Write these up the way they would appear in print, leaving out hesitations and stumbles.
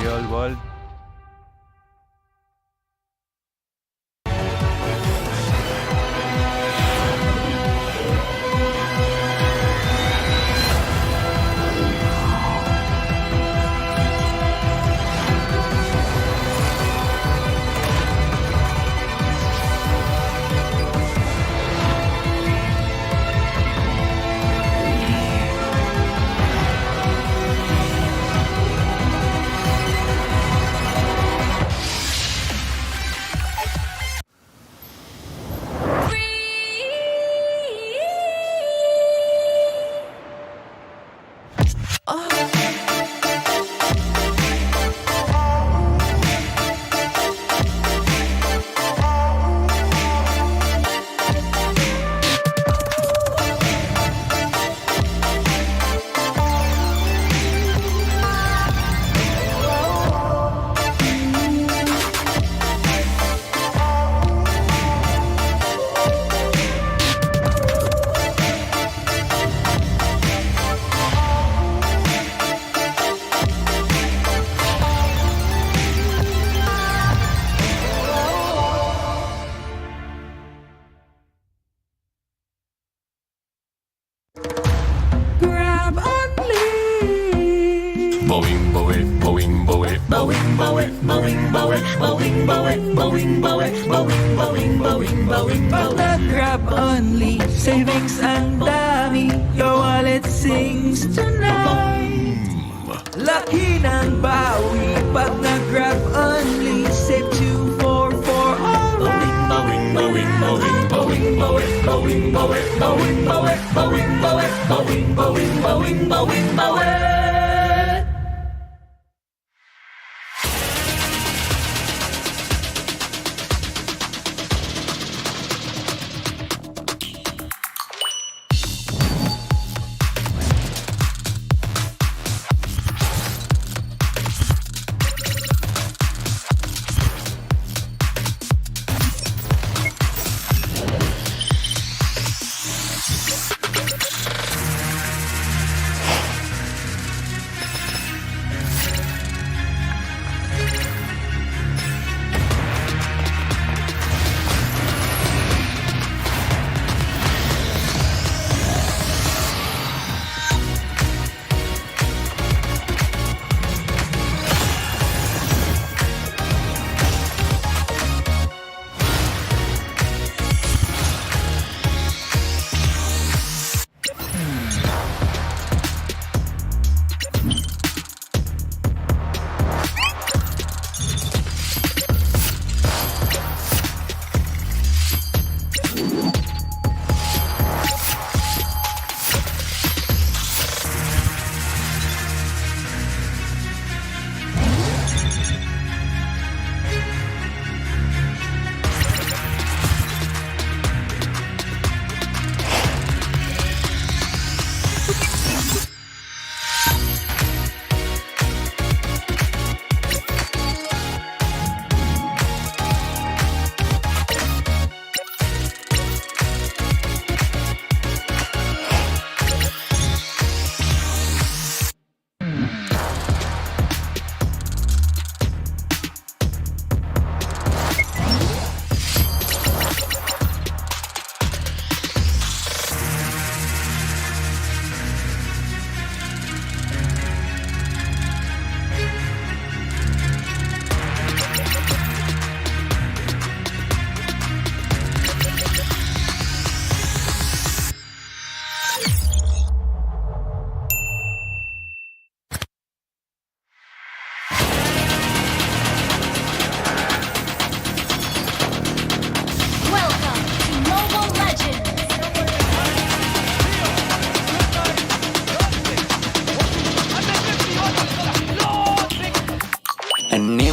real world. Pag-grab only, savings ang dami, your wallet sings tonight. Laki ng bawi, pag nag-grab only, save 2 4 4 alright. Bawing.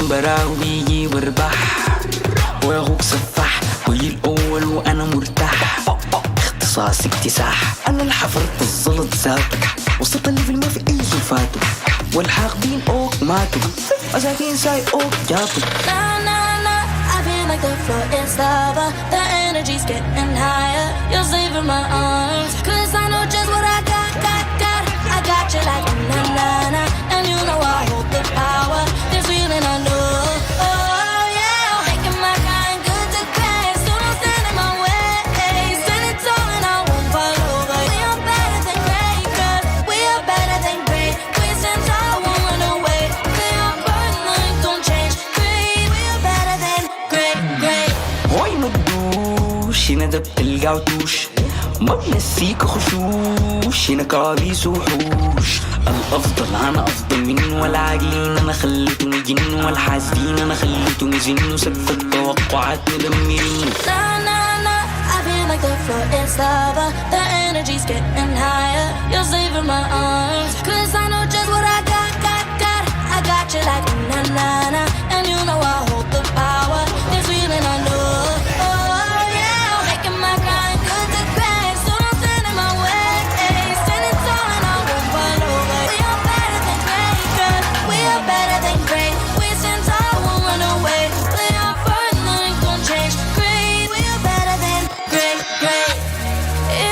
براوي والرباح واخوك سفاح وهي الاول وانا مرتاح اختصاص اكتساح انا اللي حفرت الزلط ذاتك وصلت اللي في الما في اي فاتو والحاقدين اوك ماتوا مساكين ساي اوك جاتوا I feel like the floor is lava. The energy's getting higher. You're saving my arms, 'cause I know just what I got. I got you like na na na, and you know I hold the power. There's ده بتلقى وتوش ما بنسيك خشوش هنا كوابيس وحوش الأفضل أنا أفضل منه والعاقلين أنا خليتهم يجنوا والحاسدين أنا خليتهم يزنوا سقف التوقعات مدمرين. Nah, nah, nah, I feel like the floor is lava. The energy's getting higher. You're saving my arms. Cause I know just what I got. I got you like na na na. And you know I hold the power. This feeling I know. Oh yeah, making my grind good to great. So don't stand in my way. Standing tall and I won't fall over. We are better than great, girl. We are better than great. We stand tall, won't run away. We are first, nothing gon' change. Great, we are better than great, great.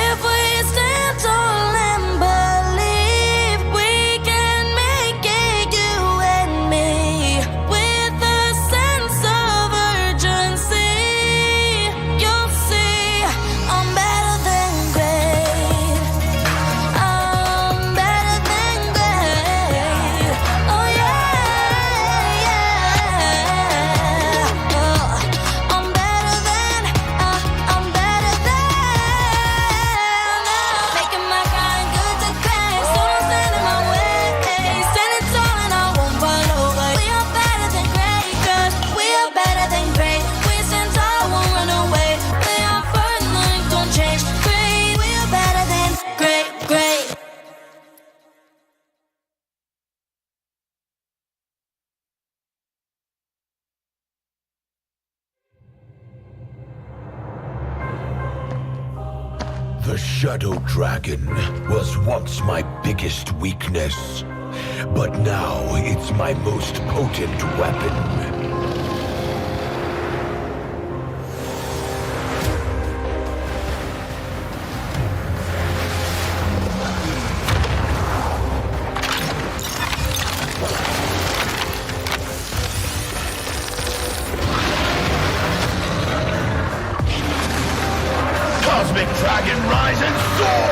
If we stand tall and believe we can make it, you and me, with a sense of urgency, you'll see I'm better than great. I'm better than great. Oh yeah, yeah. Oh, I'm better than. I'm better than. Making my grind good to great. So don't stand in my way. Standing tall and I won't fall over. We are better than great, girl. We are better than great. We stand tall, won't run away. We are first, nothing gon' change. Great, we are better than great, great. The Shadow Dragon was once my biggest weakness, but now it's my most potent weapon. Cosmic Dragon, rise and soar!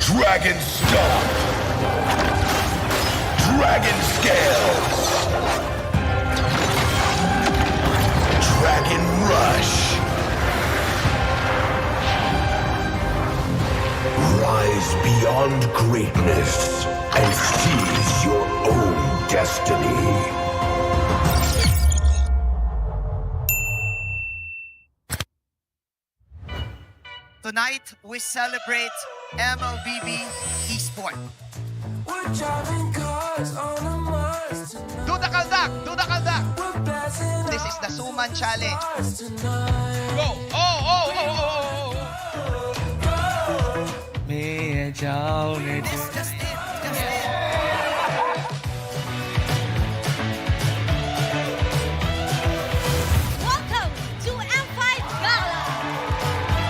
Dragon Stomp! Dragon Scales! Dragon Rush! Rise beyond greatness and seize your own destiny. Tonight, we celebrate MLBB Esport. We're driving cars on a Mars tonight. Do the kaldak! Do the kaldak! We're blasting This is the Suman Challenge. ours tonight. Go! Oh! Just it! Just it! Welcome to M5 Gala.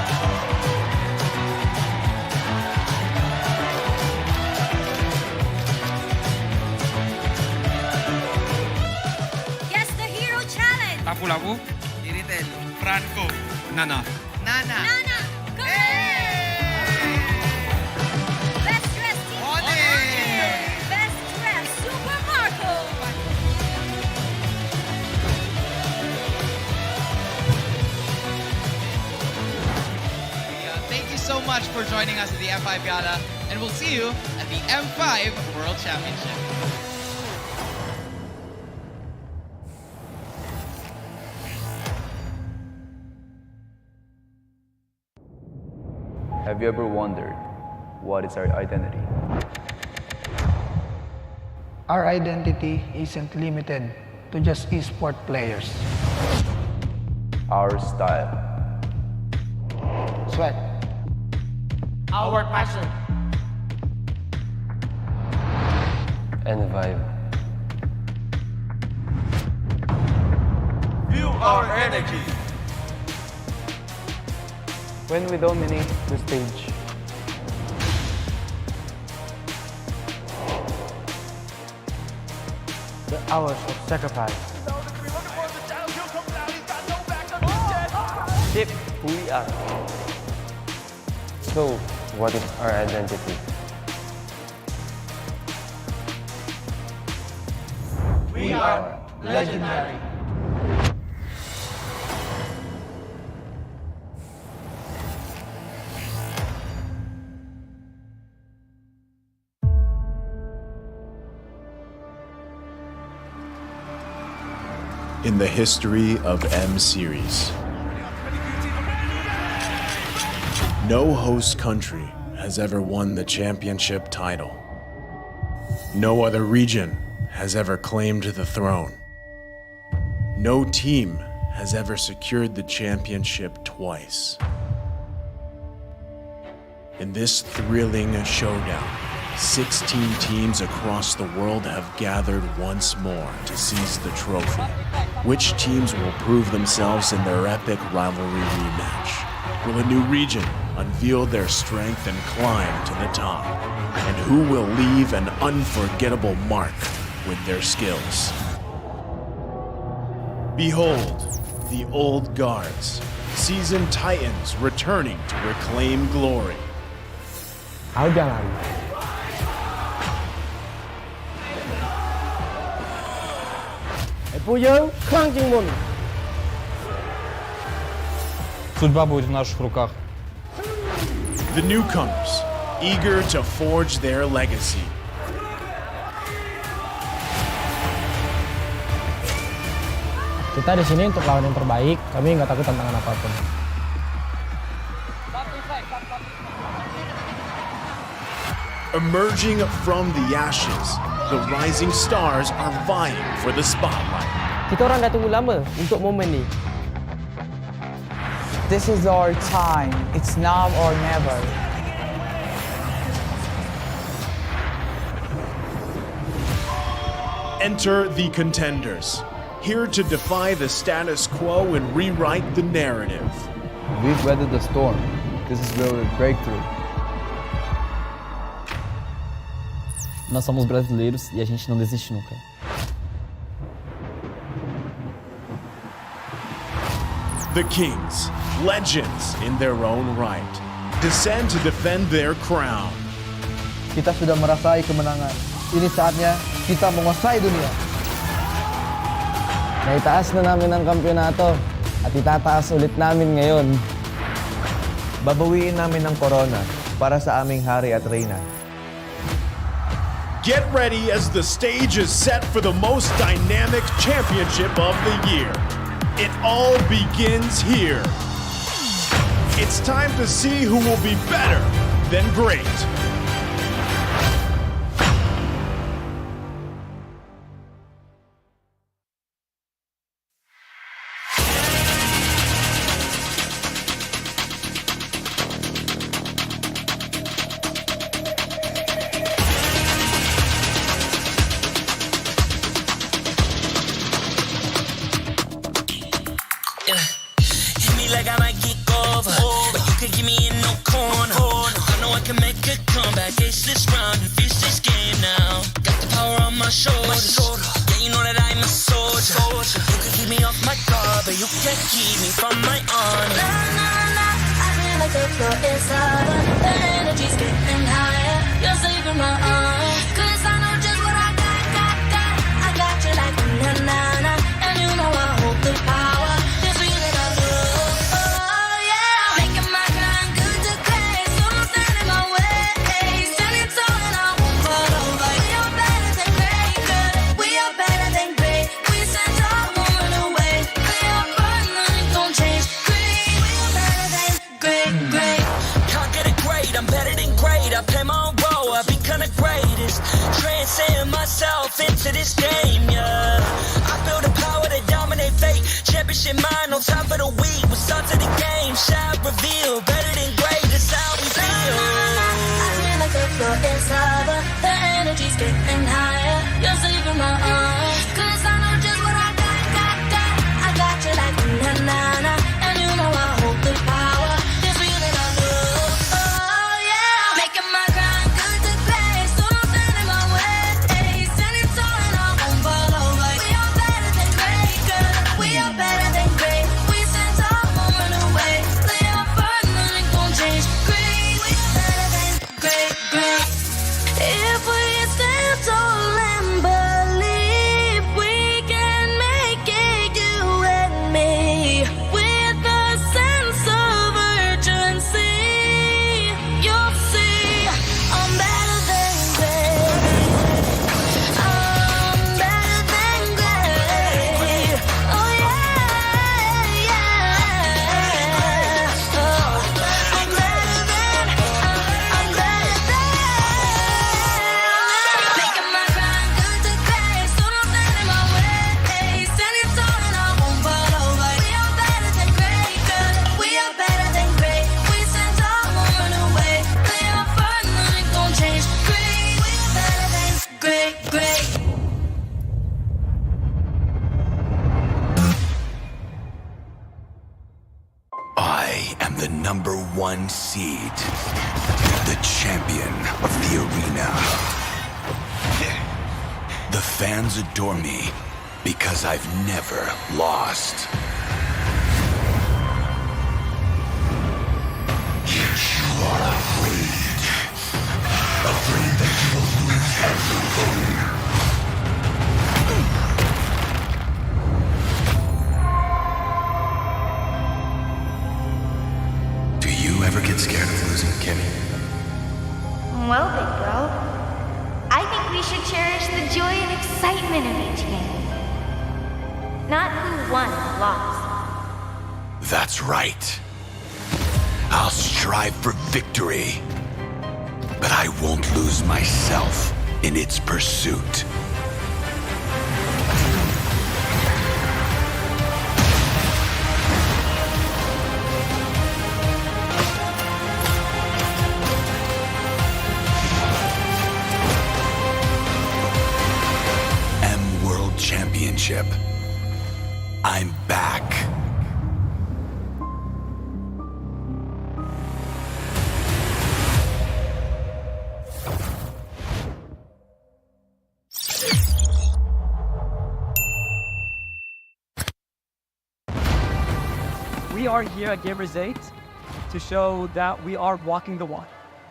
Guess the Hero Challenge. Lapu-Lapu, Iritel, Franco, Nana. Nana! Nana, go! Best dressed team. Ole! Best dressed Super Marco. Thank you so much for joining us at the M5 Gala, and we'll see you at the M5 World Championship. Have you ever wondered what is our identity? Our identity isn't limited to just esport players. Our style. Sweat, Our passion. And vibe. Feel our energy. When we dominate the stage. the hours of sacrifice. Shape who we are. So, what is our identity? We are legendary. in the history of M Series. No host country has ever won the championship title. No other region has ever claimed the throne. No team has ever secured the championship twice. In this thrilling showdown, 16 teams across the world have gathered once more to seize the trophy. Which teams will prove themselves in their epic rivalry rematch? Will a new region unveil their strength and climb to the top? And who will leave an unforgettable mark with their skills? Behold, the old guards, seasoned titans returning to reclaim glory. Судьба будет в наших руках. The newcomers, eager to forge their legacy. Kita di sini untuk lawan yang terbaik. Kami nggak takut tantangan apapun. Emerging from the ashes, the rising stars are vying for the spotlight. Kita orang dah tunggu lama untuk momen ni. This is our time. It's now or never. Enter the contenders, here to defy the status quo and rewrite the narrative. We've weathered the storm. This is where we break through. Nós somos brasileiros e a gente não desiste nunca. The kings, legends in their own right, descend to defend their crown. Kita sudah merasai kemenangan. Ini saatnya kita menguasai dunia. Naitaas na namin ang kampyonato at itataas ulit namin ngayon. Babawiin namin ang corona para sa aming hari at reyna. Get ready as the stage is set for the most dynamic championship of the year. It all begins here. It's time to see who will be better than great. Hit me like I might get over, but you can give me in no corner. I know I can make a comeback, ace this round and finish this game now. Got the power on my shoulders, yeah, you know that I'm a soldier. You can keep me off my guard, but you can't keep me from my honor. Nah, nah, nah, I feel like the floor is over. The energy's getting higher. You're saving my arm, 'cause I know just what I got. I got you like na na na, and you know I hold the power. This feeling I love, oh yeah. Making my grind good to great, so don't stand in my way. Standing tall and I won't fall over. We are better than great, good. We are better than great. We stand tall, won't run away. We are fun, nothing gon' change. Great, we are better than great. Can't get it great, I'm better than great. I play my own role, I become the greatest. Transcend myself into this game, yeah. I feel the power to dominate fate. Championship mind on top of the week. We start to the game, shall reveal. Better than great, that's how we feel. I feel like the floor is over. The energy's getting higher. You're saving my arm, 'cause I know just what I got. I got you like na na na, and you know I hold the power. This feeling I love, oh yeah. Making my grind good to great, so don't stand in my way. Standing tall and I won't fall over. We are better than great, good. We are better than great. We stand tall, won't run away. We are fun, nothing gon' change. Great, we are better than great. If we stand tall concede. The champion of the arena. The fans adore me because I've never lost. You are afraid. Afraid that you will lose everything. Do you ever get scared of losing, Kimmy? Well, big bro, I think we should cherish the joy and excitement of each game. Not who won or lost. That's right. I'll strive for victory, but I won't lose myself in its pursuit. World Championship. I'm back. We are here at Gamers 8 to show that we are walking the walk.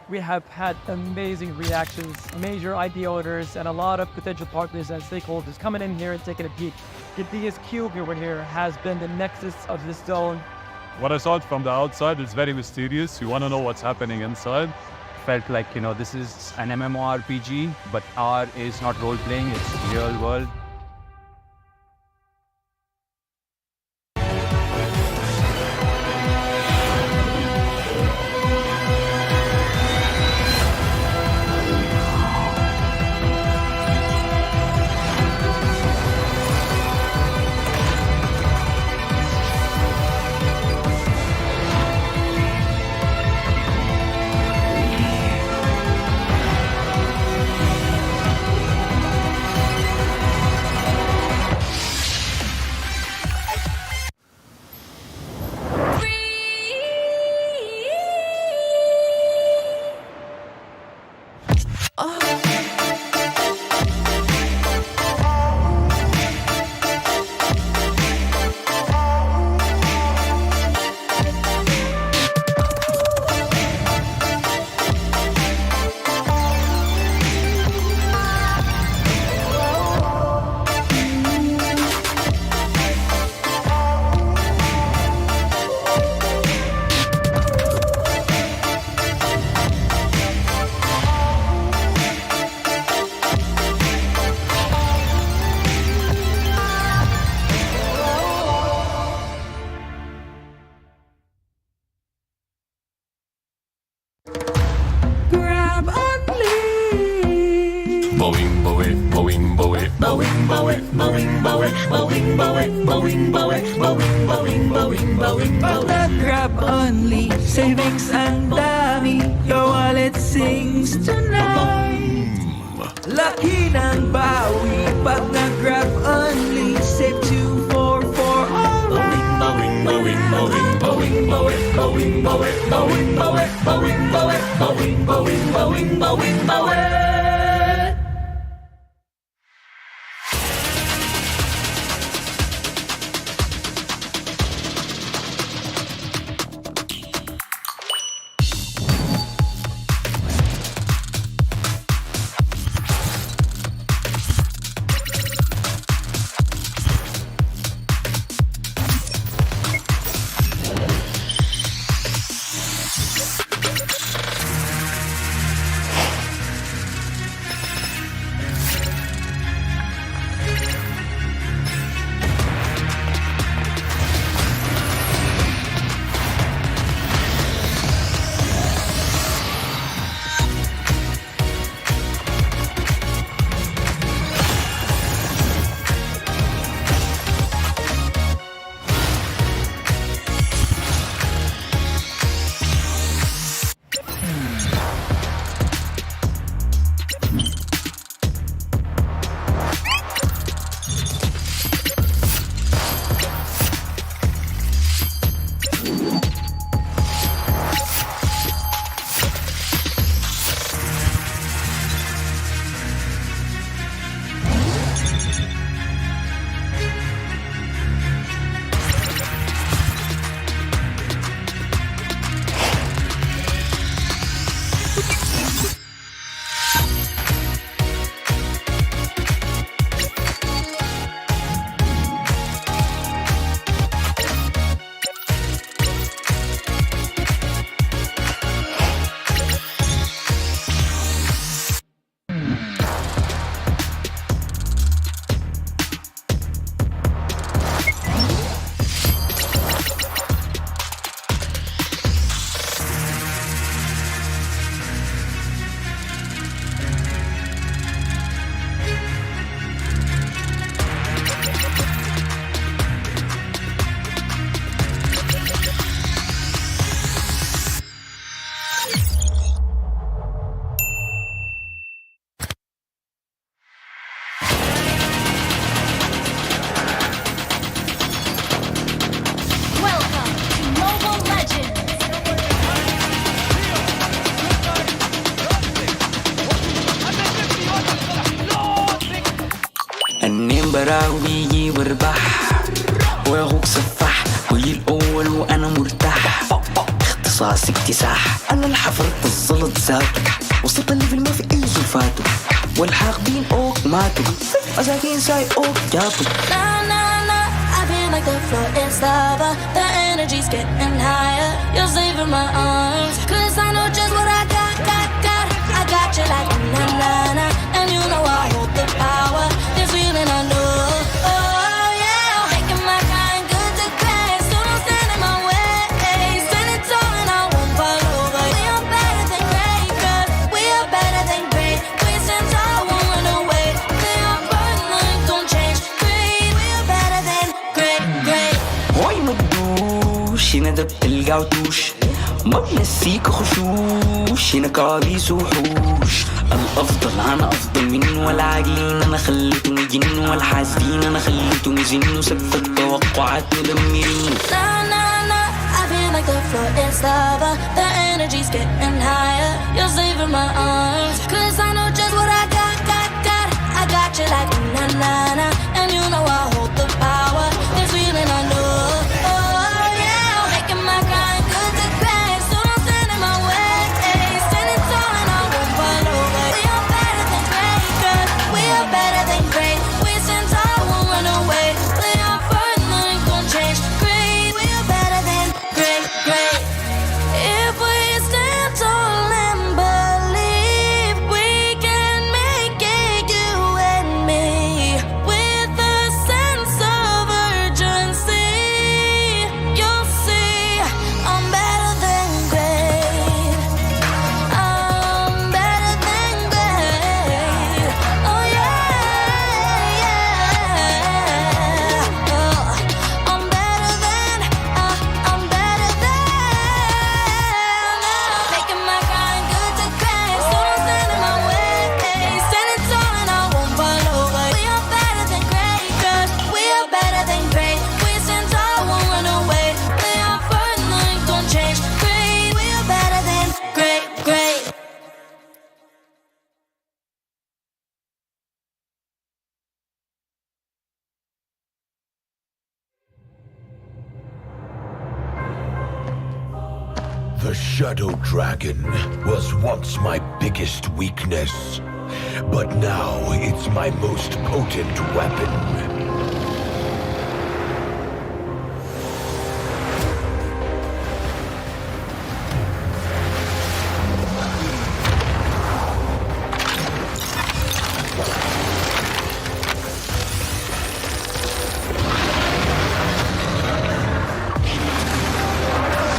We have had amazing reactions, major IP owners, and a lot of potential partners and stakeholders coming in here and taking a peek. The biggest cube over here has been the nexus of this zone. What I saw from the outside is very mysterious. You want to know what's happening inside. Felt like, this is an MMORPG, but R is not role-playing, it's real world. Grab only, savings ang dami. Your wallet sings tonight. Laki ng bawi pag nag-grab only. Save 2 4 for alright. Bawing, bawing, bawing, bawing, bawing, bawing, bawing, bawing, bawing, bawing, bawing, bawing, bawing, bawing, bawing, bawing. مباراة وبيجي واربح واخوك سفاح ويجي الاول وانا مرتاح اختصاص اكتساح انا اللي حفرت الزلط ذاته وسط الليفل ما في اي فاتو والحاقدين اوك ماتوا مساكين ساي اوك جاتوا I feel like the floor is lava. The energy's getting higher. You're saving my arms. Cause I know just what I got. I got you like na-na-na. And you know I hold the power. This feeling I know. Oh yeah, making my kind good to great. So don't stand in my way. Stand it tall and I won't fall over. We are better than great. Cause we are better than great. We stand tall, won't run away. They are burning, like don't change. Great, we are better than great. هوي مدوش هنا ده بتلقى وتوش ما بنسيك خشوش هنا كوابيس وحوش الافضل انا افضل منه والعاقلين انا خليتهم يجنوا والحاسدين انا خليتهم يزنوا سقف التوقعات مدمرين I feel like the floor is lava. The energy's getting higher. You're saving my arms. Cause I know just what I got. I got you like na-na-na. And you know I hold the power. This feeling I know. Oh yeah, making my kind good to great. So don't stand in my way. Stand it tall and I won't fall over. We are better than great. Cause we are better than great. We stand tall, won't run away. We are burning, nothing gon' change. Great, we are better than great. If we stand tall and believe we can make it, you and me, with a sense of urgency, you'll see I'm better than great. I'm better than great. Oh yeah. Oh, I'm better than. Making my kind good to great. So don't stand in my way. Stand it tall and I won't fall over. We are better than great. Cause we are better than great. We stand tall, won't run away. We are burning, nothing gon' change. Great, we are better than great. The Shadow Dragon was once my biggest weakness, but now it's my most potent weapon.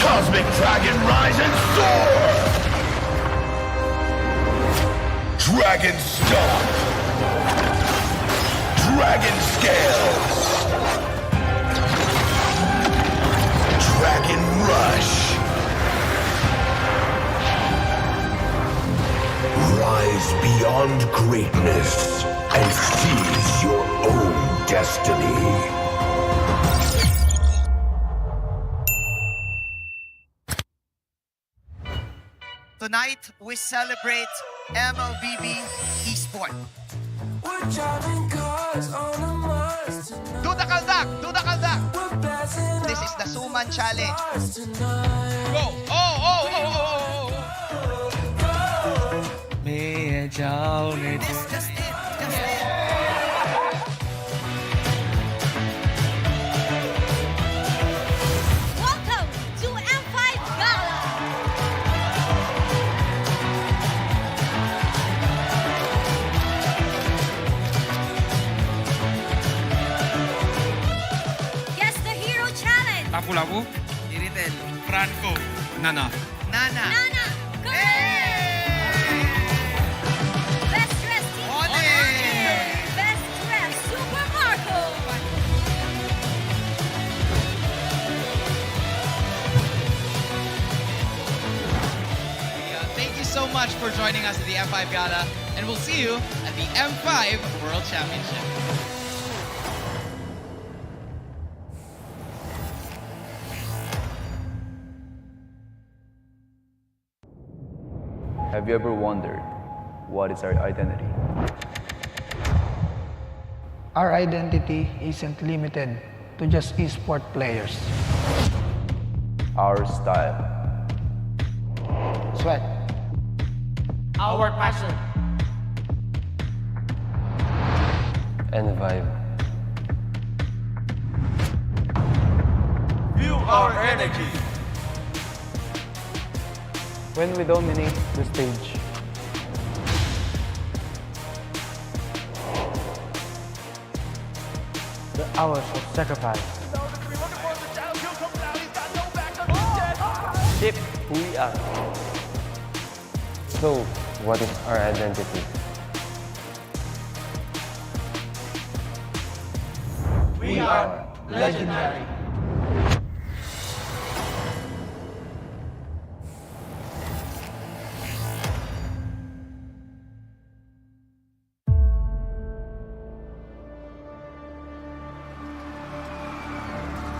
Cosmic Dragon, rise and soar! Dragon Stomp! Dragon Scales! Dragon Rush! Rise beyond greatness and seize your own destiny. Tonight, we celebrate MLBB Esport. Do the kaldak! Do the kaldak! This is the Suman Challenge. Go! Oh! May This just it. Welcome to M5 Gala. Guess the Hero Challenge. Lapu-lapu. Iritel. Franco. Nana. Nana. Nana, come Best dressed team. Best dressed Super Marco. Thank you so much for joining us at the M5 Gala, and we'll see you at the M5 World Championship. Have you ever wondered what is our identity? Our identity isn't limited to just esport players. Our style. Sweat. Our passion. And vibe. Feel our energy. When we dominate the stage. The hours of sacrifice. Shape who we are. So, what is our identity? We are legendary.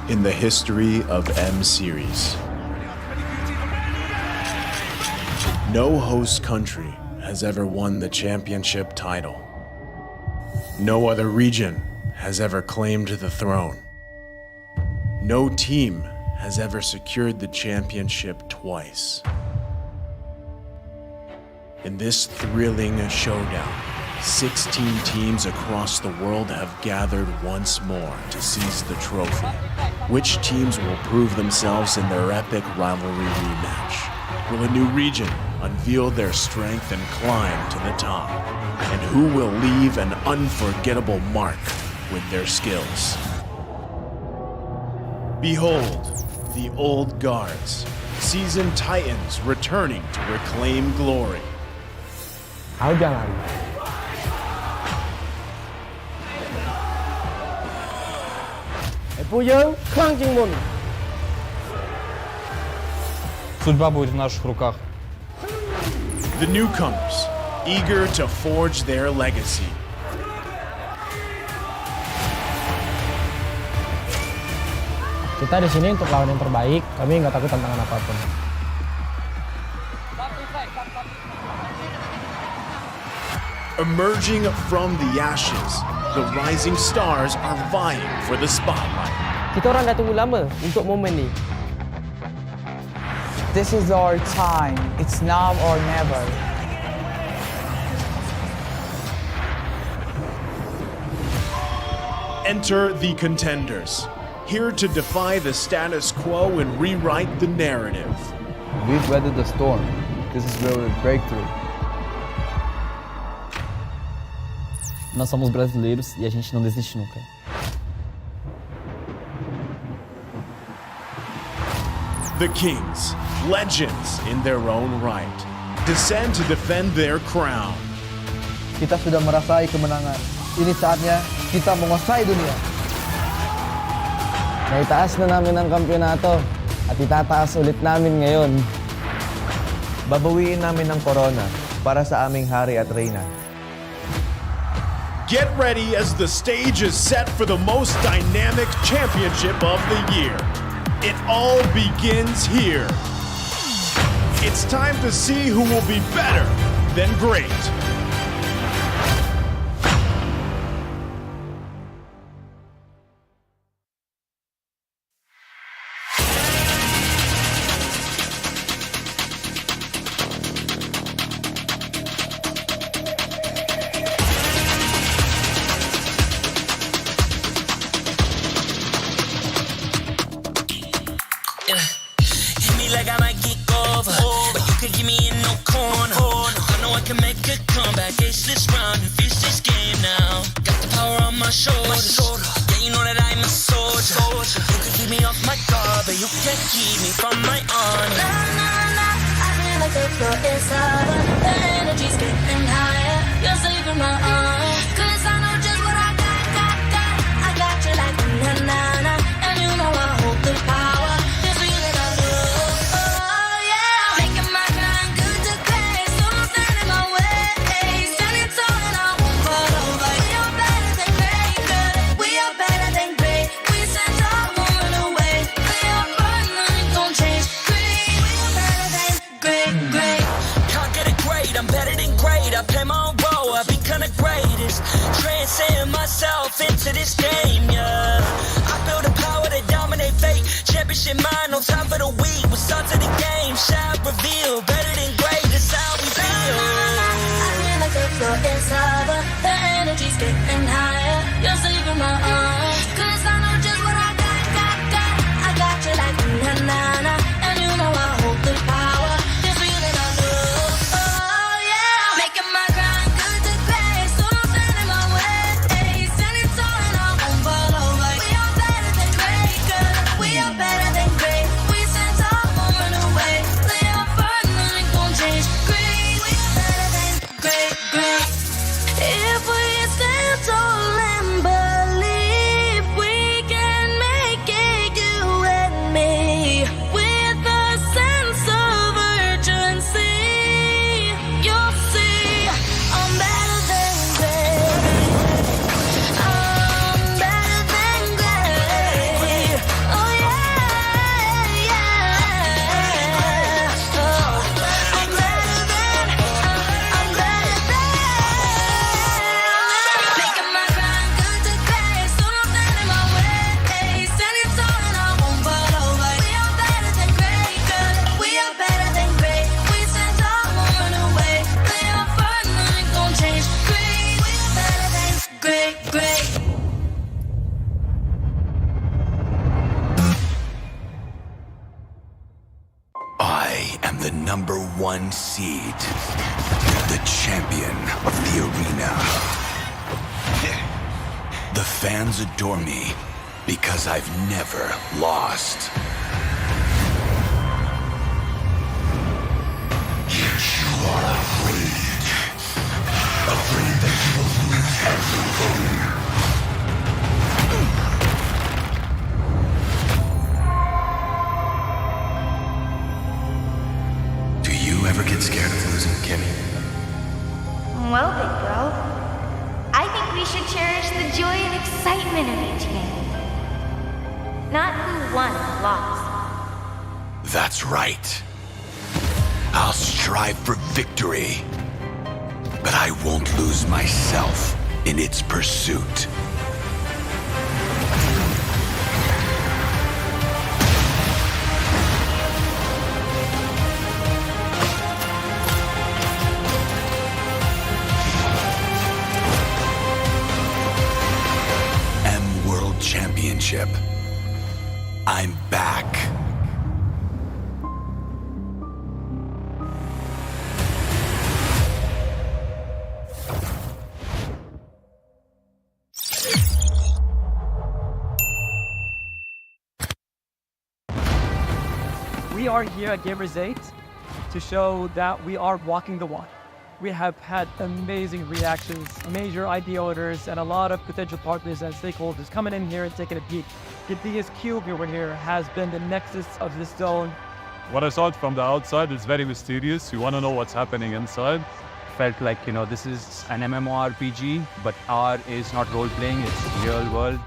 In the history of M Series, no host country has ever won the championship title. No other region has ever claimed the throne. No team has ever secured the championship twice. In this thrilling showdown, 16 teams across the world have gathered once more to seize the trophy. Which teams will prove themselves in their epic rivalry rematch? Will a new region unveil their strength and climb to the top? And who will leave an unforgettable mark with their skills? Behold, the old guards, seasoned titans returning to reclaim glory. Ako jangan. Судьба будет в наших руках. The newcomers, eager to forge their legacy. Kita di sini untuk lawan yang terbaik. Kami nggak takut tantangan apapun. Emerging from the ashes, the rising stars are vying for the spotlight. Kita orang dah tunggu lama untuk momen ni. This is our time. It's now or never. Enter the contenders, here to defy the status quo and rewrite the narrative. We've weathered the storm. This is where we break through. Nós somos brasileiros e a gente não desiste nunca. The kings, legends in their own right, descend to defend their crown. Kita sudah merasai kemenangan. Ini saatnya kita menguasai dunia. Naitaas na namin ang kampyonato at itataas ulit namin ngayon. Babawiin namin ang corona para sa aming hari at reyna. Get ready as the stage is set for the most dynamic championship of the year. It all begins here. It's time to see who will be better than great. Hit me like I might get over, but you can give me in no corner. I know I can make a comeback, ace this round and finish this game now. Got the power on my shoulders, yeah, you know that I'm a soldier. You can keep me off my guard, but you can't keep me from my honor. Nah, nah, nah, I feel like the floor is over. The energy's getting higher. You're saving my arm, 'cause I know just what I got. I got you like na-na-na, and you know I hold the power. This feeling I love, oh yeah. Making my grind good to great, so don't stand in my way. Standing tall and I won't fall over. We are better than great, good. We are better than great. We send our woman away. We are burning, don't change. Great, we are better than great. Can't get it great, I'm better than great. I play my own role, I've been kinda great. to this game, yeah. I feel the power to dominate fate. Championship mind, no time for the weak. What's up to the game? Shine, reveal. Better than great, that's how we feel. I feel like the floor is lava. The energy's getting higher. You're saving my arms. 'Cause I know just what I got. I got you like na-na-na. And you know I hold the power. This feeling I know. Oh yeah. Making my grind good to great. So don't stand in my way. Standing tall and I won't fall over. We are better than great, girl. We are better than great. We stand tall, won't run away. Lay our burden, nothing gon' change. Great, we are better than great. If we stand tall and believe, we can make it, you and me. With a sense of urgency, you'll see I'm better than great. I'm better than great. Oh yeah, yeah. Oh, I'm better than. Making my grind good to great. So don't stand in my way. Standing tall and I won't fall over. We are better than great, girl. We are better than great. We stand tall, won't run away. Lay our burden, nothing gon' change. Great, we are better than great. I am the #1 seed, the champion of the arena. The fans adore me because I've never lost. Yet you are afraid that you will lose everything. Do you ever get scared of losing, Kimmy? Well, big bro, I think we should cherish the joy and excitement of each game. Not who won or lost. That's right. I'll strive for victory, but I won't lose myself in its pursuit. World Championship. I'm back. We are here at Gamers 8 to show that we are walking the walk. We have had amazing reactions, major IP owners, and a lot of potential partners and stakeholders coming in here and taking a peek. The DSQ over here has been the nexus of this zone. What I saw it from the outside is very mysterious. You want to know what's happening inside. Felt like, this is an MMORPG, but R is not role-playing, it's real world.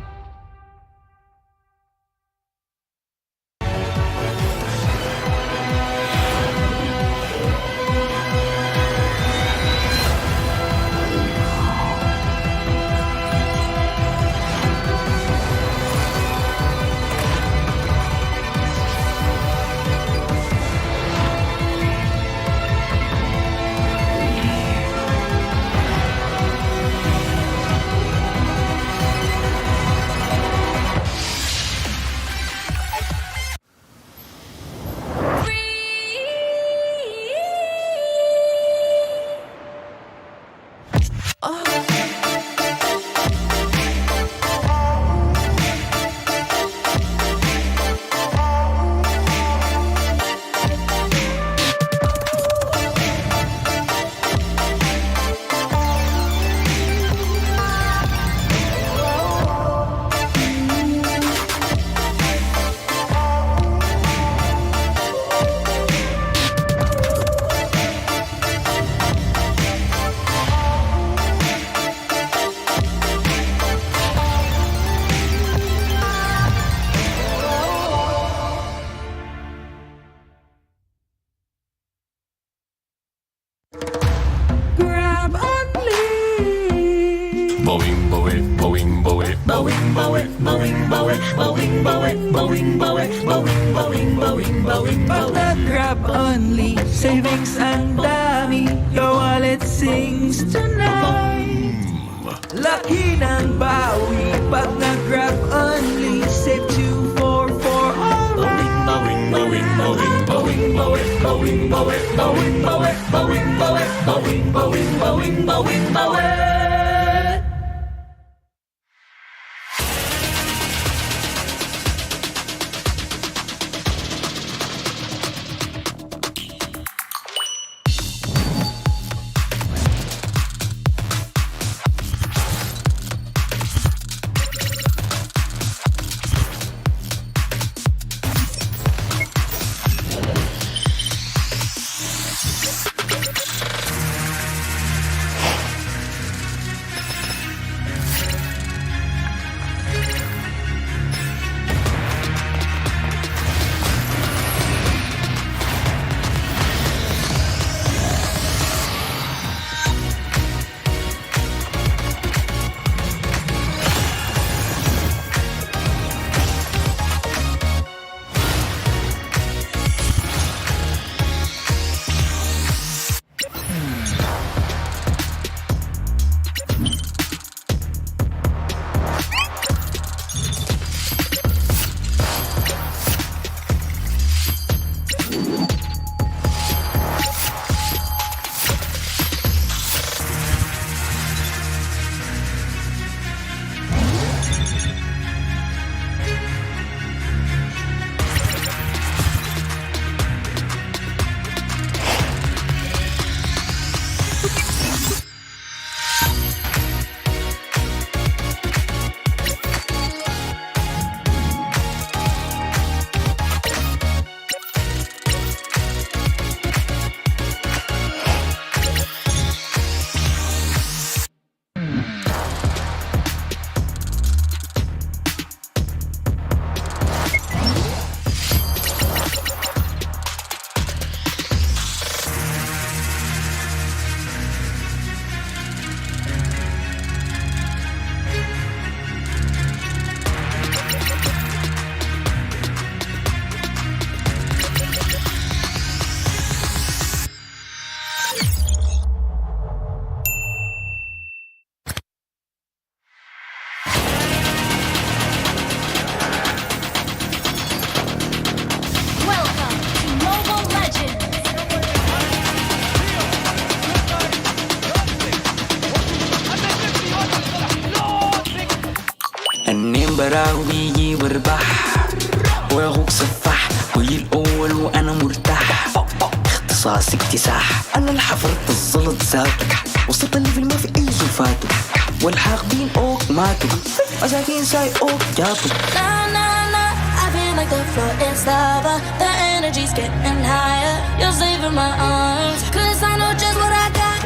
Boing, boing, boing, boing. bawing, bawing, bawing, bawing, bawing, bawing, bawing, bawing, bawing, bawing, bawing, bawing. Pag nag-grab only, savings ang dami, your wallet sings tonight. Laki ng bawi, pag nag-grab only, save 2 for alright. Bawing, bawing, bawing, bawing, bawing, bawing, bawing, bawing, bawing, bawing, bawing, bawing, bawing, bawing, bawing, bawing. براوي واربح واخوك سفاح وي الاول وانا مرتاح اختصاص اكتساح انا اللي حفرت الزلط ذاته وسط الليفل ما في اي فاتو والحاقدين اوك ماتوا مساكين ساي اوك جاتوا I feel like the floor is lava. The energy's getting higher. You're saving my arms, 'cause I know just what I got.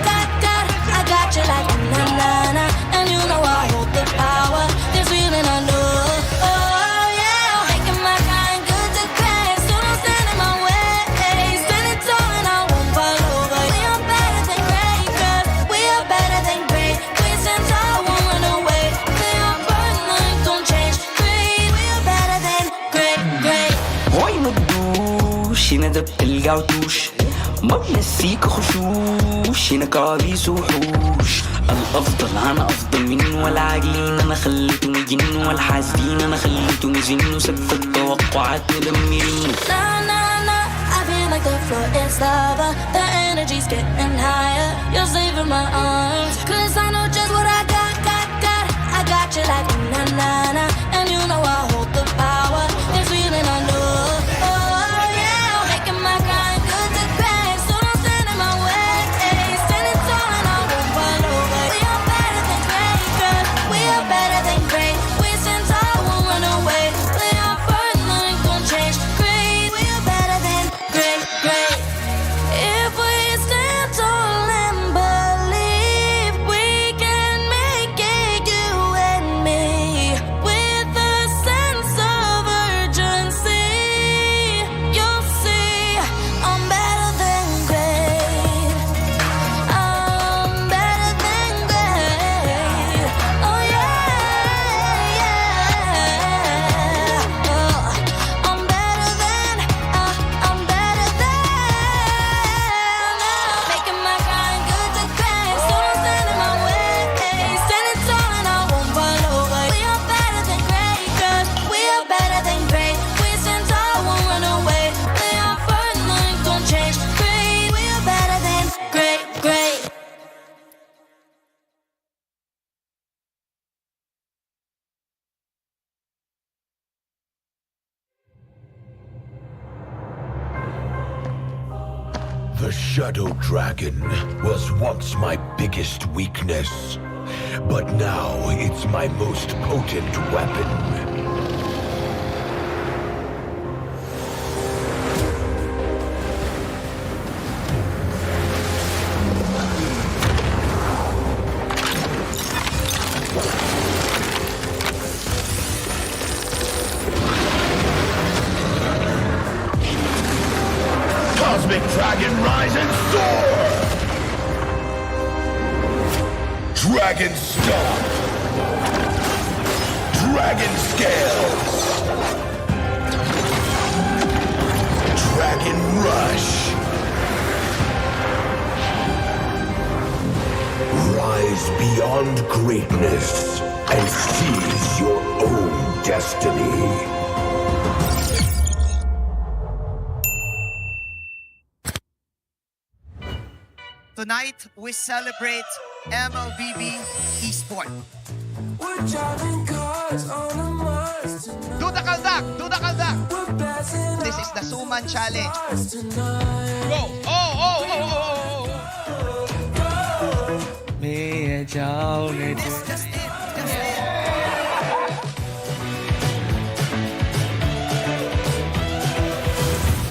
I got you like na-na-na. And you know I hold the power. This feeling I know. Oh yeah, making my kind good to great. So don't stand in my way. Stand it tall and I won't fall over. We are better than great, 'cause we are better than great. We stand tall, won't run away. We are burn, don't change. Great, we are better than great. هوي مدوش هنا ده بتلقى وتوش ما بنسيك خشوش هنا كوابيس وحوش الافضل انا افضل منه والعاقلين انا خليتهم يجنوا والحاسدين انا خليتهم يزنوا سقف التوقعات مدمرين I feel like the floor is lava. The energy's getting higher. You're saving my arms, 'cause I know just what I got. I got you like na-na-na. And you know I hold the power. This feeling I know. Oh yeah, making my kind good to great. So don't stand in my way. Stand it tall and I won't fall over. We are better than great, 'cause we are better than great. We stand tall, won't run away. We are first, nothing gon' change. Great, we are better than great. If we stand tall and believe, we can make The Shadow Dragon was once my biggest weakness, but now it's my most potent weapon. Cosmic Dragon, rise and soar! Dragon Stomp! Dragon Scales! Dragon Rush! Rise beyond greatness and seize your own destiny. Tonight, we celebrate MLBB Esport. Do the kaldak! Do the kaldak! This is the Suman Challenge. Go! Oh! That's just it.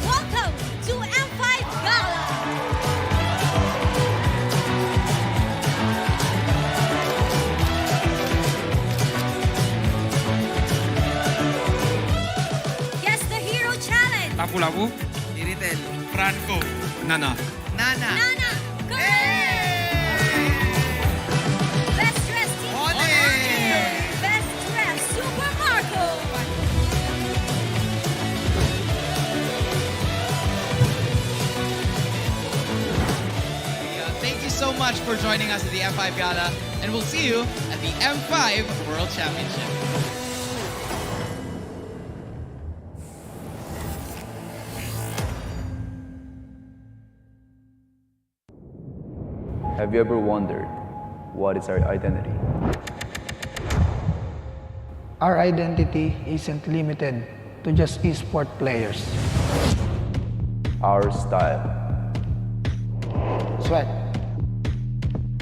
Welcome to M5 Gala. Guess the hero challenge. Lapu-lapu. Iritel. Franco. Nana. Nana. Nana. Best dressed team. Best dressed Super Marco. Thank you so much for joining us at the M5 Gala, and we'll see you at the M5 World Championship. Have you ever wondered what is our identity? Our identity isn't limited to just esport players. Our style. Sweat.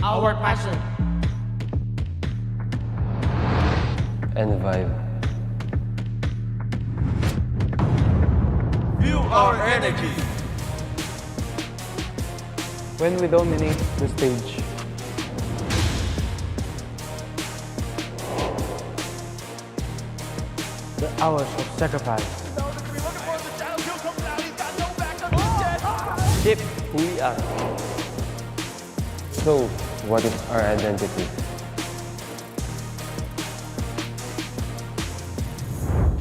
Our passion. And vibe. Feel our energy. When we dominate the stage. The hours of sacrifice. Shape who we are. So, what is our identity?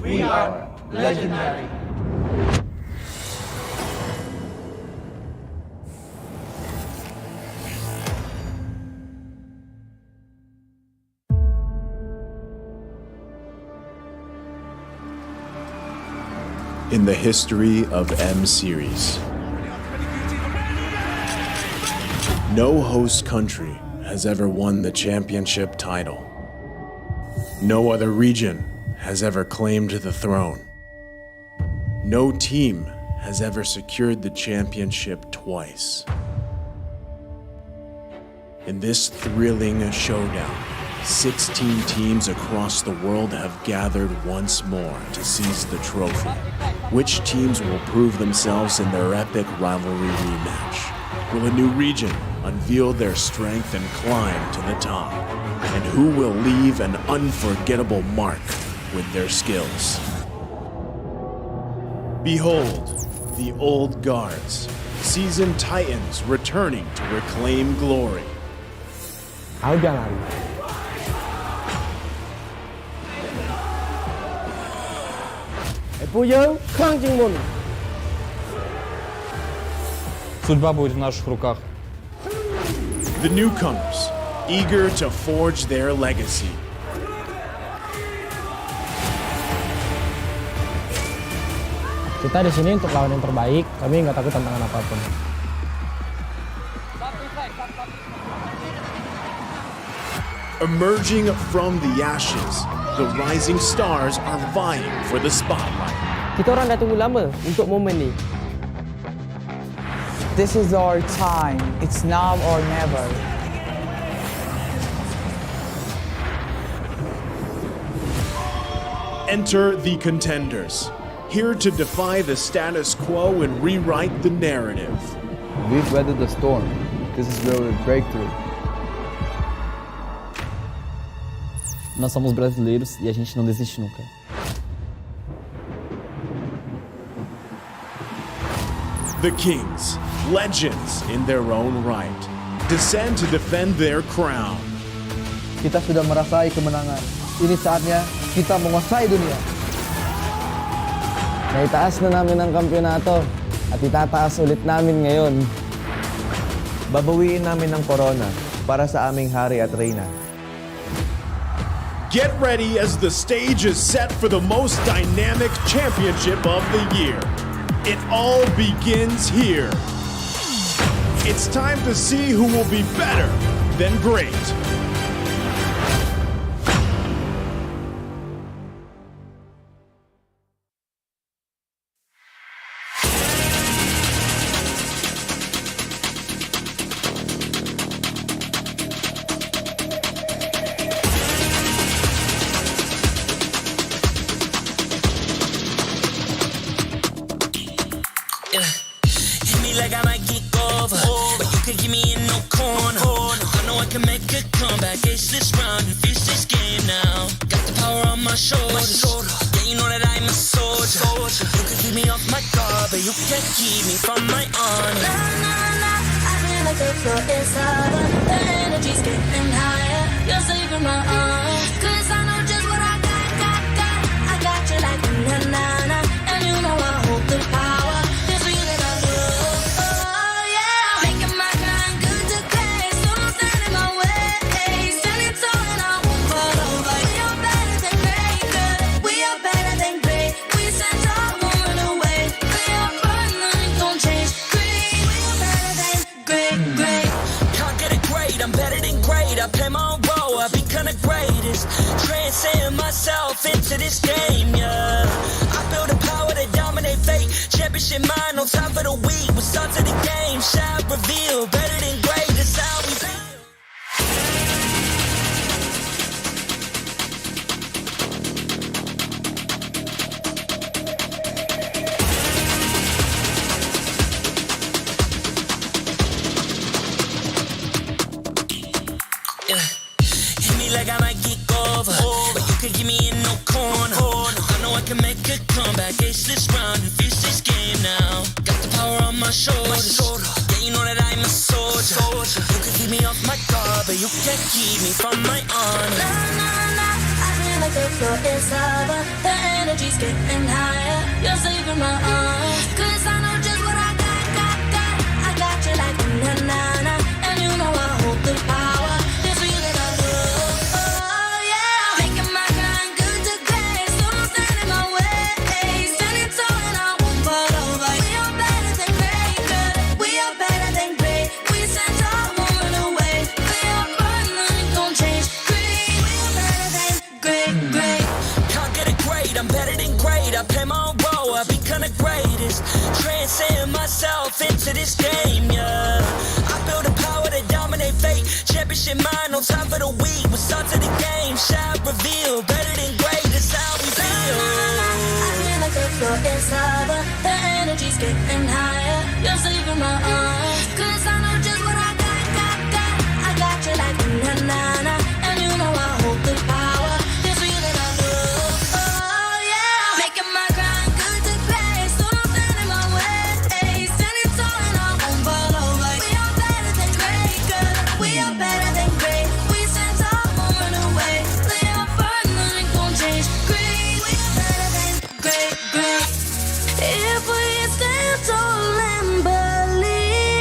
We are legendary. In the history of M Series, no host country has ever won the championship title. No other region has ever claimed the throne. No team has ever secured the championship twice. In this thrilling showdown, 16 teams across the world have gathered once more to seize the trophy. Which teams will prove themselves in their epic rivalry rematch? Will a new region unveil their strength and climb to the top? And who will leave an unforgettable mark with their skills? Behold, the old guards, seasoned titans returning to reclaim glory. Jangan. Судьба будет в наших руках. The newcomers, eager to forge their legacy. Kita di sini untuk lawan yang terbaik. Kami nggak takut tantangan apapun. Emerging from the ashes, the rising stars are vying for the spotlight. Kita orang dah tunggu lama untuk momen ni. This is our time. It's now or never. Enter the contenders, here to defy the status quo and rewrite the narrative. We've weathered the storm. This is where we break through. Nós somos brasileiros e a gente não desiste nunca. The Kings, legends in their own right, descend to defend their crown. Kita sudah merasai kemenangan. Ini saatnya kita menguasai dunia. Naitaas na namin ang kampyonato at itataas ulit namin ngayon. Babawiin namin ang corona para sa aming hari at reyna. Get ready as the stage is set for the most dynamic championship of the year. It all begins here. It's time to see who will be better than great. Hit me like I might get over, but you can give me in no corner. I know I can make a comeback, ace this round and finish this game now. Got the power on my shoulders. Yeah, you know that I'm a soldier. You can keep me off my guard, but you can't keep me from my honor. I feel like the floor is over. The energy's getting higher. You're saving my arms, 'cause I know just what I got. I got you like na-na-na, and you know I hold the power. This feeling I love, oh yeah. Making my grind good to great, so don't stand in my way. Standing tall and I won't fall over. We are better than great, good. We are better than great. We stand tall, won't run away. We are fun, nothing gon' change. Great, we are better than great. Can't get it great, I'm better than great. I play my own role, I become the greatest. Transcend myself into this game, yeah. I build a power to dominate fate. Championship mind, no time for the weak. We start to the game, shine, reveal. Better than great, that's how we feel. Yeah. Hit me like I might get over, but you can give me in no corner. I know I can make a comeback, ace this round and finish this game now. Got the power on my shoulders. Yeah, you know that I'm a soldier. You can keep me off my guard, but you can't keep me from my honor. I feel like the floor is over. The energy's getting higher. You're saving my arms, 'cause I know just what I got. I got you like na-na-na, and you know I hold the power. This feeling I love, oh yeah. Making my grind good to great, so don't stand in my way. Standing tall and I won't fall over. We are better than great, good. We are better than great. We stand tall, won't run away. We are fun, nothing gon' change. Great, we are better than great. Can't get it great, I'm better than great. I play my own role, I become the greatest. Transcend myself into this game, yeah. I build a power to dominate fate. Championship mind, no time for the weak. We start to the game, shine, reveal. Better than great, that's how we feel. I feel like the floor is over. The energy's getting higher. You're saving my arms, 'cause I know just what I got. I got you like na-na-na, and you know I hold the power. This feeling I love, oh yeah. Making my grind good to great, so don't stand in my way. Standing tall and I won't fall over. We are better than great, good. We are better than great. We stand tall, won't run away. We are fun, nothing gon' change. Great, we are better than great. If we stand tall and believe.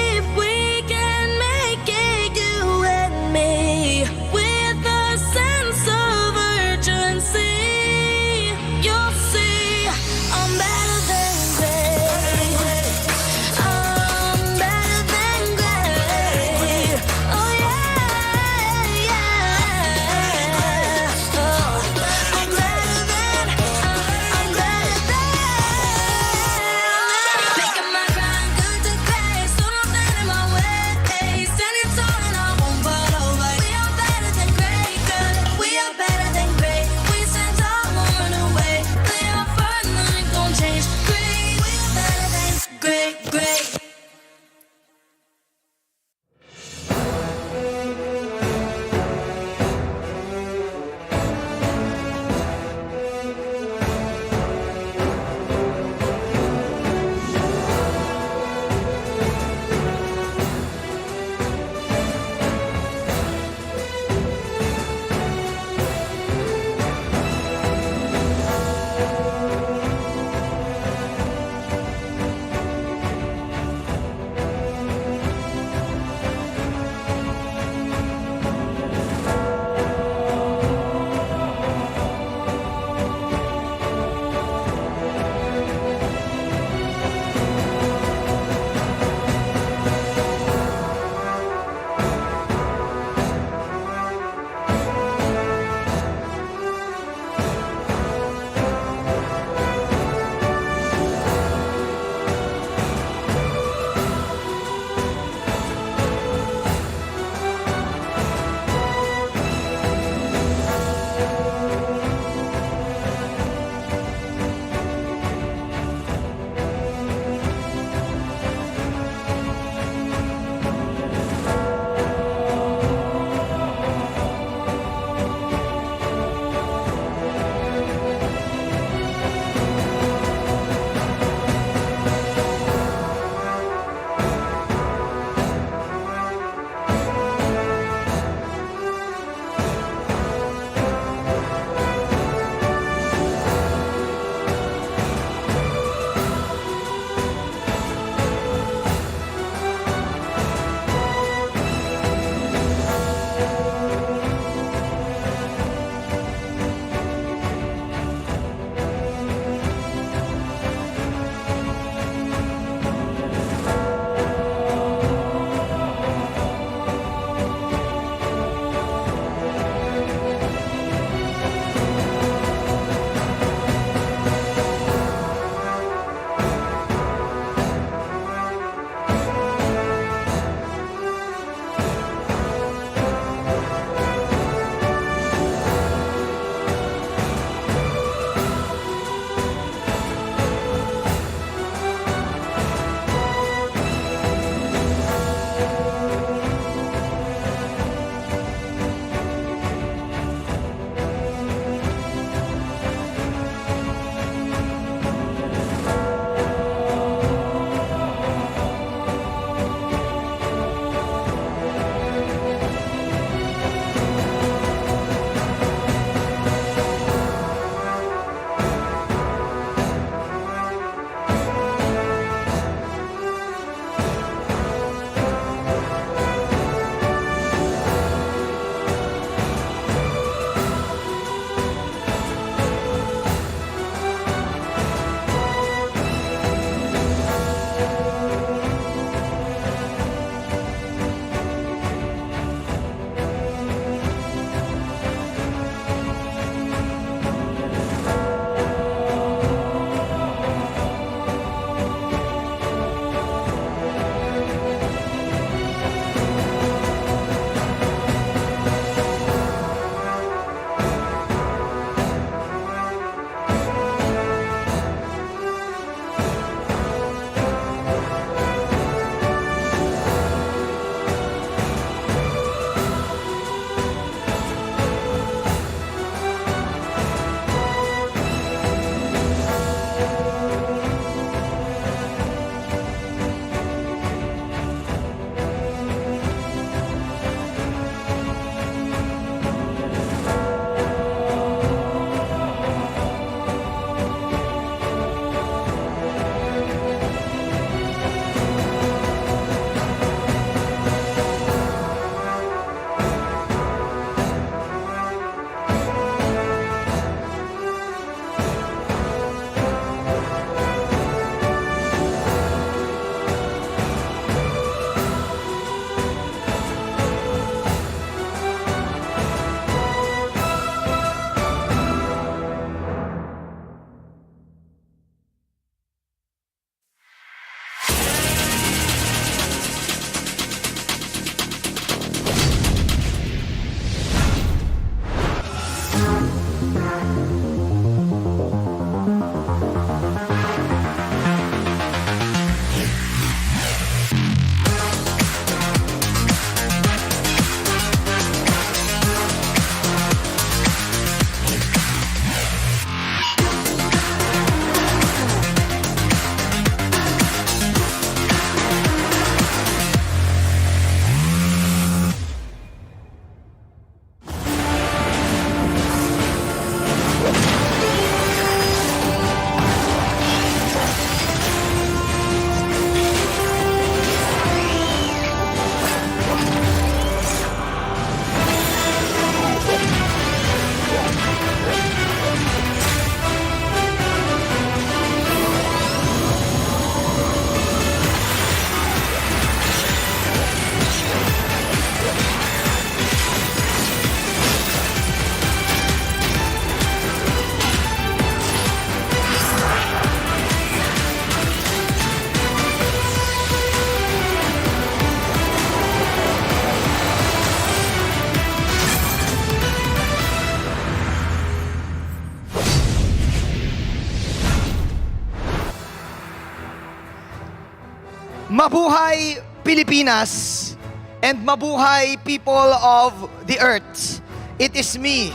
Mabuhay Pilipinas and mabuhay people of the earth. It is me,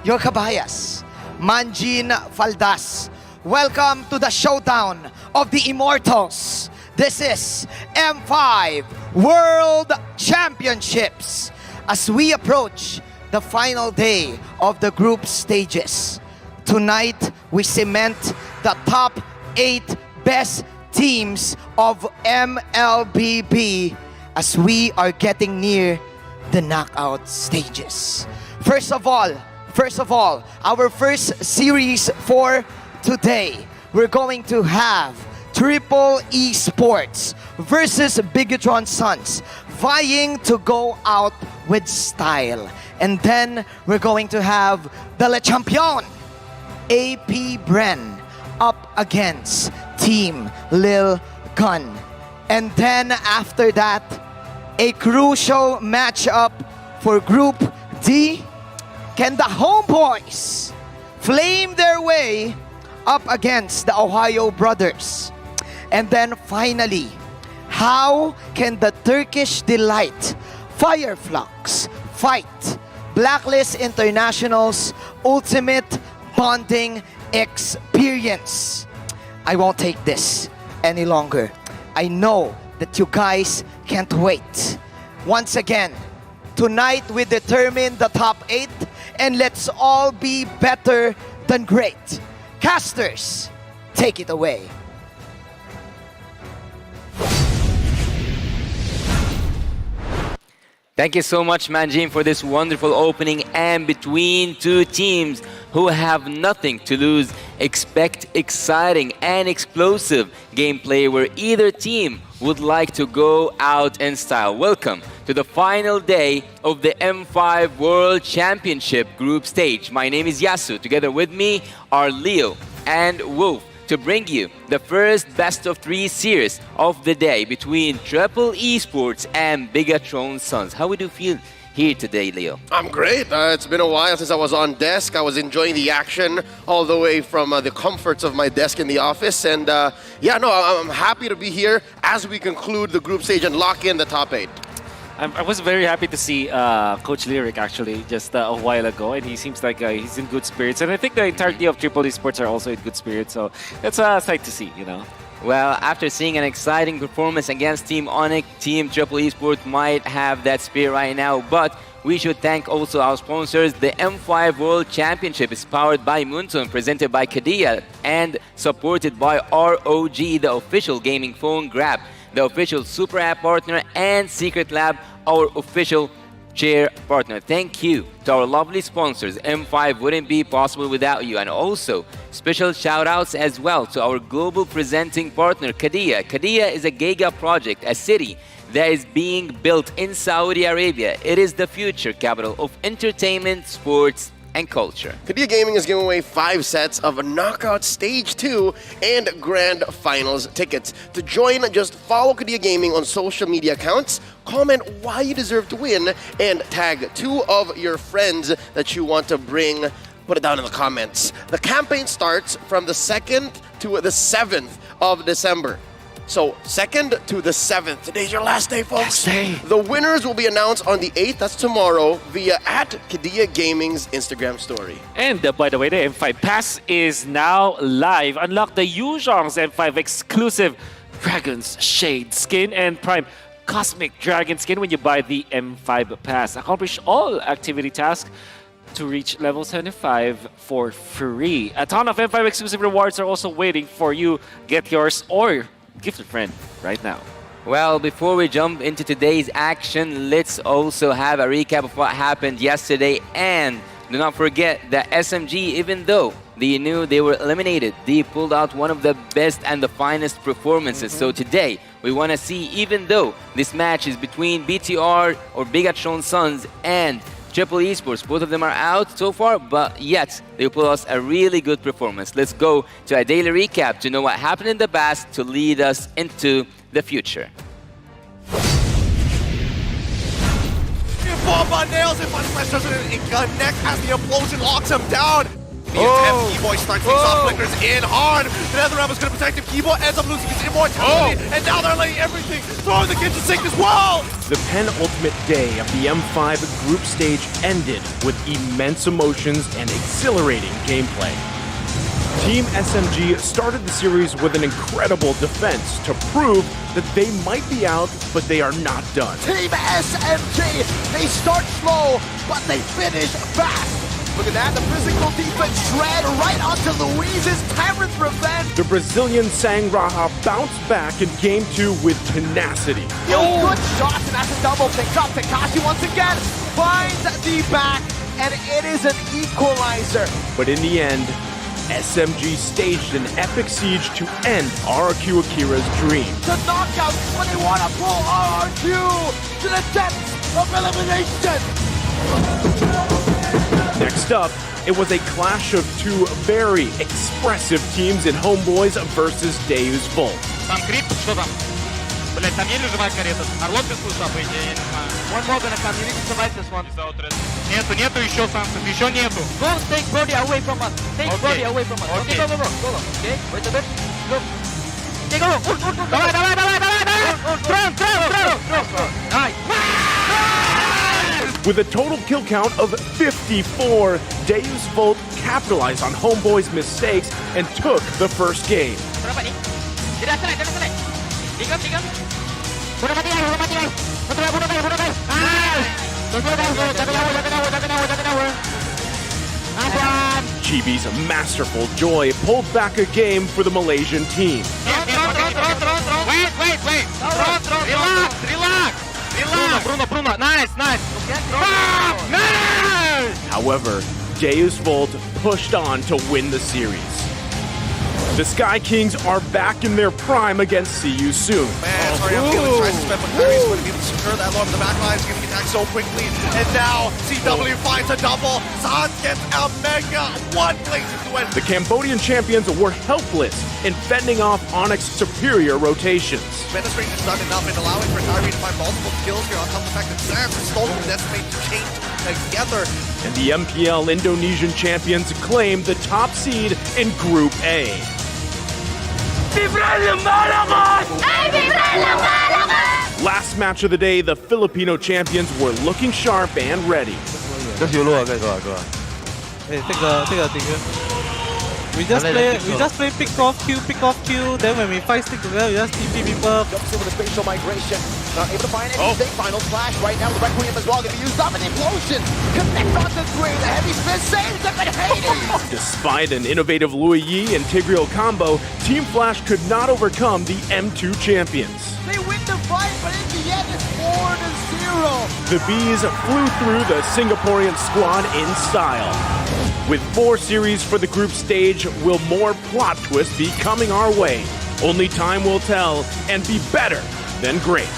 your kabayas, Manjin Faldas. Welcome to the showdown of the immortals. This is M5 World Championships as we approach the final day of the group stages. Tonight, we cement the top 8 best teams of MLBB as we are getting near the knockout stages. First of all, our first series for today, we're going to have Triple E Sports versus Bigatron Sons vying to go out with style. And then we're going to have the Le Champion, AP Bren, up against Team Lil Gun. And then after that, a crucial matchup for Group D. Can the Homeboys flame their way up against the Ohio Brothers? And then finally, how can the Turkish Delight Fireflux fight Blacklist International's ultimate bonding experience? I won't take this any longer. I know that you guys can't wait. Once again, tonight we determine the top 8 and let's all be better than great. Casters, take it away. Thank you so much, Manjin, for this wonderful opening. And between two teams who have nothing to lose, expect exciting and explosive gameplay where either team would like to go out in style. Welcome to the final day of the M5 World Championship group stage. My name is Yasu. Together with me are Leo and Wolf to bring you the first best-of-3 series of the day between Triple Esports and Bigatron Sons. How would you feel here today, Leo? I'm great. It's been a while since I was on desk. I was enjoying the action all the way from the comforts of my desk in the office. And I'm happy to be here as we conclude the group stage and lock in the top 8. I was very happy to see Coach Lyric actually just a while ago, and he seems like he's in good spirits. And I think the entirety of Triple Esports are also in good spirits, so that's a sight to see, you know. Well, after seeing an exciting performance against Team Onyx, Team Triple Esports might have that spirit right now, but we should thank also our sponsors. The M5 World Championship is powered by Munton, presented by Kadia, and supported by ROG, the official gaming phone grab, the official Super App partner, and Secret Lab, our official chair partner. Thank you to our lovely sponsors. M5 wouldn't be possible without you. And also, special shout-outs as well to our global presenting partner, Kadia. Kadia is a Giga project, a city that is being built in Saudi Arabia. It is the future capital of entertainment, sports, and culture. Kadia Gaming is giving away 5 sets of Knockout Stage 2 and Grand Finals tickets. To join, just follow Kadia Gaming on social media accounts, comment why you deserve to win, and tag 2 of your friends that you want to bring. Put it down in the comments. The campaign starts from the 2nd to the 7th of December. So 2nd to the 7th. Today's your last day, folks. The winners will be announced on the 8th, that's tomorrow, via @Kadia Gaming's Instagram story. And by the way, the M5 Pass is now live. Unlock the Yuzhong's M5 exclusive Dragon's Shade skin and Prime Cosmic Dragon skin when you buy the M5 Pass. Accomplish all activity tasks to reach level 75 for free. A ton of M5 exclusive rewards are also waiting for you. Get yours or gift a friend right now. Well, before we jump into today's action, let's also have a recap of what happened yesterday. And do not forget that SMG, even though they knew they were eliminated, they pulled out one of the best and the finest performances. So today, we want to see, even though this match is between BTR or Bigatron Sons and Triple Esports, both of them are out so far, but yet they pull us a really good performance. Let's go to a daily recap to know what happened in the past to lead us into the future. Bomba nails it, but Flash doesn't connect as the implosion locks him down. The attempt Keyboy starts things off, flickers in hard. The NetherRealm is going to protect him. Keyboy ends up losing his immortality, and now they're laying everything, throwing the kitchen sink as well. The penultimate day of the M5 group stage ended with immense emotions and exhilarating gameplay. Team SMG started the series with an incredible defense to prove that they might be out, but they are not done. Team SMG, they start slow, but they finish fast. Look at that, the physical defense shred right onto Luiz's Tyrant's Revenge. The Brazilian Sang Raha bounced back in Game 2 with tenacity. Good shots, and that's a double pick up. Takashi once again finds the back, and it is an equalizer. But in the end, SMG staged an epic siege to end RRQ Akira's dream. The knockout when they want to pull RRQ to the depths of elimination. Next up, it was a clash of two very expressive teams in Homeboys versus Deus Volt. Там крип, что там? Блять, там еле живая карета. Орлот без пульса, по идее, я не знаю. One more gonna come, you need to survive this one. Нету еще шансов, еще нету. Go take Brody away from us. Take Brody away from us. Okay, go. Okay, wait a bit. Go. Okay, go. Давай! Nice. With a total kill count of 54, Deus Volt capitalized on Homeboy's mistakes and took the first game. Chibi's masterful joy pulled back a game for the Malaysian team. Wait! Relax! Bruno, nice! However, Deus Volt pushed on to win the series. The Sky Kings are back in their prime against See You Soon. Man, sorry, I'm feeling tries to spend, but Kyrie's going to be able to secure that low in the back line. He's going to get attacked so quickly. And now, CW finds a double. Sans gets a mega one places to win. The Cambodian champions were helpless in fending off Onyx's superior rotations. Mena's range is not enough in allowing for Kyrie to find multiple kills here on top of the fact that Sans and Stolz and Decimate chained together. And the MPL Indonesian champions claim the top seed in Group A. Last match of the day, the Filipino champions were looking sharp and ready. Just YOLO, okay, go. Hey, take the thing. We just play pick off Q, then when we fight stick together, we just TP people. Jumps in with a spatial migration. Not able to find anything. Final flash right now. The Requiem as well. Going to be used up. An implosion. Connects on the three. The heavy spin saves them in Hades. Despite an innovative Louis Yi and Tigreal combo, Team Flash could not overcome the M2 champions. They win the fight, but in the end, it's 4-0. The Bees flew through the Singaporean squad in style. With 4 series for the group stage, will more plot twists be coming our way? Only time will tell, and be better than great.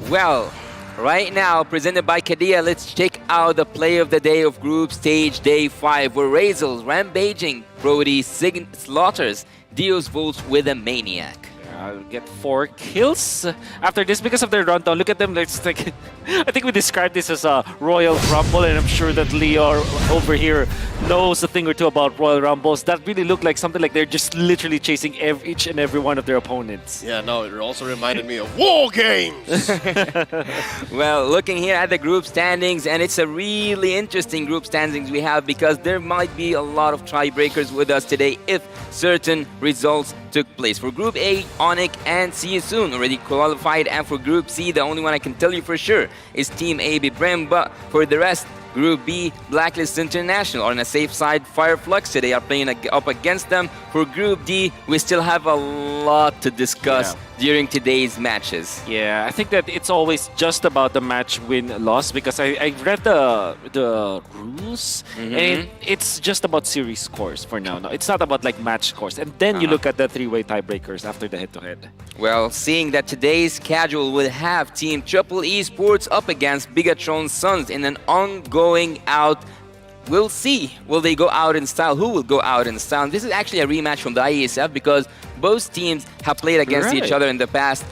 Well, right now, presented by Kadia, let's check out the play of the day of Group Stage Day 5, where Razels rampaging, Brody slaughters, Deus Volt with a Maniac. I'll get 4 kills after this because of their rundown. Look at them. It's like I think we described this as a Royal Rumble, and I'm sure that Leo over here knows a thing or two about Royal Rumbles. That really looked like something like they're just literally chasing each and every one of their opponents. Yeah, no, it also reminded me of War Games! Well, looking here at the group standings, and it's a really interesting group standings we have because there might be a lot of tiebreakers with us today if certain results took place. For Group A, Onyx and See You Soon already qualified, and for Group C, the only one I can tell you for sure is Team AB Brem, but for the rest, Group B, Blacklist International, or on a safe side, Fireflux. Today are playing up against them. For Group D, we still have a lot to discuss during today's matches. Yeah, I think that it's always just about the match win-loss because I read the rules and it's just about series scores for now. No, it's not about like match scores. And then you look at the 3-way tiebreakers after the head-to-head. Well, seeing that today's schedule will have Team Triple Esports up against Bigatron Suns in an ongoing out we'll see. Will they go out in style? Who will go out in style? This is actually a rematch from the IESF because both teams have played against each other in the past,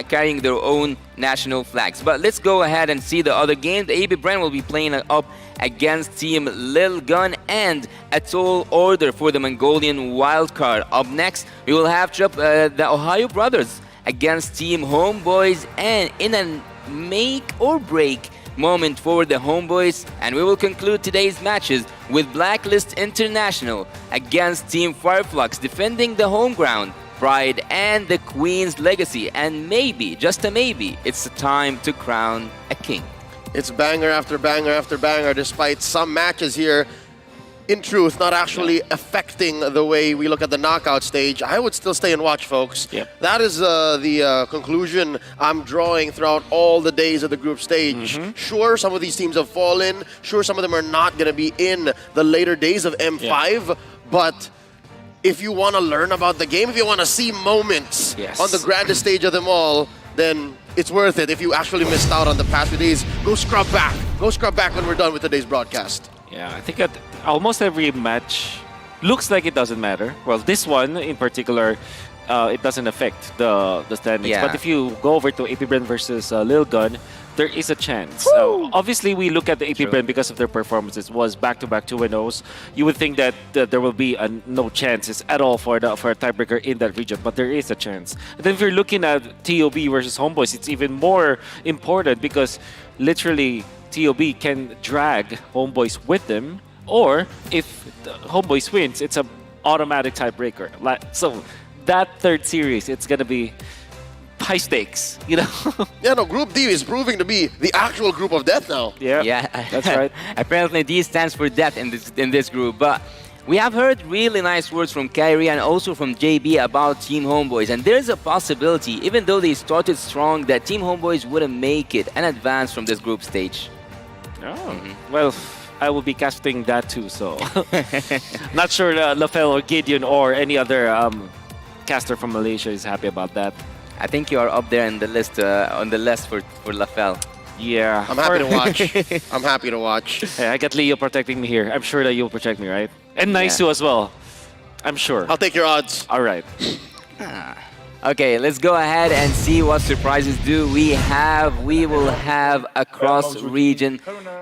carrying their own national flags. But let's go ahead and see the other game. The AB Brand will be playing up against Team Lil Gun and a tall order for the Mongolian wildcard. Up next, we will have the Ohio Brothers against Team Homeboys, and in a make or break moment for the Homeboys, and we will conclude today's matches with Blacklist International against Team Fireflux, defending the home ground, Pride and the Queen's Legacy, and maybe, just a maybe, it's the time to crown a king. It's banger after banger after banger, despite some matches here, in truth, not actually affecting the way we look at the knockout stage. I would still stay and watch, folks. That is the conclusion I'm drawing throughout all the days of the group stage. Sure, some of these teams have fallen. Sure, some of them are not going to be in the later days of M5. But if you want to learn about the game, if you want to see moments on the grandest stage of them all, then it's worth it. If you actually missed out on the past few days, go scrub back. Go scrub back when we're done with today's broadcast. Yeah, I think that almost every match looks like it doesn't matter. Well, this one in particular, it doesn't affect the standings. But if you go over to AP Brand versus Lil Gun, there is a chance. Obviously, we look at the AP Brand because of their performances. Was back-to-back 2-0s. You would think that there will be no chances at all for a tiebreaker in that region, but there is a chance. And then if you're looking at TOB versus Homeboys, it's even more important because literally TOB can drag Homeboys with them, or if the Homeboys wins, it's an automatic tiebreaker. So that third series, it's gonna be high stakes, you know. Yeah, no, Group D is proving to be the actual group of death now. Yeah, that's right. Apparently, D stands for death in this group, but we have heard really nice words from Kyrie and also from JB about Team Homeboys, and there's a possibility, even though they started strong, that Team Homeboys wouldn't make it and advance from this group stage. Well, I will be casting that too, so not sure Lafel or Gideon or any other caster from Malaysia is happy about that. I think you are up there in the list on the list for Lafel. Yeah, I'm happy to watch. I'm happy to watch. Hey, I got Leo protecting me here. I'm sure that you'll protect me, right? And nice too as well. I'm sure. I'll take your odds. All right. Okay, let's go ahead and see what surprises we will have a cross-region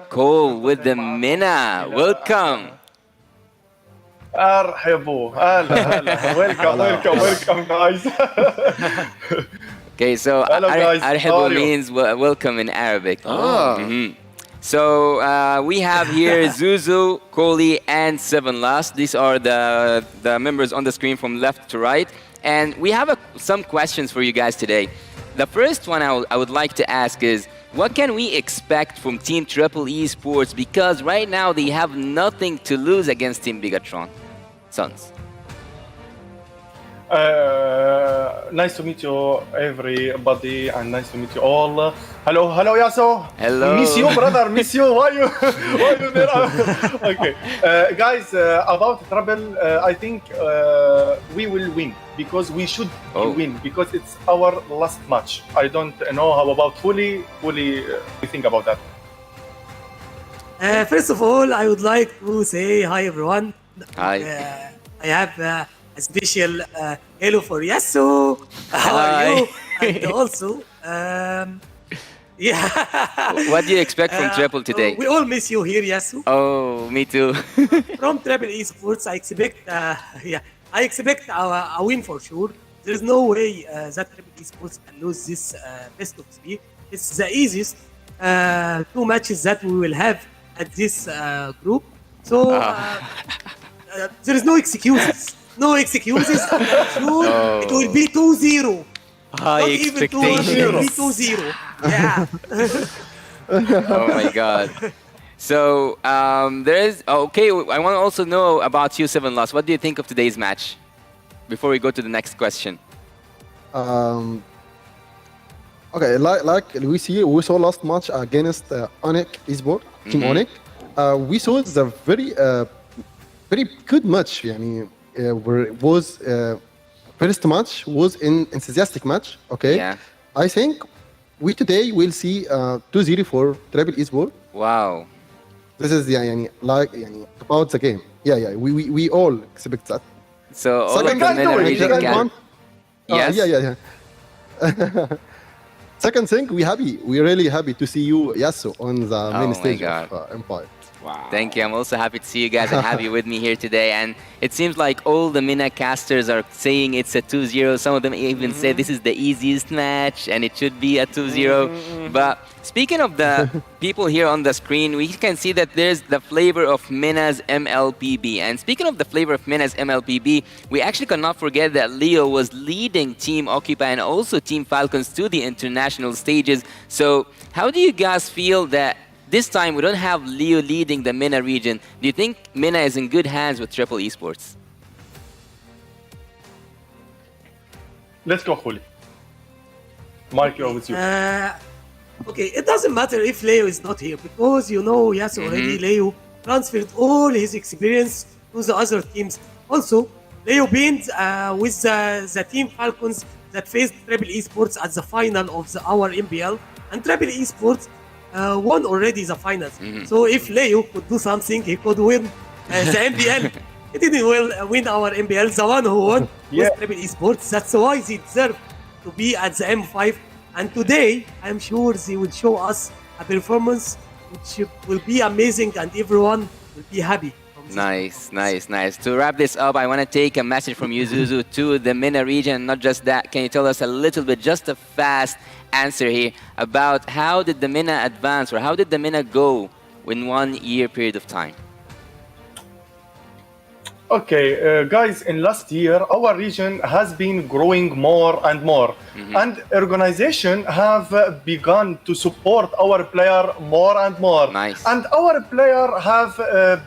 call with the Mena. Welcome. Welcome guys. Okay, so Arhibu means welcome in Arabic. So we have here Zuzu, Koli, and Seven Last. These are the members on the screen from left to right. And we have some questions for you guys today. The first one I would like to ask is, what can we expect from Team Triple Esports? Because right now they have nothing to lose against Team Bigatron. Sons. Nice to meet you, everybody, and nice to meet you all. Hello, Yaso. Hello. Miss you, brother. Miss you. Why you there? Okay, guys. About Trouble, I think we will win because we should win because it's our last match. I don't know how about fully. We think about that. First of all, I would like to say hi, everyone. Hi. I have a special hello for Yasu. How are you? And also, What do you expect from Triple today? We all miss you here, Yasu. Oh, me too. From Triple Esports, I expect a win for sure. There's no way that Triple Esports can lose this best of 3. It's the easiest 2 matches that we will have at this group. So there is no excuses. No excuses. I'm sure it will be 2-0. High expectations. It will be 2-0. Yeah. Oh my God. So there is okay. I want to also know about you, Seven Lost. What do you think of today's match? Before we go to the next question. Okay, like we saw last match against Onyx Esport, Team Onyx. We saw it's a very good match. Where it was first match was an enthusiastic match. Okay, yeah. I think we today will see 2-0 for Triple Esport. Wow. This is يعني like يعني about the game. Yeah. We all expect that. So all Second, of the MENA region can... Yes? Yeah. Second thing, we're really happy to see you, Yasu, on the main stage of Empire. Wow. Thank you. I'm also happy to see you guys and have you with me here today. And it seems like all the Mena casters are saying it's a 2-0. Some of them even say this is the easiest match and it should be a 2-0. But speaking of the people here on the screen, we can see that there's the flavor of Mena's MLPB. And speaking of the flavor of Mena's MLPB, we actually cannot forget that Leo was leading Team Occupy and also Team Falcons to the international stages. So how do you guys feel that this time we don't have Leo leading the MENA region? Do you think MENA is in good hands with Triple Esports? Let's go, Khuli. Mike, you're with you. Okay, it doesn't matter if Leo is not here because yes, already Leo transferred all his experience to the other teams. Also, Leo been with the Team Falcons that faced Triple Esports at the final of our MPL, and Triple Esports won already the finals. So if Leo could do something, he could win the MPL. He didn't win our MPL. The one who won was Triple Esports. That's why he deserved to be at the M5. And today, I'm sure they will show us a performance which will be amazing and everyone will be happy. Nice. To wrap this up, I want to take a message from you, Zuzu, to the MENA region. Not just that, can you tell us a little bit, just a fast answer here, about how did the MENA advance or how did the MENA go in 1 year period of time? Okay, guys, in last year, our region has been growing more and more. And organization have begun to support our player more and more. Nice. And our player have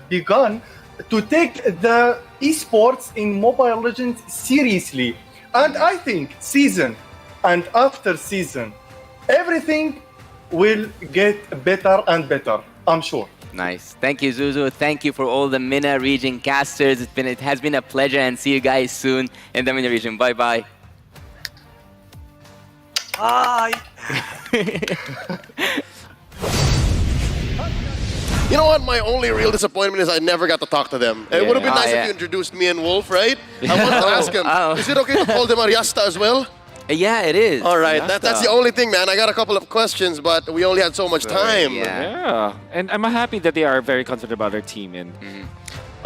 begun to take the esports in Mobile Legends seriously. And I think season and after season, everything will get better and better, I'm sure. Nice. Thank you, Zuzu. Thank you for all the MENA region casters. It has been a pleasure, and see you guys soon in the MENA region. Bye-bye. Bye. You know what? My only real disappointment is I never got to talk to them. It would have been nice if you introduced me and Wolf, right? I wanted to ask him, is it okay to call them Ariasta as well? Yeah, it is. All right, that's the only thing, man. I got a couple of questions, but we only had so much time. Yeah, and I'm happy that they are very confident about their team. And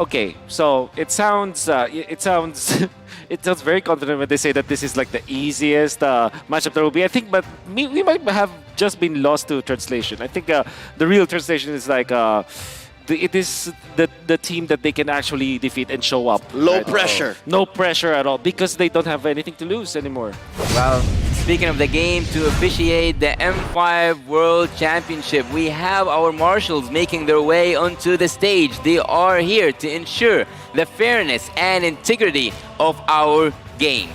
okay, so it sounds very confident when they say that this is like the easiest matchup there will be. I think, but we might have just been lost to translation. I think the real translation is like it is the team that they can actually defeat and show up. Low pressure. No pressure at all because they don't have anything to lose anymore. Well, speaking of the game, to officiate the M5 World Championship, we have our marshals making their way onto the stage. They are here to ensure the fairness and integrity of our game.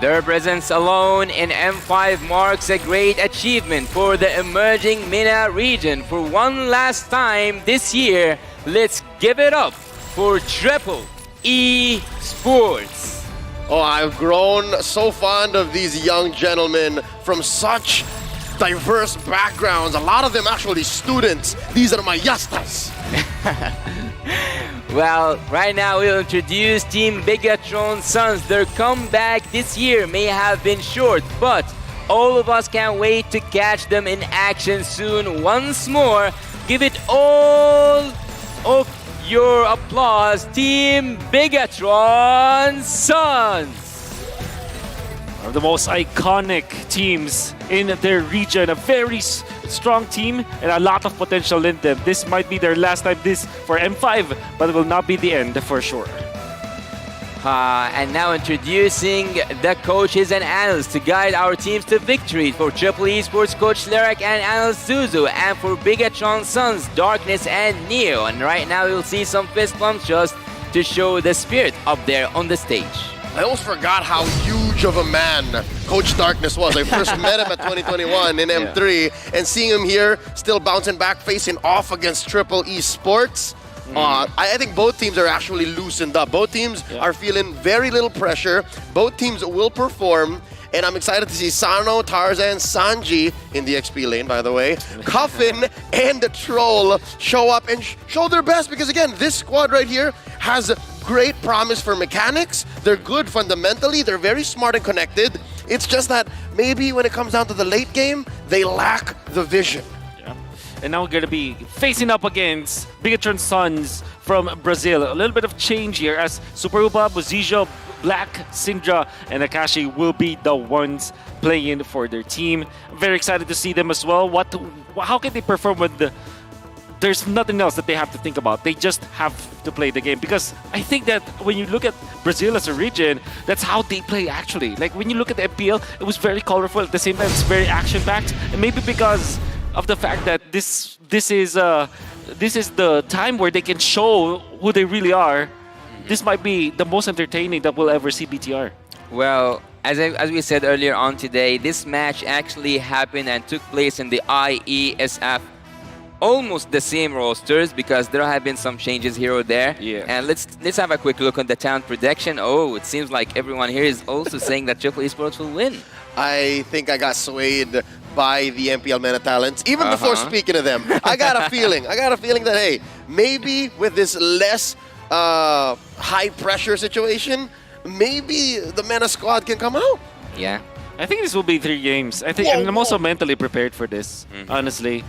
Their presence alone in M5 marks a great achievement for the emerging MENA region. For one last time this year, let's give it up for Triple Esports. Oh, I've grown so fond of these young gentlemen from such diverse backgrounds. A lot of them actually students. These are my yastas. Well, right now we'll introduce Team Bigatron Sons. Their comeback this year may have been short, but all of us can't wait to catch them in action soon. Once more, give it all of your applause, Team Bigatron Sons. One of the most iconic teams in their region, a very strong team and a lot of potential in them. This might be their last time this for M5, but it will not be the end for sure. And now introducing the coaches and analysts to guide our teams to victory. For Triple Esports, Coach Lerak and Analyst Zuzu, and for Bigatron Sons, Darkness and Neo. And right now you'll see some fist bumps just to show the spirit up there on the stage. I almost forgot how huge of a man Coach Darkness was. I first met him at 2021 in M3, and seeing him here, still bouncing back, facing off against Triple Esports. I think both teams are actually loosened up. Both teams are feeling very little pressure. Both teams will perform, And I'm excited to see Sano, Tarzan, Sanji in the XP lane, by the way. Coffin and the Troll show up and show their best because, again, this squad right here has great promise for mechanics. They're good fundamentally. They're very smart and connected. It's just that maybe when it comes down to the late game, they lack the vision. And now we're going to be facing up against Bigatron Sons from Brazil. A little bit of change here as Super Upa, Buzijo, Black, Syndra, and Akashi will be the ones playing for their team. I'm very excited to see them as well. How can they perform when there's nothing else that they have to think about? They just have to play the game. Because I think that when you look at Brazil as a region, that's how they play actually. Like when you look at the MPL, it was very colorful. At the same time, it's very action-packed. And maybe because of the fact that this is the time where they can show who they really are. This might be the most entertaining that we'll ever see BTR. Well, as we said earlier on today, this match actually happened and took place in the IESF. Almost the same rosters because there have been some changes here or there. Yeah. And let's have a quick look on the town prediction. Oh, it seems like everyone here is also saying that Triple Esports will win. I think I got swayed by the MPL Mena talents. Even before speaking to them, I got a feeling. I got a feeling that, hey, maybe with this less high pressure situation, maybe the Mena squad can come out. Yeah. I think this will be 3 games. I think I'm also mentally prepared for this, honestly.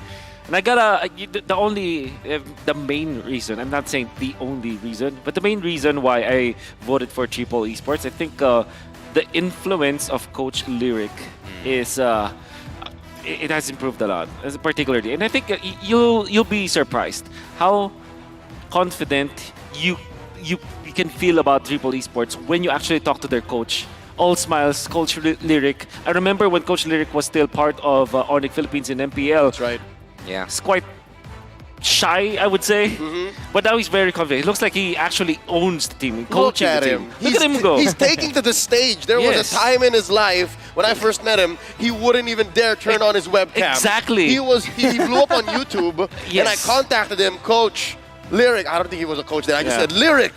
And I gotta, the main reason, I'm not saying the only reason, but the main reason why I voted for Triple Esports, I think the influence of Coach Lyric is, it has improved a lot, particularly. And I think you'll be surprised how confident you can feel about Triple Esports when you actually talk to their coach. All smiles, Coach Lyric. I remember when Coach Lyric was still part of Onyx Philippines in MPL. That's right. Yeah. It's quite shy, I would say. But now he's very confident. It looks like he actually owns the team, coaching the team. Look at him go. He's taking to the stage. There was a time in his life when I first met him, he wouldn't even dare turn on his webcam. Exactly. He blew up on YouTube, and I contacted him, Coach Lyric. I don't think he was a coach then. I just said, Lyric,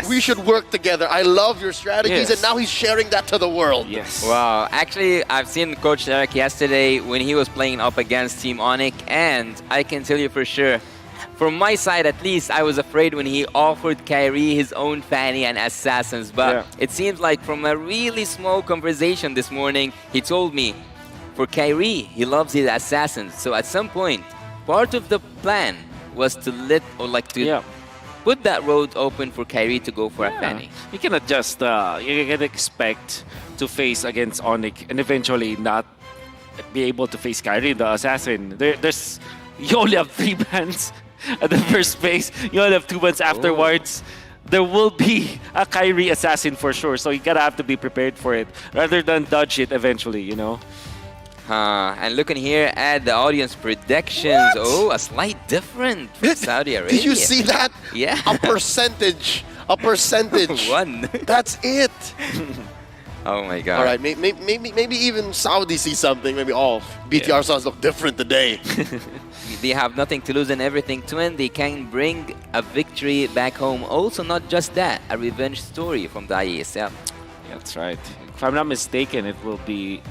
we should work together. I love your strategies, and now he's sharing that to the world. Yes. Wow. Actually, I've seen Coach Derek yesterday when he was playing up against Team Onyx, and I can tell you for sure, from my side at least, I was afraid when he offered Kyrie his own Fanny and Assassins. But it seems like from a really small conversation this morning, he told me for Kyrie, he loves his Assassins. So at some point, part of the plan was to put that road open for Kyrie to go for a Fanny. You cannot just you can expect to face against Onyx and eventually not be able to face Kyrie, the assassin. You only have 3 bans at the first phase. You only have 2 bans afterwards. There will be a Kyrie assassin for sure, so you gotta have to be prepared for it rather than dodge it eventually, you know. And looking here at the audience predictions, a slight difference from Saudi Arabia. Did you see that? Yeah. A percentage. One. That's it. Oh my God. All right, maybe even Saudi see something. Maybe BTR Sons look different today. They have nothing to lose and everything to win. They can bring a victory back home. Also, not just that, a revenge story from the IESF. That's right. If I'm not mistaken, it will be.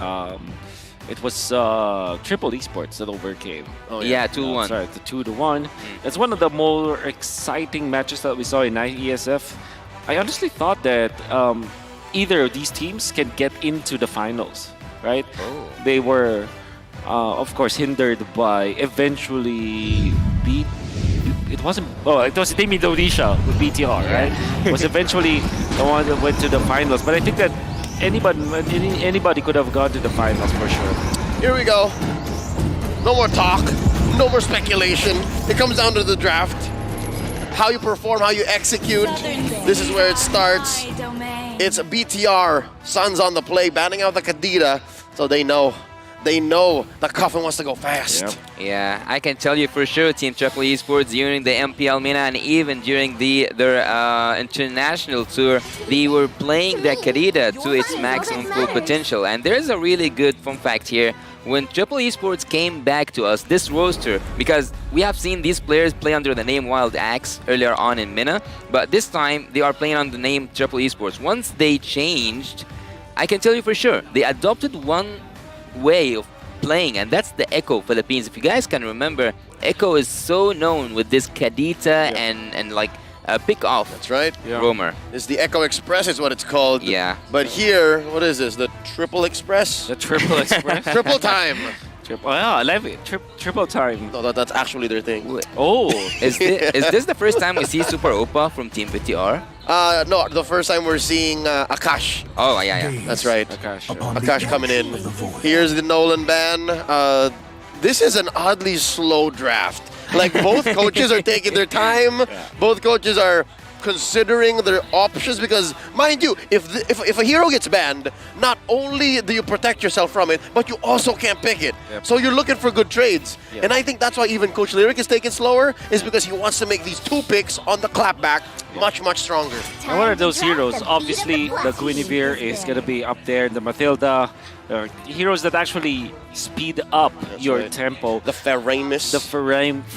It was Triple Esports that overcame. Oh, yeah, 2-1. That's right, the 2-1. That's one of the more exciting matches that we saw in IESF. I honestly thought that either of these teams can get into the finals, right? They were, of course, hindered by eventually beat. It wasn't. Oh, it was Team Indonesia with BTR, right? It was eventually the one that went to the finals. But I think that anybody could have gone to the finals for sure. Here we go. No more talk. No more speculation. It comes down to the draft. How you perform, how you execute. This is where it starts. It's BTR, Suns on the play, banning out the Kadira, so they know the Coffin wants to go fast. Yeah, I can tell you for sure, Team Triple Esports during the MPL Mena and even during their international tour, they were playing the Kadira to its maximum full potential. And there's a really good fun fact here. When Triple Esports came back to us, this roster, because we have seen these players play under the name Wild Axe earlier on in Mena, but this time they are playing under the name Triple Esports. Once they changed I can tell you for sure, they adopted one way of playing, and that's the Echo Philippines. If you guys can remember, Echo is so known with this Kadita and like pick off. That's right. Roamer. It's the Echo Express is what it's called. Yeah. But here, what is this? The Triple Express? The Triple Express. Triple time. Triple, I love it. Triple time. No, that's actually their thing. Oh. Is this the first time we see Super Opa from Team VTR? No, the first time we're seeing Akash. Oh, yeah. That's right. Akash coming in. Here's the Nolan ban. This is an oddly slow draft. Like, both coaches are taking their time. Both coaches are considering their options because, mind you, if a hero gets banned, not only do you protect yourself from it, but you also can't pick it. So you're looking for good trades. And I think that's why even Coach Lyric is taking slower, is because he wants to make these 2 picks on the clapback much stronger. And what are those heroes? Obviously, the Guinevere is going to be up there, the Matilda, heroes that actually speed up your tempo. The Feramus. The Feramus.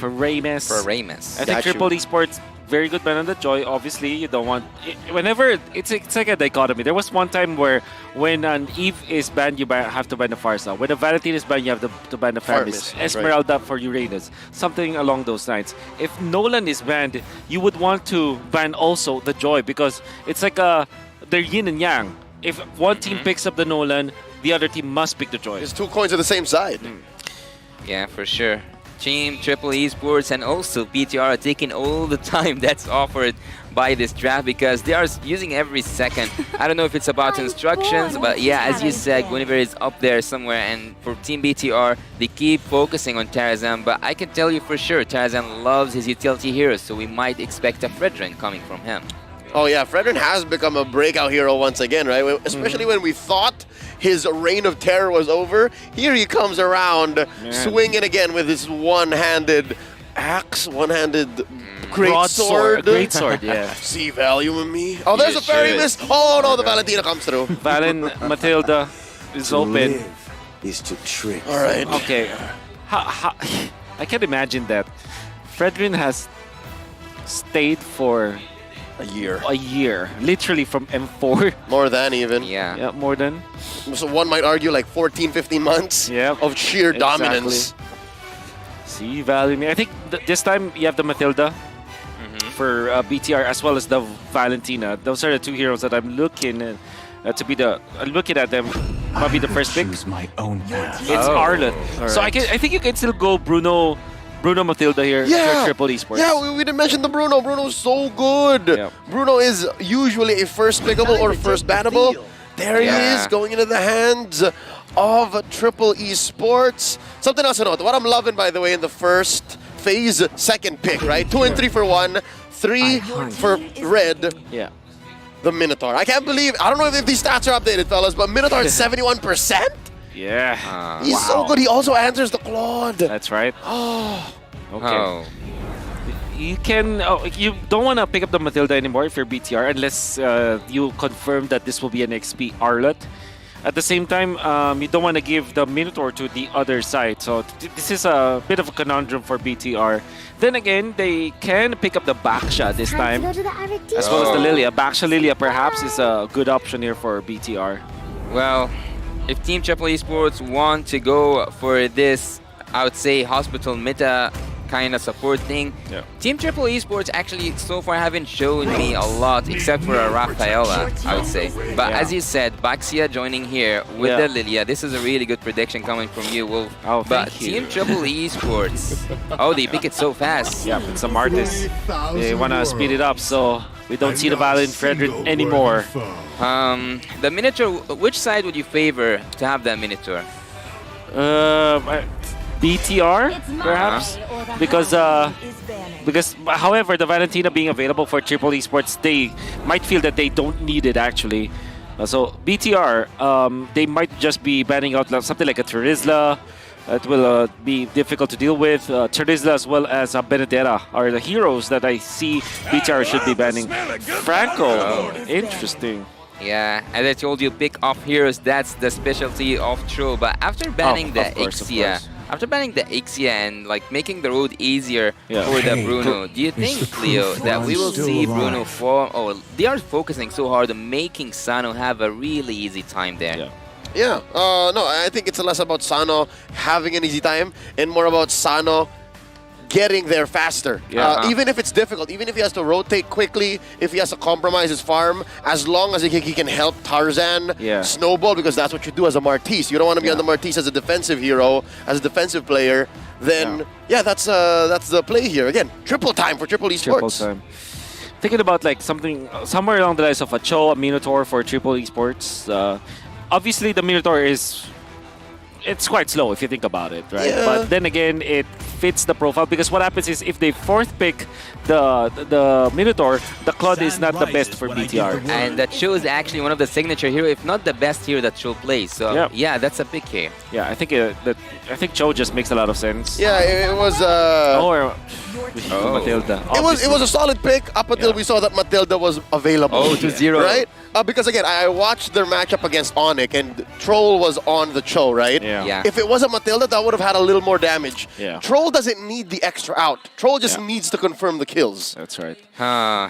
I think Triple Esports, very good ban on the Joy. Obviously, you don't want... Whenever... It's like a dichotomy. There was one time where when an Eve is banned, you have to ban the Farsa. When a Valentine is banned, you have to ban the Feramus. Esmeralda for Uranus. Something along those lines. If Nolan is banned, you would want to ban also the Joy because it's like they're yin and yang. If one team picks up the Nolan, the other team must pick the Joy. It's 2 coins on the same side. Yeah, for sure. Team Triple Esports and also BTR are taking all the time that's offered by this draft because they are using every second. I don't know if it's about instructions, but yeah, as you said, Guinevere is up there somewhere, and for Team BTR, they keep focusing on Tarazan, but I can tell you for sure, Tarazan loves his utility heroes, so we might expect a Fredrin coming from him. Oh yeah, Fredrin has become a breakout hero once again, right? Especially when we thought his reign of terror was over. Here he comes around, swinging again with his one-handed axe, one-handed great sword. Great sword, yeah. See value in me. Oh, there's a fairy mist. Oh no, the Valentina comes through. Matilda is open. Is to trick. All right. Okay. I can imagine that Fredrin has stayed for a year. Literally from M4. More than even. Yeah, more than. So one might argue like 14, 15 months of sheer dominance. See, value. I think this time you have the Matilda for BTR as well as the Valentina. Those are the 2 heroes that I'm looking at I'm looking at them. Might be the first pick. My own path. It's Arlet. So I think you can still go Bruno Matilda here for Triple Esports. Yeah, we didn't mention the Bruno. Bruno's so good. Yeah. Bruno is usually a first pickable or first bannable. There he is, going into the hands of Triple Esports. Something else to note. What I'm loving, by the way, in the first phase, second pick, right? 2 and 3 for 1, 3 for red. Yeah. The Minotaur. I can't believe, I don't know if these stats are updated, fellas, but Minotaur is 71%? Yeah. He's so good. He also answers the Claude. That's right. Oh. Okay. You can. You don't want to pick up the Matilda anymore if you're BTR unless you confirm that this will be an XP Arlet. At the same time, you don't want to give the Minotaur to the other side. So this is a bit of a conundrum for BTR. Then again, they can pick up the Baksha this time, as well as the Lilia. Baksha Lilia perhaps is a good option here for BTR. Well, if Team Triple Esports want to go for this, I would say hospital meta kind of support thing. Team Triple Esports actually so far haven't shown me a lot except for a Rafaela, I would say. But as you said, Baxia joining here with the Lilia. This is a really good prediction coming from you, Wolf. Oh, but Team Triple Esports, they pick it so fast. Yeah, but some artists, they want to speed it up, so we don't see the Valiant Fredrin anymore. The Minotaur, which side would you favor to have that Minotaur? BTR, perhaps, because however, the Valentina being available for Triple Esports, they might feel that they don't need it actually. So BTR, they might just be banning out something like a Terizla. It will be difficult to deal with. Terizla as well as Benedetta are the heroes that I see BTR should be banning. Franco, interesting. Yeah, as I told you, pick off heroes, that's the specialty of Tro. But after banning the Ixia, After banning the Ixia and like making the road easier Yeah. for the Hey, Bruno, do you think, Leo, that we will see Bruno form? Oh, they are focusing so hard on making Sano have a really easy time there. Yeah, no, I think it's less about Sano having an easy time and more about Sano getting there faster. Even if it's difficult, even if he has to rotate quickly, if he has to compromise his farm, as long as he can help Tarzan snowball, because that's what you do as a Martis. You don't want to be on the Martis as a defensive hero, as a defensive player. Then, that's the play here. Again, triple time for Triple Esports. Triple time. Thinking about like something somewhere along the lines of a Cho, a Minotaur for Triple Esports. Obviously, the Minotaur it's quite slow if you think about it, right? Yeah. But then again, it fits the profile because what happens is if they fourth pick the Minotaur, the Claude is not the best for BTR. And that Cho is actually one of the signature hero, if not the best hero that Cho plays. So yeah, that's a pick here. Yeah, I think Cho just makes a lot of sense. Yeah, it was. Matilda. It was a solid pick up until we saw that Matilda was available. Oh, 2-0. Right? Because again, I watched their matchup against Onyx and Troll was on the Cho, right? Yeah. If it wasn't Matilda, that would have had a little more damage. Yeah. Troll doesn't need the extra out. Troll just needs to confirm the kills. That's right.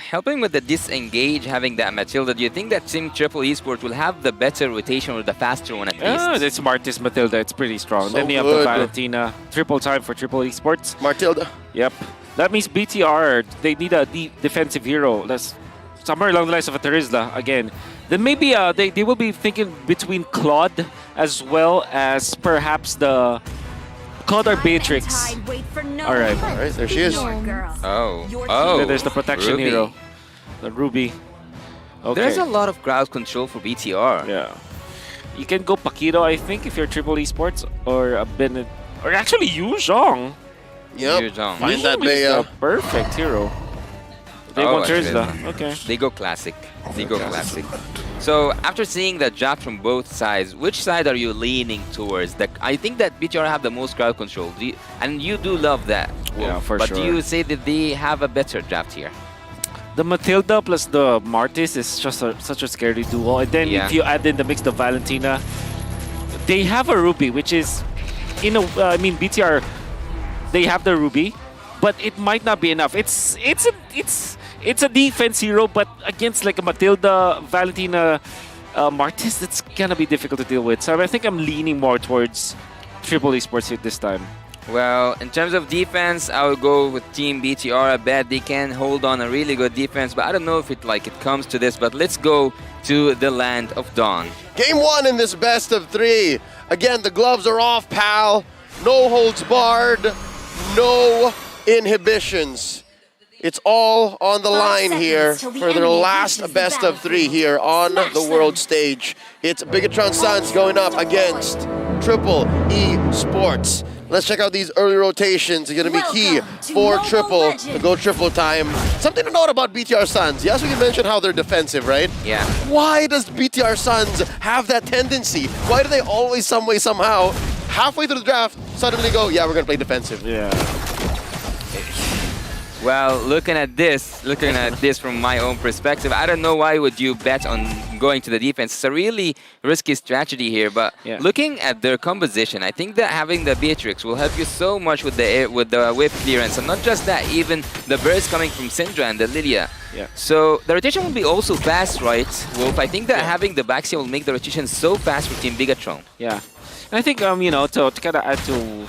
Helping with the disengage, having that Matilda, do you think that Team Triple Esports will have the better rotation or the faster one at least? Yeah, the smartest Matilda. It's pretty strong. So then you have the Valentina. Triple time for Triple Esports. Matilda. Yep. That means BTR, they need a defensive hero. That's somewhere along the lines of a Terizla again. Then maybe they will be thinking between Claude as well as perhaps the Claude or Beatrix. All right, there she is. Oh, there's the protection Ruby. hero, the Ruby. Okay. There's a lot of crowd control for BTR. Yeah. You can go Paquito, I think, if you're Triple Esports, or a Bennett, or actually Yu Zhong. Yep. Find that a perfect hero. They want Terizla. Okay. They go classic. They go classic. So after seeing the draft from both sides, which side are you leaning towards? I think that BTR have the most crowd control, and you do love that. Yeah, for but sure. do you say that they have a better draft here? The Matilda plus the Martis is just such a scary duo. And then if you add in the mix the Valentina, they have a Ruby, which is, BTR, they have the Ruby, but it might not be enough. It's a defense hero, but against like a Matilda, Valentina, Martis, it's gonna be difficult to deal with. So I think I'm leaning more towards Triple Esports this time. Well, in terms of defense, I would go with Team BTR. I bet they can hold on a really good defense, but I don't know if it comes to this. But let's go to the Land of Dawn. Game 1 in this best of 3. Again, the gloves are off, pal. No holds barred. No inhibitions. It's all on the line here for their last best of 3 here on the world stage. It's Bigatron Suns going up against Triple Esports. Let's check out these early rotations. It's going to be key for Triple to go triple time. Something to note about BTR Suns. Yes, we can mention how they're defensive, right? Yeah. Why does BTR Suns have that tendency? Why do they always, some way, somehow, halfway through the draft, suddenly go, yeah, we're going to play defensive? Yeah. Well, looking at this from my own perspective, I don't know why would you bet on going to the defense. It's a really risky strategy here, but looking at their composition, I think that having the Beatrix will help you so much with the whip clearance, and not just that, even the burst coming from Syndra and the Lilia. Yeah. So the rotation will be also fast, right, Wolf? I think that having the Baxia will make the rotation so fast for Team Bigatron. Yeah. And I think to kind of add to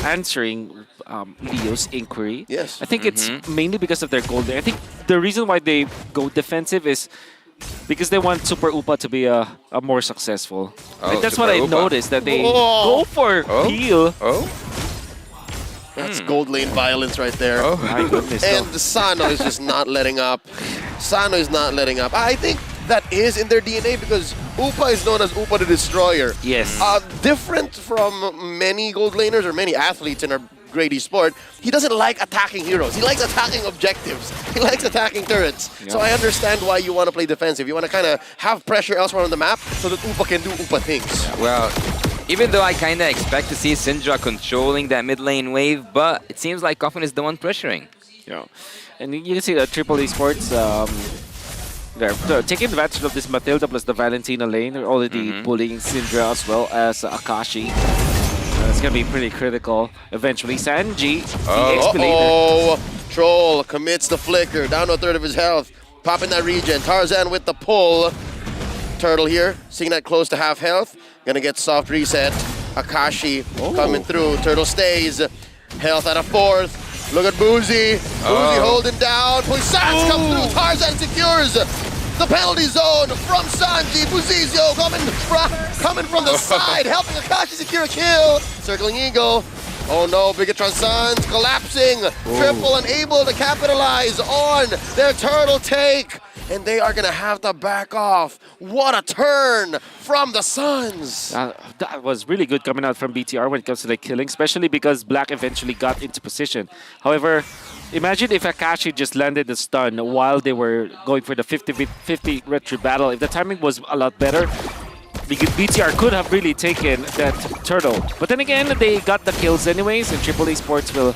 answering Leo's inquiry. Yes. I think it's mainly because of their gold. I think the reason why they go defensive is because they want Super Upa to be a more successful. Like, that's what I noticed, that they go for heal. That's gold lane violence right there. Oh my goodness. And Sano is just not letting up. Sano is not letting up. I think that is in their DNA because Upa is known as Upa the Destroyer. Yes. Different from many gold laners or many athletes in our great esport, he doesn't like attacking heroes. He likes attacking objectives. He likes attacking turrets. Yeah. So I understand why you want to play defensive. You want to kind of have pressure elsewhere on the map so that Upa can do Upa things. Well, even though I kind of expect to see Syndra controlling that mid lane wave, but it seems like Coffin is the one pressuring. Yeah. And you can see that Triple Esports, they're taking advantage of this Matilda plus the Valentina lane. They're already bullying Syndra as well as Akashi. That's gonna be pretty critical eventually. Sanji, the XP laner. Troll commits the flicker, down to a third of his health. Popping that regen. Tarzan with the pull. Turtle here, seeing that close to half health. Gonna get soft reset. Akashi coming through. Turtle stays. Health at a fourth. Look at Boozy. Boozy holding down. Puissance comes through. Tarzan secures the penalty zone from Sanji. Buzizio coming from the side, helping Akashi secure a kill. Circling Eagle. Oh no, Bigatron Suns collapsing. Triple unable to capitalize on their turtle take. And they are gonna have to back off. What a turn from the Suns. That was really good coming out from BTR when it comes to the killing, especially because Black eventually got into position. However, imagine if Akashi just landed the stun while they were going for the 50-50 retry battle. If the timing was a lot better, BTR could have really taken that turtle. But then again, they got the kills anyways, and Triple Esports will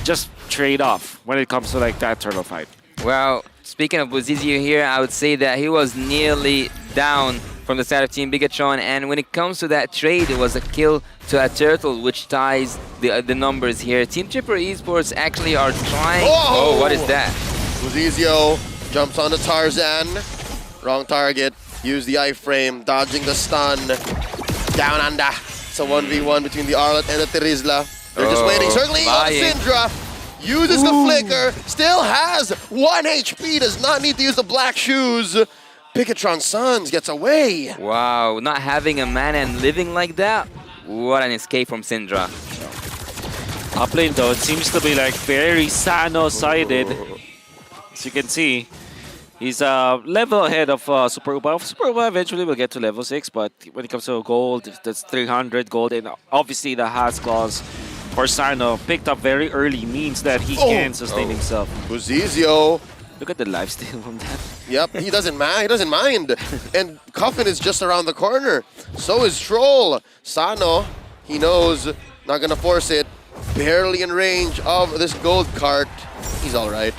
just trade off when it comes to like that turtle fight. Well, speaking of Buzizio here, I would say that he was nearly down from the side of Team Bigatron, and when it comes to that trade, it was a kill to a turtle, which ties the numbers here. Team Triple Esports actually are trying... Oh, what is that? Buzizio jumps onto Tarzan. Wrong target. Use the iframe, dodging the stun. Down under. It's a 1v1 between the Arlet and the Terizla. They're just waiting. Circling on Syndra. Uses the flicker. Still has 1 HP. Does not need to use the black shoes. Bigatron Suns gets away. Wow, not having a mana and living like that. What an escape from Syndra. Top lane though, it seems to be like very Sano-sided. As you can see, he's level ahead of Super Upa. Super Upa eventually will get to level 6, but when it comes to gold, that's 300 gold, and obviously the Has Claws for Sano picked up very early means that he can sustain himself. Buzizio. Look at the lifesteal from that. Yep, he doesn't mind. He doesn't mind. And Coffin is just around the corner. So is Troll. Sano, he knows, not gonna force it. Barely in range of this gold cart. He's all right.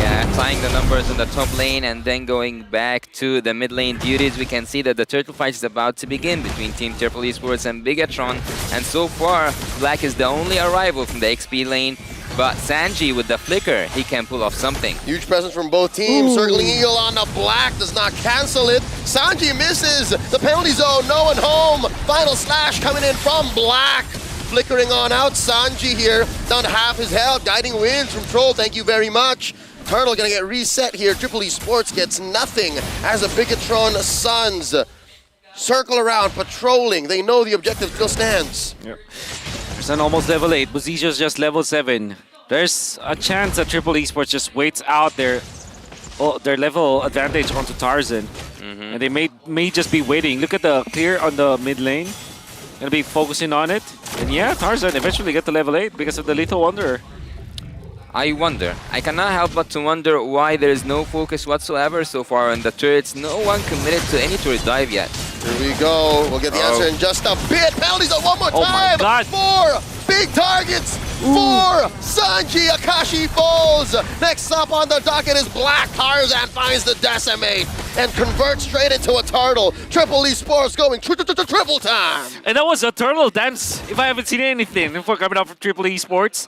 Yeah, tying the numbers in the top lane and then going back to the mid lane duties, we can see that the turtle fight is about to begin between Team Triple Esports and Bigatron. And so far, Black is the only arrival from the XP lane. But Sanji with the flicker, he can pull off something. Huge presence from both teams. Circling Eagle on the Black does not cancel it. Sanji misses the penalty zone. No one home. Final slash coming in from Black. Flickering on out. Sanji here down to half his health. Guiding wins from Troll. Thank you very much. Turtle gonna get reset here. Triple Esports gets nothing as the Bigatron Suns circle around, patrolling. They know the objective still stands. Yep. Sun almost level 8. Buzizio's just level 7. There's a chance that Triple Esports just waits out their level advantage onto Tarzan. And they may just be waiting. Look at the clear on the mid lane. Gonna be focusing on it. And yeah, Tarzan eventually get to level 8 because of the Lethal Wanderer. I wonder. I cannot help but to wonder why there is no focus whatsoever so far on the turrets. No one committed to any turret dive yet. Here we go. We'll get the answer in just a bit. Penalties on one more time. My God. 4 big targets for Sanji. Akashi falls. Next up on the docket is Black. Tarzan finds the decimate and converts straight into a turtle. Triple Esports going triple time. And that was a turtle dance, if I haven't seen anything before coming out from Triple Esports.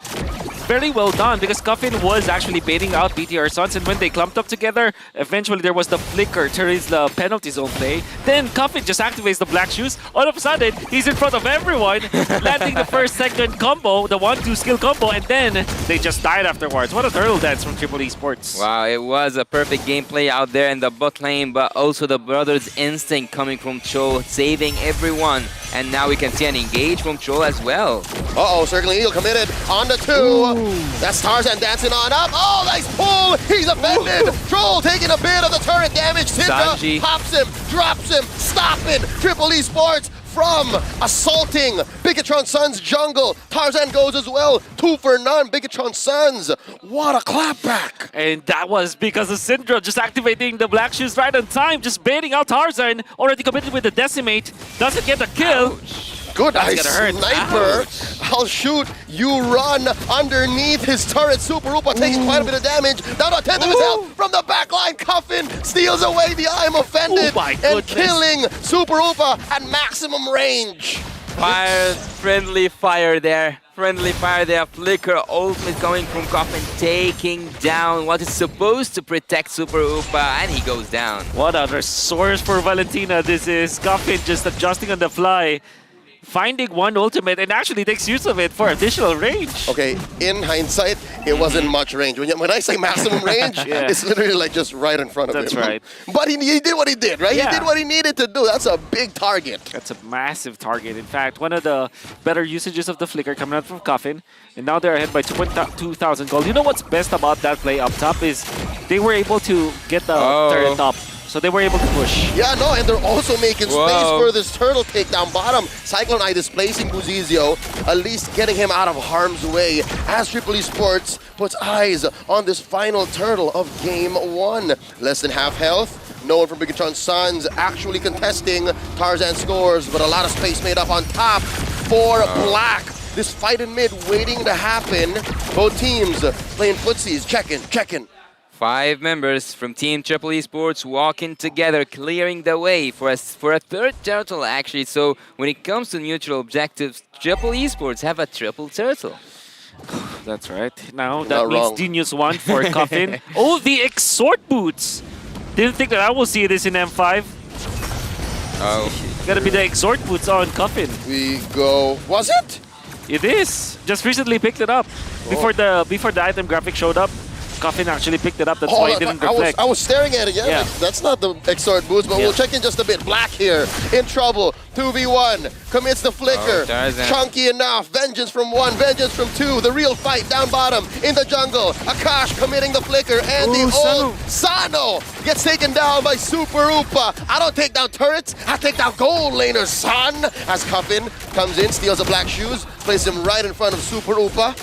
Very well done because Coffin was actually baiting out BTR Suns, and when they clumped up together, eventually there was the flicker towards the penalty zone play. Then Coffin just activates the black shoes. All of a sudden, he's in front of everyone, landing the first, second combo, the 1-2 skill combo, and then they just died afterwards. What a turtle dance from Triple Esports. Wow, it was a perfect gameplay out there in the bot lane, but also the brothers' instinct coming from Cho, saving everyone. And now we can see an engage from Troll as well. Uh-oh, Circling Eagle committed on the 2. That's Tarzan dancing on up. Oh, nice pull. He's offended. Troll taking a bit of the turret damage. Syndra pops him, drops him, stopping Triple Esports from assaulting Bigatron Suns jungle. Tarzan goes as well. 2 for none. Bigatron Suns. What a clapback. And that was because of Syndra just activating the black shoes right on time, just baiting out Tarzan. Already committed with the decimate. Doesn't get the kill. Ouch. Good eye sniper. I'll shoot. You run underneath his turret. Super Upa taking quite a bit of damage. Down to a 10th of his health from the backline. Coffin steals away the I'm offended and killing Super Upa at maximum range. Fire, friendly fire there. Friendly fire there. Flicker ultimate going from Coffin, taking down what is supposed to protect Super Upa, and he goes down. What other source for Valentina this is. Coffin just adjusting on the fly. Finding one ultimate and actually takes use of it for additional range. Okay, in hindsight, it wasn't much range. When I say maximum range, it's literally like just right in front of him. That's right. But he did what he did, right? Yeah. He did what he needed to do. That's a big target. That's a massive target. In fact, one of the better usages of the flicker coming out from Coffin. And now they're ahead by 2,000 gold. You know what's best about that play up top is they were able to get the turret up. So they were able to push. Yeah, no, and they're also making space for this turtle takedown bottom. Cyclone Eye displacing Buzizio, at least getting him out of harm's way as Triple Esports puts eyes on this final turtle of Game 1. Less than half health. No one from Bigatron's Sons actually contesting. Tarzan scores, but a lot of space made up on top for Black. This fight in mid waiting to happen. Both teams playing footsies, checking. 5 members from Team Triple Esports walking together, clearing the way for a third turtle, actually. So when it comes to neutral objectives, Triple Esports have a triple turtle. That's right. Now that means Genius 1 for Coffin. Oh, the Exhort Boots! Didn't think that I will see this in M5. Oh. Gotta be the Exhort Boots on Coffin. We go... Was it? It is. Just recently picked it up. Before the item graphic showed up. Coffin actually picked it up, that's why it didn't reflect. I was staring at it, yeah. Like, that's not the Exhort boost, but we'll check in just a bit. Black here, in trouble, 2v1, commits the flicker, chunky enough, vengeance from 1, vengeance from 2, the real fight down bottom, in the jungle, Akash committing the flicker, and the old Sano gets taken down by Super Upa. I don't take down turrets, I take down gold laners, son! As Coffin comes in, steals the black shoes, places him right in front of Super Upa.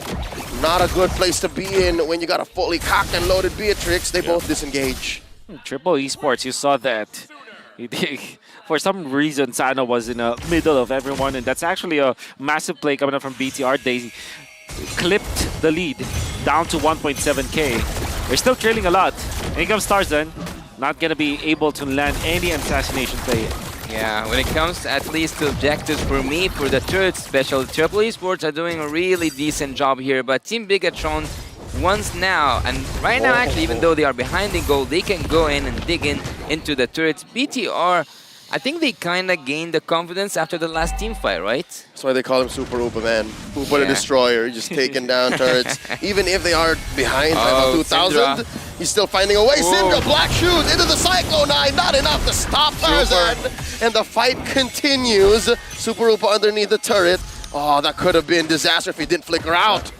Not a good place to be in when you got a fully cocked and loaded Beatrix. They both disengage. Triple Esports, you saw that. For some reason, Sano was in the middle of everyone, and that's actually a massive play coming up from BTR. They clipped the lead down to 1.7k. They're still trailing a lot. And here comes Tarzan, not going to be able to land any assassination play. Yeah, when it comes at least to objectives for me, for the turret special, Triple Esports are doing a really decent job here, but Team Bigatron once now, and right now actually, even though they are behind in goal, they can go in and dig into the turrets. BTR, I think they kind of gained the confidence after the last team fight, right? That's why they call him Super Upa, man. Upa the Destroyer, just taking down turrets. Even if they are behind by about 2,000, he's still finding a way. Syndra, black shoes into the Cyclone Eye, not enough to stop Tarzan. And the fight continues. Super Upa underneath the turret. Oh, that could have been disaster if he didn't flicker out.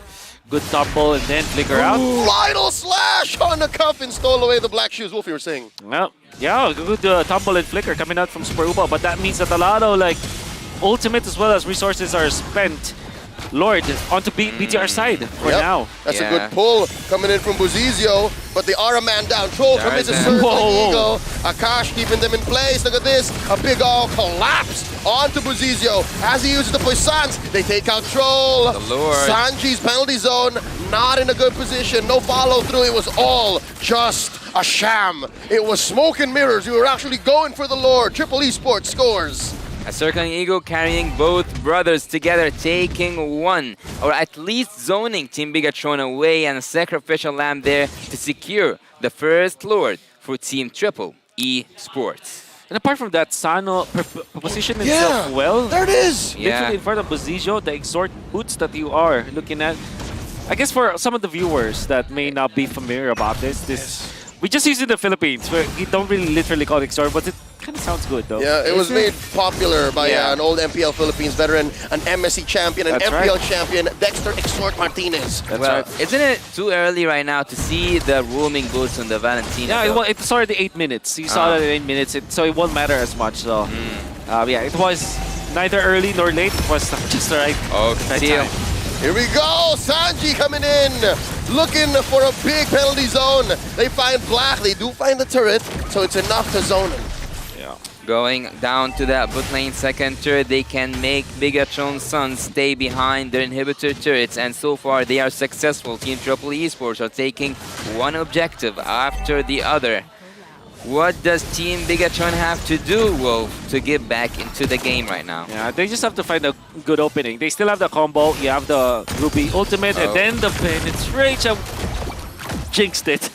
Good tumble and then flicker out. Final slash on the cuff and stole away the black shoes. Wolf, you were saying? Well, yeah, good tumble and flicker coming out from Super Upa, but that means that a lot of ultimate as well as resources are spent. Lord, onto BTR side for now. That's a good pull coming in from Buzizio, but they are a man down. Troll commits a surge like Eagle. Akash keeping them in place. Look at this. A big all collapse onto Buzizio. As he uses the Poissons, they take out Troll. Sanji's penalty zone, not in a good position. No follow through. It was all just a sham. It was smoke and mirrors. We were actually going for the Lord. Triple Esports scores. A circling eagle carrying both brothers together, taking one, or at least zoning Team Bigatron away, and a sacrificial lamb there to secure the first Lord for Team Triple Esports. And apart from that, Sano positioned himself well. There it is! Literally in front of Buzizio, the Exhort Boots that you are looking at. I guess for some of the viewers that may not be familiar about this we just use it in the Philippines, where we don't really literally call it Exhort, but it kind of sounds good though. Yeah, it was made popular by an old MPL Philippines veteran, an MSC champion, an MPL champion, Dexter Exhort Martinez. Isn't it too early right now to see the roaming boots on the Valentina? Yeah, it's already 8 minutes. You saw that in 8 minutes, so it won't matter as much. So, yeah, it was neither early nor late. It was just the right time. Here we go, Sanji coming in, looking for a big penalty zone. They find Black, they do find the turret, so it's enough to zone him. Going down to that boot lane second turret, they can make Bigatron's Sons stay behind their inhibitor turrets, and so far they are successful. Team Triple Esports are taking one objective after the other. What does Team Bigatron have to do, Wolf, to get back into the game right now? Yeah, they just have to find a good opening. They still have the combo, you have the Ruby ultimate, and then the penetration. Jinxed it.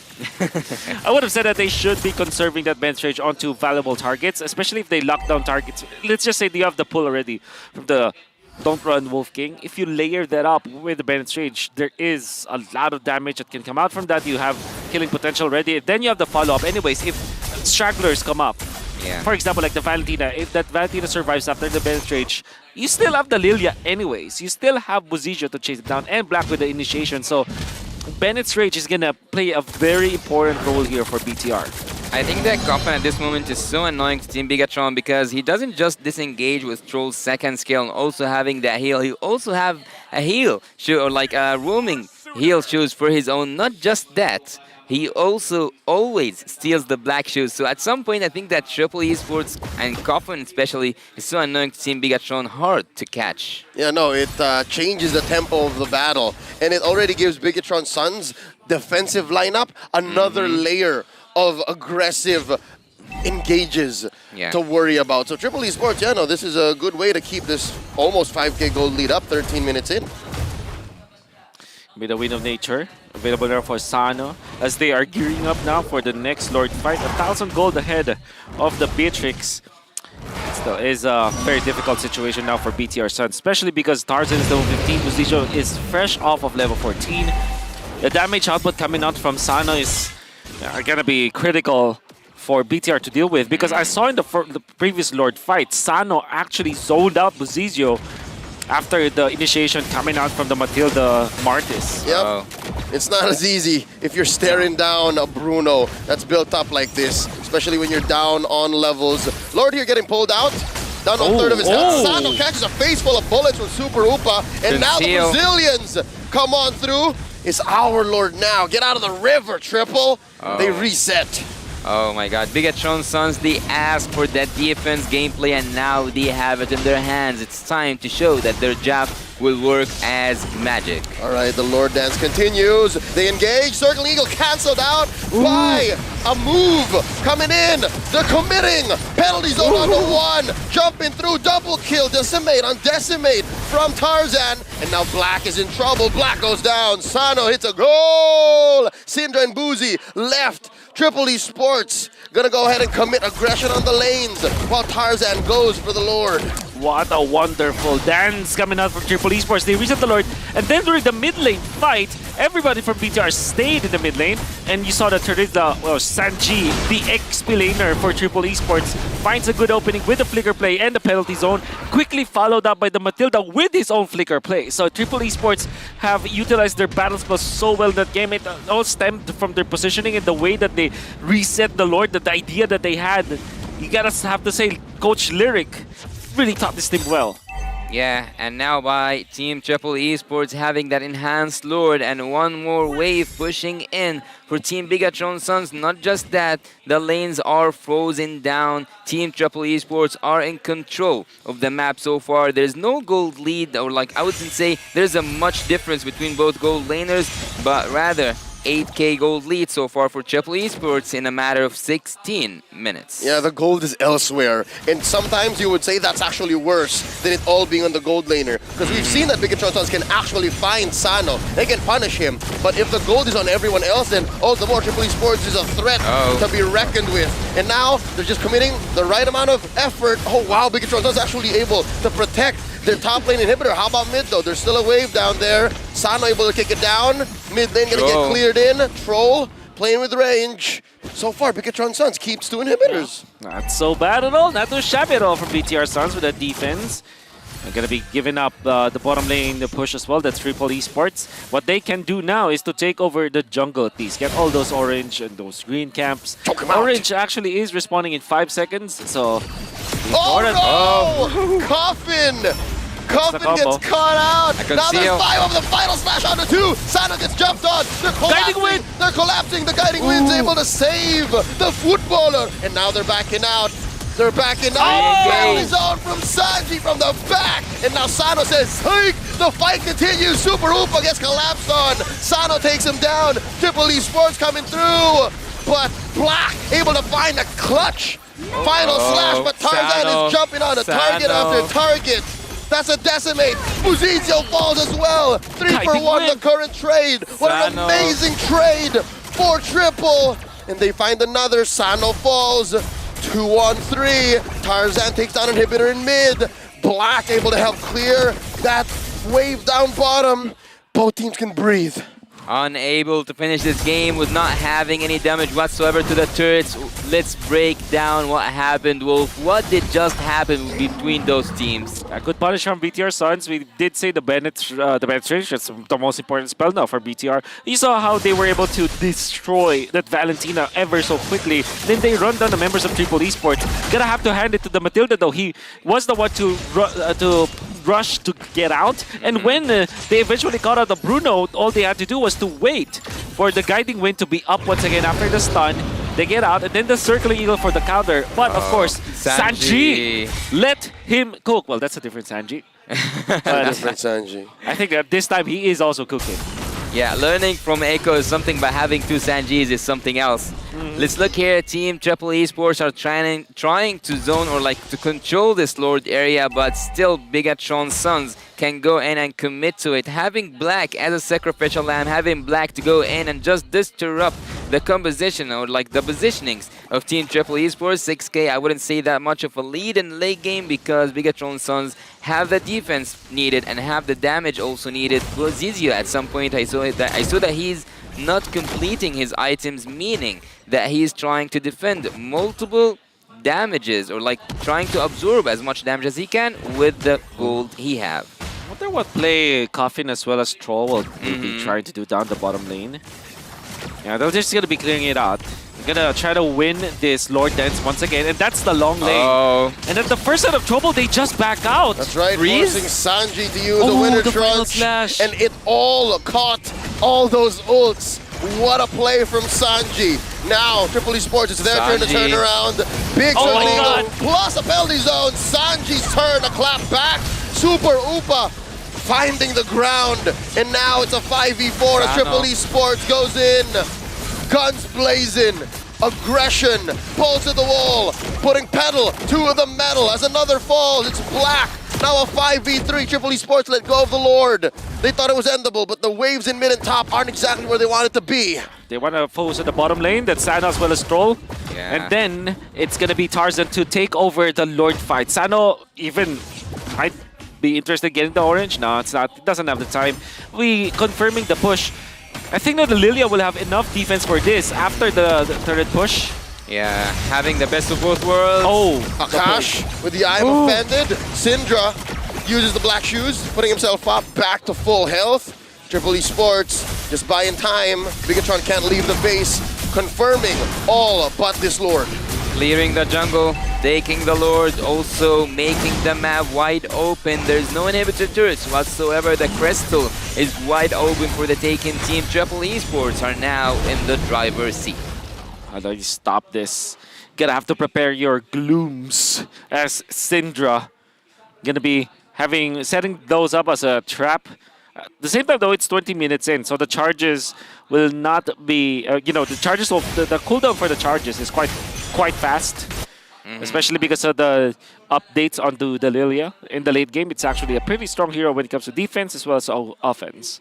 I would have said that they should be conserving that penetration onto valuable targets, especially if they lock down targets. Let's just say you have the pull already from the Don't Run Wolf King. If you layer that up with the Bandit's Rage, there is a lot of damage that can come out from that. You have killing potential already. Then you have the follow-up. Anyways, if stragglers come up, for example, like the Valentina, if that Valentina survives after the Bandit's Rage, you still have the Lilia anyways. You still have Buzizio to chase it down and Black with the initiation. So Bandit's Rage is going to play a very important role here for BTR. I think that Coffin at this moment is so annoying to Team Bigatron because he doesn't just disengage with Troll's second skill and also having that heal. He also have a heal, or like a roaming heal shoes for his own. Not just that, he also always steals the black shoes. So at some point, I think that Triple Esports and Coffin especially is so annoying to Team Bigatron, hard to catch. Yeah, no, it changes the tempo of the battle. And it already gives Bigatron Suns defensive lineup another layer of aggressive engages to worry about. So Triple Esports, yeah, no, this is a good way to keep this almost 5K gold lead up 13 minutes in. With the Wind of Nature available there for Sano as they are gearing up now for the next Lord fight. 1,000 gold ahead of the Beatrix. Still is a very difficult situation now for BTR Sun, especially because Tarzan is level 15, Buzizio is fresh off of level 14. The damage output coming out from Sano is gonna be critical for BTR to deal with, because I saw in the previous Lord fight, Sano actually zoned out Buzizio after the initiation coming out from the Matilda Martis. Yep. It's not as easy if you're staring down a Bruno that's built up like this, especially when you're down on levels. Lord here getting pulled out. Down on third of his health. Sano catches a face full of bullets with Super Upa. And now the Brazilians come on through. It's our Lord now. Get out of the river, Triple. They reset. Oh my god, Bigatron Suns, they asked for that defense gameplay and now they have it in their hands. It's time to show that their jab will work as magic. Alright, the Lord Dance continues. They engage. Circle Eagle cancelled out by a move coming in. They're committing. Penalty zone on the one. Jumping through. Double kill. Decimate on Decimate from Tarzan. And now Black is in trouble. Black goes down. Sano hits a goal. Syndra and Boozy left. Triple Esports gonna go ahead and commit aggression on the lanes while Tarzan goes for the Lord. What a wonderful dance coming out from Triple Esports. They reset the Lord, and then during the mid lane fight, everybody from BTR stayed in the mid lane, and you saw that Teresa, well, Sanji, the XP laner for Triple Esports, finds a good opening with the flicker play and the penalty zone, quickly followed up by the Matilda with his own flicker play. So Triple Esports have utilized their battle spells so well in that game. It all stemmed from their positioning and the way that they reset the Lord, the idea that they had. You gotta have to say, Coach Lyric really taught this team well. Yeah, and now by Team Triple Esports having that enhanced Lord and one more wave pushing in for Team Bigatron Suns. Not just that, the lanes are frozen down. Team Triple Esports are in control of the map so far. There's no gold lead, or like I wouldn't say there's a much difference between both gold laners, but rather 8K gold lead so far for Triple Esports in a matter of 16 minutes. Yeah, the gold is elsewhere. And sometimes you would say that's actually worse than it all being on the gold laner. Because we've seen that Bigatron Suns can actually find Sano. They can punish him. But if the gold is on everyone else, then all the more Triple Esports is a threat to be reckoned with. And now they're just committing the right amount of effort. Oh wow, Bigatron Suns actually able to protect their top lane inhibitor. How about mid though? There's still a wave down there. Sano able to kick it down. Mid lane gonna get cleared in. Troll playing with range. So far, Bigatron Suns keeps 2 inhibitors. Not so bad at all. Not too shabby at all from BTR Suns with that defense. They're going to be giving up the bottom lane, the push as well. That's Triple Esports. What they can do now is to take over the jungle at least. Get all those orange and those green camps. Orange actually is respawning in 5 seconds, so... Oh no! Coffin! Coffin gets caught out! Now there's 5 of the final smash onto 2! Sano gets jumped on! They're collapsing! Guiding Wind! They're collapsing! The Guiding Wind's able to save the footballer! And now they're backing out! They're backing out! Penalty zone from Sanji from the back! And now Sano says, "Psych!" The fight continues! Super Hoopa gets collapsed on! Sano takes him down! Triple Esports coming through! But Black able to find a clutch. Final slash, but Tarzan is jumping on a target after target. That's a decimate. Muzizio falls as well. 3 for 1, the current trade. What an amazing trade for Triple. And they find another. Sano falls. 2-on-3. Tarzan takes down Inhibitor in mid. Black able to help clear that wave down bottom. Both teams can breathe. Unable to finish this game with not having any damage whatsoever to the turrets. Let's break down what happened, Wolf. What did just happen between those teams? A good punish from BTR Suns. We did say the penetration is the most important spell now for BTR. You saw how they were able to destroy that Valentina ever so quickly. Then they run down the members of Triple Esports. Gonna have to hand it to the Matilda though. He was the one to rush to get out. And when they eventually caught out the Bruno, all they had to do was to wait for the guiding wind to be up once again after the stun. They get out, and then the circling eagle for the counter. But of course, Sanji let him cook. Well, that's a different Sanji. Different Sanji. I think that this time he is also cooking. Yeah, learning from Echo is something, but having 2 Sanjis is something else. Let's look here. Team Triple Esports are trying to zone or like to control this Lord area, but still Bigatron Suns can go in and commit to it. Having Black as a sacrificial lamb, having Black to go in and just disrupt the composition or like the positionings of Team Triple Esports. 6K, I wouldn't say that much of a lead in the late game because Bigatron Suns have the defense needed and have the damage also needed. Zizio at some point I saw that he's not completing his items, meaning that he's trying to defend multiple damages or like trying to absorb as much damage as he can with the gold he have. I wonder what play Coffin as well as Troll will be trying to do down the bottom lane. Yeah, they're just going to be clearing it out. They're going to try to win this Lord Dance once again, and that's the long lane. And at the first set of trouble, they just back out. That's right, forcing Sanji to use the winner trunch, and it all caught all those ults. What a play from Sanji. Now, Triple Esports, it's their turn to turn around. Big circle plus a penalty zone. Sanji's turn to clap back. Super Upa finding the ground. And now it's a 5v4 as Triple Esports goes in. Guns blazing. Aggression. Pulls to the wall. Putting pedal to the metal as another falls. It's Black. Now a 5v3. Triple Esports let go of the Lord. They thought it was endable, but the waves in mid and top aren't exactly where they want it to be. They want to focus at the bottom lane. That's Sano as well as Troll. And then it's going to be Tarzan to take over the Lord fight. Sano even might be interested in getting the orange. No, it's not. It doesn't have the time. We confirming the push. I think that the Lilia will have enough defense for this after the third push. Yeah, having the best of both worlds. Akash with the Eye of Offended. Syndra uses the black shoes, putting himself up back to full health. Triple Esports just buying time. Bigatron can't leave the base, confirming all but this Lord. Clearing the jungle, taking the Lord, also making the map wide open. There's no inhibitor turrets whatsoever. The Crystal is wide open for the taken team. Triple Esports are now in the driver's seat. How do you stop this? Gonna have to prepare your glooms as Syndra. Gonna be setting those up as a trap. At the same time though, it's 20 minutes in, so the charges will not be, the charges of the cooldown for the charges is quite fast. Especially because of the updates onto the Lilia. In the late game, it's actually a pretty strong hero when it comes to defense as well as offense.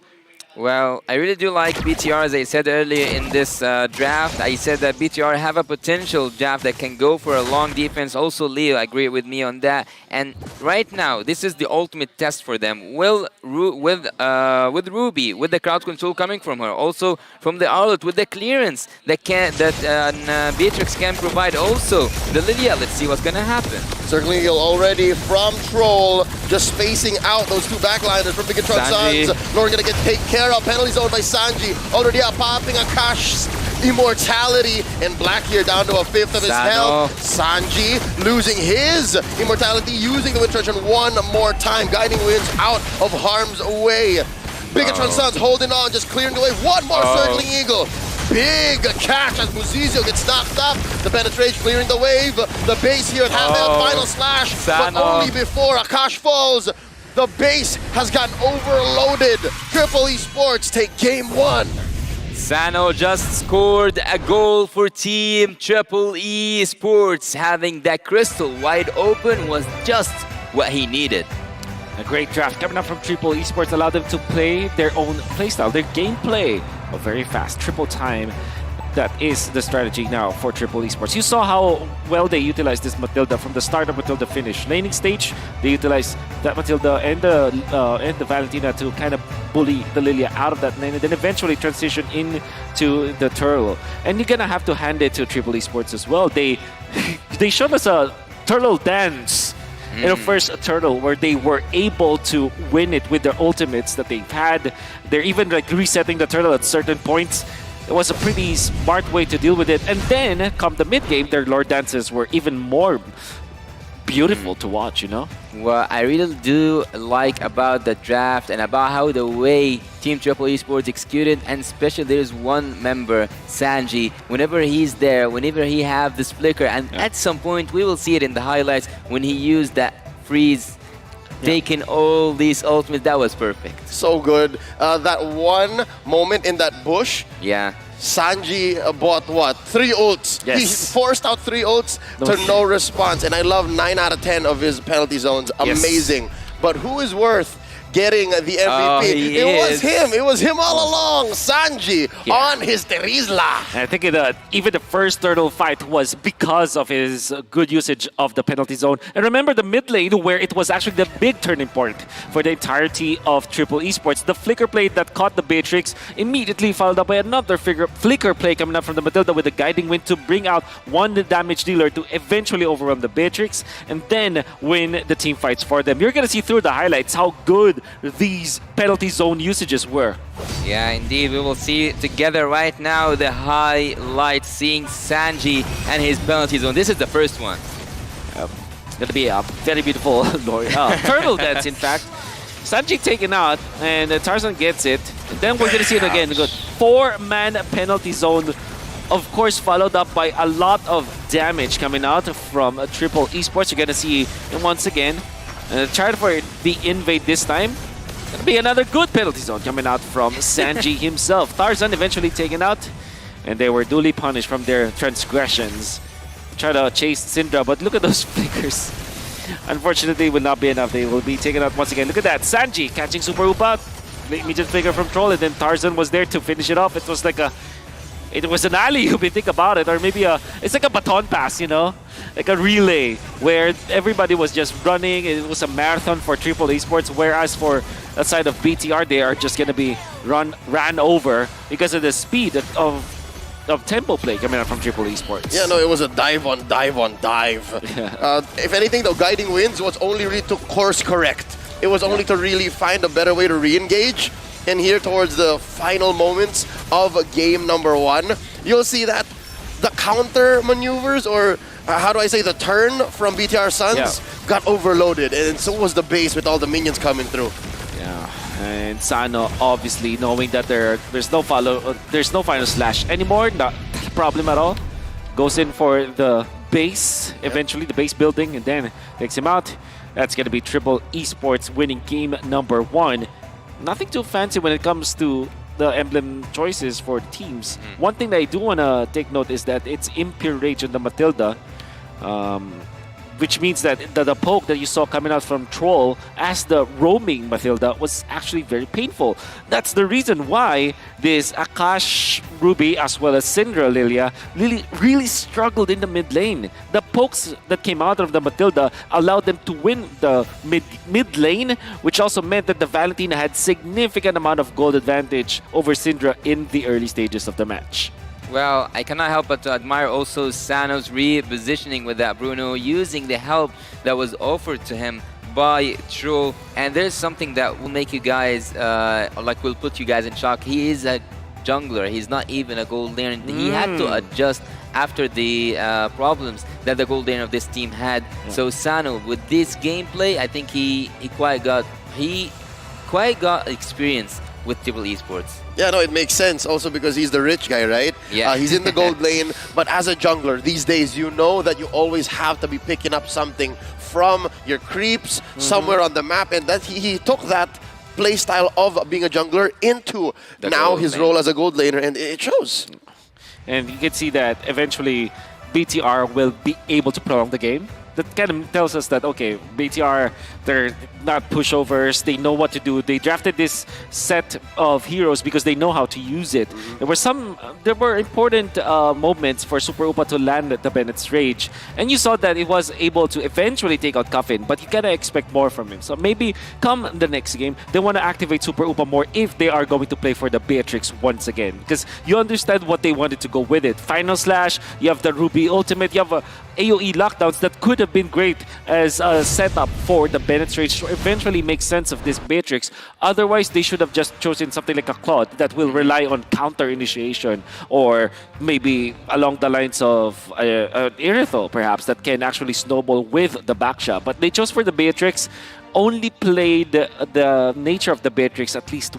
Well, I really do like BTR, as I said earlier in this draft. I said that BTR have a potential draft that can go for a long defense. Also, Leo agreed with me on that. And right now, this is the ultimate test for them. With Ruby, with the crowd control coming from her, also from the Arlet, with the clearance that Beatrix can provide. Also, the Lilia. Let's see what's gonna happen. Circling Eagle already from Troll, just spacing out those two backliners from Bigatron Suns. Lord gonna get taken care of. Penalty zone by Sanji. Already up, popping Akash's immortality. And Black here down to a fifth of his health. Sanji losing his immortality, using the Wind Trojan one more time. Guiding Winds out of harm's way. Bigatron Suns holding on, just clearing the way. One more Circling Eagle. Big catch as Muzizio gets knocked up. The penetration clearing the wave. The base here at half health. Final slash. But only before Akash falls. The base has gotten overloaded. Triple Esports take game one. Sano just scored a goal for Team Triple E Sports. Having that crystal wide open was just what he needed. A great draft coming up from Triple Esports allowed them to play their own playstyle, their gameplay. A very fast triple time. That is the strategy now for Triple Esports. You saw how well they utilized this Matilda from the start up until the finish. Laning stage, they utilized that Matilda and the Valentina to kind of bully the Lilia out of that lane, and then eventually transition into the Turtle. And you're gonna have to hand it to Triple Esports as well. They showed us a turtle dance in the first Turtle, where they were able to win it with their ultimates that they've had. They're even like resetting the Turtle at certain points. It was a pretty smart way to deal with it. And then, come the mid-game, their Lord dances were even more beautiful to watch, you know? Well, I really do like about the draft and about how the way Team Triple Esports executed, and especially there's one member, Sanji, whenever he's there, whenever he have this flicker, and at some point we will see it in the highlights when he used that freeze, taking all these ultimates. That was perfect. So good. That one moment in that bush. Yeah. Sanji bought what? 3 ults. Yes. He forced out 3 ults to no response. And I love 9 out of 10 of his penalty zones. Amazing. But who is worth getting the MVP? It was him all along. Sanji on his Terizla. And I think even the first Turtle fight was because of his good usage of the penalty zone. And remember the mid lane, where it was actually the big turning point for the entirety of Triple Esports. The flicker play that caught the Beatrix, immediately followed up by another flicker play coming up from the Matilda with the guiding wind to bring out one damage dealer to eventually overrun the Beatrix and then win the team fights for them. You're going to see through the highlights how good these penalty zone usages were. Yeah, indeed. We will see together right now the highlights, seeing Sanji and his penalty zone. This is the first one. Going to be a very beautiful turtle dance, in fact. Sanji taken out, and Tarzan gets it. And then we're going to see it again. We got 4-man penalty zone, of course, followed up by a lot of damage coming out from Triple Esports. You're going to see it once again. Try for the invade this time. Gonna be another good penalty zone coming out from Sanji himself. Tarzan eventually taken out, and they were duly punished from their transgressions. Try to chase Syndra, but look at those flickers. Unfortunately, will not be enough. They will be taken out once again. Look at that. Sanji catching Super Upa. Immediate flicker from Troll, and then Tarzan was there to finish it off. It was like it was an alley-oop if you think about it, or maybe it's like a baton pass, you know? Like a relay where everybody was just running. It was a marathon for Triple Esports, whereas for the side of BTR, they are just going to be ran over because of the speed of tempo play coming out from Triple Esports. Yeah, no, it was a dive on dive on dive. Yeah. If anything, the guiding winds was only really to course correct. It was only to really find a better way to re-engage. And here towards the final moments of game number 1, you'll see that the counter maneuvers, or how do I say, the turn from BTR Suns got overloaded, and so was the base with all the minions coming through. Yeah, and Sano obviously knowing that there's no final slash anymore, not a problem at all. Goes in for the base, eventually the base building, and then takes him out. That's going to be Triple Esports winning game number 1. Nothing too fancy when it comes to the emblem choices for teams. One thing that I do want to take note is that it's Impure Rage on the Matilda, which means that the poke that you saw coming out from Troll as the roaming Matilda was actually very painful. That's the reason why this Akash Ruby as well as Syndra Lilia really struggled in the mid lane. The pokes that came out of the Matilda allowed them to win the mid lane, which also meant that the Valentina had significant amount of gold advantage over Syndra in the early stages of the match. Well, I cannot help but to admire also Sano's repositioning with that Bruno, using the help that was offered to him by Troll. And there's something that will make you guys, will put you guys in shock. He is a jungler. He's not even a gold laner. He had to adjust after the problems that the gold laner of this team had. So Sano, with this gameplay, I think he quite got experience with Triple Esports. Yeah, no, it makes sense also because he's the rich guy, right? Yeah. He's in the gold lane, but as a jungler these days, you know that you always have to be picking up something from your creeps somewhere on the map, and that he took that play style of being a jungler into now his role as a gold laner, and it shows. And you can see that eventually BTR will be able to prolong the game. That kind of tells us that, okay, BTR, they're not pushovers. They know what to do. They drafted this set of heroes because they know how to use it. There were important moments for Super Upa to land the Bennett's Rage. And you saw that it was able to eventually take out Coffin, but you gotta expect more from him. So maybe come the next game, they want to activate Super Upa more if they are going to play for the Beatrix once again. Because you understand what they wanted to go with it. Final Slash, you have the Ruby Ultimate, you have AoE lockdowns that could have been great as a setup for the Bennett's Rage to eventually make sense of this Beatrix. Otherwise, they should have just chosen something like a Claude that will rely on counter initiation, or maybe along the lines of Irithel, perhaps, that can actually snowball with the backshot. But they chose for the Beatrix, only played the nature of the Beatrix at least,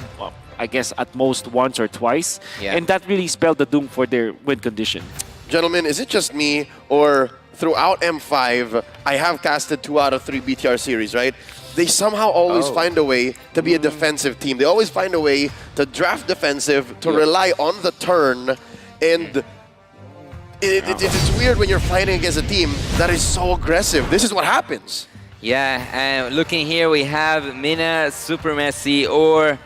I guess, at most once or twice. Yeah. And that really spelled the doom for their win condition. Gentlemen, is it just me, or throughout M5, I have casted 2 out of 3 BTR series, right? They somehow always find a way to be a defensive team. They always find a way to draft defensive, to rely on the turn, and it's weird when you're fighting against a team that is so aggressive. This is what happens. Yeah, and looking here, we have Mena, Super Messi, or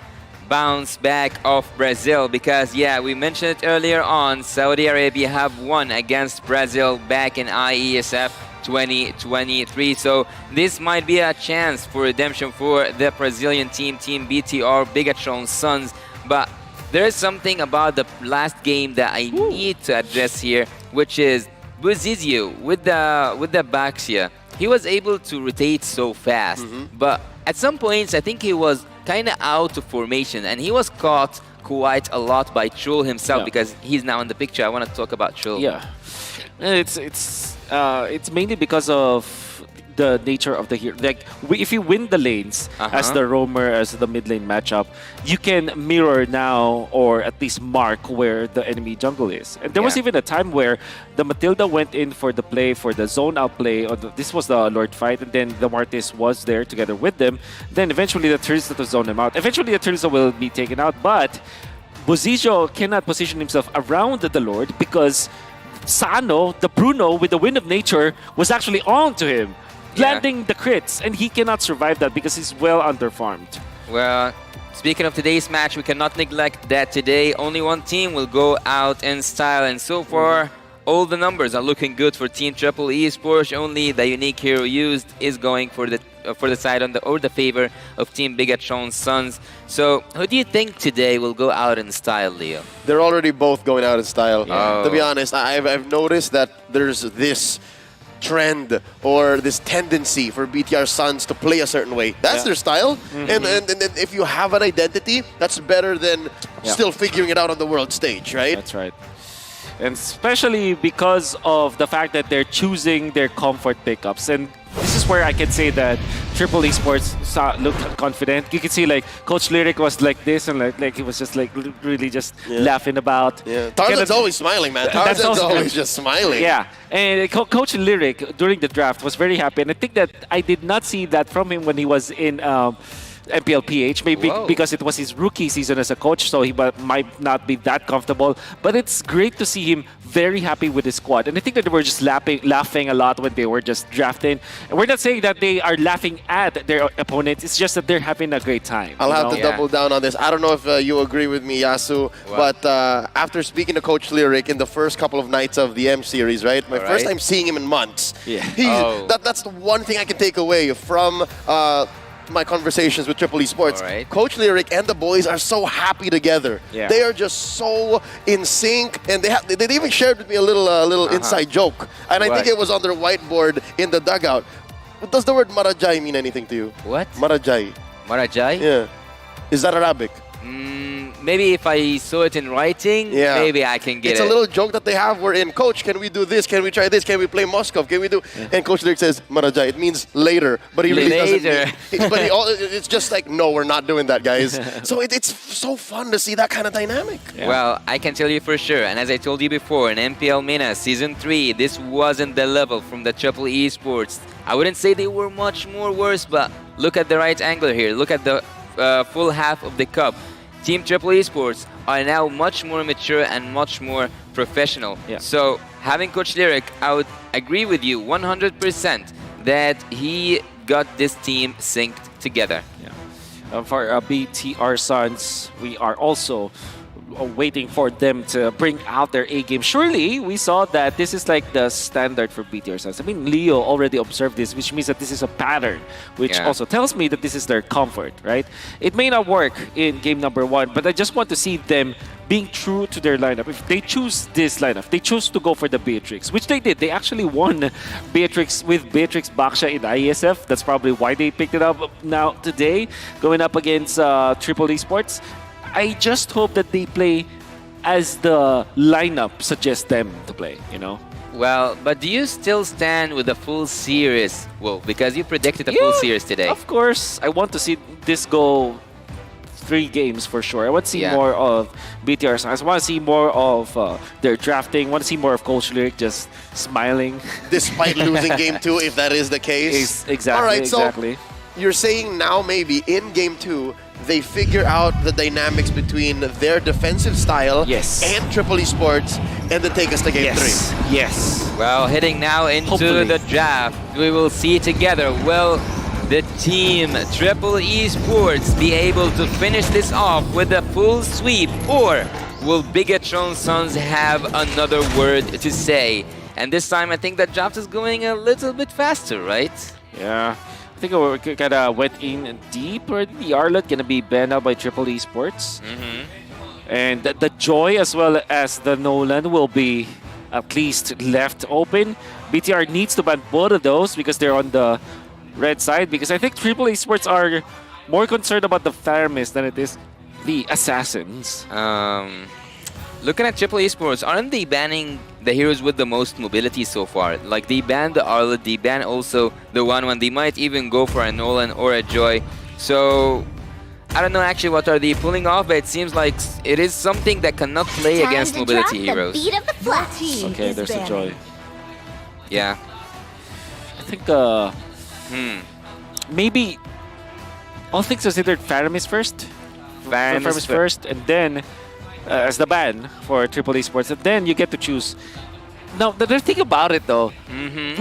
bounce back of Brazil, because yeah, we mentioned it earlier on, Saudi Arabia have won against Brazil back in IESF 2023, so this might be a chance for redemption for the Brazilian team, Team BTR, Bigatron Sons. But there is something about the last game that I need to address here, which is Buzizio with the Baxia. He was able to rotate so fast, but at some points I think he was kind of out of formation, and he was caught quite a lot by Troll himself, because he's now in the picture. I want to talk about Troll. Yeah, it's mainly because of the nature of the hero. Like, if you win the lanes as the roamer, as the mid lane matchup, you can mirror now, or at least mark where the enemy jungle is. And there was even a time where the Matilda went in for the play, for the zone outplay. This was the Lord fight, and then the Martis was there together with them. Then eventually the Terizla to zone him out. Eventually the Terizla will be taken out, but Buzizio cannot position himself around the Lord because Sano, the Bruno with the Wind of Nature, was actually on to him, landing the crits, and he cannot survive that because he's well underfarmed. Well, speaking of today's match, we cannot neglect that today only one team will go out in style, and so far all the numbers are looking good for Team Triple Esports. Only the unique hero used is going for the side or the favor of Team Bigatron Sons. So who do you think today will go out in style, Leo? They're already both going out in style. To be honest, I've noticed that there's this trend or this tendency for BTR Sons to play a certain way. That's their style. And if you have an identity, that's better than still figuring it out on the world stage, right? That's right. And especially because of the fact that they're choosing their comfort pickups. And this is where I can say that Triple Esports looked confident. You can see like Coach Lyric was like this, and like he was just like really just laughing about. Yeah, Tarzan's always smiling, man. Tarzan's always just smiling. Yeah, and Coach Lyric during the draft was very happy, and I think that I did not see that from him when he was in MPLPH, maybe because it was his rookie season as a coach, so he might not be that comfortable. But it's great to see him very happy with his squad. And I think that they were just laughing a lot when they were just drafting. And we're not saying that they are laughing at their opponents, it's just that they're having a great time. I'll have to double down on this. I don't know if you agree with me, Yasu, but after speaking to Coach Lyric in the first couple of nights of the M series, right? My first time seeing him in months. Yeah. That's the one thing I can take away from my conversations with Triple Esports. Coach Lyric and the boys are so happy together. They are just so in sync, and they even shared with me a little inside joke, and I think it was on their whiteboard in the dugout. Does the word Marajay mean anything to you? What? Marajay. Marajay? Yeah. Is that Arabic? Maybe if I saw it in writing, maybe I can get It's a little joke that they have wherein, Coach, can we do this? Can we try this? Can we play Moscow? Can we do... And Coach Lyric says, Marajay. It means later, but he really doesn't mean... But it's just like, no, we're not doing that, guys. So it's so fun to see that kind of dynamic. Well, I can tell you for sure, and as I told you before, in MPL Mena Season 3, this wasn't the level from the Triple Esports. I wouldn't say they were much more worse, but look at the right angle here. Look at the full half of the cup. Team Triple Esports are now much more mature and much more professional. Yeah. So having Coach Lyric, I would agree with you 100% that he got this team synced together. Yeah. For BTR Sons, we are also waiting for them to bring out their A game. Surely, we saw that this is like the standard for BTR Sons. I mean, Leo already observed this, which means that this is a pattern, which also tells me that this is their comfort, right? It may not work in game number 1, but I just want to see them being true to their lineup. If they choose this lineup, they choose to go for the Beatrix, which they did. They actually won Beatrix with Beatrix Baksha in ISF. That's probably why they picked it up now today, going up against Triple Esports. I just hope that they play as the lineup suggests them to play, you know? Well, but do you still stand with the full series? Well, because you predicted a full series today. Of course, I want to see this go 3 games for sure. I want to see more of BTR. I want to see more of their drafting. I want to see more of Coach Lyric just smiling. Despite losing game 2, if that is the case. Exactly, All right, exactly. So you're saying now maybe in game 2, they figure out the dynamics between their defensive style and Triple Esports and then take us to game 3. Yes. Well, heading now into the draft, we will see together, will the team Triple Esports be able to finish this off with a full sweep, or will Bigatron Sons have another word to say? And this time I think that draft is going a little bit faster, right? Yeah. I think we kind of went in deep. The Arlet going to be banned out by Triple Esports. And the Joy as well as the Nolan will be at least left open. BTR needs to ban both of those because they're on the red side. Because I think Triple Esports are more concerned about the Faramis than it is the Assassins. Looking at Triple Esports, aren't they banning the heroes with the most mobility so far? Like, they banned the Arlet, they banned also the 1-1. They might even go for a Nolan or a Joy. So, I don't know actually what are they pulling off, but it seems like it is something that cannot play against mobility heroes. Okay, there's a Joy. Yeah. I think, maybe all things considered, Faramis first. Faramis first, and then as the ban for Triple Esports, and then you get to choose. Now, the thing about it though,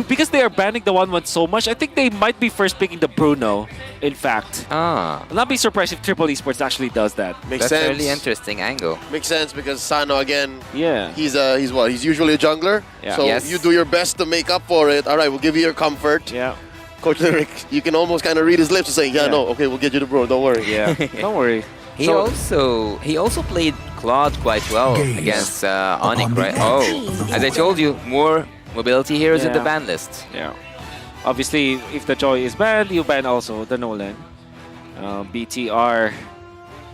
because they are banning the 1-1 so much, I think they might be first picking the Bruno, in fact. I'll not be surprised if Triple Esports actually does that. Makes That's sense. a really interesting angle. Makes sense because Sano, again, yeah, he's what? He's usually a jungler. Yeah. So you do your best to make up for it. All right, we'll give you your comfort. Yeah. Coach Lyric, you can almost kind of read his lips and saying, yeah, no, okay, we'll get you the bro, don't worry. Yeah, don't worry. He also played Claude quite well against Onyx, right? Oh, as I told you, more mobility heroes in the ban list. Yeah. Obviously, if the Joy is banned, you ban also the Nolan. BTR.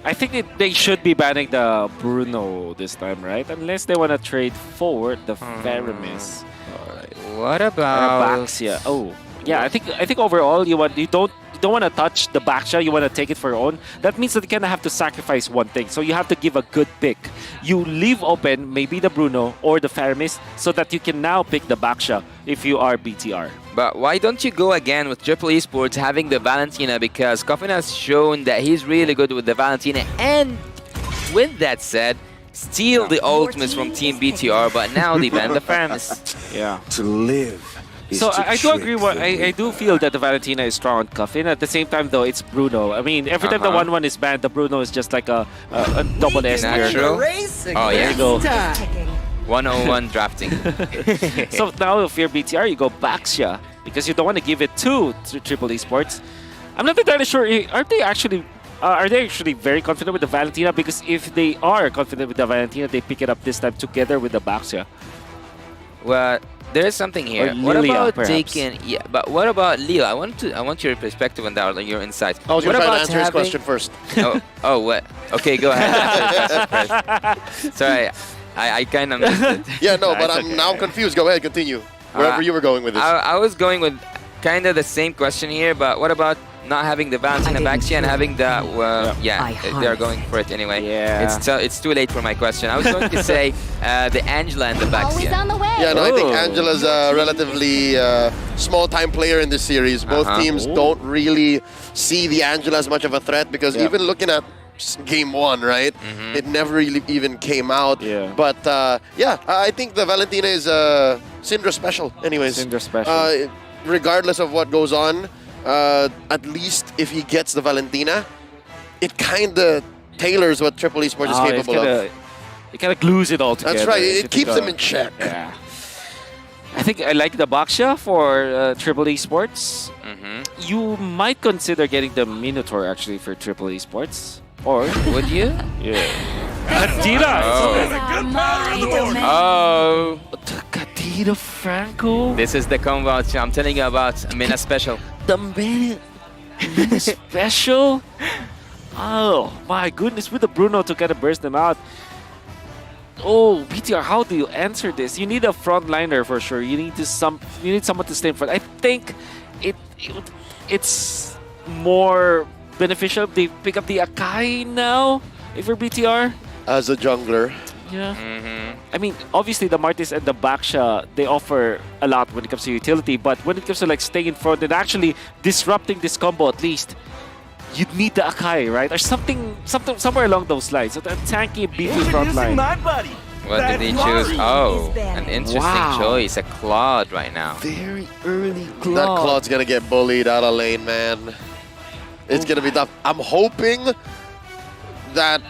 I think they should be banning the Bruno this time, right? Unless they want to trade forward the Faramis. Alright. What about Baxia? Oh, yeah. I think overall you don't want to touch the Baksha, you want to take it for your own. That means that you kind of have to sacrifice one thing. So you have to give a good pick. You leave open maybe the Bruno or the Faramis so that you can now pick the Baksha if you are BTR. But why don't you go again with Triple Esports having the Valentina? Because Coffin has shown that he's really good with the Valentina. And with that said, steal the ultimates from Team BTR, but now they ban the Faramis. Yeah. To live. So I do agree. I do feel that the Valentina is strong on Coffin. At the same time, though, it's Bruno. I mean, every time the 1-1 is banned, the Bruno is just like a double S tier. Natural. Oh yeah. There you go. 101 drafting. So now if you're BTR, you go Baxia because you don't want to give it to Triple Esports. I'm not entirely sure. Are they actually very confident with the Valentina? Because if they are confident with the Valentina, they pick it up this time together with the Baxia. Well, there is something here. What about taking? Yeah, but what about Leo? I want your perspective on that, like your insights. I was going to try to answer his question first. Oh, what? Okay, go ahead. Sorry, I kind of missed it. Yeah, no, but I'm now confused. Go ahead, continue. Wherever you were going with this. I was going with kind of the same question here, but what about not having the Valentina Baxi and having the they're going for it anyway. It's too late for my question. I was going to say the Angela and the Baxi. Yeah, no, I think Angela's a relatively small-time player in this series. Both teams don't really see the Angela as much of a threat because even looking at game 1, right? It never really even came out. But I think the Valentina is Syndra special. Anyways, Syndra special. Regardless of what goes on, at least if he gets the Valentina, it kind of tailors what Triple Esports is capable of. It kind of glues it all together. That's right. It keeps them in check. Yeah. I think I like the Baksha for Triple Esports. You might consider getting the Minotaur actually for Triple Esports. Or would you? Yeah. Kadira! Oh. The Kadira Franco. This is the combo I'm telling you about. Mena special. The Mena special? Oh my goodness, with the Bruno to kind of burst them out. Oh, BTR, how do you answer this? You need a frontliner for sure. You need someone to stay in front. I think it's more beneficial if they pick up the Akai now, if you're BTR. As a jungler. Yeah. I mean, obviously the Martis and the Baksha, they offer a lot when it comes to utility, but when it comes to like staying in front and actually disrupting this combo at least, you'd need the Akai, right? Or somewhere along those lines. So the tanky beefy front line. What did he choose? Oh, an interesting choice. A Claude right now. Very early Claude. That Claude's gonna get bullied out of lane, man. It's gonna be tough. I'm hoping that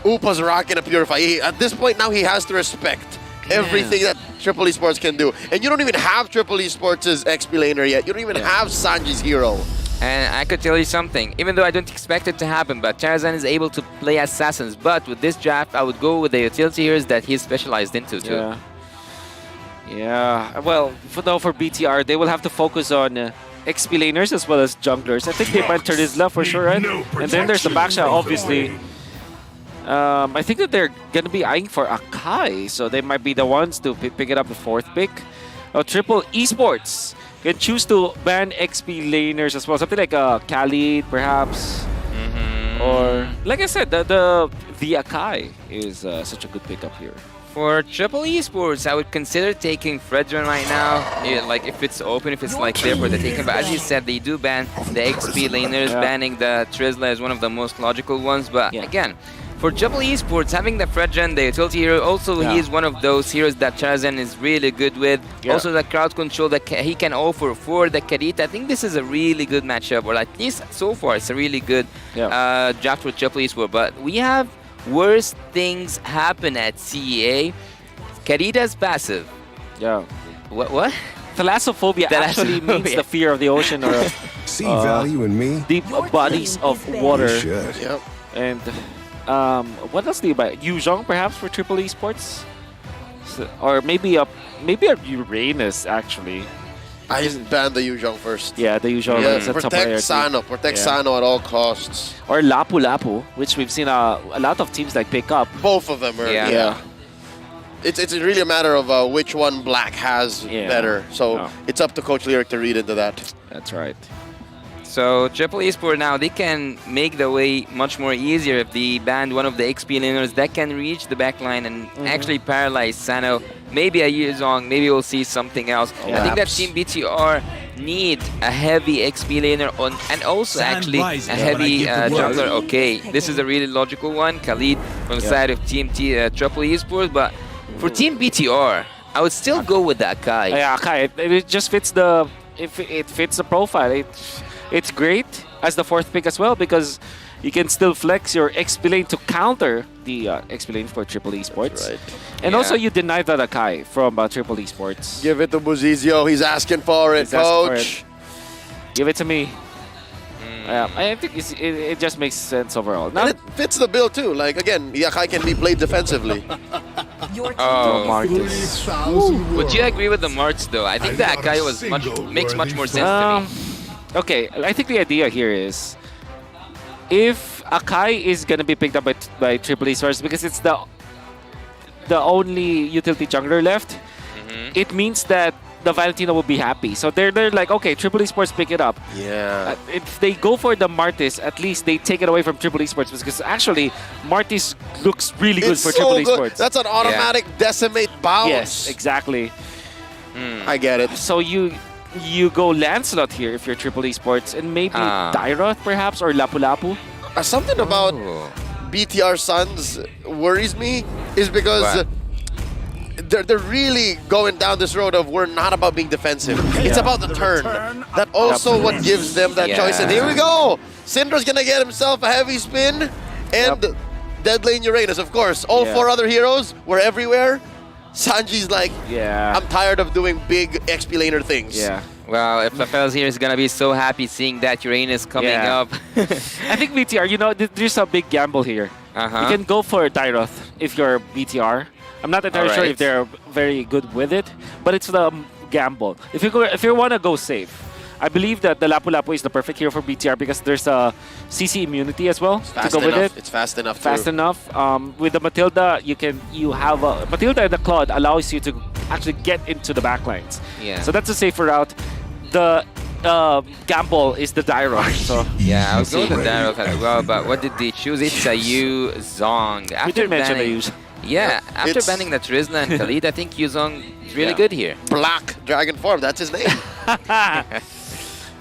Upa's rocking a Purify. At this point now, he has to respect everything that Triple Esports can do. And you don't even have Triple Esports' XP laner yet. You don't even have Sanji's hero. And I could tell you something, even though I don't expect it to happen, but Charazan is able to play assassins. But with this draft, I would go with the utility heroes that he's specialized into too. Yeah. Well, for BTR, they will have to focus on XP laners as well as junglers. I think they might turn his left for sure, right? And then there's the Baksha, obviously. I think that they're going to be eyeing for Akai, so they might be the ones to pick it up the 4th pick. Triple Esports can choose to ban XP laners as well. Something like Khalid, perhaps. Or, like I said, the Akai is such a good pickup here. For Triple Esports, I would consider taking Fredron right now. Like if it's open, if it's like there for the taking. But as you said, they do ban the XP laners. Banning the Trizla is one of the most logical ones. But again, for Triple Esports, having the Fredron, the utility hero, also he is one of those heroes that Charazan is really good with. Also the crowd control that he can offer for the Karita. I think this is a really good matchup, or at least so far, it's a really good draft for Triple Esports. But we have worse things happen at CEA. Karita's passive. Yeah. What? Thalassophobia actually means the fear of the ocean or see value in me. Deep bodies of water. Yep. And what else do you buy? Yuzhong perhaps for Triple Esports? Or maybe a Uranus actually. I ban the Yuzhong first. Yeah, the Yuzhong. Yeah, protect Sano. Protect Sano at all costs. Or Lapu Lapu, which we've seen a lot of teams like pick up. Both of them are. Yeah. It's really a matter of which one Black has better. So it's up to Coach Lyric to read into that. That's right. So Triple Esports now, they can make the way much more easier if they ban one of the XP laners that can reach the backline and actually paralyze Sano. Maybe a Yuzhong, maybe we'll see something else. I think that Team BTR need a heavy XP laner on, and also actually a heavy jungler. Okay, this is a really logical one. Khalid from the side of Team Triple Esports, but for Team BTR, I would still go with the Akai. Yeah, Akai. It just fits the it fits the profile. It's great as the 4th pick as well because you can still flex your XP lane to counter the XP lane for Triple Esports. Right. And also you denied that Akai from Triple Esports. Give it to Buzizio. He's asking for it, Coach. Give it to me. I think it just makes sense overall. And it fits the bill too. Like again, Akai can be played defensively. Oh, Martis. Would you agree with the Marts though? I think the Akai makes much more sense to me. Okay, I think the idea here is if Akai is gonna be picked up by Triple Esports because it's the only utility jungler left, it means that the Valentina will be happy. So they're like, okay, Triple Esports pick it up. Yeah. If they go for the Martis, at least they take it away from Triple Esports, because actually Martis looks really good It's for so Triple good. Esports. That's an automatic decimate bounce. Yes, exactly. I get it. So you go Lancelot here if you're Triple Esports, and maybe Dyroth perhaps, or Lapu Lapu. Something about BTR Suns worries me is because they're really going down this road of we're not about being defensive. It's about the turn. That also what gives them that choice. And here we go. Syndra's gonna get himself a heavy spin, and dead lane Uranus, of course. All 4 other heroes were everywhere. Sanji's like, I'm tired of doing big XP laner things. Yeah. Well, if Lafel's here is gonna be so happy seeing that Uranus coming up. I think BTR, you know, there's a big gamble here. You can go for Dyroth if you're BTR. I'm not entirely sure if they're very good with it, but it's the gamble. If you want to go safe, I believe that the Lapu Lapu is the perfect hero for BTR because there's a CC immunity as well to go with it. It's fast enough. Fast enough. With the Matilda, you have a Matilda and the Claude allows you to actually get into the backlines. Yeah. So that's a safer route. The gamble is the Dyroth. So yeah, I was going to Dyroth as well, but what did they choose? It's a Yu Zong. We did mention the Yu Zong. Yeah, after banning the Trizla and Khalid, I think Yu Zong is really good here. Black Dragon Form, that's his name.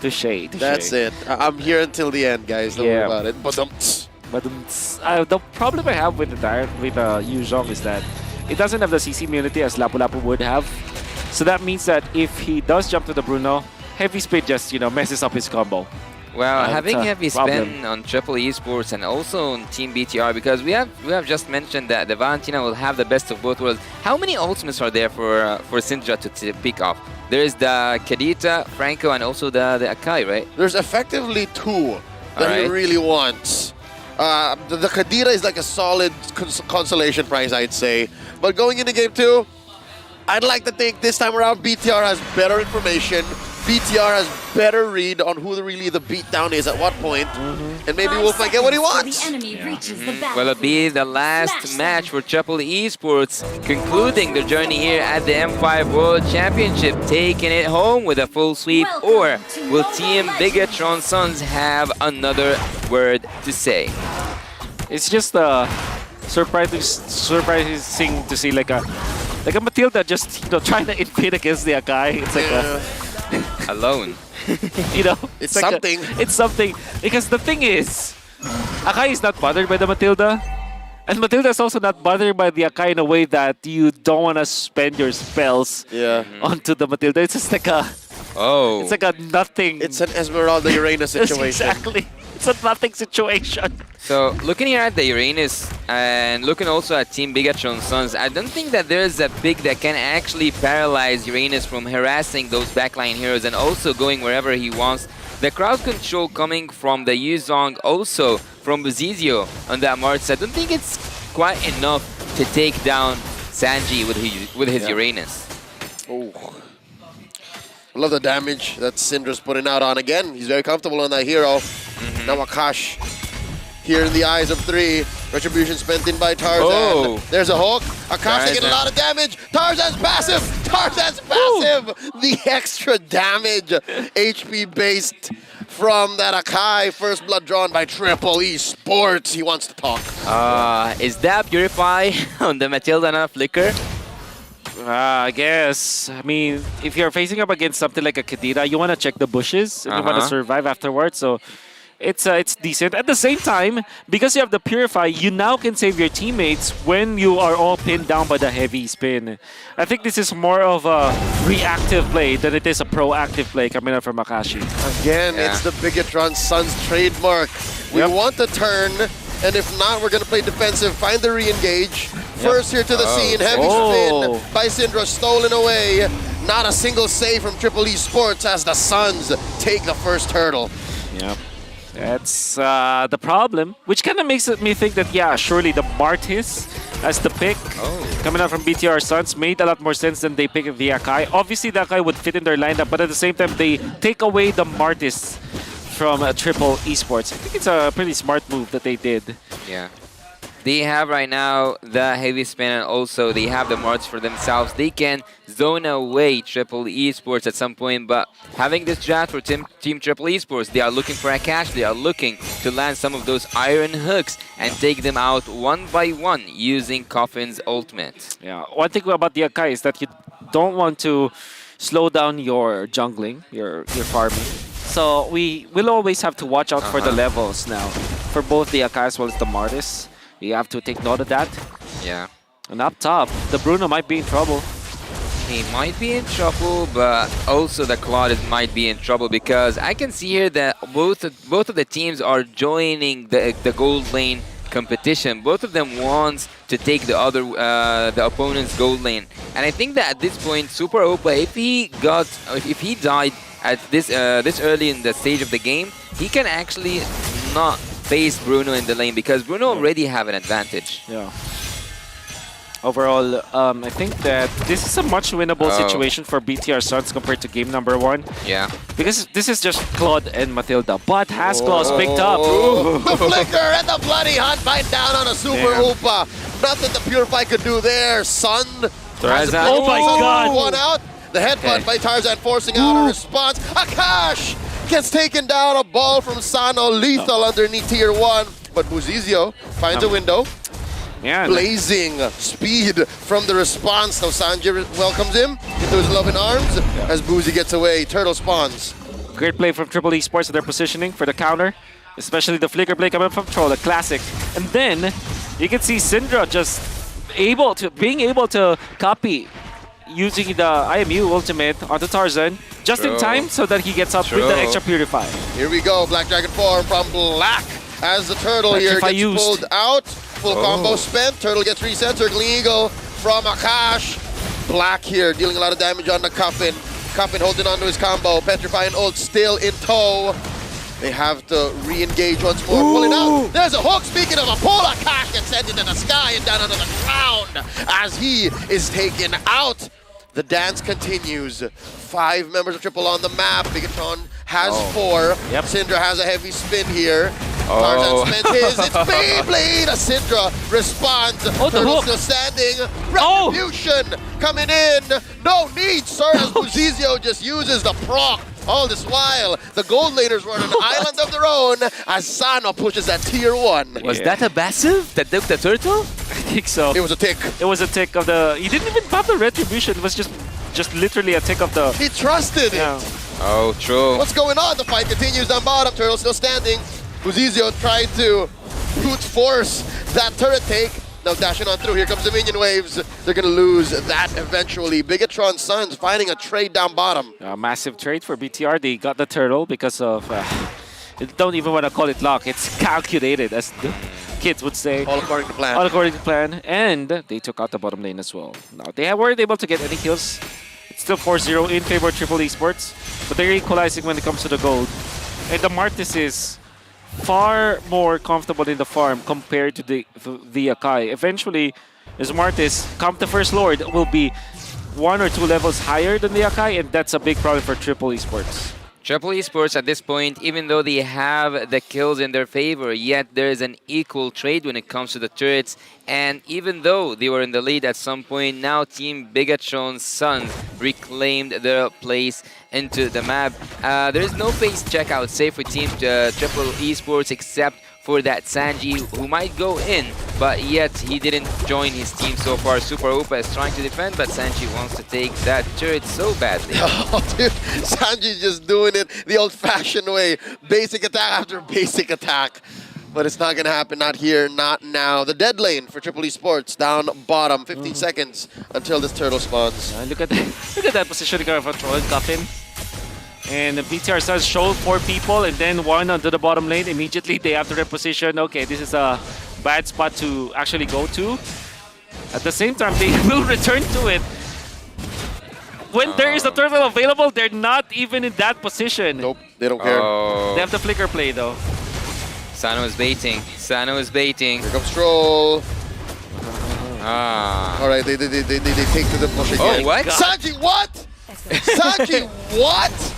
Touché. That's it. I'm here until the end, guys. Don't worry about it. But the problem I have with the Yu Zong is that it doesn't have the CC immunity as Lapu Lapu would have. So that means that if he does jump to the Bruno, Heavy Speed just messes up his combo. Well, having Heavy Spin on Triple Esports and also on Team BTR, because we have just mentioned that the Valentina will have the best of both worlds. How many ultimates are there for Syndra to pick off? There is the Kadita, Franco, and also the Akai, right? There's effectively 2 that he really wants. The Kadita is like a solid consolation prize, I'd say. But going into game 2, I'd like to think this time around BTR has better information. BTR has better read on who really the beatdown is at what point, and maybe Wolf might get what he wants. Well, it'll be the last match for Triple Esports, concluding their journey here at the M5 World Championship, taking it home with a full sweep, or will Team Bigatron Suns have another word to say? It's just surprising to see like a Matilda just trying to invade against the Akai. It's like alone. It's like something. It's something because the thing is, Akai is not bothered by the Matilda, and Matilda is also not bothered by the Akai in a way that you don't want to spend your spells onto the Matilda. It's just like it's like a nothing. It's an Esmeralda Uranus situation. Exactly. It's a nothing situation. So looking here at the Uranus and looking also at Team Bigatron Suns, I don't think that there's a pick that can actually paralyze Uranus from harassing those backline heroes and also going wherever he wants. The crowd control coming from the Yu Zong, also from Buzizio on that March. I don't think it's quite enough to take down Sanji with his Uranus. Oh. I love the damage that Syndra's putting out on again. He's very comfortable on that hero. Now Akash here in the eyes of 3. Retribution spent in by Tarzan. There's a hook. Akash taking a lot of damage. Tarzan's passive. Tarzan's passive. The extra damage. HP based from that Akai. First blood drawn by Triple Esports. He wants to talk. Is that Purify on the Matilda and Flicker? I guess. I mean, if you're facing up against something like a Kadira, you want to check the bushes and you want to survive afterwards. So it's decent. At the same time, because you have the Purify, you now can save your teammates when you are all pinned down by the heavy spin. I think this is more of a reactive play than it is a proactive play coming out from Akashi. Again, it's the Bigatron Suns trademark. We want to turn, and if not, we're going to play defensive, find the re-engage. First here to the scene, heavy spin by Syndra, stolen away. Not a single save from Triple Esports as the Suns take the first hurdle. Yep. That's the problem, which kind of makes me think that, yeah, surely the Martis as the pick coming out from BTR Suns made a lot more sense than they picked the Akai. Obviously, the Akai would fit in their lineup, but at the same time, they take away the Martis from Triple Esports. I think it's a pretty smart move that they did. Yeah. They have right now the heavy spin, and also they have the march for themselves. They can zone away Triple Esports at some point, but having this draft for Team Triple Esports, they are looking for a cash. They are looking to land some of those iron hooks and take them out one by one using Coffin's ultimate. Yeah, one thing about the Akai is that you don't want to slow down your jungling, your farming. So we will always have to watch out for the levels now. For both the Akai as well as the Martis. You have to take note of that. Yeah. And up top, the Bruno might be in trouble. He might be in trouble, but also the Claude might be in trouble because I can see here that both of the teams are joining the gold lane competition. Both of them want to take the opponent's gold lane, and I think that at this point, Super Opa, if he died at this early in the stage of the game, he can actually not face Bruno in the lane because Bruno already have an advantage. Yeah. Overall, I think that this is a much winnable situation for BTR Suns compared to game number 1. Yeah. Because this is just Claude and Matilda, but Hasclaw's picked up. The flicker and the bloody hunt bite down on a Super Upa. Nothing the Purify could do there. Sun. Tarzan. Oh my God. One out. The headbutt by Tarzan forcing out a response. Akash gets taken down. A ball from Sano. Lethal underneath tier 1. But Buzizio finds a window. Yeah, blazing speed from the response. Now Sanji welcomes him into his loving arms as Boozy gets away. Turtle spawns. Great play from Triple Esports in their positioning for the counter. Especially the flicker play coming from Troll, a classic. And then you can see Syndra just being able to copy using the IMU ultimate onto Tarzan just in time so that he gets up with the extra Purify. Here we go, Black Dragon form from Black as the Turtle here gets pulled out. Full combo spent, Turtle gets reset, Circling Eagle from Akash. Black here dealing a lot of damage on the Coffin. Coffin holding on to his combo, Petrifying ult still in tow. They have to re-engage once more, pulling out. There's a hook, speaking of a pull, Akash gets sent into the sky and down onto the ground as he is taken out. The dance continues. 5 members of Triple on the map. Bigatron has 4. Syndra has a heavy spin here. Tarzan spent his. It's Beyblade! A Syndra responds. Turtle still standing. Retribution coming in. No need, sir, as Buzizio just uses the proc. All this while, the gold laners were on an island of their own as Sano pushes at tier 1. Was that a passive that took the turtle? I think so. It was a tick. It was a tick of the... He didn't even pop the retribution. It was just literally a tick of the... He trusted it. Oh, true. What's going on? The fight continues on bottom. Turtle still standing. Buzizio tried to brute force that turret take. Now dashing on through. Here comes the minion waves. They're going to lose that eventually. Bigatron Suns finding a trade down bottom. A massive trade for BTR. They got the turtle because of... don't even want to call it luck. It's calculated, as the kids would say. All according to plan. All according to plan. And they took out the bottom lane as well. Now, they weren't able to get any kills. It's still 4-0 in favor of Triple Esports. But they're equalizing when it comes to the gold. And the Martis is far more comfortable in the farm compared to the Akai. Eventually, as Martis, come the First Lord, will be 1 or 2 levels higher than the Akai, and that's a big problem for Triple Esports. Triple Esports at this point, even though they have the kills in their favor, yet there is an equal trade when it comes to the turrets. And even though they were in the lead at some point, now Team Bigatron's Suns reclaimed their place into the map. There is no face check, I would say, for Team Triple Esports except for that Sanji, who might go in, but yet he didn't join his team so far. Super Opa is trying to defend, but Sanji wants to take that turret so badly. Oh, dude, Sanji's just doing it the old-fashioned way. Basic attack after basic attack. But it's not going to happen, not here, not now. The dead lane for Triple Esports down bottom, 15 seconds until this turtle spawns. Look at that positioning of a Troll and Coffin. And the BTR Suns show 4 people and then 1 onto the bottom lane. Immediately they have to reposition. Okay, this is a bad spot to actually go to. At the same time, they will return to it. When there is a turtle available, they're not even in that position. Nope, they don't care. They have the flicker play though. Sano is baiting. Sano is baiting. Here comes Troll. All right, they take to the push again. Oh, what? Sanji, what? Sanji, what?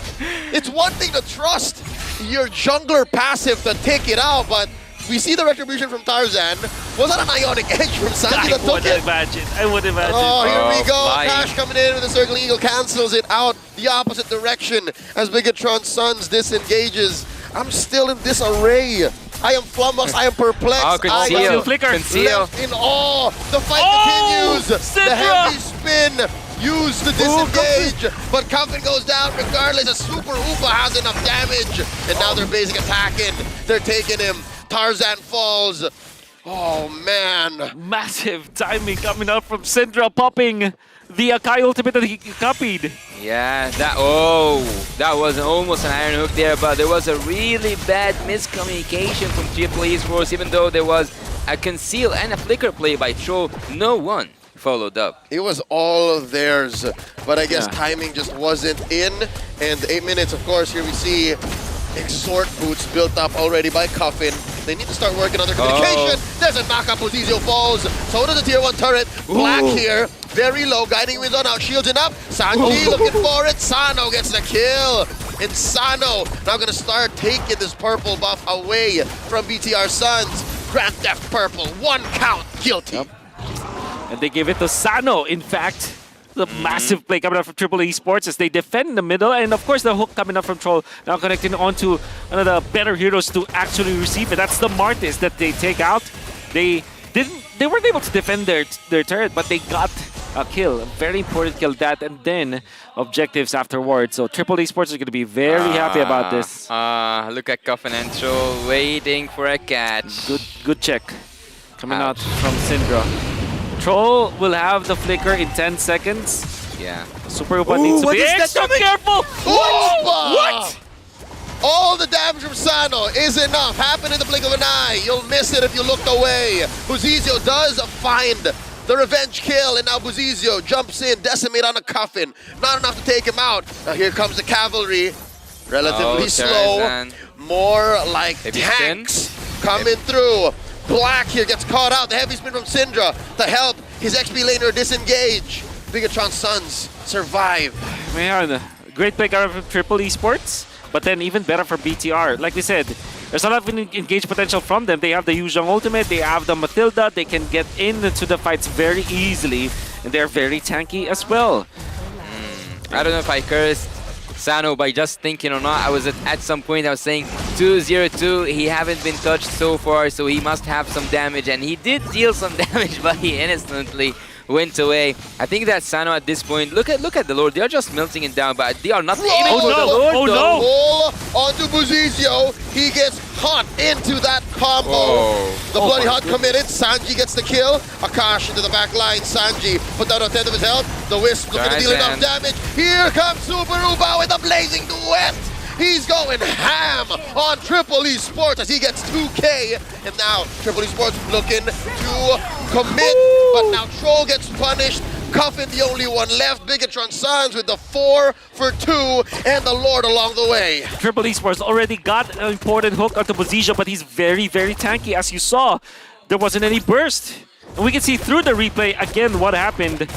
It's one thing to trust your jungler passive to take it out, but We see the retribution from Tarzan. Was that an ionic edge from Sanji that took it? I would imagine. Oh, here we go. flying. Cash coming in with the Circling Eagle cancels it out the opposite direction as Bigatron's Sons disengages. I'm still in disarray. I am flummoxed. I am perplexed. Oh, conceal. Flicker. Conceal. Left in awe. The fight continues. Syndra! The heavy spin. Use to disengage, but Coffin goes down regardless. A Super Upa has enough damage, and now they're basic attacking. They're taking him. Tarzan falls. Oh man! Massive timing coming out from Syndra, popping the Akai ultimate that he copied. Yeah, that was almost an iron hook there, but there was a really bad miscommunication from Triple Esports. Even though there was a conceal and a flicker play by Tro, no one followed up. It was all of theirs, but I guess timing just wasn't in. And 8 minutes, of course, here we see Exhort boots built up already by Coffin. They need to start working on their communication. There's a knockup. Bozizio falls. So does the tier 1 turret. Black here, very low, guiding winds on out, shielding up. Sanji looking for it. Sano gets the kill. And Sano now gonna start taking this purple buff away from BTR Sons. Grand Theft Purple, 1 count, guilty. And they give it to Sano, in fact. The massive play coming out from Triple Esports as they defend in the middle. And of course, the hook coming up from Troll, now connecting onto one of the better heroes to actually receive it. That's the Martis that they take out. They weren't able to defend their turret, but they got a kill. A very important kill, that, and then objectives afterwards. So Triple Esports is going to be very happy about this. Look at Coffin and Troll waiting for a catch. Good check coming out from Syndra. Troll will have the flicker in 10 seconds. Yeah. Super Upa needs to be extra careful! What? All the damage from Sano is enough. Happened in the blink of an eye. You'll miss it if you looked away. Bozizio does find the revenge kill, and now Bozizio jumps in, decimate on a Coffin. Not enough to take him out. Now here comes the cavalry. Relatively slow. Tarzan. More like tanks coming through. Black here gets caught out. The heavy spin from Syndra to help his XP laner disengage. Bigatron's Sons survive. Man, great play out from Triple Esports, but then even better for BTR. Like we said, there's a lot of engaged potential from them. They have the Yuzhong ultimate, they have the Matilda, they can get into the fights very easily, and they're very tanky as well. I don't know if I cursed Sano by just thinking or not. I was at some point I was saying 2-0-2. He haven't been touched so far, so he must have some damage, and he did deal some damage, but he instantly went away. I think that Sano at this point, look at the Lord. They are just melting it down, but they are not aiming for the Lord. Oh no! Pull onto Bozizio. He gets hot into that combo. The Bloody Hunt committed. Sanji gets the kill. Akash into the back line. Sanji put down a tenth of his health. The Wisp looking to deal enough damage. Here comes Super Uba with a blazing duet. He's going ham on Triple Esports as he gets 2K. And now Triple Esports looking to commit. But now Troll gets punished. Coffin the only one left. Bigatron Sons with the 4 for 2 and the Lord along the way. Triple Esports already got an important hook onto Bozizio, but he's very, very tanky. As you saw, there wasn't any burst. And we can see through the replay again what happened.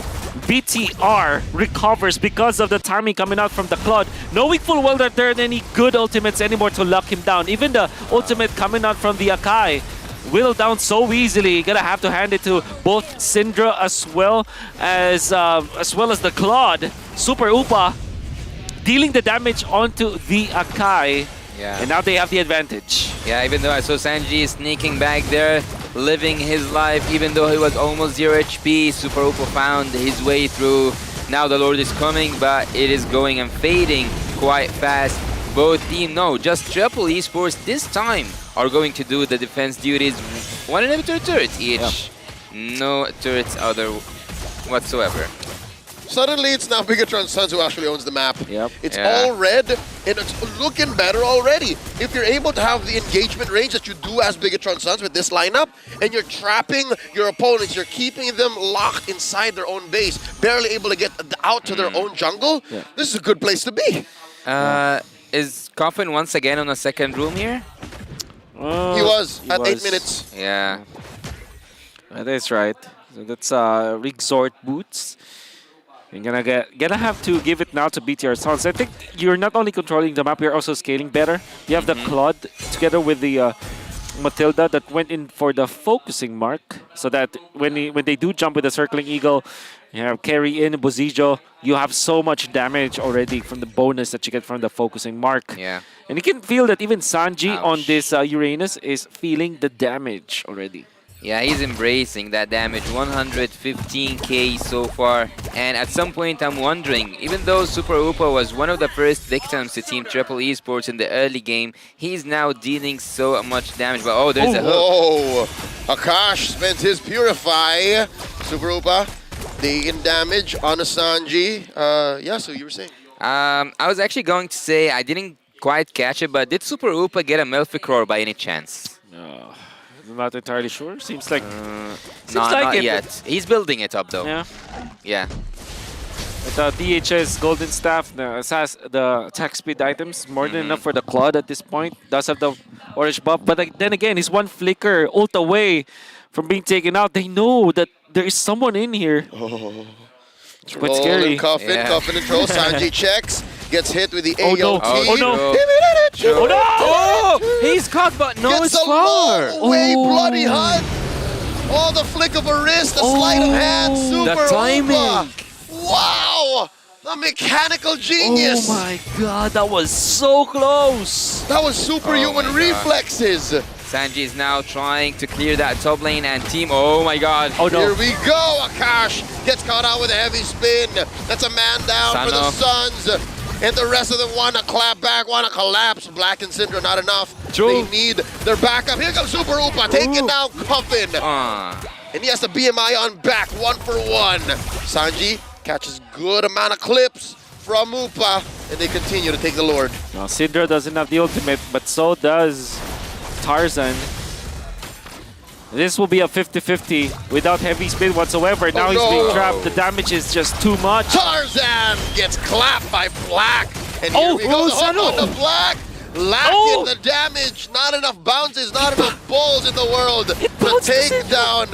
BTR recovers because of the timing coming out from the Claude, knowing full well that there aren't any good ultimates anymore to lock him down. Even the ultimate coming out from the Akai whittled down so easily. Gonna have to hand it to both Syndra as well as the Claude. Super Upa dealing the damage onto the Akai. Yeah. And now they have the advantage. Yeah, even though I saw Sanji sneaking back there, living his life, even though he was almost 0 HP, Super Upa found his way through. Now the Lord is coming, but it is going and fading quite fast. Both team, no, just Triple Esports this time are going to do the defense duties. 1 inhibitor turret each. No turrets other whatsoever. Suddenly, it's now Bigatron Sons who actually owns the map. It's Yeah. all red, and it's looking better already. If you're able to have the engagement range that you do as Bigatron Sons with this lineup, and you're trapping your opponents, you're keeping them locked inside their own base, barely able to get out to their own jungle, this is a good place to be. Is Coffin once again on a second room here? He was at 8 minutes. Yeah. That is right. So that's Resort Boots. You're gonna have to give it now to BTR Sons. I think you're not only controlling the map, you're also scaling better. You have the Claude together with the Matilda that went in for the focusing mark, so that when they do jump with the circling eagle, you have carry in Buzijo, you have so much damage already from the bonus that you get from the focusing mark. Yeah. And you can feel that even Sanji on this Uranus is feeling the damage already. Yeah, he's embracing that damage. 115k so far. And at some point, I'm wondering, even though Super Upa was one of the first victims to Team Triple Esports in the early game, he's now dealing so much damage. But oh, there's a hook. Whoa! Akash spends his Purify. Super Upa taking damage on a Sanji. Yeah, so you were saying? I was actually going to say I didn't quite catch it, but did Super Upa get a Malefic Roar by any chance? No. I'm not entirely sure. Seems like not yet. He's building it up though. Yeah. Yeah. With the DHS Golden Staff, the attack speed items, more than enough for the Claude at this point. Does have the orange buff, but then again, he's one flicker ult away from being taken out. They know that there is someone in here. Oh. It's quite scary. Cuffin and troll. Sanji checks. Gets hit with the AOT. no. Oh, no. Oh, no. Oh, he's caught, but no, Gets it's a far. long way bloody hunt. Oh, the flick of a wrist, the sleight of hand. Super the timing. Upa. Wow. The mechanical genius. Oh my god, that was so close. That was superhuman reflexes. Sanji is now trying to clear that top lane and team. Oh my god. Oh no. Here we go. Akash gets caught out with a heavy spin. That's a man down for the Suns. And the rest of them want to clap back, want to collapse. Black and Syndra, not enough. True. They need their backup. Here comes Super Upa, taking down Cuffin. And he has the BMI on back, 1-for-1. Sanji catches good amount of clips from Upa, and they continue to take the Lord. Now, Syndra doesn't have the ultimate, but so does Tarzan. This will be a 50-50 without heavy spin whatsoever. Now he's being trapped. The damage is just too much. Tarzan gets clapped by Black. And here we go, the hook on the Black. Lacking the damage. Not enough bounces, not enough balls in the world to take down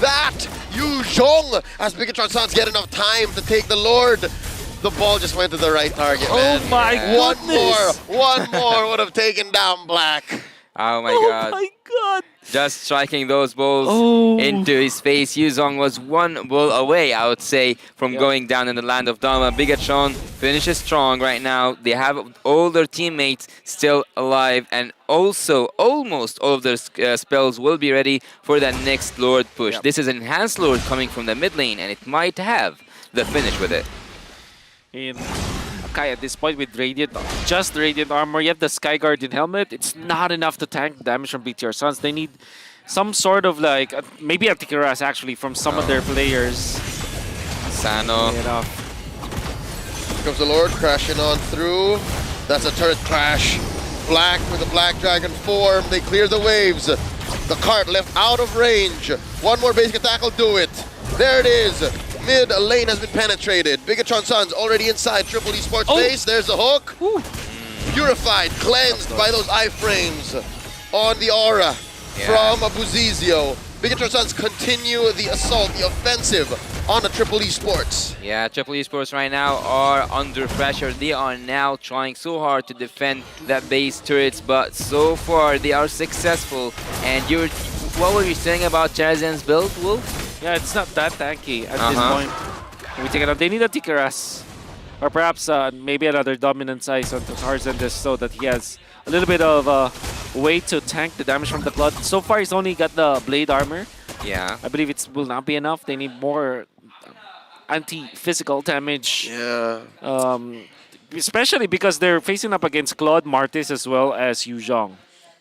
that Yu Zhong. As Bigatron Suns get enough time to take the Lord. The ball just went to the right target, man. Oh my goodness. One more would have taken down Black. Oh my god. Oh my god. Just striking those balls into his face. Yuzong was one ball away, I would say, from going down in the land of Dama. Bigatron finishes strong right now. They have all their teammates still alive, and also almost all of their spells will be ready for that next Lord push. This is an enhanced Lord coming from the mid lane, and it might have the finish with it. Okay, at this point with just Radiant Armor, you have the Sky Guardian helmet. It's not enough to tank damage from BTR Suns. They need some sort of like, maybe a Tikaras actually from some of their players. Sano. Here comes the Lord crashing on through. That's a turret crash. Black with a Black Dragon form. They clear the waves. The cart left out of range. One more basic attack will do it. There it is. Mid lane has been penetrated. Bigatron Suns already inside Triple Esports base. There's the hook. Purified, cleansed by those iframes on the aura from Abuzizio. Bigatron Suns continue the assault, the offensive on the Triple Esports. Yeah, Triple Esports right now are under pressure. They are now trying so hard to defend that base turrets, but so far they are successful. And what were you saying about Charazan's build, Wolf? Yeah, it's not that tanky at this point. We take it out. They need a Tikaras. Or perhaps maybe another dominant size onto Tarzan just so that he has a little bit of a way to tank the damage from the Blood. So far, he's only got the Blade Armor. Yeah. I believe it will not be enough. They need more anti-physical damage. Yeah. Especially because they're facing up against Claude, Martis, as well as Yu Zhong.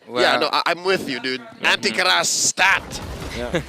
Well, yeah, no, I'm with you, dude. Anti-Karas stat. Yeah.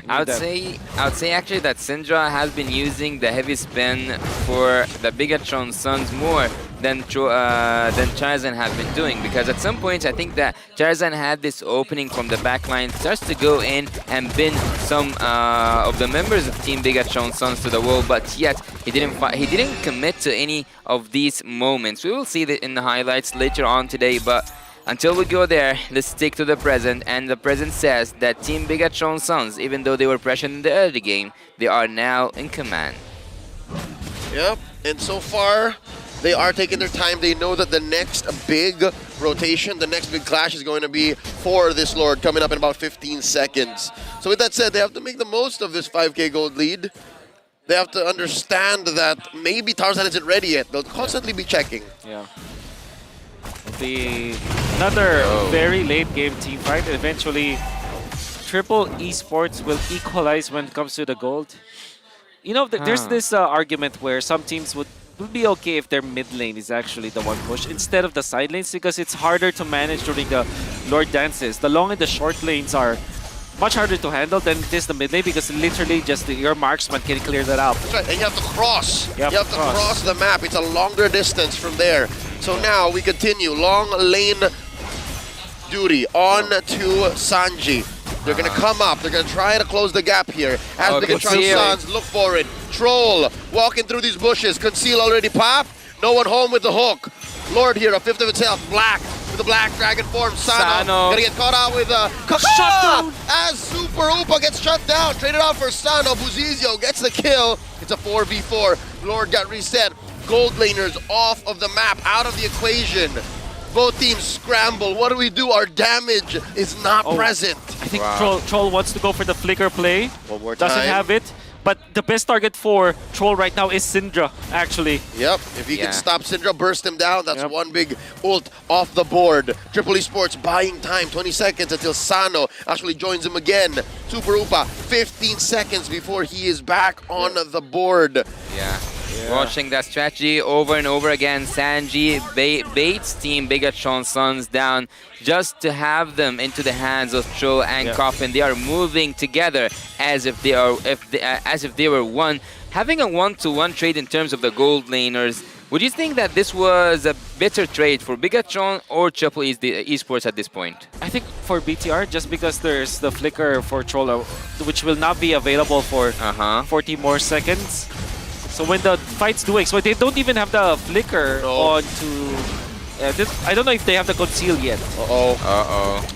I would say actually that Syndra has been using the heavy spin for the Bigatron Suns more than Charazan has been doing, because at some points I think that Charazan had this opening from the backline, starts to go in and bin some of the members of Team Bigatron Suns to the wall, but yet he didn't commit to any of these moments. We will see that in the highlights later on today, but until we go there, let's stick to the present, and the present says that Team Bigatron Suns, even though they were pressured in the early game, they are now in command. Yep, and so far, They are taking their time. They know that the next big rotation, the next big clash is going to be for this Lord coming up in about 15 seconds. So with that said, they have to make the most of this 5k gold lead. They have to understand that maybe Tarzan isn't ready yet. They'll constantly be checking. Yeah. It'll be another very late game team fight. Eventually, Triple Esports will equalize when it comes to the gold. You know, there's this argument where some teams would be okay if their mid lane is actually the one push instead of the side lanes because it's harder to manage during the Lord dances. The long and the short lanes are much harder to handle than it is the mid lane because literally just your marksman can clear that out. That's right, and you have to cross. You have to cross the map. It's a longer distance from there. So now we continue. Long lane duty on to Sanji. They're going to come up. They're going to try to close the gap here. As Bigatron Suns look for it. Troll walking through these bushes. Conceal already popped. No one home with the hook. Lord here, a fifth of itself. Black with the black dragon form. Sano. Gonna get caught out with a Kaka! As Super Upa gets shut down. Traded out for Sano. Buzizio gets the kill. It's a 4v4. Lord got reset. Gold laners off of the map, out of the equation. Both teams scramble. What do we do? Our damage is not present. I think Troll wants to go for the flicker play. One more time. Doesn't have it. But the best target for Troll right now is Syndra, actually. Yep, if he can stop Syndra, burst him down, that's one big ult off the board. Triple Esports buying time, 20 seconds until Sano actually joins him again. Super Upa, 15 seconds before he is back on the board. Watching that strategy over and over again. Sanji baits Team Bigatron Suns down just to have them into the hands of Troll and Coffin. They are moving together as if they were one. Having a one-to-one trade in terms of the gold laners, would you think that this was a better trade for Bigatron or Triple Esports at this point? I think for BTR, just because there's the flicker for Troll, which will not be available for 40 more seconds. So when the fights do explode, they don't even have the flicker on to... I don't know if they have the conceal yet.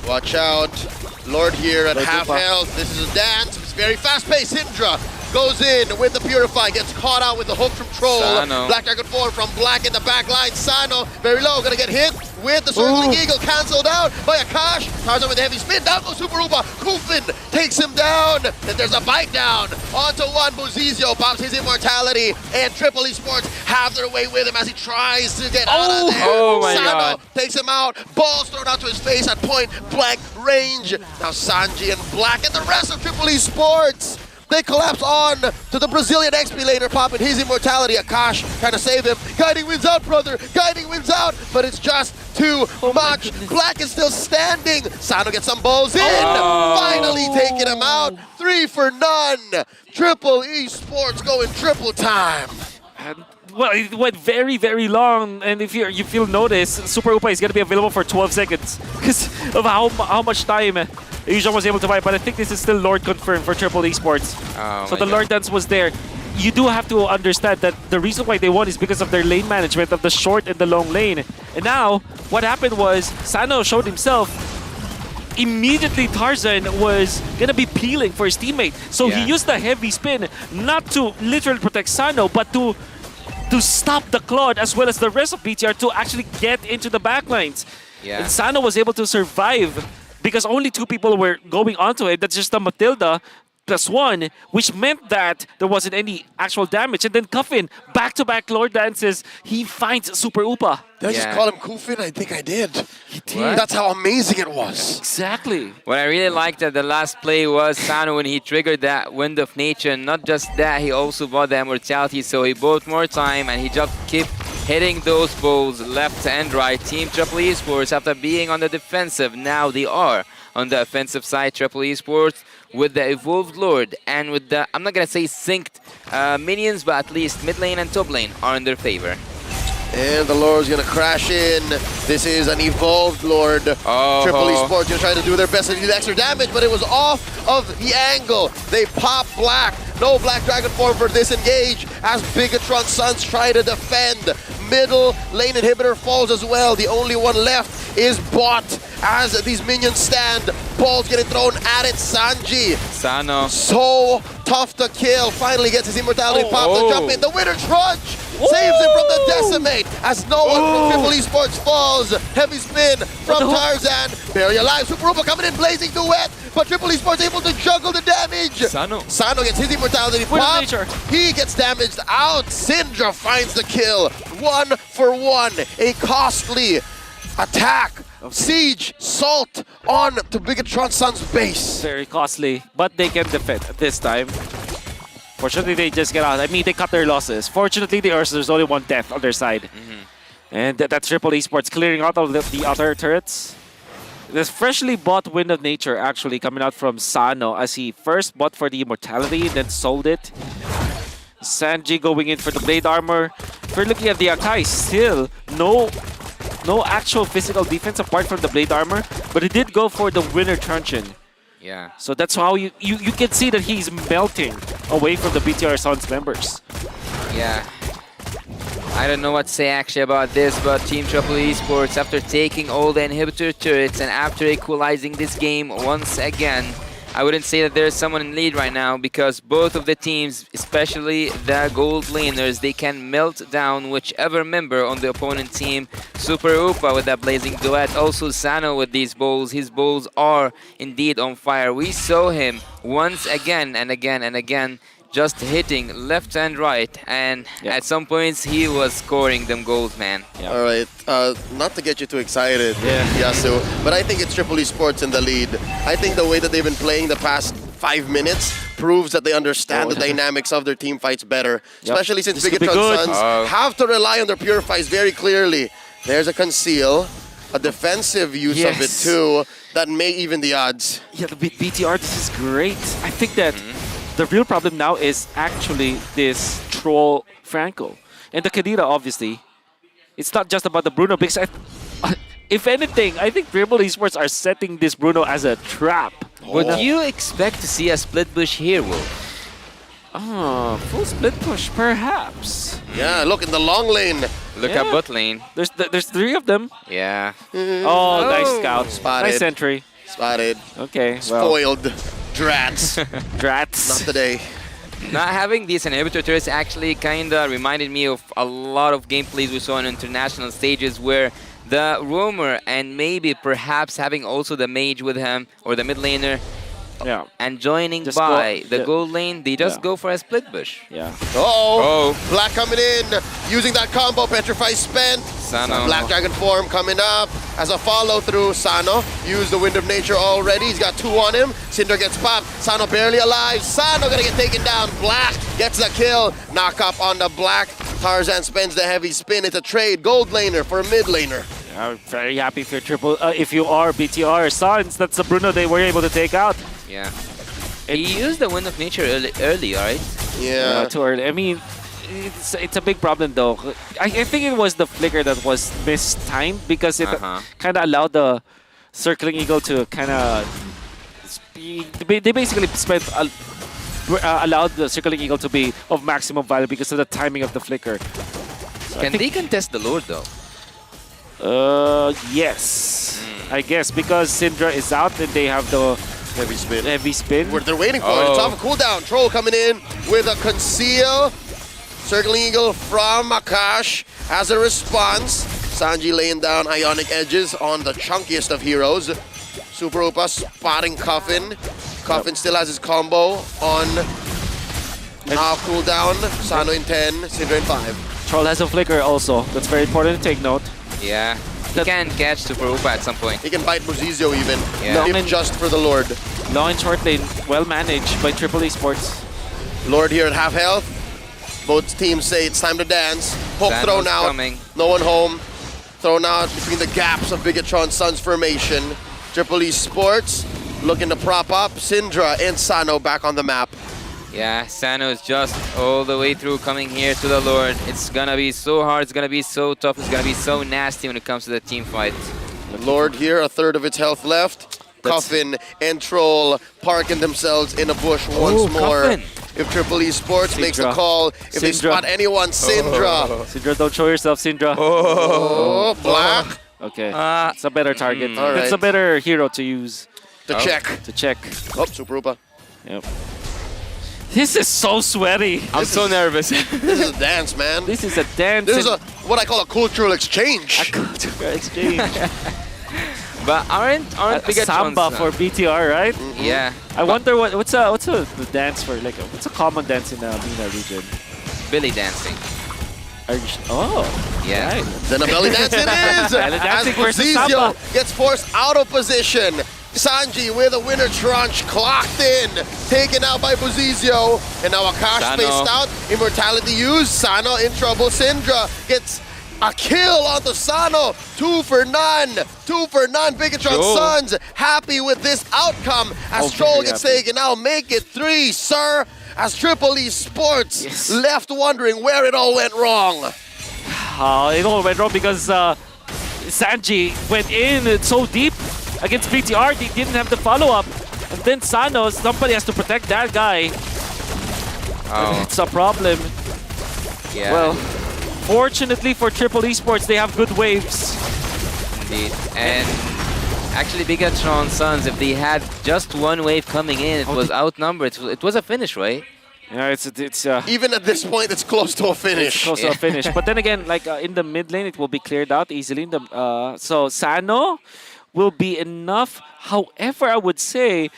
Watch out. Lord here at half health. This is a dance. It's very fast-paced. Syndra goes in with the Purify, gets caught out with the hook from Troll. Sano. Black Dragon 4 from Black in the back line. Sano, very low, gonna get hit with the Circling Eagle, cancelled out by Akash. Tarzan with a heavy spin, down goes Super Upa. Kufin takes him down. Then there's a bite down onto one. Buzizio pops his immortality, and Triple Esports have their way with him as he tries to get out of there. Sano takes him out. Balls thrown out to his face at point blank range. Now Sanji and Black and the rest of Triple Esports, they collapse on to the Brazilian XP laner, popping his immortality. Akash trying to save him. Guiding wins out, brother. Guiding wins out, but it's just too much. Black is still standing. Sano gets some balls in. Finally taking him out. 3 for none. Triple Esports going triple time. Well, it went very, very long, and if you'll notice, Super Upa is going to be available for 12 seconds because of how much time Asian was able to buy. But I think this is still Lord confirmed for Triple Esports. So the Lord dance was there. You do have to understand that the reason why they won is because of their lane management of the short and the long lane. And now, what happened was, Sano showed himself. Immediately Tarzan was gonna be peeling for his teammate. So he used the heavy spin, not to literally protect Sano, but to stop the Claude as well as the rest of BTR to actually get into the backlines. And Sano was able to survive because only 2 people were going onto it. That's just the Matilda +1, which meant that there wasn't any actual damage. And then Coffin, back-to-back Lord dances, he finds Super Upa. Did I just call him Kufin? I think I did. He did. That's how amazing it was. Exactly. What I really liked at the last play was Sano when he triggered that Wind of Nature. Not just that, he also bought the immortality, so he bought more time and he just kept hitting those balls left and right. Team Triple Esports, after being on the defensive, now they are on the offensive side. Triple Esports with the Evolved Lord and with the, I'm not going to say synced minions, but at least mid lane and top lane are in their favor. And the Lord's gonna crash in. This is an Evolved Lord. Triple Esports gonna try to do their best to do the extra damage, but it was off of the angle. They pop Black. No Black Dragon form for disengage as Bigatron Suns try to defend. Middle lane inhibitor falls as well. The only one left is Bot as these minions stand. Balls getting thrown at it. Sanji. Sano. So tough to kill. Finally gets his immortality popped to jump in. The winner Trudge saves him from the decimate. as no one from Triple Esports falls. Heavy spin from Tarzan. Barely alive. Super Upa coming in, blazing duet. But Triple Esports able to juggle the damage. Sano gets his immortality pop. He gets damaged out. Syndra finds the kill. 1 for 1. A costly attack. Siege, Salt on to Bigatron Sun's base. Very costly, but they can defend this time. Fortunately, they just get out. I mean, they cut their losses. Fortunately, there's only one death on their side. And that's Triple Esports clearing out of the other turrets. There's freshly bought Wind of Nature actually coming out from Sano as he first bought for the Immortality, then sold it. Sanji going in for the Blade Armor. If you're looking at the Akai, still no actual physical defense apart from the Blade Armor, but he did go for the Winter Truncheon. Yeah. So that's how you can see that he's melting away from the BTR Suns members. Yeah. I don't know what to say actually about this, but Team Triple Esports, after taking all the inhibitor turrets and after equalizing this game once again, I wouldn't say that there's someone in lead right now because both of the teams, especially the gold laners, they can melt down whichever member on the opponent team. Super Upa with that blazing duet, also Sano with these bowls. His bowls are indeed on fire. We saw him once again and again and again just hitting left and right, and at some points he was scoring them goals, man. All right, not to get you too excited, Yasu, but I think it's Triple Esports in the lead. I think the way that they've been playing the past 5 minutes proves that they understand the dynamics of their team fights better, especially since Bigatron Suns have to rely on their purifies very clearly. There's a conceal, a defensive use of it too, that may even the odds. Yeah, the BTR, this is great. I think that the real problem now is actually this troll Franco. And the Kadira, obviously. It's not just about the Bruno, because if anything, I think Triple Esports are setting this Bruno as a trap. Would you expect to see a split push here, Wolf? Full split push, perhaps. Yeah, look in the long lane. Look at bot lane. There's 3 of them. Yeah. Oh, nice scout. Spotted. Nice entry. Spotted. Okay, Spoiled. Drats. Drats. Not today. Not having these inhibitor turrets actually kinda reminded me of a lot of gameplays we saw on international stages where the roamer and maybe perhaps having also the mage with him or the mid laner and joining just by the gold lane, they just go for a split push. Black coming in, using that combo, Petrify spent. Sano. Black Dragon form coming up as a follow through. Sano used the Wind of Nature already. He's got 2 on him. Cinder gets popped. Sano barely alive. Sano gonna get taken down. Black gets the kill. Knock up on the Black. Tarzan spends the heavy spin. It's a trade. Gold laner for mid laner. I'm very happy if you're if you are BTR Suns. That's the Bruno they were able to take out. Yeah. He used the Wind of Nature early, right? Yeah. Too early. I mean, it's a big problem though. I think it was the flicker that was mistimed because it kind of allowed the Circling Eagle to kind of they basically allowed the Circling Eagle to be of maximum value because of the timing of the flicker. So Can they contest the Lord though? Yes. I guess because Syndra is out and they have the heavy spin. Heavy spin. What they're waiting for. It's off a cooldown. Troll coming in with a conceal. Circling Eagle from Akash as a response. Sanji laying down Ionic Edges on the chunkiest of heroes. Super Upa spotting Coffin. Coffin still has his combo on now cooldown. Sano in 10, Syndra in 5. Troll has a flicker also. That's very important to take note. Yeah. He can catch Super Upa at some point. He can bite Buzizio even, Yeah. if just for the Lord. Long and short lane, well managed by Triple Esports. Lord here at half health. Both teams say it's time to dance. Hook thrown out. Coming. No one home. Thrown out between the gaps of Bigatron Suns formation. Triple Esports looking to prop up. Syndra and Sano back on the map. Yeah, Sano is just all the way through coming here to the Lord. It's gonna be so hard, it's gonna be so tough, it's gonna be so nasty when it comes to the team fight. The Lord here, a third of its health left. Coffin and Troll parking themselves in a bush once more. Coffin. If Triple Esports makes the call, if they Syndra. spot anyone, Syndra. Syndra, don't show yourself, Syndra. Oh, Black. Okay, it's a better target. All It's a right. better hero to use. To check. To check. Oh, Super Upa. Yep. This is so sweaty. I'm so nervous. This is a dance, man. This is a dance. This is what I call a cultural exchange. A cultural exchange. But aren't bigger Samba for BTR, right? Yeah. I wonder what's a dance for, like, what's a common dance in the Mena region? Belly dancing. Oh, yeah. Right. Then a belly dance it is. Belly dancing versus As Samba gets forced out of position. Sanji with a winner tranche clocked in, taken out by Buzizio, and now Akash spaced out. Immortality used. Sano in trouble. Syndra gets a kill on the Sano. 2 for none. 2 for none. Bigatron Sons happy with this outcome as Troll gets taken out. Make it 3, sir. As Triple E Sports left wondering where it all went wrong. It all went wrong because Sanji went in so deep against BTR. They didn't have the follow-up. And then Sano, somebody has to protect that guy. It's a problem. Yeah. Well, fortunately for Triple Esports, they have good waves. Indeed. And actually, Bigatron Sons, if they had just one wave coming in, it was outnumbered. It was a finish, right? Yeah, it's even at this point, it's close to a finish. It's close to a finish. But then again, like in the mid lane, it will be cleared out easily. So Sano will be enough. However, I would say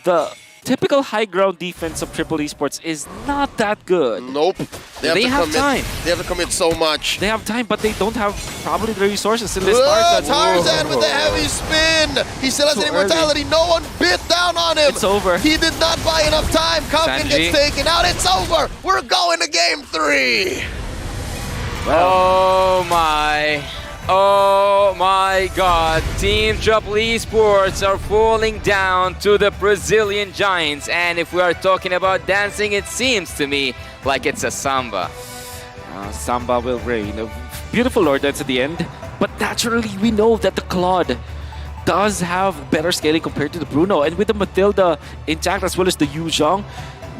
the typical high ground defense of Triple Esports is not that good. Nope. They have time. They have to commit so much. They have time, but they don't have probably the resources in this part. Tarzan with the heavy spin. He still has an immortality. No one bit down on him. It's over. He did not buy enough time. Coffin gets taken out. It's over. We're going to game 3. Oh my. Oh my god, Team Triple Esports are falling down to the Brazilian Giants, and if we are talking about dancing, it seems to me like it's a Samba. Samba will reign. A beautiful Lord dance at the end, but naturally we know that the Claude does have better scaling compared to the Bruno, and with the Matilda intact as well as the Yu Zhong,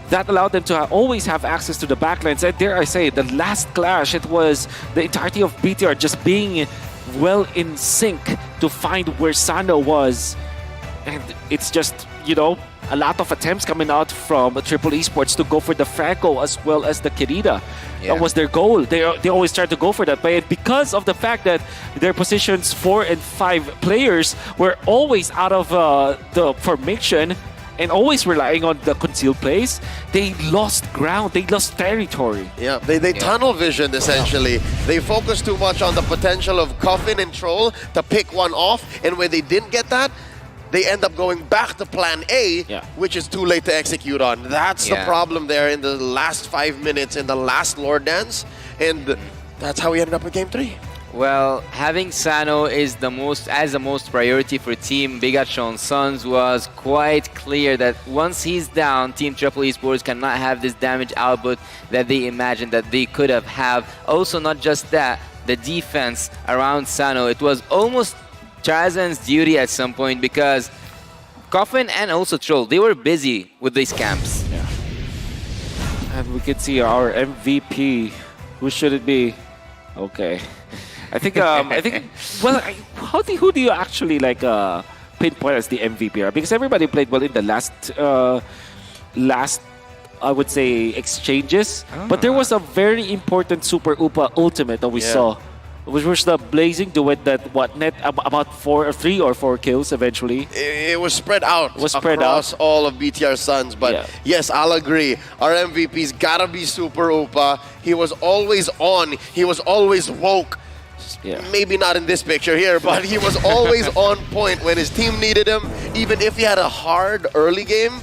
that allowed them to always have access to the backlines. And dare I say, the last clash, it was the entirety of BTR just being well in sync to find where Sano was. And it's just, you know, a lot of attempts coming out from Triple Esports to go for the Franco as well as the Kirida. Yeah. That was their goal. They always tried to go for that. But because of the fact that their positions 4 and 5 players were always out of the formation, and always relying on the concealed plays, they lost ground, they lost territory. Yeah, they tunnel visioned essentially. They focused too much on the potential of Coffin and Troll to pick one off, and when they didn't get that, they end up going back to plan A, which is too late to execute on. That's the problem there in the last 5 minutes in the last Lord Dance, and that's how we ended up with game 3. Well, having Sano is the most priority for Team Bigatron Sons was quite clear that once he's down, Team Triple Esports cannot have this damage output that they imagined that they could have. Also, not just that, the defense around Sano, it was almost Tarzan's duty at some point because Coffin and also Troll, they were busy with these camps. Yeah. And we can see our MVP. Who should it be? Okay. I think well, who do you actually like pinpoint as the MVP? Because everybody played well in the last I would say exchanges, but there was a very important Super Upa ultimate that we saw, which was the blazing duet that net about 3 or 4 kills eventually. It was spread out across all of BTR Sons, but yes, I'll agree. Our MVP's gotta be Super Upa. He was always on. He was always woke. Yeah. Maybe not in this picture here, but he was always on point when his team needed him, even if he had a hard early game.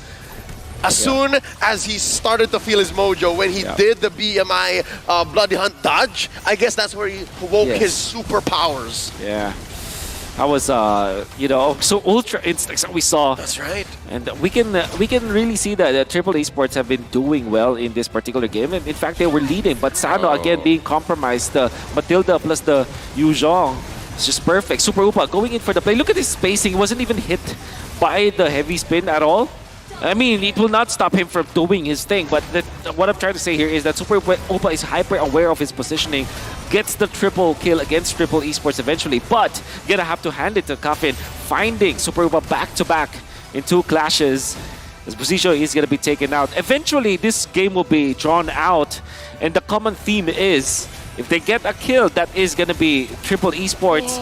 As soon as he started to feel his mojo, when he did the BMI Bloody Hunt dodge, I guess that's where he woke his superpowers. Yeah. I was, you know, so ultra instincts that we saw. That's right. And we can really see that Triple Esports have been doing well in this particular game. And in fact, they were leading, but Sano again being compromised. The Matilda plus the Yu Zhong, it's just perfect. Super Upa going in for the play. Look at his spacing. He wasn't even hit by the heavy spin at all. I mean, it will not stop him from doing his thing, but what I'm trying to say here is that Super Upa is hyper aware of his positioning, gets the triple kill against Triple Esports eventually, but gonna have to hand it to Coffin, finding Super Upa back-to-back in 2 clashes. As Busicio is going to be taken out. Eventually, this game will be drawn out, and the common theme is if they get a kill, that is going to be Triple Esports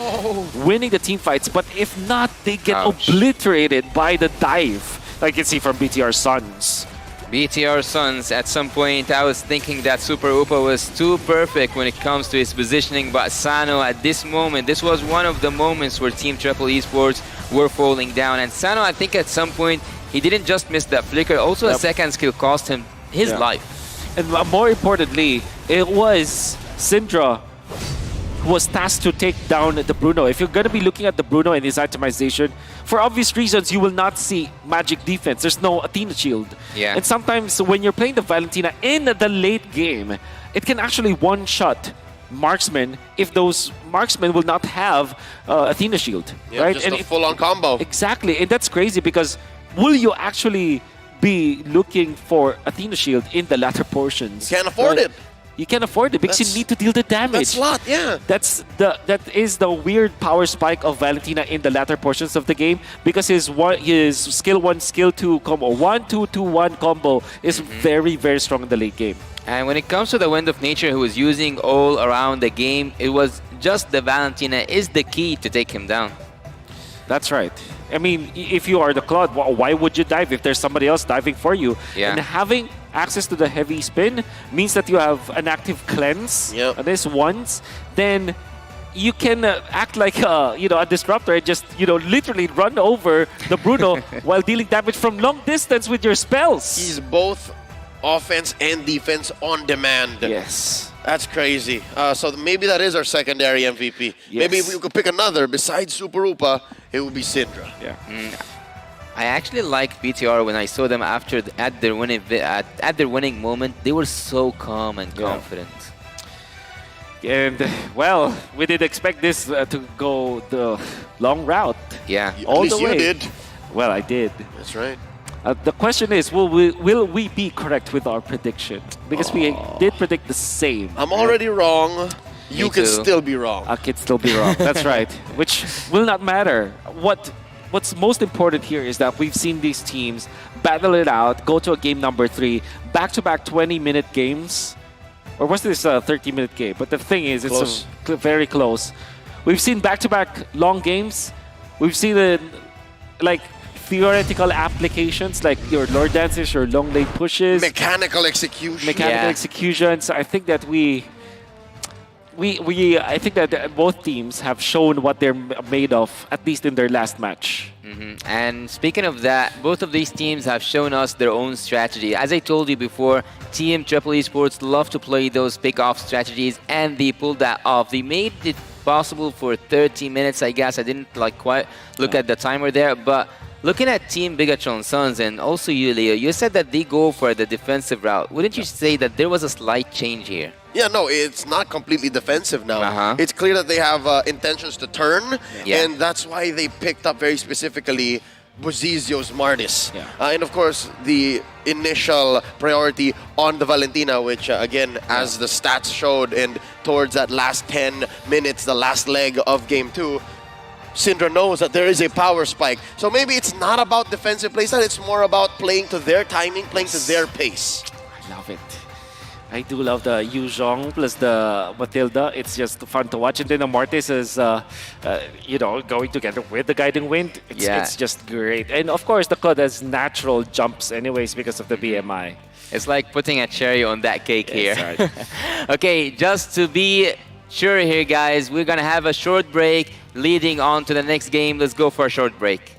winning the team fights. But if not, they get obliterated by the dive, like you can see from BTR Suns. BTR Suns, at some point, I was thinking that Super Upa was too perfect when it comes to his positioning, but Sano, at this moment, this was one of the moments where Team Triple Esports were falling down. And Sano, I think at some point, he didn't just miss that flicker, also a second skill cost him his life. And more importantly, it was Syndra who was tasked to take down the Bruno. If you're going to be looking at the Bruno and his itemization, for obvious reasons, you will not see magic defense. There's no Athena shield. Yeah. And sometimes when you're playing the Valentina in the late game, it can actually one-shot marksmen if those marksmen will not have Athena shield. Yeah, right? just and a full-on combo. Exactly, and that's crazy because will you actually be looking for Athena shield in the latter portions? You can't afford it. You can't afford it because you need to deal the damage. That's a lot, yeah. That is the weird power spike of Valentina in the latter portions of the game because his skill 1, skill 2 combo, 1-2-2-1 combo is very, very strong in the late game. And when it comes to the Wind of Nature, who was using all around the game, it was just the Valentina is the key to take him down. That's right. I mean, if you are the Claude, why would you dive if there's somebody else diving for you? Yeah. And having access to the heavy spin means that you have an active cleanse. This once, then you can act like a disruptor and just literally run over the Bruno while dealing damage from long distance with your spells. He's both offense and defense on demand. Yes. That's crazy. So maybe that is our secondary MVP. Yes. Maybe if we could pick another besides Super Upa, it would be Syndra. Yeah. I actually like BTR when I saw them at their winning moment. They were so calm and confident. And well, we did expect this to go the long route. Yeah. At least you did. Well, I did. That's right. The question is, will we be correct with our prediction? Because we did predict the same. I'm already wrong. You can too. still be wrong. I can still be wrong. That's right. Which will not matter. What's most important here is that we've seen these teams battle it out, go to a game number 3, back-to-back 20-minute games. Or was this a 30-minute game? But the thing is, it's very close. We've seen back-to-back long games. We've seen theoretical applications like your Lord Dances, your long lane pushes. Mechanical execution. Executions. I think that I think that both teams have shown what they're made of, at least in their last match. And speaking of that, both of these teams have shown us their own strategy. As I told you before, Team Triple Esports love to play those pick-off strategies, and they pulled that off. They made it possible for 30 minutes, I guess. I didn't quite look at the timer there, but looking at Team Bigatron Suns and also you, Leo, you said that they go for the defensive route. Wouldn't you say that there was a slight change here? Yeah, no, it's not completely defensive now. It's clear that they have intentions to turn, and that's why they picked up very specifically Buzizio's Martis. And of course, the initial priority on the Valentina, which again, as the stats showed, and towards that last 10 minutes, the last leg of Game 2, Syndra knows that there is a power spike. So maybe it's not about defensive playstyle, it's more about playing to their timing, playing to their pace. I love it. I do love the Yu Zhong plus the Matilda. It's just fun to watch. And then the Martis is, going together with the Guiding Wind. It's just great. And of course, the Cloud has natural jumps anyways because of the BMI. It's like putting a cherry on that cake here. Right. Okay, just to be sure here, guys, we're going to have a short break leading on to the next game. Let's go for a short break.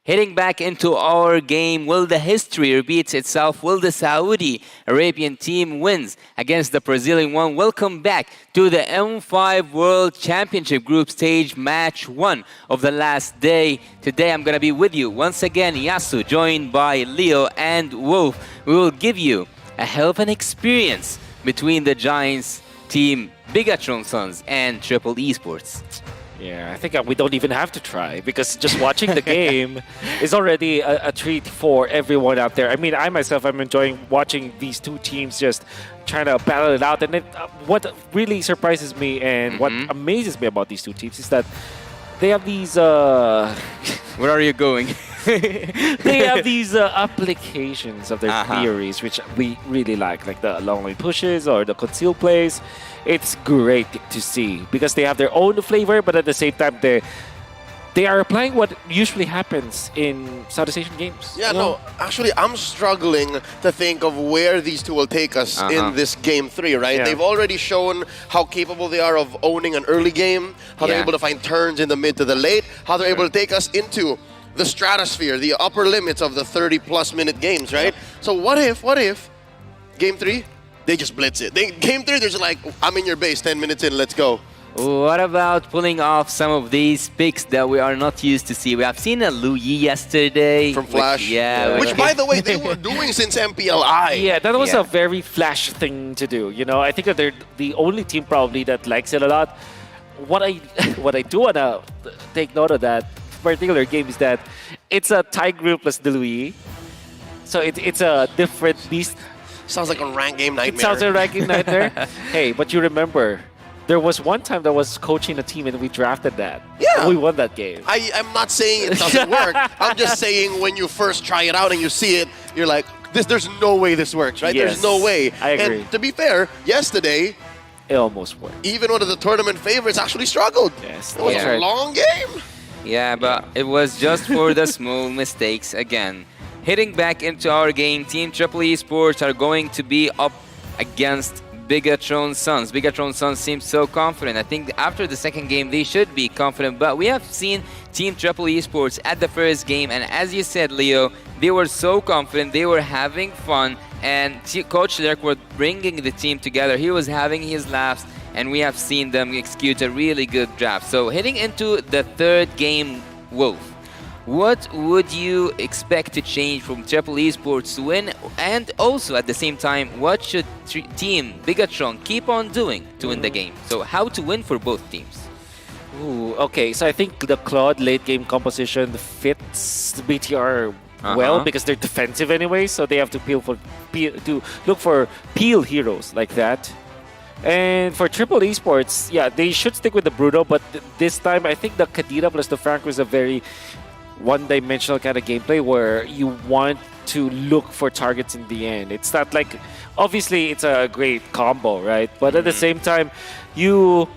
Heading back into our game, will the history repeat itself? Will the Saudi Arabian team wins against the Brazilian one? Welcome back to the M5 World Championship Group Stage Match 1 of the last day. Today I'm going to be with you once again, Yasu, joined by Leo and Wolf. We will give you a hell of an experience between the Giants team, Bigatron Sons, and Triple Esports. Yeah, I think we don't even have to try because just watching the game is already a treat for everyone out there. I mean, I myself, I'm enjoying watching these two teams just trying to battle it out. And what really surprises me and what amazes me about these two teams is that they have these... Where are you going? They have these applications of their theories, which we really like the long lane pushes or the conceal plays. It's great to see because they have their own flavor, but at the same time, they are applying what usually happens in Southeast Asian games. Yeah, no, actually, I'm struggling to think of where these two will take us in this Game 3, right? Yeah. They've already shown how capable they are of owning an early game, how they're able to find turns in the mid to the late, how they're able to take us into the stratosphere, the upper limits of the 30-plus minute games, right? So what if, Game 3, they just blitz it. Game 3, they're just like, I'm in your base, 10 minutes in, let's go. What about pulling off some of these picks that we are not used to see? We have seen a Lu Yi yesterday. From Flash. Which, by the way, they were doing since MPLI. Yeah, that was a very Flash thing to do. You know, I think that they're the only team probably that likes it a lot. What I do want to take note of that particular game is that it's a tie group plus Deluyi. So it's a different beast. Sounds like a rank game nightmare. It sounds like a rank game nightmare. Hey, but you remember, there was one time that was coaching a team and we drafted that. Yeah. And we won that game. I'm not saying it doesn't work. I'm just saying when you first try it out and you see it, you're like, there's no way this works, right? Yes, there's no way. I agree. And to be fair, yesterday, it almost worked. Even one of the tournament favorites actually struggled. Yes, it was a long game. Yeah, but it was just for the small mistakes again. Heading back into our game, Team Triple Esports are going to be up against Bigatron Sons. Bigatron Sons seems so confident. I think after the second game, they should be confident. But we have seen Team Triple Esports at the first game. And as you said, Leo, they were so confident. They were having fun. And Coach Dirk was bringing the team together. He was having his laughs. And we have seen them execute a really good draft. So heading into the third game, Wolf, what would you expect to change from Triple Esports to win? And also at the same time, what should Team Bigatron keep on doing to win the game? So how to win for both teams? Ooh, okay, so I think the Claude late game composition fits the BTR well because they're defensive anyway, so they have to look for peel heroes like that. And for Triple Esports, yeah, they should stick with the Bruno, but this time I think the Kadira plus the Franco is a very one-dimensional kind of gameplay where you want to look for targets in the end. It's not like, obviously it's a great combo, right? But at the same time, you're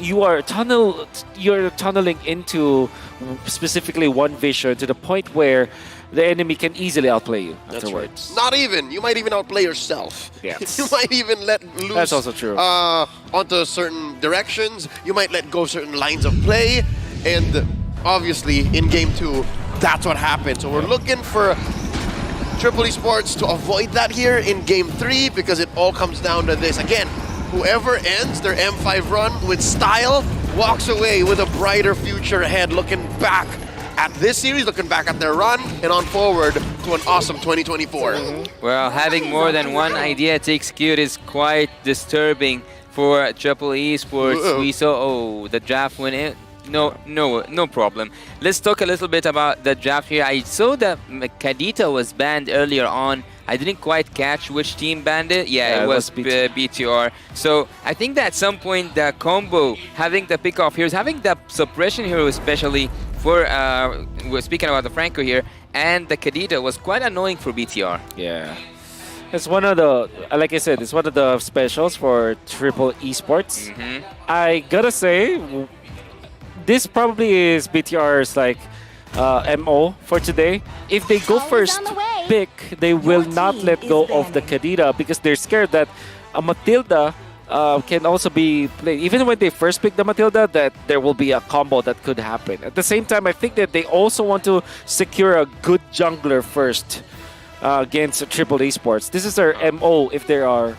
tunneling into specifically one vision to the point where the enemy can easily outplay you afterwards. Not even. You might even outplay yourself. Yes. You might even let loose. That's also true. Onto certain directions. You might let go certain lines of play. And obviously, in Game 2, that's what happened. So we're looking for Triple Esports to avoid that here in Game 3 because it all comes down to this. Again, whoever ends their M5 run with style walks away with a brighter future ahead, looking back at this series, looking back at their run, and on forward to an awesome 2024. Well, having more than one idea to execute is quite disturbing for Triple Esports. We saw, the draft went in. No problem. Let's talk a little bit about the draft here. I saw that Kadita was banned earlier on. I didn't quite catch which team banned it. Yeah, it was BTR. So I think that at some point the combo, having the pick-off heroes, having the suppression hero especially for, we're speaking about the Franco here, and the Kadita was quite annoying for BTR. Yeah. It's one of the, like I said, it's one of the specials for Triple Esports. I gotta say, this probably is BTR's like MO for today. If they go first pick, they will not let go of the Kadita because they're scared that a Matilda can also be played. Even when they first pick the Matilda, that there will be a combo that could happen. At the same time, I think that they also want to secure a good jungler first against Triple Esports. This is their MO if they are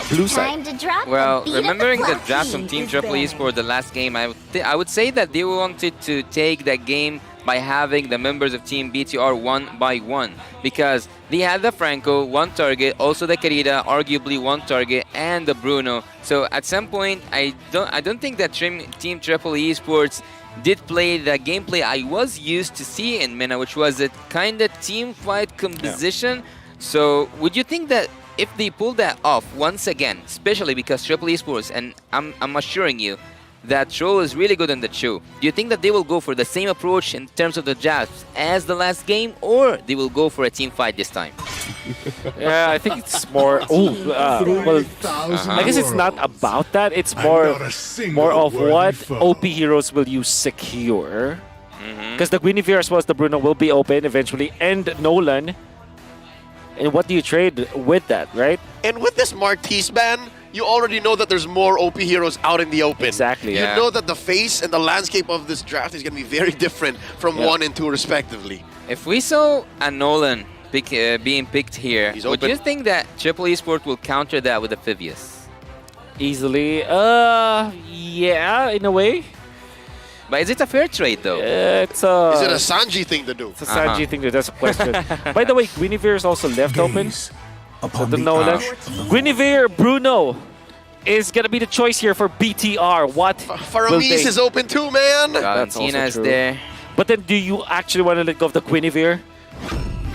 blue side. Well, remembering the draft from Team Triple Esports the last game, I would say that they wanted to take that game by having the members of Team BTR one by one, because they had the Franco, one target, also the Karida, arguably one target, and the Bruno. So at some point, I don't think that Team Triple Esports did play the gameplay I was used to see in Mena, which was a kind of team fight composition. So would you think that if they pull that off once again, especially because Triple Esports, and I'm assuring you that Troll is really good on the show, do you think that they will go for the same approach in terms of the drafts as the last game, or they will go for a team fight this time? Yeah, I think it's more. I guess it's not about that. It's more of what OP heroes will you secure, because the Guinevere as well as the Bruno will be open eventually, and Nolan. And what do you trade with that, right? And with this Martis ban, you already know that there's more OP heroes out in the open. Exactly. You know that the face and the landscape of this draft is going to be very different from 1 and 2 respectively. If we saw a Nolan being picked here, would you think that Triple Esports will counter that with a Phivius? Easily. Yeah, in a way. But is it a fair trade, though? Is it a Sanji thing to do? It's a Sanji thing to do. That's a question. By the way, Guinevere is also left open. So the Nolan. Guinevere, Bruno is going to be the choice here for BTR. What Faramis is open too, man. Valentina is there. But then do you actually want to let go of the Guinevere?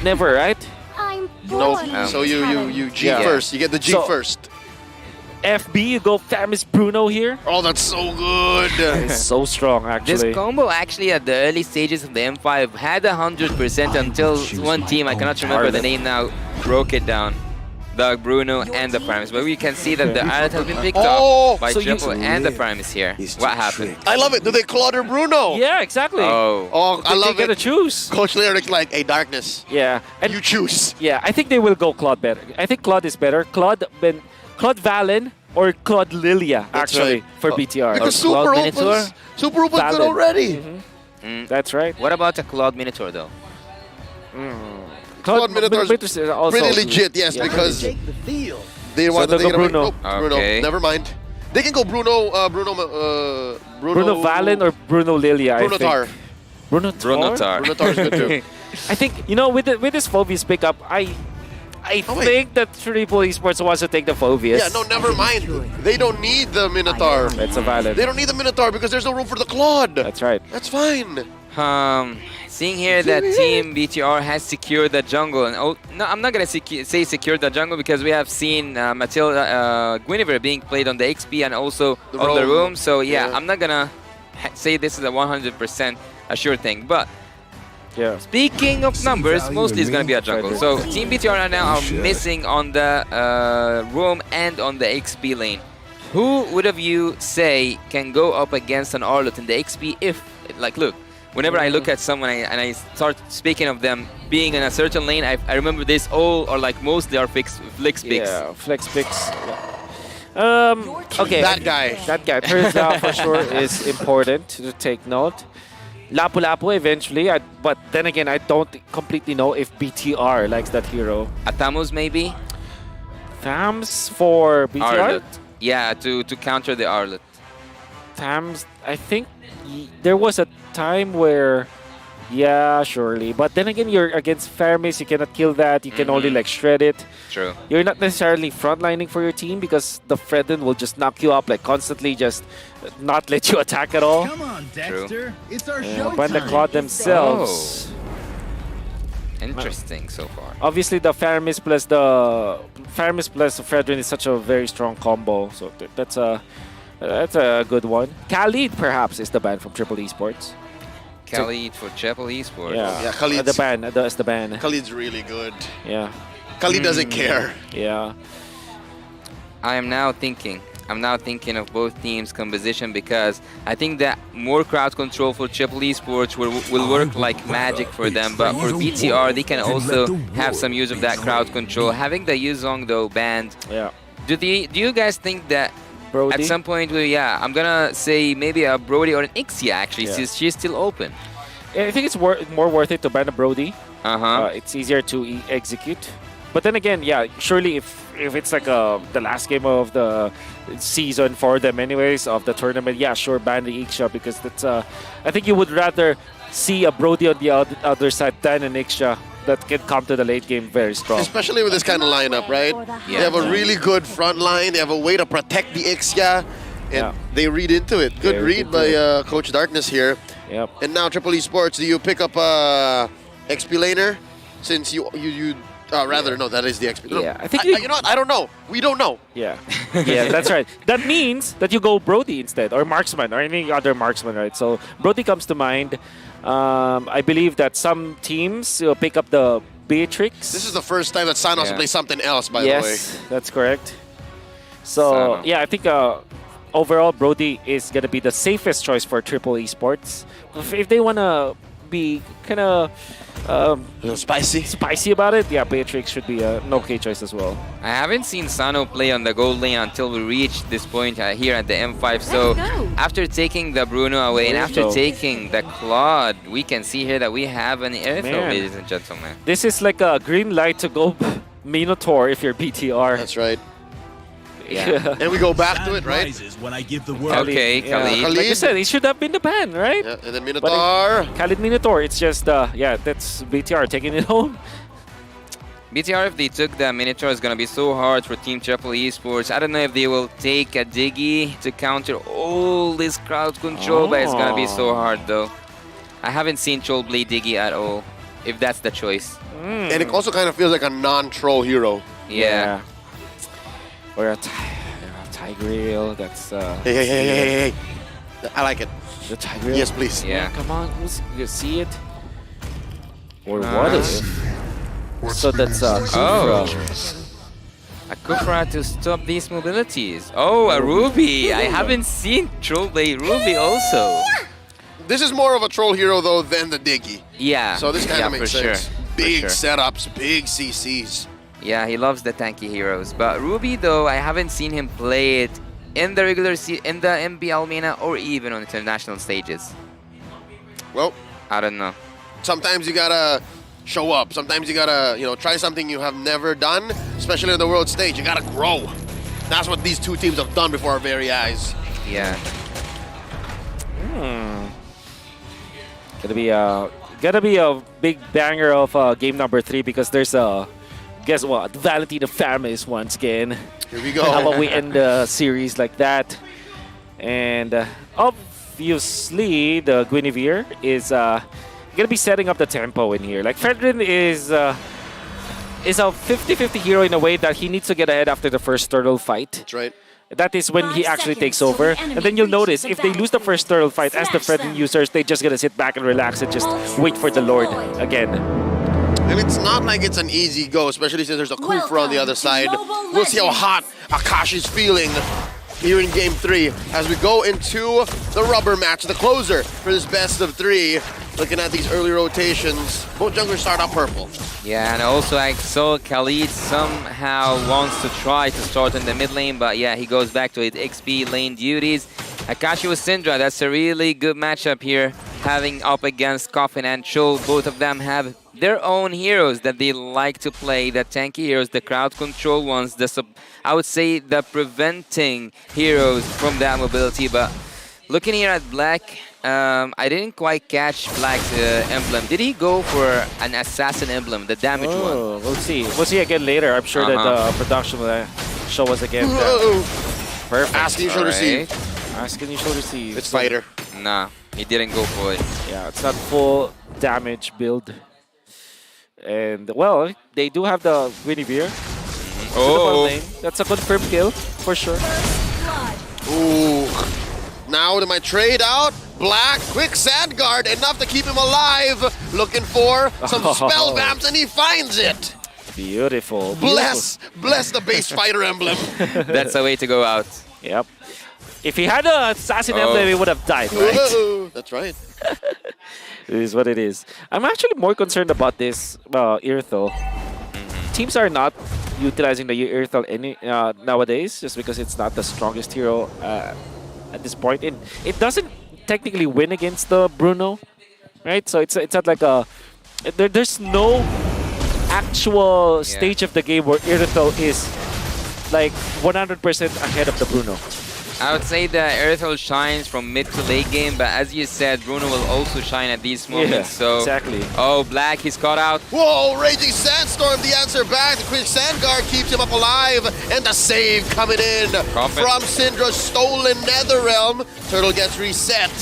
Never, right? No. So you G first. You get the G first. FB, you go Faramis Bruno here. Oh, that's so good. It's so strong, actually. This combo actually at the early stages of the M5 had 100% until one team, I cannot remember the name now, broke it down. The Bruno and the Faramis. But we can see that the Arlet has been picked up by Triple and the Faramis here. What happened? I love it. Do they Claude or Bruno? Yeah, exactly. Oh, I love it. They gotta choose. Coach Lyric like, hey, Darkness. Yeah. And you choose. Yeah, I think they will go Claude better. I think Claude is better. Claude Valen or Claude Lilia, actually, for BTR. Because Super Open's good already. That's right. What about a Claude Minotaur, though? Claude Minotaur is also pretty legit, yes, because they want to go Bruno. Bruno. Never mind. They can go Bruno Valen or Bruno Lilia, Bruno I think. Bruno Tar is good too. I think, you know, with this Phobius pickup, I think that Triple Esports wants to take the Phobius. Yeah, no, never mind. They don't need the Minotaur. That's a valid. They don't need the Minotaur because there's no room for the Claude. That's right. That's fine. Seeing here that Team BTR has secured the jungle, and no, I'm not gonna say secured the jungle because we have seen Guinevere being played on the XP and also on the room. So yeah, I'm not gonna say this is a 100% a sure thing, but. Yeah. Speaking of numbers, mostly it's going to be a jungle. So Team BTR right now are missing on the roam and on the XP lane. Who would have you say can go up against an Arlet in the XP if, like, look, whenever I look at someone and I start speaking of them being in a certain lane, I remember this all or like mostly are flex picks. Yeah, flex picks. Okay. That guy turns out for sure is important to take note. Lapu-Lapu eventually, but then again, I don't completely know if BTR likes that hero. Atamus maybe? Thams for BTR? Arlet. Yeah, to counter the Arlet. Thams, I think there was a time where, yeah, surely. But then again, you're against Faramis, you cannot kill that, you can only like shred it. True. You're not necessarily frontlining for your team because the Fredden will just knock you up, like constantly just not let you attack at all. Come on, Dexter. It's our show. But the Claude themselves. Interesting so far. Obviously, the Faramis plus the Fredren is such a very strong combo, so that's a good one. Khalid perhaps is the ban from Triple Esports. Khalid for Triple Esports. Yeah, Khalid's the ban. That's the ban. Khalid's really good. Yeah. Khalid doesn't care. Yeah. I'm now thinking of both teams' composition because I think that more crowd control for Triple Esports will work like magic for them. But for BTR, they can also have some use of that crowd control. Having the Yuzong though banned, Do you guys think that Brody? at some point, I'm gonna say maybe a Brody or an Ixia actually, Yeah. since she's still open. I think it's more worth it to ban a Brody. Uh-huh. It's easier to execute. But then again, yeah, surely if it's like the last game of the season for them anyways, of the tournament, yeah, sure, ban the Ixia because that's I think you would rather see a Brody on the other side than an Ixia that can come to the late game very strong. Especially with this kind of lineup, right? Yeah. They have a really good front line. They have a way to protect the Ixia, and they read into it. Good read by Coach Darkness here. Yep. And now Triple Esports, do you pick up XP laner? Since you rather, no, that is the XP. Yeah, I think you know what? I don't know. We don't know. Yeah, yeah, that's right. That means that you go Brody instead, or Marksman, or any other Marksman, right? So Brody comes to mind. I believe that some teams will pick up the Beatrix. This is the first time that Sanos will play something else, by the way. Yes, that's correct. So, yeah, I think overall Brody is going to be the safest choice for Triple Esports. If they want to be kind of spicy about it, yeah, Beatrix should be an okay choice as well. I haven't seen Sano play on the gold lane until we reach this point here at the M5. So after taking the Bruno away and after taking the Claude, we can see here that we have an airfield, ladies and gentlemen. This is like a green light to go Minotaur if you're BTR. That's right. Yeah. And we go back to it, right? When I give the word. Okay, Khalid. Like you said, he should have been the ban, right? Yeah, and then Minotaur. Khalid Minotaur, it's just, yeah, that's BTR taking it home. BTR, if they took the Minotaur, is going to be so hard for Team Triple Esports. I don't know if they will take a Diggy to counter all this crowd control, but it's going to be so hard, though. I haven't seen Troll play Diggy at all, if that's the choice. And it also kind of feels like a non-troll hero. Yeah. Or a Tigreal, that's... Hey. I like it. The Tigreal? Yes, please. Yeah. Come on, you see it? Or what is it? So that's Kufra. A Kufra to stop these mobilities. Oh, a Ruby. I haven't seen Troll play Ruby also. This is more of a troll hero, though, than the Diggy. Yeah. So this kind of makes sense. Sure. Big setups, big CCs. Yeah, he loves the tanky heroes. But Ruby, though, I haven't seen him play it in the regular in the MBL Mena or even on international stages. Well, I don't know. Sometimes you gotta show up. Sometimes you gotta, try something you have never done, especially on the world stage. You gotta grow. That's what these two teams have done before our very eyes. Yeah. Gonna be a big banger of game number 3 because there's a. Guess what? Valentina Farmers once again. Here we go. How about we end the series like that? And obviously, the Guinevere is gonna be setting up the tempo in here. Like Fredrin is a 50-50 hero in a way that he needs to get ahead after the first turtle fight. That's right. That is when he actually takes over. And then you'll notice, if they lose the first turtle fight as the Fredrin users, they're just gonna sit back and relax and just wait for the Lord again. And it's not like it's an easy go, especially since there's a Kufra on the other side. We'll see how hot Akashi's feeling here in Game 3 as we go into the rubber match, the closer for this best of 3. Looking at these early rotations, both junglers start out purple. Yeah, and also I saw Khalid somehow wants to try to start in the mid lane, but yeah, he goes back to his XP lane duties. Akashi with Syndra, that's a really good matchup here, having up against Coffin and Chol. Both of them have their own heroes that they like to play, the tanky heroes, the crowd control ones, I would say the preventing heroes from that mobility. But looking here at Black, I didn't quite catch Black's emblem. Did he go for an assassin emblem, the damage one? We'll see. We'll see again later. I'm sure that the production will show us again. Perfect. Asking you shall receive. Asking you shall receive. It's fighter. Nah, he didn't go for it. Yeah, it's not full damage build. And, well, they do have the Guinevere. Oh, that's a confirmed kill, for sure. Ooh. Now to my trade out. Black, quick sand guard, enough to keep him alive. Looking for some spell vamps, and he finds it. Beautiful. Bless the base fighter emblem. That's the way to go out. Yep. If he had an assassin emblem, he would have died, right? Whoa, that's right. It is what it is. I'm actually more concerned about this Irthel. Teams are not utilizing the Earthel nowadays, just because it's not the strongest hero at this point. And it doesn't technically win against the Bruno, right? So it's not like there's no actual stage of the game where Earthel is like 100% ahead of the Bruno. I would say that Earthel shines from mid to late game, but as you said, Bruno will also shine at these moments. So exactly. Oh, Black, he's caught out. Whoa, Raging Sandstorm, the answer back. The quick Sand Guard keeps him up alive. And the save coming in from Syndra's stolen Netherrealm. Turtle gets reset.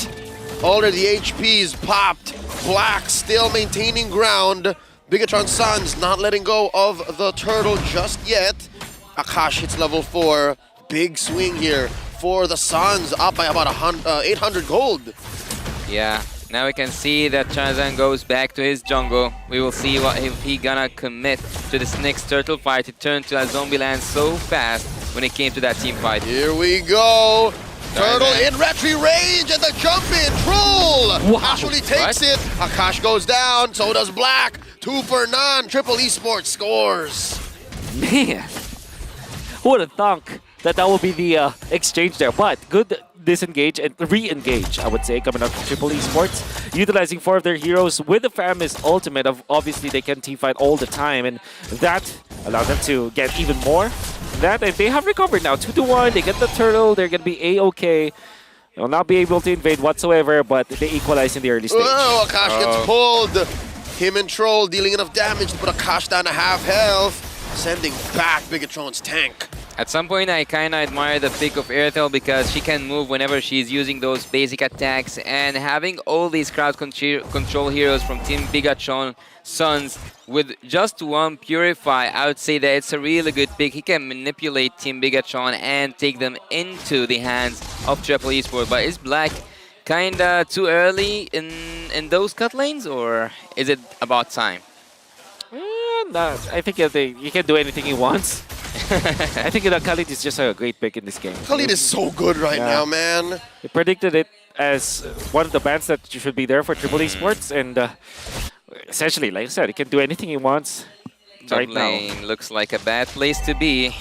Already the HP's popped. Black still maintaining ground. Bigatron Suns not letting go of the Turtle just yet. Akash hits level 4. Big swing here for the Suns, up by about 800 gold. Yeah, now we can see that Charizard goes back to his jungle. We will see if he gonna commit to this next turtle fight. He turned to a zombie land so fast when it came to that team fight. Here we go. Turtle in retry range and the jump in. Troll actually takes it. Akash goes down, so does Black. 2 for none. Triple Esports scores. Man, who would have thunk that would be the exchange there? But good disengage and re-engage, I would say, coming out from Triple Esports. Utilizing 4 of their heroes with the Faramis ultimate. Obviously, they can teamfight all the time, and that allowed them to get even more. That, and they have recovered now. 2-1, they get the turtle, they're going to be A-okay. They'll not be able to invade whatsoever, but they equalize in the early stage. Oh, Akash gets pulled. Him and Troll dealing enough damage to put Akash down to half health. Sending back Bigatron's tank. At some point, I kind of admire the pick of Earthel because she can move whenever she's using those basic attacks, and having all these crowd control heroes from Team Bigatron Suns with just 1 Purify, I would say that it's a really good pick. He can manipulate Team Bigatron and take them into the hands of Triple Esports. But is Black kinda too early in those cut lanes, or is it about time? No, I think he can do anything he wants. I think that Khalid is just a great pick in this game. Khalid is so good right now, man. He predicted it as one of the bans that should be there for Triple Esports, and essentially, like I said, he can do anything he wants right now. Lane looks like a bad place to be.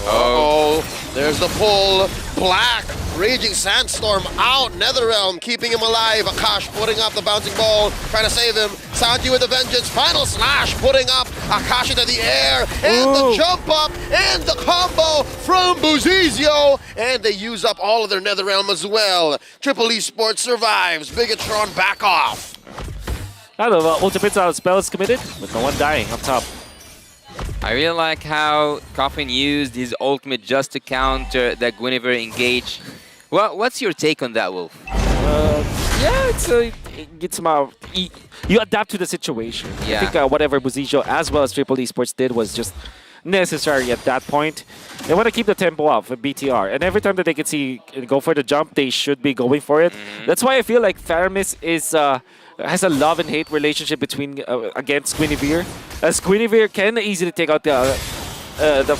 Oh, there's the pull. Black, Raging Sandstorm out. Netherrealm keeping him alive. Akash putting up the bouncing ball, trying to save him. Sanji with the vengeance. Final slash, putting up Akash into the air. And the jump up and the combo from Buzizio. And they use up all of their Netherrealm as well. Triple Esports survives. Bigatron back off. A lot of ultimate spells committed, with no one dying up top. I really like how Coffin used his ultimate just to counter the Guinevere engage. Well, what's your take on that, Wolf? Yeah, it gets him out. You adapt to the situation. Yeah. I think whatever Buzizio as well as Triple Esports did was just necessary at that point. They want to keep the tempo up for BTR, and every time that they can see go for the jump, they should be going for it. That's why I feel like Faramis is has a love and hate relationship between against Guinevere, as Guinevere can easily take out the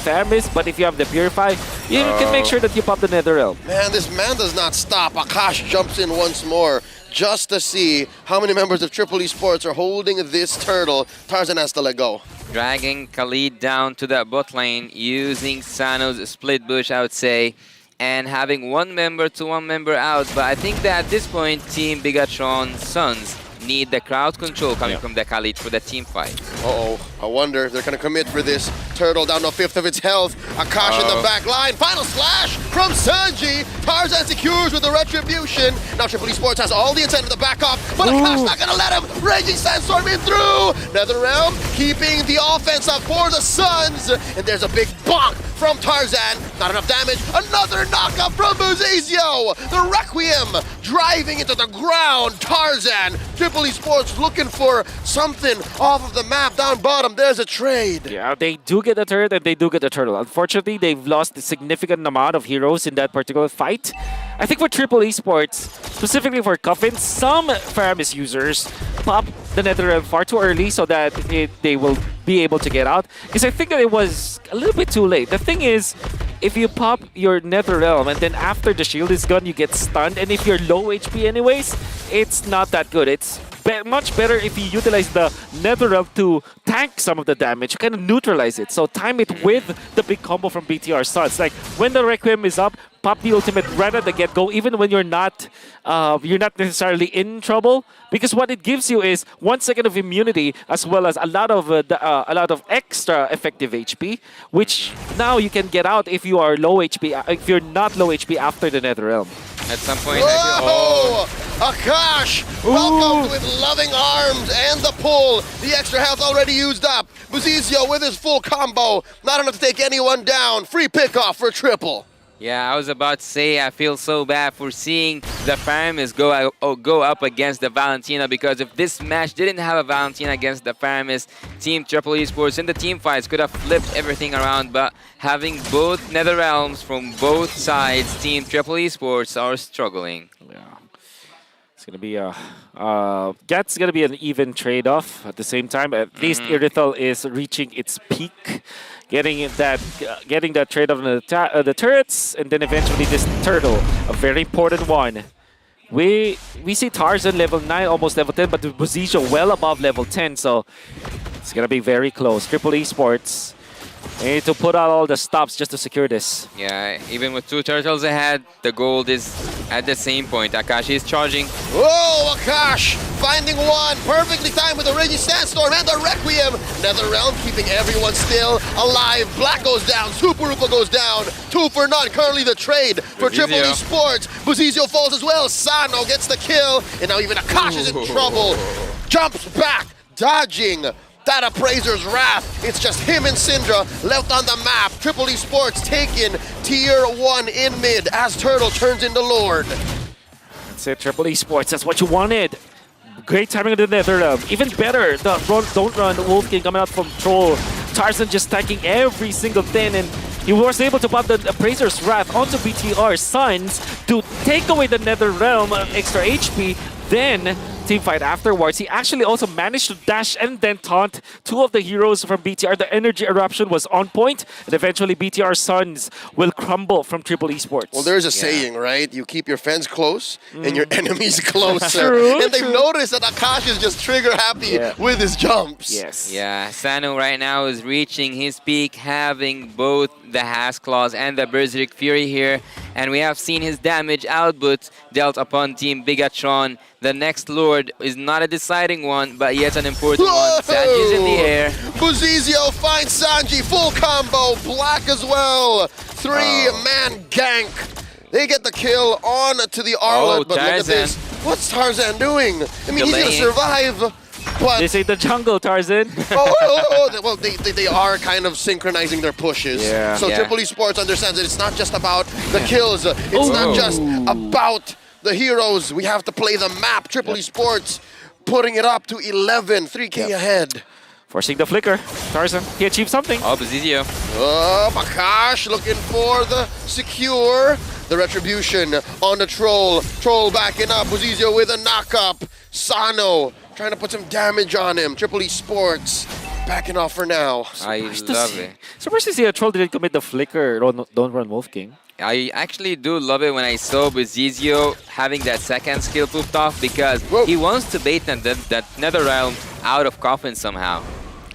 Faramis, but if you have the Purify, you can make sure that you pop the Netherrealm. Man, this man does not stop. Akash jumps in once more just to see how many members of Triple Esports are holding this turtle. Tarzan has to let go. Dragging Khalid down to that bot lane, using Sano's split bush, I would say, and having 1 member to 1 member out. But I think that at this point, Team Bigatron Suns need the crowd control coming from the Khalid for the team fight. Uh-oh. I wonder if they're going to commit for this. Turtle down to 1/5 of its health. Akash in the back line. Final slash from Sanji. Tarzan secures with the retribution. Now Triple Esports has all the intent of the backup, but Akash not going to let him. Raging Sandstorm in through. Netherrealm keeping the offense up for the Suns. And there's a big bonk from Tarzan. Not enough damage. Another knockup from Buzizio. The Requiem driving into the ground. Tarzan. Triple Esports looking for something off of the map down bottom. There's a trade. Yeah, they do get the turret and they do get the turtle. Unfortunately, they've lost a significant amount of heroes in that particular fight. I think for Triple Esports, specifically for Coffin, some Faramis users pop the Netherrealm far too early so that they will be able to get out. Because I think that it was a little bit too late. The thing is, if you pop your Netherrealm and then after the shield is gone, you get stunned. And if you're low HP anyways, it's not that good. It's much better if you utilize the NetherRealm to tank some of the damage, you kind of neutralize it. So time it with the big combo from BTR Suns. Like when the Requiem is up, pop the ultimate right at the get-go, even when you're not necessarily in trouble, because what it gives you is 1 second of immunity as well as a lot of extra effective HP, which now you can get out if you are low HP, if you're not low HP after the NetherRealm. At some point, whoa! Akash, welcome with loving arms and the pull. The extra health already used up. Buzizio with his full combo. Not enough to take anyone down. Free pickoff for triple. Yeah, I was about to say I feel so bad for seeing the Faramis go up against the Valentina, because if this match didn't have a Valentina against the Faramis, Team Triple Esports in the team fights could have flipped everything around, but having both NetherRealms from both sides, Team Triple Esports are struggling. Yeah. It's gonna be that's gonna be an even trade-off at the same time. At least Irithel is reaching its peak, getting that trade-off on the turrets, and then eventually this turtle, a very important one. We see Tarzan level 9, almost level 10, but Buzizio well above level 10, so it's gonna be very close. Triple Esports, they need to put out all the stops just to secure this. Yeah, even with 2 turtles ahead, the gold is at the same point. Akashi is charging. Whoa, Akash finding one. Perfectly timed with the Raging Sandstorm and the Requiem. NetherRealm keeping everyone still alive. Black goes down. Super Rupa goes down. 2 for none. Currently the trade for Triple Esports. Buzizio falls as well. Sano gets the kill. And now even Akash is in trouble. Jumps back, dodging that Appraiser's wrath. It's just him and Syndra left on the map. Triple Esports taking tier 1 in mid as Turtle turns into Lord. That's it, Triple Esports. That's what you wanted. Great timing of the NetherRealm. Even better, the Don't Run Wolf King coming out from Troll. Tarzan just stacking every single thing, and he was able to pop the Appraiser's Wrath onto BTR Suns to take away the NetherRealm extra HP. Then teamfight afterwards, he actually also managed to dash and then taunt 2 of the heroes from BTR. The energy eruption was on point, and eventually BTR Suns will crumble from Triple Esports. Well, there's a saying, right? You keep your fans close and your enemies closer. True, and they've noticed that Akash is just trigger happy with his jumps. Yes. Yeah, Sano right now is reaching his peak, having both the Has Claws and the Berserk Fury here. And we have seen his damage output dealt upon Team Bigatron. The next Lord is not a deciding one, but yet an important one. Sanji's in the air. Buzizio finds Sanji, full combo, Black as well. 3-man gank. They get the kill on to the Arlet, but look at this. What's Tarzan doing? I mean, he's gonna survive. But this ain't the jungle, Tarzan. Well, they are kind of synchronizing their pushes. Yeah. So Triple Esports understands that it's not just about the kills. It's not just about the heroes. We have to play the map. Triple Esports putting it up to 11, 3K ahead. Forcing the flicker. Tarzan, he achieved something. Oh, Buzizio. Oh, Akash looking for the secure. The retribution on the Troll. Troll backing up. Buzizio with a knock-up. Sano trying to put some damage on him. Triple Esports backing off for now. I love it. Surprised to see a Troll didn't commit the flicker. Don't Run Wolf King. I actually do love it when I saw Buzizio having that second skill pooped off, because he wants to bait that NetherRealm out of coffin somehow.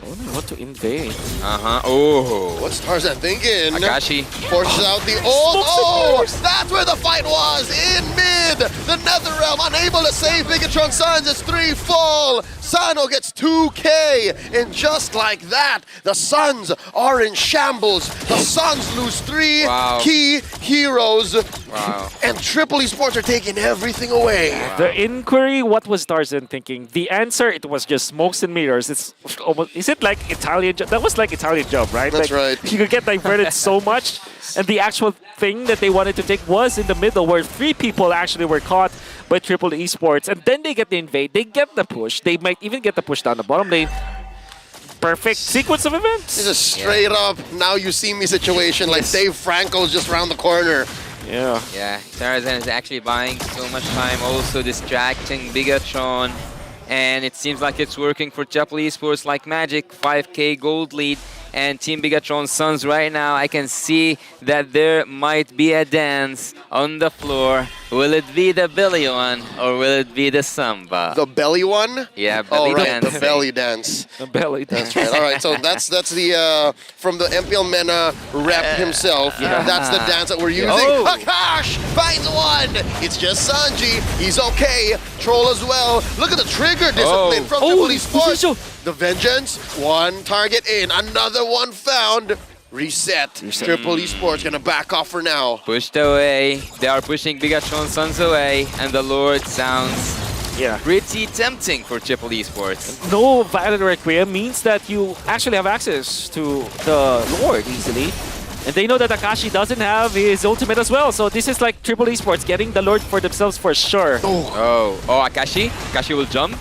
Oh, they want to invade. Oh, what's Tarzan thinking? Akashi forces out the ult. Oh, that's where the fight was, in mid. The NetherRealm unable to save Bigatron Suns. It's 3 full. Sano gets 2K, and just like that, the Suns are in shambles. The Suns lose 3 key heroes, and Triple Esports are taking everything away. The inquiry, what was Tarzan thinking? The answer, it was just smokes and mirrors. It's almost, is it like Italian job? That was like Italian job, right? That's like, right. You could get diverted so much, and the actual thing that they wanted to take was in the middle, where 3 people actually were caught by Triple Esports, and then they get the invade, they get the push, they might even get the push down the bottom lane. Perfect sequence of events. It's a straight up now you see me situation, like Dave Franco's just around the corner. Yeah. Yeah, Tarzan is actually buying so much time, also distracting Bigatron. And it seems like it's working for Triple Esports like magic. 5K gold lead. and Team Bigatron Sons right now. I can see that there might be a dance on the floor. Will it be the belly one or will it be the samba? The belly one? Yeah, belly dance. The belly dance. The belly dance. That's right. All right, so that's the from the MPL Mena rep himself. Yeah. That's the dance that we're using. Oh. Akash finds one. It's just Sanji. He's okay. Troll as well. Look at the trigger discipline from Triple Esports. The Vengeance. One target in. Another one found. Reset. Triple Esports gonna back off for now. Pushed away. They are pushing Bigatron Sons away, and the Lord sounds pretty tempting for Triple Esports. No Violet Requiem means that you actually have access to the Lord easily. And they know that Akashi doesn't have his ultimate as well. So this is like Triple Esports getting the Lord for themselves for sure. Oh, Akashi? Akashi will jump.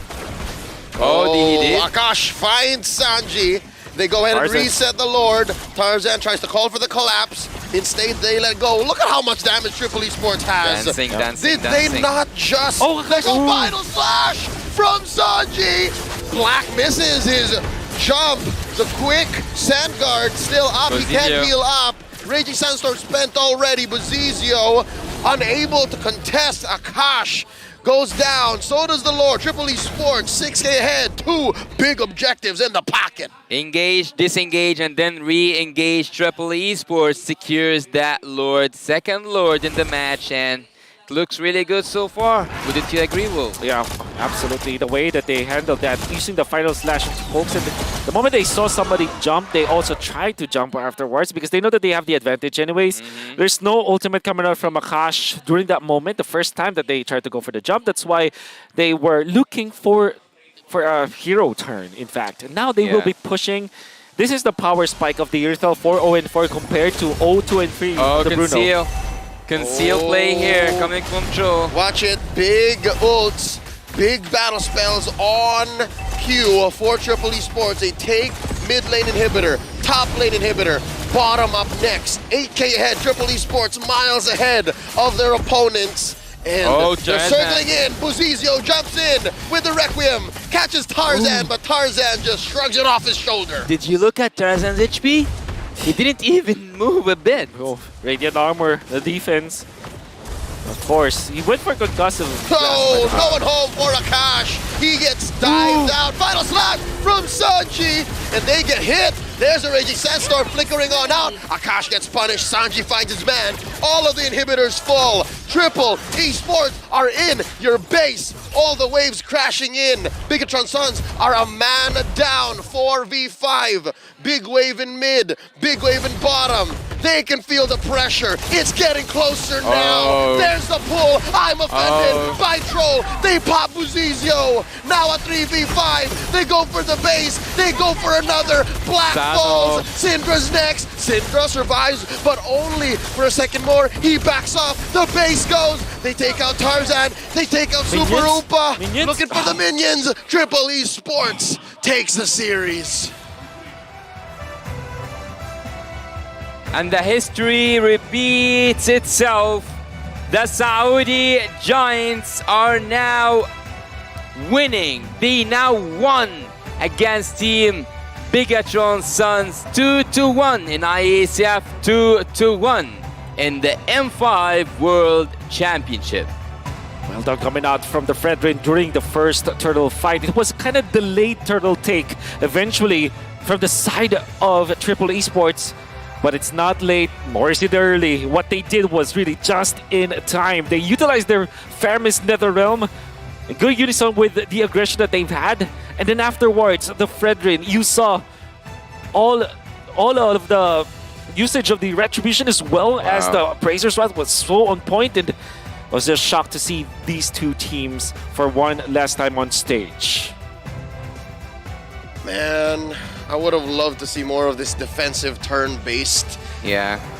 Oh, he did. Akash finds Sanji. They go ahead and reset the Lord. Tarzan tries to call for the collapse. Instead, they let go. Look at how much damage Triple Esports has. Did they not just... They go Final Slash from Sanji. Black misses his jump. The quick Sand Guard still up. He can't heal up. Raging Sandstorm spent already. Buzizio unable to contest. Akash goes down. So does the Lord. Triple Esports 6K ahead. 2 big objectives in the pocket. Engage, disengage, and then re-engage. Triple Esports secures that Lord. Second Lord in the match, and it looks really good so far. Wouldn't you agree, Wolf? Yeah, absolutely. The way that they handled that, using the Final Slash into pokes, and the moment they saw somebody jump, they also tried to jump afterwards because they know that they have the advantage anyways. There's no ultimate coming out from Akash during that moment, the first time that they tried to go for the jump. That's why they were looking for a hero turn, in fact. And now they will be pushing. This is the power spike of the Earthel 4-0-4 compared to 0-2-3. Oh, the Conceal. Conceal play here coming from Troll. Watch it. Big ults. Big battle spells on cue for Triple Esports. They take mid lane inhibitor, top lane inhibitor, bottom up next. 8K ahead. Triple Esports miles ahead of their opponents. And they're circling in. Buzizio jumps in with the Requiem. Catches Tarzan, but Tarzan just shrugs it off his shoulder. Did you look at Tarzan's HP? He didn't even move a bit. Oh, Radiant Armor, the defense. Of course, he went for concussive. Oh, going home for Akash. He gets dived out. Final Slash from Sanji, and they get hit. There's a Raging Sandstorm flickering on out. Akash gets punished. Sanji finds his man. All of the inhibitors fall. Triple Esports are in your base. All the waves crashing in. Bigatron Sons are a man down. 4v5. Big wave in mid. Big wave in bottom. They can feel the pressure. It's getting closer now. There's the pull. I'm offended by Troll. They pop Buzizio. Now a 3v5. They go for the base. They go for another. Black falls. Syndra's next. Syndra survives, but only for a second more. He backs off. The base goes. They take out Tarzan. They take out Super Oopa. Looking for the minions. Triple Esports takes the series. And the history repeats itself. The Saudi Giants are now winning. They now won against Team Bigatron Sons 2-1 in IACF 2-1 in the M5 World Championship. Well done coming out from the Fredrin during the first turtle fight. It was kind of delayed turtle take eventually from the side of Triple Esports. But it's not late, nor is it early. What they did was really just in time. They utilized their Fairness Netherrealm, a good unison with the aggression that they've had. And then afterwards, the Fredrin, you saw all of the usage of the Retribution as well as the Appraiser's Wrath was so on point, and I was just shocked to see these two teams for one last time on stage. Man, I would have loved to see more of this defensive turn-based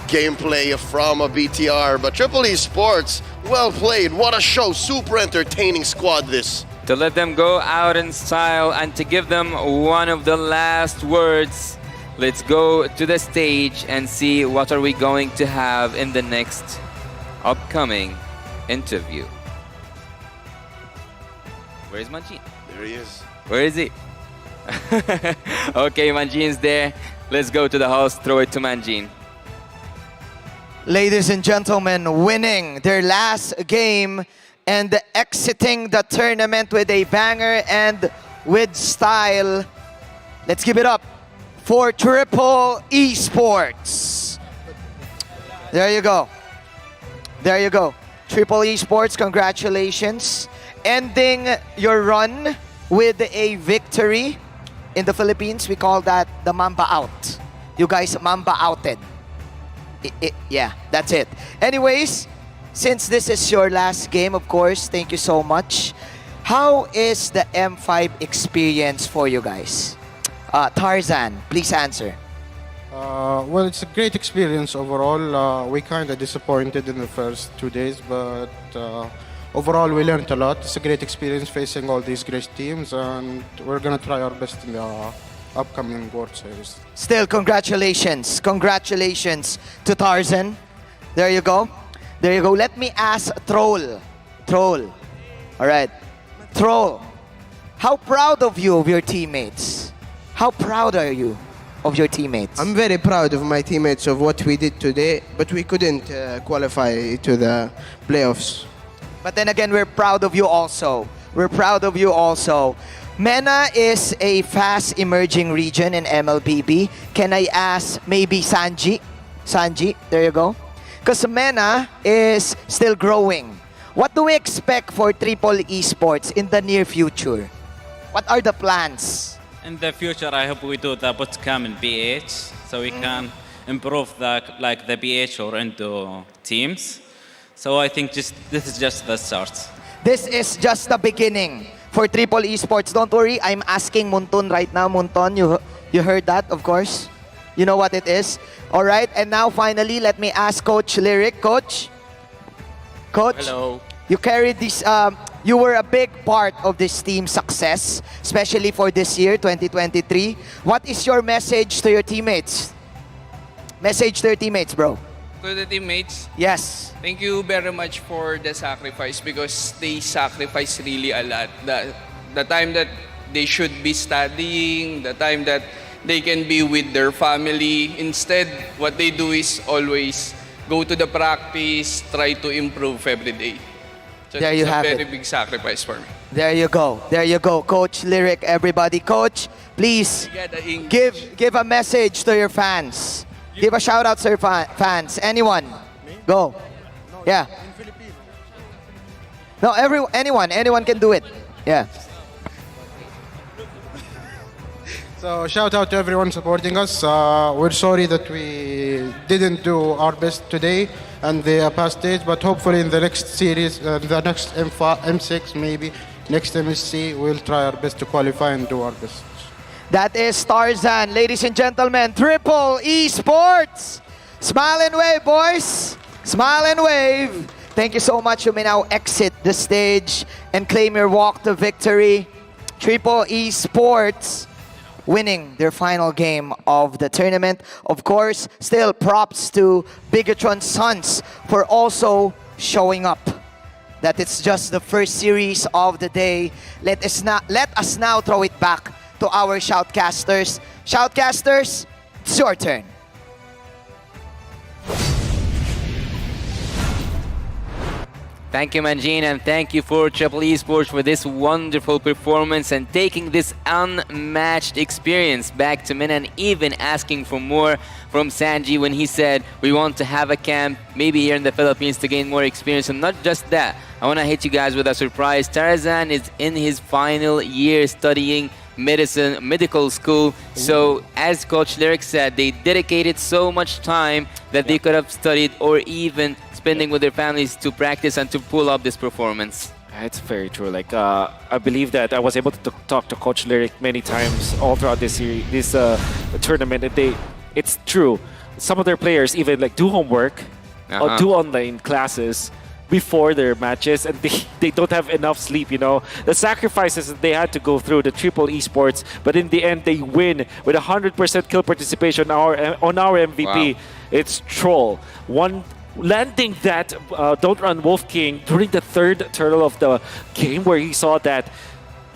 gameplay from a BTR, but Triple Esports, well played. What a show. Super entertaining squad this. To let them go out in style and to give them one of the last words, let's go to the stage and see what are we going to have in the next upcoming interview. Where is Manjin? There he is. Where is he? Okay, Manjin's there. Let's go to the host, throw it to Manjin. Ladies and gentlemen, winning their last game and exiting the tournament with a banger and with style. Let's give it up for Triple Esports. There you go. There you go. Triple Esports, congratulations. Ending your run with a victory. In the Philippines, we call that the Mamba out. You guys Mamba outed. Yeah, that's it. Anyways, since this is your last game, of course, thank you so much. How is the M5 experience for you guys? Tarzan, please answer. Well, it's a great experience overall. We kind of disappointed in the first 2 days, but overall we learned a lot. It's a great experience facing all these great teams, and we're going to try our best in the upcoming World Series. Still, congratulations. Congratulations to Tarzan. There you go. There you go. Let me ask Troll. Troll. All right. Troll, how proud of you of your teammates? How proud are you of your teammates? I'm very proud of my teammates of what we did today, but we couldn't qualify to the playoffs. But then again, we're proud of you also. We're proud of you also. Mena is a fast emerging region in MLBB. Can I ask maybe Sanji? Sanji, there you go. Because Mena is still growing. What do we expect for Triple Esports in the near future? What are the plans? In the future, I hope we do the bootcamp in BH, so we can improve the BH or into teams. So I think this is just the start. This is just the beginning for Triple Esports. Don't worry, I'm asking Muntun right now. Muntun, you heard that, of course. You know what it is. All right, and now finally, let me ask Coach Lyric. Coach? Coach? Hello. You carried this, you were a big part of this team's success, especially for this year, 2023. What is your message to your teammates? Message to your teammates, bro. To the teammates, yes. Thank you very much for the sacrifice because they sacrifice really a lot. The time that they should be studying, the time that they can be with their family. Instead, what they do is always go to the practice, try to improve every day. So there you have it. It's a very big sacrifice for me. There you go. There you go. Coach Lyric, everybody. Coach, please give a message to your fans. Give a shout out to your fans. Anyone? Go. Yeah. No, anyone can do it. Yeah. So shout out to everyone supporting us. We're sorry that we didn't do our best today and the past days, but hopefully in the next series, the next M6 maybe, next MSC, we'll try our best to qualify and do our best. That is Tarzan, ladies and gentlemen, Triple Esports. Smile and wave, boys. Smile and wave. Thank you so much. You may now exit the stage and claim your walk to victory. Triple Esports winning their final game of the tournament. Of course, still props to Bigatron's Sons for also showing up. That it's just the first series of the day. Let us now throw it back to our shoutcasters. Shoutcasters, it's your turn. Thank you, Manjin, and thank you for Triple Esports for this wonderful performance and taking this unmatched experience back to Mena and even asking for more from Sanji when he said, we want to have a camp, maybe here in the Philippines to gain more experience. And not just that, I want to hit you guys with a surprise. Tarzan is in his final year studying medical school. So as Coach Lyric said, they dedicated so much time that they could have studied or even spending with their families to practice and to pull up this performance. It's very true. Like I believe that I was able to talk to Coach Lyric many times all throughout this series, this tournament, and it's true. Some of their players even like do homework or do online classes before their matches, and they don't have enough sleep, you know. The sacrifices that they had to go through, the Triple Esports, but in the end they win with 100% kill participation on our MVP. Wow. It's Troll. Landing that Don't Run Wolf King during the third turtle of the game, where he saw that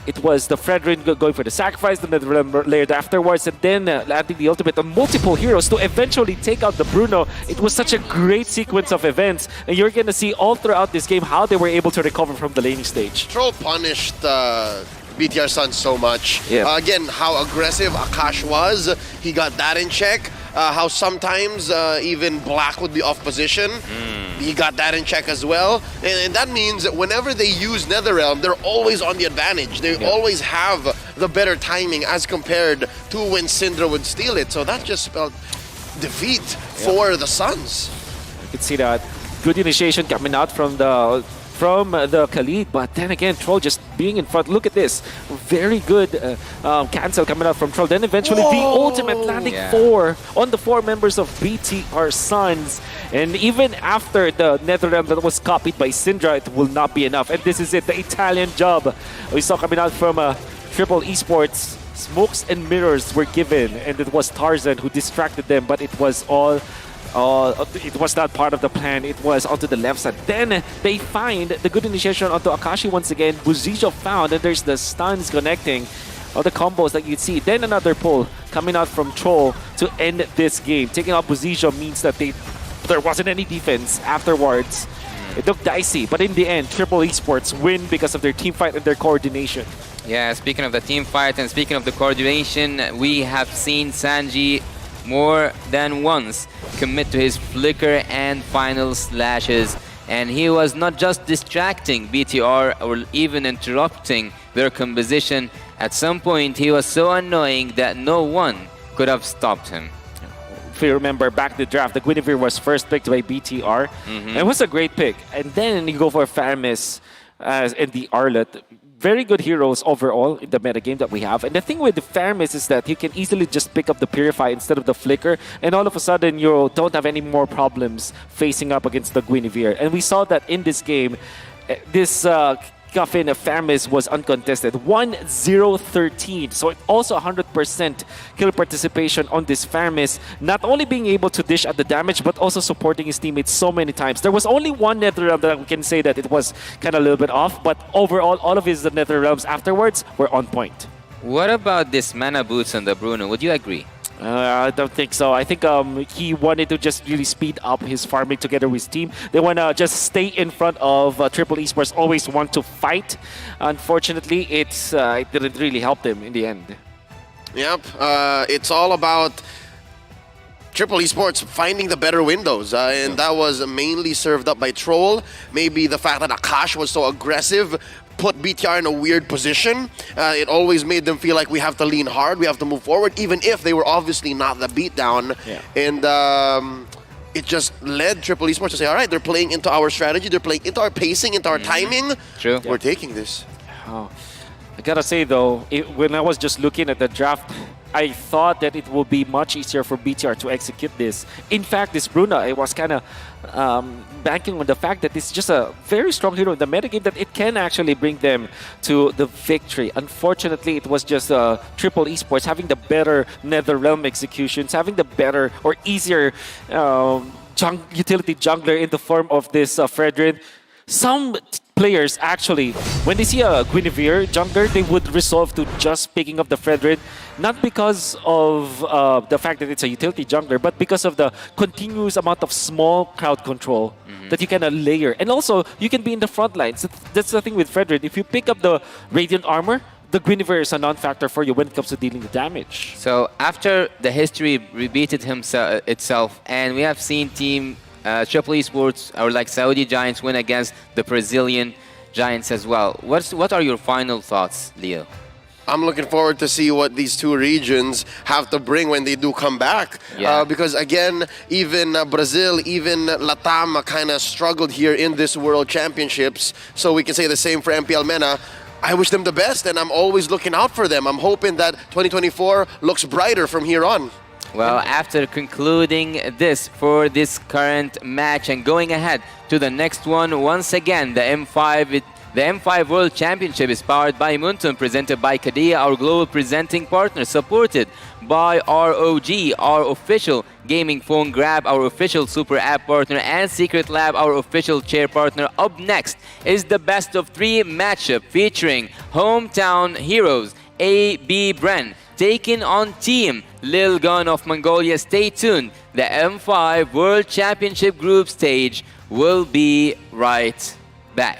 it was the Fredrin going for the sacrifice, the Netherrealm layered afterwards, and then landing the ultimate on multiple heroes to eventually take out the Bruno. It was such a great sequence of events, and you're going to see all throughout this game how they were able to recover from the laning stage. Troll punished BTR Sun so much. Yeah. Again, how aggressive Akash was, he got that in check. How sometimes even Black would be off position. He got that in check as well. And that means that whenever they use Netherrealm, they're always on the advantage. They always have the better timing as compared to when Syndra would steal it. So that just spelled defeat for the Suns. You can see that good initiation coming out from the Khalid, but then again, Troll just being in front. Look at this. Very good cancel coming out from Troll. Then eventually the ultimate landing on the 4 members of BTR Suns. And even after the Netherrealm that was copied by Syndra, it will not be enough. And this is it, the Italian job we saw coming out from Triple Esports. Smokes and mirrors were given, and it was Tarzan who distracted them, but it was all it was not part of the plan. It was onto the left side. Then they find the good initiation onto Akashi once again. Buzijo found, and there's the stuns connecting. All the combos that you see. Then another pull coming out from Troll to end this game. Taking out Buzijo means that there wasn't any defense afterwards. It looked dicey, but in the end, Triple Esports win because of their team fight and their coordination. Yeah, speaking of the team fight and speaking of the coordination, we have seen Sanji more than once commit to his flicker and final slashes, and he was not just distracting BTR or even interrupting their composition. At some point he was so annoying that no one could have stopped him. If you remember back the draft, the Guinevere was first picked by BTR. And it was a great pick, and then you go for Faramis and the Arlet. Very good heroes overall in the metagame that we have. And the thing with the Faramis is that you can easily just pick up the Purify instead of the Flicker, and all of a sudden you don't have any more problems facing up against the Guinevere. And we saw that in this game, this Coffin Faramis was uncontested. 1-0-13. So also 100% kill participation on this Faramis. Not only being able to dish out the damage, but also supporting his teammates so many times. There was only one Netherrealm that we can say that it was kind of a little bit off, but overall, all of his Netherrealms afterwards were on point. What about this mana boots on the Bruno? Would you agree? I don't think so. I think he wanted to just really speed up his farming together with his team. They want to just stay in front of Triple Esports, always want to fight. Unfortunately, it didn't really help them in the end. Yep, it's all about Triple Esports finding the better windows, and that was mainly served up by Troll. Maybe the fact that Akash was so aggressive put BTR in a weird position. It always made them feel like we have to lean hard, we have to move forward, even if they were obviously not the beatdown. And it just led Triple Esports to say, all right, they're playing into our strategy, they're playing into our pacing, into our timing. True. We're taking this. Oh. I gotta say though, when I was just looking at the draft, I thought that it would be much easier for BTR to execute this. In fact, this Bruno, I was kind of banking on the fact that it's just a very strong hero in the metagame, that it can actually bring them to the victory. Unfortunately, it was just Triple Esports having the better Netherrealm executions, having the better or easier utility jungler in the form of this Fredrin. Some players actually, when they see a Guinevere jungler, they would resolve to just picking up the Fredrin, not because of the fact that it's a utility jungler, but because of the continuous amount of small crowd control that you can layer. And also, you can be in the front lines. That's the thing with Fredrin. If you pick up the Radiant Armor, the Guinevere is a non-factor for you when it comes to dealing the damage. So after the history repeated itself, and we have seen Team Triple Esports or like Saudi Giants win against the Brazilian Giants as well. What are your final thoughts, Leo? I'm looking forward to see what these two regions have to bring when they do come back. Because again, even Brazil, even Latam kind of struggled here in this World Championships. So we can say the same for MPL Mena. I wish them the best, and I'm always looking out for them. I'm hoping that 2024 looks brighter from here on. Well, after concluding this for this current match and going ahead to the next one, once again, the M5 The M5 World Championship is powered by Muntun, presented by Kadia, our global presenting partner, supported by ROG, our official gaming phone grab, our official super app partner, and Secret Lab, our official chair partner. Up next is the best of 3 matchup featuring hometown heroes AB Bren taking on Team Lil Gun of Mongolia. Stay tuned. The M5 World Championship group stage will be right back.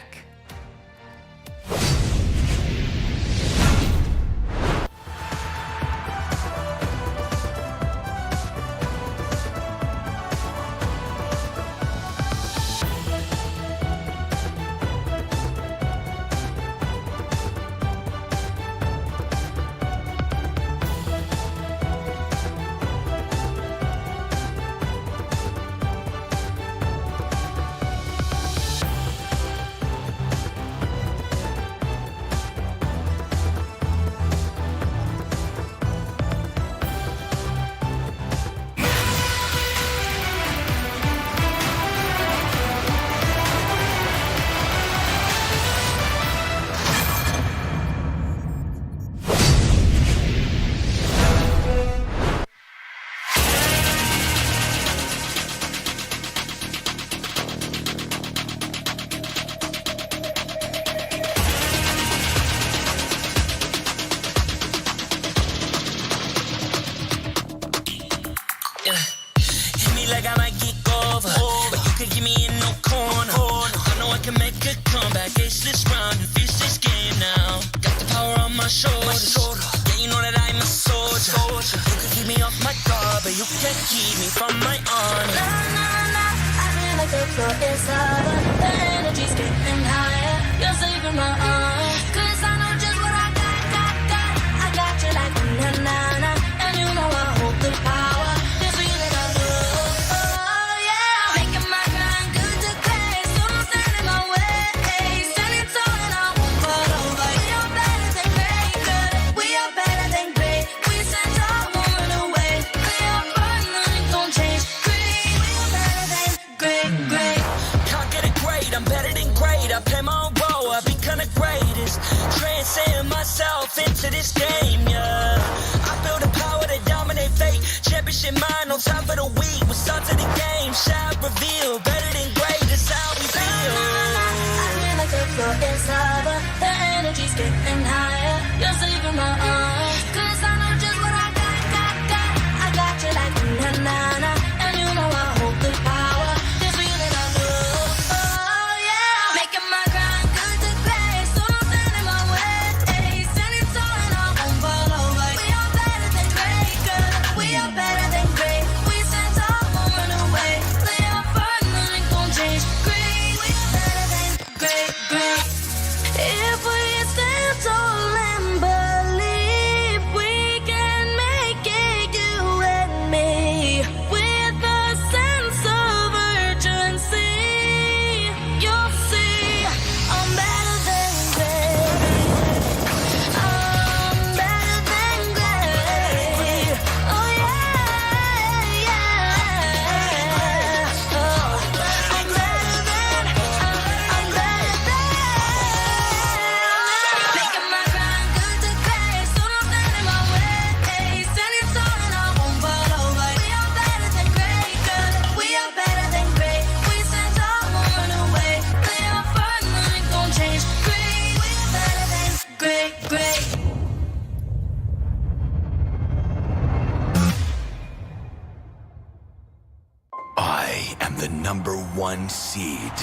#1 seed,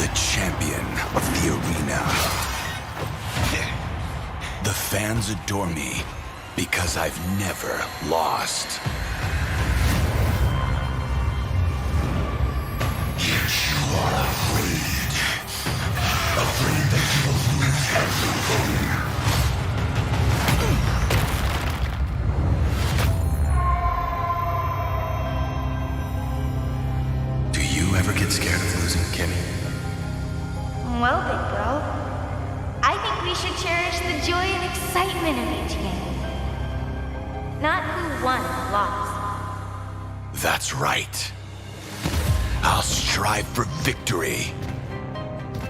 the champion of the arena. The fans adore me because I've never lost. Yet you are afraid that you will lose everything. Ever get scared of losing, Kimmy? Well, big bro, I think we should cherish the joy and excitement of each game. Not who won or lost. That's right. I'll strive for victory.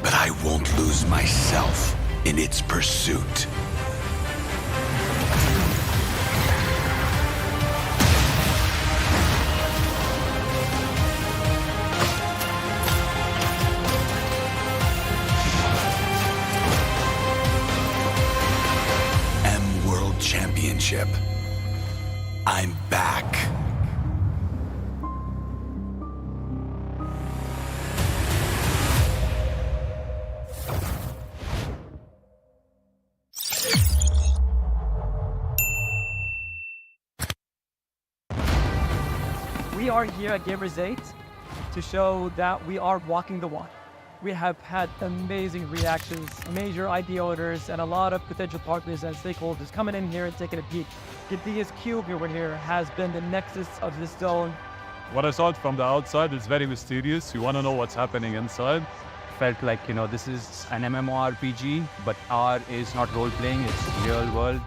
but I won't lose myself in its pursuit. World Championship. I'm back. We are here at Gamers 8 to show that we are walking the walk. We have had amazing reactions, major IP owners, and a lot of potential partners and stakeholders coming in here and taking a peek. Gidea's cube over here has been the nexus of this zone. What I saw it from the outside is very mysterious. You want to know what's happening inside. Felt like, this is an MMORPG, but R is not role-playing, it's real world.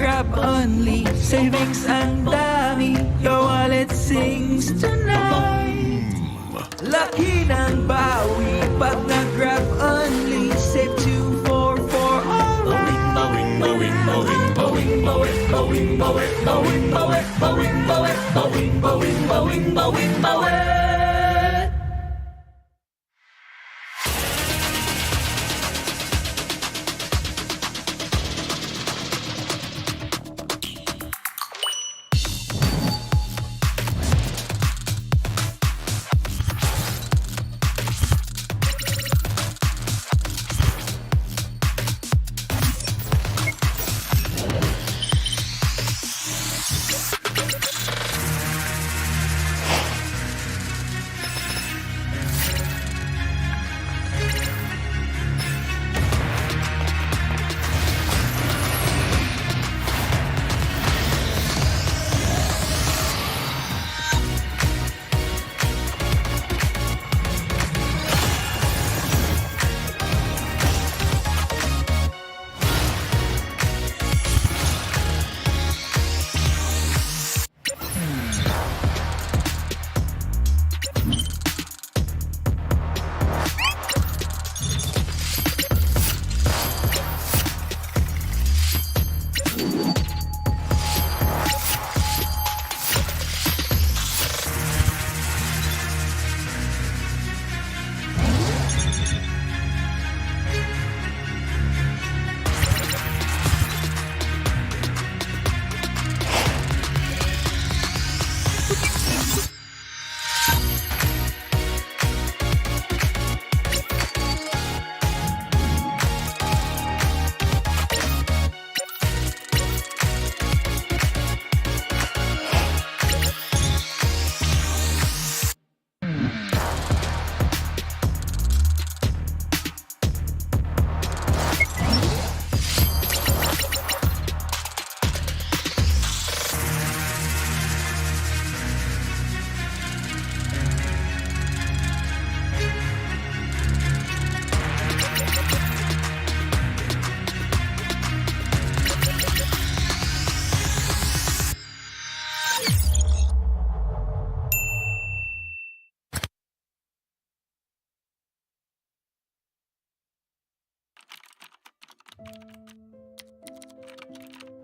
Grab only, savings ang dami, your wallet sings tonight. Laki ng bawi, pag nag-grab only, save 244 alright.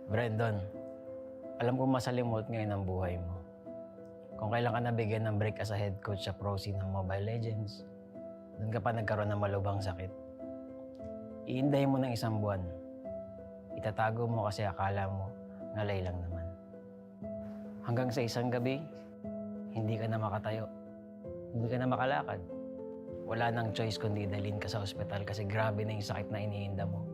Brandon, alam ko masalimuot ngayon ang buhay mo. Kung kailan ka nabigyan ng break as a head coach sa pro scene ng Mobile Legends, doon ka pa nagkaroon ng malubhang sakit. Iindahin mo ng 1 buwan. Itatago mo kasi akala mo ngalay lang naman. Hanggang sa isang gabi, hindi ka na makatayo. Hindi ka na makalakad. Wala nang choice kundi dalhin ka sa ospital kasi grabe na yung sakit na iniinda mo.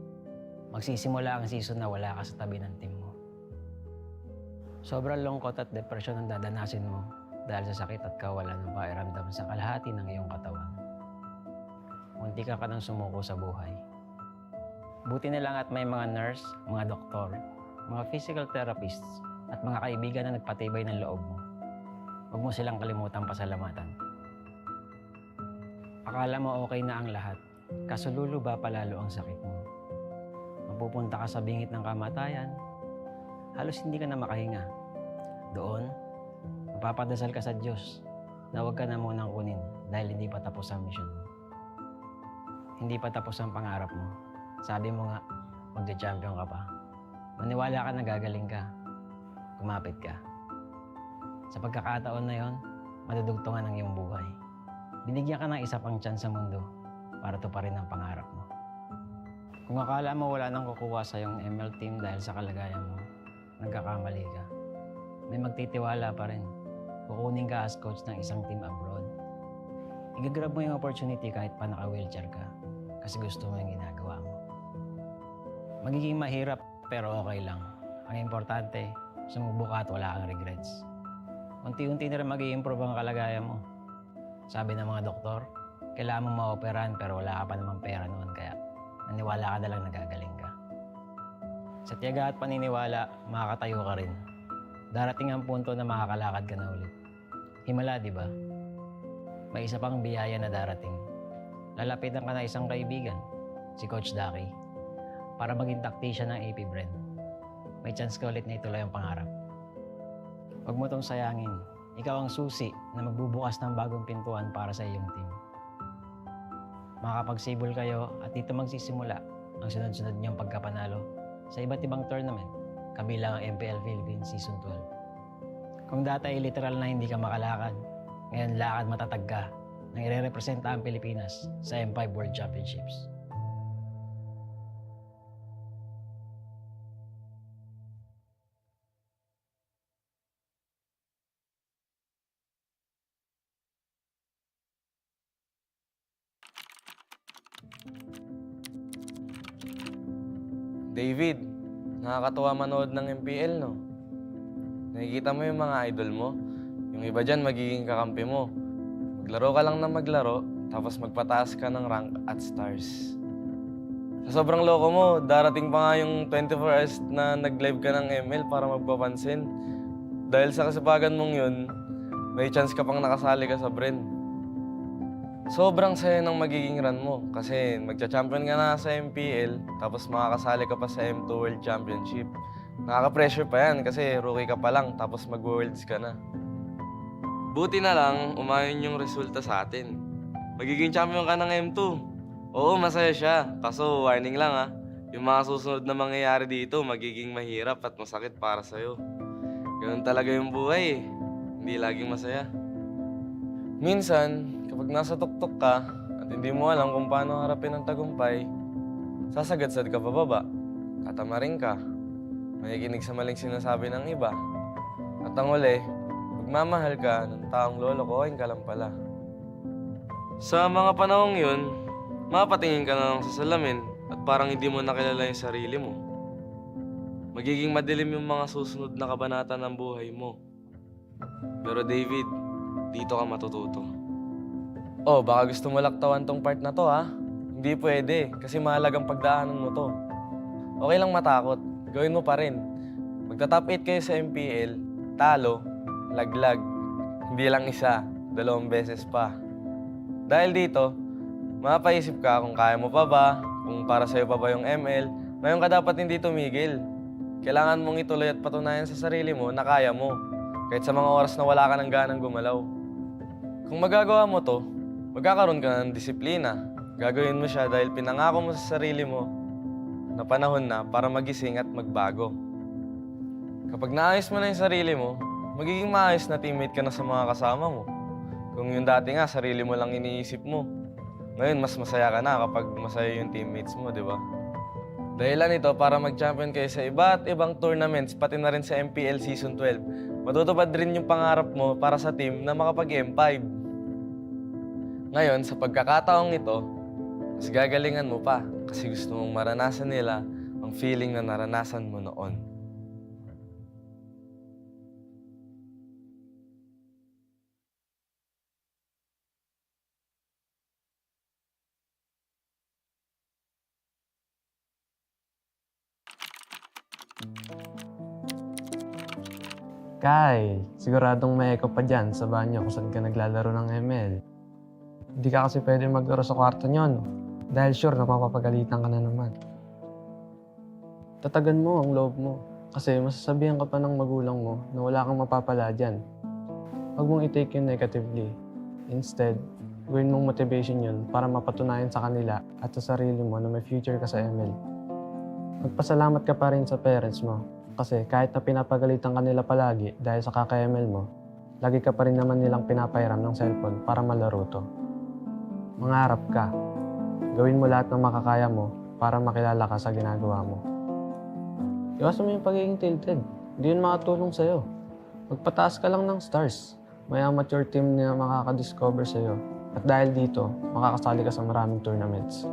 Magsisimula ang season na wala ka sa tabi ng team mo. Sobrang lungkot at depression ang dadanasin mo dahil sa sakit at kawalan ng pakiramdam sa kalahati ng iyong katawan. Munti ka nang sumuko sa buhay. Buti na lang at may mga nurse, mga doktor, mga physical therapists, at mga kaibigan na nagpatibay ng loob mo. Huwag mo silang kalimutang pasalamatan. Akala mo okay na ang lahat, kaso luluba palalo ang sakit mo. Mapupunta ka sa bingit ng kamatayan, halos hindi ka na makahinga. Doon, mapapadasal ka sa Diyos na huwag ka na munang kunin dahil hindi pa tapos ang mission mo. Hindi pa tapos ang pangarap mo. Sabi mo nga, magja-champion ka pa. Maniwala ka na gagaling ka. Kumapit ka. Sa pagkakataon na yon, madudugtungan ang iyong buhay. Binigyan ka ng isa pang chance sa mundo para tuparin ang pangarap mo. Kung akala mo wala nang kukuha sa iyong ML team dahil sa kalagayan mo, nagkakamali ka. May magtitiwala pa rin. Kukunin ka as coach ng isang team abroad. Igagrab mo yung opportunity kahit pa naka-wheelchair ka kasi gusto mo yung ginagawa mo. Magiging mahirap pero okay lang. Ang importante, sumubok ka at wala kang regrets. Unti-unti na rin mag-i-improve ang kalagayan mo. Sabi ng mga doktor, kailangan mong ma-operahan pero wala ka pa namang pera noon kaya naniwala ka na lang nagagaling ka. Sa tiyaga at paniniwala, makakatayo ka rin. Darating ang punto na makakalakad ka na ulit. Himala, di ba? May isa pang biyaya na darating. Lalapitan ka na isang kaibigan, si Coach Daki, para maging tactician ng AP Brand. May chance ka ulit na ituloy ang pangarap. Huwag mo tong sayangin. Ikaw ang susi na magbubukas ng bagong pintuan para sa iyong team. Makakapagsibol kayo at dito magsisimula ang sunod-sunod niyong pagkapanalo sa iba't ibang tournament, kabilang ang MPL Philippines Season 12. Kung dati ay literal na hindi ka makalakad, ngayon lakad matatag ka nang ire-representa ang Pilipinas sa M5 World Championships. David, nakakatuwa manood ng MPL, no? Nakikita mo yung mga idol mo. Yung iba dyan, magiging kakampi mo. Maglaro ka lang na maglaro, tapos magpataas ka ng rank at stars. Sa sobrang loko mo, darating pa nga yung 24 hours na nag-live ka ng ML para magpapansin. Dahil sa kasipagan mong yun, may chance ka pang nakasali ka sa Bren. Sobrang saya ng magiging run mo kasi magcha-champion ka na sa MPL tapos makakasali ka pa sa M2 World Championship. Nakaka-pressure pa yan kasi rookie ka pa lang tapos mag-worlds ka na. Buti na lang umayon yung resulta sa atin. Magiging champion ka ng M2. Oo, masaya siya. Kaso warning lang ha, yung mga susunod na mangyayari dito magiging mahirap at masakit para sa'yo. Ganun talaga yung buhay eh. Hindi laging masaya. Minsan, kapag nasa tuktok ka at hindi mo alam kung paano harapin ang tagumpay, sasagadsad ka pababa, tatamarin ka, makikinig sa maling sinasabi ng iba. At ang uli, magmamahal ka ng taong lolokohin ka lang pala. Sa mga panahong yun, mapatingin ka na lang sa salamin at parang hindi mo nakilala yung sarili mo. Magiging madilim yung mga susunod na kabanata ng buhay mo. Pero David, dito ka matututo. Oh, baka gusto mo laktawan tong part na to ha? Hindi pwede, kasi mahalagang pagdaanan mo to. Okay lang matakot, gawin mo pa rin. Magta-top 8 kayo sa MPL, talo, laglag. Hindi lang isa, 2 beses pa. Dahil dito, mapaisip ka kung kaya mo pa ba, kung para sa'yo pa ba yung ML, ngayon ka dapat hindi tumigil. Kailangan mong ituloy at patunayan sa sarili mo na kaya mo, kahit sa mga oras na wala ka ng ganang gumalaw. Kung magagawa mo to, magkakaroon ka ng disiplina. Gagawin mo siya dahil pinangako mo sa sarili mo na panahon na para magising at magbago. Kapag naayos mo na yung sarili mo, magiging maayos na teammate ka na sa mga kasama mo. Kung yung dati nga, sarili mo lang iniisip mo. Ngayon, mas masaya ka na kapag masaya yung teammates mo, di ba? Dahilan ito para mag-champion kayo sa iba't ibang tournaments, pati na rin sa MPL Season 12. Matutupad rin yung pangarap mo para sa team na makapag-M5. Ngayon, sa pagkakataong ito, mas gagalingan mo pa kasi gusto mong maranasan nila ang feeling na naranasan mo noon. Kyle, siguradong may echo pa dyan sa banyo kung saan ka naglalaro ng ML. Hindi ka kasi pwede maglaro sa kwarto nyon dahil sure na mapapagalitan ka na naman. Tatagan mo ang loob mo kasi masasabihan ka pa ng magulang mo na wala kang mapapala dyan. Huwag mong i-take yun negatively. Instead, gawin mong motivation yun para mapatunayan sa kanila at sa sarili mo na may future ka sa ML. Magpasalamat ka pa rin sa parents mo. Kasi kahit na pinapagalitan ka nila palagi dahil sa kaka-ML mo, lagi ka pa rin naman nilang pinapahiram ng cellphone para malaro to. Mangarap ka. Gawin mo lahat ng makakaya mo para makilala ka sa ginagawa mo. Iwasan mo yung pagiging tilted. Hindi yun makatulong sa'yo. Magpataas ka lang ng stars. May amateur team na makakadiscover sa'yo. At dahil dito, makakasali ka sa maraming tournaments.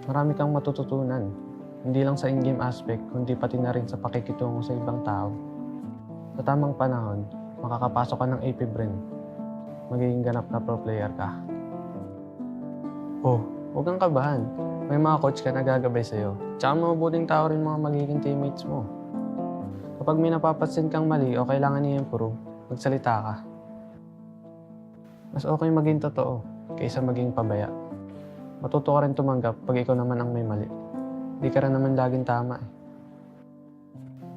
Marami kang matututunan. Hindi lang sa in-game aspect, kundi pati na rin sa pakikitungo sa ibang tao. Sa tamang panahon, makakapasok ka ng AP Brain. Magiging ganap na pro player ka. Oh, huwag kang kabahan. May mga coach ka na gagabay sa'yo. Tsaka mabuting tao rin mga magiging teammates mo. Kapag may napapansin kang mali o kailangan i-improve, magsalita ka. Mas okay maging totoo kaysa maging pabaya. Matuto ka rin tumanggap pag ikaw naman ang may mali. Hindi ka rin naman laging tama eh.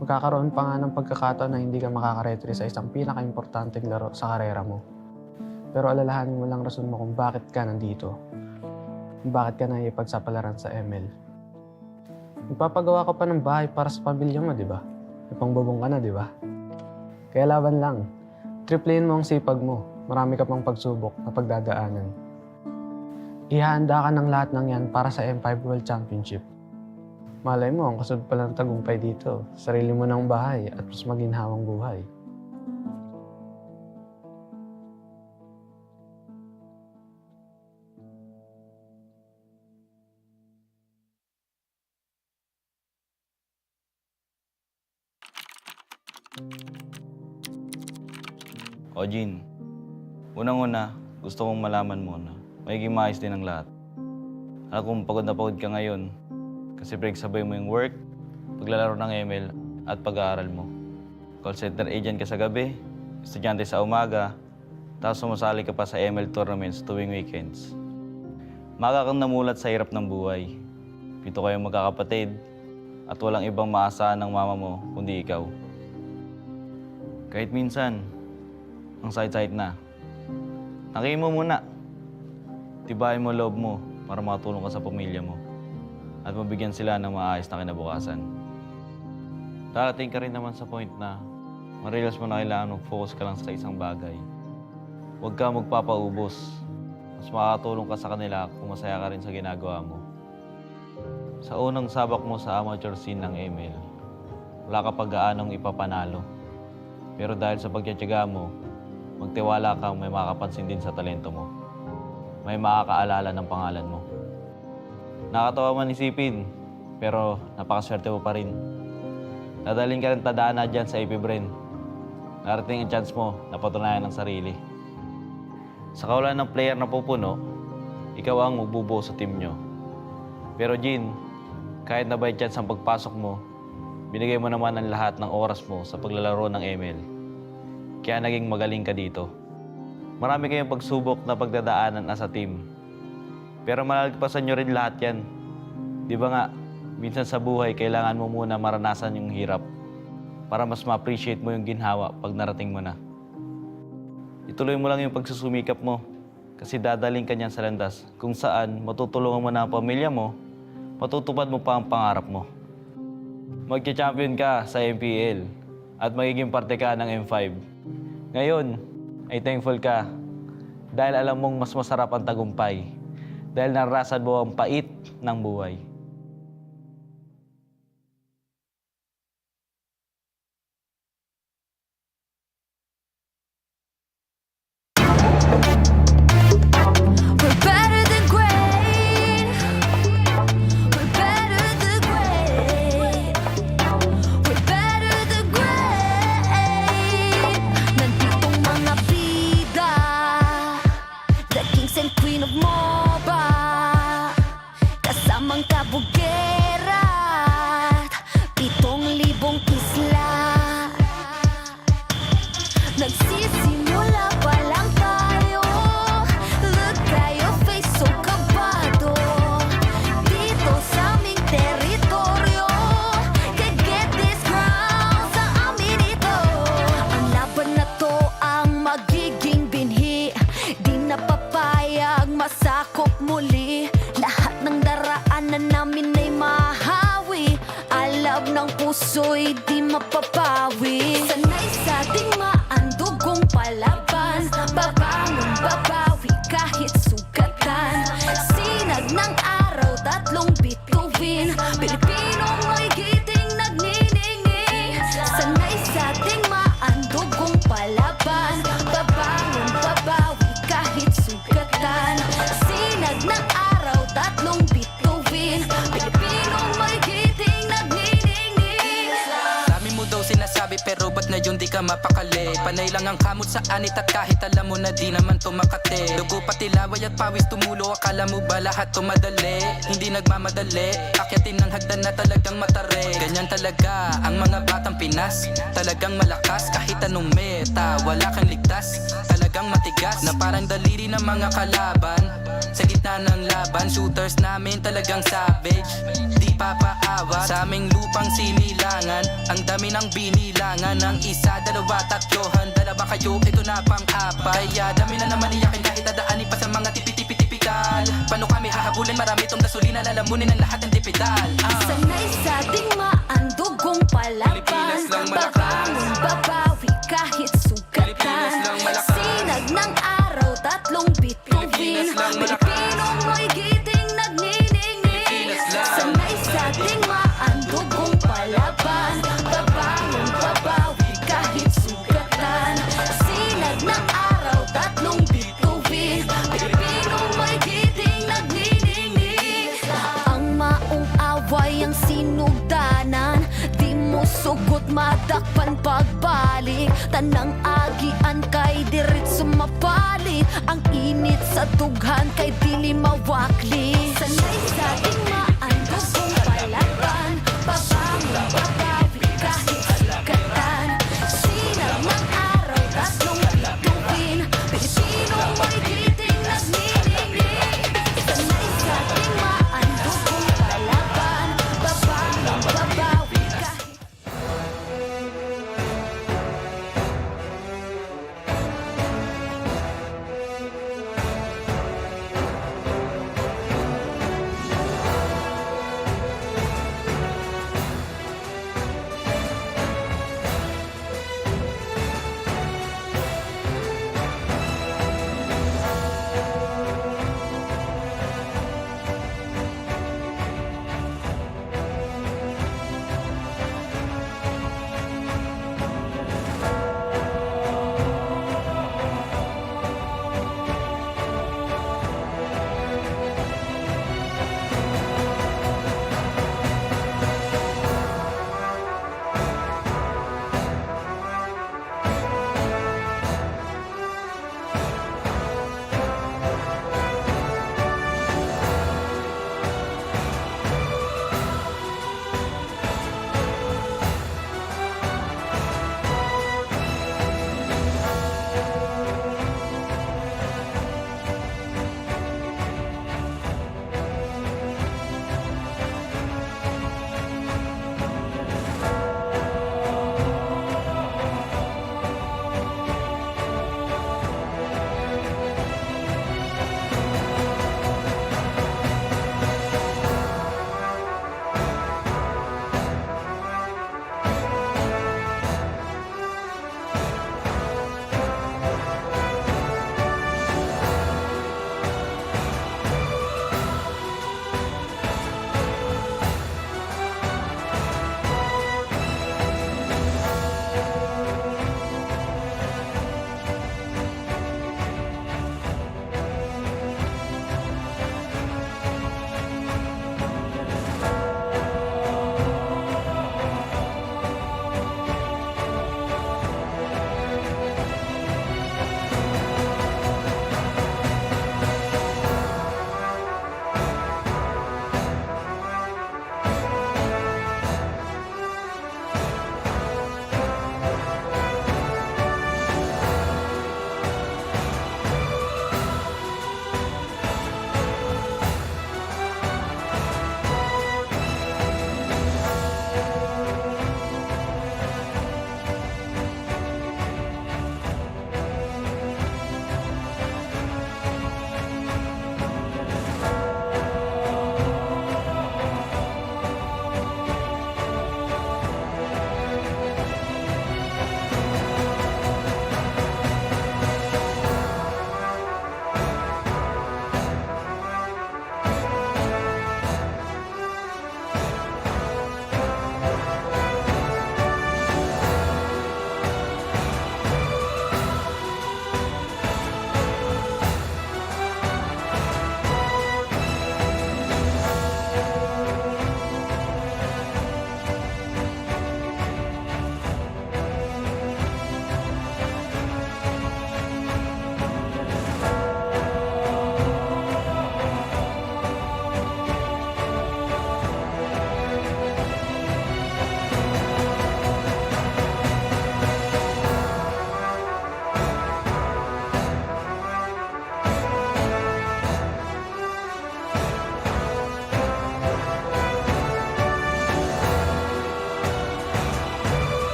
Magkakaroon pa nga ng pagkakataon na hindi ka makakaretry sa isang pinaka-importanteng laro sa karera mo. Pero alalahanin mo lang rason mo kung bakit ka nandito. Kung bakit ka naipagsapalaran sa ML. Magpapagawa ka pa ng bahay para sa pamilya mo, di ba? May pangbubong ka na, di ba? Kaya laban lang. Triplein mo ang sipag mo. Marami ka pang pagsubok na pagdadaanan. Ihahanda ka ng lahat ng yan para sa M5 World Championship. Malay mo, ang kasunod pala ng tagumpay dito, sarili mo ng bahay at mas maginhawang buhay. O Jean, unang-una, gusto kong malaman mo na magiging maayos din ang lahat. Alam kong pagod na pagod ka ngayon, kasi pinagsabay mo yung work, paglalaro ng ML, at pag-aaral mo. Call center agent ka sa gabi, estudyante sa umaga, tapos sumasali ka pa sa ML tournaments tuwing weekends. Maga kang namulat sa hirap ng buhay. 7 kayong magkakapatid, at walang ibang maasahan ng mama mo kundi ikaw. Kahit minsan, ang sakit-sakit na. Nakihin mo muna. Tibahin mo loob mo para makatulong ka sa pamilya mo at mabigyan sila ng maayos na kinabukasan. Darating ka rin naman sa point na ma-realize mo na kailangan mag-focus ka lang sa isang bagay. Huwag ka magpapaubos. Mas makakatulong ka sa kanila kung masaya ka rin sa ginagawa mo. Sa unang sabak mo sa amateur scene ng ML, wala ka pag-aanong ipapanalo. Pero dahil sa pagtitiyaga mo, magtiwala kang may makakapansin din sa talento mo. May makakaalala ng pangalan mo. Nakatawa man isipin, pero napakaswerte mo pa rin. Dadaling ka rin tadaan na dyan sa AP Brain. Narating ang chance mo na patunayan ng sarili. Sa kawalan ng player na pupuno, ikaw ang magbubuo sa team nyo. Pero Jean, kahit na by chance ang pagpasok mo, binigay mo naman ang lahat ng oras mo sa paglalaro ng ML. Kaya naging magaling ka dito. Marami kayong pagsubok na pagdadaanan as a team. Pero malalagpasan nyo rin lahat yan. Di ba nga, minsan sa buhay, kailangan mo muna maranasan yung hirap para mas ma-appreciate mo yung ginhawa pag narating mo na. Ituloy mo lang yung pagsusumikap mo kasi dadaling ka niyan sa landas kung saan matutulungan mo na ang pamilya mo matutupad mo pa ang pangarap mo. Magka-champion ka sa MPL at magiging parte ka ng M5. Ngayon, ay thankful ka dahil alam mong mas masarap ang tagumpay dahil naranasan mo ang pait ng buhay. We're better than great. We're better than great. We're better than great. Nanditong mga bida, the kings and queen of MOBA, kasamang kabugera at 7,000 isla. Nagsisimula pa lang tayo. Look at your face, so kabado. Dito sa aming teritoryo, can't get this ground sa amin ito. Ang laban na to ang magiging binhi. Di na papayag masakop muli. Lahat ng daraanan namin ay mahawi. Alab ng puso'y di mapapawi. Sanay sa ating maandugong palaban. Babangon, babawi kahit sugatan. Sinag ng araw, 3 bituin. Pilipinong may giting nagniningning. Sanay sa ating maandugong palaban. Babangon, babawi kahit sugatan. Sinag ng araw, 3 bituin. Pilipinong may giting nagniningning. Dami mo daw sinasabi pero ba't ngayon di ka mapakali? Panay lang ang kamot sa anit at kahit alam mo na di naman to makate. Dugo pati laway at pawis tumulo, akala mo ba lahat to madali? Hindi nagmamadali, akyatin ng hagdan na talagang matare. Ganyan talaga ang mga batang Pinas, talagang malakas kahit anong meta, wala kang ligtas. Talagang matigas na parang daliri ng mga kalaban. Sa gitna ng laban, shooters namin talagang savage. Di papaawa sa aming lupang sinilangan. Ang dami ng binilangan ng 1, 2, 3, dalawa kayo, ito na pang-apat. Kaya dami na naman iyakin kahit dadaanin pa sa mga tipi-tipi-tipikal. Paano kami hahabulin? Marami itong gasolina, lalamunin ang lahat ng tipidal. Sanay sa ating maandugong palaban. Babangon, babawi kahit sugatan. Sinag ng araw, 3 bituin. Pilipinong may giting nagniningning. Sanay sa ating maandugong palaban. Babangon, babawi kahit sugatan. Sinag ng araw, 3 bituin. Pilipinong may giting nagniningning. Ang maong away ang sinugdanan. Di mo sugot madakpan pagbalik. Tanang agian kay dirit sumapalit. Ang init sa tughan kay dili mawakli. Sanay sa ating maandugong palaban. Babangon, babawi kahit sugatan. Sinag ng araw, 3 bituin. Pilipinong may giting nagniningning. Sanay sa ating maandugong palaban. Babangon, babawi kahit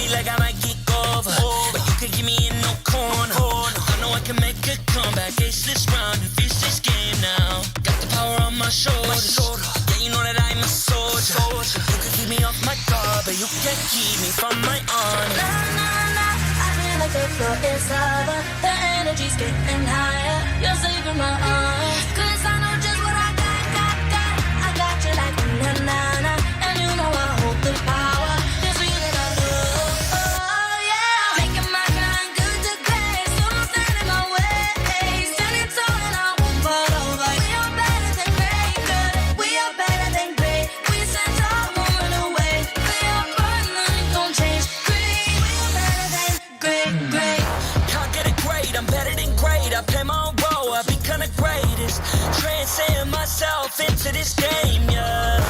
feel like I might kick over, but you can give me in no corner. I know I can make a comeback, ace this round and finish this game now. Got the power on my shoulders, yeah, you know that I'm a soldier. You can keep me off my guard, but you can't keep me from my honor. Nah, nah, nah, I feel like the floor is lava, the energy's getting higher. You're saving my arms, 'cause I know just what I got. I got you like na na na, and you know I hold the power. This feeling I love, oh yeah. Making my grind good to great, so don't stand in my way. Standing tall and I won't fall over. We are better than great, good. We are better than great. We stand tall, won't run away. We are fun, nothing gon' change. Great, we are better than great, great. Can't get it great, I'm better than great. I play my own role, I become the greatest. Transcend myself into this game, yeah.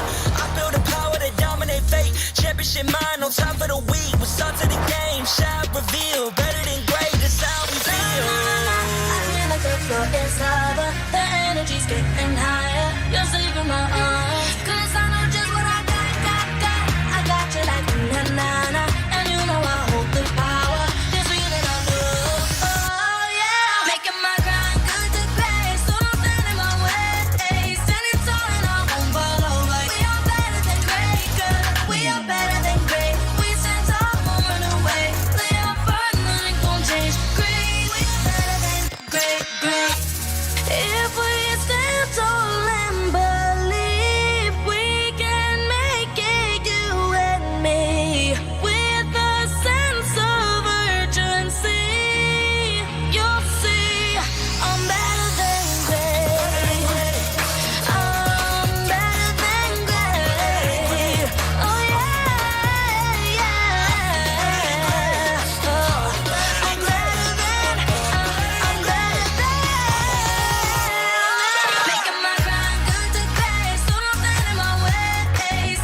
I build a power to dominate fate. Championship mind on top of the week. What's up to the game? Shall reveal. Better than great, that's how we feel. I feel like the floor is lava. The energy's getting higher. You're saving my arms, 'cause I know just what I got. I got you like na na na, and you know I hold the power. This feeling I love, oh yeah. Making my grind good to great, so don't stand in my way. Standing tall and I won't fall over. We are better than great, good. We are better than great. We stand tall, won't run away. Play our part, nothing gon' change. Great, we are better than great, great. If we stand tall and believe, we can make it, you and me. With a sense of urgency, you'll see I'm better than great. I'm better than great. Oh yeah, yeah. Oh, I'm better than. Making my grind good to great, so don't stand in my way.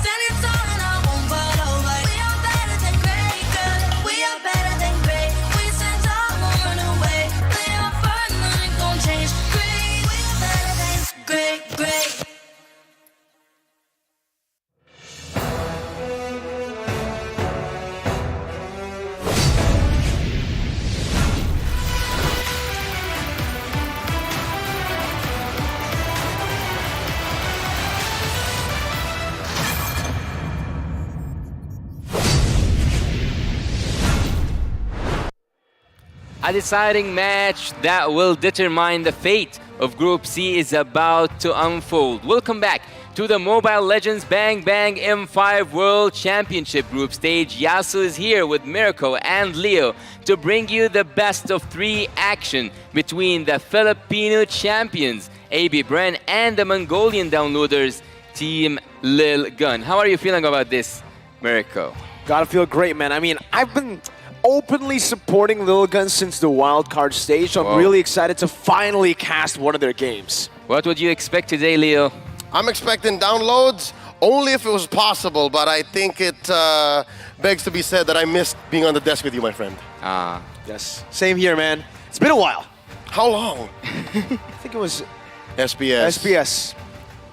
Standing tall and I won't fall over. We are better than great, good. We are better than great. We stand tall, won't run away. Play our part, nothing gon' change. Great, we are better than great, great. A deciding match that will determine the fate of Group C is about to unfold. Welcome back to the Mobile Legends Bang Bang M5 World Championship Group Stage. Yasu is here with Mirko and Leo to bring you the best of 3 action between the Filipino champions, AB Bren, and the Mongolian downloaders, Team Lil Gun. How are you feeling about this, Mirko? Gotta feel great, man. I mean, I've been openly supporting Lil Gun since the wildcard stage, so I'm really excited to finally cast one of their games. What would you expect today, Leo? I'm expecting downloads only if it was possible, but I think it begs to be said that I missed being on the desk with you, my friend. Yes, same here, man. It's been a while. How long? I think it was SBS. SBS.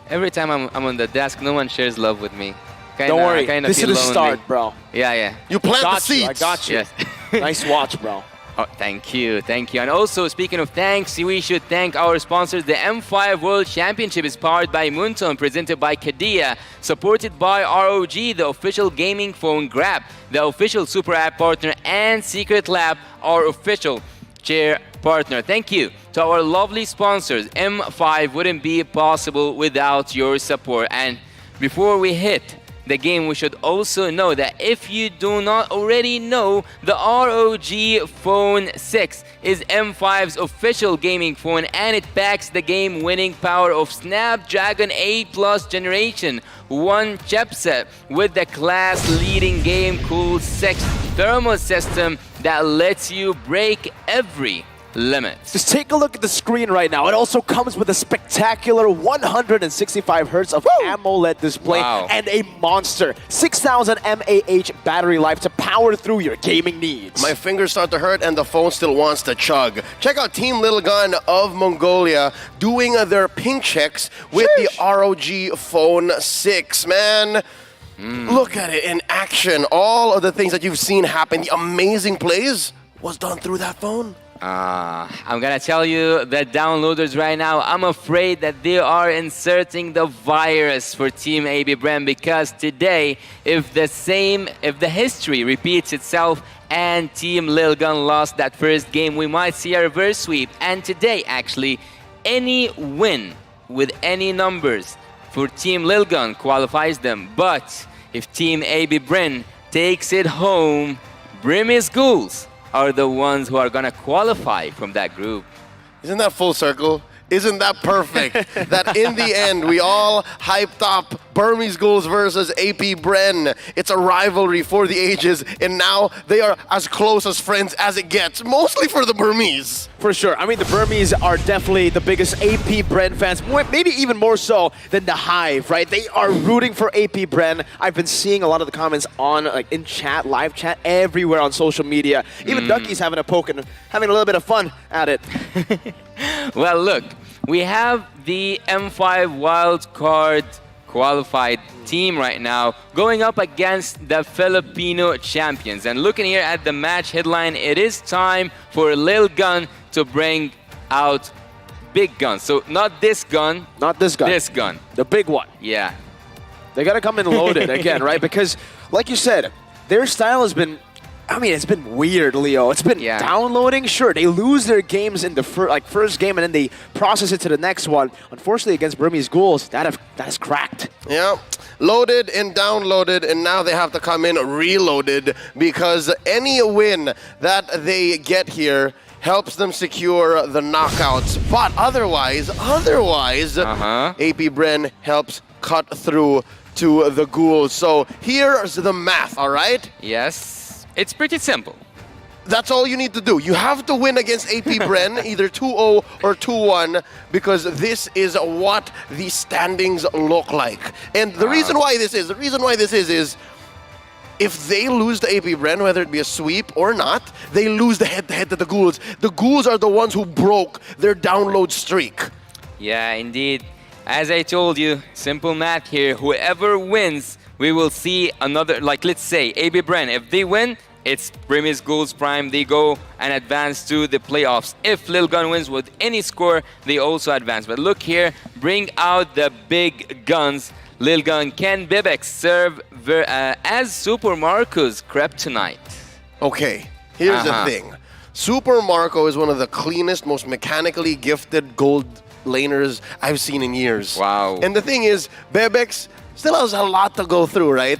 Every time I'm on the desk, no one shares love with me. Don't worry, this is the start, bro. Yeah. You plant the seeds. I got you. Yes. Nice watch, bro. Oh, thank you. And also, speaking of thanks, we should thank our sponsors. The M5 World Championship is powered by Munto and presented by Kadia, supported by ROG, the official gaming phone Grab, the official Super App partner, and Secret Lab, our official chair partner. Thank you to our lovely sponsors. M5 wouldn't be possible without your support. And before we hit the game, we should also know that if you do not already know, the ROG Phone 6 is M5's official gaming phone, and it packs the game-winning power of Snapdragon 8 Plus Generation 1 chipset with the class-leading game-cooled 6 thermal system that lets you break every limit. Just take a look at the screen right now. It also comes with a spectacular 165 Hz of AMOLED display and a monster 6000 mAh battery life to power through your gaming needs. My fingers start to hurt and the phone still wants to chug. Check out Team Lil Gun of Mongolia doing their ping checks with the ROG Phone 6, man. Look at it in action. All of the things that you've seen happen, the amazing plays, was done through that phone. I'm gonna tell you the downloaders right now, I'm afraid that they are inserting the virus for Team AB Bren, because today, if the history repeats itself and Team Lilgun lost that first game, we might see a reverse sweep. And today, actually, any win with any numbers for Team Lilgun qualifies them. But if Team AB Bren takes it home, Brimmy's Ghouls are the ones who are gonna qualify from that group. Isn't that full circle? Isn't that perfect? That in the end, we all hyped up Burmese Ghouls versus AP Bren. It's a rivalry for the ages, and now they are as close as friends as it gets, mostly for the Burmese. For sure. I mean, the Burmese are definitely the biggest AP Bren fans, maybe even more so than the Hive, right? They are rooting for AP Bren. I've been seeing a lot of the comments on, like, in chat, live chat, everywhere on social media. Even Ducky's having a poke and having a little bit of fun at it. Well, look, we have the M5 wildcard qualified team right now going up against the Filipino champions. And looking here at the match headline, it is time for Lil Gun to bring out big guns. So not this gun. Not this gun. This gun. The big one. Yeah. They got to come in loaded again, right? Because, like you said, their style has been, I mean, it's been weird, Leo. It's been downloading. Sure, they lose their games in the first game, and then they process it to the next one. Unfortunately, against Burmese Ghouls, that has cracked. Yeah, loaded and downloaded, and now they have to come in reloaded, because any win that they get here helps them secure the knockouts. But otherwise, AP Bren helps cut through to the Ghouls. So here's the math, all right? Yes. It's pretty simple. That's all you need to do. You have to win against AP Bren, either 2-0 or 2-1, because this is what the standings look like. And the reason why this is if they lose to AP Bren, whether it be a sweep or not, they lose the head-to-head to the Ghouls. The Ghouls are the ones who broke their download streak. Yeah, indeed. As I told you, simple math here. Whoever wins, we will see another, like, let's say AB Bren, if they win, it's Burmese Ghouls Prime. They go and advance to the playoffs. If Lil Gun wins with any score, they also advance. But look here, bring out the big guns. Lil Gun, can Bibex serve as Super Marco's kryptonite? Okay, here's the thing. Super Marco is one of the cleanest, most mechanically gifted gold laners I've seen in years. Wow. And the thing is, Bebex still has a lot to go through, right?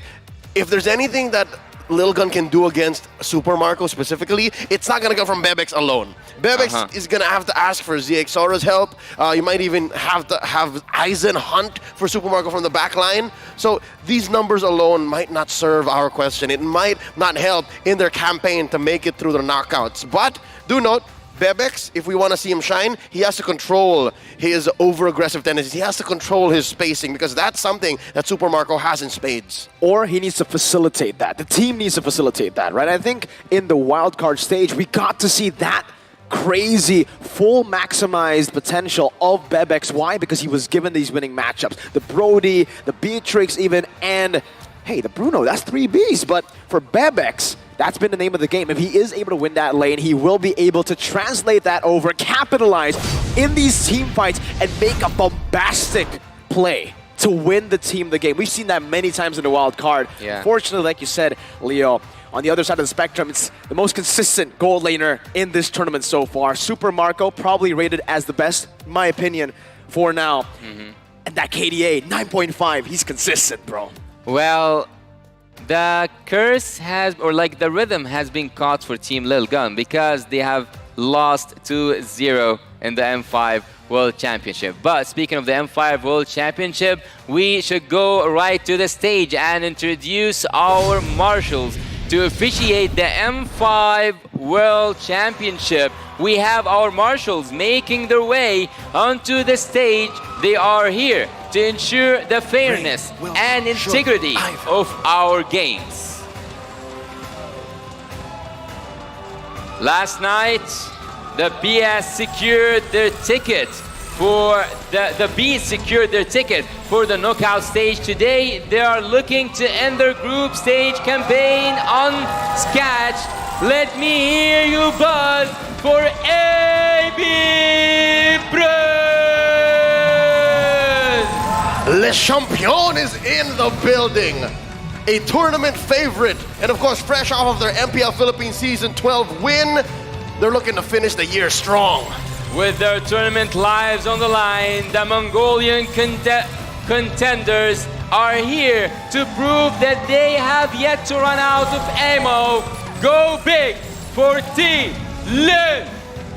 If there's anything that Lil Gun can do against Super Marco specifically, it's not going to come from Bebex alone. Bebex is going to have to ask for ZXOra's help. You might even have to have Aizen hunt for Super Marco from the back line. So these numbers alone might not serve our question. It might not help in their campaign to make it through the knockouts. But do note, Bebex, if we want to see him shine, he has to control his over-aggressive tendencies. He has to control his spacing, because that's something that Super Marco has in spades. Or he needs to facilitate that. The team needs to facilitate that, right? I think in the wildcard stage, we got to see that crazy, full maximized potential of Bebex. Why? Because he was given these winning matchups. The Brody, the Beatrix even, and hey, the Bruno, that's 3 Bs. But for Bebex, that's been the name of the game. If he is able to win that lane, he will be able to translate that over, capitalize in these team fights, and make a bombastic play to win the team the game. We've seen that many times in the wild card. Yeah. Fortunately, like you said, Leo, on the other side of the spectrum, it's the most consistent gold laner in this tournament so far. Super Marco probably rated as the best, in my opinion, for now. And that KDA, 9.5, he's consistent, bro. Well, the curse has, or like the rhythm has been caught for Team Lil Gun, because they have lost 2-0 in the M5 World Championship. But speaking of the M5 World Championship, we should go right to the stage and introduce our marshals to officiate the M5 World Championship. We have our marshals making their way onto the stage. They are here to ensure the fairness and integrity of our games. Last night, the PS secured their ticket for the Bees secured their ticket for the knockout stage today. They are looking to end their group stage campaign unscathed. Let me hear you buzz for AB Brun! Le Champion is in the building. A tournament favorite, and of course, fresh off of their MPL Philippines Season 12 win, they're looking to finish the year strong. With their tournament lives on the line, the Mongolian contenders are here to prove that they have yet to run out of ammo. Go big for Team Lil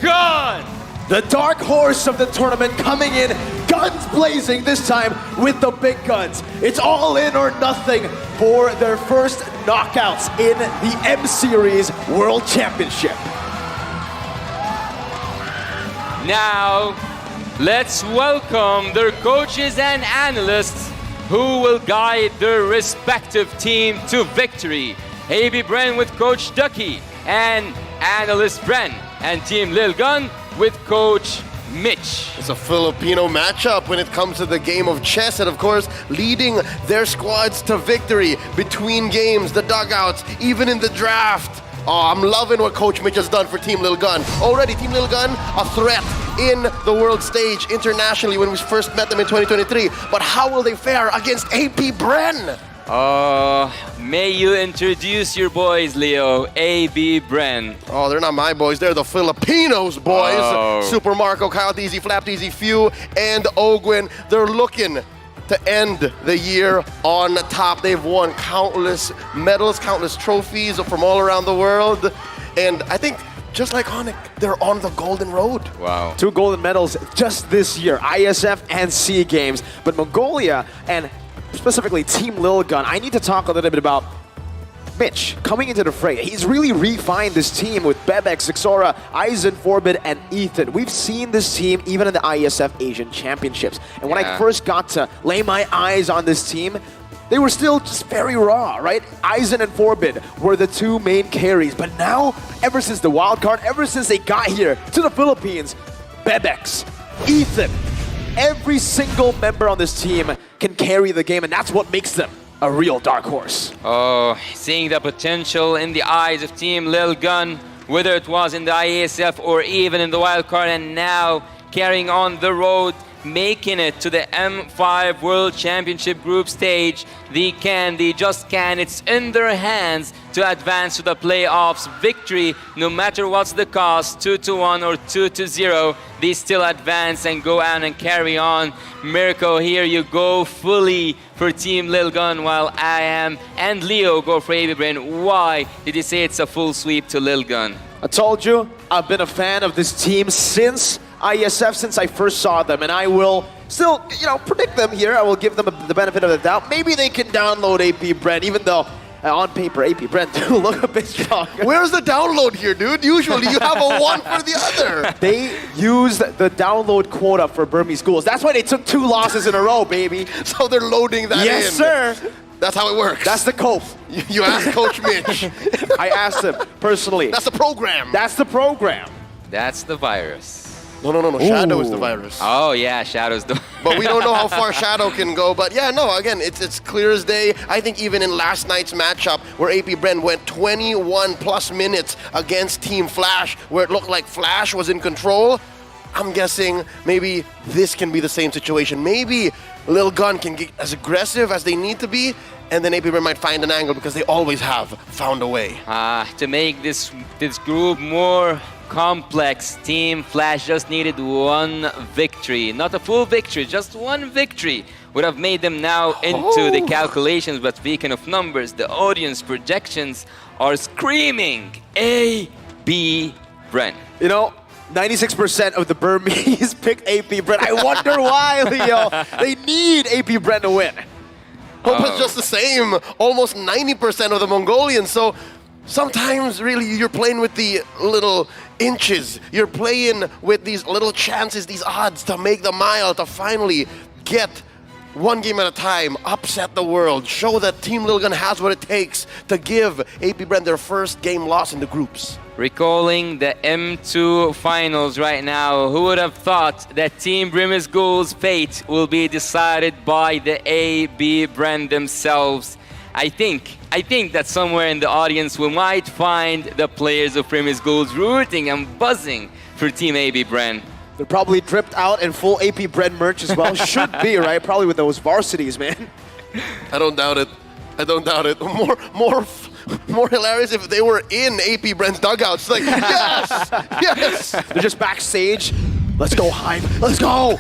Gun! The dark horse of the tournament coming in, guns blazing this time with the big guns. It's all in or nothing for their first knockouts in the M Series World Championship. Now, let's welcome their coaches and analysts who will guide their respective team to victory. AB Bren with Coach Ducky and Analyst Bren, and Team Lil Gun with Coach Mitch. It's a Filipino matchup when it comes to the game of chess, and of course, leading their squads to victory between games, the dugouts, even in the draft. Oh, I'm loving what Coach Mitch has done for Team Lil Gun. Already, Team Lil Gun, a threat in the world stage internationally when we first met them in 2023. But how will they fare against AP Bren? May you introduce your boys, Leo. AB Bren. Oh, they're not my boys. They're the Filipinos' boys. Oh. Super Marco, Kyle Teasy, Flap Teasy, Few, and Ogwin. They're looking to end the year on top. They've won countless medals, countless trophies from all around the world. And I think, just like Onyx, they're on the golden road. Wow. 2 golden medals just this year, ISF and SEA Games. But Mongolia, and specifically Team Lil Gun, I need to talk a little bit about Mitch coming into the fray. He's really refined this team with Bebek, Zixora, Aizen, Forbid, and Ethan. We've seen this team even in the ISF Asian Championships. And when I first got to lay my eyes on this team, they were still just very raw, right? Aizen and Forbid were the 2 main carries. But now, ever since the wild card, ever since they got here to the Philippines, Bebex, Ethan, every single member on this team can carry the game, and that's what makes them a real dark horse. Oh, seeing the potential in the eyes of Team Lil Gun, whether it was in the IASF or even in the wild card, and now carrying on the road, making it to the M5 World Championship group stage. They just can. It's in their hands to advance to the playoffs. Victory, no matter what's the cost, 2-1 or 2-0, they still advance and go out and carry on. Mirko, here you go fully for Team Lil Gun, while I am and Leo go for AB Bren. Why did you say it's a full sweep to Lil Gun? I told you, I've been a fan of this team since ISF, since I first saw them, and I will still, predict them here. I will give them the benefit of the doubt. Maybe they can download AP Bren, even though on paper, AP Bren do look a bit stronger. Where's the download here, dude? Usually you have a one for the other. They used the download quota for Burmese schools. That's why they took 2 losses in a row, baby. So they're loading that in. Yes, sir. That's how it works. That's the cope. You asked Coach Mitch. I asked him personally. That's the program. That's the program. That's the virus. No. Shadow is the virus. Oh, yeah, Shadow's the But we don't know how far Shadow can go. But yeah, no, again, it's clear as day. I think even in last night's matchup where AP Bren went 21 plus minutes against Team Flash, where it looked like Flash was in control, I'm guessing maybe this can be the same situation. Maybe Lil Gun can get as aggressive as they need to be, and then AP Bren might find an angle because they always have found a way. To make this group more complex, Team Flash just needed 1 victory. Not a full victory, just 1 victory would have made them now into the calculations. But speaking of numbers, the audience projections are screaming AB Bren. 96% of the Burmese picked AP Bren. I wonder why, Leo. They need AP Bren to win. Hope it's just the same. Almost 90% of the Mongolians. So sometimes, really, you're playing with the little inches. You're playing with these little chances, these odds to make the mile, to finally get one game at a time, upset the world, show that Team Lil Gun has what it takes to give AP Bren their first game loss in the groups. Recalling the M2 finals right now, who would have thought that Team Brimmis Ghoul's fate will be decided by the AB Bren themselves? I think that somewhere in the audience we might find the players of Brimmis Ghoul's rooting and buzzing for Team AB Bren. They're probably dripped out in full AP Bren merch as well. Should be, right? Probably with those varsities, man. I don't doubt it. I don't doubt it. More hilarious if they were in AP Bren's dugouts. Like, yes! Yes! They're just backstage. Let's go, Hive. Let's go!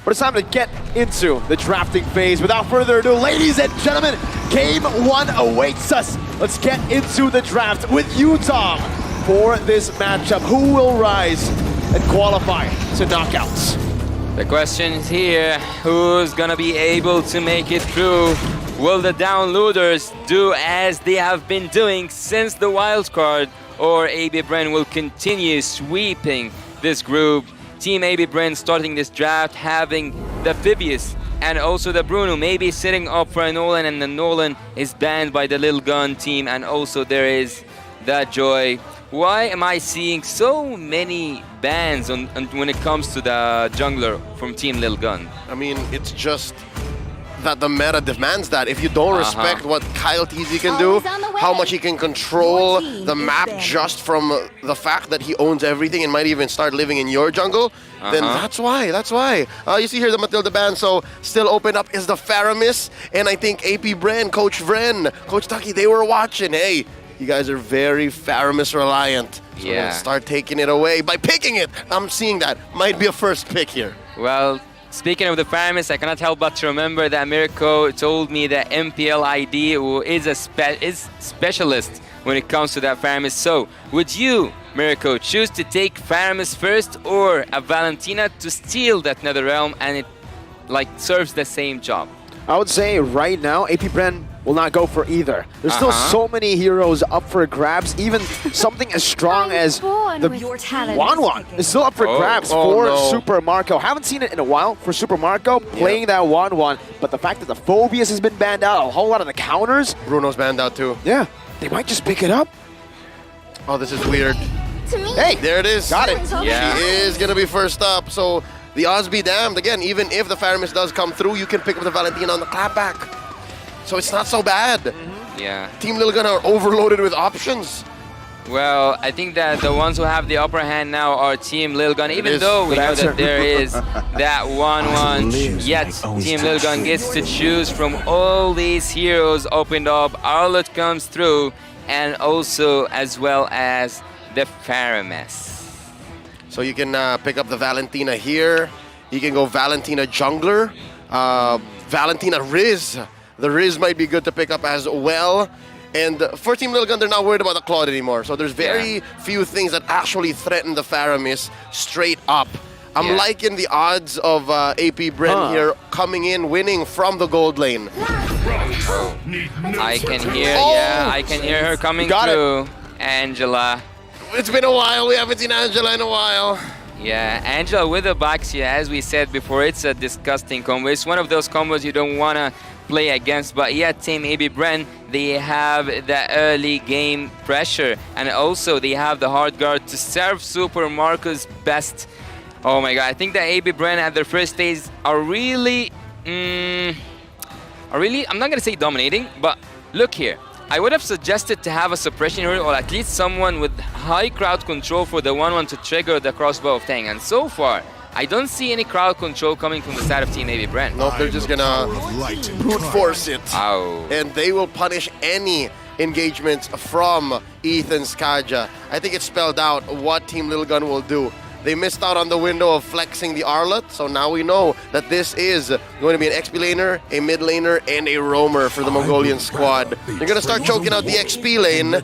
But it's time to get into the drafting phase. Without further ado, ladies and gentlemen, Game 1 awaits us. Let's get into the draft with Utah for this matchup. Who will rise and qualify to knockouts? The question is here, who's gonna be able to make it through? Will the downloaders do as they have been doing since the wildcard, or AB Bren will continue sweeping this group? Team AB Bren starting this draft having the Phibius and also the Bruno maybe sitting up for a Nolan, and the Nolan is banned by the Lil Gun team, and also there is the Joy. Why am I seeing so many bans when it comes to the jungler from Team Lil Gun? I mean, it's just that the meta demands that. If you don't respect what Kyle TZ can do, how much he can control the map just from the fact that he owns everything and might even start living in your jungle, then that's why. You see here the Matilda ban, so still open up is the Faramis, and I think AP Bren, Coach Vren, Coach Taki, they were watching. Hey, you guys are very Faramis reliant. So we're gonna start taking it away by picking it. I'm seeing that. Might be a first pick here. Well, speaking of the Faramis, I cannot help but to remember that Mirko told me that MPL ID is specialist when it comes to that Faramis. So, would you, Mirko, choose to take Faramis first or a Valentina to steal that Netherrealm and it serves the same job? I would say right now, AP Bren will not go for either. There's still so many heroes up for grabs. Even something as strong as the Wanwan is still up for grabs for Super Marco. Haven't seen it in a while for Super Marco playing that Wanwan, but the fact that the Phobius has been banned out, a whole lot of the counters. Bruno's banned out too. Yeah, they might just pick it up. Oh, this is weird. Hey, there it is. Got it. Yeah. He is gonna be first up. So the odds be damned. Again, even if the Faramis does come through, you can pick up the Valentina on the clapback. So it's not so bad. Yeah. Team Lil Gun are overloaded with options. Well, I think that the ones who have the upper hand now are Team Lil Gun, even though we know that there is that 1-1, yet Team Lil Gun gets to choose from all these heroes opened up. Arlott comes through, and also as well as the Faramis. So you can pick up the Valentina here. You can go Valentina Jungler, Valentina Riz. The Riz might be good to pick up as well. And for Team Lil Gun, they're not worried about the Claude anymore. So there's very few things that actually threaten the Faramis straight up. I'm liking the odds of AP Bren here coming in, winning from the gold lane. I can hear, I can hear her coming through. Angela. It's been a while. We haven't seen Angela in a while. Yeah, Angela with the Baxia, as we said before, it's a disgusting combo. It's one of those combos you don't want to play against, but yet Team AB Bren, they have the early game pressure, and also they have the hard guard to serve Super Marco's best. Oh my god, I think that AB Bren at their first stage are really, I'm not gonna say dominating, but look here. I would have suggested to have a suppression hero, or at least someone with high crowd control for the 1-1 to trigger the crossbow of Tang, and so far, I don't see any crowd control coming from the side of Team AB Bren. Nope, they're just gonna brute force it. Ow. And they will punish any engagements from Ethan Skaja. I think it's spelled out what Team Lil Gun will do. They missed out on the window of flexing the Arlott, so now we know that this is going to be an XP laner, a mid laner, and a roamer for the Mongolian squad. They're going to start choking out the XP lane,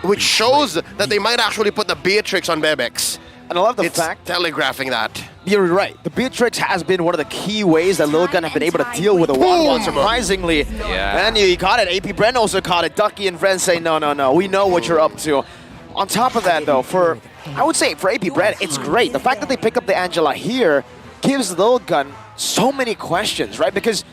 which shows that they might actually put the Beatrix on Bebex. And I love the fact telegraphing that. You're right. The Beatrix has been one of the key ways that Lil Gun have been able to deal with the 1-1, surprisingly. Yeah. And you caught it. AP Bren also caught it. Ducky and Vren say, no, we know what you're up to. On top of that, though, I would say for AP Bren, it's great. The fact that they pick up the Angela here gives Lil Gun so many questions, right? Because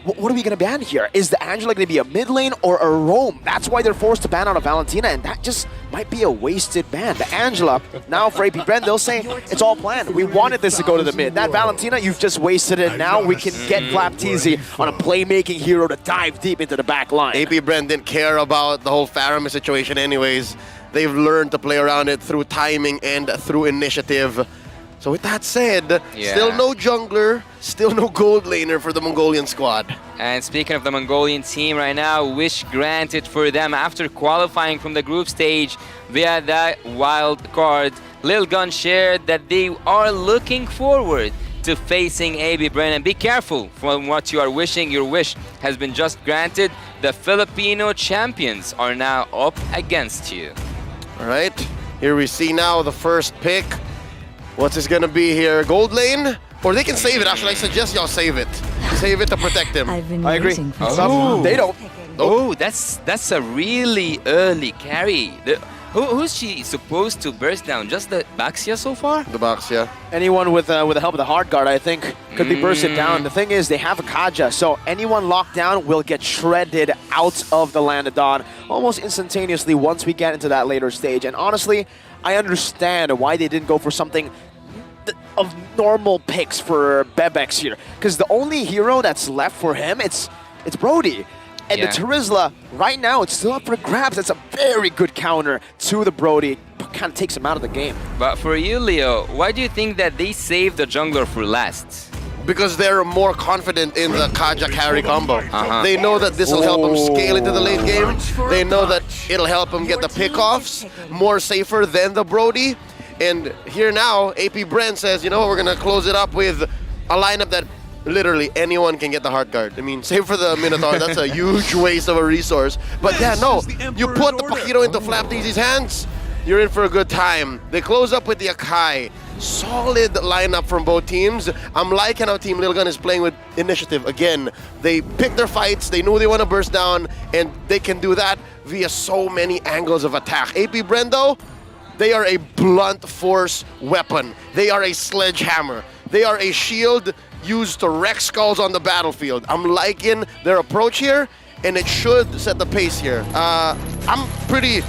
what are we going to ban here? Is the Angela going to be a mid lane or a roam? That's why they're forced to ban out a Valentina, and that just might be a wasted ban. The Angela, now for AP Bren, they'll say it's all planned. We wanted this to go to the mid. That Valentina, you've just wasted it. Now we can get Flapteezy on a playmaking hero to dive deep into the back line. AP Bren didn't care about the whole Faramir situation anyways. They've learned to play around it through timing and through initiative. So with that said, still no jungler, still no gold laner for the Mongolian squad. And speaking of the Mongolian team right now, wish granted for them after qualifying from the group stage via that wild card. Lil Gun shared that they are looking forward to facing AB Bren. And be careful from what you are wishing. Your wish has been just granted. The Filipino champions are now up against you. All right, here we see now the first pick. What's this gonna be here? Gold lane? Or they can save it. Actually, I suggest y'all save it. Save it to protect him. I agree. They don't. Oh, that's a really early carry. Who's she supposed to burst down? Just the Baxia so far? The Baxia. Anyone with the help of the hard guard, I think, could be bursted down. The thing is, they have a Kaja, so anyone locked down will get shredded out of the Land of Dawn almost instantaneously once we get into that later stage. And honestly, I understand why they didn't go for something of normal picks for Bebex here, because the only hero that's left for him, it's Brody. And the Terizla, right now, it's still up for grabs. That's a very good counter to the Brody. Kind of takes him out of the game. But for you, Leo, why do you think that they saved the jungler for last? Because they're more confident in the Kaja carry combo. They know that this will help them scale into the late game. They know that it'll help them get the pickoffs more safer than the Brody. And here now, AP Bren says, you know what, we're going to close it up with a lineup that literally anyone can get the hard guard. I mean, save for the Minotaur, that's a huge waste of a resource. But yeah, no, you put the Pajito into Flapteezy's hands, you're in for a good time. They close up with the Akai. Solid lineup from both teams. I'm liking how Team Lil Gun is playing with initiative. Again, they pick their fights, they know they want to burst down, and they can do that via so many angles of attack. AP Bren, though, they are a blunt force weapon. They are a sledgehammer. They are a shield used to wreck skulls on the battlefield. I'm liking their approach here, and it should set the pace here. I'm pretty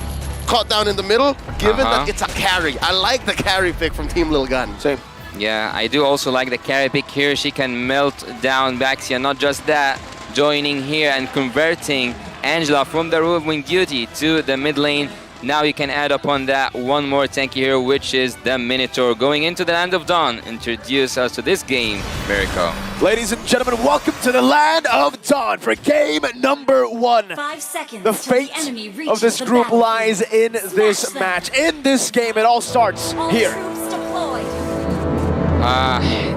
caught down in the middle, given that it's a carry. I like the carry pick from Team Lil Gun. Same. Yeah, I do also like the carry pick here. She can melt down Baxia. Not just that, joining here and converting Angela from the Ruling Duty to the mid lane. Now you can add upon that one more tanky hero, which is the Minotaur. Going into the Land of Dawn, introduce us to this game, Miracle. Ladies and gentlemen, welcome to the Land of Dawn for game number 1. 5 seconds. The fate of this group lies in this match. In this game, it all starts here.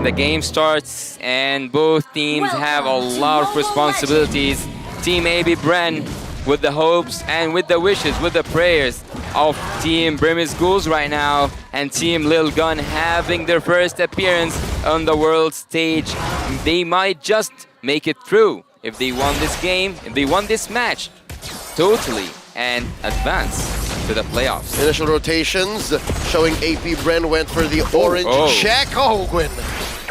The game starts and both teams have a lot of responsibilities. Team AB Bren with the hopes and with the wishes, with the prayers of Team Brimis Ghouls right now, and Team Lil Gun having their first appearance on the world stage. They might just make it through if they won this game, if they won this match totally, and advance to the playoffs. Initial rotations showing AP Bren went for the orange check. Oh, Gwyn.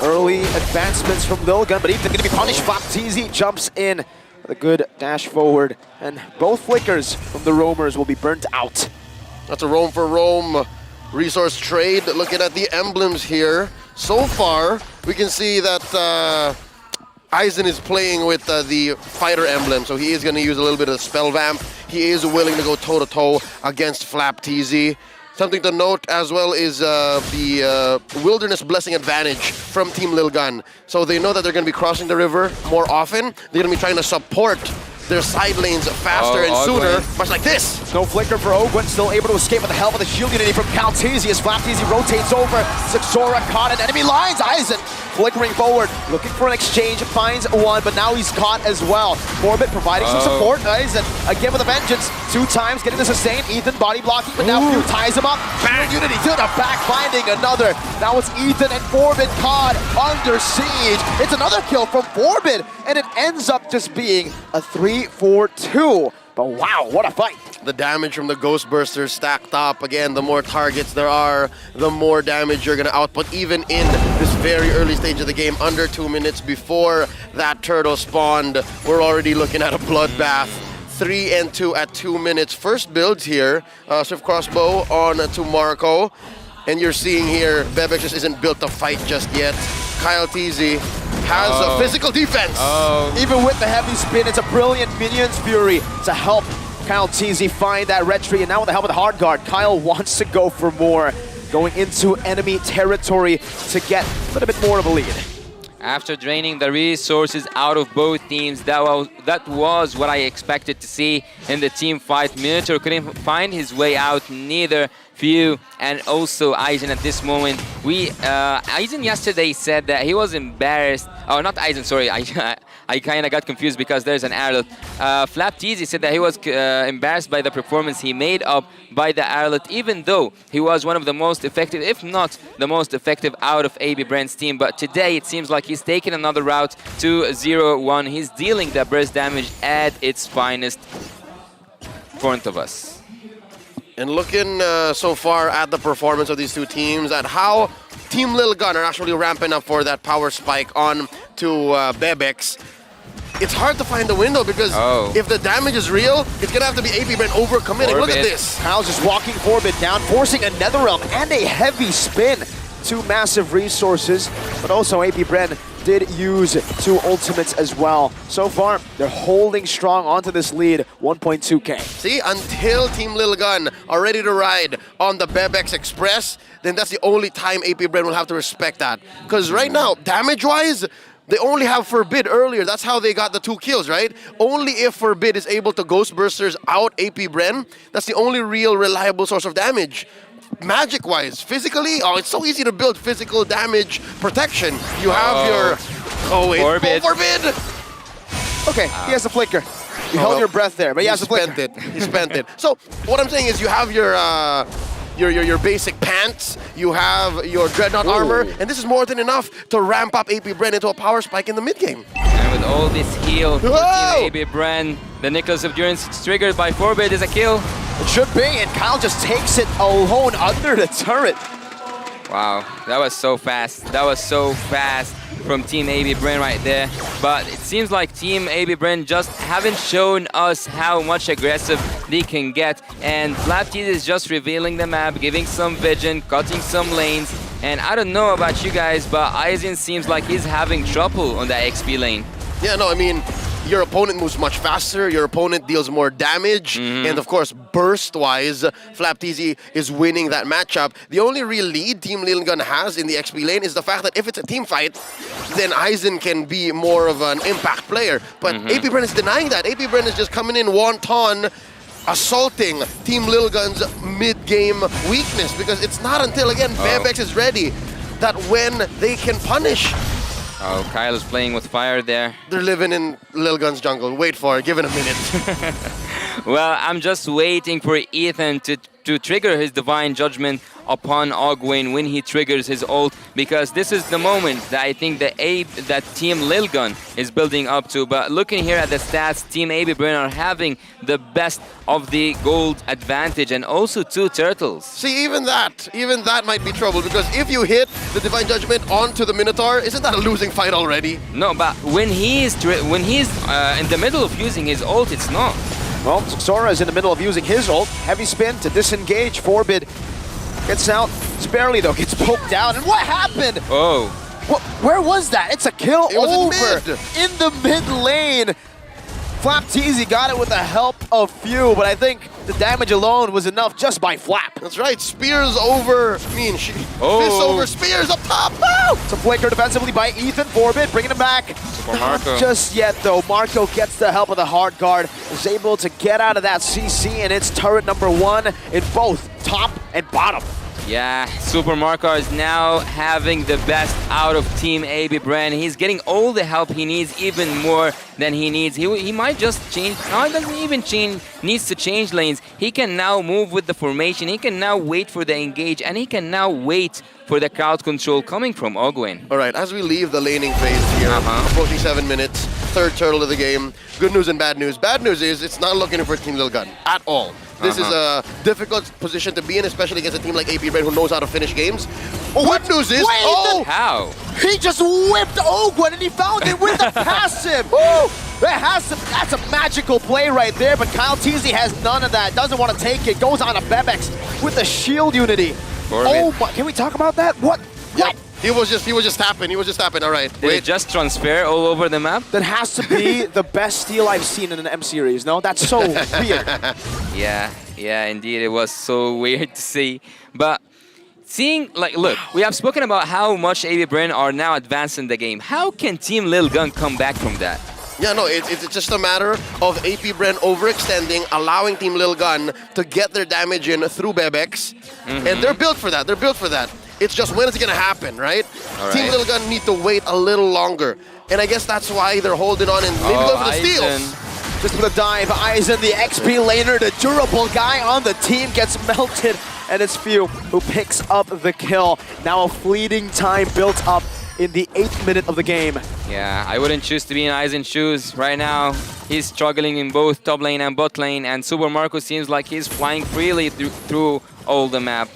Early advancements from Lil Gun, but even going to be punished. Flapteezy jumps in. A good dash forward, and both flickers from the roamers will be burnt out. That's a roam for roam resource trade. Looking at the emblems here, so far we can see that Aizen is playing with the fighter emblem, so he is going to use a little bit of spell vamp. He is willing to go toe-to-toe against Flapteezy. Something to note as well is the Wilderness Blessing advantage from Team Lil Gun. So they know that they're going to be crossing the river more often. They're going to be trying to support their side lanes faster and sooner, much like this. No flicker for Ogwen, still able to escape with the help of the shield unity from Caltezy as Flapteezy rotates over. Zixora caught in enemy lines. Aizen flickering forward, looking for an exchange, finds one, but now he's caught as well. Forbit providing some support. Aizen again with a vengeance. 2 times getting the sustain. Ethan body blocking, but now Few ties him up. Shield unity to the back, finding another. Now it's Ethan and Forbit caught under siege. It's another kill from Forbit, and it ends up just being a 3-4-2. But wow, what a fight. The damage from the Ghost Bursters stacked up. Again, the more targets there are, the more damage you're going to output, even in this very early stage of the game, under 2 minutes before that turtle spawned. We're already looking at a bloodbath. 3 and 2 at 2 minutes. First builds here. Swift Crossbow on to Marco. And you're seeing here, Bebex just isn't built to fight just yet. Kyle TZ has a physical defense. Even with the heavy spin, it's a brilliant Minions Fury to help Kyle TZ find that red tree. And now with the help of the hard guard, Kyle wants to go for more. Going into enemy territory to get a little bit more of a lead. After draining the resources out of both teams, that was what I expected to see in the team fight. Minotaur couldn't find his way out, neither Few and also Aizen at this moment. Aizen yesterday said that he was embarrassed. Oh, not Aizen, sorry. I kind of got confused because there's an Arlet. Flap Teasy said that he was embarrassed by the performance he made up by the Arlet, even though he was one of the most effective, if not the most effective out of AB Brand's team. But today it seems like he's taking another route to 0-1. He's dealing the burst damage at its finest in front of us. And looking so far at the performance of these two teams, at how Team Lil Gun are actually ramping up for that power spike on to Bebex, it's hard to find the window because if the damage is real, it's going to have to be AB Brand overcommitting. Look at this. Kyle's just walking Forbid down, forcing a Netherrealm and a heavy spin. Two massive resources, but also AB Brand did use 2 ultimates as well. So far, they're holding strong onto this lead, 1.2k. See, until Team Lil Gun are ready to ride on the Bebex Express, then that's the only time AP Brand will have to respect that. Because right now, damage-wise, they only have Forbid earlier. That's how they got the 2 kills, right? Only if Forbid is able to Ghost Bursters out AP Brand, that's the only real reliable source of damage. Magic-wise, physically, it's so easy to build physical damage protection. You have your... Forbid. Forbid! Okay, he has a flicker. You held your breath there, but he has a flicker. He spent it. So, what I'm saying is you have your basic pants, you have your Dreadnought armor, and this is more than enough to ramp up AP Brand into a power spike in the mid-game. And with all this heal for Team AB Brand, the Nicholas of Durance triggered by Forbid is a kill. It should be, and Kyle just takes it alone under the turret. Wow, that was so fast. That was so fast from Team AB Brand right there. But it seems like Team AB Brand just haven't shown us how much aggressive they can get. And Flapteed is just revealing the map, giving some vision, cutting some lanes. And I don't know about you guys, but Aizen seems like he's having trouble on that XP lane. Yeah, no, I mean, your opponent moves much faster, your opponent deals more damage, and of course, burst-wise, Flapteezy is winning that matchup. The only real lead Team Lil Gun has in the XP lane is the fact that if it's a team fight, then Aizen can be more of an impact player. But AP Brand is denying that. AP Brand is just coming in wanton, assaulting Team Lil Gun's mid-game weakness, because it's not until, again, Bebex is ready that when they can punish. Oh, Kyle is playing with fire there. They're living in Lil Gun's jungle. Wait for it. Give it a minute. Well, I'm just waiting for Ethan to trigger his Divine Judgment upon Ogwyn when he triggers his ult, because this is the moment that I think that Team Lil Gun is building up to. But looking here at the stats, Team AB Brand are having the best of the gold advantage, and also 2 turtles. See, even that might be trouble, because if you hit the Divine Judgment onto the Minotaur, isn't that a losing fight already? No, but when he's in the middle of using his ult, it's not. Well, Sora is in the middle of using his ult. Heavy spin to disengage. Forbid gets out. Sparely, though, gets poked out. And what happened? Oh. Where was that? It's a kill over in the mid lane. Flapteezy got it with the help of Few, but I think the damage alone was enough just by Flap. That's right. Spears over... Fist over Spears up top. Woo! It's a flicker defensively by Ethan. Forbid bringing him back. Not just yet, though. Marco gets the help of the hard guard. Is able to get out of that CC, and it's turret number 1 in both top and bottom. Yeah, Super Marco is now having the best out of Team AB Brand. He's getting all the help he needs, even more than he needs. He might just change. No, it doesn't even needs to change lanes. He can now move with the formation. He can now wait for the engage, and he can now wait for the crowd control coming from Ogwen. All right, as we leave the laning phase here, approaching 7 minutes, third turtle of the game. Good news and bad news. Bad news is it's not looking for Team Lil Gun at all. This is a difficult position to be in, especially against a team like AP Red who knows how to finish games. Good news is, how? He just whipped Ogwen and he found it with the passive. That's a magical play right there, but Kyle Teasy has none of that. Doesn't want to take it. Goes on to Bebex with the shield unity. Oh my! Can we talk about that? What? Yep. He was just tapping. All right. Did it just transfer all over the map? That has to be the best steal I've seen in an M series. No, that's so weird. Yeah, indeed, it was so weird to see. But seeing, like, look, we have spoken about how much AB Bren are now advanced in the game. How can Team Lil Gun come back from that? Yeah, no, it's just a matter of AP Bren overextending, allowing Team Lil Gun to get their damage in through Bebex. And they're built for that. It's just when it's going to happen, right? Team Lil Gun need to wait a little longer. And I guess that's why they're holding on and maybe going for the steals. Just with a dive, Aizen, the XP laner, the durable guy on the team, gets melted. And it's Few who picks up the kill. Now a fleeting time built up in the 8th minute of the game. Yeah, I wouldn't choose to be in Aizen's shoes right now. He's struggling in both top lane and bot lane, and Super Marco seems like he's flying freely through all the map.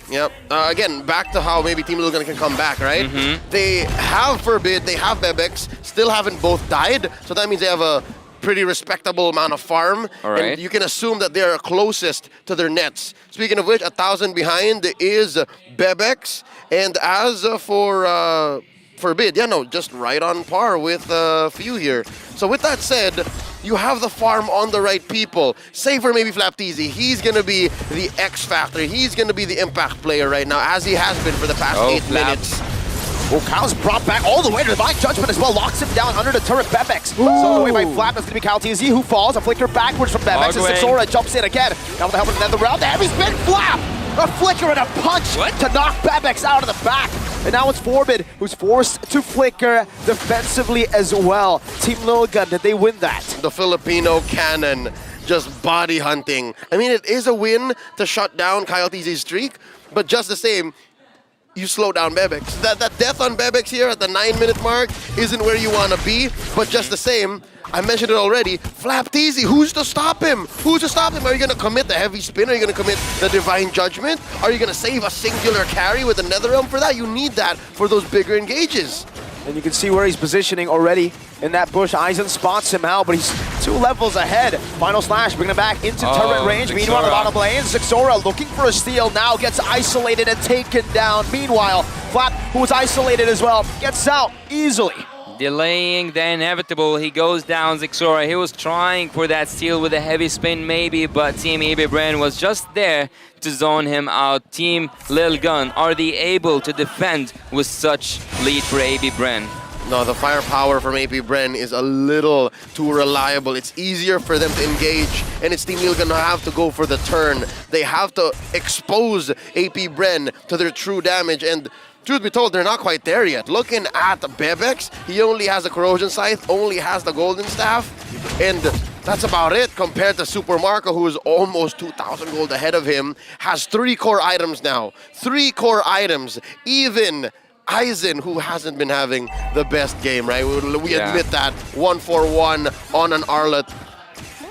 Yep. Again, back to how maybe Team Lil Gun can come back, right? They have Forbid, they have Bebex, still haven't both died, so that means they have a pretty respectable amount of farm. And you can assume that they're closest to their nets. Speaking of which, 1,000 behind is Bebex, and as for Forbid, just right on par with Few here. So with that said, you have the farm on the right people. Save for maybe Flapteasy. He's going to be the X factor. He's going to be the impact player right now, as he has been for the past 8 minutes. Oh, Kyle's brought back all the way to Divine Judgment as well. Locks him down under the turret. Bebex. So away by Flap. That's going to be Kyle TZ who falls. A flicker backwards from Bebex. And Sixora jumps in again. Now with the help of another round. The heavy spin. Flap! A flicker and a punch to knock Bebex out of the back. And now it's Forbid who's forced to flicker defensively as well. Team Lil Gun, did they win that? The Filipino cannon just body hunting. I mean, it is a win to shut down Kyle TZ's streak, but just the same, you slow down Bebex. That death on Bebex here at the 9-minute mark isn't where you want to be, but just the same, I mentioned it already, Flapteasy, who's to stop him? Who's to stop him? Are you going to commit the heavy spin? Are you going to commit the Divine Judgment? Are you going to save a singular carry with the Netherrealm for that? You need that for those bigger engages. And you can see where he's positioning already in that bush. Aizen spots him out, but he's 2 levels ahead. Final slash, bringing him back into turret range. Meanwhile, the bottom lane, Zixora looking for a steal now, gets isolated and taken down. Meanwhile, Flap, who was isolated as well, gets out easily. Delaying the inevitable, he goes down, Zixora. He was trying for that steal with a heavy spin maybe, but Team AB Bren was just there to zone him out. Team Lil Gun, are they able to defend with such lead for AB Bren? No, the firepower from AP Bren is a little too reliable. It's easier for them to engage, and it's Team Lil Gun who have to go for the turn. They have to expose AP Bren to their true damage, and truth be told, they're not quite there yet. Looking at Bebex, he only has the Corrosion Scythe, only has the Golden Staff, and that's about it compared to Super Marco, who is almost 2,000 gold ahead of him, has 3 core items now. 3 core items. Even Aizen, who hasn't been having the best game, right? We admit that. 1-for-1 on an Arlet.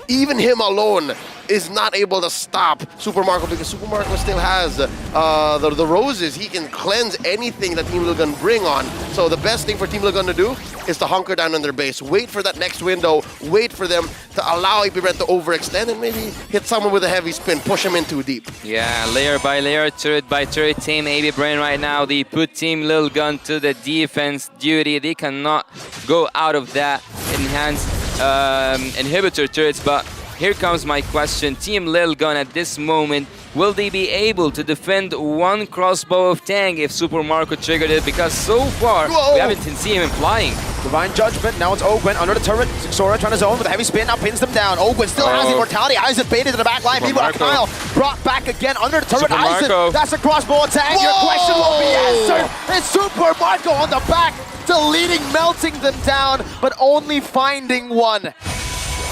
Even him alone is not able to stop Super Marco, because Super Marco still has the roses. He can cleanse anything that Team Lil Gun bring on. So the best thing for Team Lil Gun to do is to hunker down on their base. Wait for that next window. Wait for them to allow AP Bren to overextend and maybe hit someone with a heavy spin. Push him in too deep. Yeah, layer by layer, turret by turret. Team AB Bren right now, they put Team Lil Gun to the defense duty. They cannot go out of that enhanced inhibitor turrets, but here comes my question. Team Lil Gun at this moment, will they be able to defend 1 crossbow of Tang if Super Marco triggered it? Because so far, we haven't seen him flying. Divine Judgment, now it's Ogwen under the turret. Sora trying to zone with a heavy spin, now pins them down. Ogwen still has the immortality. Aizen baited to the back line. Meanwhile, Kyle brought back again under the turret. Aizen, that's a crossbow attack. Your question will be answered. It's Super Marco on the back, deleting, melting them down, but only finding one.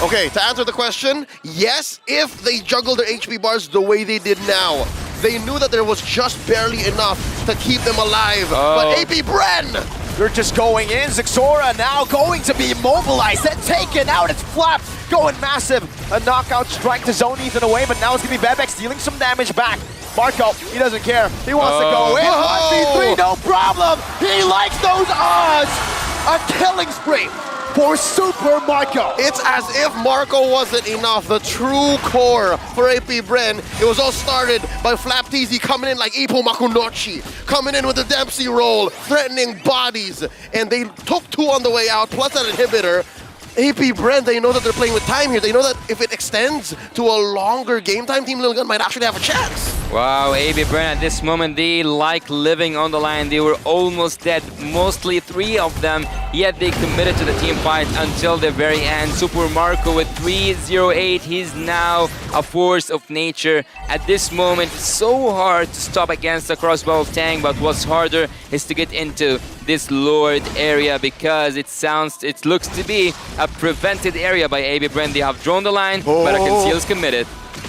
Okay, to answer the question, yes, if they juggle their HP bars the way they did now. They knew that there was just barely enough to keep them alive. But AP Bren! They're just going in. Zixora now going to be immobilized, then taken out. It's Flap going massive. A knockout strike to zone Ethan away, but now it's going to be Bebek stealing some damage back. Marco, he doesn't care. He wants to go in. 1v3, no problem. He likes those odds. A killing spree for Super Marco. It's as if Marco wasn't enough. The true core for AP Bren. It was all started by Flapteezy coming in like Ipo Makunochi, coming in with the Dempsey roll, threatening bodies, and they took 2 on the way out, plus an inhibitor. AP Bren, they know that they're playing with time here. They know that if it extends to a longer game time, Team Lil Gun might actually have a chance. Wow, AB Bren at this moment, they like living on the line. They were almost dead, mostly 3 of them, yet they committed to the team fight until the very end. Super Marco with 308, he's now a force of nature. At this moment, it's so hard to stop against the crossbow of Tang, but what's harder is to get into this Lord area because it looks to be a prevented area by AB Bren. They have drawn the line, but a conceal is committed.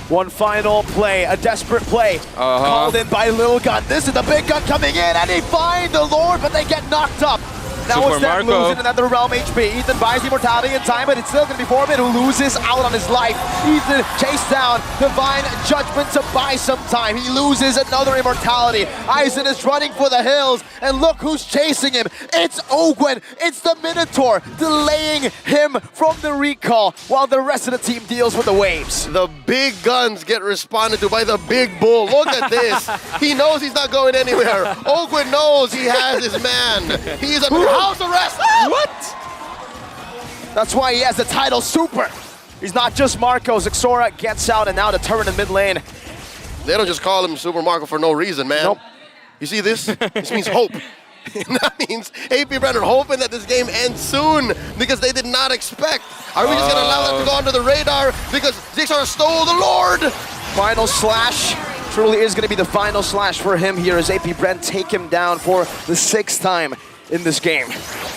One final play, a desperate play, called in by Lil Gun. This is the big gun coming in, and they find the Lord, but they get knocked up. Now Super it's them Marco losing another realm HP. Ethan buys the immortality in time, but it's still going to be Foreman who loses out on his life. Ethan chased down Divine Judgment to buy some time. He loses another immortality. Aizen is running for the hills, and look who's chasing him. It's Ogwen. It's the Minotaur, delaying him from the recall while the rest of the team deals with the waves. The big guns get responded to by the big bull. Look at this. He knows he's not going anywhere. Ogwen knows he has his man. He's a house arrest. What? That's why he has the title Super. He's not just Marco. Zixora gets out, and now the turret in mid lane. They don't just call him Super Marco for no reason, man. Nope. You see this? This means hope. That means AP Bren are hoping that this game ends soon because they did not expect. Are we just going to allow that to go under the radar because Zixora stole the Lord? Final slash. Truly is going to be the final slash for him here as AP Bren take him down for the 6th time in this game.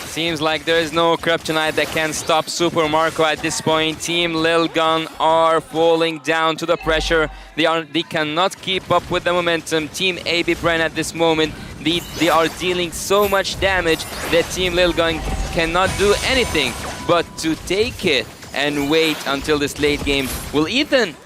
Seems like there is no kryptonite that can stop Super Marco at this point. Team Lil Gun are falling down to the pressure. They cannot keep up with the momentum. Team AB Bren at this moment, they are dealing so much damage that Team Lil Gun cannot do anything but to take it and wait until this late game. Will Ethan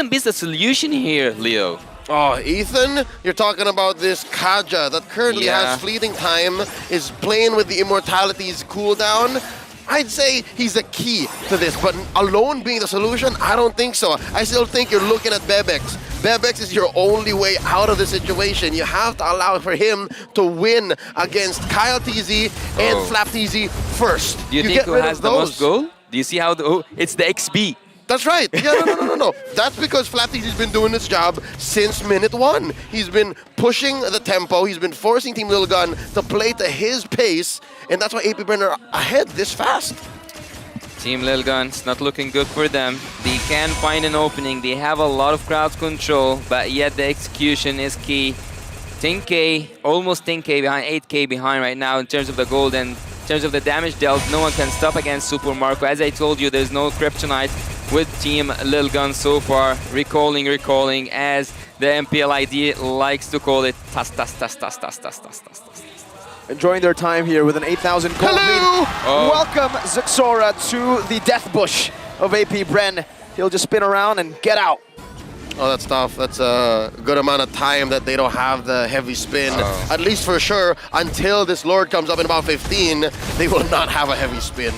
be the solution here, Leo? Oh, Ethan, you're talking about this Kaja that currently has fleeting time, is playing with the immortality's cooldown. I'd say he's a key to this, but alone being the solution, I don't think so. I still think you're looking at Bebex. Bebex is your only way out of the situation. You have to allow for him to win against Kyle TZ and Flapteezy first. Do you think who has the most goal? Do you see how it's the XP? That's right. Yeah, no. That's because Flapteezy's been doing this job since minute 1. He's been pushing the tempo. He's been forcing Team Lil Gun to play to his pace, and that's why AP Bren are ahead this fast. Team Lil Gun, it's not looking good for them. They can find an opening. They have a lot of crowd control, but yet the execution is key. 10k, almost 10k behind, 8k behind right now in terms of the gold, and in terms of the damage dealt, no one can stop against Super Marco. As I told you, there's no kryptonite with Team Lil Gun so far. Recalling, as the MPLID likes to call it. Tas. Enjoying their time here with an 8,000 gold lead. Welcome Zixora to the death bush of AP Bren. He'll just spin around and get out. Oh, that's tough. That's a good amount of time that they don't have the heavy spin. At least for sure, until this Lord comes up in about 15, they will not have a heavy spin.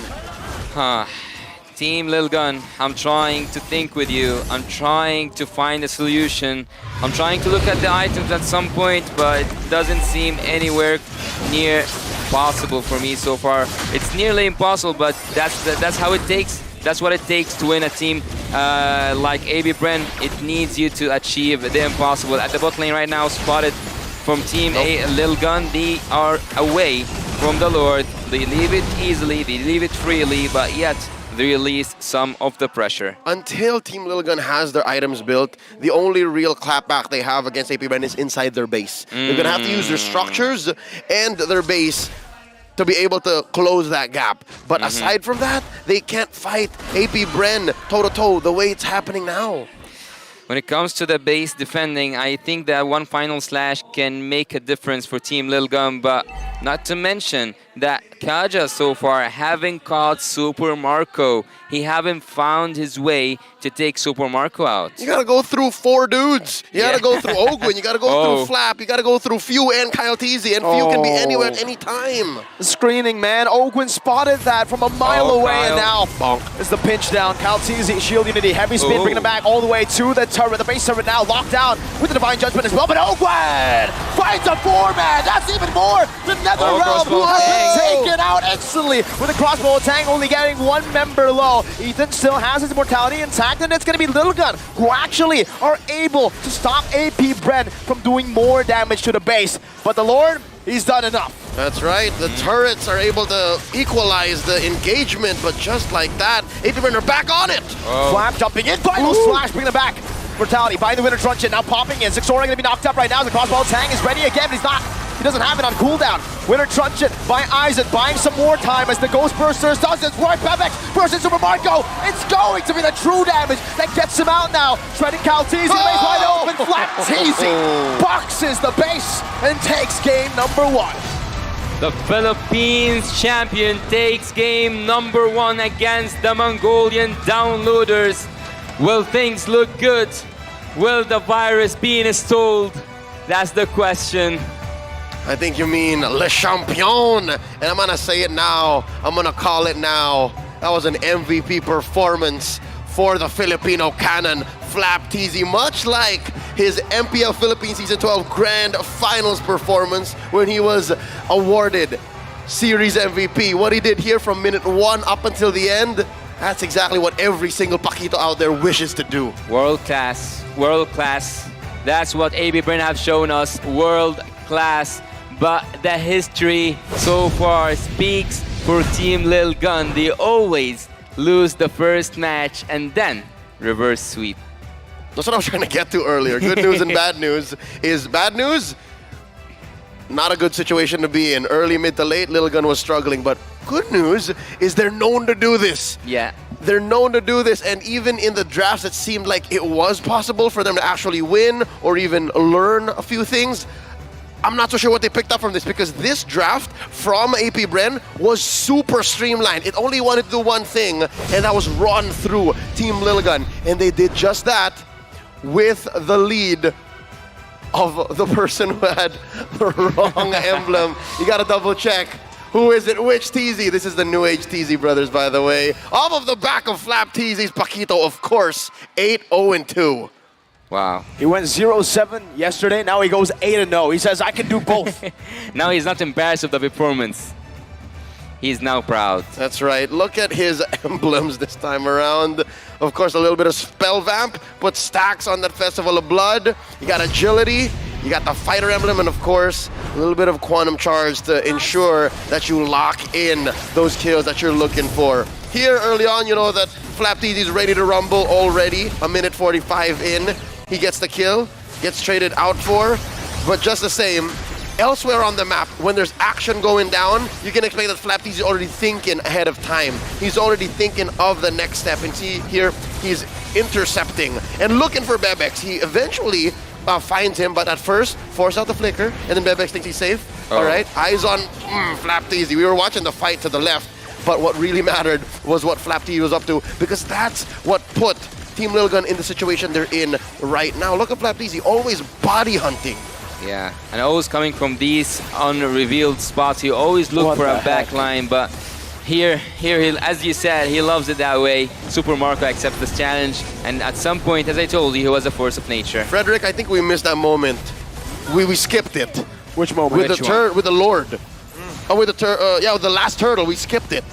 Team Lil Gun, I'm trying to think with you. I'm trying to find a solution. I'm trying to look at the items at some point, but it doesn't seem anywhere near possible for me so far. It's nearly impossible, but that's how it takes. That's what it takes to win a team like AB Bren. It needs you to achieve the impossible. At the bot lane right now, spotted from Team Lil Gun. They are away from the Lord. They leave it easily, they leave it freely, but yet they release some of the pressure. Until Team Lilgun has their items built, the only real clapback they have against AP Bren is inside their base. They're going to have to use their structures and their base to be able to close that gap. But aside from that, they can't fight AP Bren toe-to-toe the way it's happening now. When it comes to the base defending, I think that one final slash can make a difference for Team Lilgun, but not to mention that Kaja so far haven't caught Super Marco. He haven't found his way to take Super Marco out. You gotta go through 4 dudes. You gotta go through Ogwin, you gotta go through Flap, you gotta go through Few and Kyle Teasy, and Few can be anywhere at any time. The screening, man. Ogwin spotted that from a mile away, and now is the pinch down. Kyle Teasy, Shield Unity, heavy spin, bringing him back all the way to the turret. The base turret now locked down with the Divine Judgment as well, but Ogwin finds a 4-man. That's even more. The Netherrealm who has been taken out instantly with a crossbow Tang only getting 1 member low. Ethan still has his immortality intact, and it's going to be Lilgun who actually are able to stop AP Bren from doing more damage to the base. But the Lord, he's done enough. That's right, the turrets are able to equalize the engagement, but just like that, AP Bren are back on it. Flap jumping in, final slash, bringing it back. Mortality by the Winter Truncheon, now popping in. Zixora going to be knocked up right now. The crossbow Tang is ready again, but he's not. He doesn't have it on cooldown. Winter Truncheon by Aizen, buying some more time as the Ghost Bursters does this. Right, Bebex versus Super Marco. It's going to be the true damage that gets him out now. Shredding Calteezy, the base wide open. Flat Teasy boxes the base and takes game number 1. The Philippines champion takes game number 1 against the Mongolian downloaders. Will things look good? Will the virus be installed? That's the question. I think you mean Le Champion, and I'm gonna say it now. I'm gonna call it now. That was an MVP performance for the Filipino Cannon, Flap Teasy, much like his MPL Philippines Season 12 Grand Finals performance when he was awarded Series MVP. What he did here from minute 1 up until the end, that's exactly what every single Paquito out there wishes to do. World class, world class. That's what AB Bren have shown us, world class. But the history so far speaks for Team Lilgun. They always lose the first match and then reverse sweep. That's what I was trying to get to earlier. Good news and bad news is bad news. Not a good situation to be in. Early, mid to late, Lilgun was struggling. But good news is they're known to do this. Yeah. They're known to do this, and even in the drafts, it seemed like it was possible for them to actually win or even learn a few things. I'm not so sure what they picked up from this, because this draft from AP Bren was super streamlined. It only wanted to do one thing, and that was run through Team Lilgun. And they did just that with the lead of the person who had the wrong emblem. You gotta double check. Who is it? Which Teasy? This is the New Age Teasy brothers, by the way. Off of the back of Flap Teasy's Paquito, of course. 8-0-2. Wow. He went 0-7 yesterday, now he goes 8-0. He says, I can do both. Now he's not embarrassed of the performance. He's now proud. That's right. Look at his emblems this time around. Of course, a little bit of Spell Vamp, put stacks on that Festival of Blood. You got Agility, you got the Fighter emblem, and of course, a little bit of Quantum Charge to ensure that you lock in those kills that you're looking for. Here, early on, you know that Flap Teasy's ready to rumble already. A minute 45 in. He gets the kill, gets traded out for, but just the same, elsewhere on the map, when there's action going down, you can expect that Flap Teasy is already thinking ahead of time. He's already thinking of the next step, and see here, he's intercepting and looking for Bebex. He eventually finds him, but at first, force out the flicker, and then Bebex thinks he's safe. All right, eyes on Flap Teasy. We were watching the fight to the left, but what really mattered was what Flap Teasy was up to, because that's what put Team Lilgun in the situation they're in right now. Look at Flap Teasy, always body hunting. Yeah, and always coming from these unrevealed spots. He always look for a back line, but here, he, as you said, he loves it that way. Super Marco accepts this challenge, and at some point, as I told you, he was a force of nature. Frederick, I think we missed that moment. We skipped it. Which moment? With with the Lord. Oh, with the last turtle, we skipped it.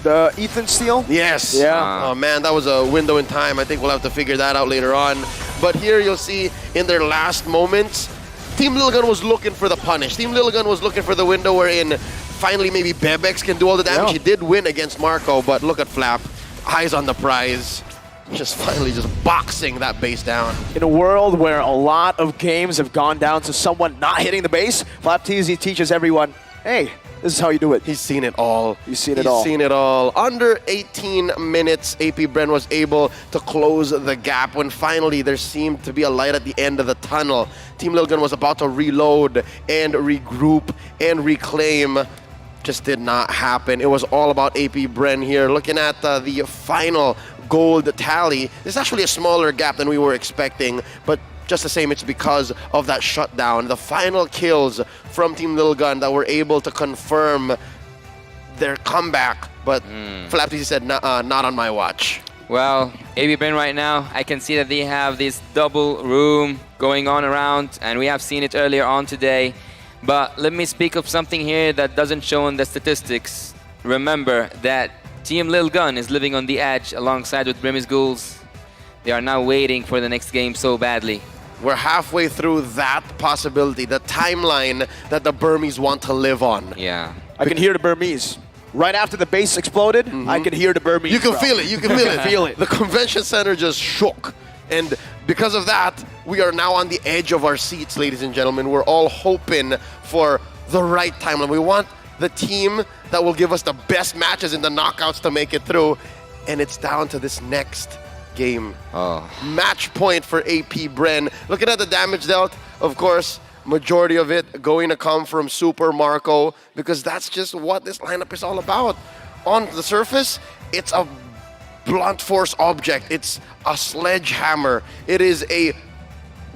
The Ethan steal? Yes. Yeah. Oh man, that was a window in time. I think we'll have to figure that out later on. But here you'll see in their last moments, Team Lilgun was looking for the punish. Team Lilgun was looking for the window wherein finally maybe Bebex can do all the damage. Yeah. He did win against Marco, but look at Flap. Eyes on the prize. Just finally just boxing that base down. In a world where a lot of games have gone down to someone not hitting the base, FlapTZ teaches everyone, hey, this is how you do it. He's seen it all. He's seen it all. He's seen it all. Under 18 minutes, AP Bren was able to close the gap when finally there seemed to be a light at the end of the tunnel. Team Lil Gun was about to reload and regroup and reclaim. Just did not happen. It was all about AP Bren here. Looking at the final gold tally, it's actually a smaller gap than we were expecting, but just the same, it's because of that shutdown. The final kills from Team Lil Gun that were able to confirm their comeback, but FlapTZ said, not on my watch. Well, AB Ben right now, I can see that they have this double room going on around, and we have seen it earlier on today. But let me speak of something here that doesn't show in the statistics. Remember that Team Lil Gun is living on the edge alongside with Brimmy's Ghouls. They are now waiting for the next game so badly. We're halfway through that possibility, the timeline that the Burmese want to live on. Yeah. I can hear the Burmese. Right after the base exploded, I could hear the Burmese. You can bro. feel it, you can feel it. Feel it. The convention center just shook. And because of that, we are now on the edge of our seats, ladies and gentlemen. We're all hoping for the right timeline. We want the team that will give us the best matches in the knockouts to make it through. And it's down to this next game. Match point for AP Bren. Looking at the damage dealt, of course, majority of it going to come from Super Marco, because that's just what this lineup is all about. On the surface, it's a blunt force object. It's a sledgehammer. It is a,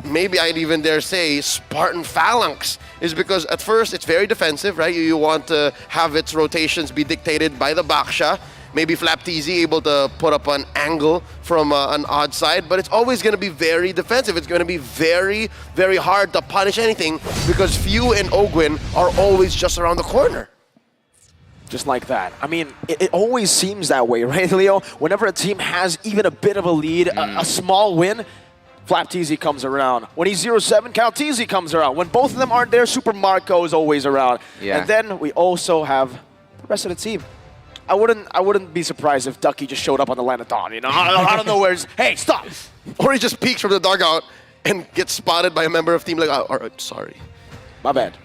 maybe I'd even dare say, Spartan Phalanx. Is because at first it's very defensive, right? You want to have its rotations be dictated by the Baksha. Maybe FlapTZ able to put up an angle from an odd side, but it's always going to be very defensive. It's going to be very, very hard to punish anything because Few and Ogwin are always just around the corner. Just like that. I mean, it always seems that way, right, Leo? Whenever a team has even a bit of a lead, a small win, FlapTZ comes around. When he's 0-7, CalTZ comes around. When both of them aren't there, Super Marco is always around. Yeah. And then we also have the rest of the team. I wouldn't be surprised if Ducky just showed up on the land of dawn, you know? I don't know where's... Hey, stop! Or he just peeks from the dugout and gets spotted by a member of team like, oh, all right, sorry. My bad.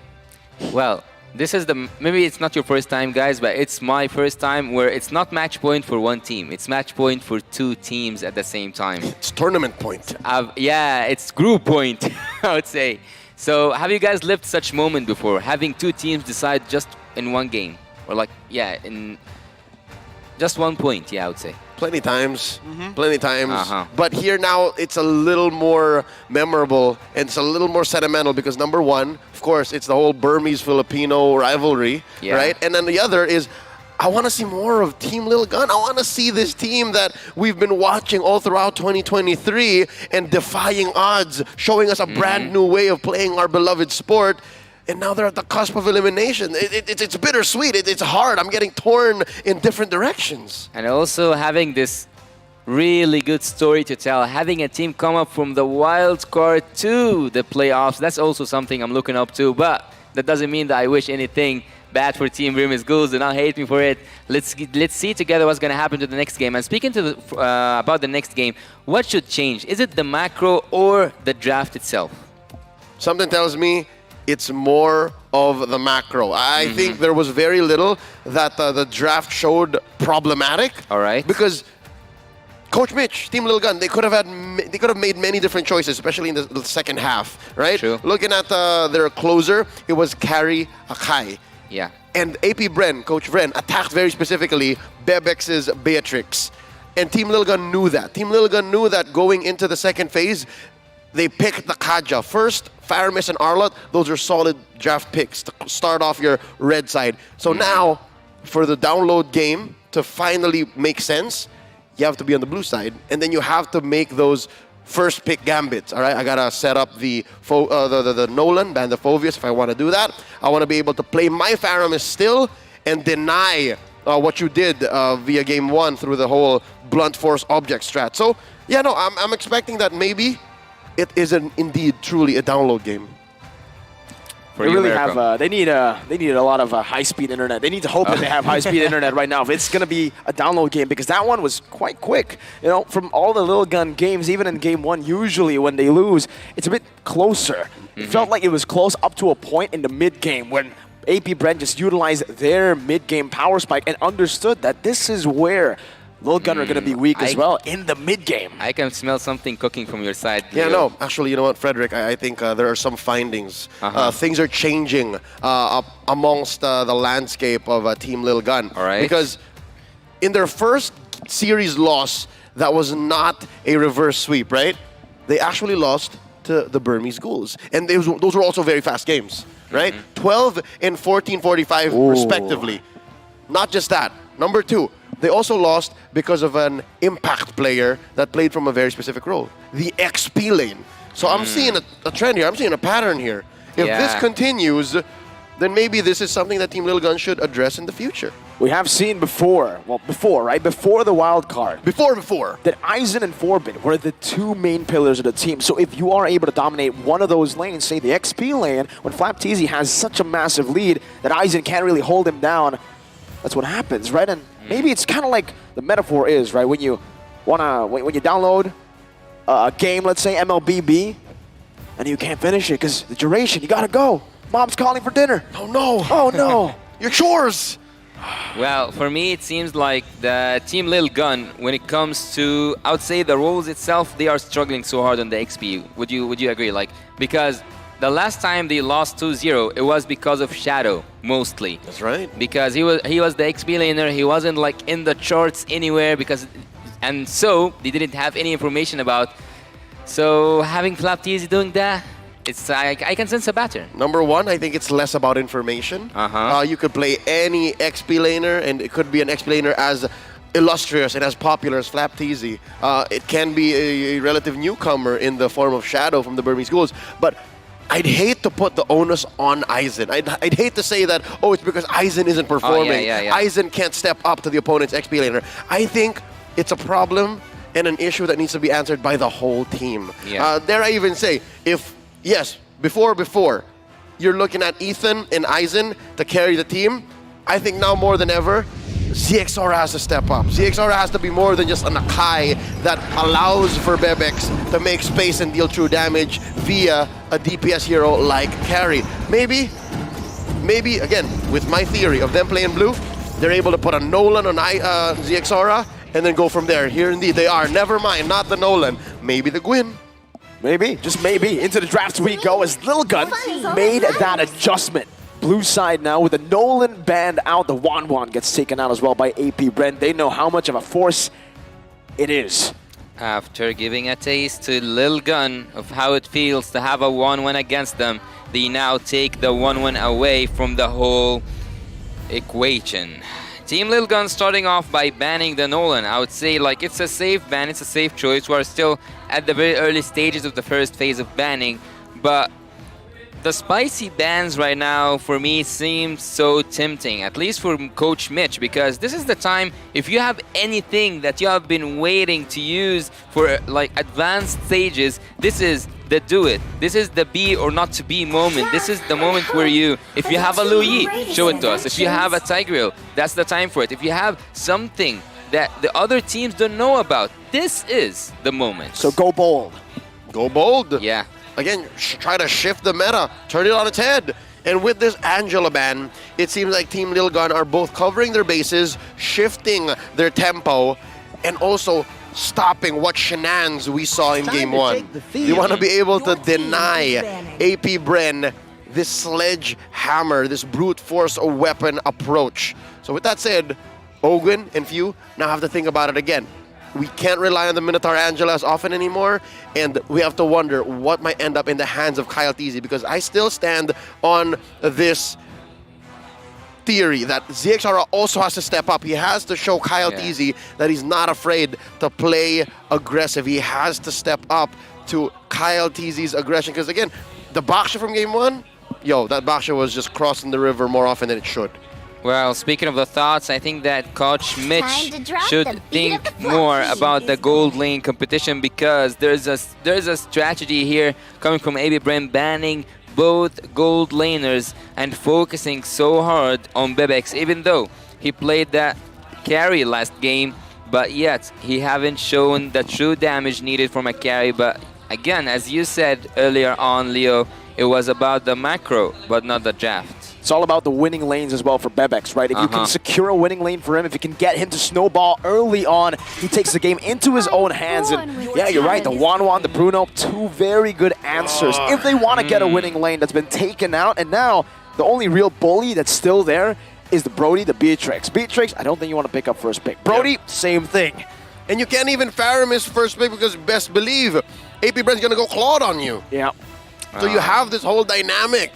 Well, this is the... Maybe it's not your first time, guys, but it's my first time where it's not match point for one team. It's match point for two teams at the same time. It's tournament point. Yeah, it's group point, I would say. So have you guys lived such moment before? Having two teams decide just in one game? Or like, yeah, in... Just 1 point, yeah, I would say. Plenty times, plenty times. But here now, it's a little more memorable and it's a little more sentimental because number one, of course, it's the whole Burmese-Filipino rivalry, right? And then the other is, I want to see more of Team Lil Gun. I want to see this team that we've been watching all throughout 2023 and defying odds, showing us a brand new way of playing our beloved sport. And now they're at the cusp of elimination. It's bittersweet. It's hard. I'm getting torn in different directions. And also having this really good story to tell. Having a team come up from the wild card to the playoffs. That's also something I'm looking up to. But that doesn't mean that I wish anything bad for Team Brimmy's Ghouls. Do not hate me for it. Let's see together what's going to happen to the next game. And speaking to about the next game, what should change? Is it the macro or the draft itself? Something tells me it's more of the macro. I think there was very little that the draft showed problematic. All right. Because Coach Mitch, Team Lil Gun, they could have made many different choices, especially in the second half, right? True. Looking at their closer, it was Carry Akai. Yeah. And AP Bren, Coach Bren, attacked very specifically Bebex's Beatrix. And Team Lil Gun knew that. Team Lil Gun knew that going into the second phase, they picked the Kaja. First, Faramis and Arlot, those are solid draft picks to start off your red side. So now, for the download game to finally make sense, you have to be on the blue side. And then you have to make those first pick gambits, all right? I gotta set up the Nolan, ban the Phoveus if I wanna do that. I wanna be able to play my Faramis still and deny what you did via game one through the whole blunt force object strat. So, yeah, no, I'm expecting that maybe it is indeed truly a download game. For they you, really Miracle. have. They need a lot of high-speed internet. They need to hope that they have high-speed internet right now. If it's going to be a download game, because that one was quite quick. You know, from all the Lil Gun games, even in game one, usually when they lose, it's a bit closer. It felt like it was close up to a point in the mid-game when AP Brent just utilized their mid-game power spike and understood that this is where Lil Gun are going to be weak as well in the mid-game. I can smell something cooking from your side. Yeah, Leo. no, actually, you know what, Frederick, I think there are some findings. Things are changing amongst the landscape of Team Lil Gun. All right. Because in their first series loss, that was not a reverse sweep, right? They actually lost to the Burmese Ghouls. And those were also very fast games, right? 12 and 14-45 respectively. Not just that. Number two, they also lost because of an impact player that played from a very specific role, the XP lane. So I'm seeing a trend here. I'm seeing a pattern here. If this continues, then maybe this is something that Team Lil Gun should address in the future. We have seen before, right? Before the wild card. Before. That Aizen and Forbid were the two main pillars of the team. So if you are able to dominate one of those lanes, say the XP lane, when Flapteezy has such a massive lead that Aizen can't really hold him down, that's what happens, right? And maybe it's kind of like the metaphor is, right? When you when you download a game, let's say MLBB, and you can't finish it because the duration, you gotta go. Mom's calling for dinner. Oh no! Oh no! Your chores! Well, for me, it seems like the Team Lil Gun, when it comes to, I would say, the roles itself, they are struggling so hard on the XP. Would you agree? Like, because the last time they lost 2-0, it was because of Shadow, mostly. That's right. Because he was the XP laner, he wasn't like in the charts anywhere, and so they didn't have any information about. So having Flapteezy doing that, I can sense a pattern. Number one, I think it's less about information. You could play any XP laner, and it could be an XP laner as illustrious and as popular as Flapteezy. It can be a relative newcomer in the form of Shadow from the Burmese Ghouls, but I'd hate to put the onus on Aizen. I'd hate to say that, oh, it's because Aizen isn't performing. Aizen can't step up to the opponent's XP laner. I think it's a problem and an issue that needs to be answered by the whole team. Dare I even say, before, you're looking at Ethan and Aizen to carry the team, I think now more than ever, ZXR has to step up. ZXR has to be more than just an Akai that allows for Bebex to make space and deal true damage via a DPS hero like Carry. Maybe, again, with my theory of them playing blue, they're able to put a Nolan on ZXR and then go from there. Here indeed they are. Never mind, not the Nolan. Maybe the Gwyn. Maybe, just maybe. Into the draft we go as Lil Gun made that adjustment. Blue side now with the Nolan banned out. The Wan gets taken out as well by AP Brent. They know how much of a force it is. After giving a taste to Lil Gun of how it feels to have a 1-1 against them, they now take the 1-1 away from the whole equation. Team Lil Gun starting off by banning the Nolan. I would say like it's a safe ban, it's a safe choice. We're still at the very early stages of the first phase of banning, but the spicy bans right now for me seem so tempting, at least for Coach Mitch, because this is the time, if you have anything that you have been waiting to use for like advanced stages, this is the do it. This is the be or not to be moment. This is the moment where you, if you have a Louis, show it to us. If you have a Tigreal, that's the time for it. If you have something that the other teams don't know about, this is the moment. So go bold. Go bold. Yeah. Again, try to shift the meta, turn it on its head. And with this Angela ban, it seems like Team Lil Gun are both covering their bases, shifting their tempo, and also stopping what shenanigans we saw in Game 1. You want to be able to deny AP Bren this sledgehammer, this brute force weapon approach. So with that said, Ogwin and Few now have to think about it again. We can't rely on the Minotaur Angela as often anymore, and we have to wonder what might end up in the hands of Kyle Teasy, because I still stand on this theory that ZXR also has to step up. He has to show Kyle Teasy that he's not afraid to play aggressive. He has to step up to Kyle Teasy's aggression, because again, the Baksha from Game 1, that Baksha was just crossing the river more often than it should. Well, speaking of the thoughts, I think that Coach Mitch should think more about the gold lane competition, because there's a strategy here coming from AB Bren banning both gold laners and focusing so hard on Bebex, even though he played that carry last game, but yet he haven't shown the true damage needed from a carry. But again, as you said earlier on, Leo, it was about the macro, but not the draft. It's all about the winning lanes as well for Bebex, right? If you can secure a winning lane for him, if you can get him to snowball early on, he takes the game into his own hands. And yeah, you're right, the Wanwan, the Bruno, two very good answers. If they want to get a winning lane that's been taken out, and now the only real bully that's still there is the Brody, the Beatrix. Beatrix, I don't think you want to pick up first pick. Brody, same thing. And you can't even fire him his first pick because best believe AP Brent's going to go Claude on you. Yeah. So you have this whole dynamic.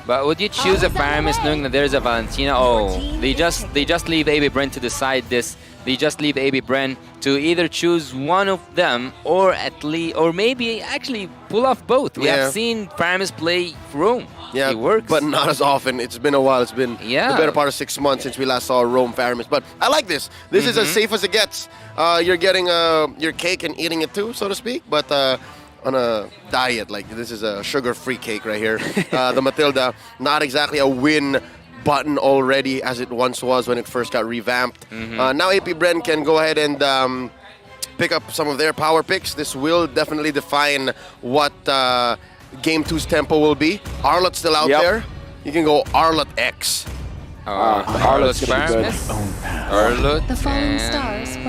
But would you choose a Paramis knowing that there's a Valentina? Oh, they just leave AB Brent to decide this. They just leave AB Brent to either choose one of them or at least, or maybe actually pull off both. We have seen Paramis play Rome. Yeah, it works. But not as often. It's been a while. It's been the better part of 6 months since we last saw Rome Faramis. But I like this. This is as safe as it gets. You're getting your cake and eating it too, so to speak. But on a diet, like this is a sugar-free cake right here. The Matilda, not exactly a win button already as it once was when it first got revamped. Now AP Bren can go ahead and pick up some of their power picks. This will definitely define what Game 2's tempo will be. Arlot's still out there. You can go Arlot X. Arlot's Paramis, Arlot,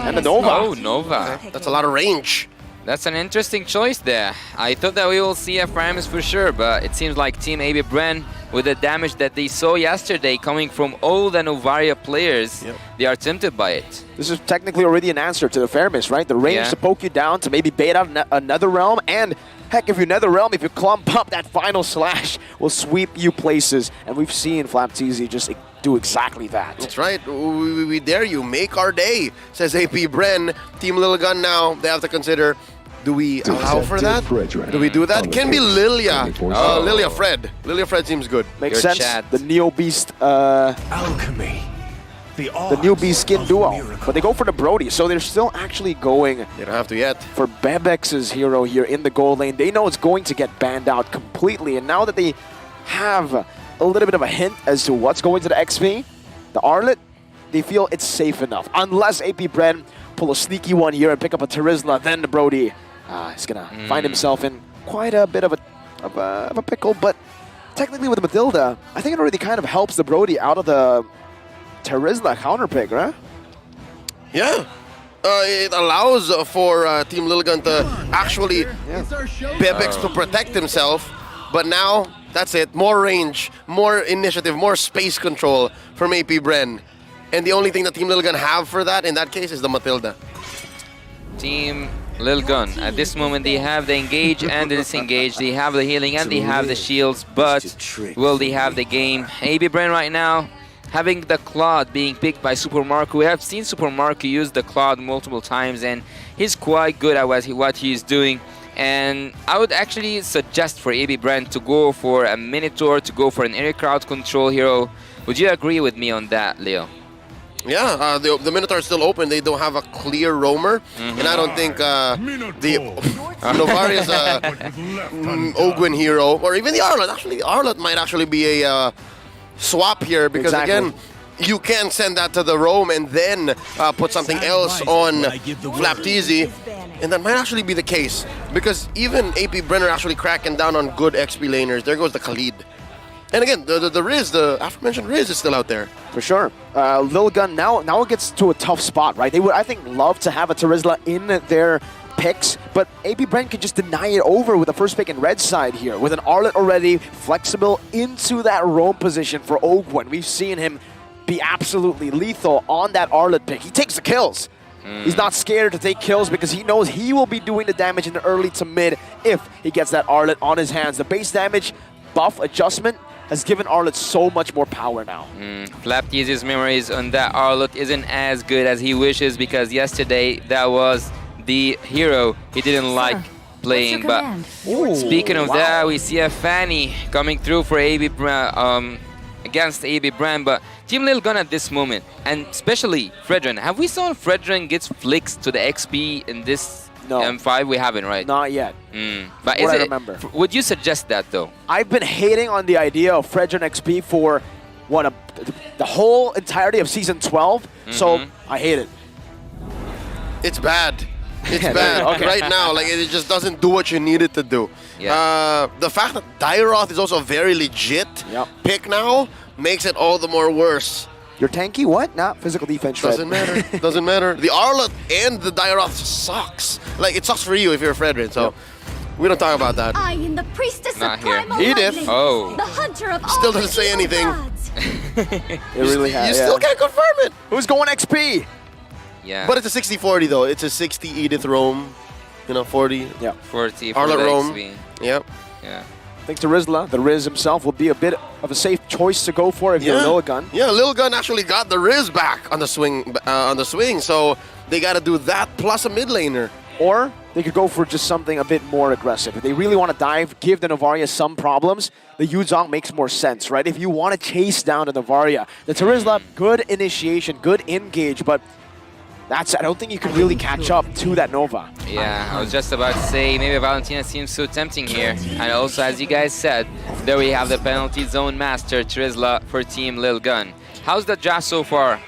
and the Nova. Oh, Nova. That's a lot of range. That's an interesting choice there. I thought that we will see a Paramis for sure, but it seems like Team AB Bren, with the damage that they saw yesterday coming from all the Novaria players, they are tempted by it. This is technically already an answer to the Faramis, right? The range to poke you down, to maybe bait out another realm, and heck, if you're Nether Realm, if you clump up, that final slash will sweep you places. And we've seen Flapteezy just do exactly that. That's right. We dare you. Make our day, says AP Bren. Team Little Gun now, they have to consider, do we allow for that? Do we do that? Can be Lilia. Lilia Fred. Lilia Fred seems good. Makes sense. The Neo Beast. Alchemy. The Neo Beast skin duo. But they go for the Brody, so they're still actually going. They don't have to yet. For Bebex's hero here in the gold lane. They know it's going to get banned out completely. And now that they have a little bit of a hint as to what's going to the XP, the Arlet, they feel it's safe enough. Unless AP Bren pull a sneaky one here and pick up a Terizla, then the Brody is going to find himself in quite a bit of a pickle. But technically with the Matilda, I think it already kind of helps the Brody out of the Terizla counter pick, right? Yeah. It allows for Team Little Gun to actually Bebex to protect himself. But now, that's it. More range, more initiative, more space control from AP Bren. And the only thing that Team Little Gun have for that, in that case, is the Matilda. Team Little Gun, at this moment, they have the engage and the disengage. They have the healing and they have the shields, but will they have the game? AP Bren right now, having the Claude being picked by Super Marco. We have seen Super Marco use the Claude multiple times, and he's quite good at what he's doing. And I would actually suggest for AB Bren to go for a Minotaur, to go for an area crowd control hero. Would you agree with me on that, Leo? Yeah, the Minotaur is still open. They don't have a clear roamer. And I don't think the Novaria's Ogwin hero, or even the Arlot. Actually, the Arlot might actually be a swap here because, again, you can send that to the roam and then put something else on Flapteezy. And that might actually be the case because even AP Brenner actually cracking down on good XP laners. There goes the Khalid. And again, the Riz, the aforementioned Riz is still out there. For sure. Lil Gun, now it gets to a tough spot, right? They would, I think, love to have a Terizla in their picks, but AP Bren could just deny it over with the first pick in red side here. With an Arlet already flexible into that roam position for Ogwin. We've seen him be absolutely lethal on that Arlet pick. He takes the kills. He's not scared to take kills because he knows he will be doing the damage in the early to mid if he gets that Arlet on his hands. The base damage buff adjustment has given Arlet so much more power now. Flapteezy's memories on that Arlet isn't as good as he wishes because yesterday that was the hero he didn't like playing. But speaking of that, we see a Fanny coming through for AB against AB Brand, but Team Lil Gun at this moment, and especially Fredrin. Have we seen Fredrin gets flicks to the XP in this M5? We haven't, right? Not yet. But What I remember. Would you suggest that though? I've been hating on the idea of Fredrin XP for the whole entirety of Season 12, so I hate it. It's bad. It's Yeah, bad okay. right now. Like it just doesn't do what you need it to do. The fact that Dairoth is also a very legit pick now makes it all the more worse. You're tanky? What? Not physical defense. Doesn't matter. Doesn't matter. The Arlott and the Dairoth sucks. Like it sucks for you if you're Fredrin. So we don't talk about that. I am the priestess Not of here. primal Edith. lightning, Oh. the hunter of Still all doesn't the say evil anything. gods. It really has. You still can't confirm it. Who's going XP? Yeah. But it's a 60-40 though. It's a 60 Edith Rome. 40. Yeah. 40 for Arlott the Rome. XP. Yep. Yeah. Thanks to Rizla, the Riz himself will be a bit of a safe choice to go for if you're Lil Gun. Yeah, Lil Gun actually got the Riz back on the swing. So they got to do that plus a mid laner. Or they could go for just something a bit more aggressive. If they really want to dive, give the Novaria some problems, the Yuzong makes more sense, right? If you want to chase down the Novaria, the Terizla, good initiation, good engage, but I don't think you can really catch up to that Nova. Yeah, I was just about to say, maybe Valentina seems so tempting here. And also, as you guys said, there we have the penalty zone master, Trizla, for Team Lil Gun. How's the draft so far?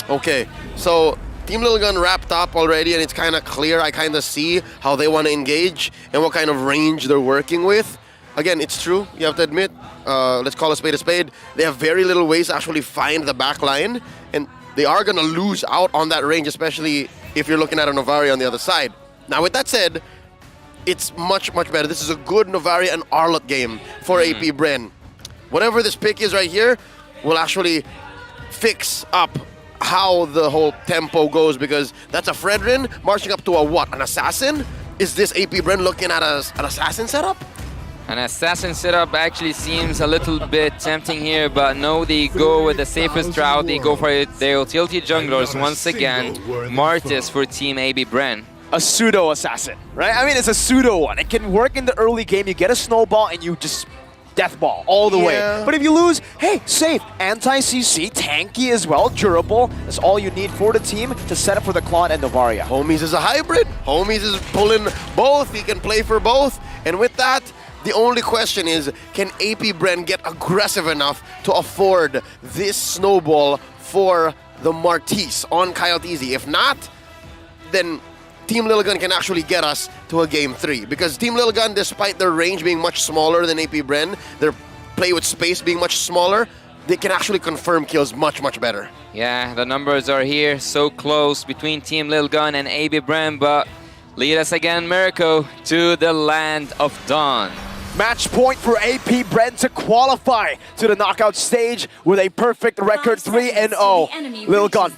Okay, so Team Lil Gun wrapped up already, and it's kind of clear. I kind of see how they want to engage and what kind of range they're working with. Again, it's true. You have to admit, let's call a spade a spade. They have very little ways to actually find the back line, and they are going to lose out on that range, especially if you're looking at a Novaria on the other side. Now, with that said, it's much, much better. This is a good Novaria and Arlott game for AP Bren. Whatever this pick is right here will actually fix up how the whole tempo goes, because that's a Fredrin marching up to a what? An assassin? Is this AP Bren looking at an assassin setup? An assassin setup actually seems a little bit tempting here, but no, they go with the safest route. They go for it. The utility junglers once again. Martis for Team AB Bren. A pseudo assassin, right? I mean, it's a pseudo one. It can work in the early game. You get a snowball and you just death ball all the way. But if you lose, hey, safe. Anti-CC, tanky as well, durable. That's all you need for the team to set up for the Claude and Novaria. Homies is a hybrid. Homies is pulling both. He can play for both. And with that, the only question is, can AP Bren get aggressive enough to afford this snowball for the Martis on Coyote Easy? If not, then Team Lil Gun can actually get us to a Game 3. Because Team Lil Gun, despite their range being much smaller than AP Bren, their play with space being much smaller, they can actually confirm kills much, much better. Yeah, the numbers are here, so close between Team Lil Gun and AB Bren, but lead us again, Mirko, to the land of dawn. Match point for AP Bren to qualify to the knockout stage with a perfect record 3-0. Lil Gun,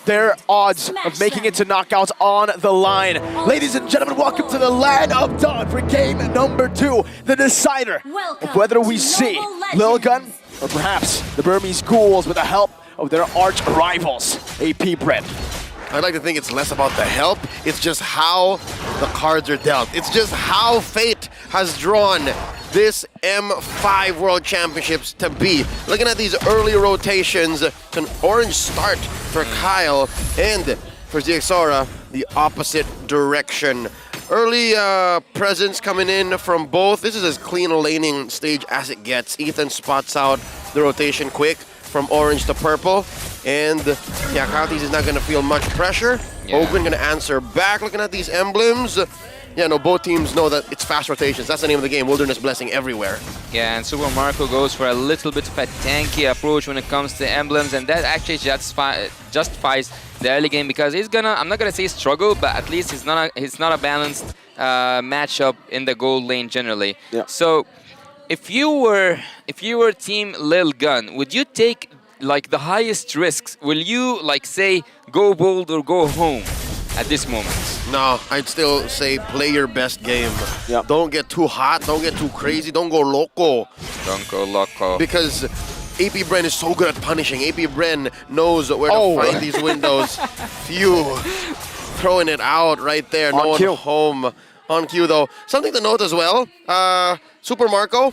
their odds of making it to knockouts on the line. Ladies and gentlemen, welcome to the land of dawn for game number 2, the decider of whether we see Lil Gun or perhaps the Burmese Ghouls with the help of their arch rivals, AP Bren. I'd like to think it's less about the help, it's just how the cards are dealt. It's just how fate has drawn this M5 World Championships to be. Looking at these early rotations, it's an orange start for Kyle, and for ZXora, the opposite direction. Early presence coming in from both. This is as clean a laning stage as it gets. Ethan spots out the rotation quick from orange to purple. And yeah, Coyotes is not going to feel much pressure. Ogun going to answer back. Looking at these emblems, yeah, no, both teams know that it's fast rotations. That's the name of the game, Wilderness Blessing everywhere. Yeah, and Super Marco goes for a little bit of a tanky approach when it comes to emblems, and that actually justifies the early game, because he's gonna, I'm not gonna say struggle, but at least he's not a balanced matchup in the gold lane generally. Yeah. So if you were Team Lil Gun, would you take like the highest risks? Will you like say go bold or go home at this moment? No, I'd still say play your best game. Yep. Don't get too hot, don't get too crazy, don't go loco. Don't go loco. Because AP Bren is so good at punishing. AP Bren knows where to find these windows. Phew. Throwing it out right there. No one home. On cue though. Something to note as well, Super Marco,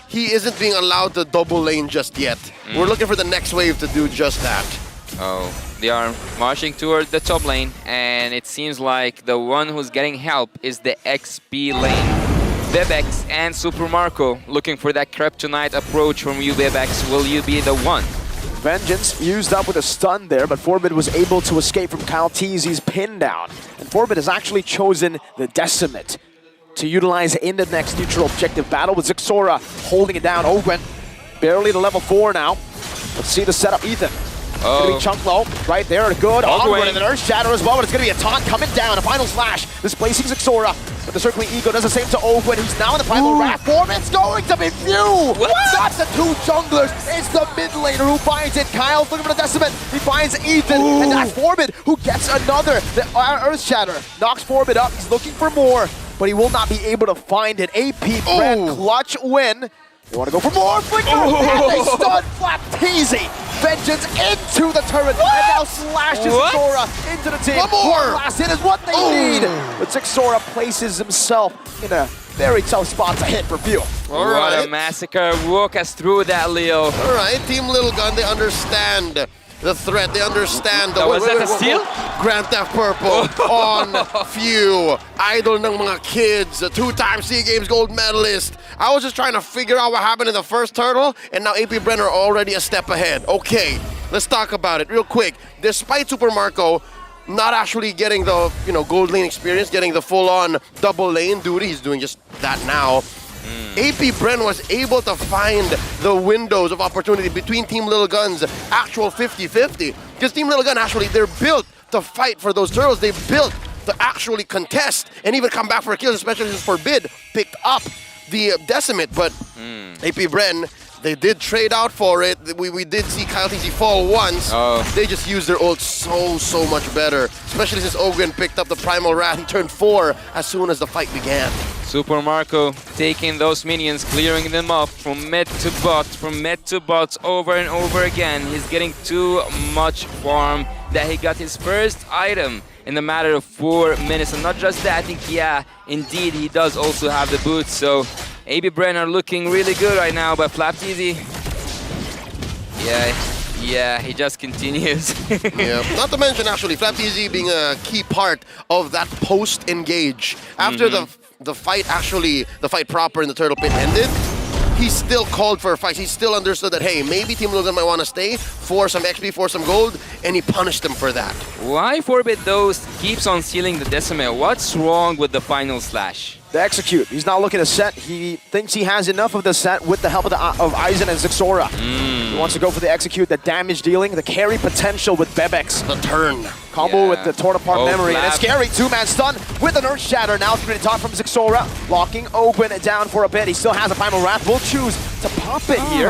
he isn't being allowed to double lane just yet. We're looking for the next wave to do just that. Oh, they are marching toward the top lane, and it seems like the one who's getting help is the XP lane. Bebex and Super Marco looking for that kryptonite approach from you, Bebex. Will you be the one? Vengeance used up with a stun there, but Forbid was able to escape from Kyle Teasy's pin down. And Forbid has actually chosen the Decimate to utilize in the next neutral objective battle, with Zixora holding it down. Ogwen barely to level 4 now. Let's see the setup, Ethan. Gonna be chunk low, right there, good. Onward, and an Earth Shatter as well, but it's gonna be a taunt coming down. A final slash, displacing Zixora. But the Circling Ego does the same to Ogwen, who's now in the Primal Wrath form. It's going to be Few! Not the two junglers, it's the mid laner who finds it. Kyle's looking for the Decimate, he finds Ethan, and that's Forbid who gets another. The Earth Shatter knocks Forbid up, he's looking for more, but he will not be able to find it. AP Brand clutch win. You want to go for more? Flicker! And they stun Flapteasy! Vengeance into the turret, and now slashes Zixora into the team. One last hit is what they need! But Zixora places himself in a very tough spot to hit for Few. What a massacre. Walk us through that, Leo. All right, Team Little Gun, they understand the threat, they understand the... Was that a steal? Grand Theft Purple on Few. Idol ng mga kids, a 2-time SEA Games gold medalist. I was just trying to figure out what happened in the first turtle, and now AP Brenner already a step ahead. Okay, let's talk about it real quick. Despite Super Marco not actually getting the gold lane experience, getting the full-on double lane duty, he's doing just that now. AP Bren was able to find the windows of opportunity between Team Little Gun's actual 50-50. Because Team Little Gun actually, they're built to fight for those turtles. They built to actually contest and even come back for kills, especially since Forbid picked up the Decimate. But AP Bren, they did trade out for it. We did see Kyle TC fall once. They just used their ult so much better. Especially since Ogwen picked up the Primal Wrath. He turned 4 as soon as the fight began. Super Marco taking those minions, clearing them up from mid to bot, over and over again. He's getting too much farm that he got his first item in a matter of 4 minutes. And not just that, I think, yeah, indeed, he does also have the boots. So AB Bren are looking really good right now, but Flapteasy, yeah, he just continues. Yeah, not to mention actually Flapteasy being a key part of that post-engage. After the fight proper in the turtle pit ended, he still called for a fight. He still understood that, hey, maybe Team Logan might want to stay for some XP, for some gold, and he punished them for that. Why Forbid those keeps on stealing the Decimate? What's wrong with the final slash? The execute. He's not looking to set. He thinks he has enough of the set with the help of Aizen and Zixora. He wants to go for the execute, the damage dealing, the carry potential with Bebex. The turn. Combo with the torn apart memory. And it's scary. 2-man stun with an Earth Shatter. Now it's going to talk from Zixora. Locking Ogwen down for a bit. He still has a Primal Wrath. Will choose to pop it here.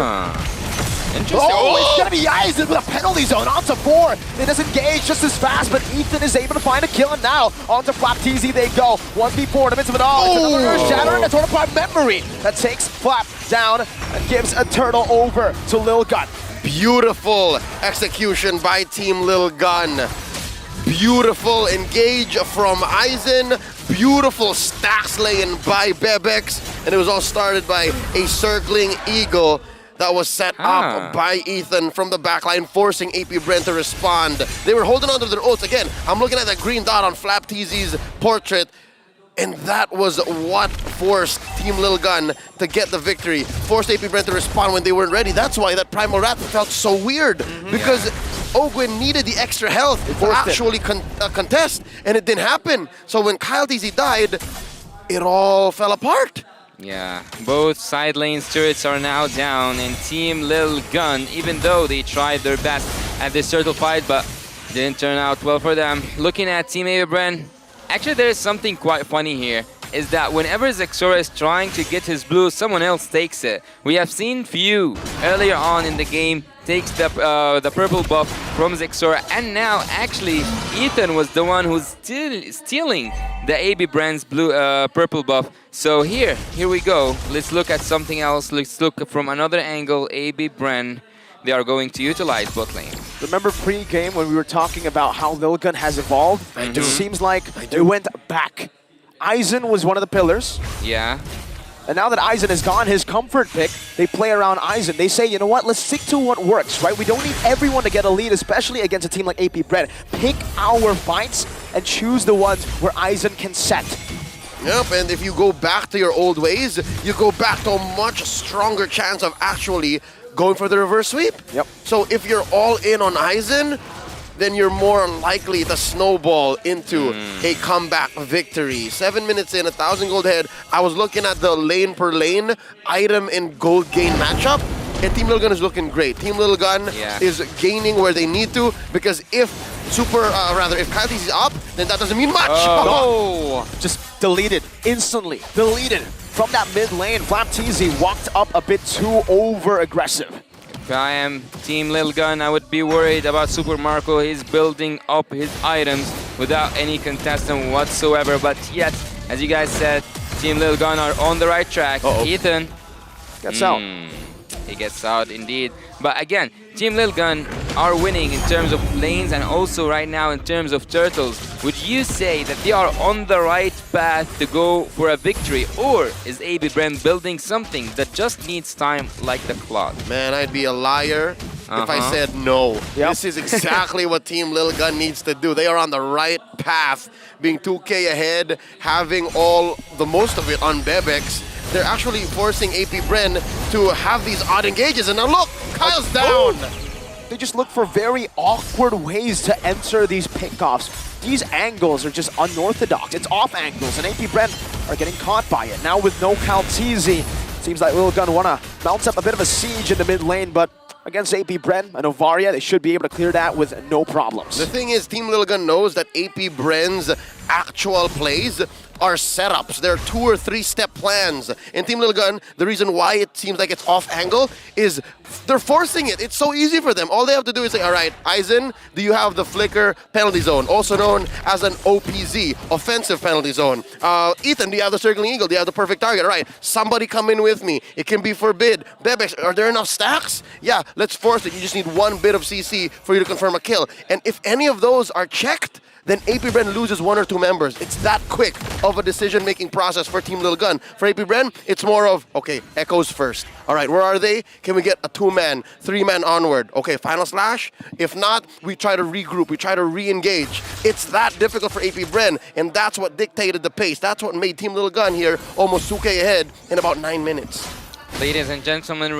Interesting. Oh, it's going to be Aizen with a penalty zone onto 4. It doesn't engage just as fast, but Ethan is able to find a kill, and now onto Flapteasy they go. 1v4 in the midst of it all. It's another Earth Shatter and a torn apart memory that takes Flap down and gives a turtle over to Lil Gun. Beautiful execution by Team Lil Gun. Beautiful engage from Aizen. Beautiful stacks laying by Bebex. And it was all started by a circling eagle that was set up by Ethan from the backline, forcing AP Bren to respond. They were holding on to their ults. Again, I'm looking at that green dot on Flapteasy's portrait, and that was what forced Team Lil Gun to get the victory. Forced AP Bren to respond when they weren't ready. That's why that Primal Wrath felt so weird, because Ogwen needed the extra health to actually contest, and it didn't happen. So when Kyle TC died, it all fell apart. Yeah, both side lanes turrets are now down, and Team Lil Gun, even though they tried their best at this turtle fight, but didn't turn out well for them. Looking at Team AB Bren, actually there is something quite funny here, is that whenever Zixora is trying to get his blue, someone else takes it. We have seen Few earlier on in the game takes the purple buff from Zixora, and now actually Ethan was the one who's stealing the AB Brand's blue purple buff. So here we go. Let's look at something else. Let's look from another angle. AB Brand, they are going to utilize bot lane. Remember pre-game when we were talking about how Lil Gun has evolved? It seems like it went back. Aizen was one of the pillars. Yeah. And now that Aizen is gone, his comfort pick, they play around Aizen. They say, you know what, let's stick to what works, right? We don't need everyone to get a lead, especially against a team like AP Bread. Pick our fights and choose the ones where Aizen can set. Yep, and if you go back to your old ways, you go back to a much stronger chance of actually going for the reverse sweep. Yep. So if you're all in on Aizen, then you're more likely to snowball into a comeback victory. 7 minutes in, 1,000 gold head. I was looking at the lane per lane item and gold gain matchup, and Team Little Gun is looking great. Team Little Gun is gaining where they need to, because if if Coyotes is up, then that doesn't mean much. Oh, just deleted instantly. Deleted from that mid lane. Flapteezy walked up a bit too over aggressive. If I am Team Little Gun, I would be worried about Super Marco. He's building up his items without any contestant whatsoever. But yet, as you guys said, Team Little Gun are on the right track. Ethan gets out. He gets out indeed. But again, Team Little Gun are winning in terms of lanes and also right now in terms of turtles. Would you say that they are on the right path to go for a victory, or is AB Brem building something that just needs time like the Claude? Man, I'd be a liar if I said no. This is exactly what Team Little Gun needs to do. They are on the right path, being 2K ahead, having the most of it on Bebex. They're actually forcing AP Bren to have these odd engages. And now look, Kyle's down. They just look for very awkward ways to enter these pickoffs. These angles are just unorthodox. It's off angles, and AP Bren are getting caught by it. Now with no Kaltizi, seems like Little Gun want to bounce up a bit of a siege in the mid lane, but against AP Bren and Ovaria, they should be able to clear that with no problems. The thing is, Team Little Gun knows that AP Bren's actual plays are setups. They're 2 or 3 step plans. And Team Little Gun, the reason why it seems like it's off angle is they're forcing it. It's so easy for them. All they have to do is say, all right, Aizen, do you have the flicker penalty zone, also known as an OPZ, offensive penalty zone? Ethan, do you have the circling eagle? Do you have the perfect target? All right, somebody come in with me. It can be forbid. Bebex, are there enough stacks? Yeah, let's force it. You just need 1 bit of CC for you to confirm a kill. And if any of those are checked, then AP Bren loses 1 or 2 members. It's that quick of a decision-making process for Team Little Gun. For AP Bren, it's more of, okay, Echoes first. All right, where are they? Can we get a 2-man, 3-man onward? Okay, final slash? If not, we try to regroup, we try to re-engage. It's that difficult for AP Bren, and that's what dictated the pace. That's what made Team Little Gun here almost 2K ahead in about 9 minutes. Ladies and gentlemen,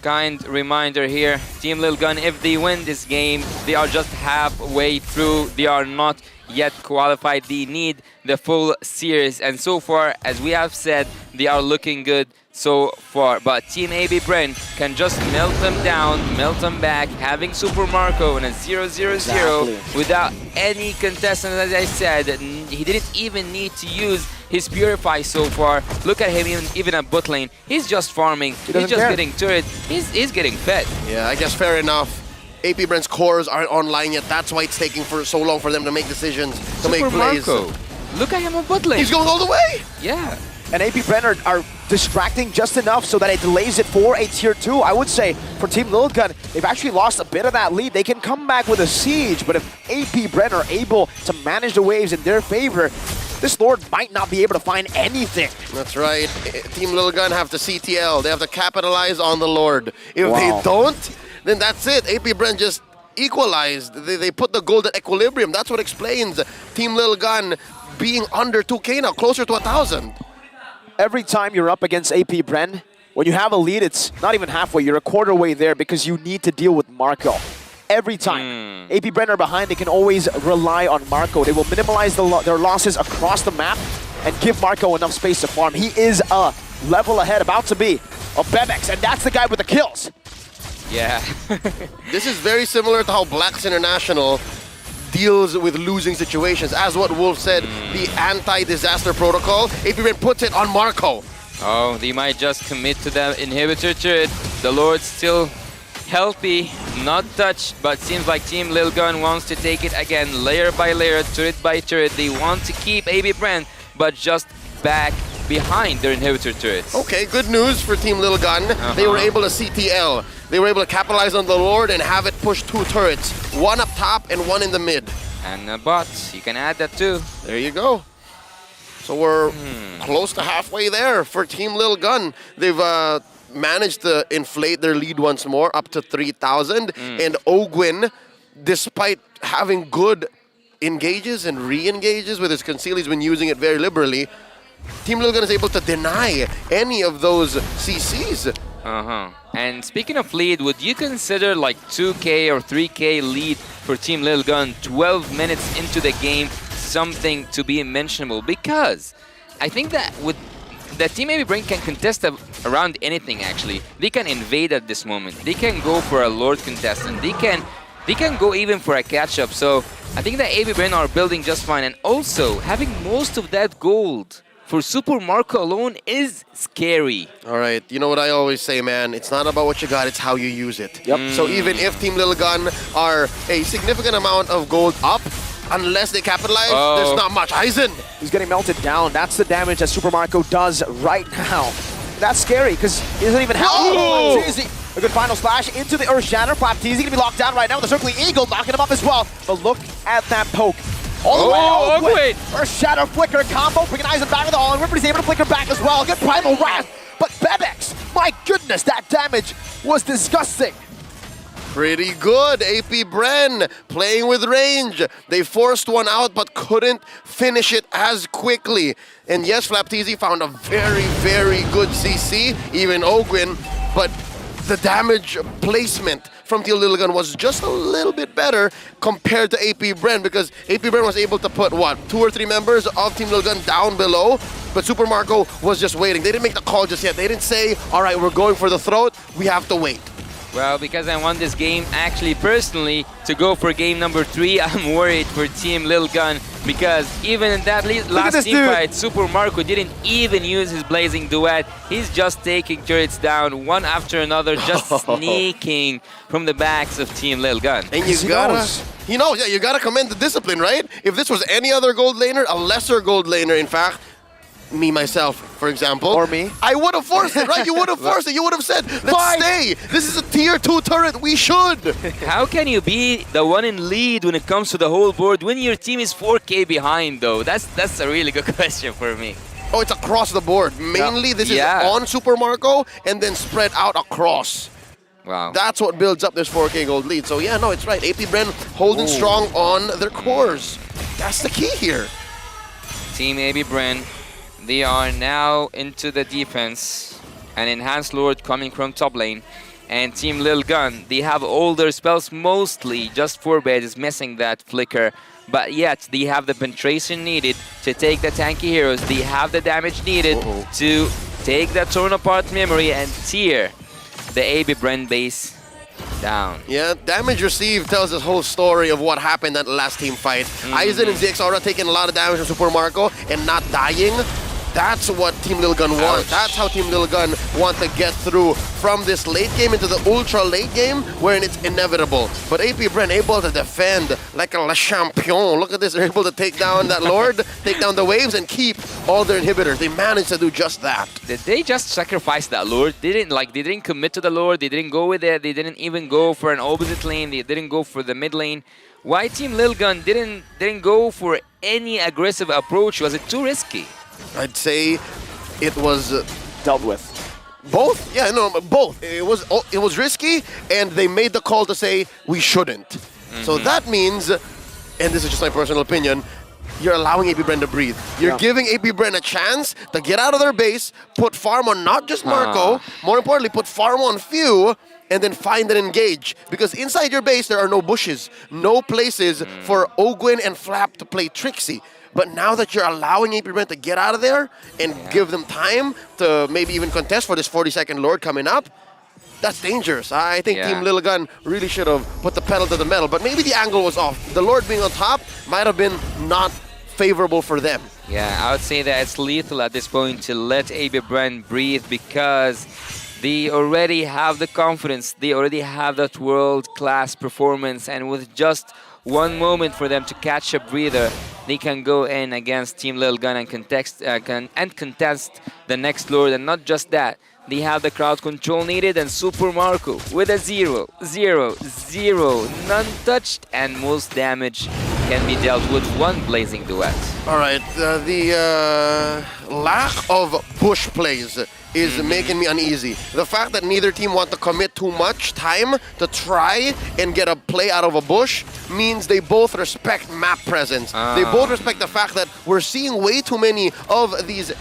kind reminder here. Team Little Gun, if they win this game, they are just halfway through. They are not yet qualified. They need the full series. And so far, as we have said, they are looking good so far. But Team AB Bren can just melt them down, melt them back, having Super Marco in a 0-0-0 without any contestant, as I said. He didn't even need to use his Purify so far. Look at him even at bot lane. He's just farming. He's just getting turret. He's getting fed. Yeah, I guess fair enough. AP Bren's cores aren't online yet. That's why it's taking for so long for them to make decisions, to make plays. Marco. Look at him on bot lane. He's going all the way. Yeah. And AP Bren are distracting just enough so that it delays it for a tier 2. I would say for Team Little Gun, they've actually lost a bit of that lead. They can come back with a siege, but if AP Bren are able to manage the waves in their favor, this Lord might not be able to find anything. That's right. Team Little Gun have to CTL. They have to capitalize on the Lord. If they don't, then that's it. AP Bren just equalized. They put the gold at equilibrium. That's what explains Team Little Gun being under 2K now, closer to 1,000. Every time you're up against AP Bren, when you have a lead, it's not even halfway. You're a quarter way there because you need to deal with Marco. Every time. AP Bren are behind, they can always rely on Marco. They will minimize their losses across the map and give Marco enough space to farm. He is a level ahead, about to be, of Bebex, and that's the guy with the kills. Yeah. This is very similar to how Blacks International deals with losing situations. As what Wolf said, the anti-disaster protocol, AP Bren puts it on Marco. Oh, they might just commit to the inhibitor turret. The Lord's still healthy, not touched, but seems like Team Little Gun wants to take it again, layer by layer, turret by turret. They want to keep AB Bren, but just back behind their inhibitor turrets. Okay, good news for Team Little Gun. They were able to CTL. They were able to capitalize on the Lord and have it push 2 turrets. 1 up top and 1 in the mid. And bots, you can add that too. There you go. So we're close to halfway there for Team Lil Gun. They've managed to inflate their lead once more up to 3,000. And Ogwin, despite having good engages and re-engages with his conceal, he's been using it very liberally. Team Lil Gun is able to deny any of those CCs. And speaking of lead, would you consider like 2K or 3K lead for Team Lil Gun 12 minutes into the game something to be mentionable? Because I think that with the Team AB Brain can contest around anything actually. They can invade at this moment. They can go for a Lord contestant. They can go even for a catch-up. So I think that AB Brain are building just fine. And also having most of that gold for Super Marco alone is scary. All right, you know what I always say, man? It's not about what you got, it's how you use it. So even if Team Lil Gun are a significant amount of gold up, unless they capitalize, there's not much. Aizen! He's getting melted down. That's the damage that Super Marco does right now. That's scary, because he doesn't even have... Oh! A good final slash into the Earth Shatter. Flapteezy gonna be locked down right now with the Circling Eagle, knocking him up as well. But look at that poke. All the way out. Earth Shatter Flicker combo, bringing Aizen back with the all, and Ripper's able to flicker back as well. Good Primal Wrath, but Bebex, my goodness, that damage was disgusting. Pretty good, AP Bren playing with range. They forced one out but couldn't finish it as quickly. And yes, Flapteezy found a very, very good CC, even Ogwin, but the damage placement from Team Lil Gun was just a little bit better compared to AP Bren, because AP Bren was able to put, what, 2 or 3 members of Team Lil Gun down below, but Super Marco was just waiting. They didn't make the call just yet. They didn't say, all right, we're going for the throat, we have to wait. Well, because I want this game actually personally to go for game number 3, I'm worried for Team Lil Gun, because even in that last team fight, Super Marco didn't even use his Blazing Duet. He's just taking turrets down one after another, just sneaking from the backs of Team Lil Gun. And you gotta commend the discipline, right? If this was any other gold laner, a lesser gold laner in fact, me, myself, for example. Or me. I would have forced it, right? You would have forced it. You would have said, let's stay. This is a tier 2 turret. We should. How can you be the one in lead when it comes to the whole board when your team is 4K behind, though? That's a really good question for me. Oh, it's across the board. Mainly, this is on Super Marco and then spread out across. Wow. That's what builds up this 4K gold lead. So yeah, no, it's right. AP Bren holding strong on their cores. That's the key here. Team AB Bren. They are now into the defense. An Enhanced Lord coming from top lane. And Team Lil Gun, they have all their spells mostly. Just 4-bed is missing that flicker. But yet, they have the penetration needed to take the tanky heroes. They have the damage needed to take that torn apart memory and tear the AB Bren base down. Yeah, damage received tells this whole story of what happened at the last team fight. Aizen and ZXaura taking a lot of damage from Super Marco and not dying. That's what Team Lil Gun wants. That's how Team Lil Gun want to get through from this late game into the ultra late game, wherein it's inevitable. But AP Bren able to defend like a Le Champion. Look at this, they're able to take down that Lord, take down the waves, and keep all their inhibitors. They managed to do just that. Did they just sacrifice that Lord? They didn't commit to the Lord. They didn't go with it. They didn't even go for an opposite lane. They didn't go for the mid lane. Why Team Lil Gun didn't go for any aggressive approach? Was it too risky? I'd say it was dealt with. Both? Yeah, no, both. It was risky, and they made the call to say we shouldn't. So that means, and this is just my personal opinion, you're allowing AP Bren to breathe. You're giving AP Bren a chance to get out of their base, put farm on not just Marco, more importantly, put farm on few, and then find and engage. Because inside your base, there are no bushes, no places for Ogwin and Flap to play Trixie. But now that you're allowing AP Bren to get out of there and give them time to maybe even contest for this 40-second Lord coming up, that's dangerous. I think Team Lil Gun really should have put the pedal to the metal, but maybe the angle was off. The Lord being on top might have been not favorable for them. Yeah, I would say that it's lethal at this point to let AB Bren breathe, because they already have the confidence, they already have that world-class performance, and with just one moment for them to catch a breather, they can go in against Team Lil Gun and contest the next Lord. And not just that, they have the crowd control needed, and Super Marco with a 0, 0, 0, none touched, and most damage can be dealt with one blazing duet. All right, the lack of bush plays is making me uneasy. The fact that neither team want to commit too much time to try and get a play out of a bush means they both respect map presence. They both respect the fact that we're seeing way too many of these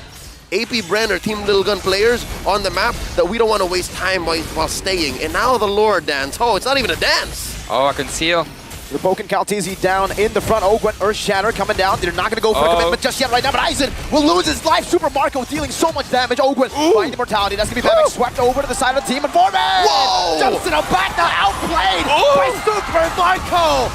AP Bren or Team Little Gun players on the map that we don't want to waste time while staying. And now the Lord dance. Oh, it's not even a dance. Oh, I can seal. They're poking Kaltizi down in the front. Ogwen, Earth Shatter coming down. They're not going to go for a commitment just yet right now, but Aizen will lose his life. Super Marco dealing so much damage. Ogwen finds immortality. That's going to be Bebek swept over to the side of the team. And Foreman jumps in a back now, outplayed by Super Marco.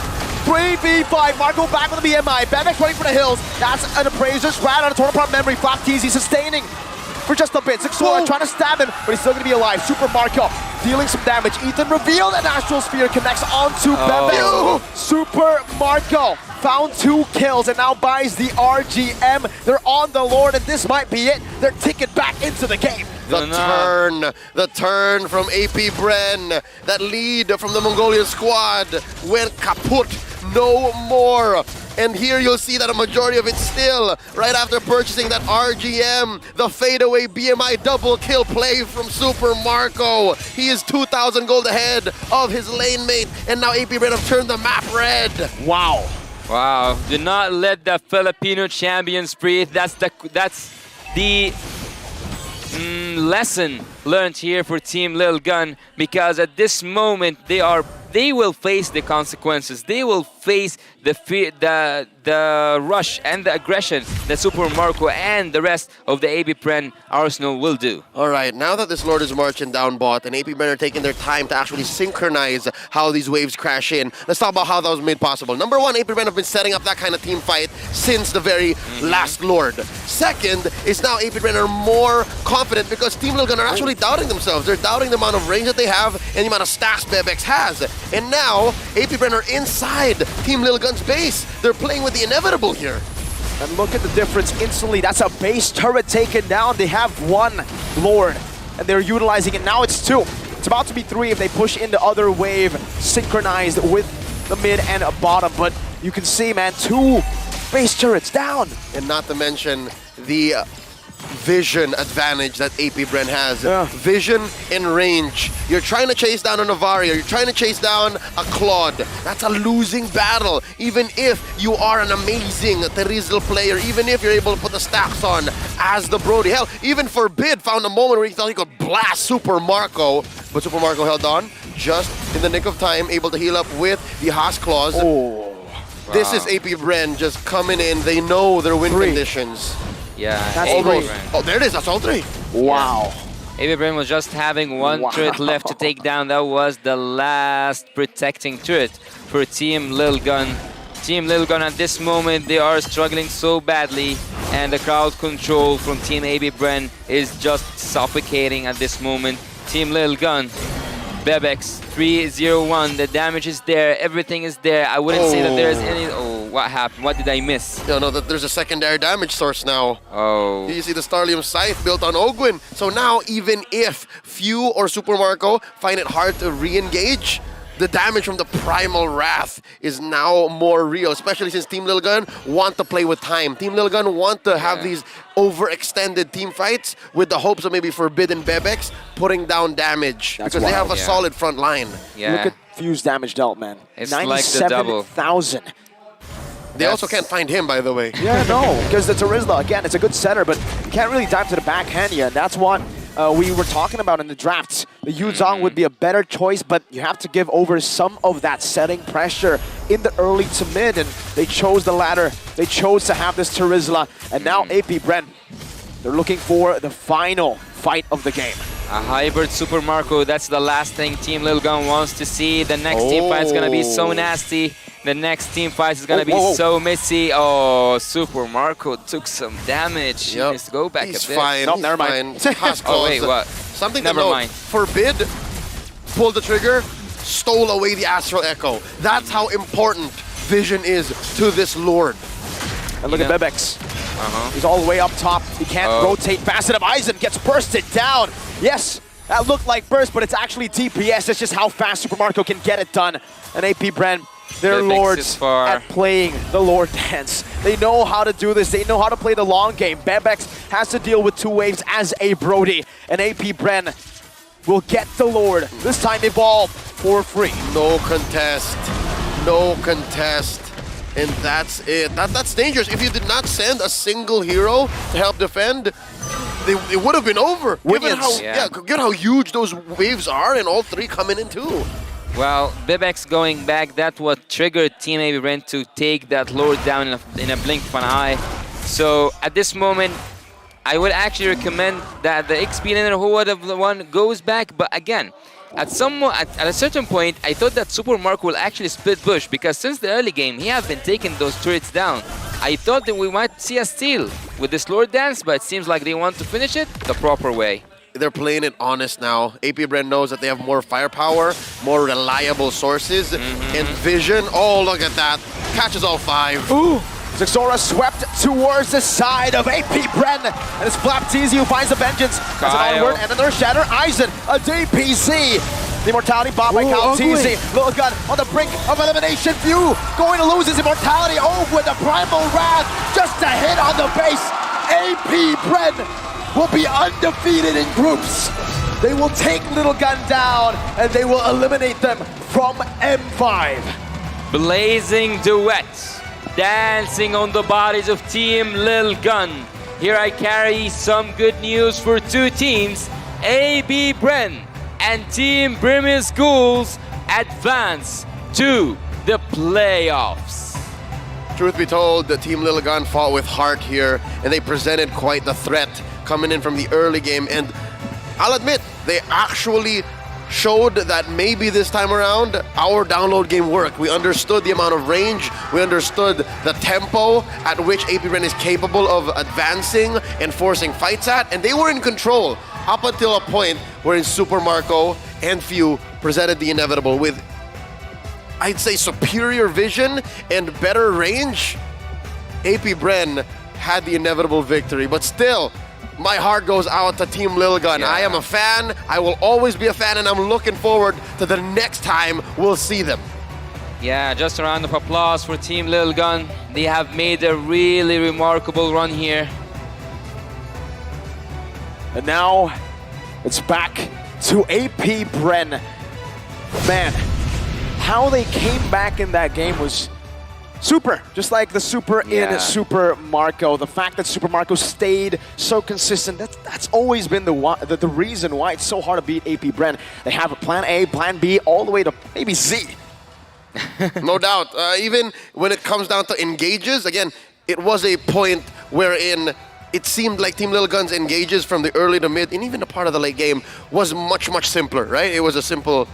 3v5, Marco back with the BMI. Bebek's running for the hills. That's an Appraiser's rat on a total prop memory. Faktizi sustaining for just a bit. Zixora trying to stab him, but he's still going to be alive. Super Marco dealing some damage. Ethan revealed an Astral Sphere connects onto Bebek. Super Marco found 2 kills and now buys the RGM. They're on the Lord, and this might be it. Their ticket back into the game. The turn from AP Bren. That lead from the Mongolian squad went kaput. No more. And here you'll see that a majority of it still, right after purchasing that RGM, the fadeaway BMI double kill play from Super Marco. He is 2,000 gold ahead of his lane mate, and now AP Bren have turned the map red. Wow. Wow. Do not let the Filipino champions breathe. That's the lesson learned here for Team Lil Gun, because at this moment they will face the consequences. They will face the fear, the rush and the aggression that Super Marco and the rest of the AP Bren Arsenal will do. All right, now that this Lord is marching down bot and AP Bren are taking their time to actually synchronize how these waves crash in, let's talk about how that was made possible. Number one, AP Bren have been setting up that kind of team fight since the very last Lord. Second is now AP Bren are more confident because Team Lil Gun are actually doubting themselves. They're doubting the amount of range that they have and the amount of stacks Bebex has. And now, AP Bren are inside Team Lil Gun's base. They're playing with the inevitable here. And look at the difference instantly. That's a base turret taken down. They have 1 Lord, and they're utilizing it. Now it's 2. It's about to be 3 if they push in the other wave, synchronized with the mid and a bottom. But you can see, man, 2 base turrets down. And not to mention the vision advantage that AP Bren has. Vision and range. You're trying to chase down a Novaria, you're trying to chase down a Claude. That's a losing battle, even if you are an amazing Terizl player, even if you're able to put the stacks on as the Brody. Hell, even Forbid found a moment where he thought he could blast Super Marco, but Super Marco held on just in the nick of time, able to heal up with the Haas Claws. This is AP Bren just coming in. They know their win conditions. Yeah, that's almost. Oh, there it is. That's all 3. Wow. AP Bren was just having 1 turret left to take down. That was the last protecting turret for Team Lil Gun. Team Lil Gun at this moment, they are struggling so badly, and the crowd control from Team AP Bren is just suffocating at this moment. Team Lil Gun, Bebex 301, the damage is there, everything is there. I wouldn't say that there's any... Oh, what happened? What did I miss? You know that there's a secondary damage source now. Oh. You see the Starlium Scythe built on Ogwen. So now, even if Few or Super Marco find it hard to re-engage, the damage from the Primal Wrath is now more real, especially since Team Lil Gun want to play with time. Team Lil Gun want to have these overextended team fights with the hopes of maybe Forbidden Bebex putting down damage. That's because they wild. have a solid front line. Yeah. Look at Fuse damage dealt, man. It's like the double. 97,000. They also can't find him, by the way. Yeah, no, because the Terizla, again, it's a good center, but you can't really dive to the backhand yet. That's what we were talking about in the draft. The Yuzong would be a better choice, but you have to give over some of that setting pressure in the early to mid, and they chose the latter. They chose to have this Terizla, and now AP Bren, they're looking for the final fight of the game. A hybrid Super Marco, that's the last thing Team Lil Gun wants to see. The next team fight is going to be so nasty. The next team fight is going to be so messy. Oh, Super Marco took some damage. He needs to go back a bit. Fine. No, never mind. Oh, wait, what? Something Never to note. mind. Forbid pulled the trigger, stole away the Astral Echo. That's how important vision is to this Lord. And look at Bebex. He's all the way up top. He can't rotate fast enough. Aizen gets bursted down. Yes, that looked like burst, but it's actually DPS. That's just how fast Super Marco can get it done. And AP Bren their Bebex lords is far. at playing the Lord Dance. They know how to do this. They know how to play the long game. Bebex has to deal with 2 waves as a Brody. And AP Bren will get the Lord. This time Evolve for free. No contest. No contest. And that's it. That's dangerous. If you did not send a single hero to help defend, it would have been over. Given how huge those waves are, and all 3 coming in too. Well, Bebex going back, that's what triggered Team AB Ren to take that Lord down in a blink of an eye. So at this moment, I would actually recommend that the XP laner who would have won goes back. But again, at a certain point, I thought that Super Marco will actually split bush, because since the early game, he has been taking those turrets down. I thought that we might see a steal with this Lord Dance, but it seems like they want to finish it the proper way. They're playing it honest now. AP Bren knows that they have more firepower, more reliable sources, and vision. Oh, look at that. Catches all 5. Ooh! Zixora swept towards the side of AP Bren. And it's Flapteezy who finds the vengeance. That's an onward and another shatter. Aizen, a DPC. The immortality bought by Calteezy. Little Gun on the brink of elimination. View going to lose his immortality. Oh, with the primal wrath. Just a hit on the base. AP Bren will be undefeated in groups. They will take Little Gun down and they will eliminate them from M5. Blazing duets. Dancing on the bodies of Team Lil Gun. Here I carry some good news for 2 teams. AB Bren and Team Brimmy Schools advance to the playoffs. Truth be told, the Team Liligan fought with heart here, and they presented quite the threat coming in from the early game. And I'll admit, they actually showed that maybe this time around, our download game worked. We understood the amount of range, we understood the tempo at which AP Bren is capable of advancing and forcing fights at, and they were in control up until a point wherein Super Marco and Few presented the inevitable with, I'd say, superior vision and better range. AP Bren had the inevitable victory, but still, my heart goes out to Team Lilgun. I am a fan, I will always be a fan, and I'm looking forward to the next time we'll see them. Yeah, just a round of applause for Team Lil Gun. They have made a really remarkable run here. And now it's back to AP Bren. Man, how they came back in that game was super, just like the super in Super Marco. The fact that Super Marco stayed so consistent, that's always been the reason why it's so hard to beat AP Bren. They have a plan A, plan B, all the way to maybe Z. No doubt. Even when it comes down to engages, again, it was a point wherein it seemed like Team Lil Gun's engages from the early to mid, and even a part of the late game, was much, much simpler, right? It was a simple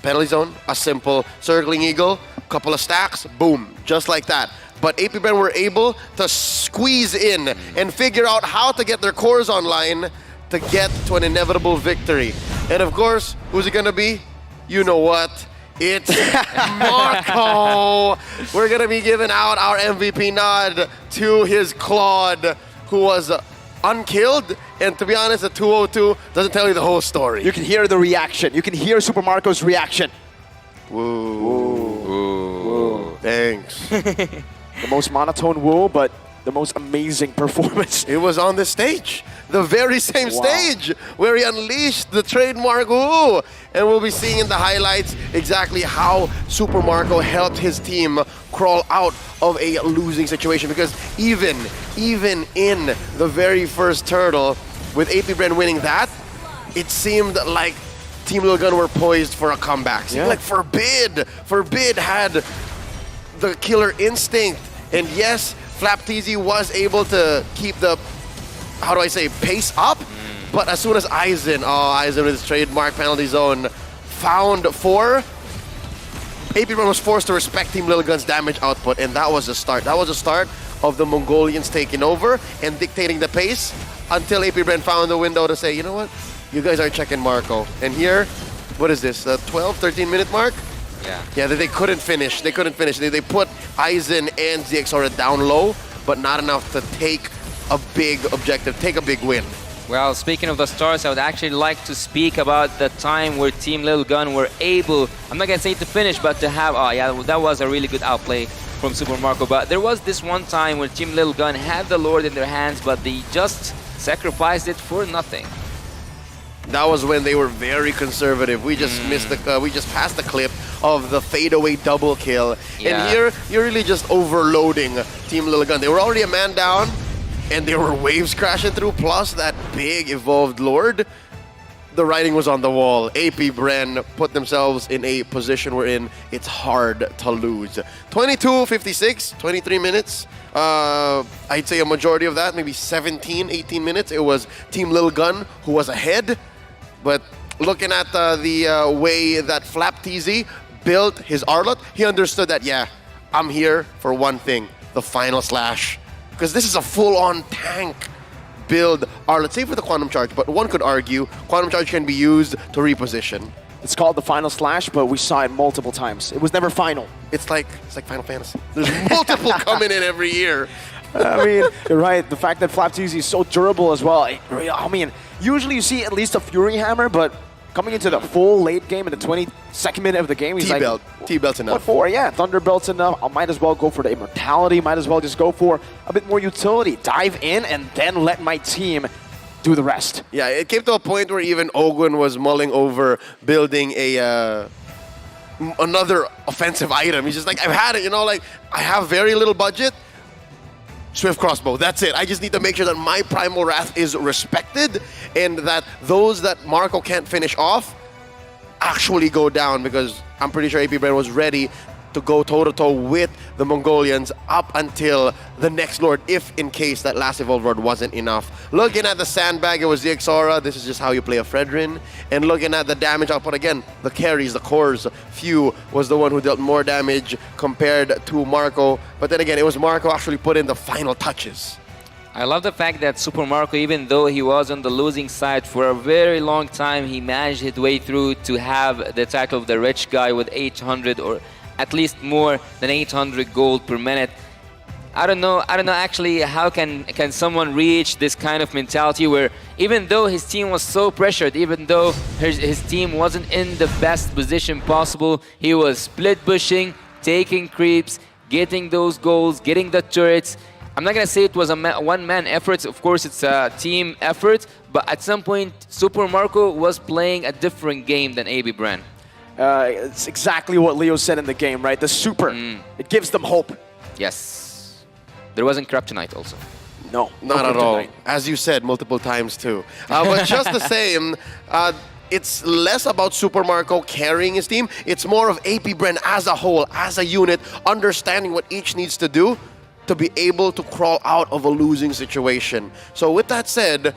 penalty zone, a simple circling eagle, couple of stacks, boom, just like that. But AP Bren were able to squeeze in and figure out how to get their cores online to get to an inevitable victory. And of course, who's it gonna be? You know what? It's Marco! We're gonna be giving out our MVP nod to his Claude, who was unkilled, and to be honest, the 202 doesn't tell you the whole story. You can hear the reaction. You can hear Super Marco's reaction. Woo. Woo. Thanks. The most monotone woo, but the most amazing performance. It was on the stage. The very same stage where he unleashed the trademark woo. And we'll be seeing in the highlights exactly how Super Marco helped his team crawl out of a losing situation. Because even in the very first turtle, with AP Bren winning that, it seemed like Team Lil Gun were poised for a comeback. Seemed like Forbid had the killer instinct. And yes, Flapteezy was able to keep the, how do I say, pace up. But as soon as Aizen with his trademark penalty zone found 4, AP Bren was forced to respect Team Lil Gun's damage output, and that was the start. That was the start of the Mongolians taking over and dictating the pace until AP Bren found the window to say, you know what? You guys are checking Marco. And here, what is this, the 12, 13-minute mark? Yeah, they couldn't finish. They couldn't finish. They put Aizen and ZXora down low, but not enough to take a big objective, take a big win. Well, speaking of the stars, I would actually like to speak about the time where Team Little Gun were able, I'm not going to say to finish, but to have, oh yeah, that was a really good outplay from Super Marco. But there was this one time where Team Little Gun had the Lord in their hands, but they just sacrificed it for nothing. That was when they were very conservative. We just missed the, we just passed the clip of the fadeaway double kill. Yeah. And here, you're really just overloading Team Little Gun. They were already a man down, and there were waves crashing through, plus that big evolved Lord. The writing was on the wall. AP Bren put themselves in a position wherein it's hard to lose. 22:56, 23 minutes. I'd say a majority of that, maybe 17, 18 minutes, it was Team Little Gun who was ahead. But looking at the way that Flap TZ built his Arlot, he understood that, yeah, I'm here for one thing, the final slash. Because this is a full-on tank build Arlot, save for the Quantum Charge, but one could argue Quantum Charge can be used to reposition. It's called the final slash, but we saw it multiple times. It was never final. It's like Final Fantasy. There's multiple coming in every year. I mean, you're right. The fact that Flap TZ is so durable as well. I mean, usually you see at least a Fury Hammer, but coming into the full late game in the 22nd minute of the game, he's T-Belt. like, T-Belt's enough. What for? Yeah, Thunderbelt's enough. I might as well go for the immortality. Might as well just go for a bit more utility. Dive in and then let my team do the rest. Yeah, it came to a point where even Ogwin was mulling over building a another offensive item. He's just like, I've had it, you know, like, I have very little budget. Swift crossbow, that's it. I just need to make sure that my Primal Wrath is respected and that those that Marco can't finish off actually go down, because I'm pretty sure AP Bren was ready to go toe-to-toe with the Mongolians up until the next Lord, if in case that last Evolved Lord wasn't enough. Looking at the sandbag, it was the Exora. This is just how you play a Fredrin. And looking at the damage output, again, the carries, the cores, Few was the one who dealt more damage compared to Marco. But then again, it was Marco actually put in the final touches. I love the fact that Super Marco, even though he was on the losing side for a very long time, he managed his way through to have the title of the rich guy with 800 or at least more than 800 gold per minute. I don't know actually how can someone reach this kind of mentality where even though his team was so pressured, even though his team wasn't in the best position possible, he was split pushing, taking creeps, getting those goals, getting the turrets. I'm not gonna say it was a one-man effort, of course it's a team effort, but at some point Super Marco was playing a different game than AB Bren. It's exactly what Leo said in the game, right? The super. It gives them hope. Yes. There wasn't Kryptonite also. No. Not at all. As you said multiple times too. But just the same, it's less about Super Marco carrying his team. It's more of AP Bren as a whole, as a unit, understanding what each needs to do to be able to crawl out of a losing situation. So with that said,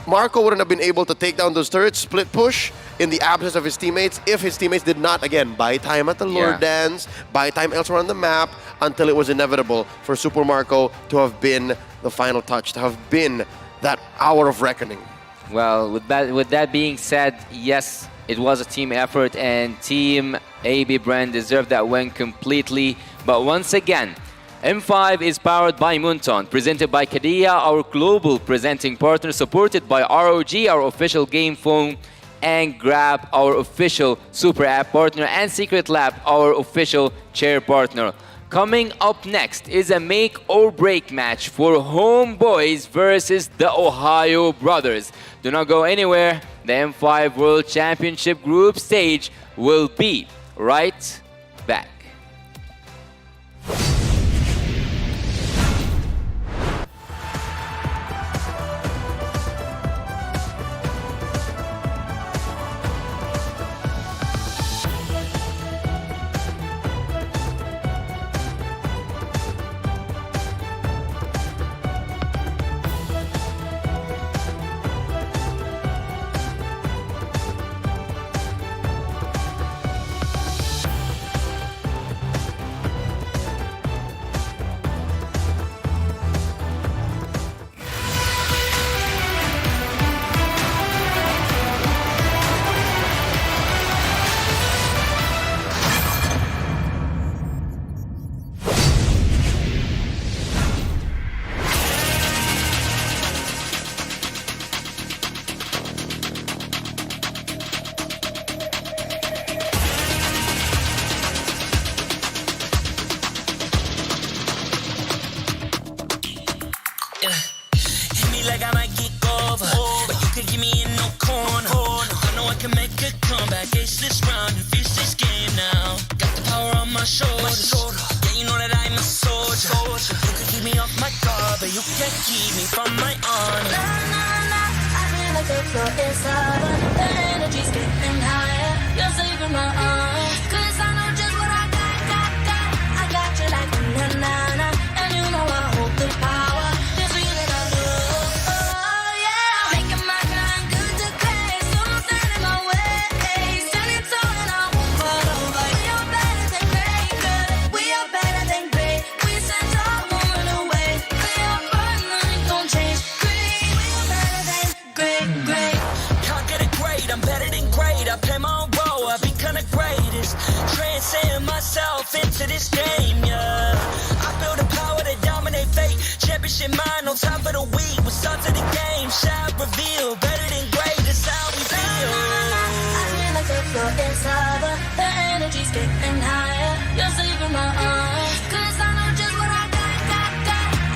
Marco wouldn't have been able to take down those turrets, split push, in the absence of his teammates, if his teammates did not, again, buy time at the Lord Dance, buy time elsewhere on the map, until it was inevitable for Super Marco to have been the final touch, to have been that hour of reckoning. Well, with that being said, yes, it was a team effort, and Team AB Bren deserved that win completely. But once again, M5 is powered by Moonton, presented by Kadia, our global presenting partner, supported by ROG, our official game phone, and Grab, our official super app partner, and Secret Lab, our official chair partner. Coming up next is a make or break match for Homeboys versus the Ohio Brothers. Do not go anywhere. The M5 World Championship group stage will be right back. I might kick over. But you can give me in no corner. I know I can make a comeback. Ace this round and finish this game now. Got the power on my shoulders. Yeah, you know that I'm a soldier. You can keep me off my guard, but you can't keep me from my honor. I feel like the floor is over. The energy's getting higher. You're saving my arms. 'Cause I know just what I got. I got you like na-na-na. And you know I hold the power. This feeling I love. Oh yeah. Making my grind good to great. So don't stand in my way. Standing tall and I won't fall over. We are better than great, good. We are better than great. We stand tall, won't run away. We are fun, nothing gon' change. Great, we are better than great. Can't get it great, I'm better than great. I play my own role, I become the greatest. Transcend myself into this game, yeah. I feel the power to dominate fate. Championship mind on top of the week. What's up to the game? Shall reveal. Better than great, that's how we feel. I feel like the floor is over. The energy's getting higher. You're saving my arms. 'Cause I know just what I got.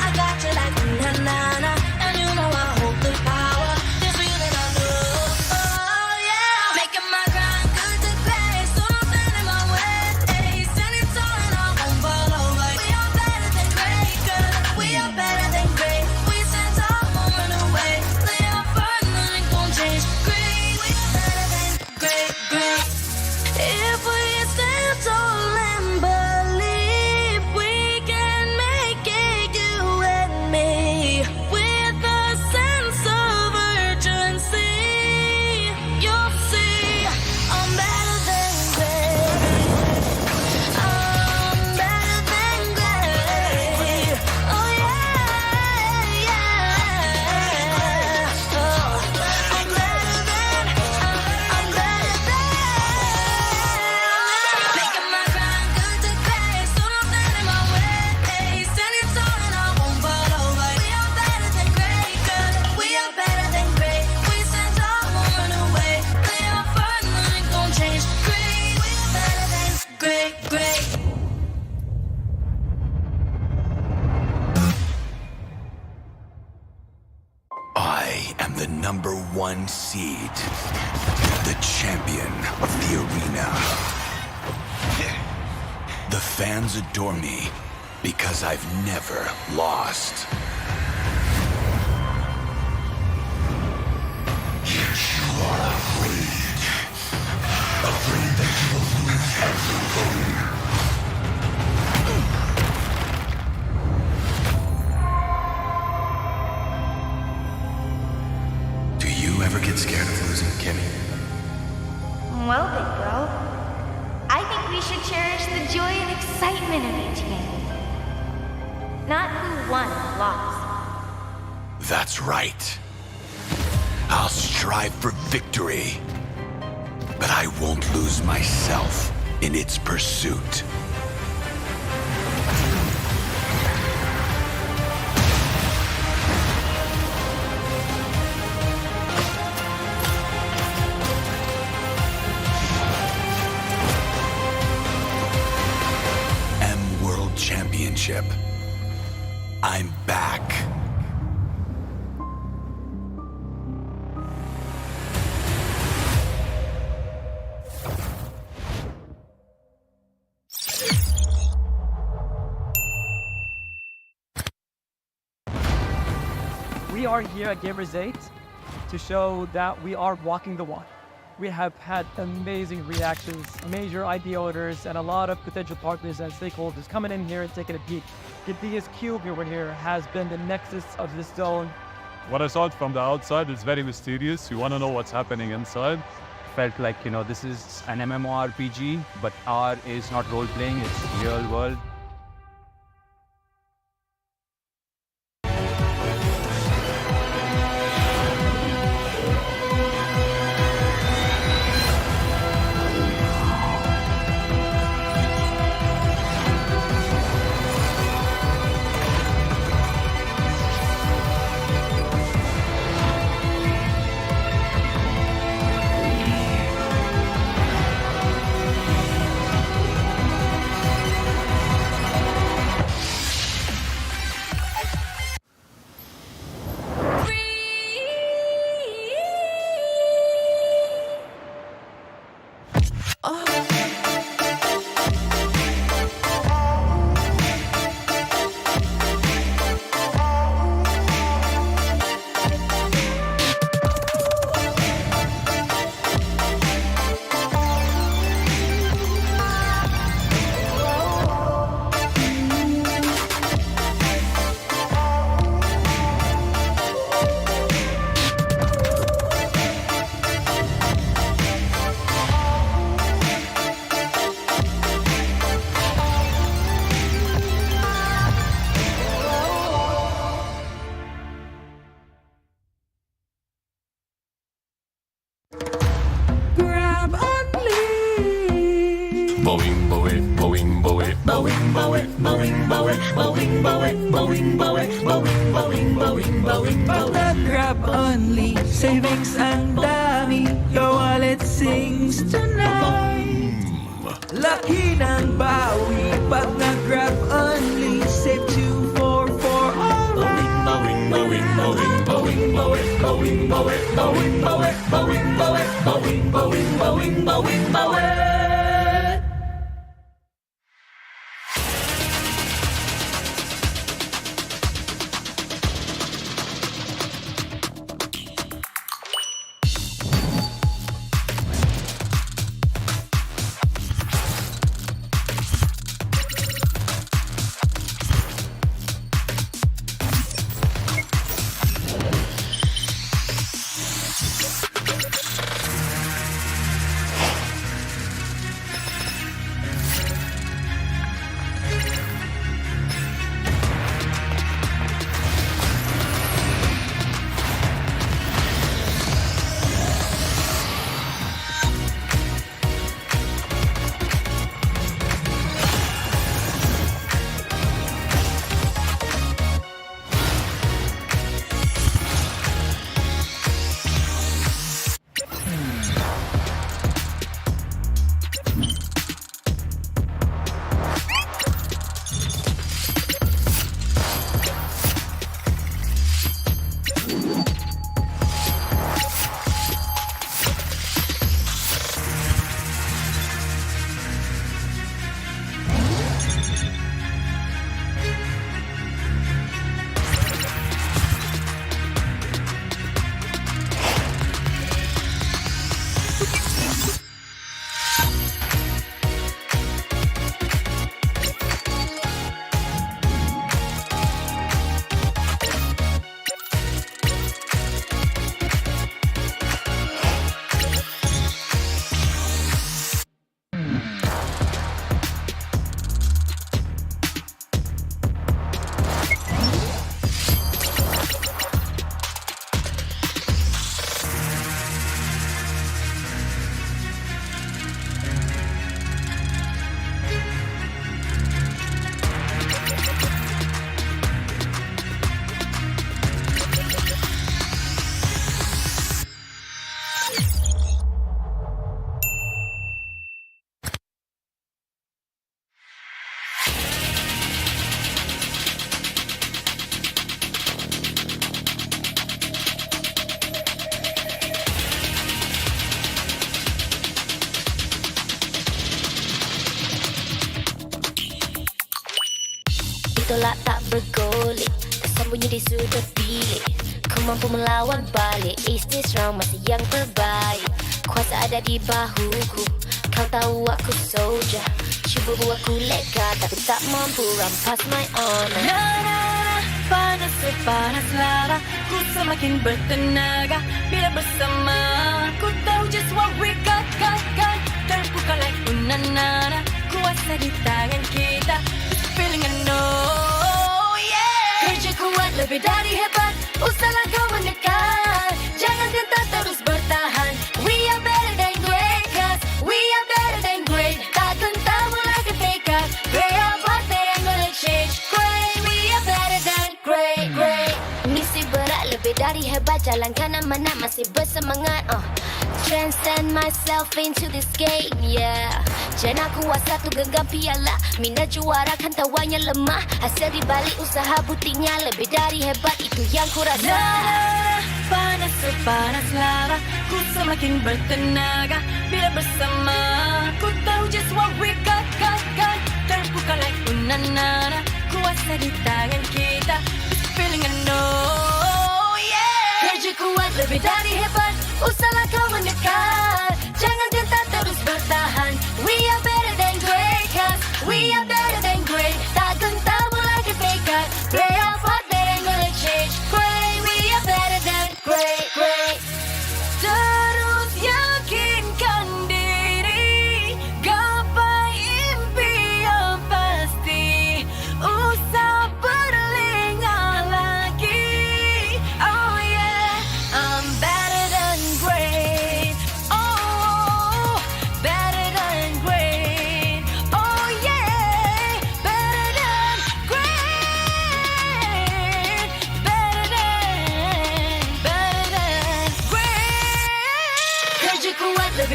I got you like na-na-na. And you know I hold the power. This feeling I love. Oh yeah. Making my grind good to great. So don't stand in my way. Standing tall and I won't fall over. We are better than great, good. We are better than great. We stand tall, won't run away. We are fun, nothing gon' change. Great, we are better than great. If we stand tall and believe we can make it, you and me, with a sense of urgency, you'll see I'm better than great. I'm better than great. Oh yeah. Oh, I'm better than. Making my grind good to great. So don't stand in my way. Standing tall and I won't fall over. We are better than great, good. We are better than great. We stand tall, won't run away. We are fun, nothing gon' change. Great, we are better than great. I am the #1 seed, the champion of the arena. The fans adore me because I've never lost. You are afraid that you will lose everything. Do you ever get scared of losing, Kimmy? Well, big bro, I think we should cherish the joy and excitement of each game. Not who won or lost. That's right. I'll strive for victory, but I won't lose myself in its pursuit. World Championship. I'm back. We are here at Gamers 8 to show that we are walking the walk. We have had amazing reactions, major idea owners, and a lot of potential partners and stakeholders coming in here and taking a peek. The DS Cube over here has been the nexus of this zone. What I saw it from the outside is very mysterious. You want to know what's happening inside. Felt like, this is an MMORPG, but R is not role-playing, it's real world. Pag nag-grab only, savings ang dami, your wallet sings tonight. Laki ng bawi, pag nag-grab only, save 2 4 for alright. Tolak tak bergolek, tersembunyi di sudut bilik. Kau mampu melawan balik, is this round masih yang terbaik. Kuasa ada di bahuku, kau tahu aku soldier. Cuba buatku lega, tapi tak mampu rampas my honor. Na na na, panas sepanas lara, ku semakin bertenaga bila bersama. Ku tahu just what we got. Terbuka like unanana, kuasa di tangan kita. Feeling I know, yeah. Kerja kuat lebih dari hebat, usahlah kau mendekat. Jangan gentar terus bertahan. We are better than great, cause we are better than great. Tak gentar mulai ketika pray up what they ain't gonna change. Great, we are better than great. Misi berat lebih dari hebat, jalankan amanat masih bersemangat. Transcend myself into this game, yeah. Jangan kuasa tu genggam piala, Mena juara kan tawannya lemah. Hasil dibalik usaha buktinya lebih dari hebat, itu yang ku rasa. Panas sepanas lara, ku semakin bertenaga bila bersama. Ku tahu just what we got. Terbuka like unanana, kuasa di tangan kita. This feeling I know, yeah. Kerja kuat lebih dari hebat, usahlah kau mendekat. Jangan gentar terus bertahan. We are better than great, cause we are better than great. Tak gentar mulai ketika pray up what they ain't gonna change. Great, we are better than great. Terus yakinkan diri, gapai impian pasti. Usah berlengah lagi. Oh yeah, I'm better than great. Oh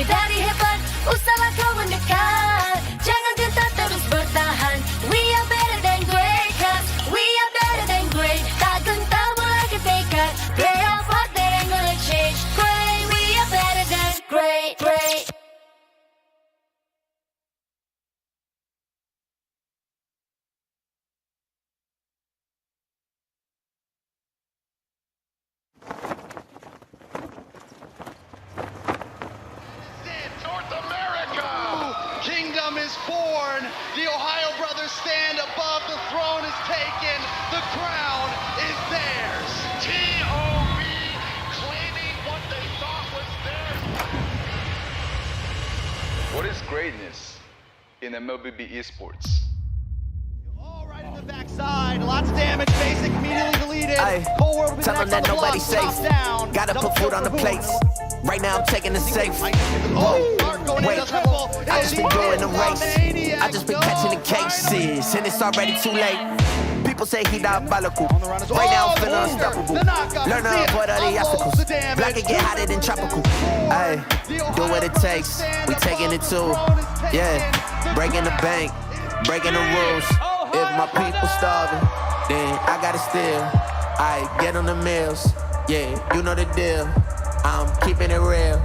dari hebat, usahlah kau mendekat. Jangan gentar terus bertahan. We are better than great, 'cause we are better than great. Tak gentar mulai ke tekad. Play our part, that ain't gonna change. Great, we are better than great, great. Kingdom is born. The Ohio brothers stand above. The throne is taken. The crown is theirs. T.O.B. claiming what they thought was theirs. What is greatness in MLBB esports? All right in the backside. Lots of damage. Basic immediately deleted. Whole world will be Tell the them next that on the nobody's block. safe. Top down. Gotta put food on the plates. Right now I'm taking the safe. Whoa, wait, I just been doing the race. I just been catching the cases, and it's already too late. People say he diabolical. Right now I'm feeling unstoppable. Learn to avoid all the obstacles. Black can get hotter than tropical. Ay, do what it takes. We taking it too. Yeah, breaking the bank, breaking the rules. If my people starving, then I gotta steal. I get on the meals. Yeah, you know the deal. I'm keeping it real.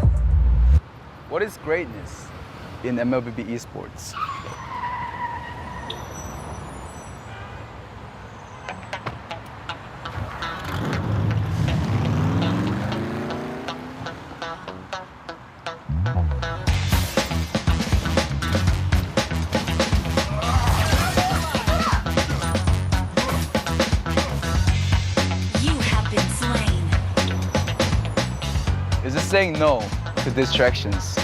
What is greatness in MLBB esports? You have been slain. Is it saying no to distractions?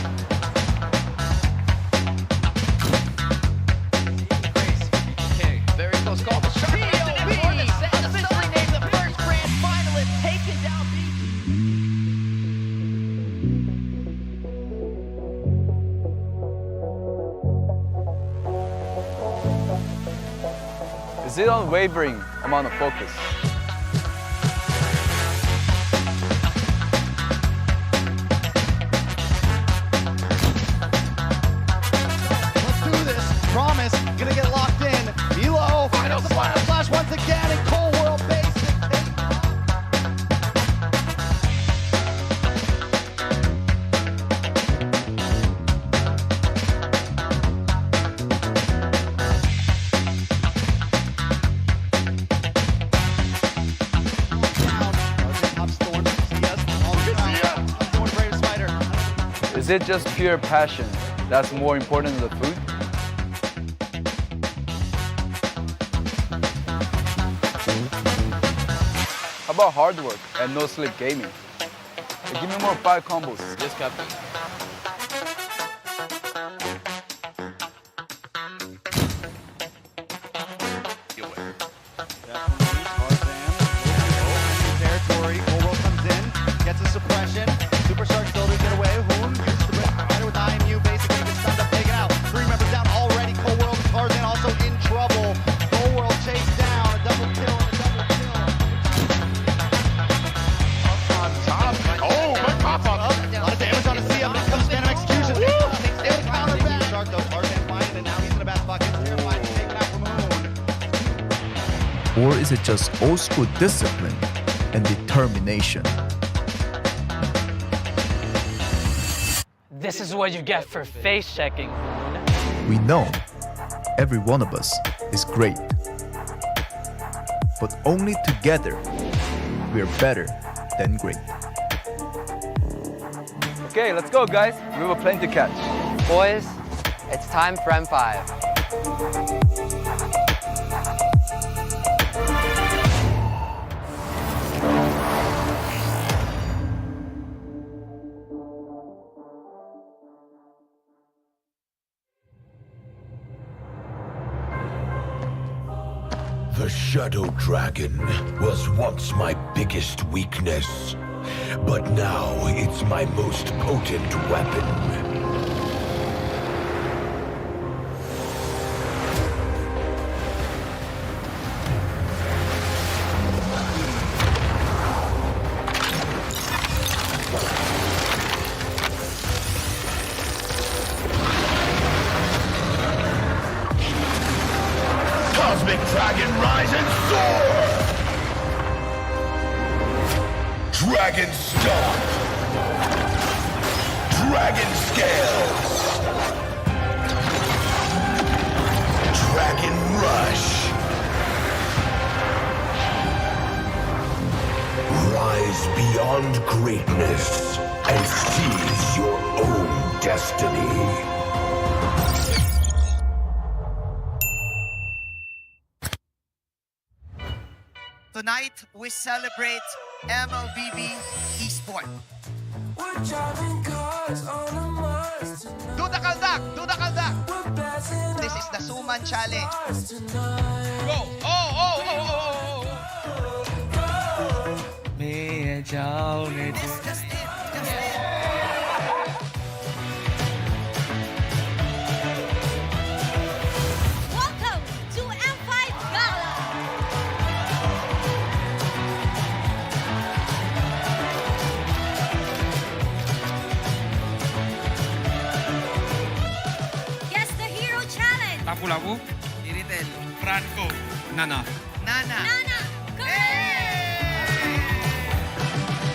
Very close call. The shot officially named the first grand finalist, taking down Is it unwavering amount of focus? Let's do this. Promise, gonna get locked in. Elo, final flash once again, and Cold World Basic. Is it just pure passion that's more important than the food? How about hard work and no sleep gaming? Hey, give me more 5 combos. Yes, Captain. Territory. Cold World comes in, gets a suppression. Superstar still to get away. Hoon uses the rider with IMU, basically gets stunned up, taken out. 3 members down already. Cold World and Tarzan also in trouble. Cold World chased down, a double kill and a double kill. Up on top. Oh, my pop up. A lot of damage on the CM, but it comes Phantom Execution. Able to counter back. Shark though, Tarzan finding it, now he's in the best bucket. Terrified and taken out from Hoon. Or is it just old school discipline and determination? This is what you get for face checking. We know every one of us is great, but only together we are better than great. Okay, let's go, guys. We have a plane to catch. Boys, it's time for M5. The Shadow Dragon was once my biggest weakness, but now it's my most potent weapon. Shock! Dragon Scales! Dragon Rush! Rise beyond greatness and seize your own destiny. Tonight, we celebrate MLBB Esport. Do the kaldak! Do the kaldak! This is the Suman Challenge. Go! Oh! Welcome to M5 Gala! Guess the Hero Challenge! Lapu-Lapu, Iritel, Franco, Nana. Nana.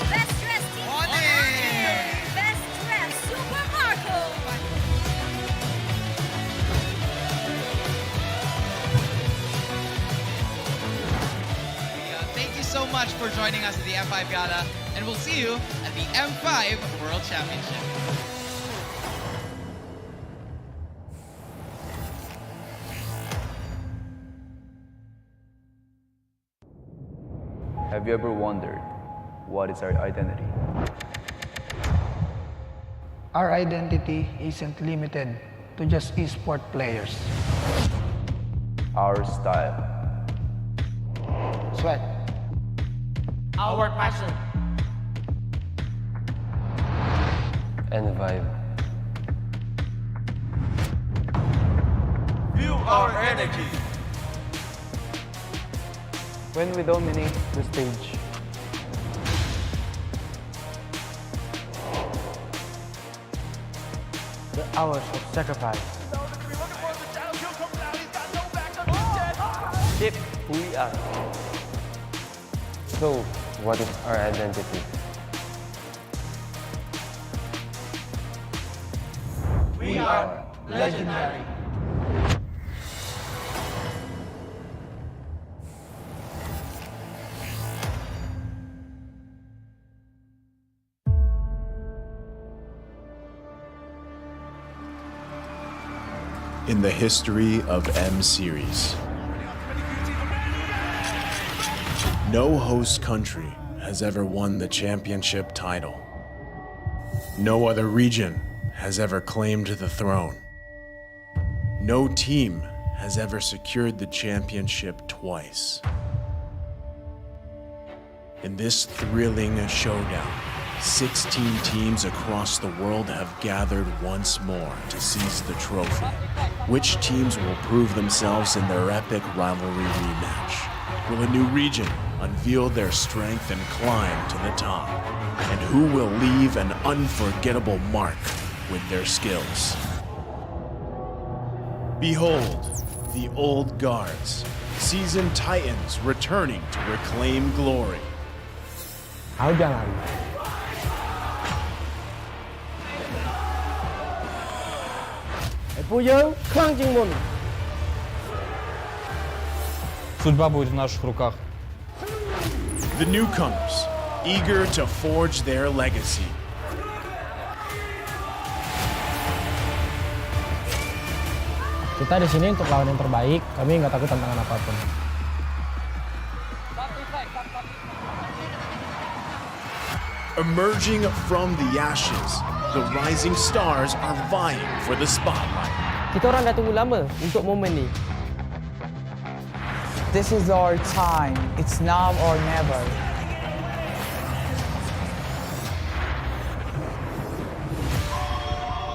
Best dressed team Best dressed Super Marco! Thank you so much for joining us at the M5 Gala, and we'll see you at the M5 World Championship. Have you ever wondered what is our identity? Our identity isn't limited to just esport players. Our style. Sweat. Our passion. And vibe. Feel our energy. When we dominate the stage, the hours of sacrifice, Shape who we are. So, what is our identity? We are legendary. In the history of M Series, no host country has ever won the championship title. No other region has ever claimed the throne. No team has ever secured the championship twice. In this thrilling showdown, 16 teams across the world have gathered once more to seize the trophy. Which teams will prove themselves in their epic rivalry rematch? Will a new region unveil their strength and climb to the top? And who will leave an unforgettable mark with their skills? Behold, the old guards, seasoned titans returning to reclaim glory. Судьба будет в наших руках. The newcomers, eager to forge their legacy. Kita di sini untuk lawan yang terbaik, kami nggak takut tantangan apapun. Emerging from the ashes, the rising stars are vying for the spotlight. Kita orang dah tunggu lama untuk momen ni. This is our time. It's now or never.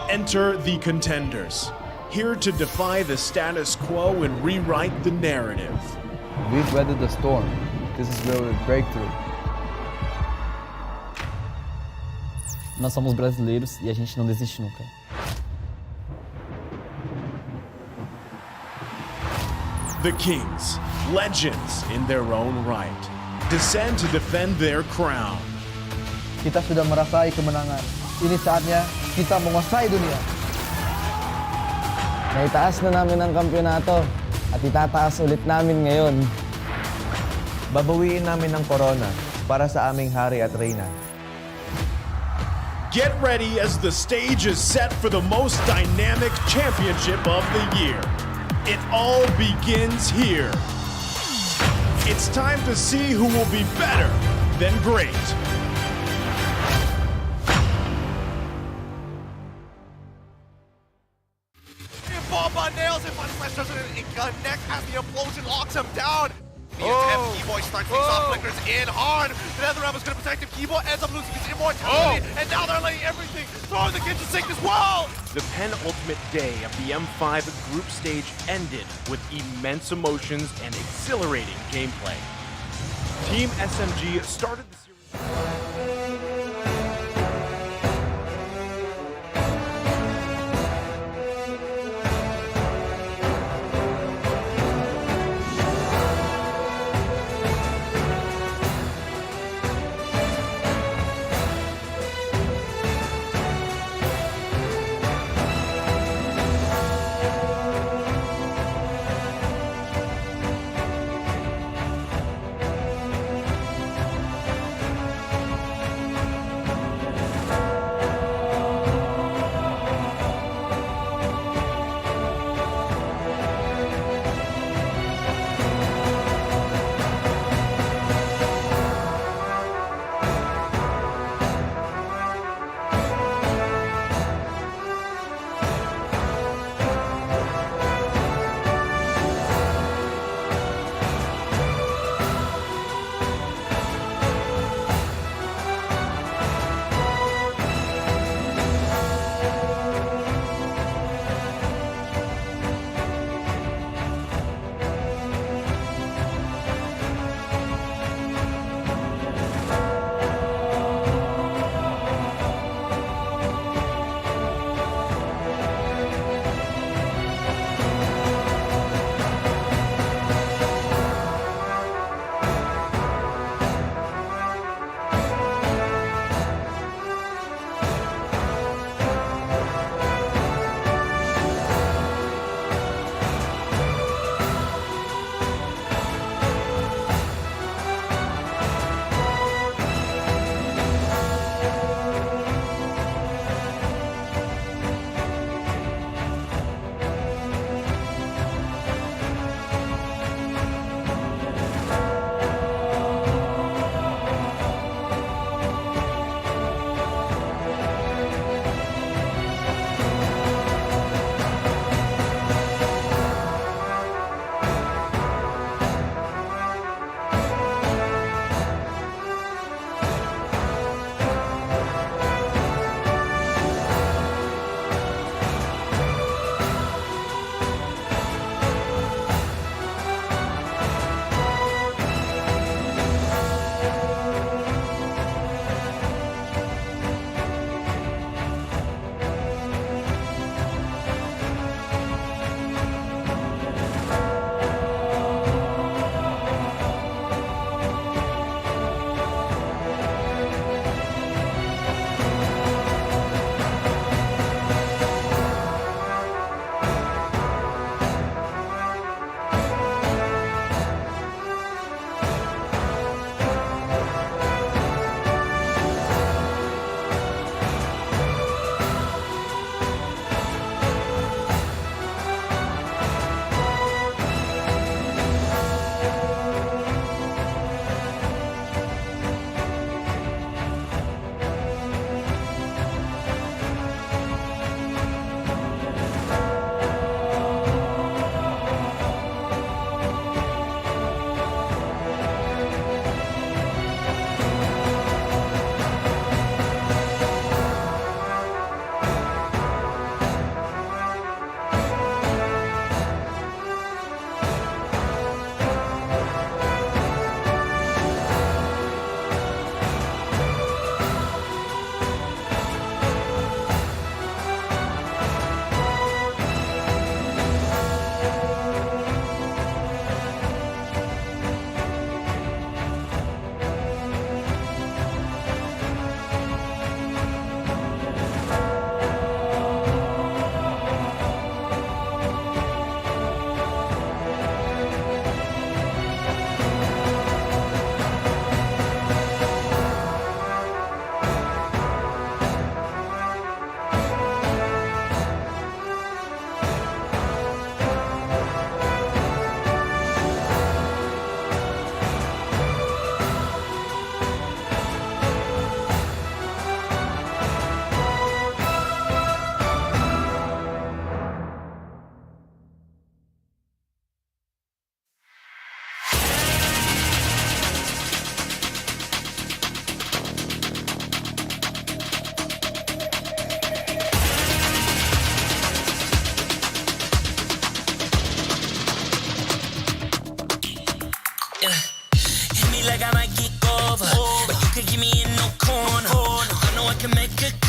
Enter the contenders, here to defy the status quo and rewrite the narrative. We've weathered the storm. This is where we break through. Nós somos brasileiros e a gente não desiste nunca. The kings, legends in their own right, descend to defend their crown. kita sudah merasai kemenangan. Ini saatnya kita menguasai dunia. Naitaas na namin ang kampyonato at itataas ulit namin ngayon. Babawiin namin ang corona para sa aming hari at reyna. Get ready as the stage is set for the most dynamic championship of the year. It all begins here. It's time to see who will be better than great. Bomba nails it, but Flash doesn't connect as the implosion locks him down. The attempt, Keyboy starts things off, flickers in hard. The Netherrealm is going to protect him. Keyboy ends up losing his immortality, and now they're laying everything, throwing the kitchen sink as well. The penultimate day of the M5 group stage ended with immense emotions and exhilarating gameplay. Team SMG started the series.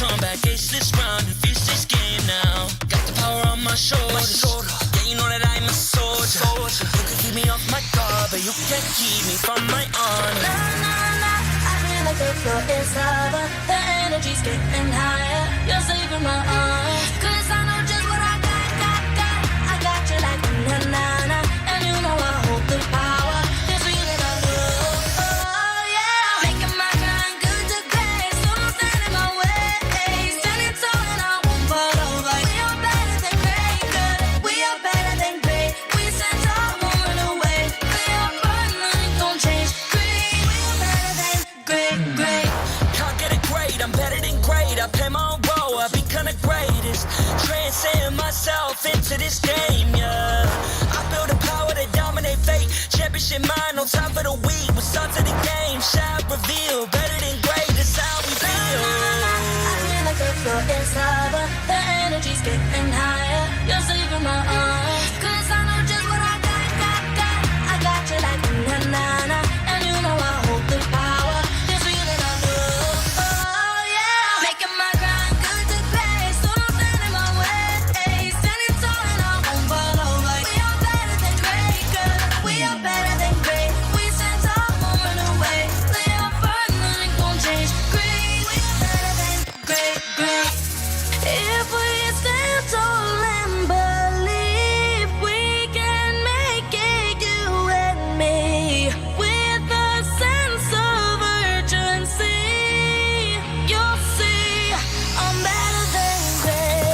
come back, ace this round and finish this game now. Got the power on my shoulders. Yeah, you know that I'm a soldier. You can keep me off my guard, but you can't keep me from my honor. Nah, nah, nah. I feel like the floor is lava. The energy's getting higher. You're saving my arms. 'Cause I know just what I got. I got you like na-na-na. And you know I hold the power. This feeling I love. Oh, yeah. Making my grind good to great. So don't stand in my way. Standing tall and I won't fall over. We are better than great, good. We are better than great. We stand tall, won't run away. We are fun, nothing gon' change. Great, we are better than great. Can't get it great, I'm better than great. I play my own role, I be kinda greatest. Transcend myself into this game, yeah. I build a power to dominate fate. Championship mind, no time for the weak. What's up to the game? Shall reveal. Better than great, that's how we feel. I feel like the floor is lava. The energy's getting higher. You're saving my arms. 'Cause I know just what I got. I got you like na-na-na. And you know I hold the power. This feeling I love. Oh, yeah. Making my grind good to great. So don't stand in my way. Standing tall and I won't fall over. We are better than great, good. We are better than great. We stand tall, won't run away. We are fun, nothing gon' change. Great, we are better than great. If we stand tall and believe we can make it, you and me, with a sense of urgency, you'll see I'm better than great.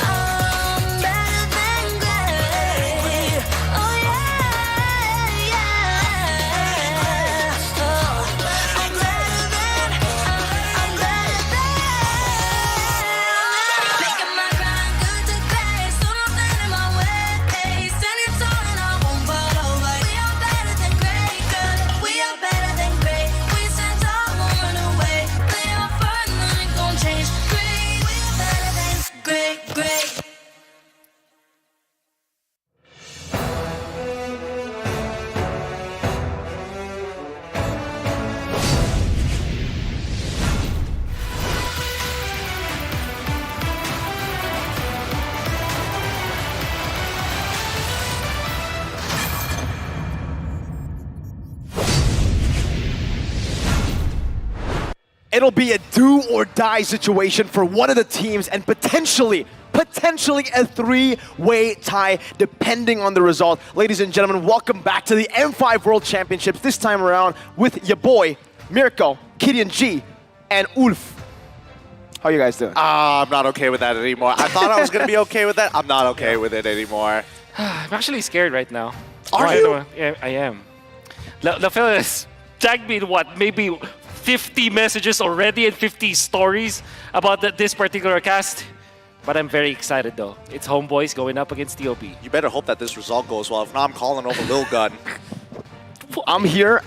I'm better than great. Oh yeah. Oh, I'm better than. Making my grind good to great. So don't stand in my way. Standing tall and I won't fall over. We are better than great, good. We are better than great. We stand tall, won't run away. We are fun, nothing gon' change. Great, we are better than great. It'll be a do or die situation for one of the teams and potentially a three-way tie depending on the result. Ladies and gentlemen, welcome back to the M5 World Championships, this time around with your boy, Mirko, Gideon G, and Ulf. How you guys doing? I'm not okay with that anymore. I thought I was going to be okay with that. I'm not okay with it anymore. I'm actually scared right now. Are you? Yeah, I am. The fella has tagged me in what, maybe 50 messages already and 50 stories about this particular cast. But I'm very excited though. It's Homeboys going up against TOP. You better hope that this result goes well. If not, I'm calling over Lil Gun. I'm here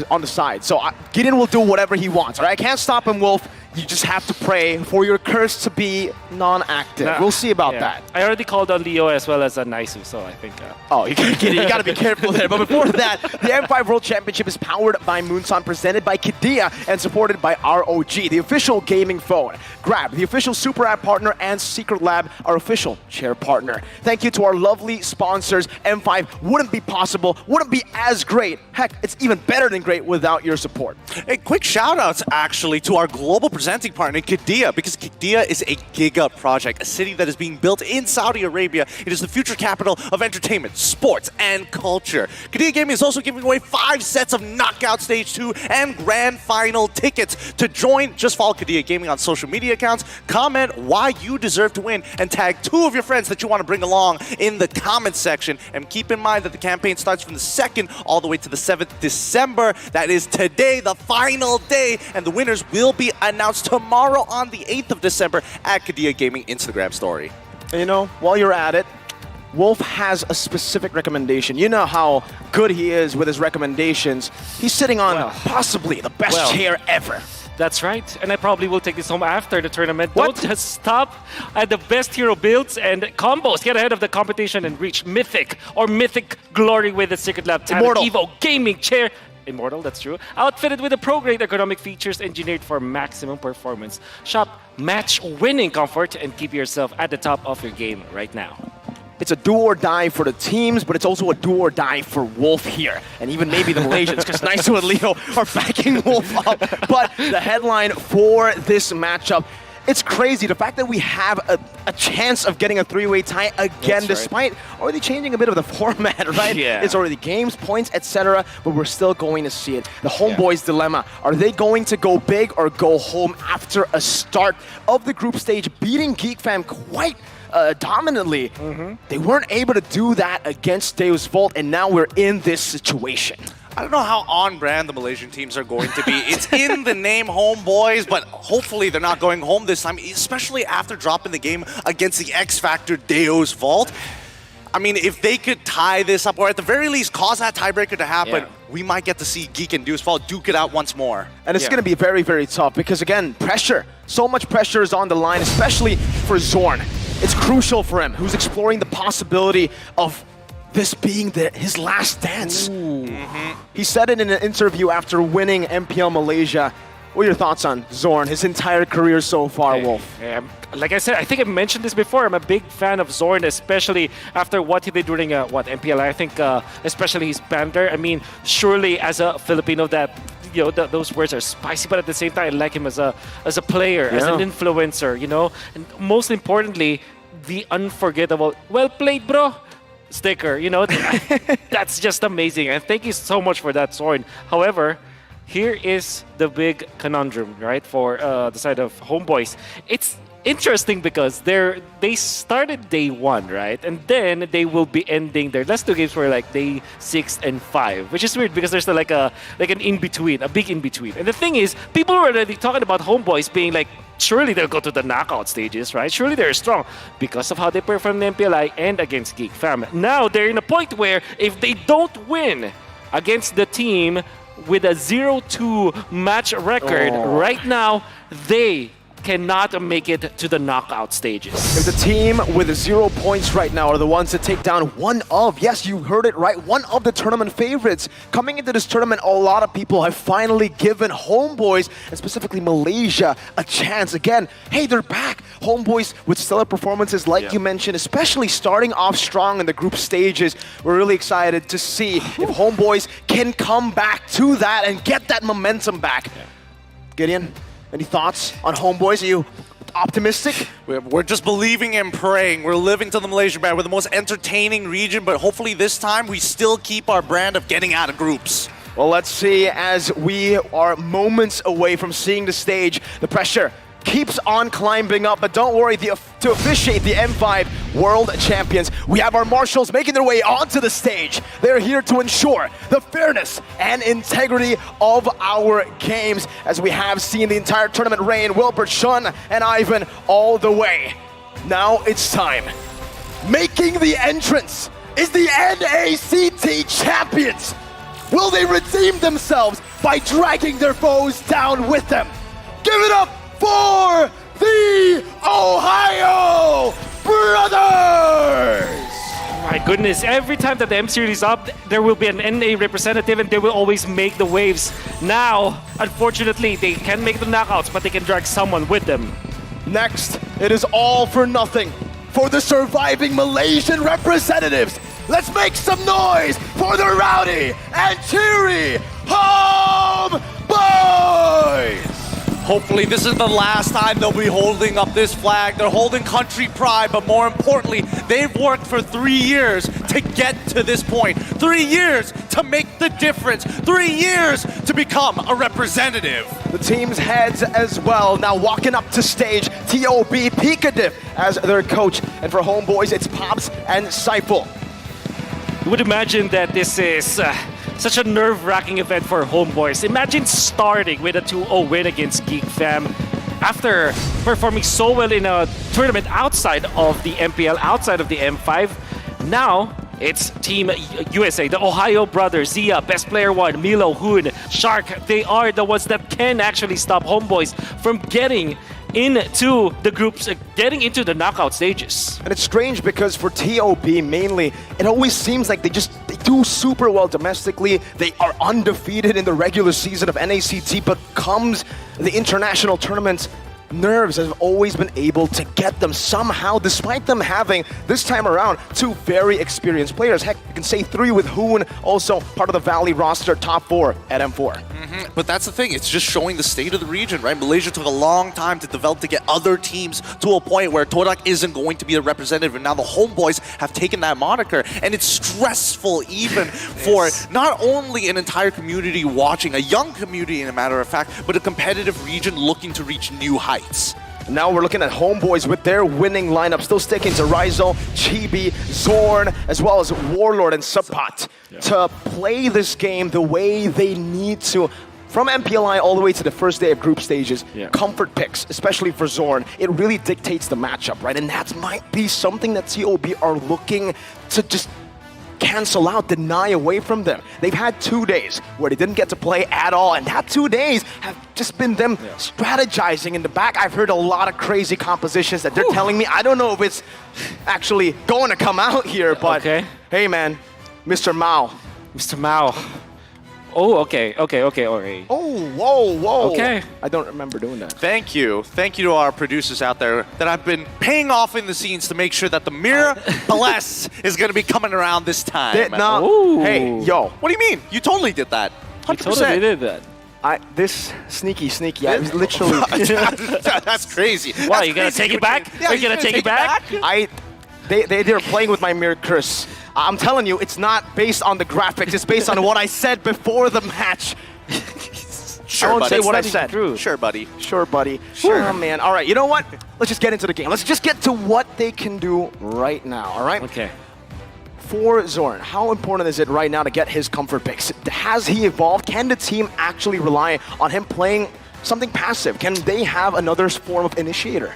on the side, so Gideon will do whatever he wants. All right, I can't stop him, Wolf. You just have to pray for your curse to be non-active. We'll see about that. I already called on Leo as well as Naisu, so I think... Oh, you gotta be careful there. But before that, the M5 World Championship is powered by Moonson, presented by Kidia, and supported by ROG, the official gaming phone. Grab, the official Super App partner, and Secret Lab, our official chair partner. Thank you to our lovely sponsors. M5 wouldn't be possible, wouldn't be as great. Heck, it's even better than great without your support. Hey, quick shout-outs, actually, to our global presenting partner, Qiddiya, because Qiddiya is a giga project, a city that is being built in Saudi Arabia. It is the future capital of entertainment, sports, and culture. Qiddiya Gaming is also giving away 5 sets of Knockout Stage 2 and Grand Final tickets. To join, just follow Qiddiya Gaming on social media accounts, comment why you deserve to win, and tag 2 of your friends that you want to bring along in the comments section. And keep in mind that the campaign starts from the 2nd all the way to the 7th December. That is today, the final day, and the winners will be announced tomorrow on the 8th of December at Qiddiya Gaming Instagram story. And you know, while you're at it, Wolf has a specific recommendation. You know how good he is with his recommendations. He's sitting on possibly the best chair ever. That's right, and I probably will take this home after the tournament. Don't just stop at the best hero builds and combos. Get ahead of the competition and reach mythic or mythic glory with the Secret Lab Talent Evo Gaming Chair immortal, that's true. Outfitted with the pro-grade ergonomic features engineered for maximum performance. Shop match-winning comfort and keep yourself at the top of your game right now. It's a do or die for the teams, but it's also a do or die for Wolf here. And even maybe the Malaysians, because Naisu and Leo are backing Wolf up. But the headline for this matchup, it's crazy. The fact that we have a chance of getting a three-way tie again, despite already changing a bit of the format, right? Yeah. It's already games, points, etc., but we're still going to see it. The Homeboys dilemma. Are they going to go big or go home after a start of the group stage, beating Geek Fam quite dominantly? They weren't able to do that against Deus Volt, and now we're in this situation. I don't know how on-brand the Malaysian teams are going to be. It's in the name Homeboys, but hopefully they're not going home this time, especially after dropping the game against the X-Factor Deus Volt. I mean, if they could tie this up, or at the very least cause that tiebreaker to happen, we might get to see Geek and Deus Volt duke it out once more. And it's going to be very, very tough because, again, pressure. So much pressure is on the line, especially for Zorn. It's crucial for him, who's exploring the possibility of this being his last dance. He said it in an interview after winning MPL Malaysia. What are your thoughts on Zorn, his entire career so far, Wolf? Like I said, I think I mentioned this before. I'm a big fan of Zorn, especially after what he did during MPL. I think especially his banter. I mean, surely as a Filipino, that those words are spicy, but at the same time, I like him as a player, as an influencer. And most importantly, the unforgettable "well played, bro" sticker. That's just amazing. And thank you so much for that, Zorn. However, here is the big conundrum, right, for the side of Homeboys. It's interesting because they started day 1, right? And then they will be ending their last 2 games were like day 6 and 5, which is weird because there's like an in-between, a big in-between. And the thing is, people were already talking about Homeboys being like, surely they'll go to the knockout stages, right? Surely they're strong because of how they performed in MPLI and against Geek Fam. Now they're in a point where if they don't win against the team with a 0-2 match record, right now they cannot make it to the knockout stages. If the team with 0 points right now are the ones to take down one of, yes, you heard it right, one of the tournament favorites. Coming into this tournament, a lot of people have finally given Homeboys, and specifically Malaysia, a chance. Again, hey, they're back. Homeboys with stellar performances like you mentioned, especially starting off strong in the group stages. We're really excited to see if Homeboys can come back to that and get that momentum back. Gideon? Any thoughts on Homeboys? Are you optimistic? We're just believing and praying. We're living to the Malaysian brand. We're the most entertaining region, but hopefully this time we still keep our brand of getting out of groups. Well, let's see as we are moments away from seeing the stage. The pressure keeps on climbing up, but don't worry, to officiate the M5 World Champions, we have our marshals making their way onto the stage. They're here to ensure the fairness and integrity of our games, as we have seen the entire tournament reign, Wilbert, Sean, and Ivan all the way. Now it's time. Making the entrance is the NACT champions. Will they redeem themselves by dragging their foes down with them? Give it up for the Ohio Brothers! My goodness, every time that the M Series is up, there will be an NA representative and they will always make the waves. Now, unfortunately, they can't make the knockouts, but they can drag someone with them. Next, it is all for nothing for the surviving Malaysian representatives. Let's make some noise for the rowdy and cheery Homeboys! Hopefully this is the last time they'll be holding up this flag. They're holding country pride, but more importantly, they've worked for 3 years to get to this point. 3 years to make the difference. 3 years to become a representative. The team's heads as well, now walking up to stage. T.O.B. Pikadiv as their coach. And for Homeboys, it's Pops and Saiful. You would imagine that this is such a nerve-wracking event for Homeboys. Imagine starting with a 2-0 win against Geek Fam after performing so well in a tournament outside of the MPL, outside of the M5. Now, it's Team USA, the Ohio Brothers, Zia, Best Player 1, Milo, Hoon, Shark. They are the ones that can actually stop Homeboys from getting into the groups, getting into the knockout stages. And it's strange because for TOB mainly, it always seems like they do super well domestically. They are undefeated in the regular season of NACT, but comes the international tournaments, nerves have always been able to get them somehow, despite them having, this time around, 2 very experienced players. Heck, you can say 3 with Hoon, also part of the Valley roster, top 4 at M4. But that's the thing, it's just showing the state of the region, right? Malaysia took a long time to develop to get other teams to a point where Todak isn't going to be a representative, and now the Homeboys have taken that moniker, and it's stressful even for not only an entire community watching, a young community in a matter of fact, but a competitive region looking to reach new heights. Now we're looking at Homeboys with their winning lineup, still sticking to Rizzo, Chibi, Zorn, as well as Warlord and Sapat to play this game the way they need to. From MPLI all the way to the first day of group stages, comfort picks, especially for Zorn, it really dictates the matchup, right? And that might be something that TOB are looking to just cancel out, deny away from them. They've had 2 days where they didn't get to play at all, and that 2 days have just been them strategizing in the back. I've heard a lot of crazy compositions that they're telling me. I don't know if it's actually going to come out here, but hey man, Mr. Mao. Mr. Mao. Oh, okay. Oh, whoa. Okay. I don't remember doing that. Thank you to our producers out there that have been paying off in the scenes to make sure that the Mirror Bless is going to be coming around this time. Hey, yo. What do you mean? You totally did that. 100%. You totally did that. This sneaky. I was literally. That's crazy. Why, you gonna take it back? Yeah, Are you gonna take it back? They're playing with my mirror curse. I'm telling you, it's not based on the graphics. It's based on what I said before the match. Sure, I won't buddy. say what I said. Sure, buddy. Sure, buddy. Sure. Oh, man. All right, you know what? Let's just get into the game. Let's just get to what they can do right now, all right? Okay. For Zorn, how important is it right now to get his comfort picks? Has he evolved? Can the team actually rely on him playing something passive? Can they have another form of initiator?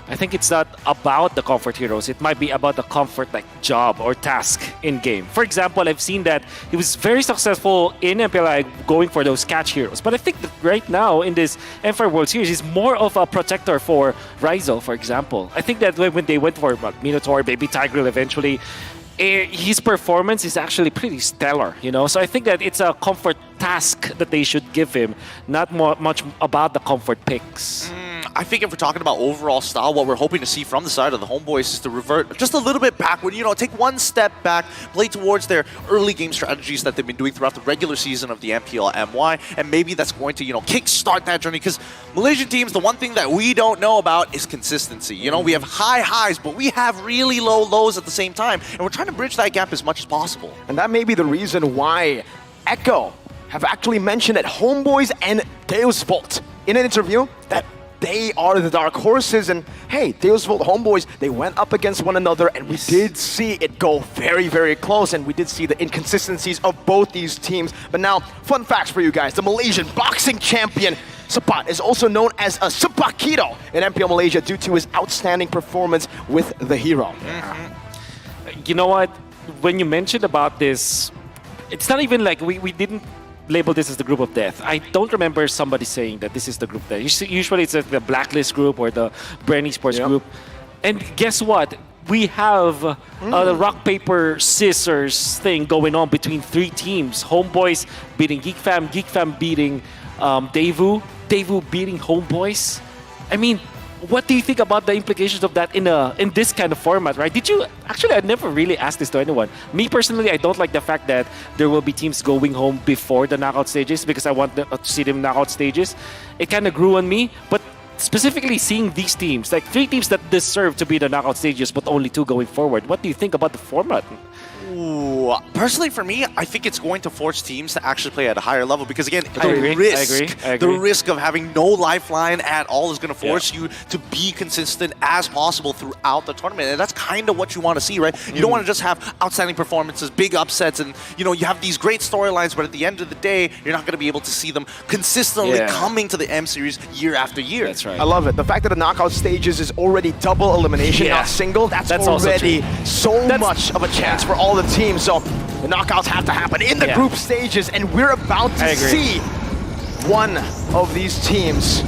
I think it's not about the comfort heroes. It might be about the comfort job or task in game. For example, I've seen that he was very successful in MPLI going for those catch heroes. But I think that right now in this M5 World Series, he's more of a protector for Rizzo, for example. I think that when they went for Minotaur, Baby Tigrel eventually, his performance is actually pretty stellar, you know? So I think that it's a comfort task that they should give him, not much about the comfort picks. I think if we're talking about overall style, what we're hoping to see from the side of the Homeboys is to revert just a little bit backward, take one step back, play towards their early game strategies that they've been doing throughout the regular season of the MPL MY, and maybe that's going to, kickstart that journey, because Malaysian teams, the one thing that we don't know about is consistency. We have high highs, but we have really low lows at the same time, and we're trying to bridge that gap as much as possible. And that may be the reason why Echo have actually mentioned at Homeboys and Deus Volt in an interview that they are the dark horses, and hey, Deus Volt Homeboys, they went up against one another, and we did see it go very, very close, and we did see the inconsistencies of both these teams. But now, fun facts for you guys. The Malaysian boxing champion, Sapat, is also known as a Sapakito in MPL Malaysia due to his outstanding performance with the hero. You know what? When you mentioned about this, it's not even like we didn't label this as the group of death. I don't remember somebody saying that this is the group of death. Usually it's like the Blacklist group or the Brenny Sports group. And guess what? We have the rock, paper, scissors thing going on between 3 teams. Homeboys beating Geek Fam beating Daewoo beating Homeboys. I mean, what do you think about the implications of that in this kind of format, right? Actually, I never really asked this to anyone. Me personally, I don't like the fact that there will be teams going home before the knockout stages because I want to see them knockout stages. It kind of grew on me, but specifically seeing these teams, like 3 teams that deserve to be the knockout stages, but only 2 going forward. What do you think about the format? Ooh, personally for me, I think it's going to force teams to actually play at a higher level because again, I agree. The risk of having no lifeline at all is going to force you to be consistent as possible throughout the tournament, and that's kind of what you want to see, right? You don't want to just have outstanding performances, big upsets, and you have these great storylines, but at the end of the day, you're not going to be able to see them consistently coming to the M Series year after year. That's right. I love it. The fact that the knockout stages is already double elimination, not single, that's already so much of a chance for all the teams. So the knockouts have to happen in the group stages, and we're about to see one of these teams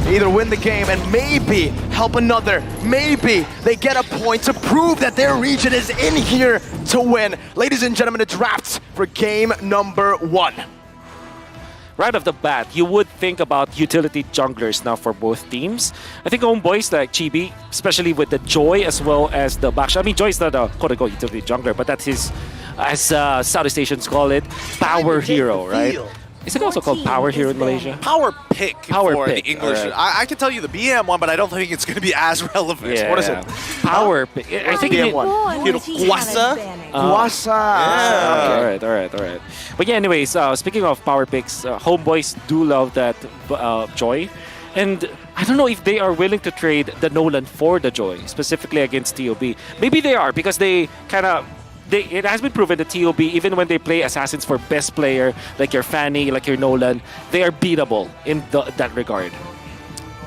either win the game and maybe help another. Maybe they get a point to prove that their region is in here to win. Ladies and gentlemen, the drafts for game number 1. Right off the bat, you would think about utility junglers now for both teams. I think homeboys like Chibi, especially with the Joy as well as the Baksha. I mean, Joy is not a quote-unquote utility jungler, but that's his, as Southeast Asians call it, power hero, right? Is it also called power hero in Malaysia? Power pick for the English. Right. I can tell you the BM one, but I don't think it's going to be as relevant. Yeah. What is it? Power pick. I think BM one. Guasa? Guasa. Yeah. All right. But yeah, anyways, speaking of power picks, homeboys do love that Joy. And I don't know if they are willing to trade the Nolan for the Joy, specifically against TOB. Maybe they are, because they kind of... it has been proven that TOB, even when they play assassins for best player, like your Fanny, like your Nolan, they are beatable in that regard.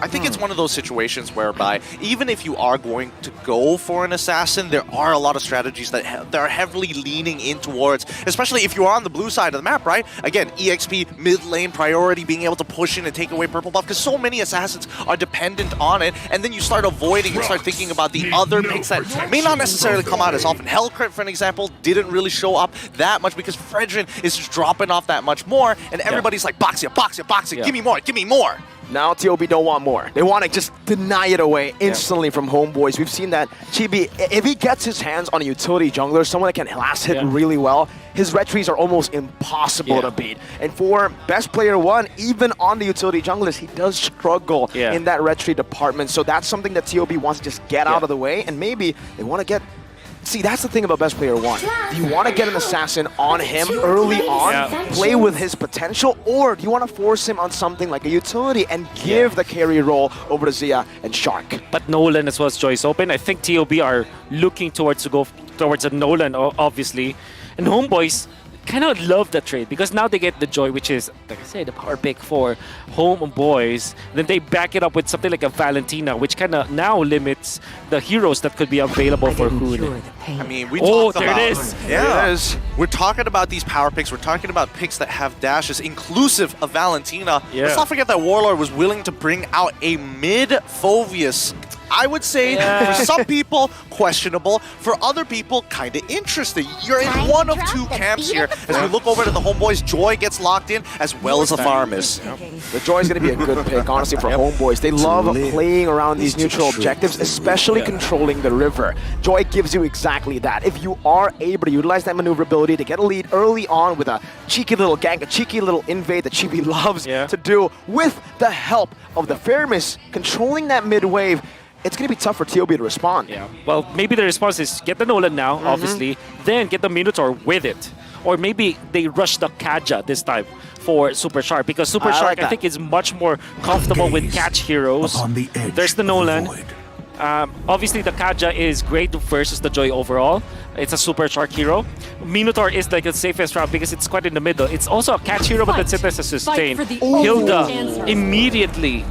I think it's one of those situations whereby even if you are going to go for an assassin, there are a lot of strategies that are heavily leaning in towards, especially if you are on the blue side of the map, right? Again, EXP, mid lane priority, being able to push in and take away purple buff, because so many assassins are dependent on it, and then you start avoiding and start thinking about the other picks that may not necessarily come out as often. Hellcrit, for an example, didn't really show up that much because Fredrin is just dropping off that much more, and everybody's like, box it, give me more. Now TOB don't want more. They want to just deny it away instantly from homeboys. We've seen that Chibi, if he gets his hands on a utility jungler, someone that can last hit really well, his red trees are almost impossible to beat. And for best player 1, even on the utility junglers, he does struggle in that red tree department. So that's something that TOB wants to just get out of the way, and maybe they want to get... See, that's the thing about best player 1. Do you want to get an assassin on him early on, play with his potential, or do you want to force him on something like a utility and give the carry role over to Zia and Shark? But Nolan as well as Joy's open. I think TOB are looking towards a Nolan, obviously. And homeboys kind of love the trade because now they get the Joy, which is, like I said, the power pick for homeboys. Then they back it up with something like a Valentina, which kind of now limits the heroes that could be available for Hoon. I mean, we talked about... there it is. Yeah. It is. We're talking about these power picks. We're talking about picks that have dashes, inclusive of Valentina. Let's not forget that Warlord was willing to bring out a mid-Fovius. I would say for some people, questionable. For other people, kind of interesting. You're in one of two camps here. As we look over to the homeboys, Joy gets locked in, as well as the Farmers. The Joy is going to be a good pick, honestly, for homeboys. They love playing around these neutral objectives, especially controlling the river. Joy gives you exactly that. If you are able to utilize that maneuverability to get a lead early on with a cheeky little gank, a cheeky little invade that Chibi loves to do, with the help of the Farmers controlling that mid wave, it's going to be tough for TOB to respond. Yeah. Well, maybe the response is get the Nolan now, obviously, then get the Minotaur with it. Or maybe they rush the Kaja this time for Super Shark, because Super Shark, I think, is much more comfortable with catch heroes. There's the Nolan. Obviously, the Kaja is great versus the Joy overall. It's a Super Shark hero. Minotaur is like the safest route because it's quite in the middle. It's also a catch hero, but it's a sustain. Hilda immediately.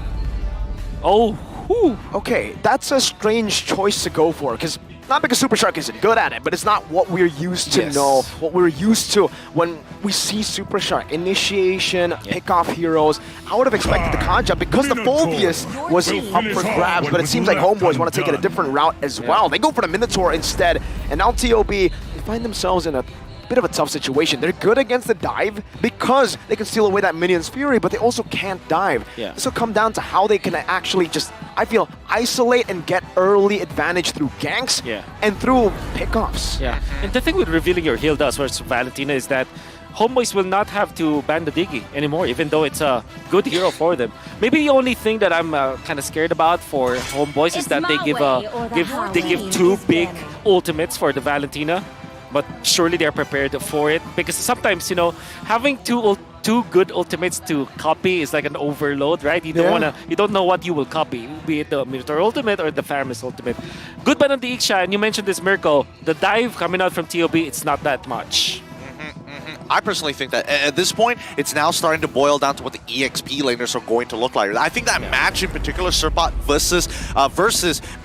Okay, that's a strange choice to go for, because not because Super Shark isn't good at it, but it's not what we're used to know, what we're used to when we see Super Shark. Initiation, pick off heroes. I would have expected the Kaja because the Phobius was up for grabs, but it seems like homeboys want to take it a different route as well. They go for the Minotaur instead, and now TOB, they find themselves in a bit of a tough situation. They're good against the dive because they can steal away that minion's fury, but they also can't dive. This will come down to how they can actually just, I feel, isolate and get early advantage through ganks and through pickoffs. And the thing with revealing your Hilda as well as Valentina is that homeboys will not have to ban the Diggy anymore, even though it's a good hero for them. Maybe the only thing that I'm kind of scared about for homeboys is that they give two big ultimates for the Valentina. But surely they're prepared for it, because sometimes, you know, having two good ultimates to copy is like an overload, right? You don't know what you will copy, be it the Minotaur ultimate or the Farmers ultimate. Good ban on the Iksha, and you mentioned this Mirko. The dive coming out from TOB, it's not that much. I personally think that at this point, it's now starting to boil down to what the EXP laners are going to look like. I think that match in particular, Serpot versus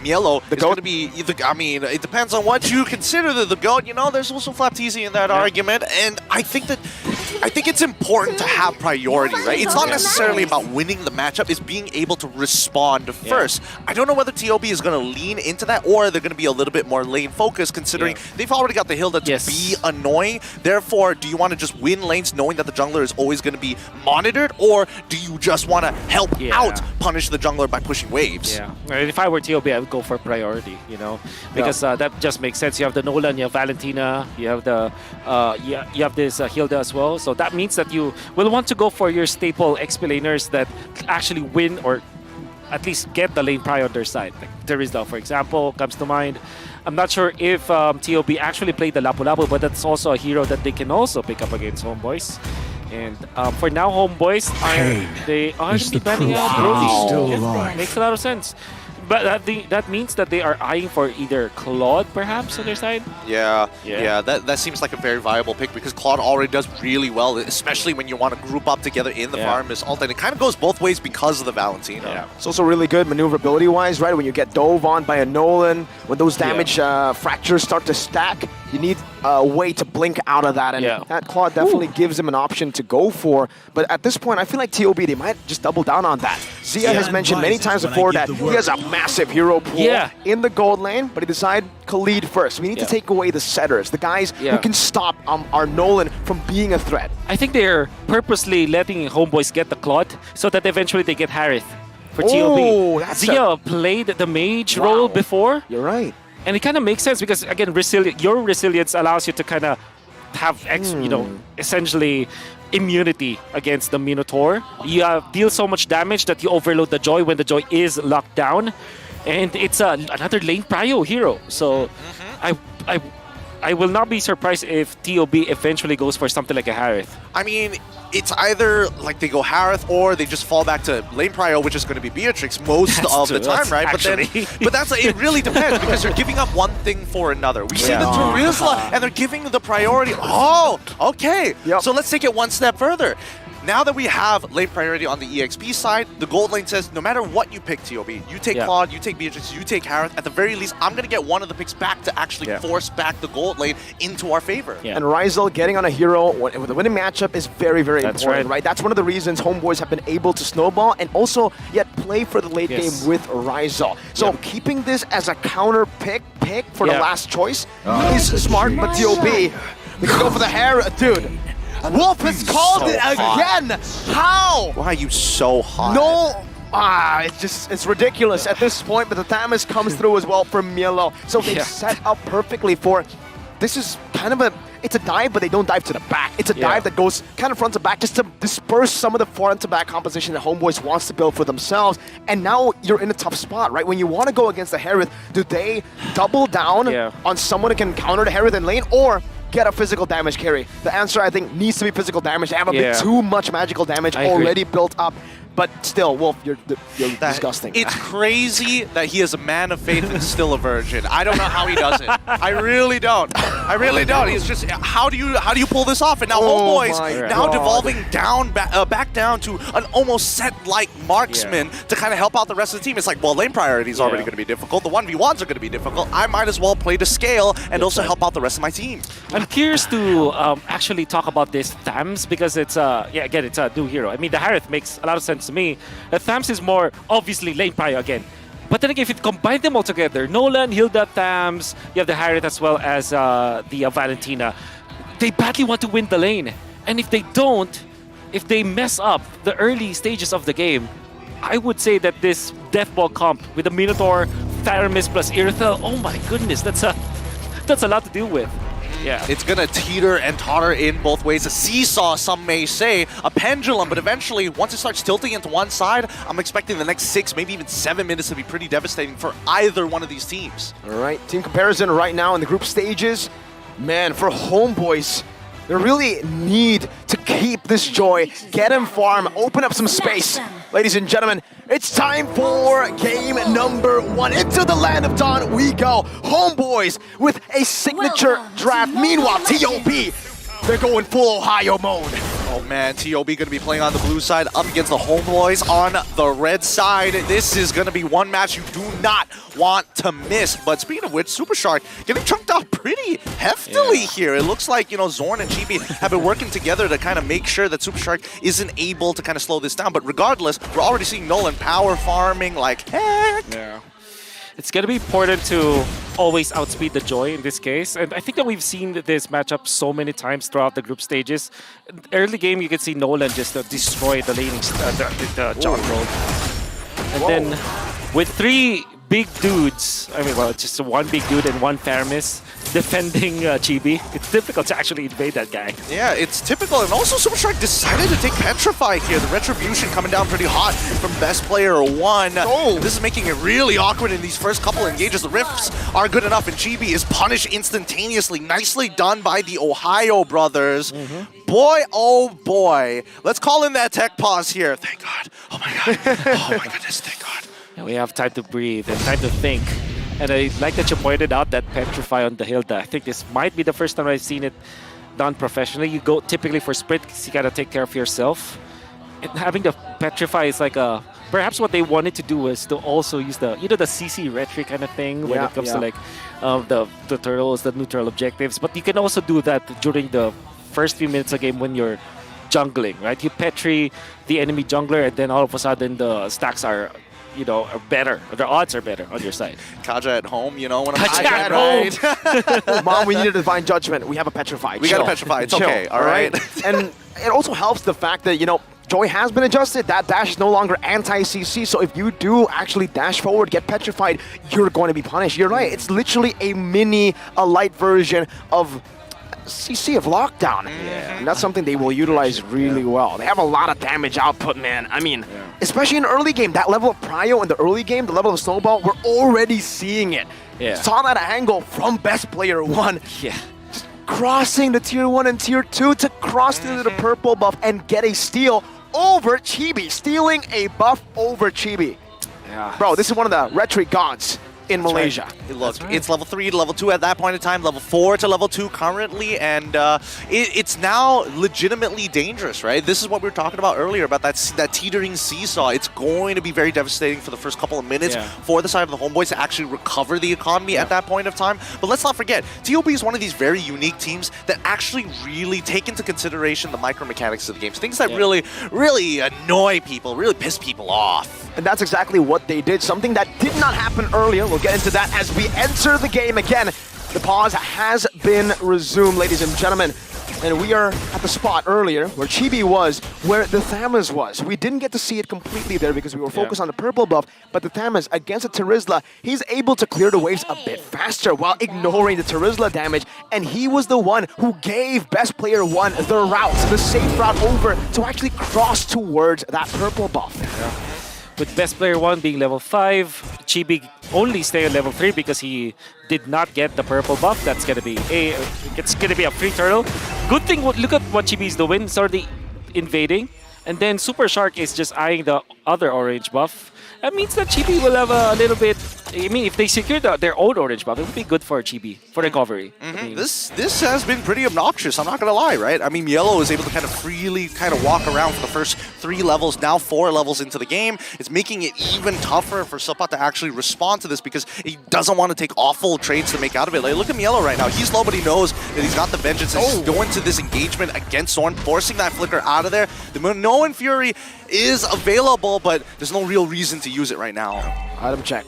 Mielo, is going to be, I mean, it depends on what you consider the GOAT. You know, there's also Flapteasy in that argument, and I think it's important to have priority, right? It's not necessarily about winning the matchup, it's being able to respond first. I don't know whether TOB is going to lean into that, or they're going to be a little bit more lane focused, considering they've already got the Hilda to be annoying. Therefore, do you want to just win lanes knowing that the jungler is always going to be monitored, or do you just want to help out punish the jungler by pushing waves? Yeah, if I were TOB, I would go for priority, you know, because that just makes sense. You have the Nolan, you have Valentina, you have the you have this Hilda as well. So that means that you will want to go for your staple XP laners that actually win or at least get the lane prio on their side. Like Terizla, for example, comes to mind. I'm not sure if TOB actually played the Lapu Lapu, but that's also a hero that they can also pick up against Homeboys. And for now, Homeboys, they are going to be banning out Brody. Still alive. Makes a lot of sense. But that means that they are eyeing for either Claude, perhaps, on their side? Yeah, that seems like a very viable pick because Claude already does really well, especially when you want to group up together in the farm as ult. And it kind of goes both ways because of the Valentina. Yeah. It's also really good maneuverability-wise, right? When you get dove on by a Nolan, when those damage fractures start to stack, you need a way to blink out of that, and that Claude definitely gives him an option to go for. But at this point, I feel like TOB, they might just double down on that. Zia has mentioned many times before that he has a massive hero pool in the gold lane, but he decided to lead first. We need to take away the setters, the guys who can stop our Nolan from being a threat. I think they're purposely letting Homeboys get the Claude so that eventually they get Harith for TOB. Zia played the mage role before. You're right. And it kind of makes sense because, again, your resilience allows you to kind of have, you know, essentially immunity against the Minotaur. You deal so much damage that you overload the Joy when the Joy is locked down. And it's another lane prio hero. So I will not be surprised if TOB eventually goes for something like a Harith. I mean, it's either like they go Harith or they just fall back to lane prio, which is going to be Beatrix most of the time, right? But it really depends because they're giving up one thing for another. We see the Terizla and they're giving the priority. Oh, okay. So let's take it one step further. Now that we have lane priority on the EXP side, the gold lane says no matter what you pick, TOB, you take Claude, you take Beatrix, you take Harith, at the very least, I'm going to get one of the picks back to actually force back the gold lane into our favor. And Ryzel getting on a hero with a winning matchup is very, very important, right? That's one of the reasons Homeboys have been able to snowball and also yet play for the late game with Ryzel. So keeping this as a counter pick for the last choice is smart, but TOB, we can go for the hair, dude. Wolf has called it again! How? Why are you so hot? No! It's ridiculous at this point, but the damage comes through as well from Mielo. So they set up perfectly for, this is kind of it's a dive, but they don't dive to the back. It's a dive that goes kind of front to back just to disperse some of the front to back composition that Homeboys wants to build for themselves. And now you're in a tough spot, right? When you want to go against the Harith, do they double down on someone who can counter the Harith in lane, or get a physical damage carry? The answer, I think, needs to be physical damage. They have a bit too much magical damage already built up. But still, Wolf, you're disgusting. It's crazy that he is a man of faith and still a virgin. I don't know how he does it. I really don't. I really don't. He's just, how do you pull this off? And now Homeboys now devolving down back down to an almost set-like marksman to kind of help out the rest of the team. It's like, well, lane priority is already going to be difficult. The 1v1s are going to be difficult. I might as well play to scale and also help out the rest of my team. I'm curious to actually talk about this Thams because it's again, it's a new hero. I mean, the Harith makes a lot of sense to me. Thams is more obviously lane prio again. But then again, if you combine them all together, Nolan, Hilda, Thams, you have the Harith as well as the Valentina, they badly want to win the lane. And if they don't, if they mess up the early stages of the game, I would say that this Deathball comp with the Minotaur, Theramis plus Irithel, oh my goodness, that's a lot to deal with. Yeah. It's going to teeter and totter in both ways. A seesaw, some may say, a pendulum, but eventually, once it starts tilting into one side, I'm expecting the next 6, maybe even 7 minutes to be pretty devastating for either one of these teams. All right, team comparison right now in the group stages. Man, for Homeboys, they really need to keep this joy, get him farm, open up some space. Ladies and gentlemen, it's time for game number 1. Into the land of dawn we go. Homeboys with a signature draft. Meanwhile, TOB They're going full Ohio mode. Oh man, TOB going to be playing on the blue side up against the Homeboys on the red side. This is going to be one match you do not want to miss. But speaking of which, Super Shark getting chunked out pretty heftily here. It looks like, you know, Zorn and Chibi have been working together to kind of make sure that Super Shark isn't able to kind of slow this down. But regardless, we're already seeing Nolan power farming like heck. Yeah. It's going to be important to always outspeed the Joy in this case. And I think that we've seen this matchup so many times throughout the group stages. Early game, you can see Nolan just destroy the laning, the John Road. And then with 3 big dudes, I mean, well, just one big dude and one Faramis defending Chibi, it's difficult to actually invade that guy. Yeah, it's typical. And also Super Shark decided to take Petrify here. The Retribution coming down pretty hot from Best Player 1. Oh. This is making it really awkward in these first couple engages. The rifts are good enough, and Chibi is punished instantaneously. Nicely done by the Ohio brothers. Boy, oh boy. Let's call in that tech pause here. Thank God. Oh my God. Oh my goodness, thank God. And we have time to breathe and time to think. And I like that you pointed out that Petrify on the Hilda. I think this might be the first time I've seen it done professionally. You go typically for sprint because you gotta take care of yourself. And having the Petrify is like a... Perhaps what they wanted to do was to also use the, you know, the CC rhetoric kind of thing when it comes to like the turtles, the neutral objectives. But you can also do that during the first few minutes of the game when you're jungling, right? You Petri the enemy jungler and then all of a sudden the stacks are, you know, are better. The odds are better on your side. Kaja at home, you know, when I'm Kaja at home. Mom, we need a divine judgment. We have a Petrify. We got a Petrify. It's okay, all right? And it also helps the fact that, you know, Joy has been adjusted. That dash is no longer anti-CC, so if you do actually dash forward, get petrified, you're going to be punished. You're right. It's literally a light version of CC of Lockdown. And that's something they will utilize really well. They have a lot of damage output, man. I mean, especially in early game, that level of prio in the early game, the level of Snowball, we're already seeing it. Saw that angle from Best Player 1. Just crossing the Tier 1 and Tier 2 to cross into the purple buff and get a steal over Chibi. Stealing a buff over Chibi. Bro, this is one of the rhetoric gods in Malaysia. Look, it's level 3 to level 2 at that point in time, level 4 to level 2 currently, and it's now legitimately dangerous, right? This is what we were talking about earlier, about that teetering seesaw. It's going to be very devastating for the first couple of minutes for the side of the Homeboys to actually recover the economy at that point of time. But let's not forget, TOB is one of these very unique teams that actually really take into consideration the micro mechanics of the games, things that really annoy people, really piss people off. And that's exactly what they did, something that did not happen earlier. We'll get into that as we enter the game again. The pause has been resumed, ladies and gentlemen. And we are at the spot earlier where Chibi was, where the Thamas was. We didn't get to see it completely there because we were focused on the purple buff, but the Thamas against the Terizla, he's able to clear the waves a bit faster while ignoring the Terizla damage, and he was the one who gave Best Player 1 the route, the safe route over to actually cross towards that purple buff. With Best Player 1 being level 5, Chibi only stay at level 3 because he did not get the purple buff. That's gonna be a free turtle. Good thing, look at what Chibi is doing. It's already invading, and then Super Shark is just eyeing the other orange buff. That means that Chibi will have a little bit... I mean, if they secure their own orange buff, it would be good for Chibi, for recovery. I mean, This has been pretty obnoxious, I'm not going to lie, right? I mean, Yellow is able to kind of freely walk around for the first 3 levels, now 4 levels into the game. It's making it even tougher for Supa to actually respond to this because he doesn't want to take awful trades to make out of it. Like, look at Yellow right now. He's low, but he knows that he's got the vengeance and he's going to this engagement against Zorn, forcing that flicker out of there. The Minoan Fury is available, but there's no real reason to use it right now. Item check.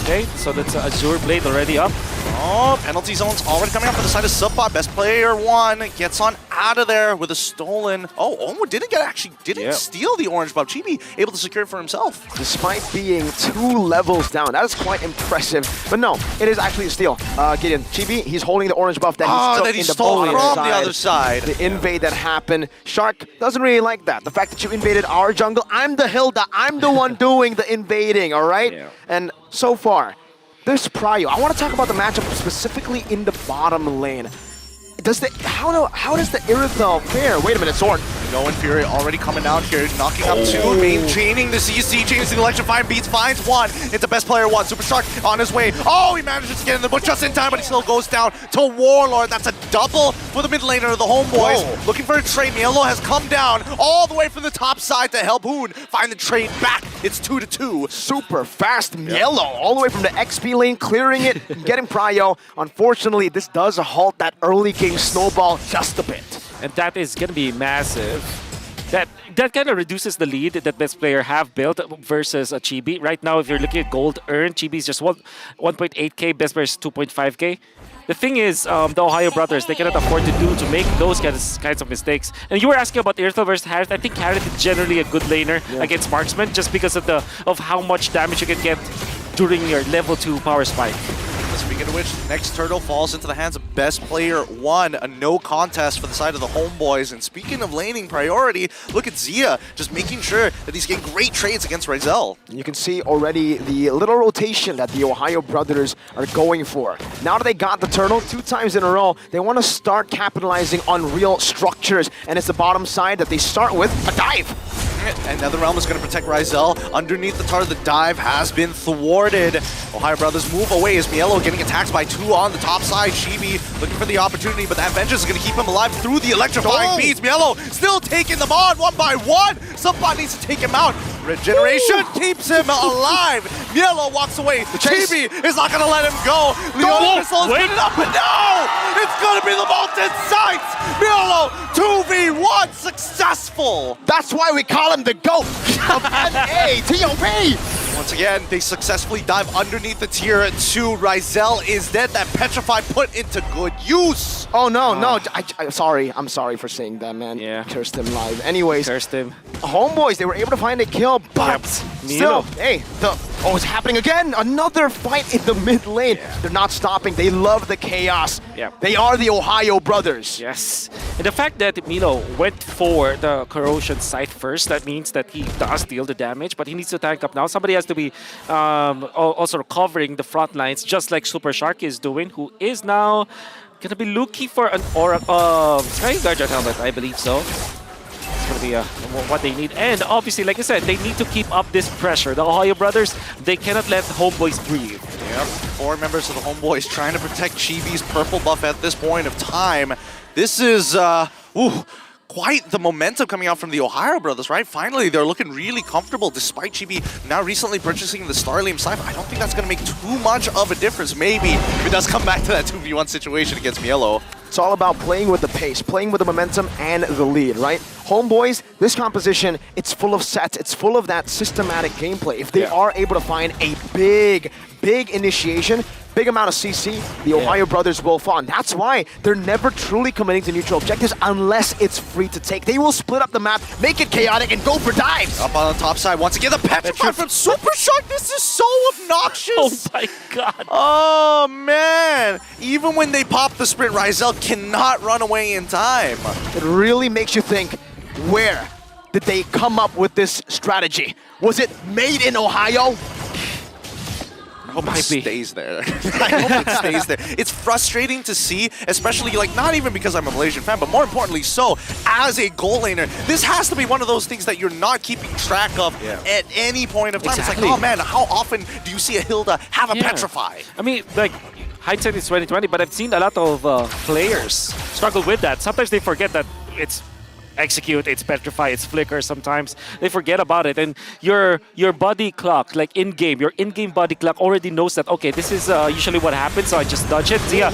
Okay, so that's Azure Blade already up. Oh, penalty zone's already coming up for the side of Supa. Best Player 1 gets on out of there with a stolen... Oh, didn't steal the orange buff. Chibi able to secure it for himself. Despite being 2 levels down. That is quite impressive. But no, it is actually a steal. Gideon, Chibi, he's holding the orange buff that he stole from the other side. The invade that happened. Shark doesn't really like that. The fact that you invaded our jungle, I'm the Hilda. I'm the one doing the invading, all right? And so far, there's prio. I want to talk about the matchup specifically in the bottom lane. How does the Irithel fare? Wait a minute, Sword. No Inferi already coming down here, knocking up 2, maintaining the CC, changing the electrifying beats, finds 1. It's the best player 1. Super Shark on his way. Oh, he manages to get in the bush just in time, but he still goes down to Warlord. That's a double for the mid laner of the Homeboys. Whoa. Looking for a trade. Mielo has come down all the way from the top side to help Hoon find the trade back. It's 2-2. Super fast Mielo, all the way from the XP lane, clearing it, getting prio. Unfortunately, this does halt that early game snowball just a bit. And that is going to be massive. That kind of reduces the lead that best player have built versus a Chibi. Right now, if you're looking at gold earned, Chibi is just 1.8k, best player is 2.5k. The thing is, the Ohio brothers, they cannot afford to make those kinds of mistakes. And you were asking about Irithel versus Harith. I think Harith is generally a good laner against marksman just because of how much damage you can get during your level 2 power spike. Speaking of which, next turtle falls into the hands of best player 1. A no contest for the side of the Homeboys. And speaking of laning priority, look at Zia just making sure that he's getting great trades against Ryzel. You can see already the little rotation that the Ohio brothers are going for. Now that they got the turtle 2 times in a row, they want to start capitalizing on real structures. And it's the bottom side that they start with a dive. And Netherrealm is going to protect Ryzel. Underneath the turret, the dive has been thwarted. Ohio brothers move away as Mielo getting attacked by 2 on the top side. Chibi looking for the opportunity, but that vengeance is going to keep him alive through the electrifying beats. Mielo still taking them on 1 by 1. Somebody needs to take him out. Regeneration keeps him alive. Mielo walks away. Chibi is not going to let him go. Leon missiles put it up, but no! It's going to be the molten sights. Mielo 2v1 successful. That's why we call him the GOAT of NA TOP. Once again, they successfully dive underneath the tier 2. Ryzel is dead. That Petrify put into good use. Oh, no. I'm sorry for saying that, man. Yeah. Cursed him live. Anyways, cursed him. Homeboys, they were able to find a kill, but still, hey, it's happening again. Another fight in the mid lane. Yeah. They're not stopping. They love the chaos. Yeah. They are the Ohio brothers. Yes. And the fact that Milo went for the corrosion scythe first, that means that he does deal the damage, but he needs to tank up now. Somebody has to be also covering the front lines, just like Super Shark is doing, who is now going to be looking for an Sky Guardian helmet, I believe so. It's going to be what they need. And obviously, like I said, they need to keep up this pressure. The Ohio brothers, they cannot let Homeboys breathe. Yep, 4 members of the Homeboys trying to protect Chibi's purple buff at this point of time. This is, quite the momentum coming out from the Ohio brothers, right? Finally, they're looking really comfortable despite Chibi now recently purchasing the Starlium Scythe. I don't think that's going to make too much of a difference. Maybe if it does come back to that 2v1 situation against Mielo. It's all about playing with the pace, playing with the momentum and the lead, right? Homeboys, this composition, it's full of sets. It's full of that systematic gameplay. If they are able to find a big initiation, big amount of CC, the Ohio brothers will fall. And that's why they're never truly committing to neutral objectives unless it's free to take. They will split up the map, make it chaotic, and go for dives. Up on the top side, once again, the Petrify from Super Shark. This is so obnoxious. Oh my god. Oh man. Even when they pop the sprint, Ryzel cannot run away in time. It really makes you think, where did they come up with this strategy? Was it made in Ohio? I hope it stays there. I hope it stays there. It's frustrating to see, especially not even because I'm a Malaysian fan, but more importantly so, as a goal laner, this has to be one of those things that you're not keeping track of at any point of time. Exactly. It's like, oh man, how often do you see a Hilda have a Petrify? I mean, hindsight is 2020, but I've seen a lot of players struggle with that. Sometimes they forget that it's execute, it's petrify, it's flicker. Sometimes they forget about it, and your body clock, your in-game body clock already knows that, okay, this is usually what happens, so I just dodge it. So yeah,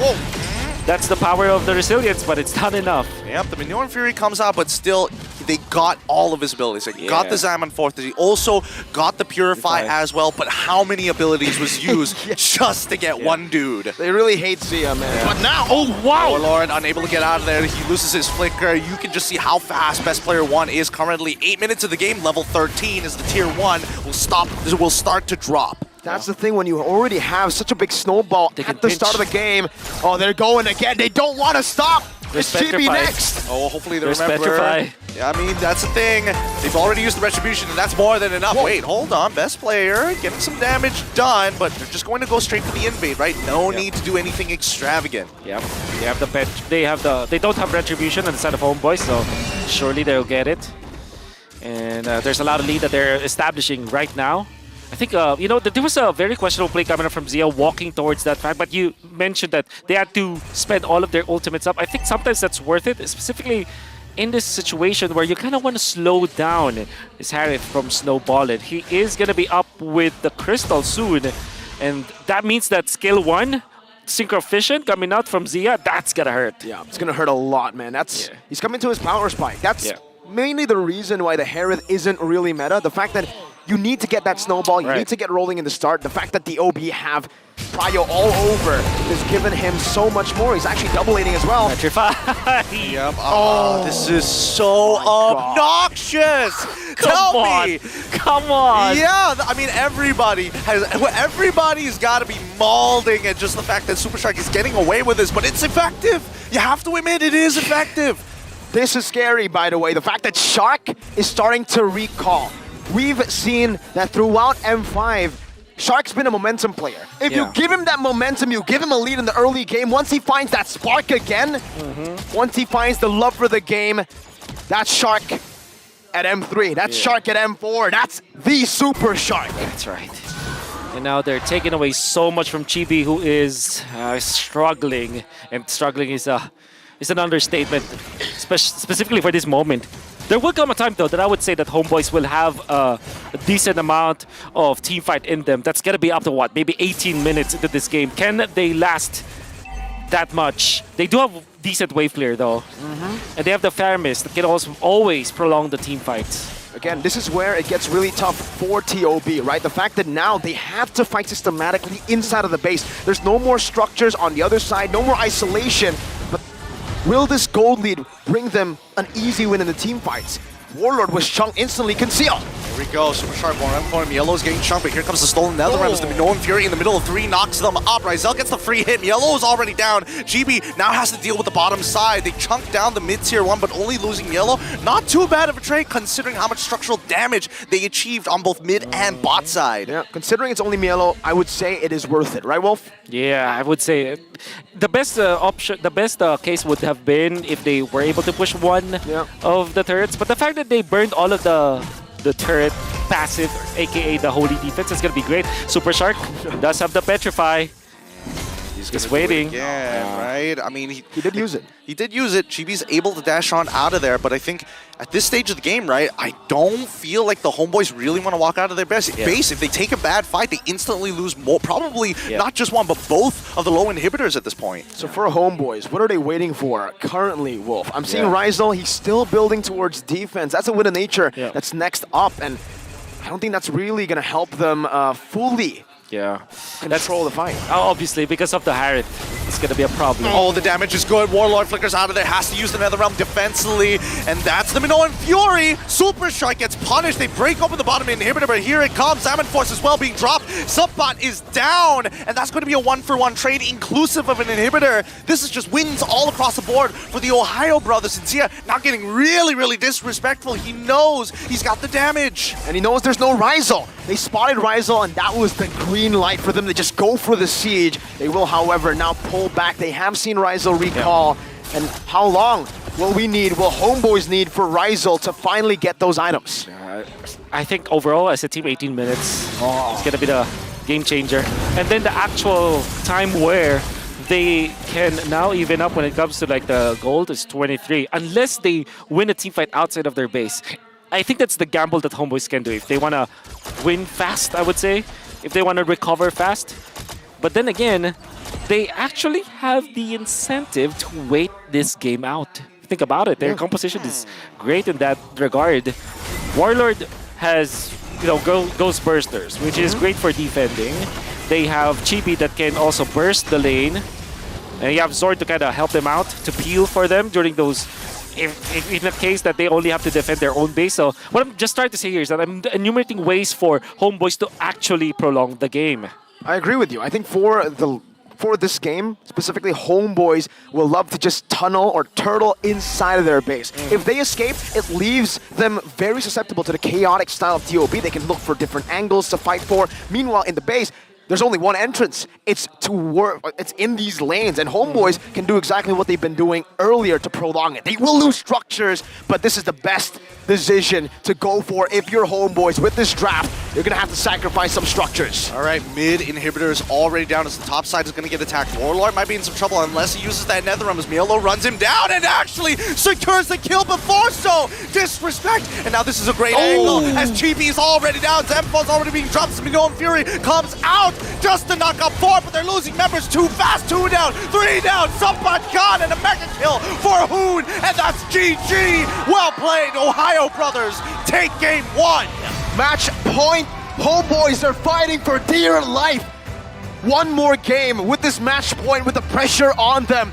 that's the power of the resilience, but it's not enough. Yep, the Manure Fury comes out, but still, they got all of his abilities. They got the Zaman 4th, they also got the Purify as well, but how many abilities was used just to get one dude? They really hate Zia, man. But now, Warlord unable to get out of there. He loses his flicker. You can just see how fast Best Player 1 is currently. 8 minutes of the game, level 13 as the Tier 1 will start to drop. That's the thing, when you already have such a big snowball at the start of the game. Oh, they're going again. They don't want to stop. It's Chibi next. Oh, hopefully they There's remember. Petrify. Yeah, I mean, that's the thing. They've already used the Retribution, and that's more than enough. Whoa. Wait, hold on. Best player, getting some damage done, but they're just going to go straight for the invade, right? No need to do anything extravagant. Yep, they have the pet. They don't have Retribution on the side of Homeboys, so surely they'll get it. And there's a lot of lead that they're establishing right now. I think, you know, there was a very questionable play coming up from Zia walking towards that fact, but you mentioned that they had to spend all of their ultimates up. I think sometimes that's worth it, specifically in this situation where you kind of want to slow down his Harith from snowballing. He is going to be up with the Crystal soon, and that means that skill 1, Synchro Fission coming out from Zia, that's going to hurt. Yeah, it's going to hurt a lot, man. He's coming to his power spike. That's mainly the reason why the Harith isn't really meta. The fact that you need to get that snowball, you need to get rolling in the start. The fact that the OB have Prio all over has given him so much more. He's actually doubling as well. Yep. Oh, this is so obnoxious. Tell me. Come on. Yeah, I mean, everybody's got to be mauling at just the fact that Super Shark is getting away with this, but it's effective. You have to admit it is effective. This is scary, by the way. The fact that Shark is starting to recall. We've seen that throughout M5, Shark's been a momentum player. If you give him that momentum, you give him a lead in the early game, once he finds that spark again, once he finds the love for the game, that's Shark at M3, that's Shark at M4, that's the Super Shark. That's right. And now they're taking away so much from Chibi, who is struggling. And struggling is an understatement, specifically for this moment. There will come a time, though, that I would say that Homeboys will have a decent amount of team fight in them. That's going to be up to, what, maybe 18 minutes into this game. Can they last that much? They do have decent wave clear, though. And they have the Faramis that can also always prolong the team fights. Again, this is where it gets really tough for TOB, right? The fact that now they have to fight systematically inside of the base. There's no more structures on the other side, no more isolation. But will this gold lead bring them an easy win in the team fights? Warlord was chunked instantly, conceal. Here we go, Super Shark one for him. Yellow's getting chunked, but here comes the stolen Netherrealm as the Minoan Fury in the middle of 3 knocks them up. Ryzel gets the free hit. Yellow is already down. GB now has to deal with the bottom side. They chunked down the mid-tier 1, but only losing Yellow. Not too bad of a trade considering how much structural damage they achieved on both mid and bot side. Yeah, considering it's only Yellow, I would say it is worth it, right, Wolf? Yeah, I would say it. The best option, the best case would have been if they were able to push one of the turrets. But the fact that they burned all of the turret passive, aka the holy defense, is gonna be great. Super Shark does have the Petrify. He's just waiting. Yeah, right. I mean, he did use it. He did use it. Chibi's able to dash on out of there, but I think at this stage of the game, right, I don't feel like the Homeboys really want to walk out of their base. If they take a bad fight, they instantly lose more, probably not just one, but both of the low inhibitors at this point. So for Homeboys, what are they waiting for currently, Wolf? I'm seeing Ryzel, he's still building towards defense. That's a win of nature that's next up, and I don't think that's really going to help them fully control the fight. Obviously, because of the Harith, it's going to be a problem. Oh, the damage is good. Warlord flickers out of there, has to use the Netherrealm defensively, and that's the Minoan Fury. Super Shark gets punished. They break open the bottom inhibitor, but here it comes. Salmon Force as well being dropped. Subbot is down, and that's going to be a 1-for-1 trade inclusive of an inhibitor. This is just wins all across the board for the Ohio brothers. And Zia now getting really, really disrespectful. He knows he's got the damage. And he knows there's no Ryzel. They spotted Ryzel, and that was the green light for them to just go for the siege. They will, however, now pull back. They have seen Ryzel recall. And how long will Homeboys need for Ryzel to finally get those items? I think overall, as a team, 18 minutes. It's going to be the game changer. And then the actual time where they can now even up when it comes to like the gold is 23. Unless they win a team fight outside of their base. I think that's the gamble that Homeboys can do. If they want to win fast, I would say. If they want to recover fast. But then again, they actually have the incentive to wait this game out. Think about it. Their composition is great in that regard. Warlord has, Ghost Bursters, which is great for defending. They have Chibi that can also burst the lane. And you have Zord to kind of help them out, to peel for them during those... If in the case that they only have to defend their own base. So what I'm just trying to say here is that I'm enumerating ways for Homeboys to actually prolong the game. I agree with you. I think for the for this game, specifically Homeboys, will love to just tunnel or turtle inside of their base. If they escape, it leaves them very susceptible to the chaotic style of TOB. They can look for different angles to fight for. Meanwhile, in the base, there's only one entrance. It's to work. It's in these lanes, and Homeboys can do exactly what they've been doing earlier to prolong it. They will lose structures, but this is the best decision to go for if you're Homeboys. With this draft, you're gonna have to sacrifice some structures. All right, mid inhibitor is already down as the top side is going to get attacked. Warlord might be in some trouble unless he uses that Nether Realm as Mielo runs him down and actually secures the kill before so. Disrespect. And now this is a great angle as Chibi is already down. Zemfo's already being dropped. Smigo and Fury comes out just to knock up 4, but they're losing members too fast. 2 down, 3 down. Somebody gone and a mega kill for Hoon. And that's GG. Well played, Ohio brothers. Take game 1. Match point. Homeboys are fighting for dear life. One more game with this match point, with the pressure on them.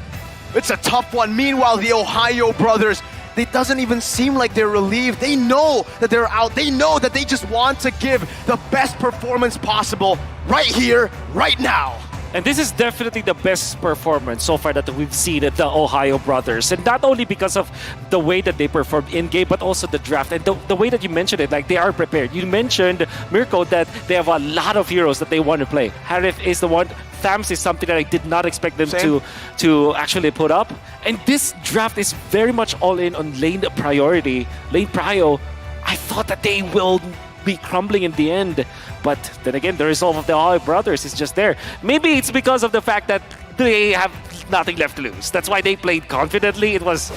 It's a tough one. Meanwhile, the Ohio brothers, it doesn't even seem like they're relieved. They know that they're out. They know that they just want to give the best performance possible right here, right now. And this is definitely the best performance so far that we've seen at the Ohio brothers. And not only because of the way that they performed in-game, but also the draft. And the way that you mentioned it, like they are prepared. You mentioned, Mirko, that they have a lot of heroes that they want to play. Harith is the one. Thams is something that I did not expect them to actually put up. And this draft is very much all in on lane priority. Lane prio, I thought that they will be crumbling in the end. But then again, the resolve of the Ohio brothers is just there. Maybe it's because of the fact that they have nothing left to lose. That's why they played confidently. It was,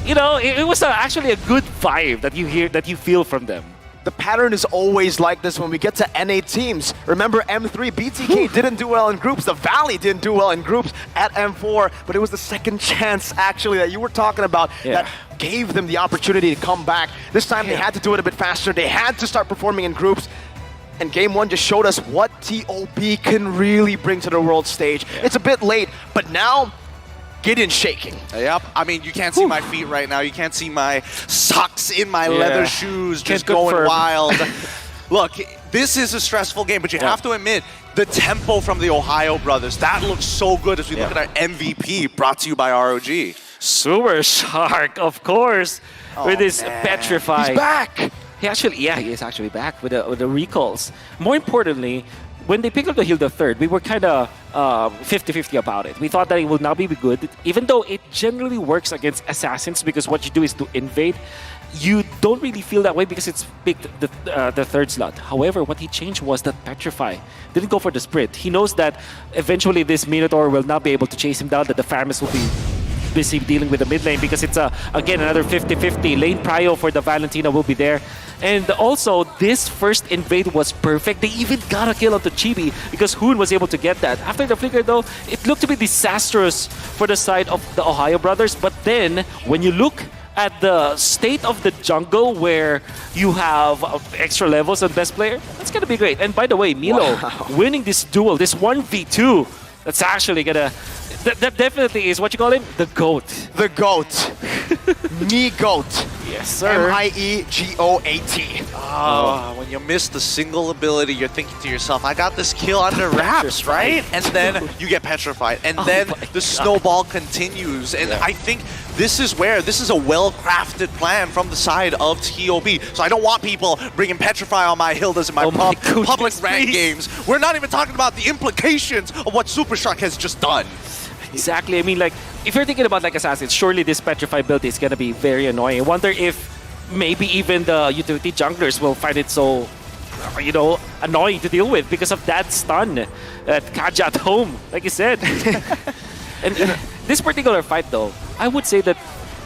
you know, it was actually a good vibe that you hear, that you feel from them. The pattern is always like this when we get to NA teams. Remember M3, BTK didn't do well in groups. The Valley didn't do well in groups at M4, but it was the second chance actually that you were talking about that gave them the opportunity to come back. This time they had to do it a bit faster. They had to start performing in groups. And game 1 just showed us what TOB can really bring to the world stage. It's a bit late, but now Gideon shaking. Yep, I mean, you can't see my feet right now. You can't see my socks in my leather shoes just going wild. Look, this is a stressful game, but you have to admit, the tempo from the Ohio brothers, that looks so good as we look at our MVP, brought to you by ROG. Super Shark, of course, with his Petrify. He's back! He is actually back with the recalls. More importantly, when they picked up the heal the third, we were kind of 50-50 about it. We thought that it will now be good, even though it generally works against assassins because what you do is to invade. You don't really feel that way because it's picked the third slot. However, what he changed was that Petrify didn't go for the sprint. He knows that eventually this Minotaur will not be able to chase him down, that the Faramis will be busy dealing with the mid lane because it's again another 50-50. Lane prio for the Valentina will be there. And also, this first invade was perfect. They even got a kill onto Chibi because Hoon was able to get that. After the flicker though, it looked to be disastrous for the side of the Ohio brothers. But then, when you look at the state of the jungle where you have extra levels on best player, that's gonna be great. And by the way, Milo winning this duel, this 1v2, that's actually gonna... That definitely is, what you call him? The GOAT. The GOAT. Me GOAT. Yes, sir. M-I-E-G-O-A-T. Oh, when you miss the single ability, you're thinking to yourself, I got this kill under wraps, right? And then you get petrified. And then the snowball continues. And I think this is a well-crafted plan from the side of TOB. So I don't want people bringing Petrify on my Hildas in my public rank games. We're not even talking about the implications of what Super Shark has just done. Exactly. I mean, like, if you're thinking about like assassins, surely this Petrify build is gonna be very annoying. I wonder if maybe even the utility junglers will find it so, you know, annoying to deal with because of that stun at Kaja at home, like you said. and this particular fight, though, I would say that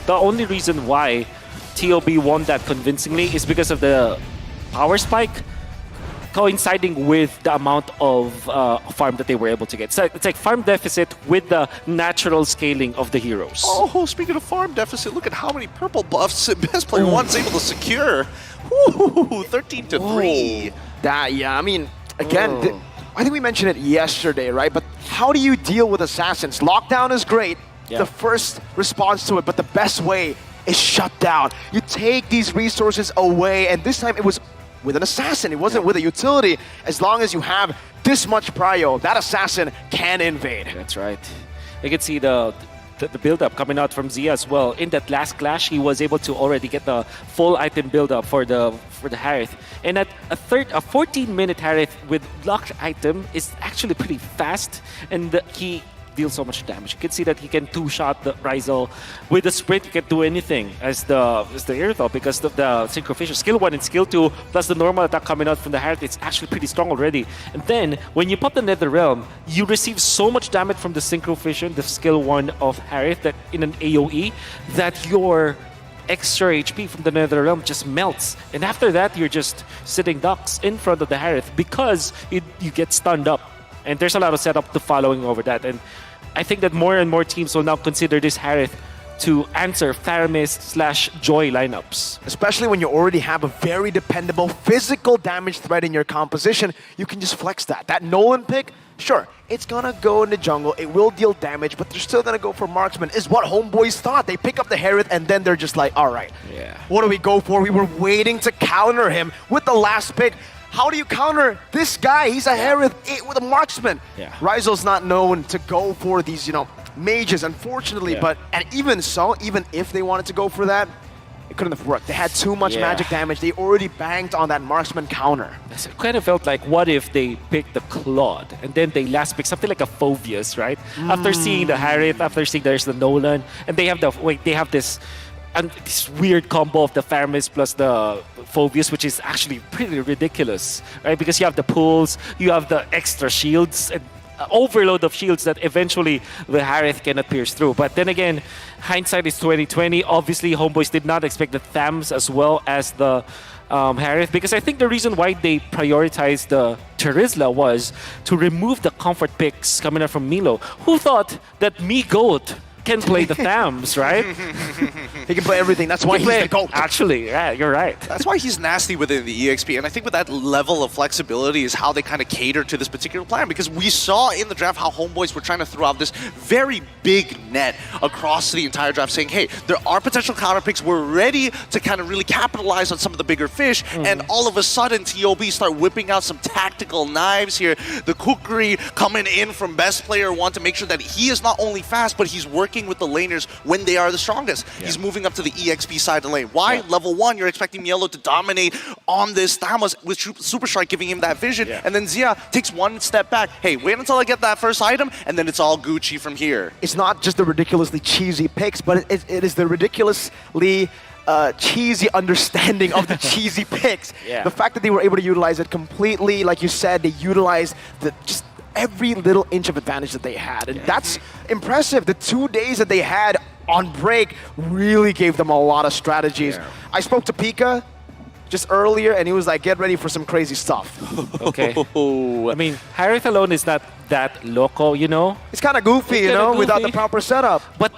the only reason why TOB won that convincingly is because of the power spike coinciding with the amount of farm that they were able to get. So it's like farm deficit with the natural scaling of the heroes. Oh, speaking of farm deficit, look at how many purple buffs best player one's able to secure. Ooh, 13-3. That, I mean, again, I think we mentioned it yesterday, right? But how do you deal with assassins? Lockdown is great, the first response to it, but the best way is shut down. You take these resources away, and this time it was with an assassin. It wasn't with a utility. As long as you have this much prio, that assassin can invade. That's right. You can see the build-up coming out from Zia as well. In that last clash, he was able to already get the full item build-up for the Harith. And at a 14-minute Harith with locked item is actually pretty fast, and he deals so much damage. You can see that he can two-shot the Ryzel. With the sprint, he can do anything as the Irithel, because of the Synchro Fission. Skill 1 and Skill 2, plus the normal attack coming out from the Harith, it's actually pretty strong already. And then, when you pop the Nether Realm, you receive so much damage from the Synchro Fission, the Skill 1 of Harith, that in an AoE, that your extra HP from the Nether Realm just melts. And after that, you're just sitting ducks in front of the Harith because you get stunned up. And there's a lot of setup to following over that. And I think that more and more teams will now consider this Harith to answer Faramis/Joy lineups. Especially when you already have a very dependable physical damage threat in your composition, you can just flex that. That Nolan pick, sure, it's gonna go in the jungle, it will deal damage, but they're still gonna go for marksman, is what Homeboys thought. They pick up the Harith and then they're just like, all right, what do we go for? We were waiting to counter him with the last pick. How do you counter this guy? He's a Harith with a marksman. Ryzel's not known to go for these, mages, unfortunately, but and even so, even if they wanted to go for that, it couldn't have worked. They had too much magic damage. They already banked on that marksman counter. It kind of felt like, what if they picked the Claude and then they last pick something like a Phoveus, right? After seeing the Harith, after seeing there's the Nolan, and they have this weird combo of the Faramis plus the Phoveus, which is actually pretty ridiculous, right? Because you have the pulls, you have the extra shields, and overload of shields that eventually the Harith cannot pierce through. But then again, hindsight is 2020. Obviously, Homeboys did not expect the Thams as well as the Harith, because I think the reason why they prioritized the Terizla was to remove the comfort picks coming out from Milo. Who thought that Goat can play the Thams, right? He can play everything. That's why he's the GOAT. Actually, yeah, you're right. That's why he's nasty within the EXP. And I think with that level of flexibility is how they kind of cater to this particular plan. Because we saw in the draft how Homeboys were trying to throw out this very big net across the entire draft, saying, hey, there are potential counter picks. We're ready to kind of really capitalize on some of the bigger fish. And all of a sudden, TOB start whipping out some tactical knives here. The Kukri coming in from best player one to make sure that he is not only fast, but he's working with the laners when they are the strongest. He's moving up to the EXP side of the lane. Why? Level 1, you're expecting Mielo to dominate on this Thamas with Super Strike giving him that vision. And then Zia takes one step back. Hey, wait until I get that first item, and then it's all Gucci from here. It's not just the ridiculously cheesy picks, but it is the ridiculously cheesy understanding of the cheesy picks. The fact that they were able to utilize it completely, like you said, they utilized just every little inch of advantage that they had. And that's impressive. The 2 days that they had on break really gave them a lot of strategies. I spoke to Pika just earlier, and he was like, get ready for some crazy stuff. Okay. I mean, Harith alone is not that loco, It's kind of goofy, without the proper setup. But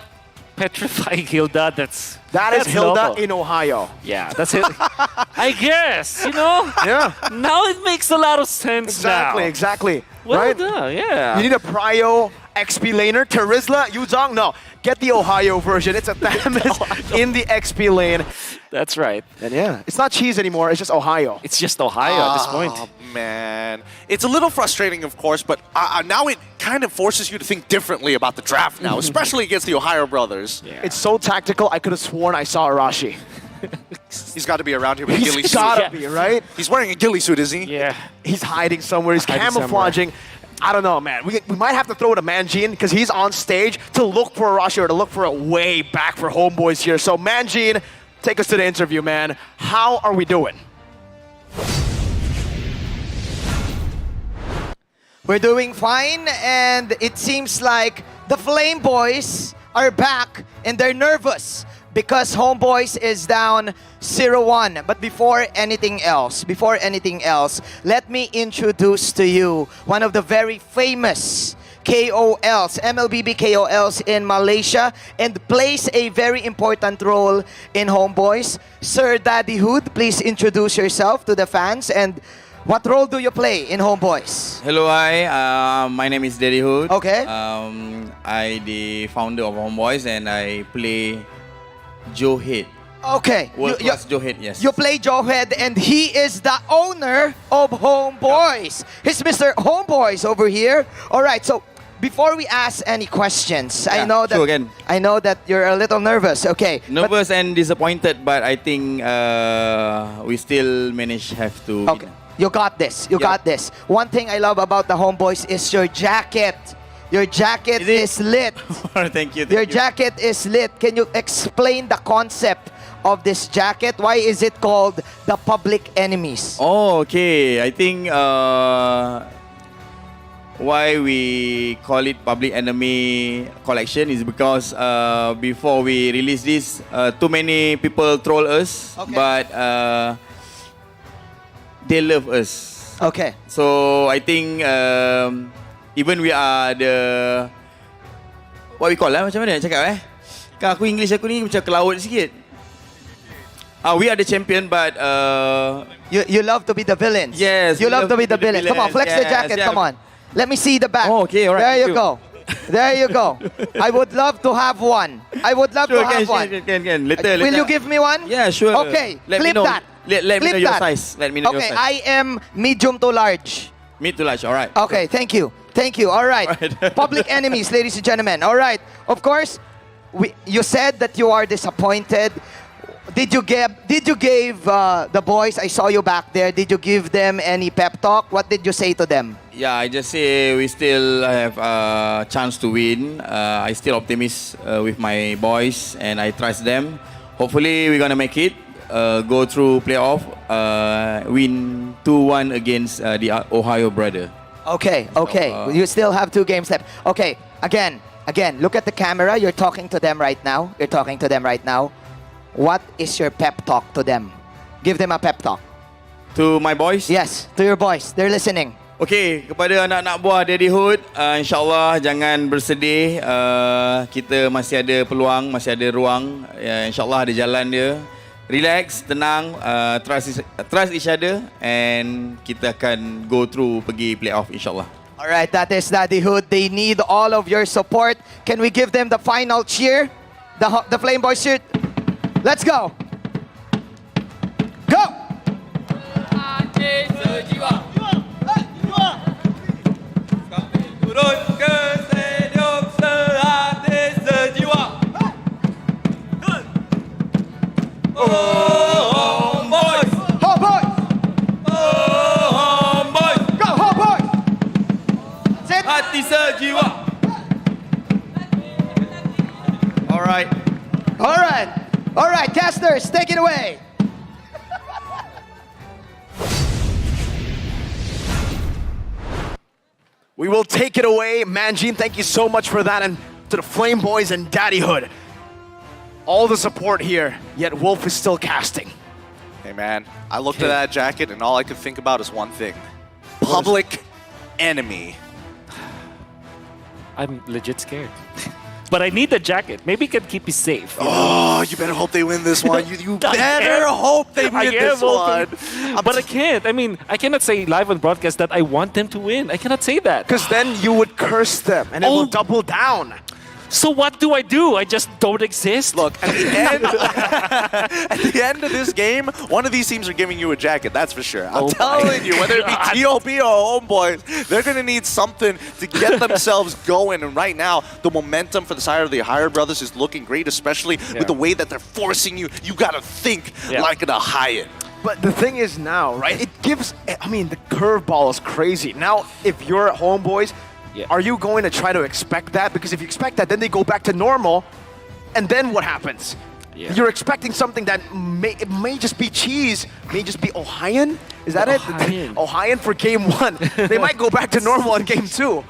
petrifying Hilda, that's Hilda loco. in Ohio. Yeah, that's it. I guess, Yeah. Now it makes a lot of sense now. Exactly. Well right? done, yeah. You need a prio XP laner, Terizla, Yuzong? No, get the Ohio version. It's a Thamus in the XP lane. That's right. And yeah, it's not cheese anymore, it's just Ohio. It's just Ohio at this point. Oh, man. It's a little frustrating, of course, but now it kind of forces you to think differently about the draft now, especially against the Ohio brothers. It's so tactical, I could have sworn I saw Arashi. He's got to be around here with a ghillie suit. He's gotta be, right? He's wearing a ghillie suit, is he? Yeah. He's hiding somewhere, he's camouflaging. I don't know, man. We might have to throw it to Manjin because he's on stage to look for Arashi or to look for a way back for Homeboys here. So Manjin, take us to the interview, man. How are we doing? We're doing fine, and it seems like the Flame Boys are back and they're nervous because Homeboys is down 0-1. But before anything else, let me introduce to you one of the very famous KOLs, MLBB KOLs in Malaysia, and plays a very important role in Homeboys. Sir Daddy Hood, please introduce yourself to the fans, and what role do you play in Homeboys? Hello, hi. My name is Daddy Hood. Okay. I the founder of Homeboys, and I play Joe Head. Okay. World class Joehead, yes. You play Joehead, and he is the owner of Homeboys. He's Mr. Homeboys over here. All right, so before we ask any questions, I know that you're a little nervous. Okay. Nervous and disappointed, but I think we still have to. Okay. You got this. You got this. One thing I love about the Homeboys is your jacket. Your jacket is lit. Thank you. Your jacket is lit. Can you explain the concept of this jacket? Why is it called the Public Enemies? Oh, okay. I think why we call it Public Enemy Collection is because before we release this, too many people troll us, but they love us. Okay. So I think even we are the what we call macam mana nak cakap Kan aku English aku ni macam kelaut sikit. We are the champion, but you love to be the villains. Yes, you love to be the villain. Come on, flex the jacket. Come on. Let me see the back. Oh, okay, all right. There you go. There you go. I would love to have one. I would love to have one. Can. Later. Will you give me one? Yeah, sure. Okay, Let flip me know. that. Let me know your size. Let me know your Okay, size. I am medium to large. Mid to large, all right. Okay, thank you. Thank you. All right. Public Enemies, ladies and gentlemen. All right. Of course, you said that you are disappointed. Did you give the boys, I saw you back there, did you give them any pep talk? What did you say to them? Yeah, I just say we still have a chance to win. I still optimistic with my boys and I trust them. Hopefully we're going to make it, go through playoff, win 2-1 against the Ohio brother. Okay, okay. You still have 2 games left. Okay, again, look at the camera. You're talking to them right now. You're talking to them right now. What is your pep talk to them? Give them a pep talk. To my boys? Yes, to your boys. They're listening. Okay, kepada anak-anak buah Daddyhood, insyaAllah jangan bersedih. Kita masih ada peluang, masih ada ruang. InsyaAllah ada jalan dia. Relax, tenang, trust each other, and kita akan go through pergi playoff insyaAllah. Alright, that is Daddyhood. They need all of your support. Can we give them the final cheer? The Flame Boys cheer? Let's go! Go! All right, casters, take it away. We will take it away. Manjin, thank you so much for that. And to the Flame Boys and Daddyhood, all the support here, yet Wolf is still casting. Hey man, I looked at that jacket and all I could think about is one thing. Public Enemy. I'm legit scared. But I need the jacket. Maybe it can keep me safe. Oh, you better hope they win this one. You better hope they win this one. But I can't. I mean, I cannot say live on broadcast that I want them to win. I cannot say that. Because then you would curse them and it will double down. So what do? I just don't exist? Look, at the end of this game, one of these teams are giving you a jacket, that's for sure. I'm telling you, whether it be TOP or Homeboys, they're going to need something to get themselves going. And right now, the momentum for the side of the Hyatt brothers is looking great, especially with the way that they're forcing you. You got to think like the Hyatt. But the thing is now, right, it gives, I mean, the curveball is crazy. Now, if you're at Homeboys, are you going to try to expect that? Because if you expect that, then they go back to normal, and then what happens? You're expecting something that may just be cheese, may just be Ohioan? Is that it? Ohioan for game 1. They might go back to normal in game 2.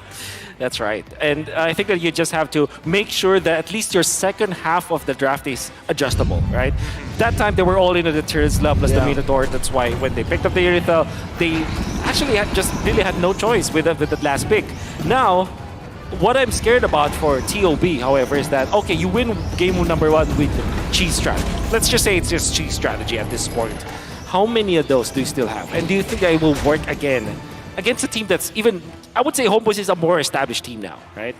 That's right. And I think that you just have to make sure that at least your second half of the draft is adjustable, right? That time they were all into the Tirzla plus the Minotaur. That's why when they picked up the Irithel, they actually just really had no choice with the last pick. Now, what I'm scared about for TOB, however, is that, okay, you win game number 1 with cheese strategy. Let's just say it's just cheese strategy at this point. How many of those do you still have? And do you think it will work again against a team that's even, I would say Homeboys is a more established team now, right?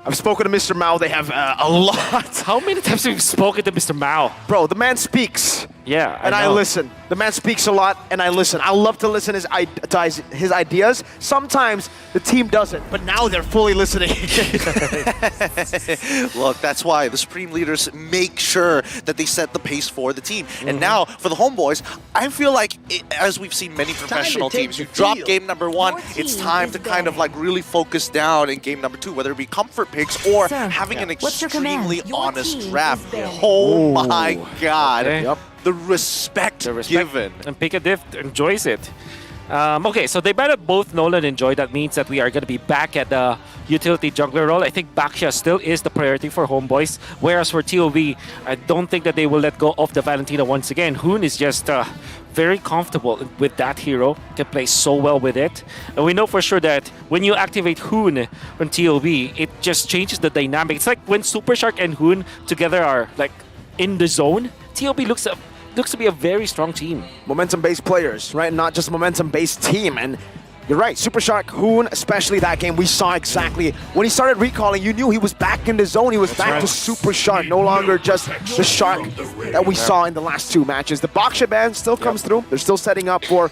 I've spoken to Mr. Mao. They have a lot. How many times have you spoken to Mr. Mao? Bro, the man speaks. Yeah, And I know. listen. The man speaks a lot, and I listen. I love to listen to his ideas. Sometimes the team doesn't, but now they're fully listening. Look, that's why the Supreme Leaders make sure that they set the pace for the team. And now, for the Homeboys, I feel like, as we've seen many professional teams, you drop game number 1, it's time to kind of like really focus down in game number 2, whether it be comfort picks or having an extremely honest draft. Oh my god. Okay. The respect given. And Picadiff enjoys it. Okay, so they better both Nolan and Joy. That means that we are going to be back at the utility jungler role. I think Baxia still is the priority for Homeboys. Whereas for TOV, I don't think that they will let go of the Valentina once again. Hoon is just very comfortable with that hero. Can play so well with it. And we know for sure that when you activate Hoon on TOV, it just changes the dynamic. It's like when Super Shark and Hoon together are like in the zone. TOV looks to be a very strong team. Momentum-based players, right? Not just momentum-based team. And you're right, Super Shark, Hoon, especially that game, we saw exactly when he started recalling, you knew he was back in the zone. He was back to Super Shark, no longer just the Shark that we saw in the last 2 matches. The Baxia ban still comes through. They're still setting up for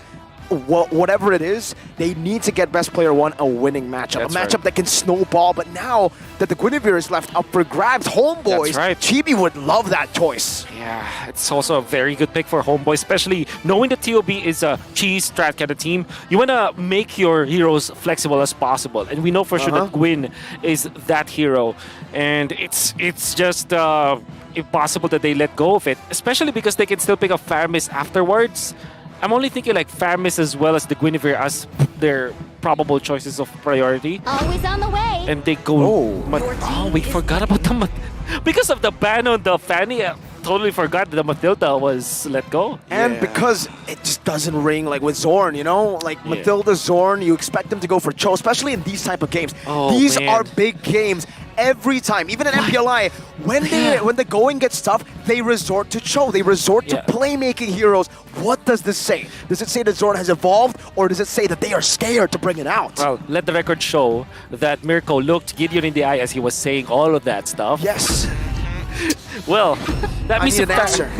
whatever it is. They need to get best player 1 a winning matchup. A matchup that can snowball, but now that the Guinevere is left up for grabs, Homeboys, Chibi would love that choice. Yeah, it's also a very good pick for Homeboy, especially knowing that TOB is a cheese strat kind of team. You want to make your heroes flexible as possible, and we know for sure that Gwyn is that hero, and it's just impossible that they let go of it, especially because they can still pick up Faramis afterwards. I'm only thinking like Faramis as well as the Guinevere as their probable choices of priority. Always on the way. And they go... we forgot about the... Because of the ban on the Fanny, I totally forgot that the Matilda was let go. And because it just doesn't ring like with Zorn, you know? Like Matilda, Zorn, you expect them to go for Cho, especially in these type of games. These are big games. Every time, even in MPLI, when the going gets tough, they resort to Cho. They resort to playmaking heroes. What does this say? Does it say that Zorn has evolved, or does it say that they are scared to bring it out? Well, let the record show that Mirko looked Gideon in the eye as he was saying all of that stuff. Yes. Well, that means an answer.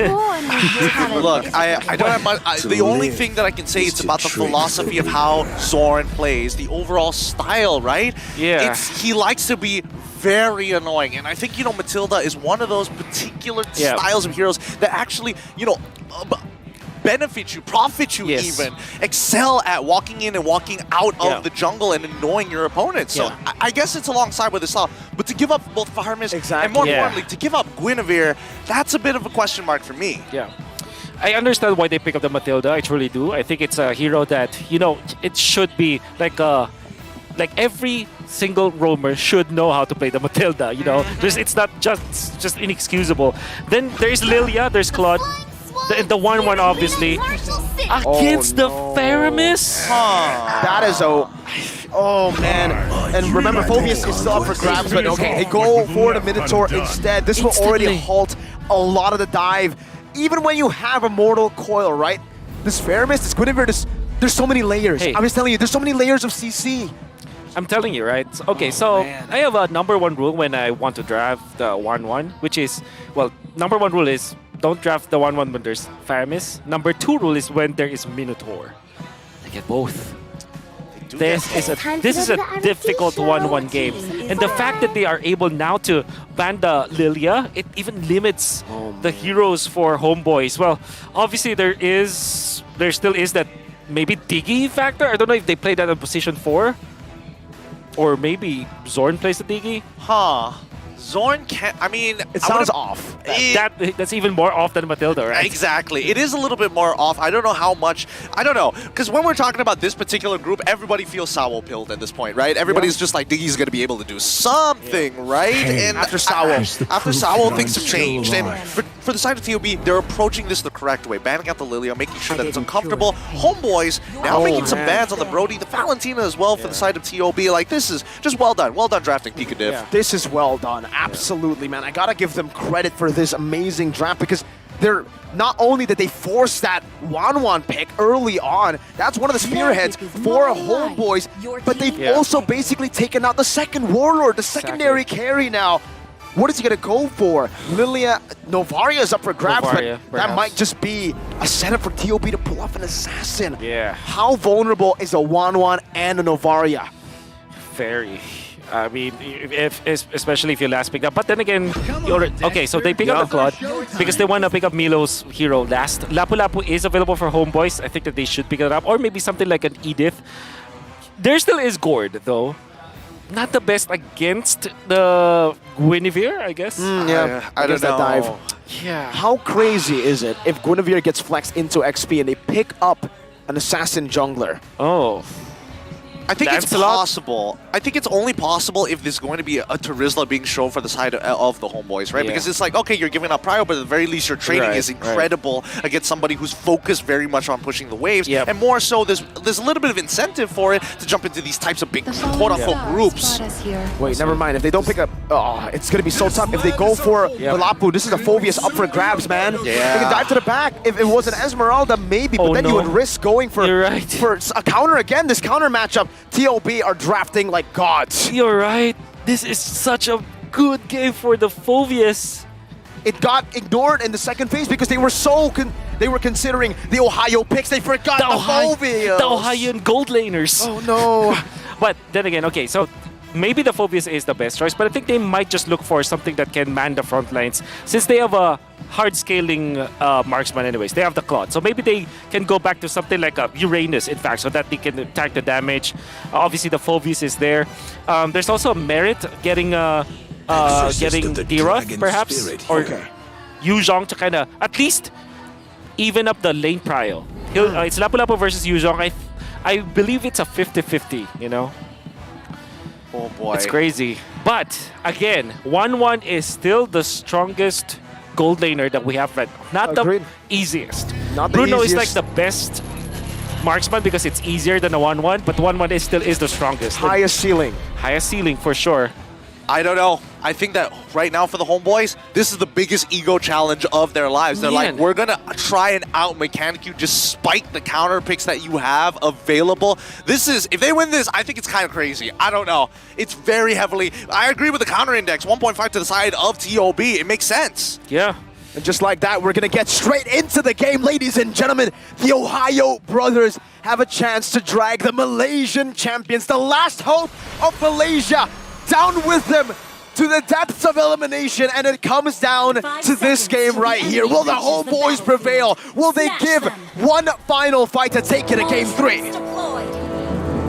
Look, I don't have much. The only thing that I can say is about the philosophy of how Zorn plays, the overall style, right? Yeah. He likes to be very annoying, and I think, you know, Matilda is one of those particular styles of heroes that actually, you know, benefit you, profit you even, excel at walking in and walking out of the jungle and annoying your opponents. So I guess it's alongside with this style, but to give up both Faramis and more importantly, to give up Guinevere, that's a bit of a question mark for me. Yeah. I understand why they pick up the Matilda, I truly do. I think it's a hero that, you know, it should be like every single roamer should know how to play the Matilda, you know. It's not just inexcusable. Then there's Lilia, there's Claude, the 1-1 obviously. Against the Faramis? That is oh man. And remember, Phobius is still up for grabs, but okay, they go for the Minotaur instead. This will already halt a lot of the dive. Even when you have a Mortal Coil, right? This Faramis, this Guinevere, there's so many layers. I'm just telling you, there's so many layers of CC. I'm telling you, right? Okay, so I have a #1 rule when I want to draft the 1-1, which is, well, #1 rule is don't draft the 1-1 when there's Faramis. #2 rule is when there is Minotaur. I get both. This is a difficult 1-1 game. And the fact that they are able now to ban the Lilia, it even limits the heroes for Homeboys. Well, obviously there still is that maybe Diggy factor. I don't know if they play that in position 4. Or maybe Zorn plays the Diggy? Zorn can't, I mean... It sounds off. That's even more off than Matilda, right? Exactly. It is a little bit more off. I don't know how much... I don't know. Because when we're talking about this particular group, everybody feels Sawo-pilled at this point, right? Everybody's just like, Diggy's going to be able to do something, right? And after Sawo, things have changed. And for the side of TOB, they're approaching this the correct way. Banning out the Lilia, making sure that it's uncomfortable. Homeboys now making some bans on the Brody. The Valentina as well for the side of TOB. Like, this is just well done. Well done drafting Picadiff. This is well done. Absolutely, man. I gotta give them credit for this amazing draft because they're not only did they force that 1-1 pick early on, that's one of the spearheads for Homeboys, but they've also basically taken out the second Warlord, the secondary carry now. What is he going to go for? Lilia Novaria is up for grabs, Novaria, but that perhaps. might just be a setup for TOB to pull off an assassin. Yeah. How vulnerable is a 1-1 and a Novaria? Very. I mean, especially if you last picked up. But then again, okay, so they pick up the Claude because they want to pick up Milo's hero last. Lapu Lapu is available for Homeboys. I think that they should pick it up. Or maybe something like an Edith. There still is Gord, though. Not the best against the Guinevere, I guess. I don't know. Dive. Yeah. How crazy is it if Guinevere gets flexed into XP and they pick up an assassin jungler? Oh. I think it's Lancelot? possible. I think it's only possible if there's going to be a Terizla being shown for the side of the Homeboys, right? Yeah. Because it's like, okay, you're giving up prio, but at the very least your training is incredible against somebody who's focused very much on pushing the waves. And more so, there's a little bit of incentive for it to jump into these types of big quote-unquote groups. Wait, never mind. If they don't pick up... Oh, it's going to be so tough. If they go for Lapu, this is a Phobius up for grabs, man. They can dive to the back. If it was an Esmeralda, maybe, but then you would risk going for a counter again. This counter matchup, TOB are drafting like gods. You're right. This is such a good game for the Phobius. It got ignored in the second phase because they were so they were considering the Ohio picks. They forgot the Phobius. The Ohioan gold laners. Oh no. But then again, okay, so maybe the Phobius is the best choice, but I think they might just look for something that can man the front lines since they have a hard scaling marksman anyways. They have the Claude. So maybe they can go back to something like a Uranus, in fact, so that they can attack the damage. Obviously, the Phobius is there. There's also a merit getting D-Roth, perhaps, or Yu Zhong to kind of at least even up the lane prio. It's Lapu Lapu versus Yu Zhong. I believe it's a 50-50, you know? Oh boy. It's crazy. But again, 1-1 is still the strongest gold laner that we have right now. Not the easiest. Not the Bruno easiest. is like the best marksman because it's easier than a 1-1, but 1-1 still is the strongest. Highest ceiling. Highest ceiling for sure. I don't know. I think that right now for the Homeboys, this is the biggest ego challenge of their lives. They're like, we're going to try and out-mechanic you despite the counter picks that you have available. This is, if they win this, I think it's kind of crazy. I don't know. It's very heavily, I agree with the counter index, 1.5 to the side of TOB. It makes sense. Yeah. And just like that, we're going to get straight into the game, ladies and gentlemen. The Ohio brothers have a chance to drag the Malaysian champions, the last hope of Malaysia, down with them to the depths of elimination, and it comes down to this game right here. Will the Homeboys prevail? Will they give one final fight to take it to Game 3?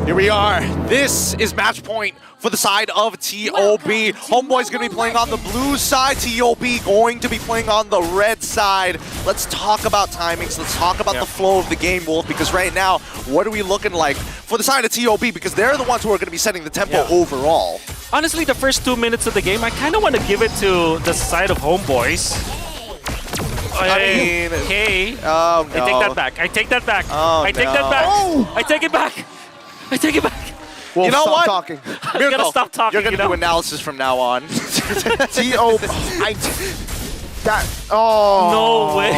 Here we are. This is match point for the side of TOB. Homeboy's going to be playing on the blue side. TOB going to be playing on the red side. Let's talk about timings. Let's talk about the flow of the game, Wolf, because right now, what are we looking like for the side of TOB? Because they're the ones who are going to be setting the tempo overall. Honestly, the first 2 minutes of the game, I kind of want to give it to the side of Homeboys. I mean, hey, oh, no. I take that back. I take that back. Oh, I take that back. I take it back. I take it back. Well, you know stop what? talking. You're gonna stop talking. You're gonna do analysis from now on. No way.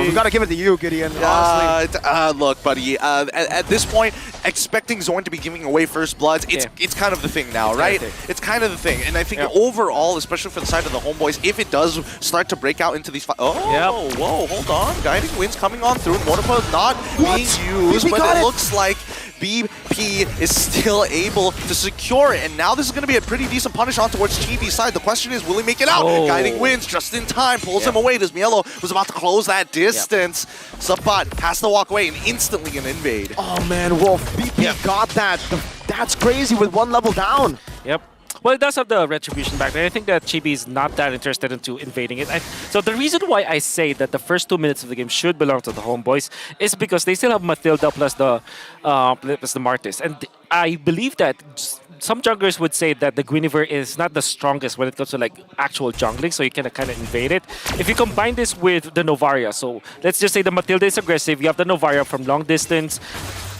We gotta give it to you, Gideon. Honestly. Look, buddy. At this point, expecting Zorn to be giving away first bloods, it's kind of the thing now, right? It's kind of the thing, and I think overall, especially for the side of the Homeboys, if it does start to break out into these, whoa, hold on, Guiding Winds coming on through, Mortipo not being used, but it looks like BP is still able to secure it, and now this is going to be a pretty decent punish on towards TV's side. The question is, will he make it out? Guiding Winds just in time, pulls him away. As Mielo was about to close that distance. Subot has to walk away and instantly an invade. Oh man, Wolf, BP got that. That's crazy with one level down. Yep. Well, it does have the retribution back there. I think that Chibi is not that interested into invading it. So the reason why I say that the first 2 minutes of the game should belong to the Homeboys is because they still have Matilda plus the Martis. And I believe that some junglers would say that the Guinevere is not the strongest when it comes to like actual jungling, so you can kind of invade it. If you combine this with the Novaria, so let's just say the Matilda is aggressive, you have the Novaria from long distance.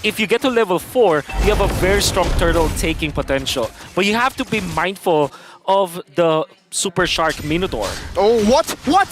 If you get to level 4, you have a very strong turtle taking potential. But you have to be mindful of the Super Shark Minotaur. Oh, what? What?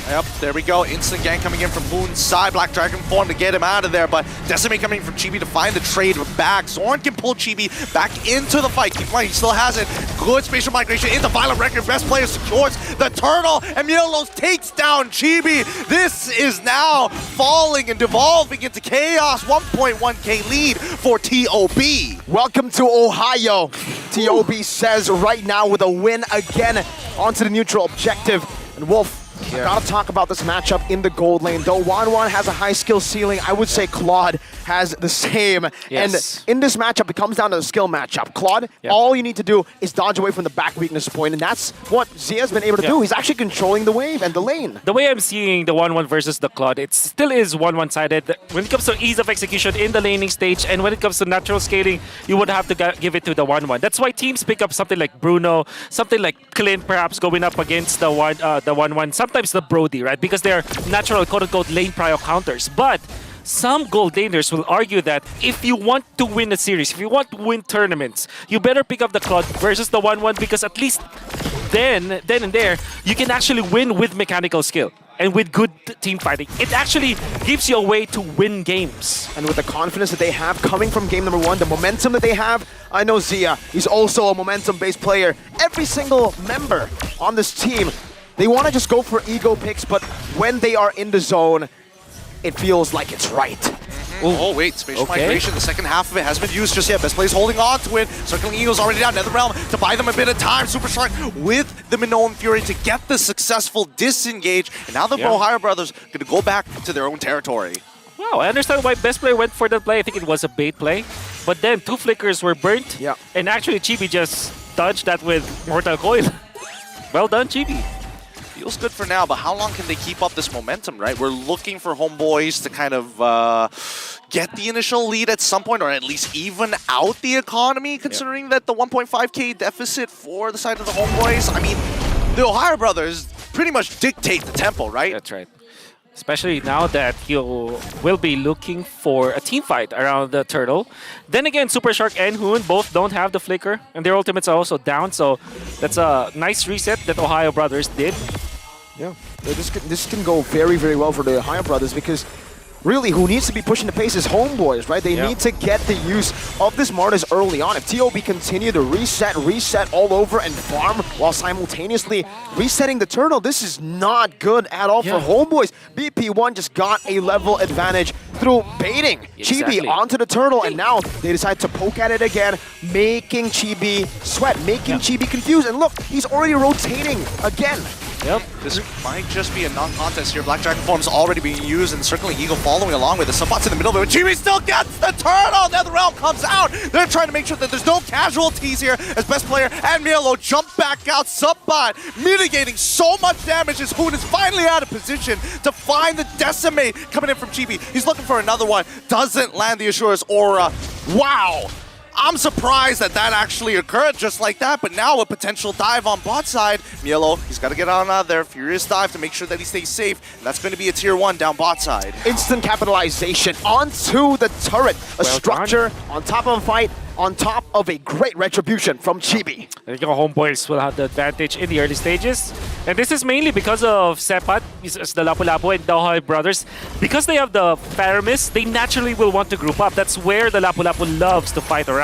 Yep, there we go. Instant gang coming in from Moon's side. Black Dragon form to get him out of there, but Decimate coming from Chibi to find the trade back. Zorn can pull Chibi back into the fight. Keep playing, he still has it. Good spatial migration into Violent Record. Best player secures the turtle, and Milo takes down Chibi. This is now falling and devolving into chaos. 1.1k lead for TOB. Welcome to Ohio. TOB says right now with a win again onto the neutral objective. And Wolf, gotta talk about this matchup in the gold lane. Though Wanwan has a high skill ceiling, I would say Claude has the same. Yes. And in this matchup, it comes down to the skill matchup. Claude, all you need to do is dodge away from the back weakness point, and that's what Zia's been able to do. He's actually controlling the wave and the lane. The way I'm seeing the 1-1 versus the Claude, it still is 1-1-sided. When it comes to ease of execution in the laning stage, and when it comes to natural scaling, you would have to give it to the 1-1. That's why teams pick up something like Bruno, something like Clint, perhaps going up against the 1-1. Sometimes the Brody, right? Because they're natural, quote-unquote, lane prio counters. But some gold laners will argue that if you want to win a series, if you want to win tournaments, you better pick up the Claude versus the 1-1, because at least then and there, you can actually win with mechanical skill and with good team fighting. It actually gives you a way to win games. And with the confidence that they have coming from game number 1, the momentum that they have, I know Zia, he's also a momentum-based player. Every single member on this team, they want to just go for ego picks, but when they are in the zone, it feels like it's right. Oh wait, spatial migration, the second half of it hasn't been used just yet. Best player's holding on to it. Circling Eagle's already down. NetherRealm to buy them a bit of time. Super Shark with the Minoan Fury to get the successful disengage. And now the Ohio brothers are going to go back to their own territory. Wow, I understand why Best Player went for that play. I think it was a bait play. But then 2 flickers were burnt. Yeah. And actually Chibi just dodged that with Mortal Coil. Well done, Chibi. Feels good for now, but how long can they keep up this momentum, right? We're looking for Homeboys to kind of get the initial lead at some point, or at least even out the economy, considering that the 1.5k deficit for the side of the Homeboys. I mean, the Ohio brothers pretty much dictate the tempo, right? That's right. Especially now that he will be looking for a team fight around the turtle. Then again, Super Shark and Hoon both don't have the flicker, and their ultimates are also down, so that's a nice reset that Ohio brothers did. Yeah, this can go very, very well for the Ohio brothers, because really, who needs to be pushing the pace is Homeboys, right? They need to get the use of this Martis early on. If TOB continue to reset all over and farm while simultaneously resetting the turtle, this is not good at all for Homeboys. BP1 just got a level advantage through baiting Chibi onto the turtle, and now they decide to poke at it again, making Chibi sweat, making Chibi confused. And look, he's already rotating again. Yep. This might just be a non-contest here. Black Dragon form's already being used, and Circling Eagle following along with it. Sabbat's in the middle of it, but Chibi still gets the turtle! NetherRealm comes out! They're trying to make sure that there's no casualties here as Best Player and Milo jump back out. Subbot mitigating so much damage as Hoon is finally out of position to find the Decimate coming in from Chibi. He's looking for another one. Doesn't land the Assurance Aura. Wow! I'm surprised that that actually occurred just like that, but now a potential dive on bot side. Mielo, he's got to get on out of there. Furious dive to make sure that he stays safe. And that's going to be a tier 1 down bot side. Instant capitalization onto the turret. A structure on top of a fight, on top of a great retribution from Chibi. I think our Homeboys will have the advantage in the early stages. And this is mainly because of Sepat, the Lapu-Lapu and the Ohio brothers. Because they have the Paramis, they naturally will want to group up. That's where the Lapu-Lapu loves to fight around.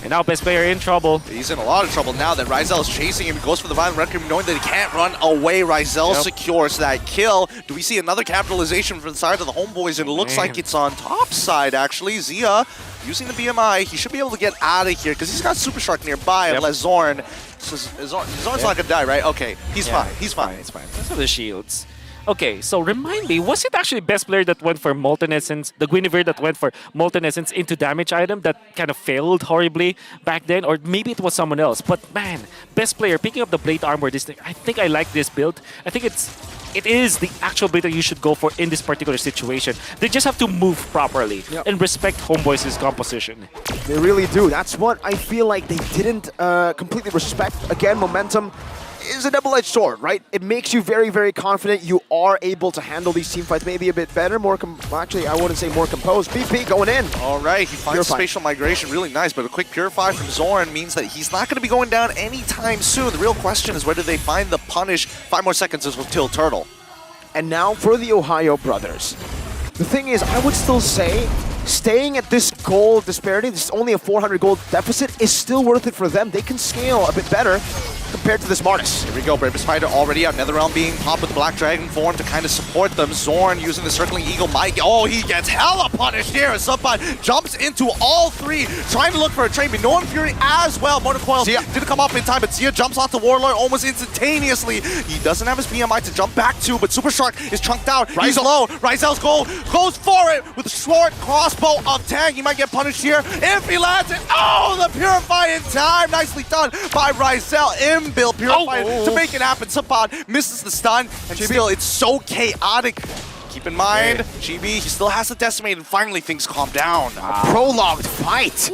And now Best Player in trouble. He's in a lot of trouble now that Ryzel is chasing him. He goes for the Violent Record, knowing that he can't run away. Ryzel secures that kill. Do we see another capitalization from the side of the Homeboys? And it looks like it's on top side, actually. Zia using the BMI. He should be able to get out of here because he's got Super Shark nearby unless Zorn. So Zorn's not going to die, right? Okay, he's fine. He's fine. It's fine. That's the shields. Okay, so remind me, was it actually Best Player that went for Molten Essence, the Guinevere that went for Molten Essence into damage item that kind of failed horribly back then? Or maybe it was someone else. But man, Best Player picking up the Blade Armor, this thing, I think I like this build. I think it is the actual build that you should go for in this particular situation. They just have to move properly and respect Homeboys' composition. They really do. That's what I feel like they didn't completely respect. Again, momentum is a double-edged sword, right? It makes you very, very confident. You are able to handle these team fights maybe a bit better, actually, I wouldn't say more composed. BP going in. All right, he finds spatial migration, really nice, but a quick Purify from Zorn means that he's not going to be going down anytime soon. The real question is whether they find the punish. 5 more seconds until Turtle. And now for the Ohio brothers. The thing is, I would still say staying at this gold disparity, this is only a 400 gold deficit, is still worth it for them. They can scale a bit better compared to the smartest. Here we go, Bravest Fighter already out. NetherRealm being popped with the Black Dragon form to kind of support them. Zorn using the Circling Eagle might. Oh, he gets hella punished here. Subbot jumps into all three, trying to look for a trade. Mena and Fury as well. Monocoil didn't come up in time, but Zia jumps off the Warlord almost instantaneously. He doesn't have his BMI to jump back to, but Super Shark is chunked out. He's alone. Ryzel's goal goes for it with a short crossbow of Tang. He might get punished here if he lands it. Oh, the Purify in time. Nicely done by Ryzel. Build Purify to make it happen. Subbot misses the stun, and still it's so chaotic. Keep in mind, Chibi, he still has to decimate, and finally things calm down. A prolonged fight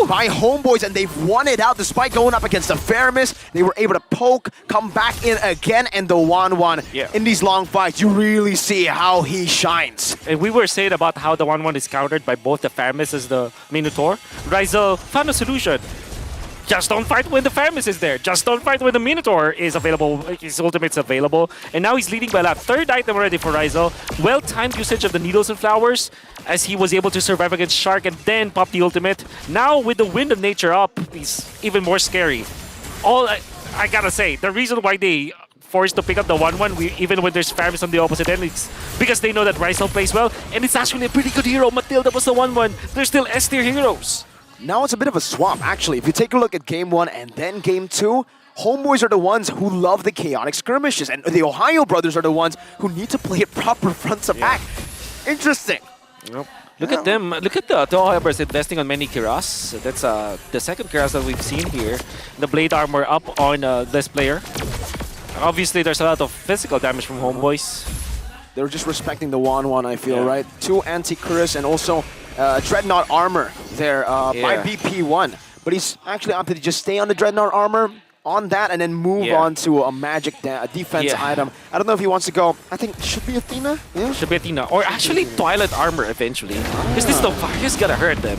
by Homeboys, and they've won it out despite going up against the Faramis. They were able to poke, come back in again, and the 1-1. In these long fights, you really see how he shines. And we were saying about how the 1-1 is countered by both the Faramis as the Minotaur. Ryzel found a solution. Just don't fight when the Faramis is there. Just don't fight when the Minotaur is available, his ultimate's available. And now he's leading by a lot. Third item already for Ryzel. Well-timed usage of the Needles and Flowers as he was able to survive against Shark and then pop the ultimate. Now with the Wind of Nature up, he's even more scary. I gotta say, the reason why they forced to pick up the 1-1 even when there's Faramis on the opposite end, it's because they know that Ryzel plays well, and it's actually a pretty good hero. Matilda was the 1-1. There's still S-tier heroes. Now it's a bit of a swap, actually. If you take a look at Game 1 and then Game 2, Homeboys are the ones who love the chaotic skirmishes, and the Ohio brothers are the ones who need to play it proper front to back. Interesting. Yep. Look at them. Look at the Ohio brothers investing on many Kiras. That's the second Kiras that we've seen here. The blade armor up on this player. Obviously, there's a lot of physical damage from Homeboys. They're just respecting the 1-1, I feel, right? 2 anti-Chris and also Dreadnought armor there by BP1. But he's actually opted to just stay on the Dreadnought armor on that and then move on to a magic defense item. I don't know if he wants to go, I think it should be Athena? Yeah? Should be Athena. Or actually Twilight armor eventually. Because this is gonna hurt them.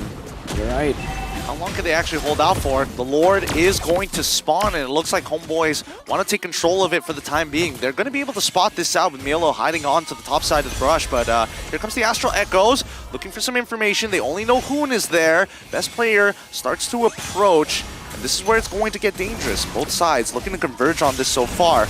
You're right. How long can they actually hold out for? The Lord is going to spawn, and it looks like Homeboys want to take control of it for the time being. They're going to be able to spot this out with Milo hiding on to the top side of the brush, but here comes the Astral Echoes, looking for some information. They only know Hoon is there. Best player starts to approach, and this is where it's going to get dangerous. Both sides looking to converge on this so far.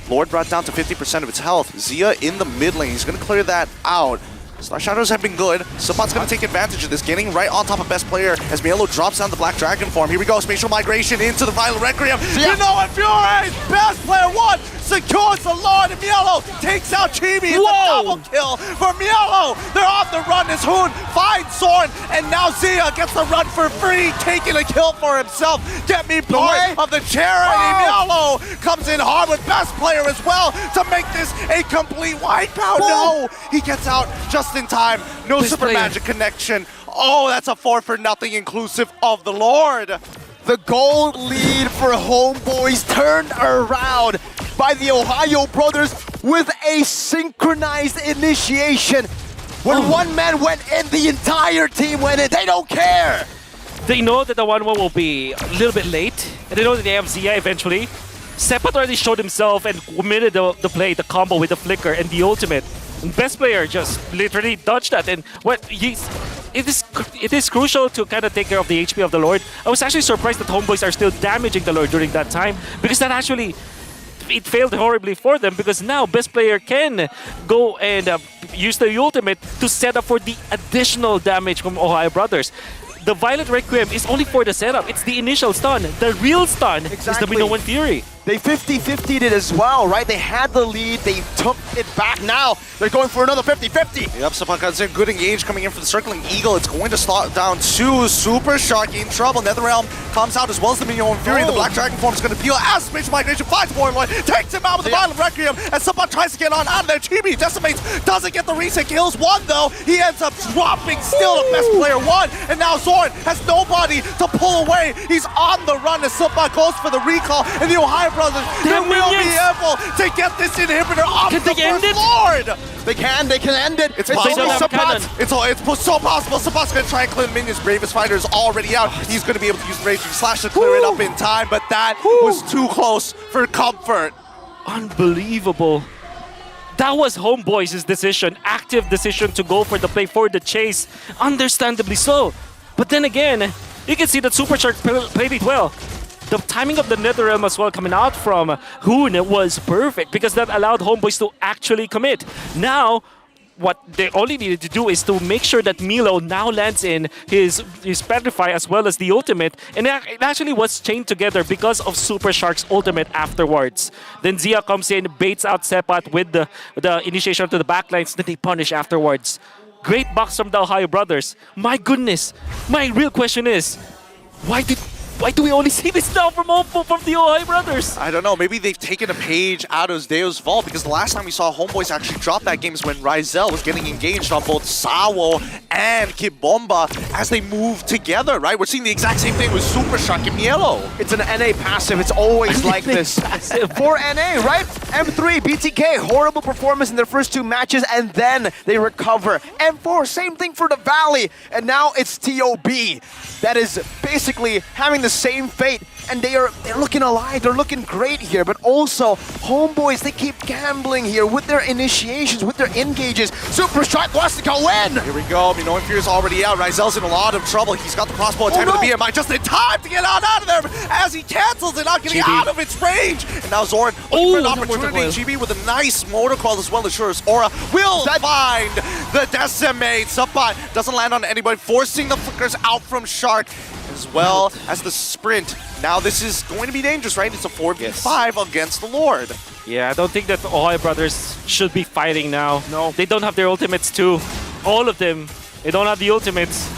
Lord brought down to 50% of its health. Zia in the mid lane. He's going to clear that out. Slash Shadows have been good. Subbot's going to take advantage of this, getting right on top of Best Player as Milo drops down the Black Dragon form. Here we go, Spatial Migration into the Violent Requiem. You know what, Fury! Best Player 1 secures the Lord, and Milo takes out Chibi. It's a double kill for Milo. They're off the run as Hoon finds Zorn, and now Zia gets the run for free, taking a kill for himself. Get me part of the charity. Milo comes in hard with Best Player as well to make this a complete wipeout. No, he gets out just in time. No Super Magic connection. Oh, that's a 4-for-0 inclusive of the Lord. The gold lead for Homeboys turned around by the Ohio brothers with a synchronized initiation. When one man went in, the entire team went in. They don't care. They know that the 1-1 will be a little bit late, and they know that they have Zia eventually. Sepat already showed himself and committed the play, the combo with the flicker and the ultimate. And Best Player just literally dodged that. And it is crucial to kind of take care of the HP of the Lord. I was actually surprised that Homeboys are still damaging the Lord during that time, because that actually, it failed horribly for them, because now Best Player can go and use the ultimate to set up for the additional damage from Ohio Brothers. The Violent Requiem is only for the setup. It's the initial stun. The real stun is the Minoan Fury. They 50-50'd it as well, right? They had the lead, they took it back. Now they're going for another 50-50. Yep, Sapankan's good engage coming in for the Circling Eagle. It's going to start down to Super Shark in trouble. NetherRealm comes out as well as the Minion Fury. The Black Dragon form is going to peel as Spatial Migration finds Warlord, takes him out with the Violent Requiem, and Sapan tries to get on out of there. Chibi decimates, doesn't get the reset, kills one though. He ends up dropping still to Best Player 1, and now Zorn has nobody to pull away. He's on the run as Sapan goes for the recall, and the Ohio brothers, they will be able to get this inhibitor off the first Lord. They can end it. It's possible. It's so possible. Sapan's going to try and clear the minions. Bravest Fighter is already out. He's going to be able to use the Raging Slash to clear it up in time, but that was too close for comfort. Unbelievable. That was Homeboys' decision, active decision to go for the play, for the chase. Understandably so. But then again, you can see that Supershark played it well. The timing of the NetherRealm as well coming out from Hoon was perfect because that allowed Homeboys to actually commit. Now, what they only needed to do is to make sure that Milo now lands in his Petrify as well as the ultimate, and it actually was chained together because of Super Shark's ultimate afterwards. Then Zia comes in, baits out Sepat with the initiation to the backlines, then they punish afterwards. Great box from the Ohio brothers. My goodness, my real question is, why do we only see this now from the Ohio brothers? I don't know. Maybe they've taken a page out of Deo's vault, because the last time we saw Homeboys actually drop that game is when Ryzel was getting engaged on both Sawo and Kibomba as they move together, right? We're seeing the exact same thing with Super Shark and Mielo. It's an NA passive. It's always like this. For NA, right? M3, BTK, horrible performance in their first 2 matches, and then they recover. M4, same thing for the Valley. And now it's TOB that is basically having the same fate, and they're looking alive, they're looking great here, but also Homeboys, they keep gambling here with their initiations, with their engages. Super Shark wants to go in! Here we go, Minoan Fear's already out. Ryzel's in a lot of trouble. He's got the crossbow attack of the BMI just in time to get out of there as he cancels it, not getting out of its range. And now Zoran looking for an opportunity. GB with a nice motor call as well ensures Aura will find the decimate. Subot doesn't land on anybody, forcing the flickers out from Shark, as well as the sprint. Now this is going to be dangerous, right? It's a 4v5 against the Lord. Yeah, I don't think that the Ohio brothers should be fighting now. No. They don't have their ultimates too. All of them, they don't have the ultimates.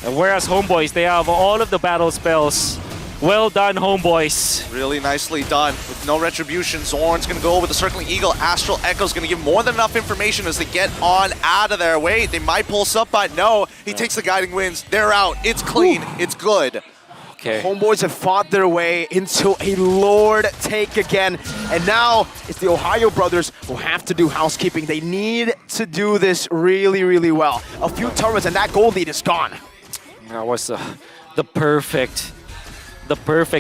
And whereas Homeboys, they have all of the battle spells. Well done, Homeboys. Really nicely done. With no retribution, Zorn's going to go with the Circling Eagle. Astral Echo's going to give more than enough information as they get on out of there. Wait, they might pull Subot. No, he takes the Guiding Winds. They're out. It's clean. It's good. Okay. Homeboys have fought their way into a Lord take again. And now it's the Ohio brothers who have to do housekeeping. They need to do this really, really well. A few turrets and that gold lead is gone. That was the perfect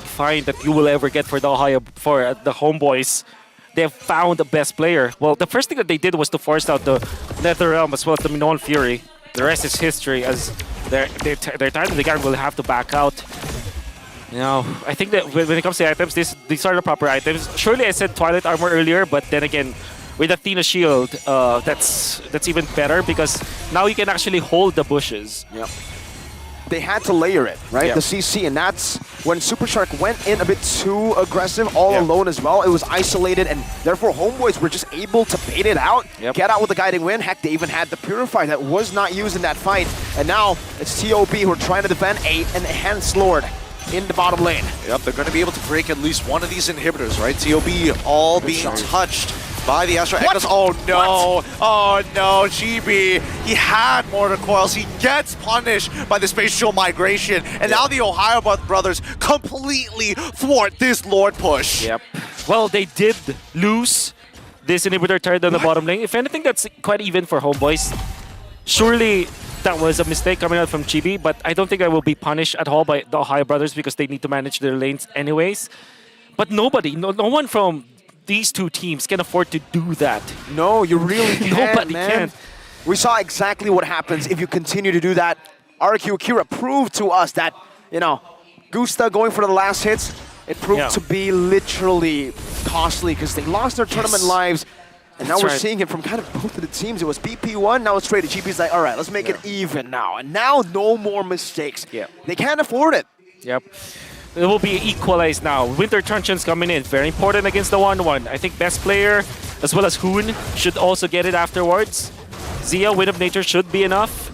find that you will ever get for the Ohio, for the Homeboys. They have found the best player. Well, the first thing that they did was to force out the NetherRealm as well as the Minoan Fury. The rest is history, as their time in the game will have to back out. You know, I think that when it comes to items, these are the proper items. Surely I said Twilight Armor earlier, but then again, with Athena Shield, that's even better because now you can actually hold the bushes. Yep. They had to layer it, right? Yep. The CC, and that's when Super Shark went in a bit too aggressive, all alone as well. It was isolated, and therefore Homeboys were just able to bait it out, get out with the Guiding Wind. Heck, they even had the Purify that was not used in that fight. And now it's TOB who are trying to defend an enhanced Lord in the bottom lane. Yep, they're going to be able to break at least one of these inhibitors, right? TOB all being touched by the Astral Echoes. Oh no! Oh no, GB! He had Mortar Coils. He gets punished by the spatial migration, and now the Ohio brothers completely thwart this Lord push. Yep. Well, they did lose this inhibitor turret on the bottom lane. If anything, that's quite even for Homeboys. Surely that was a mistake coming out from Chibi, but I don't think I will be punished at all by the Ohio brothers because they need to manage their lanes anyways. But no one from these two teams can afford to do that. No, you really can't, Nobody man. can. We saw exactly what happens if you continue to do that. RQ Kira proved to us that, you know, Gusta going for the last hits, it proved to be literally costly because they lost their tournament lives. And now we're seeing it from kind of both of the teams. It was BP1, now it's straight to GP's like, all right, let's make it even now. And now no more mistakes. They can't afford it. Yep. It will be equalized now. Winter Truncheon's coming in. Very important against the 1-1. I think best player, as well as Hoon, should also get it afterwards. Zia, Wind of Nature should be enough.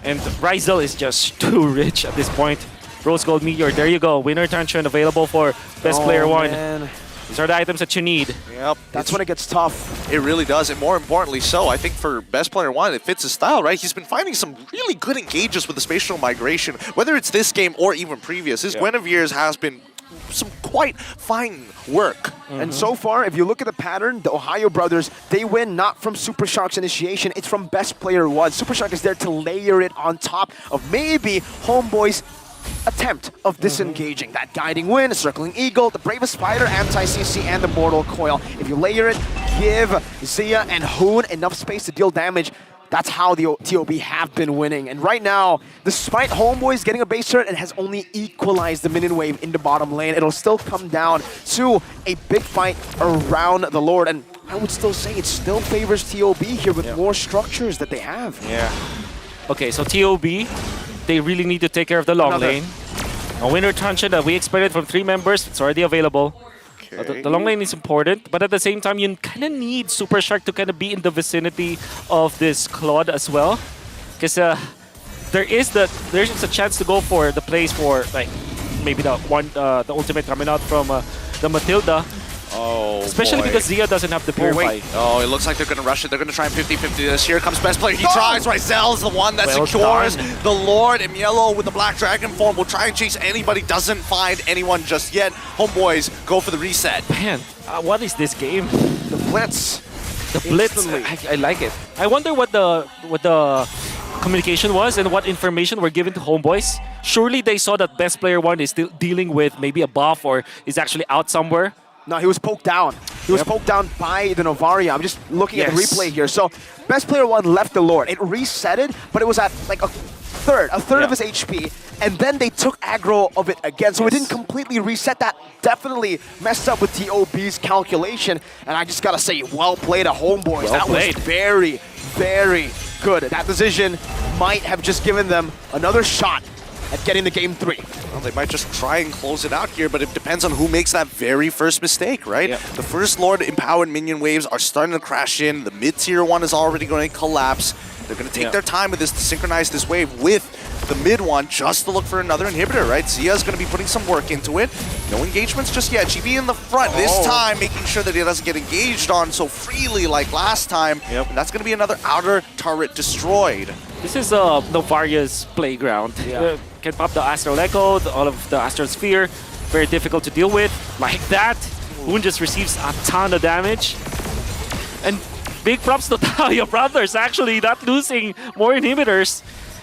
And Ryzel is just too rich at this point. Rose Gold Meteor, there you go. Winter Truncheon available for best player 1. Man. These are the items that you need. Yep. That's when it gets tough. It really does, and more importantly so, I think for best player 1, it fits his style, right? He's been finding some really good engages with the spatial migration, whether it's this game or even previous. His Guinevere's has been some quite fine work. And so far, if you look at the pattern, the Ohio brothers, they win not from Super Shark's initiation, it's from best player 1. Super Shark is there to layer it on top of maybe Homeboys attempt of disengaging. That guiding wind, circling eagle, the bravest fighter, anti-CC, and the mortal coil. If you layer it, give Zia and Hoon enough space to deal damage. That's how the TOB have been winning. And right now, despite Homeboys getting a base turret, it has only equalized the minion wave in the bottom lane. It'll still come down to a big fight around the Lord. And I would still say it still favors TOB here with more structures that they have. Yeah. Okay, so TOB, they really need to take care of the long lane. A winner truncheon that we expected from 3 members, it's already available. The long lane is important, but at the same time, you kind of need Super Shark to kind of be in the vicinity of this Claude as well. Because there's a chance to go for the plays for like maybe the ultimate coming out from the Matilda. Oh, especially because Zia doesn't have the Purify. Oh, it looks like they're going to rush it. They're going to try and 50-50 this. Here comes best player. He tries. Ryzel's the one that secures the Lord. And Yellow with the Black Dragon form will try and chase anybody. Doesn't find anyone just yet. Homeboys go for the reset. Man, what is this game? The Blitz. The Blitz. I like it. I wonder what the communication was and what information were given to Homeboys. Surely they saw that best player 1 is still dealing with maybe a buff or is actually out somewhere. No, he was poked down. He was poked down by the Novaria. I'm just looking at the replay here. So, best player 1 left the Lord. It resetted, but it was at like a third of his HP, and then they took aggro of it again. So it didn't completely reset. That definitely messed up with TOB's calculation. And I just gotta say, well played at Homeboys. That was very, very good. That decision might have just given them another shot at getting the game 3. Well, they might just try and close it out here, but it depends on who makes that very first mistake, right? Yep. The first Lord empowered minion waves are starting to crash in. The mid-tier one is already going to collapse. They're going to take their time with this to synchronize this wave with the mid one just to look for another inhibitor, right? Zia's going to be putting some work into it. No engagements just yet. GB in the front this time, making sure that he doesn't get engaged on so freely like last time. Yep. And that's going to be another outer turret destroyed. This is Novaria's playground. Can pop the Astral Echo, all of the Astral Sphere. Very difficult to deal with. Like that, Hoon just receives a ton of damage. And big props to Talia Brothers, actually, not losing more inhibitors.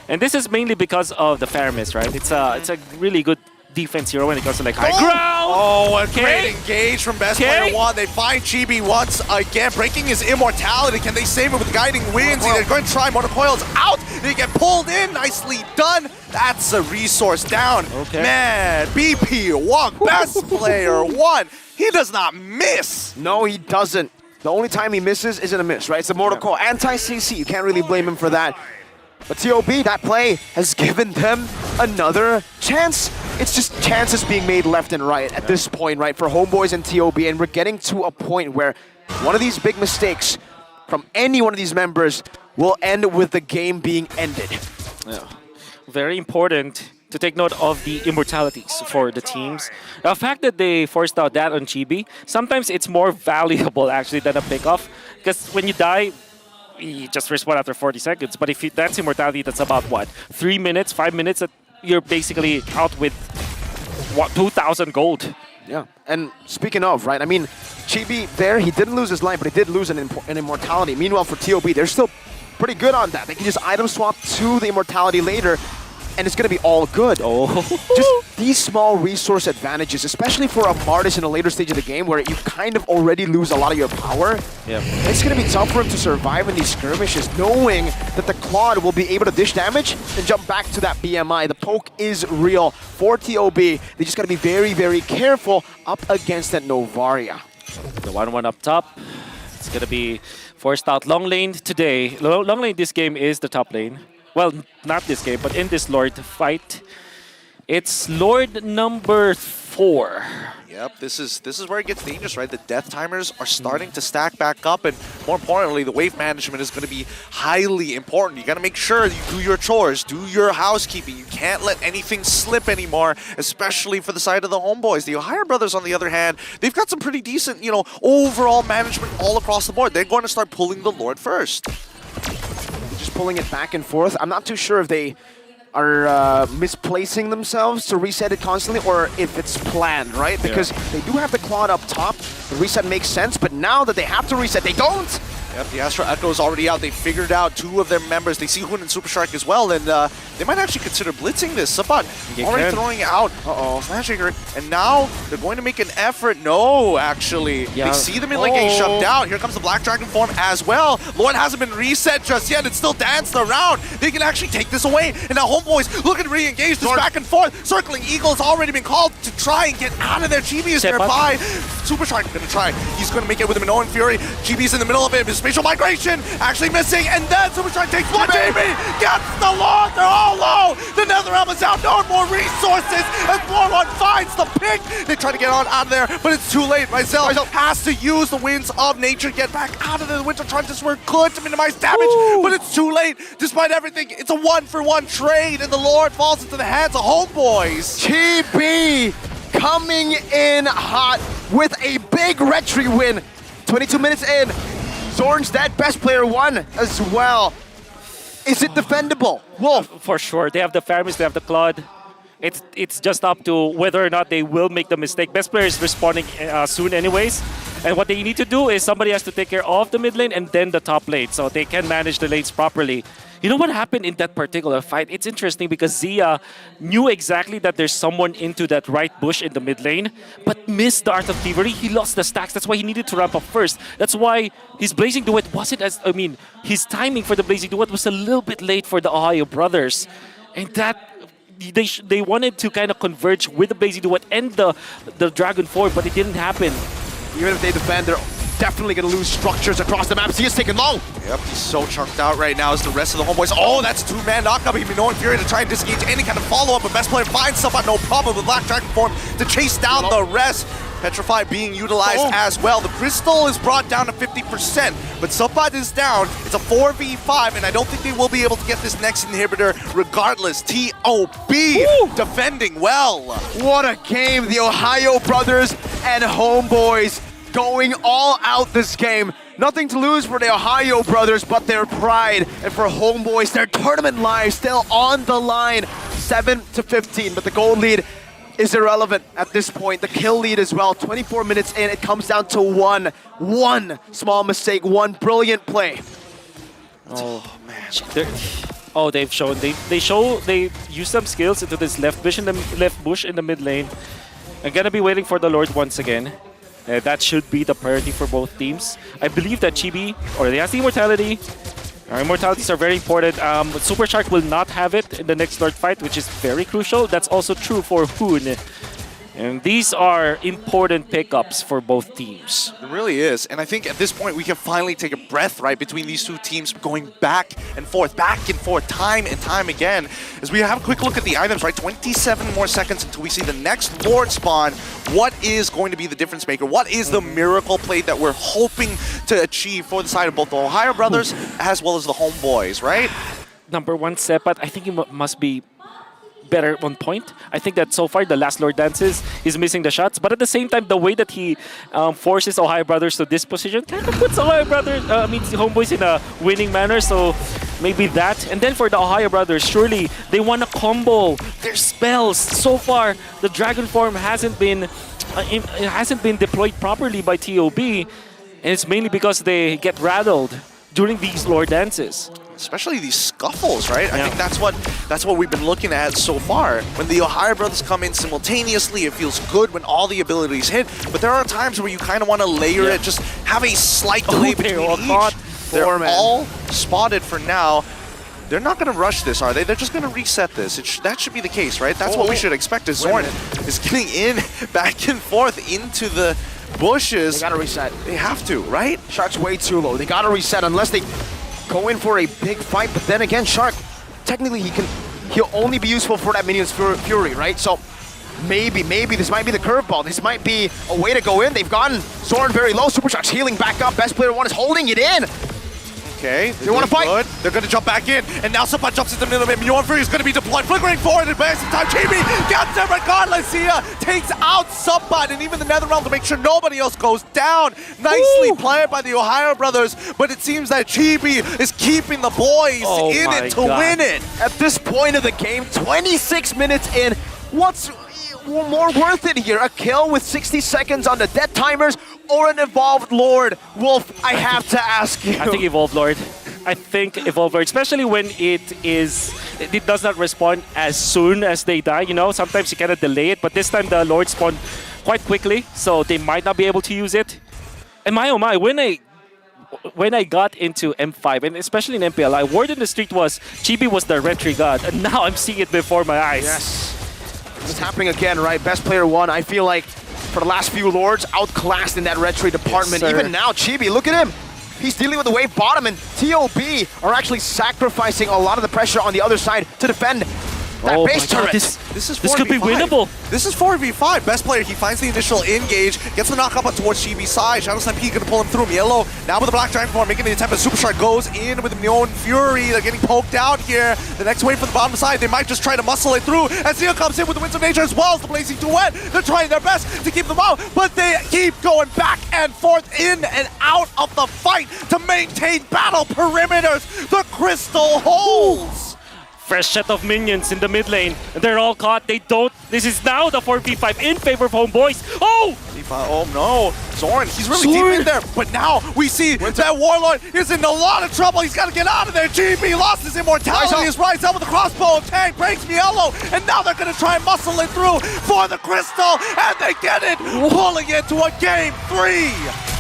And this is mainly because of the Faramis, right? It's a really good defense hero when it comes to like high ground. Oh, a great engage from best player 1. They find Chibi once again, breaking his immortality. Can they save it with guiding winds? They're going to try. Motor Coil's out. They get pulled in. Nicely done. That's a resource down. Man, BP1, best player 1. He does not miss. No, he doesn't. The only time he misses isn't a miss, right? It's a Mortal Coil. Anti-CC. You can't really blame him for that. But TOB, that play has given them another chance. It's just chances being made left and right at this point, right, for Homeboys and TOB. And we're getting to a point where one of these big mistakes from any one of these members will end with the game being ended. Yeah. Very important to take note of the immortalities for the teams. The fact that they forced out that on Chibi, sometimes it's more valuable actually than a pickoff. Because when you die, you just respawn after 40 seconds. But if that's immortality, that's about what? 3 minutes, 5 minutes, that you're basically out with what, 2,000 gold. Yeah, and speaking of, right, I mean, Chibi there, he didn't lose his life, but he did lose an immortality. Meanwhile, for TOB, they're still pretty good on that. They can just item swap to the immortality later, and it's going to be all good. Just these small resource advantages, especially for a Martis in a later stage of the game where you kind of already lose a lot of your power. It's going to be tough for him to survive in these skirmishes, knowing that the Claude will be able to dish damage and jump back to that BMI. The poke is real for TOB. They just got to be very, very careful up against that Novaria. The 1-1 up top. It's going to be forced out long lane today. Long lane this game is the top lane. Well, not this game, but in this Lord fight, it's Lord number 4. Yep, this is where it gets dangerous, right? The death timers are starting to stack back up, and more importantly, the wave management is going to be highly important. You got to make sure you do your chores, do your housekeeping. You can't let anything slip anymore, especially for the side of the Homeboys. The Ohio Brothers, on the other hand, they've got some pretty decent, overall management all across the board. They're going to start pulling the Lord first. Just pulling it back and forth. I'm not too sure if they are misplacing themselves to reset it constantly or if it's planned, right? Because they do have the Claude up top. The reset makes sense, but now that they have to reset, they don't. Yep, the Astro Echo is already out. They figured out 2 of their members. They see Hoon and Super Shark as well, and they might actually consider blitzing this. Sapat already throwing out Smash Shaker, and now they're going to make an effort. No, actually. They see the mid lane getting shut down. Here comes the Black Dragon form as well. Lord hasn't been reset just yet. It's still danced around. They can actually take this away. And now Homeboys looking to re-engage this back and forth. Circling Eagle has already been called to try and get out of there. GB is nearby. Super Shark going to try. He's going to make it with him in Owen Fury. GB's in the middle of it. His spatial migration actually missing. And then Super Shark takes one. GB gets the Lord. They're all low. The Netherrealm is out. No more resources. As One finds the pick. They try to get on out of there, but it's too late. Myself has to use the winds of nature to get back out of there. The Winter Trunks were good to minimize damage, but it's too late. Despite everything, it's a 1-for-1 trade, and the Lord falls into the hands of Homeboys. GB coming in hot with a big retry win. 22 minutes in. Zorn's dead. Best player won as well. Is it defendable? Wolf. For sure. They have the Faramis, they have the Claude. It's just up to whether or not they will make the mistake. Best player is responding soon anyways. And what they need to do is somebody has to take care of the mid lane and then the top lane, so they can manage the lanes properly. You know what happened in that particular fight? It's interesting because Zia knew exactly that there's someone into that right bush in the mid lane, but missed the Art of Thievery. He lost the stacks. That's why he needed to ramp up first. That's why his Blazing Duet wasn't as... I mean, his timing for the Blazing Duet was a little bit late for the Ohio brothers. And that... They wanted to kind of converge with the Blazing Duet and the Dragon Form, but it didn't happen. Even if they defend, they're definitely going to lose structures across the map. Zia's taking long. Yep, he's so chunked out right now as the rest of the Homeboys. Oh, that's a 2-man knockup. He's been knowing Fury to try and disengage any kind of follow-up, but best player finds Sapat no problem with Black Dragon form to chase down the rest. Petrify being utilized as well. The Crystal is brought down to 50%, but Sapat is down. It's a 4v5, and I don't think they will be able to get this next inhibitor regardless. T.O.B. defending well. What a game. The Ohio brothers and Homeboys going all out this game. Nothing to lose for the Ohio brothers but their pride. And for Homeboys, their tournament lives still on the line. 7-15, but the gold lead is irrelevant at this point. The kill lead as well. 24 minutes in, it comes down to one small mistake, one brilliant play. Oh man. They've shown they use some skills into this left bush in the mid lane. I'm gonna be waiting for the Lord once again. That should be the priority for both teams. I believe that Chibi already has the Immortality. Our Immortalities are very important. Super Shark will not have it in the next Lord fight, which is very crucial. That's also true for Hoon. And these are important pickups for both teams. It really is. And I think at this point we can finally take a breath, right, between these two teams going back and forth, time and time again. As we have a quick look at the items, right, 27 more seconds until we see the next Lord spawn. What is going to be the difference maker? What is the miracle play that we're hoping to achieve for the side of both the Ohio brothers as well as the Homeboys, right? Number one, Sepat, I think it must be better on point. I think that so far the last Lord dances is missing the shots, but at the same time the way that he forces Ohio brothers to this position kind of puts Ohio brothers, Homeboys in a winning manner, so maybe that. And then for the Ohio brothers, surely they want to combo their spells. So far the Dragon Form hasn't been deployed properly by T.O.B, and it's mainly because they get rattled during these Lord dances. Especially these scuffles, right? I think that's what we've been looking at so far. When the Ohio brothers come in simultaneously, it feels good when all the abilities hit. But there are times where you kind of want to layer it, just have a slight delay between each. They're all spotted for now. They're not going to rush this, are they? They're just going to reset this. That should be the case, right? That's what we should expect as Zorn is getting in, back and forth into the bushes. They got to reset. They have to, right? Shark's way too low. They got to reset unless they go in for a big fight, but then again, Shark, technically he'll only be useful for that minion's Fury, right? So maybe this might be the curveball. This might be a way to go in. They've gotten Zorn very low. Super Shark's healing back up. Best player one is holding it in. Okay, they want to fight. Good. They're going to jump back in, and now Sapat jumps into the middle of it. Mignon Fury is going to be deployed, flickering forward, advancing time. Chibi gets him regardless. Zia takes out Sapat, and even the Netherrealm to make sure nobody else goes down. Nicely played by the Ohio brothers, but it seems that Chibi is keeping the boys in it to win it. At this point of the game, 26 minutes in, what's more worth it here? A kill with 60 seconds on the death timers, or an Evolved Lord? Wolf, I have to ask you. I think Evolved Lord. I think Evolved Lord, especially when it does not respond as soon as they die. You know, sometimes you cannot delay it, but this time the Lord spawned quite quickly, so they might not be able to use it. And my oh my, when I got into M5, and especially in MPLI, word in the street was Chibi was the retry god, and now I'm seeing it before my eyes. Yes. It's happening again, right? Best player won. I feel like for the last few Lords, outclassed in that retry department. Yes, even now, Chibi, look at him. He's dealing with the wave bottom, and TOB are actually sacrificing a lot of the pressure on the other side to defend that base turret. This could be winnable. This is 4v5. Best player, he finds the initial engage, gets the knock up towards Chibi's side. Shadow Stampede gonna pull him through. Yellow now with the Black Dragon form, making the attempt, but Super Shark goes in with the Neon Fury. They're getting poked out here. The next wave from the bottom side, they might just try to muscle it through. As Zeo comes in with the Winds of Nature as well as the Blazing Duet. They're trying their best to keep them out, but they keep going back and forth, in and out of the fight to maintain battle perimeters. The Crystal holds. Fresh set of minions in the mid lane. They're all caught. They don't. This is now the 4v5 in favor of Homeboys. Oh! Oh no, Zoran, he's really deep in there. But now we see that Warlord is in a lot of trouble. He's got to get out of there. GB lost his immortality. He's right up with the crossbow. Tank breaks Mielo, and now they're going to try and muscle it through for the Crystal, and they get it, pulling it to a game 3.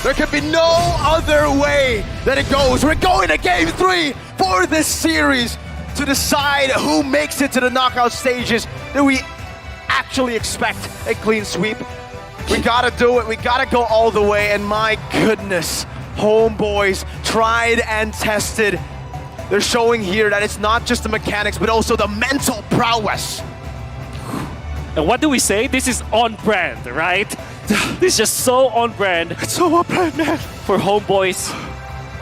There could be no other way that it goes. We're going to game 3 for this series to decide who makes it to the knockout stages. Do we actually expect a clean sweep? We gotta do it. We gotta go all the way. And my goodness, Homeboys tried and tested. They're showing here that it's not just the mechanics, but also the mental prowess. And what do we say? This is on brand, right? This is just so on brand. It's so on brand, man. For Homeboys.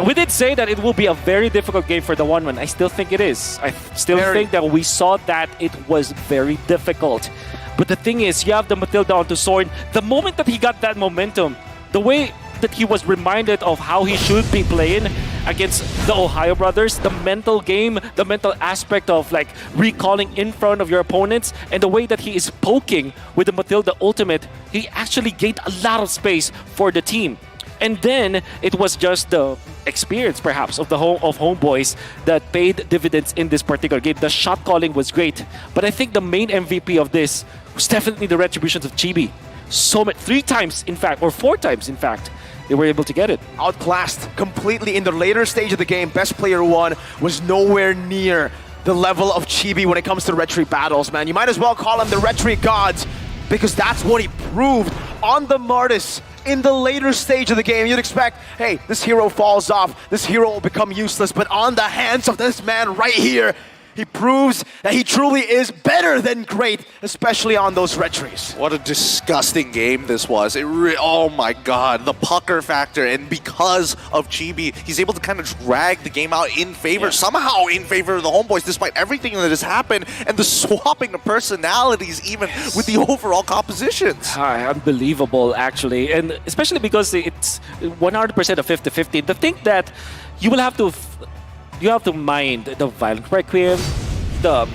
We did say that it will be a very difficult game for the 1-1. I still think it is. I still think that we saw that it was very difficult. But the thing is, you have the Matilda onto Sorin. The moment that he got that momentum, the way that he was reminded of how he should be playing against the Ohio brothers, the mental game, the mental aspect of like recalling in front of your opponents, and the way that he is poking with the Matilda ultimate, he actually gained a lot of space for the team. And then it was just the experience, perhaps, of Homeboys that paid dividends in this particular game. The shot calling was great, but I think the main MVP of this was definitely the retributions of Chibi. So 3 times, in fact, or 4 times, in fact, they were able to get it. Outclassed completely in the later stage of the game. Best player 1 was nowhere near the level of Chibi when it comes to retry battles, man. You might as well call him the retry gods, because that's what he proved on the Martis. In the later stage of the game, you'd expect, hey, this hero falls off, this hero will become useless, but on the hands of this man right here, he proves that he truly is better than great, especially on those retries. What a disgusting game this was. Oh my god, the pucker factor, and because of Chibi, he's able to kind of drag the game out in favor, somehow in favor of the Homeboys, despite everything that has happened, and the swapping of personalities even with the overall compositions. Unbelievable, actually, and especially because it's 100% of 50-50. The thing that you will have to... You have to mind the Violent Requiem, the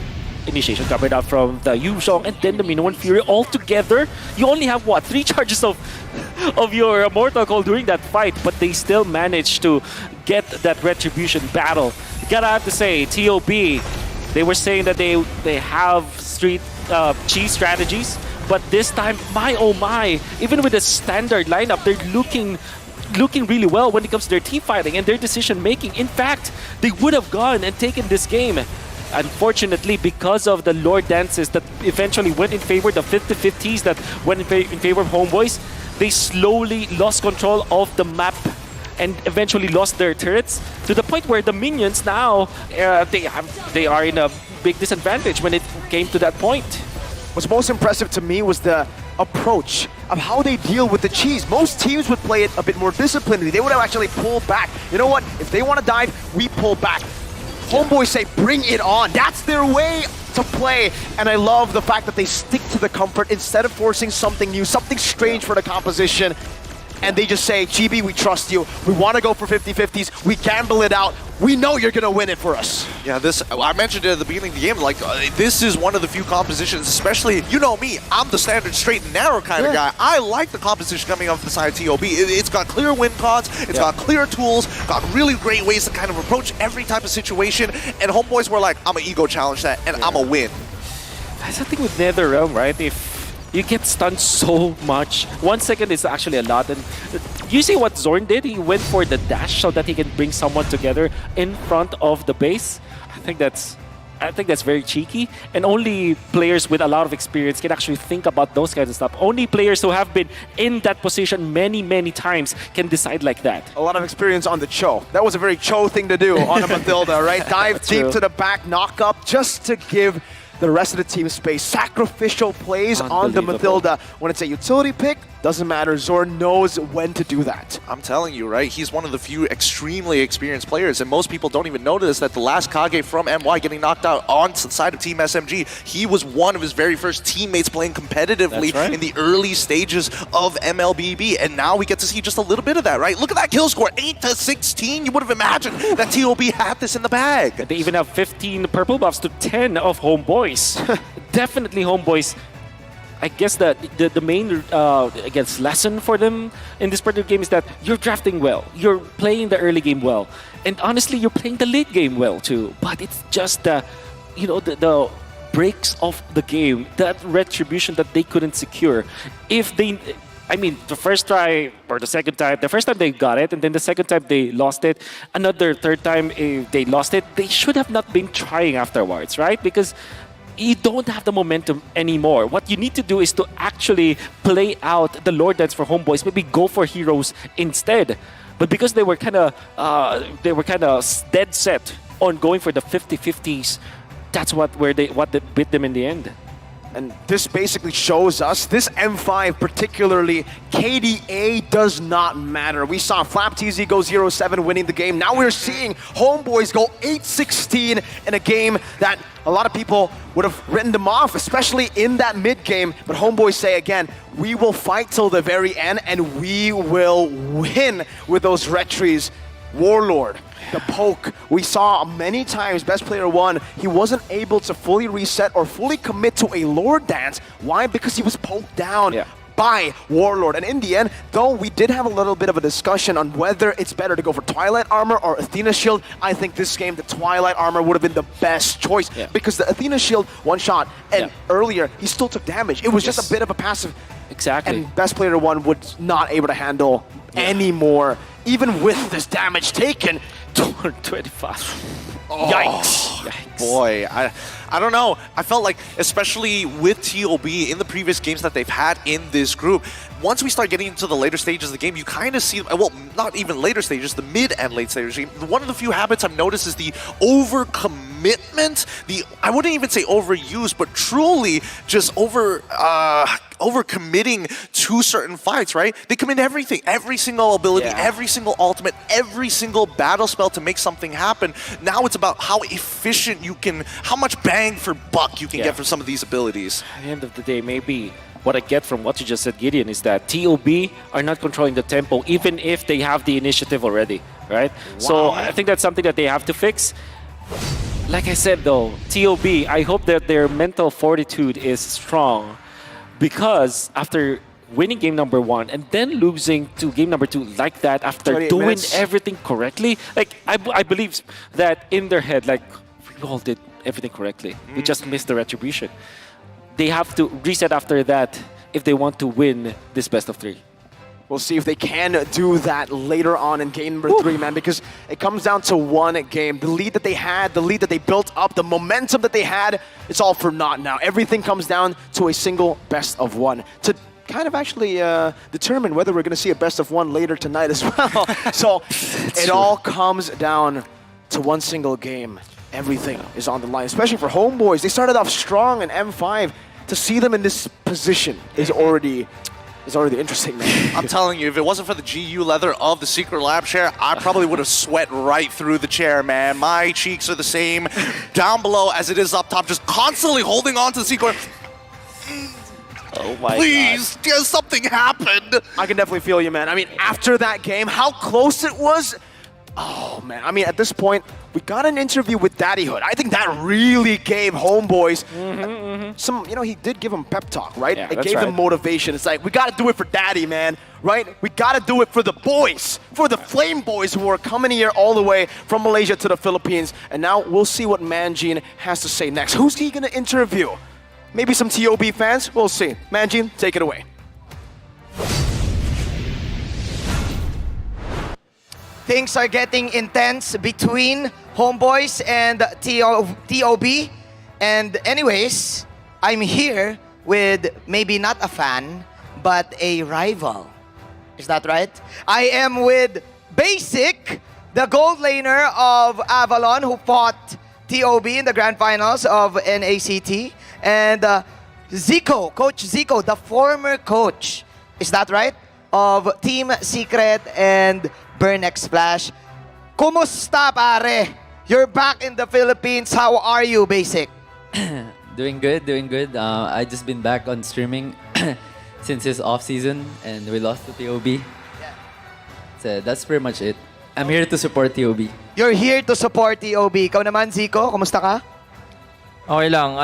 Initiation coming out from the Yuzhong, and then the Minoan Fury all together. You only have, what, 3 charges of your Mortal Call during that fight, but they still managed to get that Retribution battle. Gotta have to say, TOB, they were saying that they have cheese strategies, but this time, my oh my, even with the standard lineup, they're looking really well when it comes to their team fighting and their decision making. In fact, they would have gone and taken this game. Unfortunately, because of the Lord dances that eventually went in favor, the 50-50s that went in favor of Homeboys, they slowly lost control of the map and eventually lost their turrets to the point where the minions now, they are in a big disadvantage when it came to that point. What's most impressive to me was the approach of how they deal with the cheese. Most teams would play it a bit more disciplinedly. They would have actually pulled back. You know what? If they want to dive, we pull back. Homeboys say, bring it on. That's their way to play. And I love the fact that they stick to the comfort instead of forcing something new, something strange for the composition. and they just say, GB, we trust you. We want to go for 50-50s. We gamble it out. We know you're going to win it for us. Yeah, I mentioned it at the beginning of the game, like, this is one of the few compositions, especially, you know me, I'm the standard straight and narrow kind of guy. I like the composition coming off the side of TOB. It's got clear win cons, it's got clear tools, got really great ways to kind of approach every type of situation, and Homeboys were like, I'm going to ego challenge that, and I'm going to win. That's the thing with NetherRealm, right? If you get stunned so much, 1 second is actually a lot. And you see what Zorn did? He went for the dash so that he can bring someone together in front of the base. I think that's very cheeky, and only players with a lot of experience can actually think about those kinds of stuff. Only players who have been in that position many times can decide like that. A lot of experience on the Cho. That was a very Cho thing to do on a Mathilda, right? Dive deep to the back, knock up, just to give the rest of the team space. Sacrificial plays on the Mathilda. When it's a utility pick, doesn't matter. Zorn knows when to do that. I'm telling you, right? He's one of the few extremely experienced players, and most people don't even notice that the last Kage from MY getting knocked out on the side of Team SMG, he was one of his very first teammates playing competitively in the early stages of MLBB, and now we get to see just a little bit of that, right? Look at that kill score, 8-16. You would have imagined that TOB had this in the bag. They even have 15 purple buffs to 10 of Homeboys. Definitely Homeboys. I guess that the main lesson for them in this particular game is that you're drafting well, you're playing the early game well, and honestly, you're playing the late game well too. But it's just the breaks of the game, that retribution that they couldn't secure. If they, the first try or the second time, the first time they got it, and then the second time they lost it, another third time they lost it, they should have not been trying afterwards, right? Because you don't have the momentum anymore. What you need to do is to actually play out the Lord Dance for Homeboys, maybe go for heroes instead. But because they were kind of dead set on going for the 50-50s, that's what bit them in the end. And this basically shows us, this M5 particularly, KDA does not matter. We saw Flap TZ go 0-7 winning the game. Now we're seeing Homeboys go 8-16 in a game that a lot of people would have written them off, especially in that mid game. But Homeboys say again, we will fight till the very end and we will win with those retries. Warlord, the poke, we saw many times Best Player 1, he wasn't able to fully reset or fully commit to a Lord Dance. Why? Because he was poked down by Warlord. And in the end, though we did have a little bit of a discussion on whether it's better to go for Twilight Armor or Athena Shield, I think this game, the Twilight Armor would have been the best choice because the Athena Shield one shot, and earlier he still took damage. It was just a bit of a passive. Exactly. And Best Player 1 was not able to handle anymore, even with this damage taken. 225. Oh, Yikes. Boy, I don't know. I felt like, especially with TOB in the previous games that they've had in this group, once we start getting into the later stages of the game, you kind of see, well, not even later stages, the mid and late stages. One of the few habits I've noticed is the overcommitment, I wouldn't even say overuse, but truly just overcommitting to certain fights, right? They commit everything, every single ability, every single ultimate, every single battle spell to make something happen. Now it's about how efficient you can, how much bang for buck you can get from some of these abilities. At the end of the day, maybe what I get from what you just said, Gideon, is that TOB are not controlling the tempo, even if they have the initiative already, right? Wow. So I think that's something that they have to fix. Like I said, though, TOB, I hope that their mental fortitude is strong, because after winning game number 1 and then losing to game number 2 like that, after doing everything correctly, like I believe that in their head, like, we all did everything correctly. We just missed the retribution. They have to reset after that if they want to win this best of 3. We'll see if they can do that later on in game number 3, man, because it comes down to one game. The lead that they had, the lead that they built up, the momentum that they had, it's all for naught now. Everything comes down to a single best of 1 to kind of actually determine whether we're going to see a best of 1 later tonight as well. So it all comes down to one single game. Everything is on the line, especially for Homeboys. They started off strong in M5. To see them in this position is already interesting, man. I'm telling you, if it wasn't for the GU leather of the Secret Lab chair, I probably would have sweat right through the chair, man. My cheeks are the same down below as it is up top, just constantly holding on to the Secret. Oh my Please, God. just something happened. I can definitely feel you, man. I mean, after that game, how close it was. Oh, man. I mean, at this point, we got an interview with Daddyhood. I think that really gave Homeboys some, you know, he did give him pep talk, right? Yeah, it that's gave right. him motivation. It's like, we got to do it for Daddy, man, right? We got to do it for the boys, for the Flame Boys who are coming here all the way from Malaysia to the Philippines. And now we'll see what Manjin has to say next. Who's he going to interview? Maybe some TOB fans? We'll see. Manjin, take it away. Things are getting intense between Homeboys and TOB. And anyways, I'm here with maybe not a fan, but a rival. Is that right? I am with Basic, the gold laner of Avalon, who fought TOB in the grand finals of NACT. And Zico, Coach Zico, the former coach. Is that right? Of Team Secret and Burn X Splash. Kumusta, pare? You're back in the Philippines. How are you, Basic? Doing good, doing good. I just been back on streaming since his off season, and we lost to TOB. So that's pretty much it. I'm here to support TOB. You're here to support TOB. Ikaw naman, Zico, kumusta ka? Okay lang,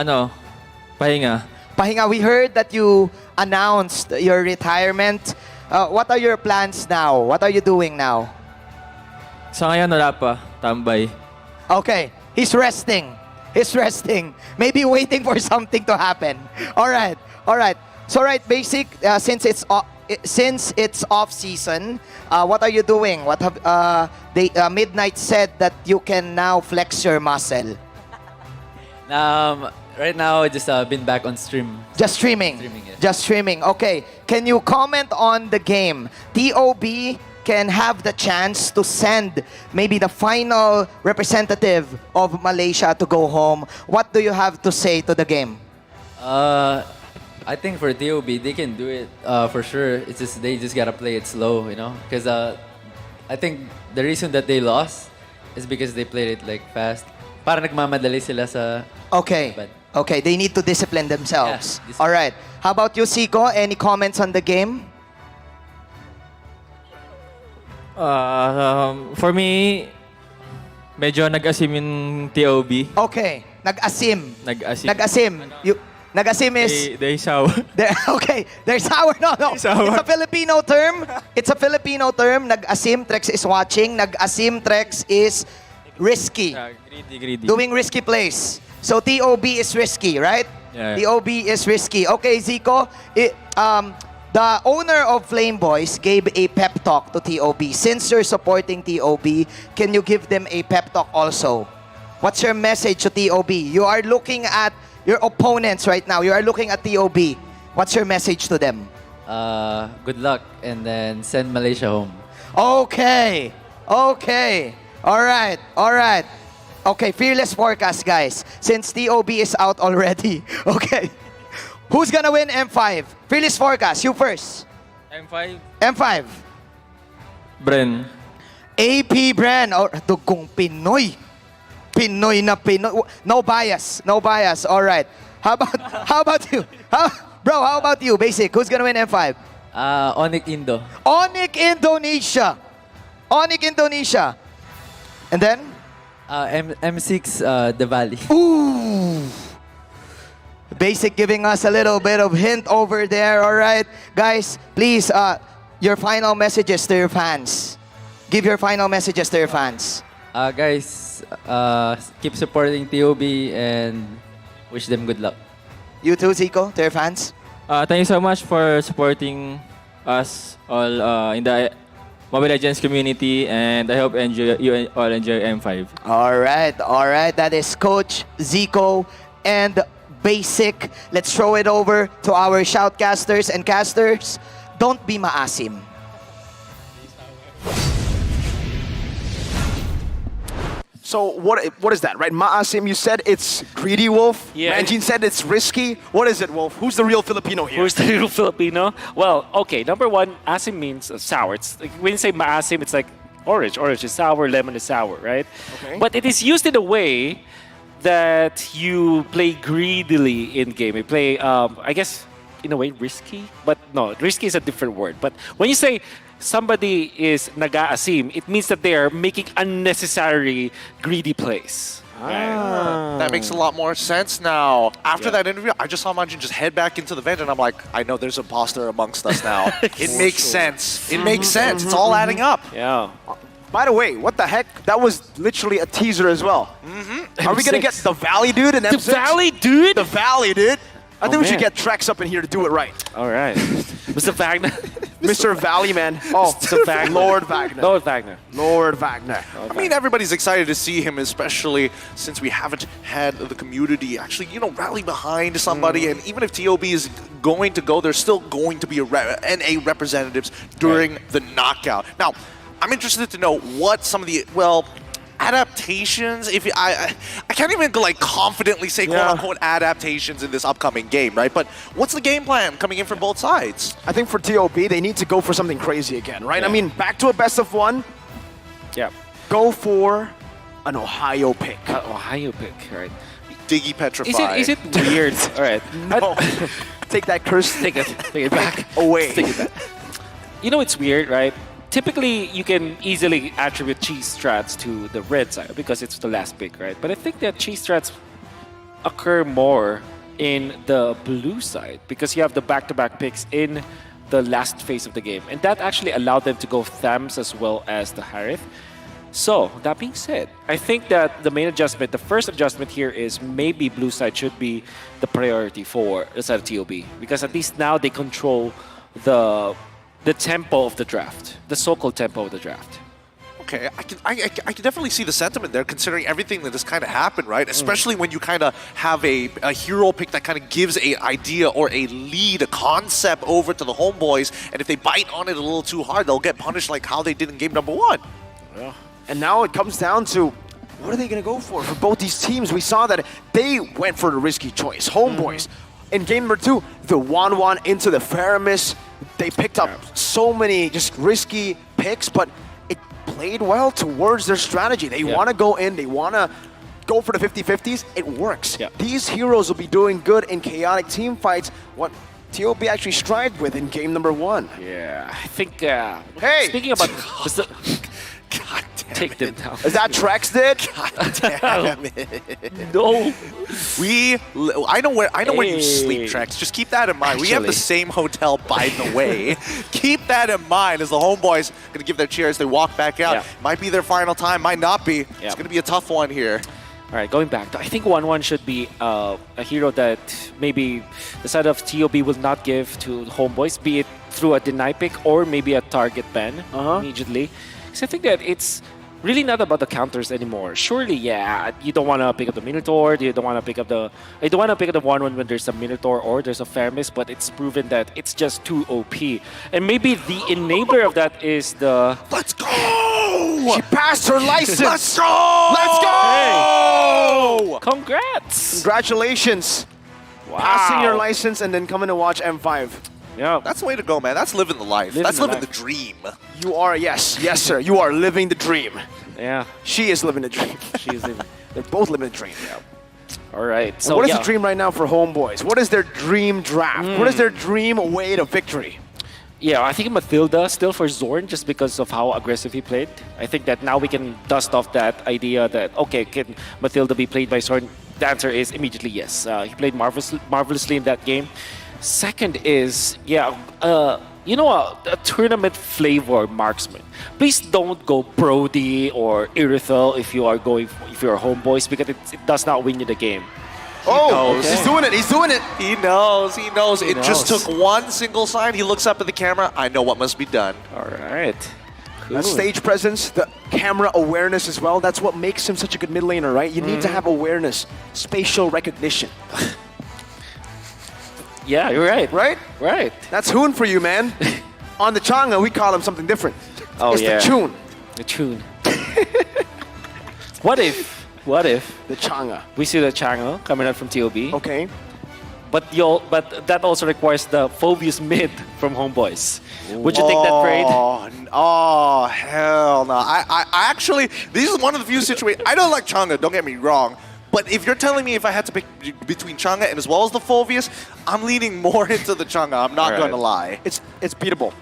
pahinga. Pahinga, we heard that you announced your retirement. What are your plans now? What are you doing now? Sa ngayon, wala pa. Tambay. Okay, he's resting. He's resting. Maybe waiting for something to happen. All right, all right. So, right, Basic, since it's off season, what are you doing? What have Midnight said that you can now flex your muscle? Right now, I just been back on stream. Just streaming. Yeah. Just streaming. Okay. Can you comment on the game? TOB can have the chance to send maybe the final representative of Malaysia to go home. What do you have to say to the game? I think for TOB, they can do it for sure. It's just they just gotta play it slow, you know. Because I think the reason that they lost is because they played it like fast. Para nagmamadali sila sa. Okay. Okay, they need to discipline themselves. Yeah, all right. How about you, Zico? Any comments on the game? For me, medyo nag-asim yung TOB. Okay, nag-asim. Nag-asim. Nag-asim. Nag-asim is... They sour. Okay, they're sour. No. Sour. It's a Filipino term. It's a Filipino term. Nag-asim, Trex is watching. Nag-asim, Trex is risky. Greedy. Doing risky plays. So TOB is risky, right? Yeah. TOB is risky. Okay, Zico, the owner of Flame Boys gave a pep talk to TOB. Since you're supporting TOB, can you give them a pep talk also? What's your message to TOB? You are looking at your opponents right now. You are looking at TOB. What's your message to them? Good luck, and then send Malaysia home. Okay. All right. Okay, fearless forecast, guys. Since TOB is out already. Okay. Who's gonna win M5? Fearless forecast, you first. M5. Bren. AP Bren. Or dugong Pinoy. Pinoy na Pinoy. No bias. All right. How about you? Bro, how about you? Basic. Who's gonna win M5? Onyx Indo. Onyx Indonesia. And then? M6 The Valley. Ooh. Basic giving us a little bit of hint over there. All right. Guys, please, your final messages to your fans. Give your final messages to your fans. Guys, keep supporting TOB and wish them good luck. You too, Zico, to your fans. Thank you so much for supporting us all in the Mobile Legends community, and I hope you all enjoy M5. All right. That is Coach Zico and Basic. Let's throw it over to our shoutcasters and casters. Don't be maasim. So what is that, right? Maasim, you said it's greedy, Wolf. Yeah. Manjin said it's risky. What is it, Wolf? Who's the real Filipino here? Who's the real Filipino? Well, okay, number one, asim means sour. It's like, when you say maasim, it's like orange. Orange is sour, lemon is sour, right? Okay. But it is used in a way that you play greedily in game. You play, I guess, in a way risky, but no, risky is a different word. But when you say somebody is nag-aasim, it means that they are making unnecessary greedy plays. That makes a lot more sense now. After that interview, I just saw Manjin just head back into the vent, and I'm like, I know there's an imposter amongst us now. It makes sense. It makes sense. It's all adding up. Yeah. By the way, what the heck? That was literally a teaser as well. Are we gonna get the Valley dude in M6? The Valley dude? The Valley dude. I think we should man. get Trex up in here to do it right. All right. Mr. Wagner. Mr. Valley man. Oh, Mr. Wagner. Lord Wagner. Lord Wagner. Lord Wagner. I mean, everybody's excited to see him, especially since we haven't had the community actually, rally behind somebody. And even if TOB is going to go, there's still going to be NA representatives during the knockout. Now, I'm interested to know what some of the, adaptations, if I can't even confidently say quote-unquote adaptations in this upcoming game, right? But what's the game plan coming in from both sides? I think for TOB, they need to go for something crazy again, right? I mean, back to a best of one. Yeah. Go for an Ohio pick. Ohio pick, right? Diggy Petrify. Is it weird? All right. No. Take that curse. Take it back. Away. Take it back. It's weird, right? Typically, you can easily attribute cheese strats to the red side because it's the last pick, right? But I think that cheese strats occur more in the blue side because you have the back-to-back picks in the last phase of the game. And that actually allowed them to go Thams as well as the Harith. So, that being said, I think that the main adjustment, the first adjustment here is maybe blue side should be the priority for the side of TOB because at least now they control the tempo of the draft, the so-called tempo of the draft. Okay, I can definitely see the sentiment there, considering everything that has kind of happened, right? Especially when you kind of have a hero pick that kind of gives an idea or a lead, a concept over to the homeboys, and if they bite on it a little too hard, they'll get punished like how they did in game number 1. Yeah. And now it comes down to, what are they going to go for both these teams? We saw that they went for the risky choice, homeboys. In game number 2, the 1-1 into the Faramis. They picked up so many just risky picks, but it played well towards their strategy. They want to go in, they want to go for the 50-50s. It works. These heroes will be doing good in chaotic team fights, what TOB actually strived with in game number 1. Yeah, I think, hey! Speaking about... God damn Take them down. Is that Trex did? God damn it. No. I know where you sleep, Trex. Just keep that in mind. We have the same hotel, by the way. Keep that in mind as the homeboys going to give their cheers. They walk back out. Might be their final time, might not be. It's going to be a tough one here. All right, going back, I think 1-1 should be a hero that maybe the side of TOB will not give to homeboys, be it through a deny pick or maybe a target ban immediately. Because I think that it's really not about the counters anymore. Surely, you don't want to pick up the Minotaur, you don't want to pick up the 1-1 when there's a Minotaur or there's a Faramis, but it's proven that it's just too OP. And maybe the enabler of that is the... Let's go! She passed her license! Let's go! Let's go! Hey. Congrats! Congratulations! Wow. Passing your license and then coming to watch M5. Yeah, that's the way to go, man. That's living the life. That's living the dream. You are, yes, sir. You are living the dream. Yeah. She is living the dream. She is living. They're both living the dream. Yeah. All right. So what is the dream right now for homeboys? What is their dream draft? What is their dream way to victory? Yeah, I think Mathilda still for Zorn just because of how aggressive he played. I think that now we can dust off that idea that, okay, can Mathilda be played by Zorn? The answer is immediately yes. He played marvelously in that game. Second is, a tournament flavor marksman. Please don't go Brody or Irithel if you're homeboys because it does not win you the game. Oh, he's doing it. He's doing it. He knows. It just took one single sign. He looks up at the camera. I know what must be done. All right. Cool. That stage presence, the camera awareness as well. That's what makes him such a good mid laner, right? You need to have awareness, spatial recognition. Yeah, you're right. Right? Right. That's Hoon for you, man. On the Changa, we call him something different. Oh, it's the Chun. The Chun. What if the Changa, we see the Changa coming out from TOB? Okay. But that also requires the Phobius mid from homeboys. Would you take that trade? Oh, hell no. I actually, this is one of the few situations, I don't like Changa, don't get me wrong. But if you're telling me if I had to pick between Chang'e and as well as the Phoveus, I'm leaning more into the Chang'e. I'm not going to lie. It's beatable.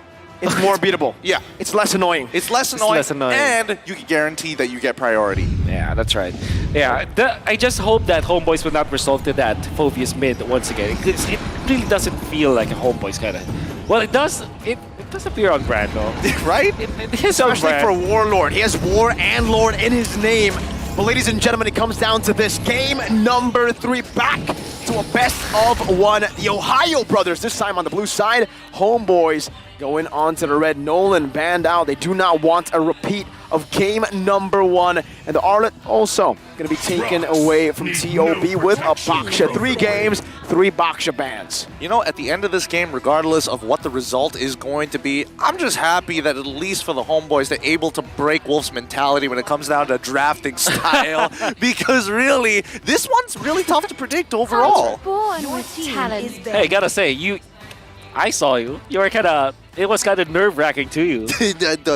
It's more beatable. Yeah. It's less annoying. It's less annoying. And you can guarantee that you get priority. Yeah, that's right. Yeah, I just hope that Homeboys will not result to that Phoveus mid once again. It really doesn't feel like a Homeboys kind of. Well, it does. It does appear on brand though. Right? It is on Especially brand. for Warlord. He has War and Lord in his name. But ladies and gentlemen, it comes down to this. Game number 3, back to a best of 1. The Ohio brothers, this time on the blue side. Homeboys going on to the red. Nolan banned out. They do not want a repeat of game number 1. And the Arlet also going to be taken away from TOB with a Baksha. 3 games, 3 Baksha bans. You know, at the end of this game, regardless of what the result is going to be, I'm just happy that at least for the Homeboys, they're able to break Wolf's mentality when it comes down to drafting style. Because really, this one's really tough to predict overall. Hey, gotta say, I saw you. You were kind of. It was kind of nerve-wracking to you.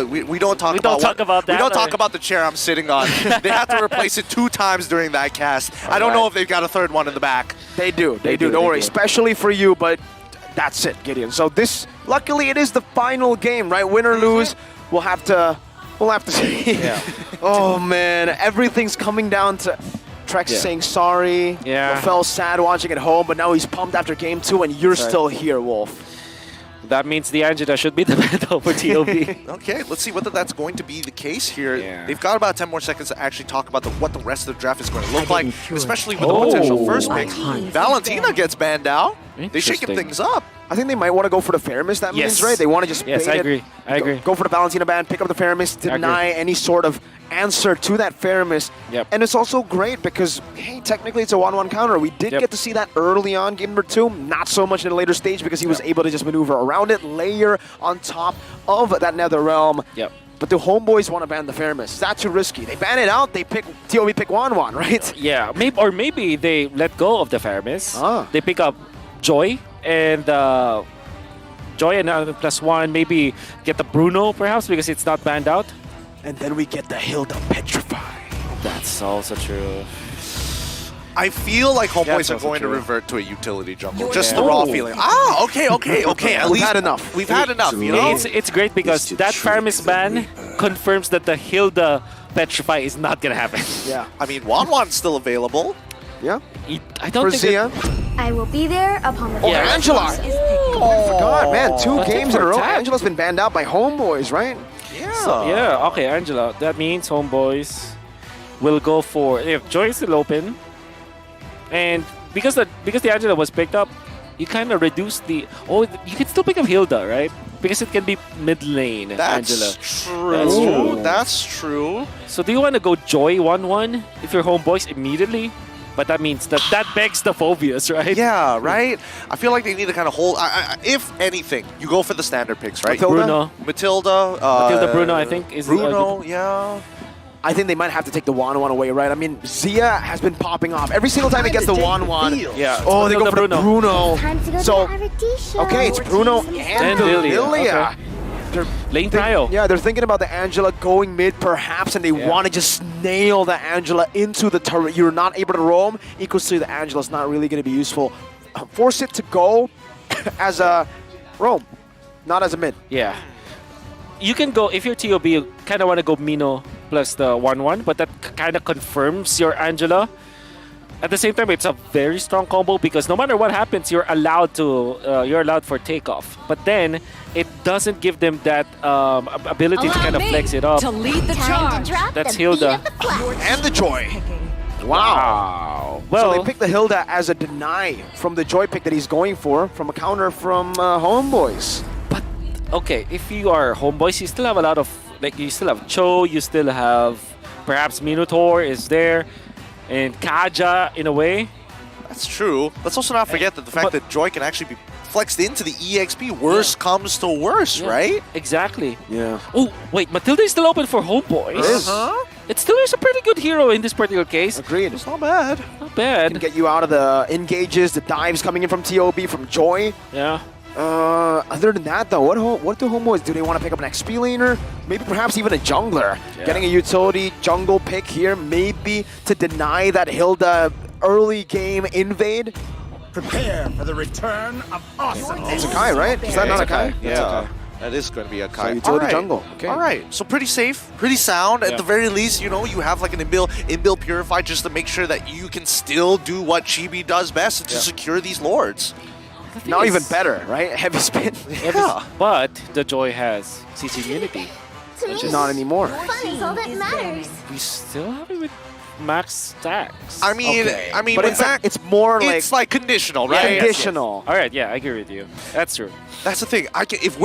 we don't talk about that. We don't talk about the chair I'm sitting on. They have to replace it 2 times during that cast. I don't know if they've got a 3rd one in the back. They do. Don't worry. Especially for you, but that's it, Gideon. So this, luckily, it is the final game, right? Win or lose, we'll have to see. Yeah. Oh man, everything's coming down to Trex saying sorry. Yeah. Rafael's sad watching at home, but now he's pumped after game 2, and you're still here, Wolf. That means the Angela should be the battle for TOB. Okay, let's see whether that's going to be the case here. Yeah. They've got about 10 more seconds to actually talk about what the rest of the draft is going to look like, especially with the potential first pick. Valentina gets banned out. They're shaking things up. I think they might want to go for the Faramis, that means, right? They want to just Yes, I agree. I agree. Go for the Valentina ban, pick up the Faramis, deny any sort of answer to that Faramis. Yep. And it's also great because, hey, technically it's a 1-1 counter. We did get to see that early on, game number 2. Not so much in the later stage because he was able to just maneuver around it, layer on top of that Nether Realm. Yep. But the Homeboys want to ban the Faramis. Is that too risky? They ban it out, they pick TOB pick 1-1, right? Yeah, maybe they let go of the Faramis. They pick up Joy and +1, maybe get the Bruno perhaps because it's not banned out. And then we get the Hilda Petrify. That's also true. I feel like Homeboys are going to revert to a utility jungle. Just the raw feeling. Okay. At least had enough. We've had enough, you know? It's great because that Faramis ban confirms that the Hilda Petrify is not going to happen. Yeah. I mean, Wanwan's still available. Yeah. I don't think Zia. I will be there upon the Angela. is picking. I forgot, man. 2 That's games it in a for row. attack. Angela's been banned out by Homeboys, right? Yeah. Okay, Angela. That means Homeboys will go for if Joy is still open, and because the Angela was picked up, you kind of reduce the. You can still pick up Hilda, right? Because it can be mid lane. Angela. True. That's true. So do you want to go Joy 1-1 if you're Homeboys immediately? But that means that begs the Phoveus, right? Yeah, right? I feel like they need to kind of hold... if anything, you go for the standard picks, right? Bruno. Matilda, Bruno, I think, is... Bruno, yeah. I think they might have to take the 1-1 away, right? I mean, Zia has been popping off. Every single time he gets the 1-1. Yeah. Oh, they go for the Bruno. Time to go So, to the show. okay, it's Bruno and Lilia. Okay. Lane Prio. Yeah, they're thinking about the Angela going mid perhaps, and they want to just nail the Angela into the turret. You're not able to roam. Equals to the Angela's not really going to be useful. Force it to go as a roam, not as a mid. Yeah. You can go, if you're TOB, you kind of want to go Mino plus the 1-1, but that kind of confirms your Angela. At the same time, it's a very strong combo because no matter what happens, you're allowed for takeoff. But then it doesn't give them that ability to kind of flex it up. To lead the charge. That's Hilda. And the Joy. Wow. Well, so they picked the Hilda as a deny from the Joy pick that he's going for, from a counter from Homeboys. But, okay, if you are Homeboys, you still have a lot of, you still have Cho, you still have perhaps Minotaur is there. And Kaja, in a way. That's true. Let's also not forget that the fact that Joy can actually be flexed into the EXP. Worst comes to worst, right? Exactly. Yeah. Oh, wait. Matilda is still open for Homeboys. It still is a pretty good hero in this particular case. Agreed. It's not bad. Not bad. Can get you out of the engages, the dives coming in from TOB, from Joy. Yeah. Other than that, though, what do homeboys do? They want to pick up an XP laner? Maybe perhaps even a jungler. Yeah. Getting a utility jungle pick here, maybe to deny that Hilda early game invade. Prepare for the return of awesome. It's a Kai, right? Is that not a Kai? Yeah. That is going to be a Kai. So utility Alright. jungle. Okay. All right. So pretty safe, pretty sound. At Yeah. the very least, you know, you have like an inbuilt purify just to make sure that you can still do what Chibi does best and to secure these lords. Now is- even better, right? Heavy spin. Yeah. But the Joy has CC immunity. Which is not anymore. Fun is all that matters. We still have it with max stacks. I mean, But with it's, that, it's more it's like conditional, right? conditional. All right, yeah, I agree with you. That's true. That's the thing. If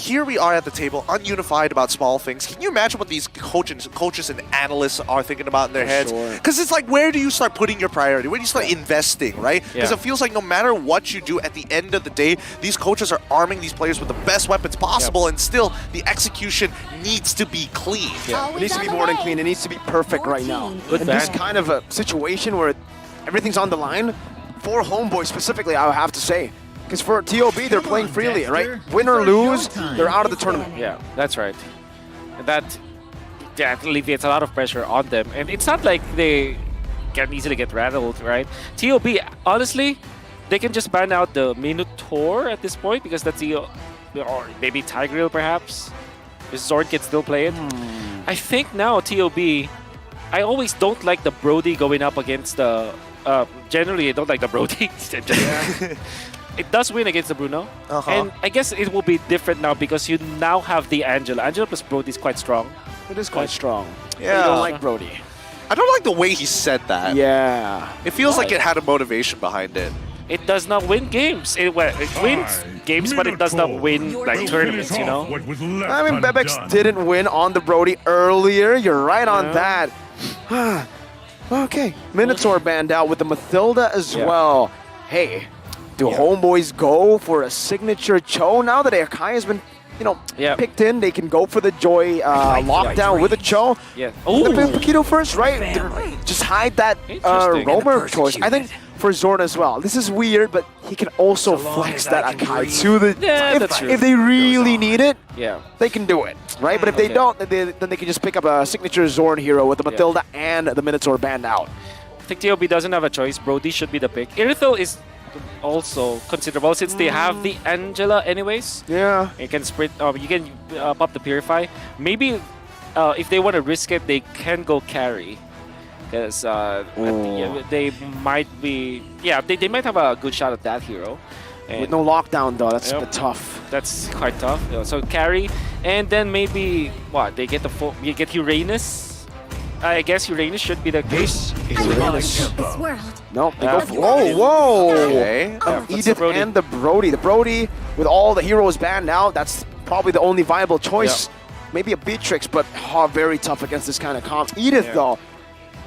here we are at the table, ununified about small things. Can you imagine what these coaches and analysts are thinking about in their heads? sure. Because it's like, where do you start putting your priority? Where do you start investing, right? Because Yeah. it feels like no matter what you do, at the end of the day, these coaches are arming these players with the best weapons possible, and still the execution needs to be clean. It needs to be more than clean. It needs to be perfect right now. Good In this ban. kind of a situation where everything's on the line, for homeboys specifically, I would have to say. Because for TOB, they're playing freely, right? Win or lose, they're out of the tournament. Yeah, that's right. That alleviates a lot of pressure on them. And it's not like they can easily get rattled, right? TOB, honestly, they can just ban out the Minotaur at this point because that's the... Or maybe Tigreal, perhaps? If Zord can still play it. I think now TOB... I always don't like the Brody going up against the... generally, I don't like the Brody. It does win against the Bruno. And I guess it will be different now because you now have the Angela. Angela plus Brody is quite strong. It is quite strong. Yeah. You don't like Brody. I don't like the way he said that. Yeah. It feels like Why? it had a motivation behind it. It does not win games. It wins games, but it does not win like tournaments, you know? I mean, Bebex didn't win on the Brody earlier. You're right on that. Okay. Minotaur banned out with the Mathilda as well. Hey, do homeboys go for a signature Cho now that Akai has been, picked in? They can go for the Joy lockdown with a Cho. Yeah. The Paquito first, right? Just hide that Roamer choice. I think for Zorn as well. This is weird, but he can also flex that Akai to the... if they really need it, they can do it, right? But if they don't, then they can just pick up a signature Zorn hero with the Mathilda and the Minotaur banned out. I think TOB doesn't have a choice. Brody should be the pick. Irithel is also considerable since they have the Angela anyways. Yeah. You can sprint, you can pop the Purify. Maybe if they want to risk it, they can go carry. Because they might be... Yeah, they might have a good shot at that hero. And with no lockdown though, that's a bit tough. That's quite tough. So carry, and then maybe, what, they get the full... You get Uranus? I guess Uranus should be the case. Uranus. This world. No, they go for... Whoa! Okay. Edith and the Brody. The Brody, with all the heroes banned out, that's probably the only viable choice. Maybe a Beatrix, but very tough against this kind of comp. Edith, though.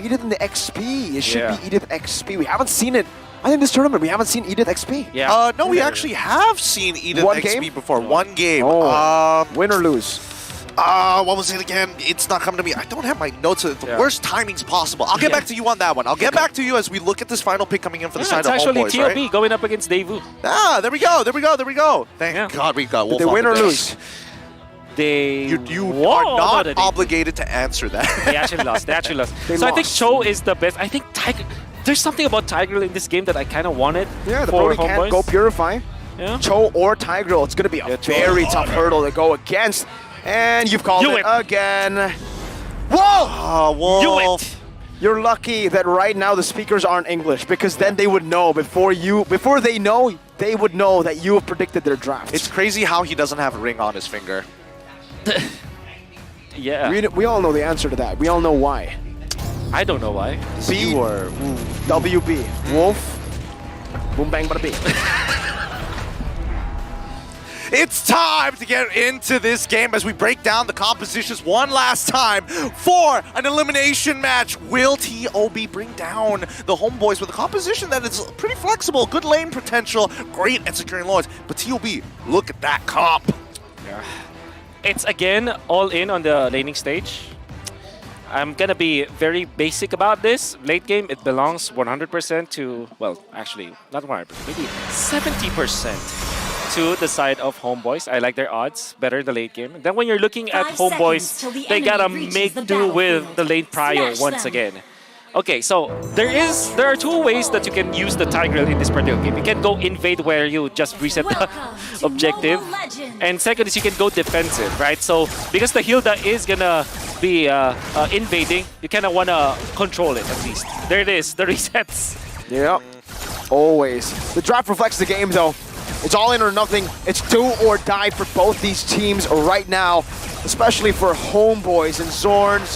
Edith in the XP. It should be Edith XP. We haven't seen it. I think this tournament, we haven't seen Edith XP. Yeah. No, we actually have seen Edith One XP game? before. One game. Win or lose? What was it again? It's not coming to me. I don't have my notes. The worst timings possible. I'll get back to you on that one. I'll get back to you as we look at this final pick coming in for the side It's of actually homeboys, TOB right? going up against Daewoo. Ah, there we go. There we go. There we go. Thank God we got Wolf. Did they win or lose? You are not obligated to answer that. They actually lost. They actually lost. They So I think lost. Cho is the best. I think Tiger... There's something about Tigreal in this game that I kind of wanted. Yeah, the for Brody can't homeboys. go Purify. Yeah. Cho or Tigreal. It's going to be a very tough hurdle to go against. And you've called it again. Whoa! Wolf. You're lucky that right now the speakers aren't English, because then they would know before they know, they would know that you have predicted their draft. It's crazy how he doesn't have a ring on his finger. Yeah. We all know the answer to that. We all know why. I don't know why. B or WB. Wolf. Boom bang bada bing. It's time to get into this game as we break down the compositions one last time for an elimination match. Will TOB bring down the homeboys with a composition that is pretty flexible, good lane potential, great at securing lords, but TOB, look at that comp. Yeah. It's again all in on the laning stage. I'm gonna be very basic about this. Late game, it belongs 100% to, well, actually, not 100%, maybe 70% to the side of Homeboys. I like their odds better in the late game. Then when you're looking at 5 Homeboys, seconds till the they enemy gotta reaches make the do with battlefield. the late prio Smash once them. again. Okay, so there are two ways that you can use the Tigreal in this particular game. You can go invade where you just reset the objective. And second is you can go defensive, right? So because the Hilda is gonna be invading, you kind of want to control it at least. There it is, the resets. Yep, always. The draft reflects the game though. It's all in or nothing. It's do or die for both these teams right now, especially for Homeboys and Zorn.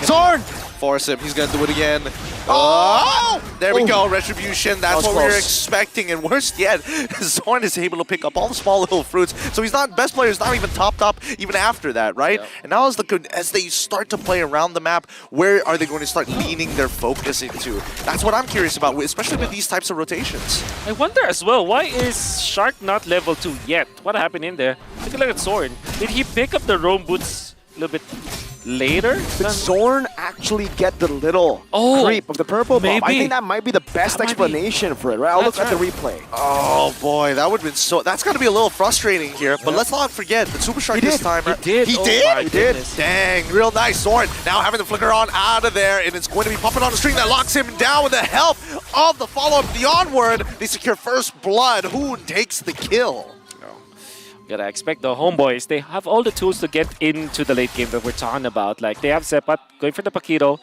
Zorn! Force him. He's going to do it again. Oh! There we go. Retribution. That's what we were expecting. And worst yet, Zorn is able to pick up all the small little fruits. So he's not, best player is not even topped up even after that, right? Yep. And now as they start to play around the map, where are they going to start leaning their focus into? That's what I'm curious about, especially with these types of rotations. I wonder as well, why is Shark not level 2 yet? What happened in there? Take a look at Zorn. Did he pick up the roam boots a little bit later? Did Zorn actually get the little creep of the purple buff? I think that might be the best explanation for it, right? I'll look at the replay. Oh boy, that would have been so... That's going to be a little frustrating here, but let's not forget, the Super Shark this time... He did? He did? Dang, real nice. Zorn now having the flicker on out of there, and it's going to be pumping on the string that locks him down with the help of the follow-up. The onward, they secure first blood. Hoon takes the kill. Gotta expect the Homeboys, they have all the tools to get into the late game that we're talking about. Like, they have Zepat going for the Paquito,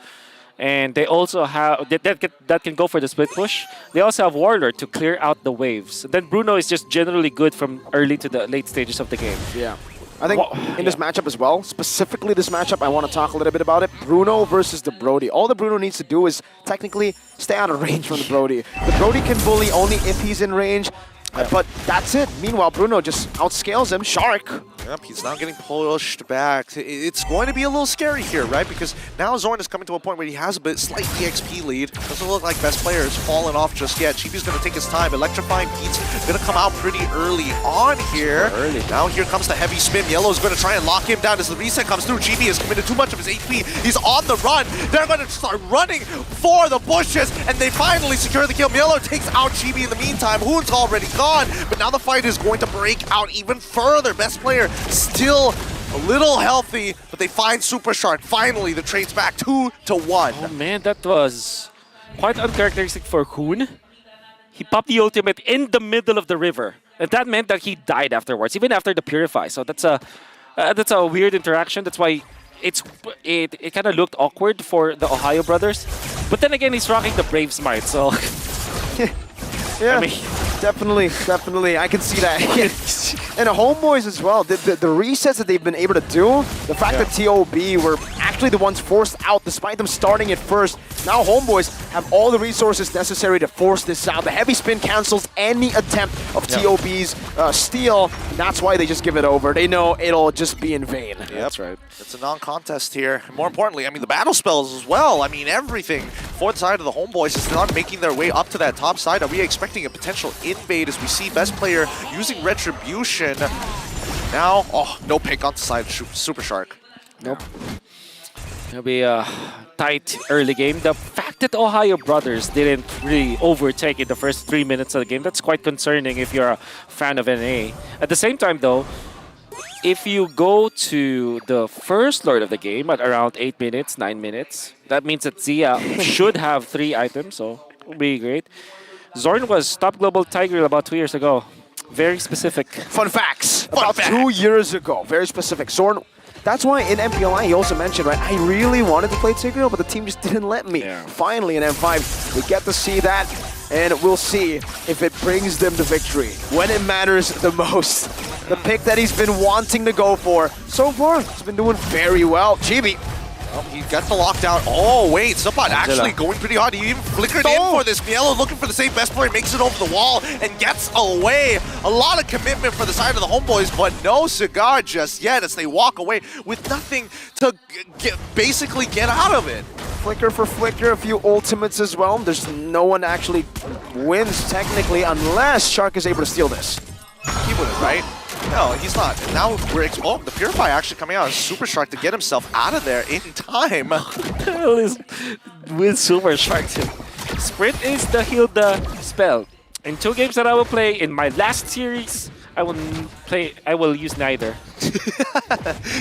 and they also have that can go for the split push. They also have Warlord to clear out the waves. Then Bruno is just generally good from early to the late stages of the game. Yeah. I think in this matchup as well, specifically this matchup, I want to talk a little bit about it. Bruno versus the Brody. All the Bruno needs to do is technically stay out of range from the Brody. The Brody can bully only if he's in range. But that's it. Meanwhile, Bruno just outscales him. Shark. Yep, he's now getting pushed back. It's going to be a little scary here, right? Because now Zorn is coming to a point where he has a bit slight EXP lead. Doesn't look like best player is falling off just yet. Chibi's going to take his time. Electrifying Pete's going to come out pretty early on here. Now here comes the heavy spin. Yellow's going to try and lock him down as the reset comes through. Chibi has committed too much of his HP. He's on the run. They're going to start running for the bushes, and they finally secure the kill. Yellow takes out Chibi in the meantime. Hoon's already gone, but now the fight is going to break out even further. Best player still a little healthy, but they find Super Shark. Finally, the trade's back 2-1. Oh man, that was quite uncharacteristic for Hoon. He popped the ultimate in the middle of the river, and that meant that he died afterwards, even after the Purify. So that's a weird interaction. That's why it kind of looked awkward for the Ohio brothers. But then again, he's rocking the Brave Smite, so... Yeah, I mean, definitely. I can see that. And the Homeboys as well. The resets that they've been able to do, the fact that TOB were actually the ones forced out despite them starting it first. Now Homeboys have all the resources necessary to force this out. The heavy spin cancels any attempt of TOB's steal. That's why they just give it over. They know it'll just be in vain. Yep. That's right. It's a non-contest here. More importantly, I mean, the battle spells as well. I mean, everything for the side of the Homeboys is not making their way up to that top side. Are we expecting a potential invade as we see best player using Retribution? Now, no pick on the side of Super Shark. Nope. It'll be a tight early game. The fact that Ohio brothers didn't really overtake in the first 3 minutes of the game, that's quite concerning if you're a fan of NA. At the same time, though, if you go to the first Lord of the game at around 8 minutes, 9 minutes, that means that Zia should have 3 items, so it will be great. Zorn was top global Tigreal about 2 years ago. Very specific. Fun facts. About 2 years ago. Very specific. Zorn, that's why in MPLI he also mentioned, right, I really wanted to play Tigreal, but the team just didn't let me. Yeah. Finally in M5, we get to see that, and we'll see if it brings them the victory when it matters the most. The pick that he's been wanting to go for. So far, he's been doing very well. Chibi. Well, he got the lockdown. Oh, wait, Zepat actually going pretty hard. He even flickered in for this. Mielo looking for the same best player, makes it over the wall and gets away. A lot of commitment for the side of the Homeboys, but no cigar just yet as they walk away with nothing to basically get out of it. Flicker for flicker, a few ultimates as well. There's no one actually wins technically unless Shark is able to steal this. He wouldn't, right? No, he's not. And now we're the Purify actually coming out as Super Shark to get himself out of there in time. What the hell is with Super Shark? Sprint is the Hilda spell. In 2 games that I will play in my last series, I will use neither.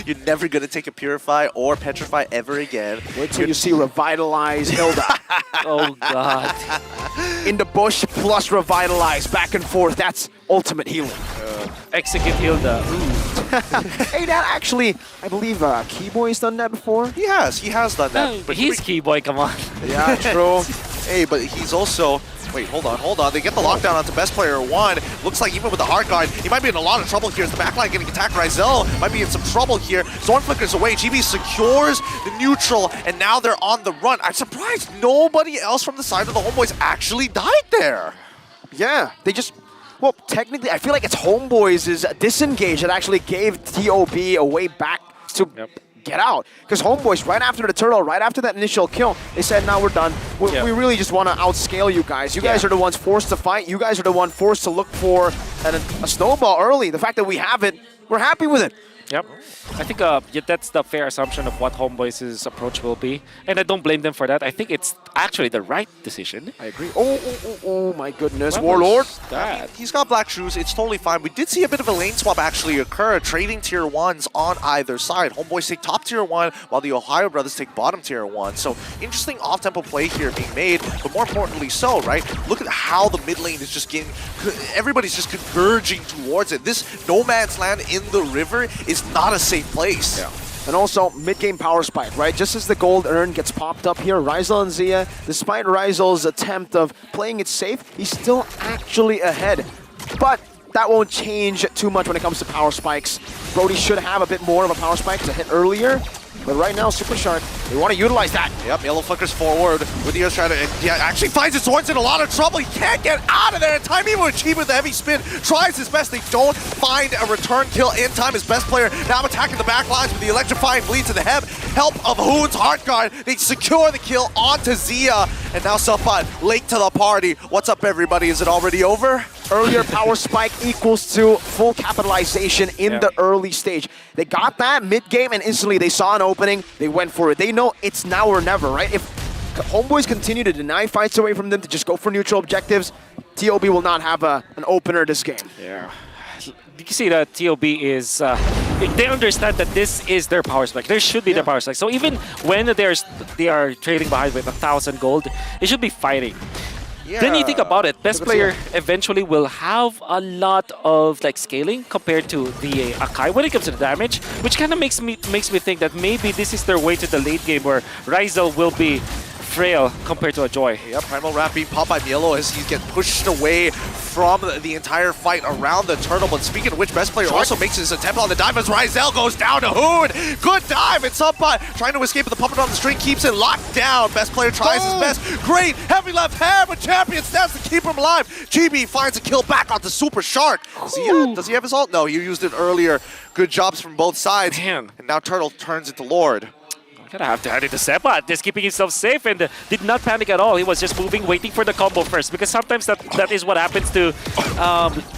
You're never gonna take a Purify or Petrify ever again. Wait till you see Revitalize Hilda. Oh god. In the bush plus Revitalize, back and forth. That's ultimate healing. Execute Hilda. Hey, that actually, I believe Keyboy's done that before. He has done that. No, but he's Keyboy, come on. Yeah, true. Hey, but he's also... Wait, hold on. They get the lockdown onto best player 1. Looks like even with the hard guard, he might be in a lot of trouble here. As the backline getting attacked, Ryzel might be in some trouble here. Zorn flickers away. GB secures the neutral, and now they're on the run. I'm surprised nobody else from the side of the Homeboys actually died there. Yeah, they just... Well, technically, I feel like it's Homeboys' disengage that actually gave TOB a way back to get out. Because Homeboys, right after the turtle, right after that initial kill, they said, now we're done. We really just want to outscale you guys. You guys are the ones forced to fight. You guys are the one forced to look for a snowball early. The fact that we have it, we're happy with it. Yep. I think that's the fair assumption of what Homeboys' approach will be. And I don't blame them for that. I think it's actually the right decision. I agree. Oh my goodness. What Warlord. was that? He's got black shoes. It's totally fine. We did see a bit of a lane swap actually occur, trading tier 1s on either side. Homeboys take top tier 1, while the Ohio brothers take bottom tier 1. So interesting off-tempo play here being made, but more importantly so, right? Look at how the mid lane is just getting... Everybody's just converging towards it. This no man's land in the river is not a safe place. Yeah. And also, mid-game power spike, right? Just as the gold urn gets popped up here, Ryzel and Zia, despite Ryzel's attempt of playing it safe, he's still actually ahead. But that won't change too much when it comes to power spikes. Brody should have a bit more of a power spike to hit earlier. But right now, Super Shark, they want to utilize that. Yep, Yellow flickers forward with the Strider. Yeah, actually finds his Zorn's in a lot of trouble. He can't get out of there in time. Even with Chiba with the heavy spin, tries his best. They don't find a return kill in time. His best player now attacking the back lines with the electrifying bleed to the help of Hoon's Heart Guard. They secure the kill onto Zia. And now Selfbot late to the party. What's up, everybody? Is it already over? Earlier power spike equals to full capitalization in the early stage. They got that mid-game and instantly they saw an opening. They went for it. They know it's now or never, right? If Homeboys continue to deny fights away from them to just go for neutral objectives, TOB will not have an opener this game. Yeah. You can see that TOB is, they understand that this is their power spike. There should be their power spike. So even when they are trading behind with 1,000 gold, they should be fighting. Yeah. Then you think about it, best player eventually will have a lot of like scaling compared to the Akai when it comes to the damage, which kind of makes me think that maybe this is their way to the late game where Ryzel will be frail compared to a Joy. Yep, Primal Wrap being popped by Mielo as he gets pushed away from the entire fight around the turtle. But speaking of which, best player also makes his attempt on the dive as Ryzel goes down to Hoon. Good dive, and Subpot trying to escape, but the puppet on the string keeps it locked down. Best player tries his best. Great, heavy left hand, but Champion stands to keep him alive. GB finds a kill back onto Super Shark. Does he have his ult? No, he used it earlier. Good jobs from both sides. Man. And now Turtle turns into Lord. Gonna have to hand it to Sepa, just keeping himself safe and did not panic at all. He was just moving, waiting for the combo first, because sometimes that is what happens to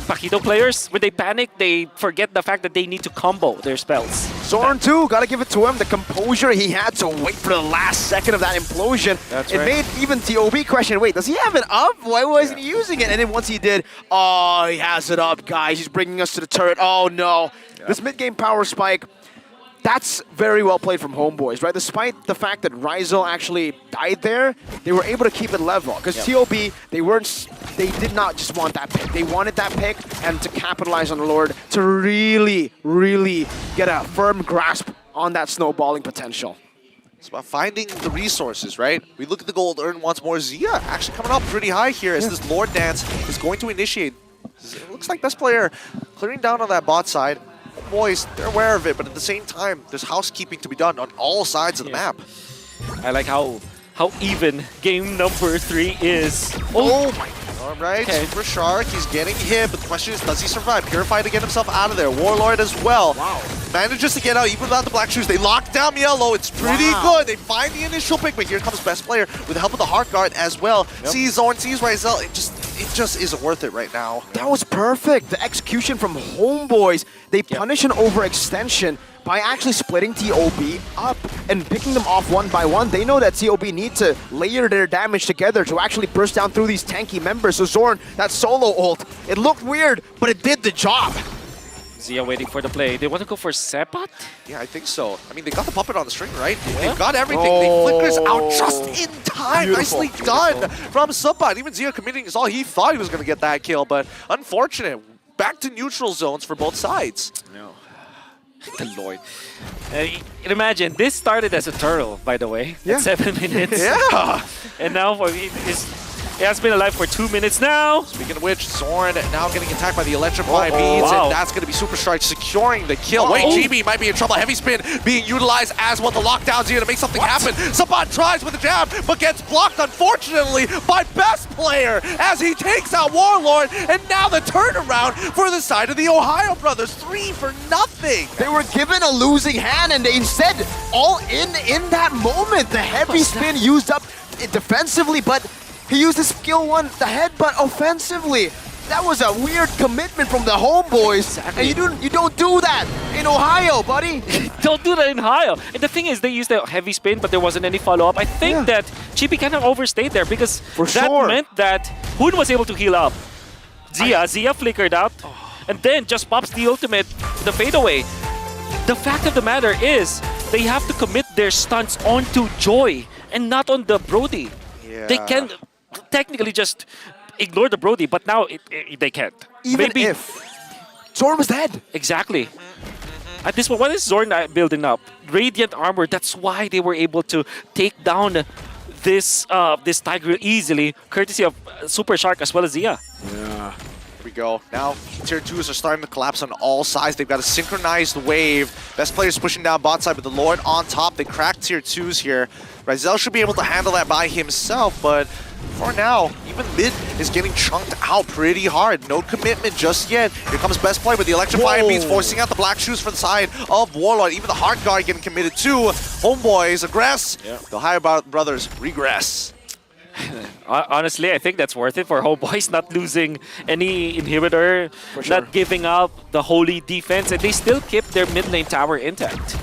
Paquito players. When they panic, they forget the fact that they need to combo their spells. Zorn too, gotta give it to him. The composure he had to wait for the last second of that implosion. It made even TOB question, wait, does he have it up? Why wasn't he using it? And then once he did, oh, he has it up, guys. He's bringing us to the turret. Oh no. This mid-game power spike, that's very well played from Homeboys, right? Despite the fact that Ryzel actually died there, they were able to keep it level. Because TOB, they did not just want that pick. They wanted that pick and to capitalize on the Lord to really, really get a firm grasp on that snowballing potential. It's about finding the resources, right? We look at the gold earn once more. Zia actually coming up pretty high here as this Lord dance is going to initiate. It looks like best player clearing down on that bot side. Boys, they're aware of it, but at the same time, there's housekeeping to be done on all sides of the map. I like how even game number 3 is. Oh my god. All right, Super Shark, he's getting hit, but the question is, does he survive? Purify to get himself out of there. Warlord as well. Wow. Manages to get out even without the black shoes. They lock down Mielo. It's pretty good. They find the initial pick, but here comes best player with the help of the Heart Guard as well. Sees Zorn, sees Ryzel. it just isn't worth it right now. That was perfect. The execution from Homeboys. They punish an overextension by actually splitting TOB up and picking them off one by one. They know that TOB need to layer their damage together to actually burst down through these tanky members. So Zorn, that solo ult, it looked weird, but it did the job. Zia waiting for the play. They want to go for Sepat? Yeah, I think so. I mean, they got the puppet on the string, right? They've got everything. They flickers out just in time. Beautiful, Nicely done from Supat. Even Zia committing is all he thought he was going to get that kill, but unfortunate. Back to neutral zones for both sides. No. The Lord. Imagine, this started as a turtle, by the way, at 7 minutes. Yeah. And now it has been alive for 2 minutes now. Speaking of which, Zorn now getting attacked by the electrify beads, and that's going to be Super Strike securing the kill. Wait, GB might be in trouble. Heavy spin being utilized as well. The lockdown's here to make something happen. Sabat tries with the jab, but gets blocked, unfortunately, by Best Player as he takes out Warlord, and now the turnaround for the side of the Ohio brothers. 3 for nothing. They were given a losing hand, and they instead all in that moment. The heavy spin used up defensively, but he used his skill 1, the headbutt, offensively. That was a weird commitment from the Homeboys. Exactly. And you don't do that in Ohio, buddy. Don't do that in Ohio. And the thing is, they used the heavy spin, but there wasn't any follow-up. I think that Chibi kind of overstayed there because meant that Hoon was able to heal up. Zia flickered out, and then just pops the ultimate, the fadeaway. The fact of the matter is, they have to commit their stunts onto Joy and not on the Brody. Yeah. They can technically just ignore the Brody, but now they can't. Even if Zorn was dead. Exactly. At this point, what is Zorn building up? Radiant armor. That's why they were able to take down this Tiger easily, courtesy of Super Shark as well as Zia. Yeah. Here we go. Now, tier 2s are starting to collapse on all sides. They've got a synchronized wave. Best players pushing down bot side, but the Lord on top. They crack tier 2s here. Ryzel should be able to handle that by himself, but for now, even mid is getting chunked out pretty hard. No commitment just yet. Here comes Best Player with the electrifying beats, forcing out the black shoes from the side of Warlord. Even the Heart Guard getting committed too. Homeboys aggress. The Ohio brothers regress. Honestly, I think that's worth it for Homeboys, not losing any inhibitor, not giving up the holy defense, and they still keep their mid lane tower intact.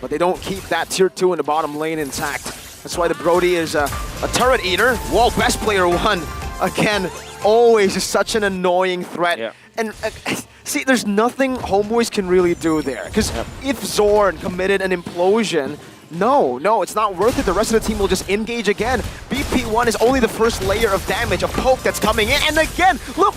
But they don't keep that tier 2 in the bottom lane intact. That's why the Brody is a turret eater. Whoa, Best Player 1. Again, always just such an annoying threat. And see, there's nothing Homeboys can really do there. Because if Zorn committed an implosion, no, it's not worth it. The rest of the team will just engage again. BP1 is only the first layer of damage, of poke that's coming in. And again, look,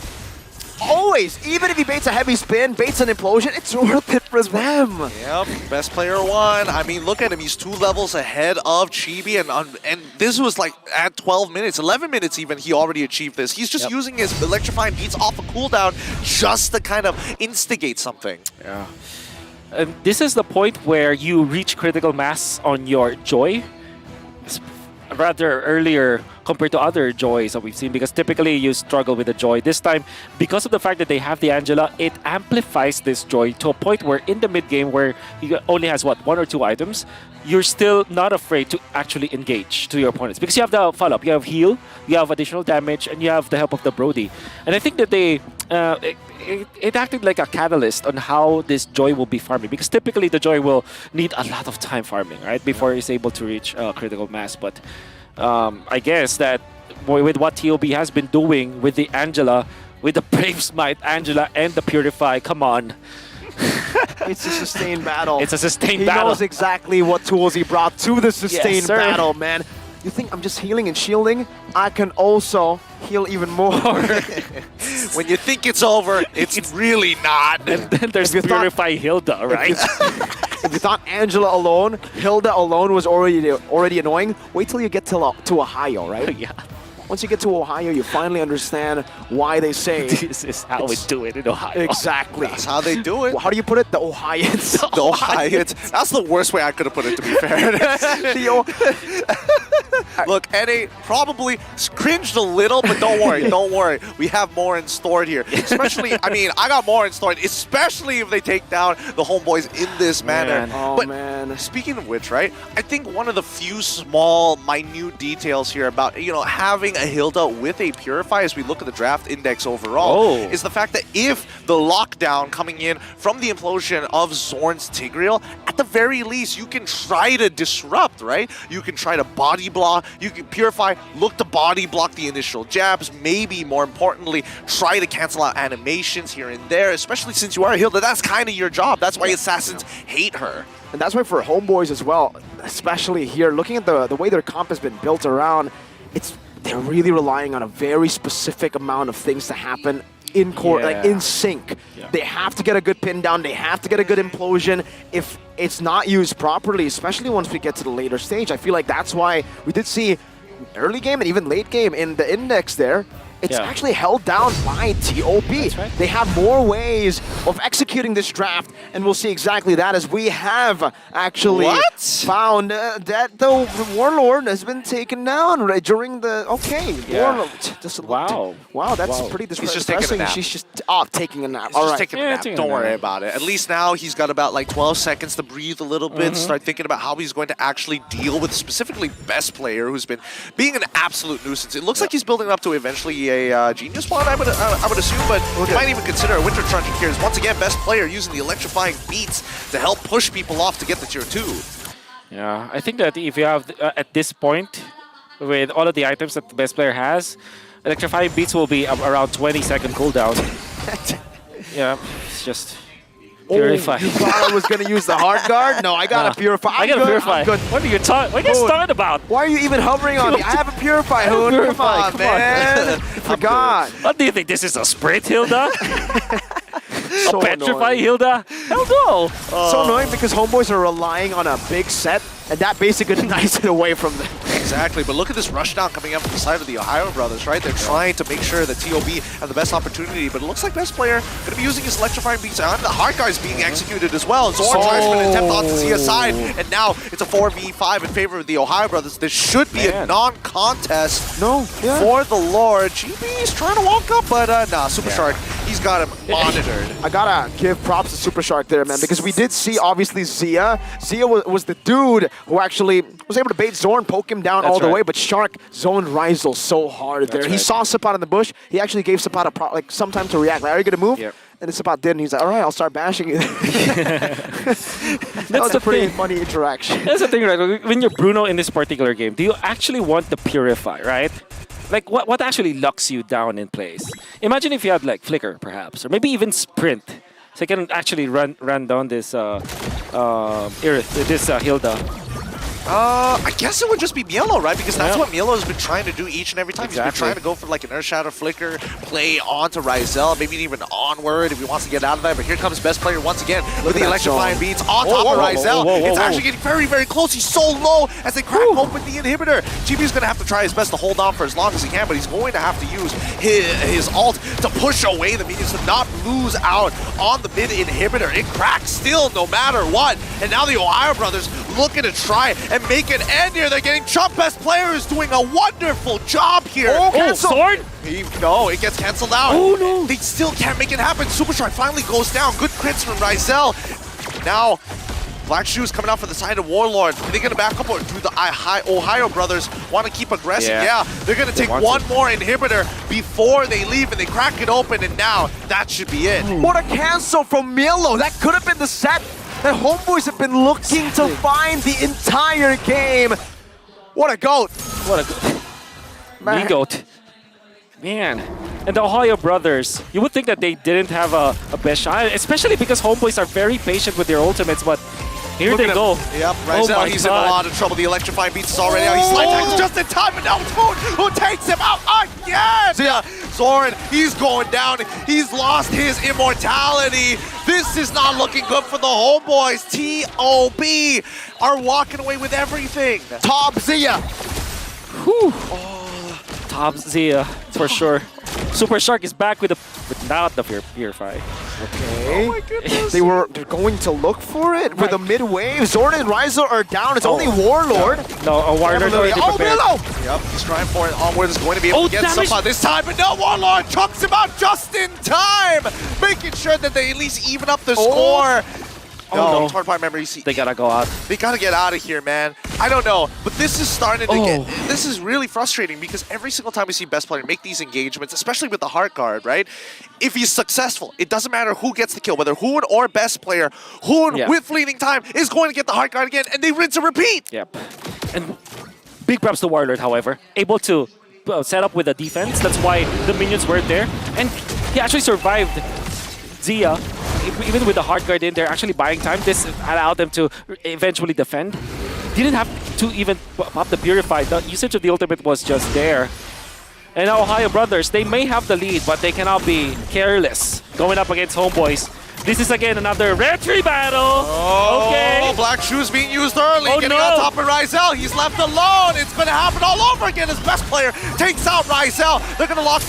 always, even if he baits a heavy spin, baits an implosion, it's worth it for them. Yep, Best Player 1. I mean, look at him. He's 2 levels ahead of Chibi, and this was like at 12 minutes, 11 minutes even, he already achieved this. He's just using his electrifying beats off a cooldown just to kind of instigate something. Yeah. This is the point where you reach critical mass on your Joy. Rather earlier compared to other Joys that we've seen, because typically you struggle with the Joy. This time, because of the fact that they have the Angela, it amplifies this Joy to a point where in the mid game where he only has, 1 or 2 items, you're still not afraid to actually engage to your opponents. Because you have the follow-up, you have heal, you have additional damage, and you have the help of the Brody. And I think that they it acted like a catalyst on how this Joy will be farming. Because typically the Joy will need a lot of time farming, right? Before he's able to reach critical mass. But I guess that with what TOB has been doing with the Angela, with the Brave Smite Angela and the Purify, come on. It's a sustained battle. It's a sustained battle. He knows exactly what tools he brought to the sustained battle, man. You think I'm just healing and shielding? I can also heal even more. When you think it's over, it's really not. And then there's Purify Hilda, right? If you thought Angela alone, Hilda alone was already annoying, wait till you get to Ohio, right? Yeah. Once you get to Ohio, you finally understand why they say this is how we do it in Ohio. Exactly. That's how they do it. Well, how do you put it? The Ohioans. The Ohioans. That's the worst way I could have put it, to be fair. Look, NA probably cringed a little, but don't worry. We have more in store here. Especially, I mean, I got more in store, especially if they take down the Homeboys in this manner. Man. Speaking of which, right, I think one of the few small, minute details here about, having playing a Hilda with a Purify as we look at the draft index overall is the fact that if the lockdown coming in from the implosion of Zorn's Tigreal, at the very least, you can try to disrupt, right? You can try to body block, you can Purify, look to body block the initial jabs, maybe more importantly, try to cancel out animations here and there, especially since you are a Hilda. That's kind of your job. That's why Assassins hate her. And that's why for Homeboys as well, especially here, looking at the way their comp has been built around, they're really relying on a very specific amount of things to happen in court, like in sync. They have to get a good pin down, they have to get a good implosion. If it's not used properly, especially once we get to the later stage, I feel like that's why we did see early game and even late game in the index there, it's actually held down by TOP. They have more ways of executing this draft, and we'll see exactly that as we have actually found that the Warlord has been taken down during the... Warlord. Wow, that's pretty disrespectful. He's just taking a nap. She's just taking a nap. He's just taking a nap. Don't worry about it. At least now he's got about like 12 seconds to breathe a little bit, start thinking about how he's going to actually deal with specifically best player who's been being an absolute nuisance. It looks like he's building up to eventually a genius one, I would assume, but he might even consider a Winter Truncheon here as once again best player using the electrifying beats to help push people off to get the tier 2. Yeah, I think that if you have at this point with all of the items that the best player has, electrifying beats will be around 20-second cooldown. Yeah, it's just Purify. You thought I was going to use the hard guard? No, I got to Purify. I got to Purify. What are you talking about? Why are you even hovering on me? I have a Purify, Hoon. Come on, man. Forgot. What do you think? This is a sprint, Hilda? So a petrify, annoying. Hilda? Hell no. So annoying because Homeboys are relying on a big set, and that basically denies it away from them. Exactly, but look at this rushdown coming up from the side of the Ohio brothers, right? They're trying to make sure that TOB have the best opportunity, but it looks like best player going to be using his electrifying beats, and the hard guard is being executed as well. Zorn tries to attempt on the Zia side, and now it's a 4v5 in favor of the Ohio brothers. This should be a non-contest for the Lord. GB is trying to walk up, but nah, Super Shark, he's got him monitored. I gotta give props to Super Shark there, man, because we did see, obviously, Zia. Zia was the dude who actually was able to bait Zorn, poke him down all the way, but Shark zoned Rizel so hard there. He saw Sapat in the bush. He actually gave Sapat some time to react. Like, are you gonna move? And then Sapat did, and he's like, all right, I'll start bashing you. That was a pretty funny interaction. That's the thing, right? When you're Bruno in this particular game, do you actually want the Purify, right? Like, what actually locks you down in place? Imagine if you had, like, Flicker, perhaps, or maybe even Sprint. So you can actually run down this Hilda. I guess it would just be Mielo, right? Because that's what Mielo has been trying to do each and every time. He's been trying to go for like an Earth Shadow Flicker, play onto Rizel, maybe even onward if he wants to get out of that. But here comes best player once again with the electrifying beats on top of Rizel. It's actually getting very, very close. He's so low as they crack open the inhibitor. GB's going to have to try his best to hold on for as long as he can, but he's going to have to use his ult to push away the minions, to not lose out on the mid inhibitor. It cracks still no matter what. And now the Ohio brothers looking to try and make an end here. They're getting Trump. Best player is doing a wonderful job here. Sword? No, it gets canceled out. Oh, no. They still can't make it happen. Super Shark finally goes down. Good crits from Rizel. Now, Black Shoes coming out for the side of Warlord. Are they going to back up, or do the Ohio brothers want to keep aggressive? Yeah, they're going to take one more inhibitor before they leave, and they crack it open, and now that should be it. What a cancel from Mielo. That could have been the set that Homeboys have been looking to find the entire game. What a goat. What a goat. Goat. Man. And the Ohio brothers, you would think that they didn't have a best shot, especially because Homeboys are very patient with their ultimates, but here they go. Yep, Rizel, he's in a lot of trouble. The electrifying beats is already out. He's slide tackles just in time, and now it's Moon who takes him out again! Yeah, Zorn, he's going down. He's lost his immortality. This is not looking good for the Homeboys. TOB are walking away with everything. Top Zia. Whew. Top Zia, for sure. Super Shark is back without the Purify. Okay. Oh my goodness. They're going to look for it with a mid-wave. Zorn and Rizel are down. It's only Warlord. No, a Warlord already prepared. Mielo! Yep, he's trying for it. Onward is going to be able to get somebody this time, but no, Warlord chunks him out just in time, making sure that they at least even up the score. No, hard part memory. They gotta go out. They gotta get out of here, man. I don't know, but this is starting to get. This is really frustrating because every single time we see best player make these engagements, especially with the heart guard, right? If he's successful, it doesn't matter who gets the kill, whether Hoon or best player. Hoon with fleeting time is going to get the heart guard again, and they rinse and repeat. Yep. And big props to Warlord, however, able to set up with the defense. That's why the minions weren't there, and he actually survived Zia. Even with the hard guard in, they're actually buying time. This allowed them to eventually defend. Didn't have to even pop the Purify. The usage of the ultimate was just there. And now Ohio Brothers, they may have the lead, but they cannot be careless going up against Homeboys. This is again another retry battle. Oh, okay. Black Shoes being used early, Oh, getting on top of Ryzel. He's left alone. It's going to happen all over again. His best player takes out Ryzel. They're going to lock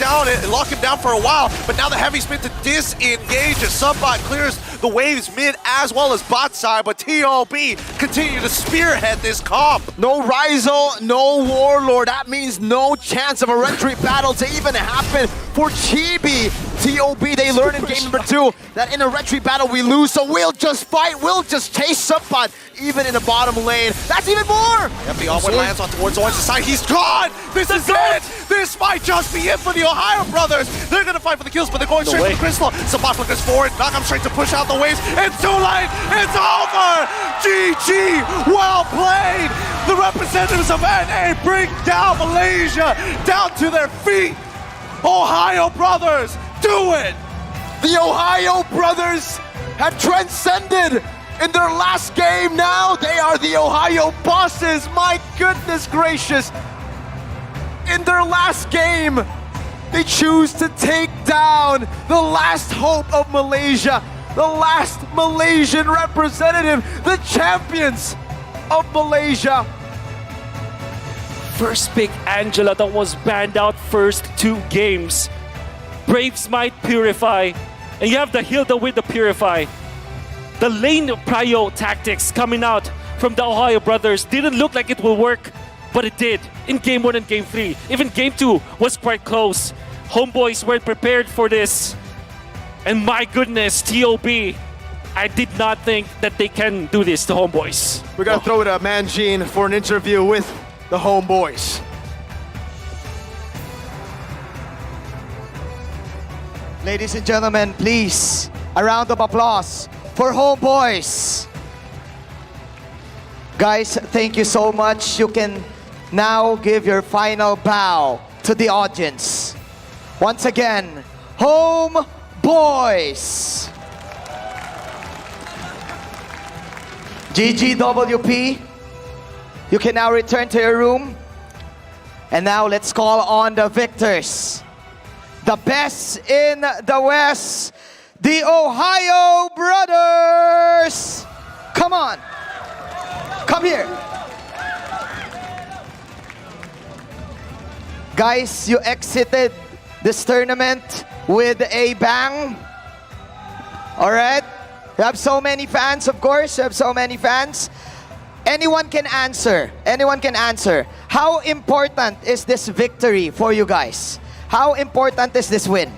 him down for a while, but now the heavy spin to disengage as Subbot clears the waves mid as well as bot side, but TOB continue to spearhead this comp. No Ryzel, no Warlord. That means no chance of a retreat battle to even happen for Chibi. TOB, they learned in game number 2 that in a retreat battle we lose, so we'll just fight, we'll just chase Subbot, even in the bottom lane. That's even more! Yep, the onward lands on towards Orange's side. He's gone! This is it! This might just be it for the Ohio Brothers. They're gonna fight for the kills, but they're going straight for the Crystal. Subbot flickers forward, knock him straight to push out the waves. It's too late! It's over! GG! Well played! The representatives of NA bring down Malaysia down to their feet! Ohio Brothers, do it! The Ohio Brothers have transcended in their last game now. They are the Ohio bosses, my goodness gracious. In their last game, they choose to take down the last hope of Malaysia, the last Malaysian representative, the champions of Malaysia. First pick Angela that was banned out first 2 games. Brave Smite Purify, and you have the Hilda with the Purify. The lane prio tactics coming out from the Ohio Brothers didn't look like it will work, but it did in game 1 and game 3. Even game 2 was quite close. Homeboys weren't prepared for this. And my goodness, TOB, I did not think that they can do this to Homeboys. We're gonna throw it to Manjin for an interview with the Homeboys. Ladies and gentlemen, please, a round of applause for Homeboys. Guys, thank you so much. You can now give your final bow to the audience. Once again, Homeboys. GGWP, you can now return to your room. And now let's call on the victors. The best in the West, the Ohio Brothers. Come on. Come here. Guys, you exited this tournament with a bang. All right. You have so many fans, of course. You have so many fans. Anyone can answer. Anyone can answer. How important is this victory for you guys? How important is this win?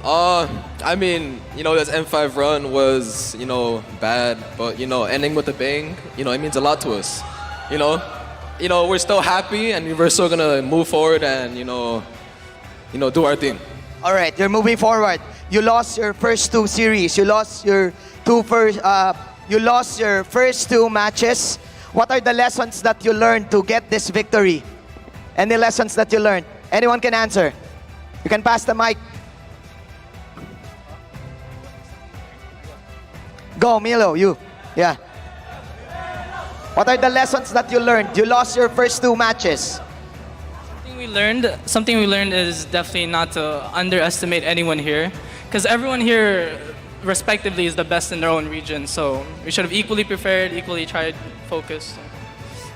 I mean, this M5 run was, bad, but, ending with a bang, it means a lot to us. We're still happy and we're still gonna move forward and, do our thing. All right, you're moving forward. You lost your first 2 series. You lost your first 2 matches. What are the lessons that you learned to get this victory? Any lessons that you learned? Anyone can answer. You can pass the mic. Go, Milo, you. Yeah. What are the lessons that you learned? You lost your first 2 matches. Something we learned is definitely not to underestimate anyone here, because everyone here respectively is the best in their own region, so we should have equally prepared, equally tried, focused.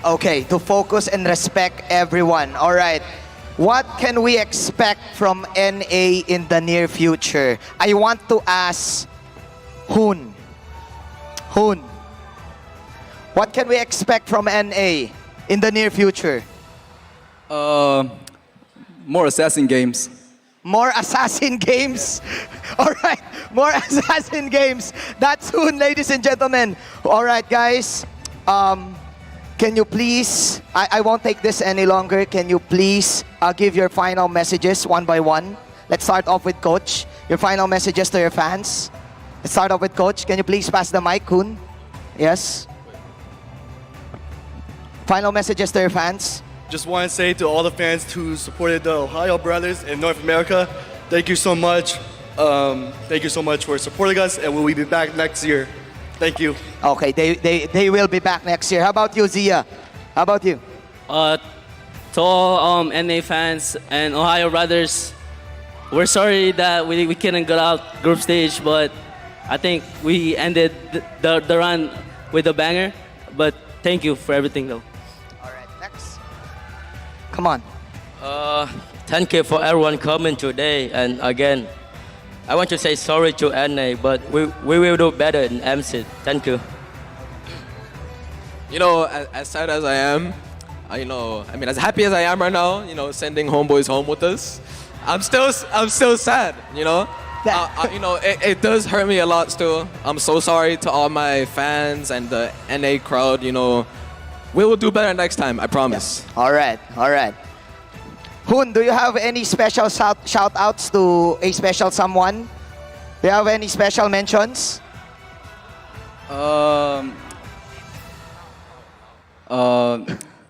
Okay, to focus and respect everyone. All right. What can we expect from NA in the near future? I want to ask Hoon. Hoon. What can we expect from NA in the near future? More assassin games. More assassin games? All right. More Assassin games. That's soon, ladies and gentlemen. All right, guys. Can you please, I won't take this any longer. Can you please give your final messages one by one? Let's start off with Coach. Your final messages to your fans. Let's start off with Coach. Can you please pass the mic, Kun? Yes. Final messages to your fans. Just want to say to all the fans who supported the Ohio brothers in North America, thank you so much. Thank you so much for supporting us, and we'll be back next year. Thank you. Okay, they will be back next year. How about you, Zia? How about you? To all NA fans and Ohio brothers, we're sorry that we couldn't get out group stage, but I think we ended the run with a banger. But thank you for everything, though. All right, next. Come on. Thank you for everyone coming today. And again, I want to say sorry to NA, but we will do better in MC. Thank you. You know, as sad as I am, as happy as I am right now, sending homeboys home with us, I'm still sad, it does hurt me a lot still. I'm so sorry to all my fans and the NA crowd, we will do better next time, I promise. Yeah. All right. Hun, do you have any special shout outs to a special someone? Do you have any special mentions?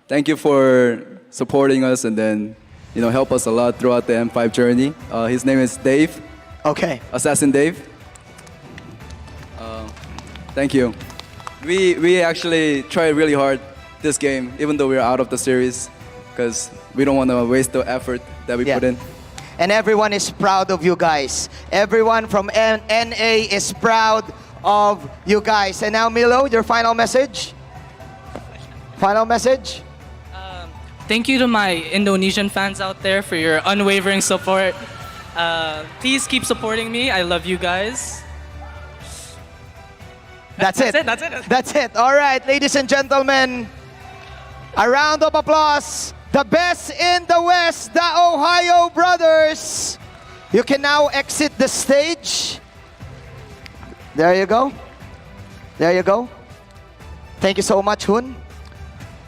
Thank you for supporting us and then, help us a lot throughout the M5 journey. His name is Dave. Okay. Assassin Dave. Thank you. We actually tried really hard this game, even though we're out of the series, because we don't want to waste the effort that we put in. And everyone is proud of you guys. Everyone from NA is proud of you guys. And now, Milo, your final message? Final message? Thank you to my Indonesian fans out there for your unwavering support. Please keep supporting me. I love you guys. That's it. All right, ladies and gentlemen, a round of applause. The best in the West, the Ohio brothers. You can now exit the stage. There you go. Thank you so much, Hun.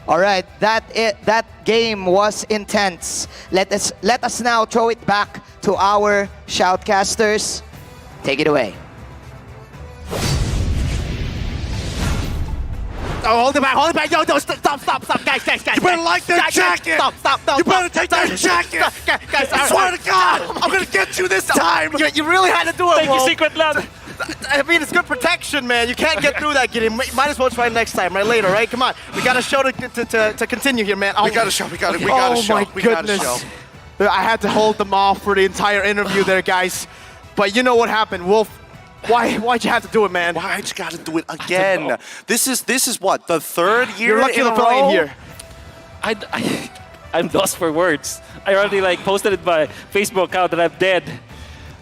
All right, that game was intense. Let us now throw it back to our shoutcasters. Take it away. Oh, hold it back. Yo, stop, guys. You better like that jacket. Stop. You better take that jacket. Guys, I swear to God, I'm gonna get you this time. You really had to do it, Thank you, Wolf. Secret Lab. I mean, it's good protection, man. You can't get through that, Gideon. Might as well try next time, right? Later, right? Come on. We got a show to continue here, man. We got a show. We got a show. My goodness. I had to hold them off for the entire interview there, guys. But you know what happened, Wolf? Why'd you have to do it, man? Why'd you gotta do it again? This is what, the third year You're lucky in a to fill in row? here. I'm lost for words. I already posted it by Facebook account that I'm dead.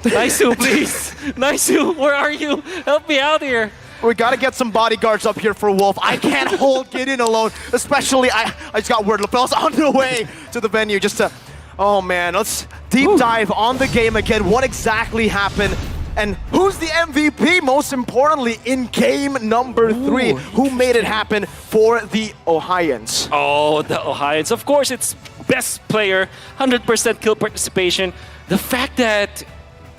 Naisu, please. Naisu, where are you? Help me out here. We gotta get some bodyguards up here for Wolf. I can't hold Gideon alone. Especially, I just got word Lapel's on the way to the venue just to... Oh man, let's deep dive on the game again. What exactly happened? And who's the MVP, most importantly, in game number 3? Who made it happen for the Ohioans? Oh, the Ohioans. Of course, it's best player, 100% kill participation. The fact that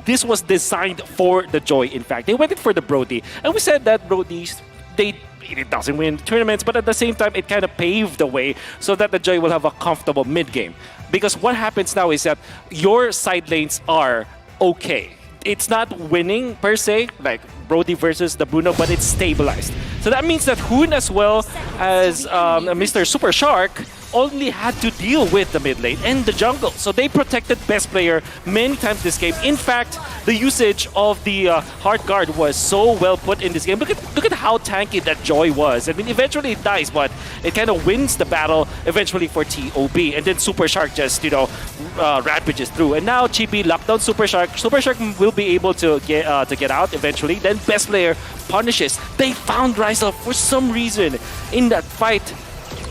this was designed for the Joy, in fact. They went in for the Brody. And we said that Brodies, it doesn't win tournaments, but at the same time, it kind of paved the way so that the Joy will have a comfortable mid-game. Because what happens now is that your side lanes are okay. It's not winning per se, like Brody versus the Bruno, but it's stabilized. So that means that Hoon as well as Mr. Super Shark only had to deal with the mid lane and the jungle. So they protected best player many times this game. In fact, the usage of the Heart Guard was so well put in this game. Look at how tanky that Joy was. I mean, eventually it dies, but it kind of wins the battle eventually for TOB. And then Super Shark just, rampages through. And now Chibi locked down Super Shark. Super Shark will be able to get out eventually. Then best player punishes. They found Rizal for some reason in that fight.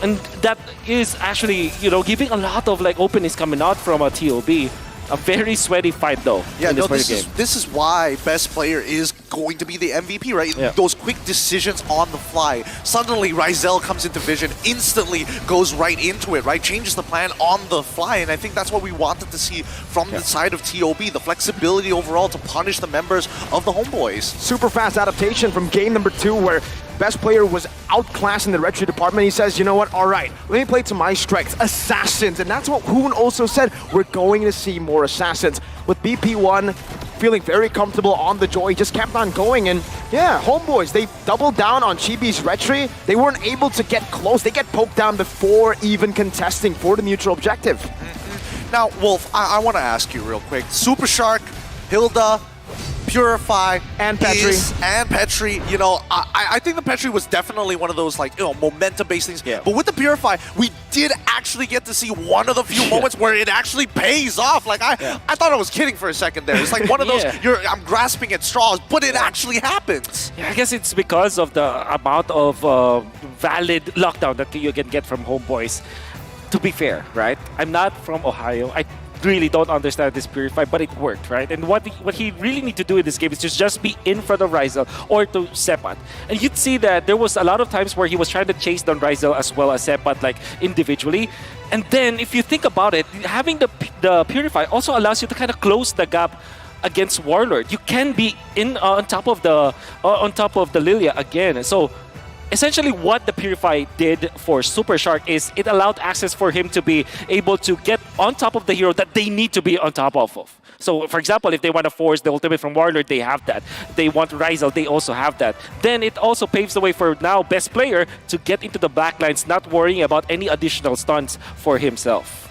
And that is actually, giving a lot of openness coming out from a TOB. A very sweaty fight though. Yeah, in this no, game. this is why best player is going to be the MVP, right? Yeah. Those quick decisions on the fly. Suddenly, Rizel comes into vision, instantly goes right into it, right? Changes the plan on the fly, and I think that's what we wanted to see from the side of TOB, the flexibility overall to punish the members of the Homeboys. Super fast adaptation from game number 2 where best player was outclassed in the retry department. He says, you know what, all right, let me play to my strengths, assassins. And that's what Hoon also said, we're going to see more assassins. With BP1 feeling very comfortable on the Joy, he just kept on going. And yeah, Homeboys, they doubled down on Chibi's retry. They weren't able to get close. They get poked down before even contesting for the neutral objective. Now, Wolf, I want to ask you real quick. Super Shark, Hilda, Purify, and Petri. And Petri, you know, I think the Petri was definitely one of those, like, you know, momentum-based things. Yeah. But with the Purify, we did actually get to see one of the few moments where it actually pays off. Like, I thought I was kidding for a second there. It's like one of those, I'm grasping at straws, but it actually happens. Yeah, I guess it's because of the amount of valid lockdown that you can get from Homeboys. To be fair, right? I'm not from Ohio. I really don't understand this Purify, but it worked, right? And what he really need to do in this game is just be in front of Rizel or to Sepat. And you'd see that there was a lot of times where he was trying to chase down Rizel as well as Sepat, like individually. And then if you think about it, having the Purify also allows you to kind of close the gap against Warlord. You can be in on top of the Lilia again. So essentially what the Purify did for Super Shark is it allowed access for him to be able to get on top of the hero that they need to be on top of. So for example, if they want to force the ultimate from Warlord, they have that. They want Rizel, they also have that. Then it also paves the way for now best player to get into the backlines, not worrying about any additional stunts for himself.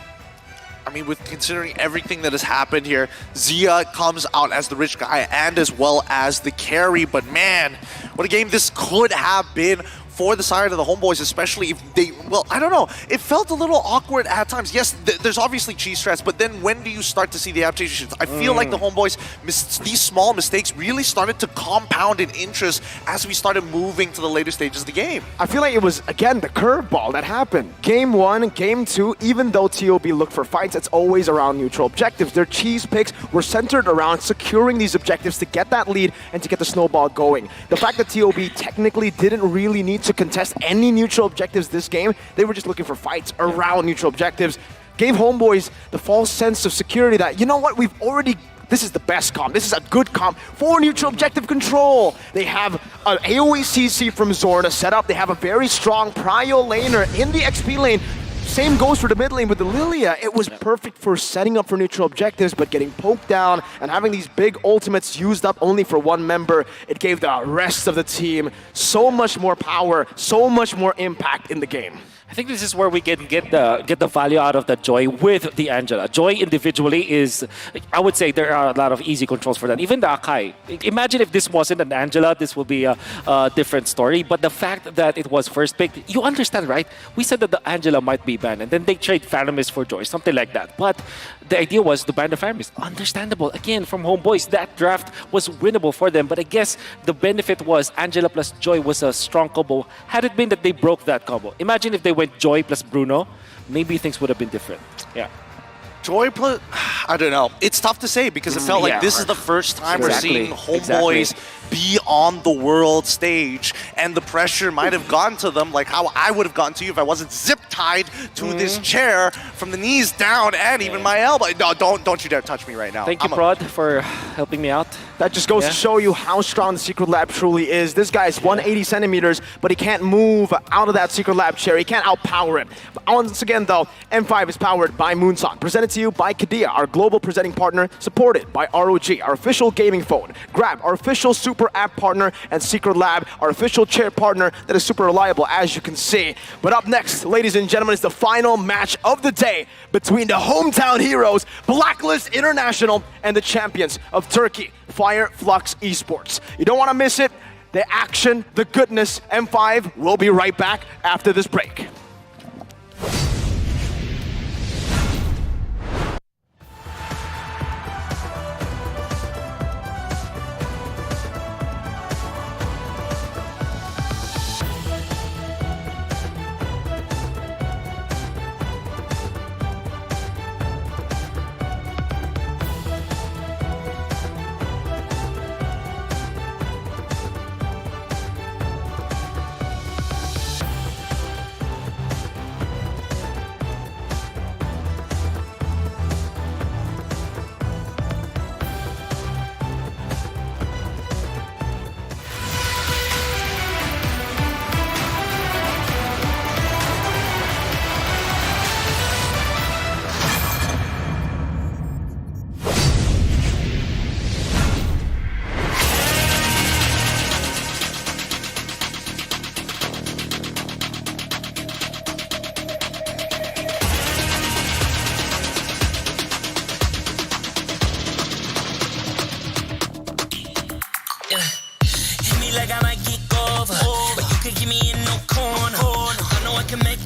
I mean, with considering everything that has happened here, Zia comes out as the rich guy and as well as the carry. But man, what a game this could have been for the side of the Homeboys, especially if they, well, I don't know. It felt a little awkward at times. Yes, there's obviously cheese strats, but then when do you start to see the adaptations? I feel like the Homeboys, these small mistakes really started to compound in interest as we started moving to the later stages of the game. I feel like it was, again, the curveball that happened. Game 1, Game 2, even though TOB looked for fights, it's always around neutral objectives. Their cheese picks were centered around securing these objectives to get that lead and to get the snowball going. The fact that TOB technically didn't really need to contest any neutral objectives this game, they were just looking for fights around neutral objectives, gave Homeboys the false sense of security that, you know what, this is the best comp. This is a good comp for neutral objective control. They have an AoE CC from Zorda set up. They have a very strong prio laner in the XP lane. Same goes for the mid lane with the Lilia. It was perfect for setting up for neutral objectives, but getting poked down and having these big ultimates used up only for one member, it gave the rest of the team so much more power, so much more impact in the game. I think this is where we can get the value out of the Joy with the Angela. Joy individually is, I would say there are a lot of easy controls for that. Even the Akai. Imagine if this wasn't an Angela, this would be a different story. But the fact that it was first picked, you understand, right? We said that the Angela might be banned, and then they trade Pharamis for Joy, something like that. But the idea was to ban the Pharamis. Understandable. Again, from Homeboys, that draft was winnable for them. But I guess the benefit was Angela plus Joy was a strong combo. Had it been that they broke that combo. Imagine if they went Joy plus Bruno, maybe things would have been different. Yeah. Joy plus, I don't know. It's tough to say because it felt like this is the first time we're seeing Homeboys be on the world stage, and the pressure might have gone to them like how I would have gone to you if I wasn't zip-tied to this chair from the knees down and even my elbow. No, don't you dare touch me right now. Thank you, Prod, for helping me out. That just goes to show you how strong the Secret Lab truly is. This guy's 180 centimeters, but he can't move out of that Secret Lab chair. He can't outpower it. But once again, though, M5 is powered by Moonson. Presented to you by Kadia, our global presenting partner, supported by ROG, our official gaming phone. Grab, our official super app partner, and Secret Lab, our official chair partner that is super reliable, as you can see. But up next, ladies and gentlemen, is the final match of the day between the hometown heroes, Blacklist International, and the champions of Turkey, Fire Flux Esports. You don't want to miss it. The action, the goodness. M5 will be right back after this break.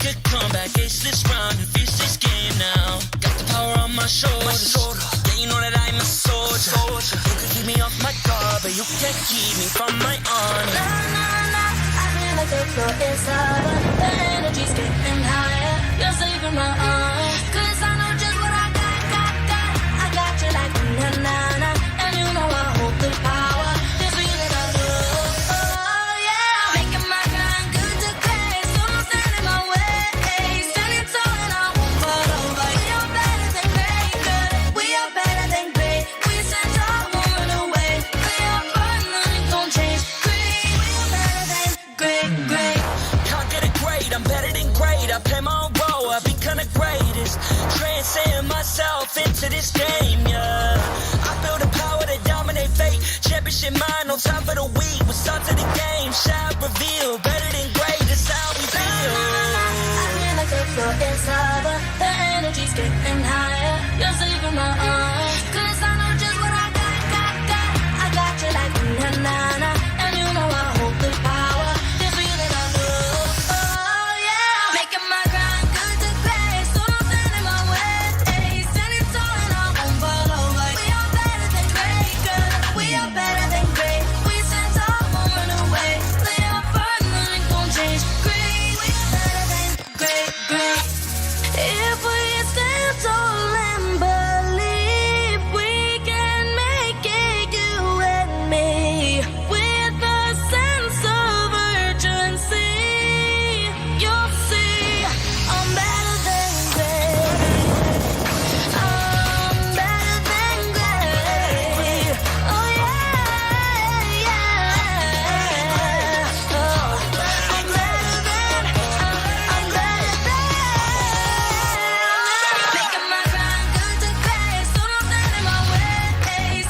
make a comeback, ace this round and finish this game now. Got the power on my shoulders. Yeah, you know that I'm a soldier. You can keep me off my guard, but you can't keep me from my honor. Nah, nah, nah, I feel like the floor is over. The energy's getting higher. You're saving my arm. 'Cause I know just what I got. I got you like na na na, and you know I hold the power. This feeling I love. Oh yeah, making my grind good to great. So don't stand in my way. Standing tall and I won't fall over. We are better than great, good. We are better than great. We stand tall, won't run away. We are fun, nothing gon' change. Great, we are better than great. Can't get it great, I'm better than great. I play my own role, I be kinda greatest. Transcend myself into this game, yeah. I build a power to dominate fate. Championship mind, no time for the weak. What's up to the game? Shall reveal. Better than great, that's how we feel. I feel like the floor is over. The energy's getting higher. You're saving my arm. 'Cause I know just what I got. I got you like na na na, and you know I hold the power. This feeling I love. Oh yeah, making my grind good to great. So don't stand in my way. Standing tall and I won't fall over. We are better than great, good. We are better than great. We stand tall, won't run away. Play our part, nothing gon' change. Great, we are better than great. If we stand tall and believe, we can make it, you and me. With a sense of urgency, you'll see I'm better than great. I'm better than great. Oh yeah. Oh, I'm better than. Making my grind good to great. So don't stand in my way.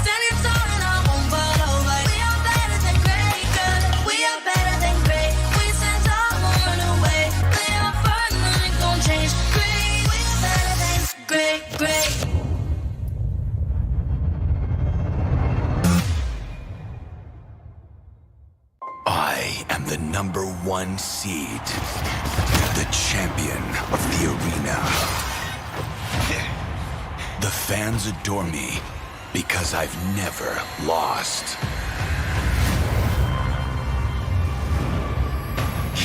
Standing tall and I won't fall over. We are better than great, good. We are better than great. We stand tall, won't run away. Play our part, nothing gon' change. Great, we are better than great. I am the #1 seed, the champion of the arena. The fans adore me because I've never lost.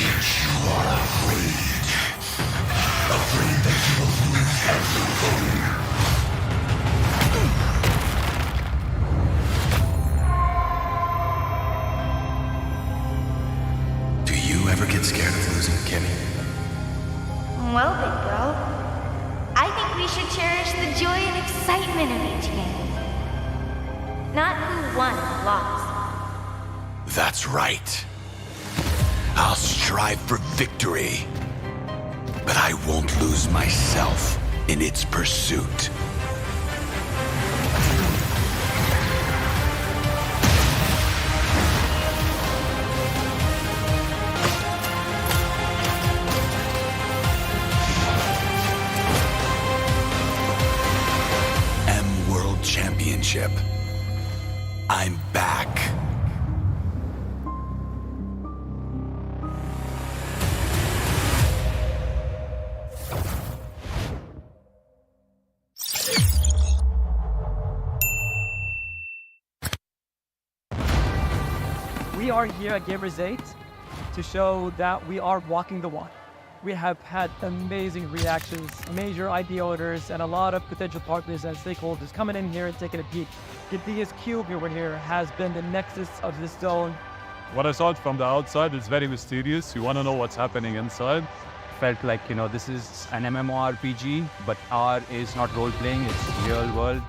Yet you are afraid that you will lose everything. Do you ever get scared of losing, Kimmy? Well, big bro, I think we should cherish the joy and excitement of each game. Not who won or lost. That's right. I'll strive for victory, but I won't lose myself in its pursuit. World Championship. I'm back. We are here at Gamers 8 to show that we are walking the walk. We have had amazing reactions, major idea owners, and a lot of potential partners and stakeholders coming in here and taking a peek. Gidea's cube over here has been the nexus of this zone. What I saw it from the outside is very mysterious. You want to know what's happening inside. Felt like, this is an MMORPG, but R is not role-playing, it's real world.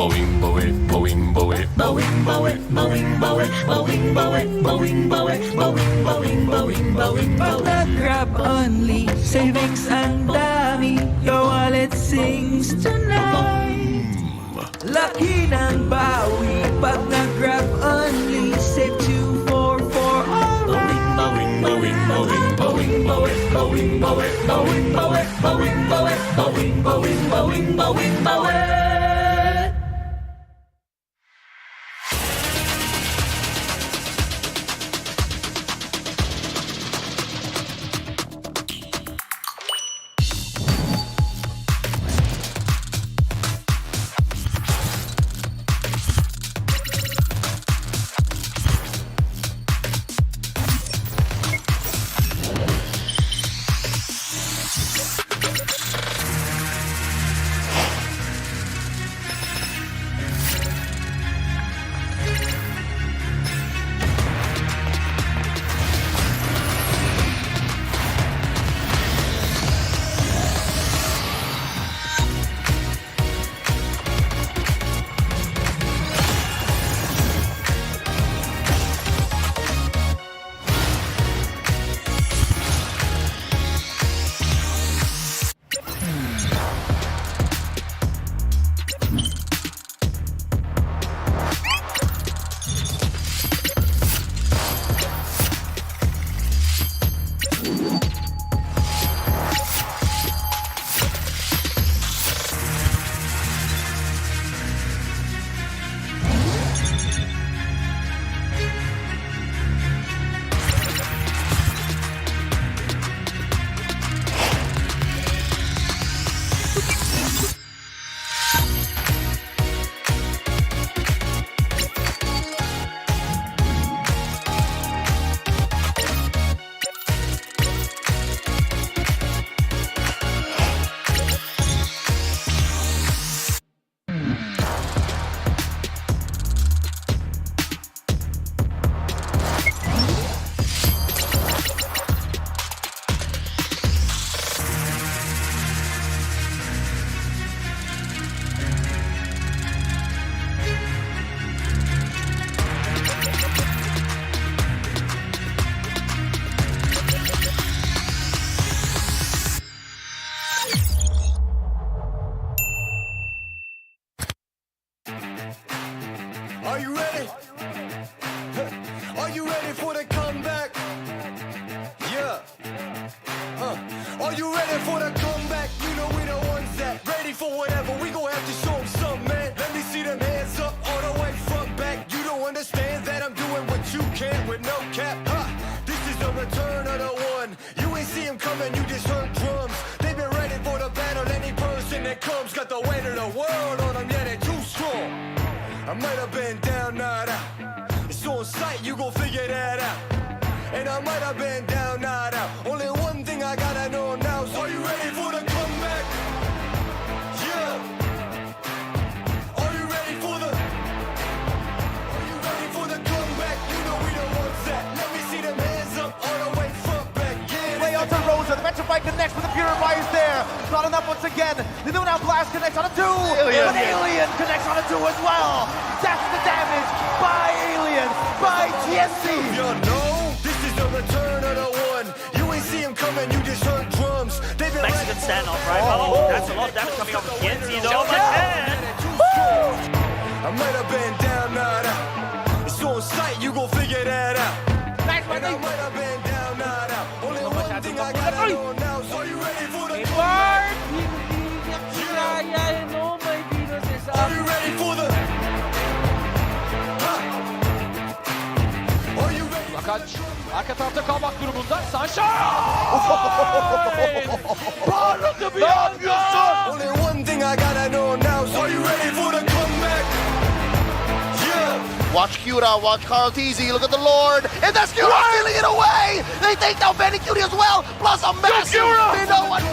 Boing, boing, boing, boing, boing, boing, boing, boing, boing, boing, boing, boing, boing, boing, boing, boing. Grab only, savings ang dami. Your wallet sings tonight. Laki ng bawi pag nag-grab only. Save 244 alright. Bowing, bowing, bowing, bowing, bowing, bowing, bowing, bowing, bowing, bowing, bowing, bowing, bowing, bowing, bowing, bowing. Are you ready? Are you ready for the comeback? Yeah. Are you ready for the comeback? You know we the ones that ready for whatever. We gon' have to show them something, man. Let me see them hands up all the way front back. You don't understand that I'm doing what you can with no cap. This is the return of the one. You ain't see him coming, you just heard drums. They've been ready for the battle. Any person that comes got the weight of the world on them. Yeah, they're too strong. I might have been down, not out. It's on sight, you gon' figure that out. And I might have been down, not out. Only one thing I gotta know now is, are you ready for the comeback? Yeah. Are you ready for the? Are you ready for the comeback? You know we the ones that. Let me see them hands up all the way front back. Yeah. Way out to Rosa. The Metrify connects with the Purifiers there. Not enough once again. The Noon Blast connects on a 2. Alien. But Alien connects on a 2 as well. That's the damage by Alien, by TSC. You know, this is the return of the one. You ain't see him coming, you just heard drums. They've been Mexican standoff, right? Oh, that's a lot of damage coming off of TNT though. I might have been down, not out. It's on sight, you gon' figure that out. And I might have been down, not out. Only one thing I gotta know now is, are you ready for the comeback? Are you ready for the? Are you ready? Fakat arka tarafta kalmak durumunda. Sunshine! Parladı bir anda! Only one thing I gotta know now is, are you ready for the comeback? Yeah! Watch Kyura, watch Carl Teasy, look at the Lord, and that's Kyura stealing it away! They take down Benny Cutie as well, plus a massive Mena one.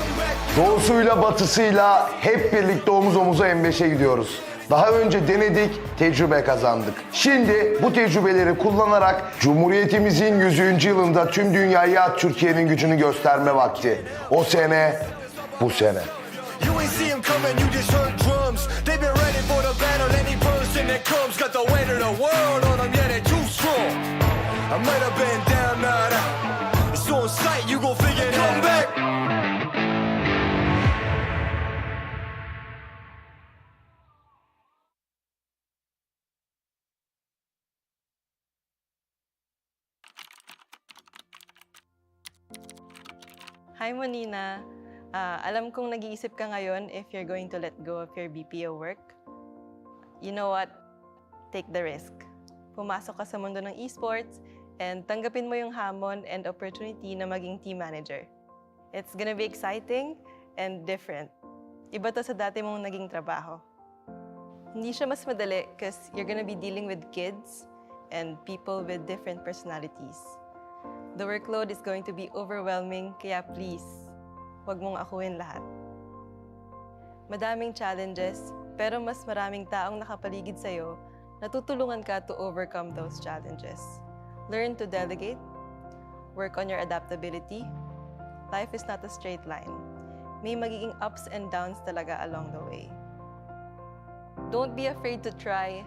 Doğusuyla batısıyla hep birlikte omuz omuza M5'e gidiyoruz. Daha önce denedik, tecrübe kazandık. Şimdi bu tecrübeleri kullanarak Cumhuriyetimizin 100. yılında tüm dünyaya Türkiye'nin gücünü gösterme vakti. O sene, bu sene. You ain't see him coming, you just heard drums. They've been ready for the to battle any person that comes. Got the weight of the world on them, yeah, they're too strong. I might have been down, nah. It's on sight, you gon' figure it out. Come back. Hi, Monina. Alam kong nag-iisip ka ngayon if you're going to let go of your BPO work. You know what? Take the risk. Pumasok ka sa mundo ng esports and tanggapin mo yung hamon and opportunity na maging team manager. It's gonna be exciting and different. Iba to sa dati mong naging trabaho. Hindi siya mas madali because you're gonna be dealing with kids and people with different personalities. The workload is going to be overwhelming, kaya please, huwag mong akuin lahat. Madaming challenges, pero mas maraming taong nakapaligid sa'yo na tutulungan ka to overcome those challenges. Learn to delegate, work on your adaptability. Life is not a straight line. May magiging ups and downs talaga along the way. Don't be afraid to try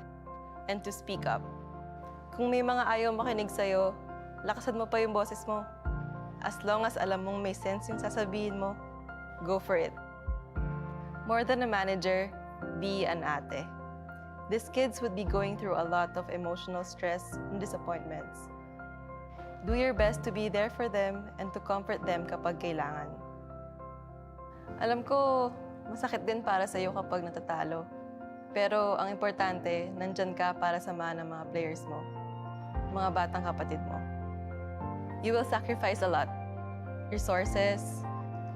and to speak up. Kung may mga ayaw makinig sa'yo, lakasan mo pa yung boses mo. As long as alam mong may sense yung sasabihin mo, go for it. More than a manager, be an ate. These kids would be going through a lot of emotional stress and disappointments. Do your best to be there for them and to comfort them kapag kailangan. Alam ko, masakit din para sa'yo kapag natatalo. Pero ang importante, nandyan ka para samahan ng mga players mo, mga batang kapatid mo. You will sacrifice a lot. Resources,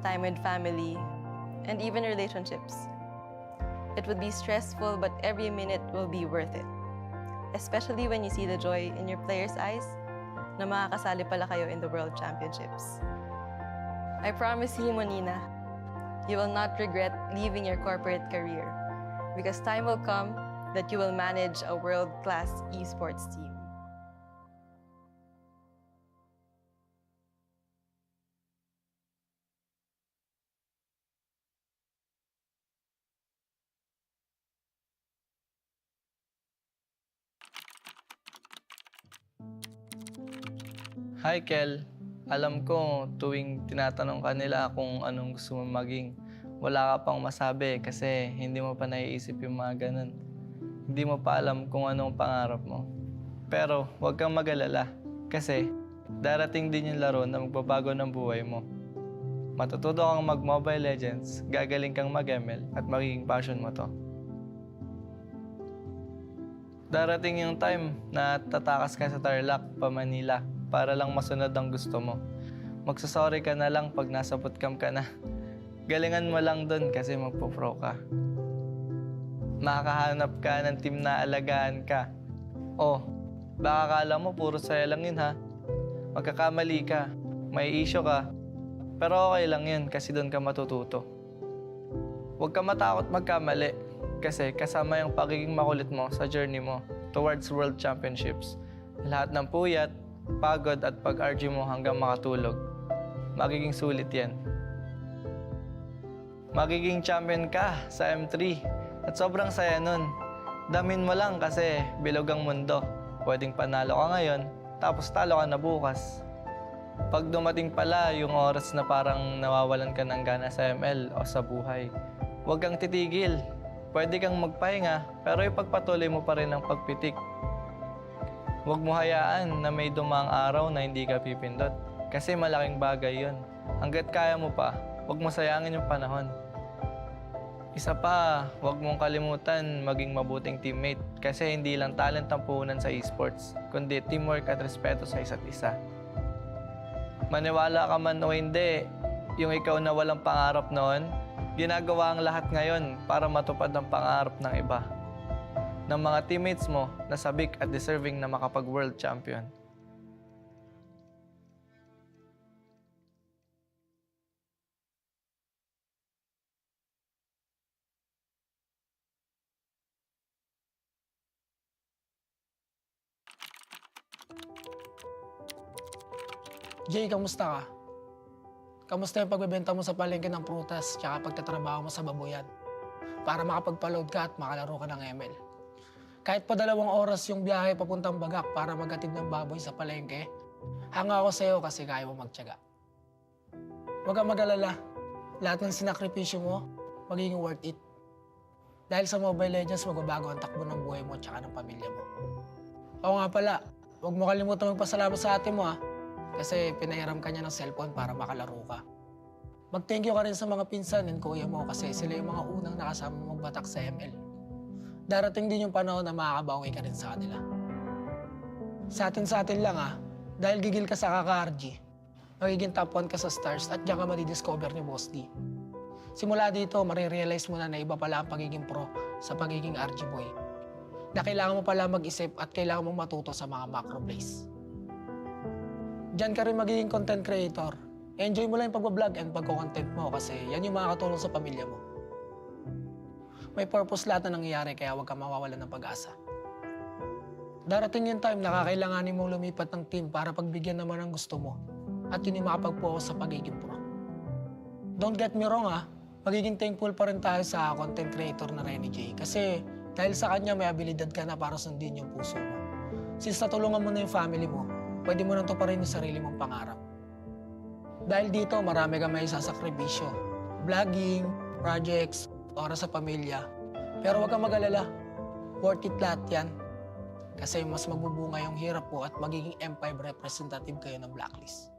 time with family, and even relationships. It would be stressful, but every minute will be worth it. Especially when you see the joy in your players' eyes na makakasali pala kayo in the World Championships. I promise you, Monina, you will not regret leaving your corporate career because time will come that you will manage a world-class esports team. Hi, Kel. Alam ko, tuwing tinatanong ka nila kung anong gusto mo maging, wala ka pang masabi kasi hindi mo pa naiisip yung mga ganun. Hindi mo pa alam kung anong pangarap mo. Pero huwag kang mag-alala kasi darating din yung laro na magbabago ng buhay mo. Matututo kang mag-Mobile Legends, gagaling kang mag-ML at magiging passion mo to. Darating yung time na tatakas ka sa Tarlac pa Manila para lang masunod ang gusto mo. Magsasorry ka na lang pag nasa bootcamp ka na. Galingan mo lang dun kasi magpo-pro ka. Makakahanap ka ng team na alagaan ka. Oh, baka akala mo puro saya lang yun ha. Magkakamali ka, may issue ka. Pero okay lang yun kasi dun ka matututo. Huwag ka matakot magkamali kasi kasama yung pagiging makulit mo sa journey mo towards World Championships. Lahat ng puyat, pagod at pag-argue mo hanggang makatulog. Magiging sulit yan. Magiging champion ka sa M3 at sobrang saya nun. Damin mo lang kasi bilog ang mundo. Pwedeng panalo ka ngayon, tapos talo ka na bukas. Pag dumating pala yung oras na parang nawawalan ka ng gana sa ML o sa buhay, huwag kang titigil. Pwede kang magpahinga, pero ipagpatuloy mo pa rin ang pagpitik. Huwag mo hayaan na may dumang araw na hindi ka pipindot. Kasi malaking bagay yun. Hanggat kaya mo pa, huwag mo sayangin yung panahon. Isa pa, huwag mong kalimutan maging mabuting teammate. Kasi hindi lang talent ang puhunan sa esports, kundi teamwork at respeto sa isa't isa. Maniwala ka man o hindi, yung ikaw na walang pangarap noon, ginagawa ang lahat ngayon para matupad ang pangarap ng iba. Ng mga teammates mo na sabik at deserving na makapag-world champion. Jay, kamusta ka? Kamusta yung pagbebenta mo sa palengke ng prutas tsaka pagtatrabaho mo sa babuyan? para makapagpa-load ka at makalaro ka ng ML. Kahit pa 2 oras yung biyahe papuntang Bagak para maghatid ng baboy sa palengke, hanga ako sa'yo kasi kaya mo magtiyaga. Huwag kang mag-alala. Lahat ng sinakripisyo mo, magiging worth it. Dahil sa Mobile Legends, magbabago ang takbo ng buhay mo at saka ng pamilya mo. Oo nga pala, huwag mo kalimutan magpasalamat sa ate mo kasi pinahiram ka niya ng cellphone para makalaro ka. Mag-thank you ka rin sa mga pinsan and kuya mo kasi sila yung mga unang nakasama magbatak sa ML. Darating din yung panahon na makakabawi ka rin sa kanila. Sa atin lang dahil gigil ka sa kaka-RG, magiging top 1 ka sa stars at diyan ka madidiscover ni Boss D. Simula dito, marirealize mo na iba pala ang pagiging pro sa pagiging RG boy. Na kailangan mo pala mag-isip at kailangan mo matuto sa mga macro plays. Diyan ka rin magiging content creator. Enjoy mo lang yung pag-vlog and pag-content mo kasi yan yung makakatulong sa pamilya mo. May purpose lahat na nangyayari kaya huwag kang mawawalan ng pag-asa. Darating yung time na kakailanganin mong lumipat ng team para pagbigyan naman ng gusto mo at yun yung makapag-focus sa pagiging pro. Don't get me wrong magiging thankful pa rin tayo sa content creator na Renny J kasi dahil sa kanya may abilidad ka na para sundin yung puso mo. Since natulungan mo na yung family mo, pwede mo nang tuparin yung sarili mong pangarap. Dahil dito, marami kang may sasakripisyo. Vlogging, projects, oras sa pamilya. Pero huwag kang mag-alala. Worth it lahat yan. Kasi mas magbubunga yung hirap mo at magiging M5 representative kayo ng Blacklist.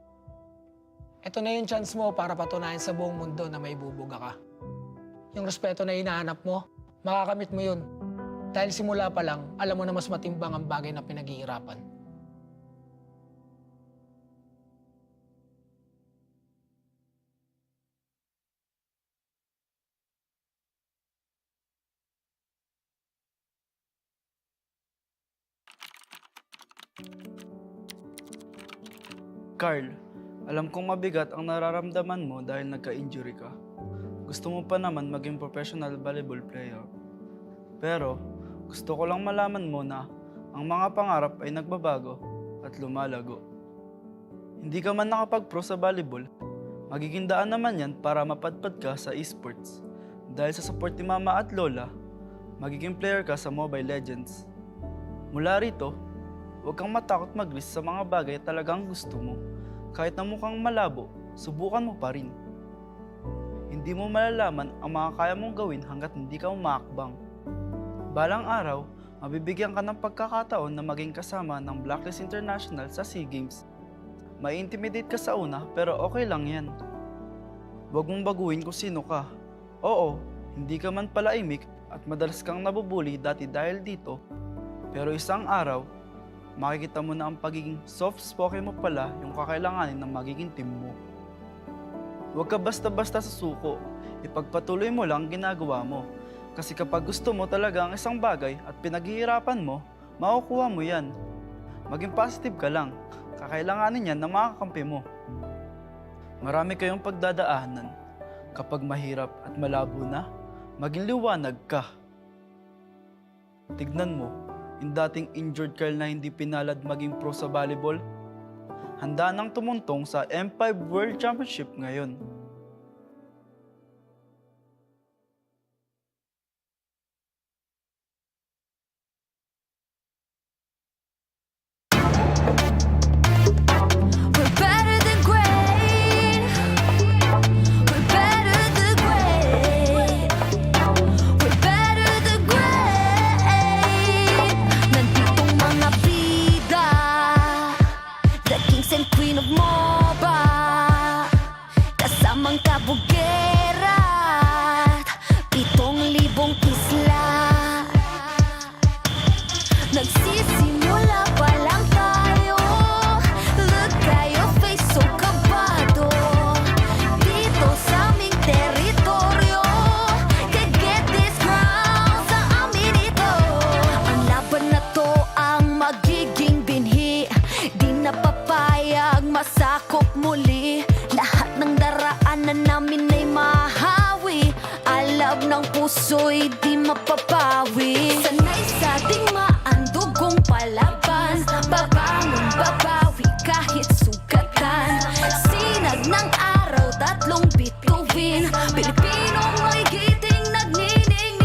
Ito na yung chance mo para patunayan sa buong mundo na may bubuga ka. Yung respeto na hinahanap mo, makakamit mo yun. Dahil simula pa lang, alam mo na mas matimbang ang bagay na pinaghihirapan. Carl, alam kong mabigat ang nararamdaman mo dahil nagka-injury ka. Gusto mo pa naman maging professional volleyball player. Pero, gusto ko lang malaman mo na ang mga pangarap ay nagbabago at lumalago. Hindi ka man nakapag-pro sa volleyball, magiging daan naman yan para mapadpad ka sa esports. Dahil sa support ni Mama at Lola, magiging player ka sa Mobile Legends. Mula rito, huwag kang matakot mag-risk sa mga bagay talagang gusto mo. Kahit na mukhang malabo, subukan mo pa rin. Hindi mo malalaman ang mga kaya mong gawin hanggat hindi ka umakbang. Balang araw, mabibigyan ka ng pagkakataon na maging kasama ng Blacklist International sa SEA Games. Mai-intimidate ka sa una pero okay lang yan. Huwag mong baguhin kung sino ka. Oo, hindi ka man palaimik at madalas kang nabubuli dati dahil dito. Pero isang araw, makikita mo na ang pagiging soft-spoken mo pala yung kakailanganin ng magiging team mo. Huwag ka basta-basta sa suko. Ipagpatuloy mo lang ginagawa mo. Kasi kapag gusto mo talaga ang isang bagay at pinaghihirapan mo, makukuha mo yan. Maging positive ka lang. Kakailanganin yan na makakampi mo. Marami kayong pagdadaanan. Kapag mahirap at malabo na, maging liwanag ka. Tignan mo, yung dating injured Carl na hindi pinalad maging pro sa volleyball, handa nang tumuntong sa M5 World Championship ngayon. We're better than great. We're better than great. We're better than great. Nanditong mga bida, the kings and queen of MOBA, kasamang kabugera, 7,000 isla. Nagsisimula pa lang tayo. Look at your face, so kabado. Dito sa aming teritoryo, can't get this ground sa amin ito. Ang laban na to ang magiging binhi. Di na papayag masakop muli. Lahat ng daraanan namin ay mahawi. Alab ng puso'y di mapapawi. Sanay sa digmaan, dugong palaban. Babangon, babawi kahit sugatan. Sinag ng araw, 3 bituin. Pilipinong may giting nagniningning.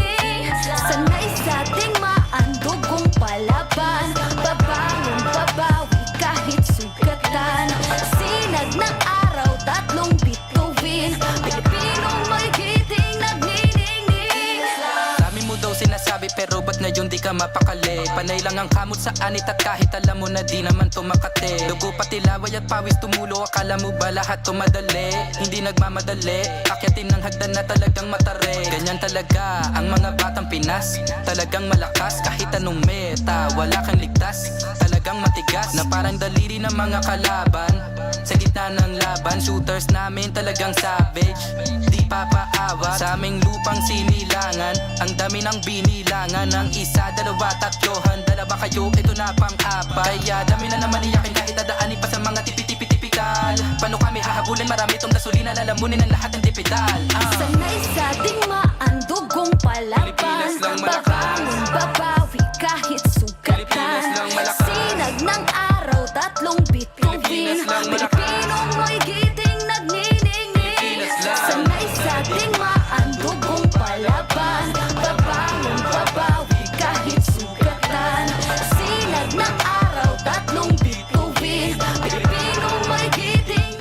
ka mapakali. Panay lang ang kamot sa anit at kahit alam mo na di naman to makate. Dugo pati laway at pawis tumulo, akala mo ba lahat to madali? Hindi nagmamadali, akyatin ng hagdan na talagang matare. Ganyan talaga ang mga batang Pinas, talagang malakas kahit anong meta. Wala kang ligtas, talagang matigas na parang daliri ng mga kalaban. Sa gitna ng laban, shooters namin talagang savage, di papaawa sa aming lupang sinilangan. Ang dami ng binilangan, ng isa, dalawa, tatlohan, dalawa kayo, ito na pang-apat. Kaya dami na naman iyakin kahit dadaanin pa sa mga tipi-tipi-tipikal. Paano kami hahabulin, marami itong gasolina, lalamunin ang lahat ng tipidal. Sanay sa ding maandugong palaban, babangon, babawi kahit sugatan. Sinag ng araw, tatlong bituin, Pilipinong mo'y giting nagniningin. Sanay sa ding maandugong palaban, babangon, babawi kahit sugatan. Sinag ng araw, tatlong bituin, Pilipinong mo'y giting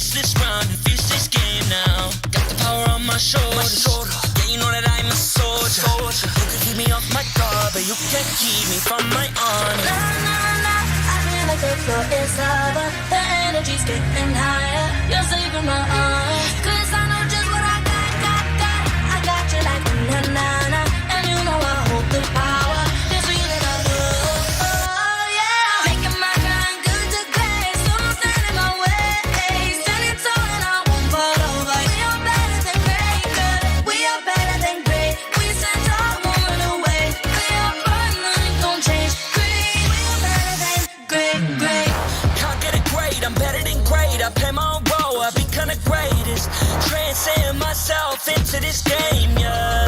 face this round and face this game now. Got the power on my shoulders. Yeah, you know that I'm a soldier. You can keep me off my guard, but you can't keep me from my honor. Nah, nah, nah, I feel like the floor is lava. The energy's getting higher. You're saving my heart. 'Cause I know just what I got. I got you like na-na-na. And you know I hold the power. It's real that I love. Oh, yeah. Making my grind good to great. So don't stand in my way. Standing tall and I won't fall over. We are better than great, good. We are better than great. We stand tall, won't run away. We are fun, nothing gon' change. Great, we are better than great. Can't get it great, I'm better than great. I play my own role, I become the greatest. Transcend myself into this game, yeah.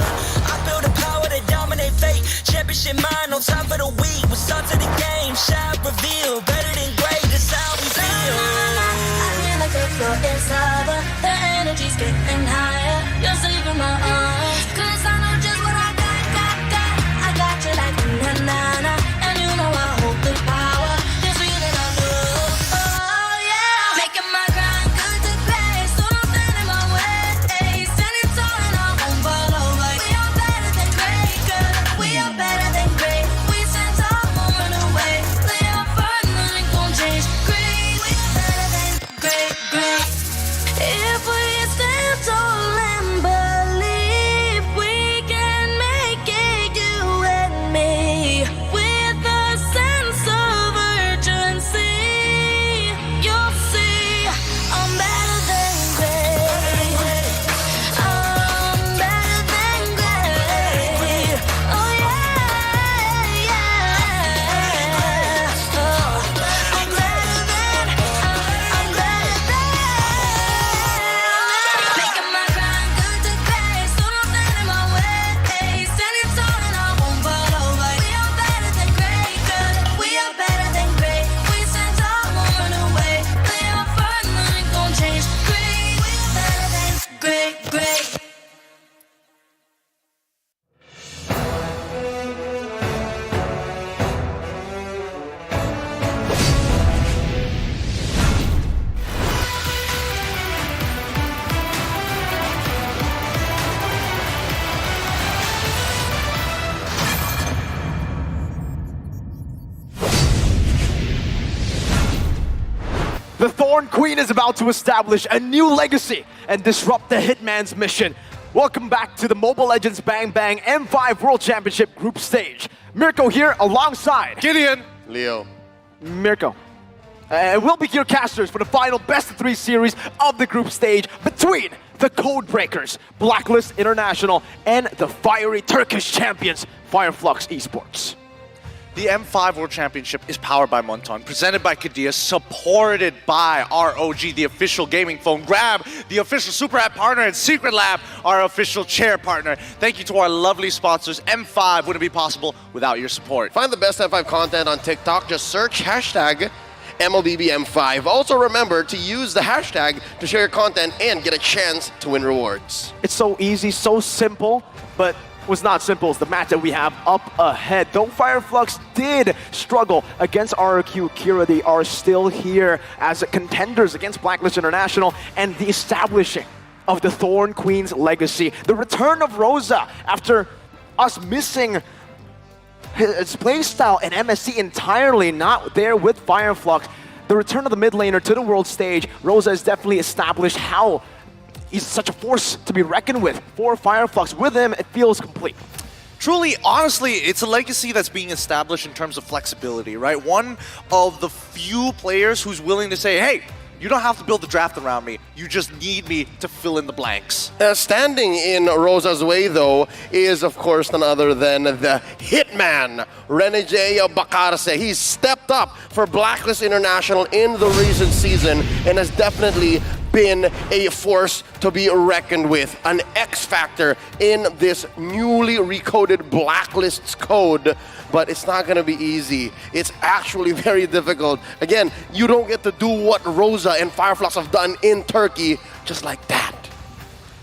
I build a power to dominate fate. Championship mind, no time for the weak. We're start to the game, shout, reveal. Better than great, that's how we feel. I feel like the floor is lava. The energy's getting higher. You're saving my heart. 'Cause I know just what I got. I got you like na-na-na. And you know I hold the power. It's real that I love. Oh, yeah. Making my grind good to great. So don't stand in my way. Standing tall and I won't fall over. We are better than great, good. We are better than great. We stand tall, won't run away. We are fun, nothing gon' change. Great, we are better than great. If we stand tall and believe we can make it, you and me, with a sense of urgency, you'll see I'm better than great. I'm better than great. Oh yeah, yeah. Oh, I'm better than. Making my grind good to great. So don't stand in my way. Standing tall and I won't fall over. We are better than great, good. We are better than great. We stand tall, won't run away. We are fun, nothing gon' change. Great, we are better than great. The Thorn Queen is about to establish a new legacy and disrupt the Hitman's mission. Welcome back to the Mobile Legends Bang Bang M5 World Championship Group Stage. Mirko here alongside Gideon. Leo. Mirko. And we'll be your casters for the final best-of-3 series of the group stage between the Codebreakers, Blacklist International, and the fiery Turkish champions, Fireflux Esports. The M5 World Championship is powered by Montage, presented by Qiddiya, supported by ROG, the official gaming phone, Grab, the official Super App partner, and Secret Lab, our official chair partner. Thank you to our lovely sponsors. M5 wouldn't be possible without your support. Find the best M5 content on TikTok. Just search hashtag MLBBM5. Also remember to use the hashtag to share your content and get a chance to win rewards. It's so easy, so simple, but was not simple as the match that we have up ahead. Though Fireflux did struggle against RRQ Kira, they are still here as contenders against Blacklist International and the establishing of the Thorn Queen's legacy. The return of Rosa after us missing his playstyle in MSC entirely, not there with Fireflux. The return of the mid laner to the world stage, Rosa has definitely established how he's such a force to be reckoned with for Fireflux. With him, it feels complete. Truly, honestly, it's a legacy that's being established in terms of flexibility, right? One of the few players who's willing to say, hey, you don't have to build the draft around me. You just need me to fill in the blanks. Standing in Rosa's way, though, is, of course, none other than the hitman, Renegade Bacarse. He's stepped up for Blacklist International in the recent season and has definitely been a force to be reckoned with, an X factor in this newly recoded Blacklist's code. But it's not going to be easy. It's actually very difficult. Again, you don't get to do what Rosa and Fireflux have done in Turkey just like that.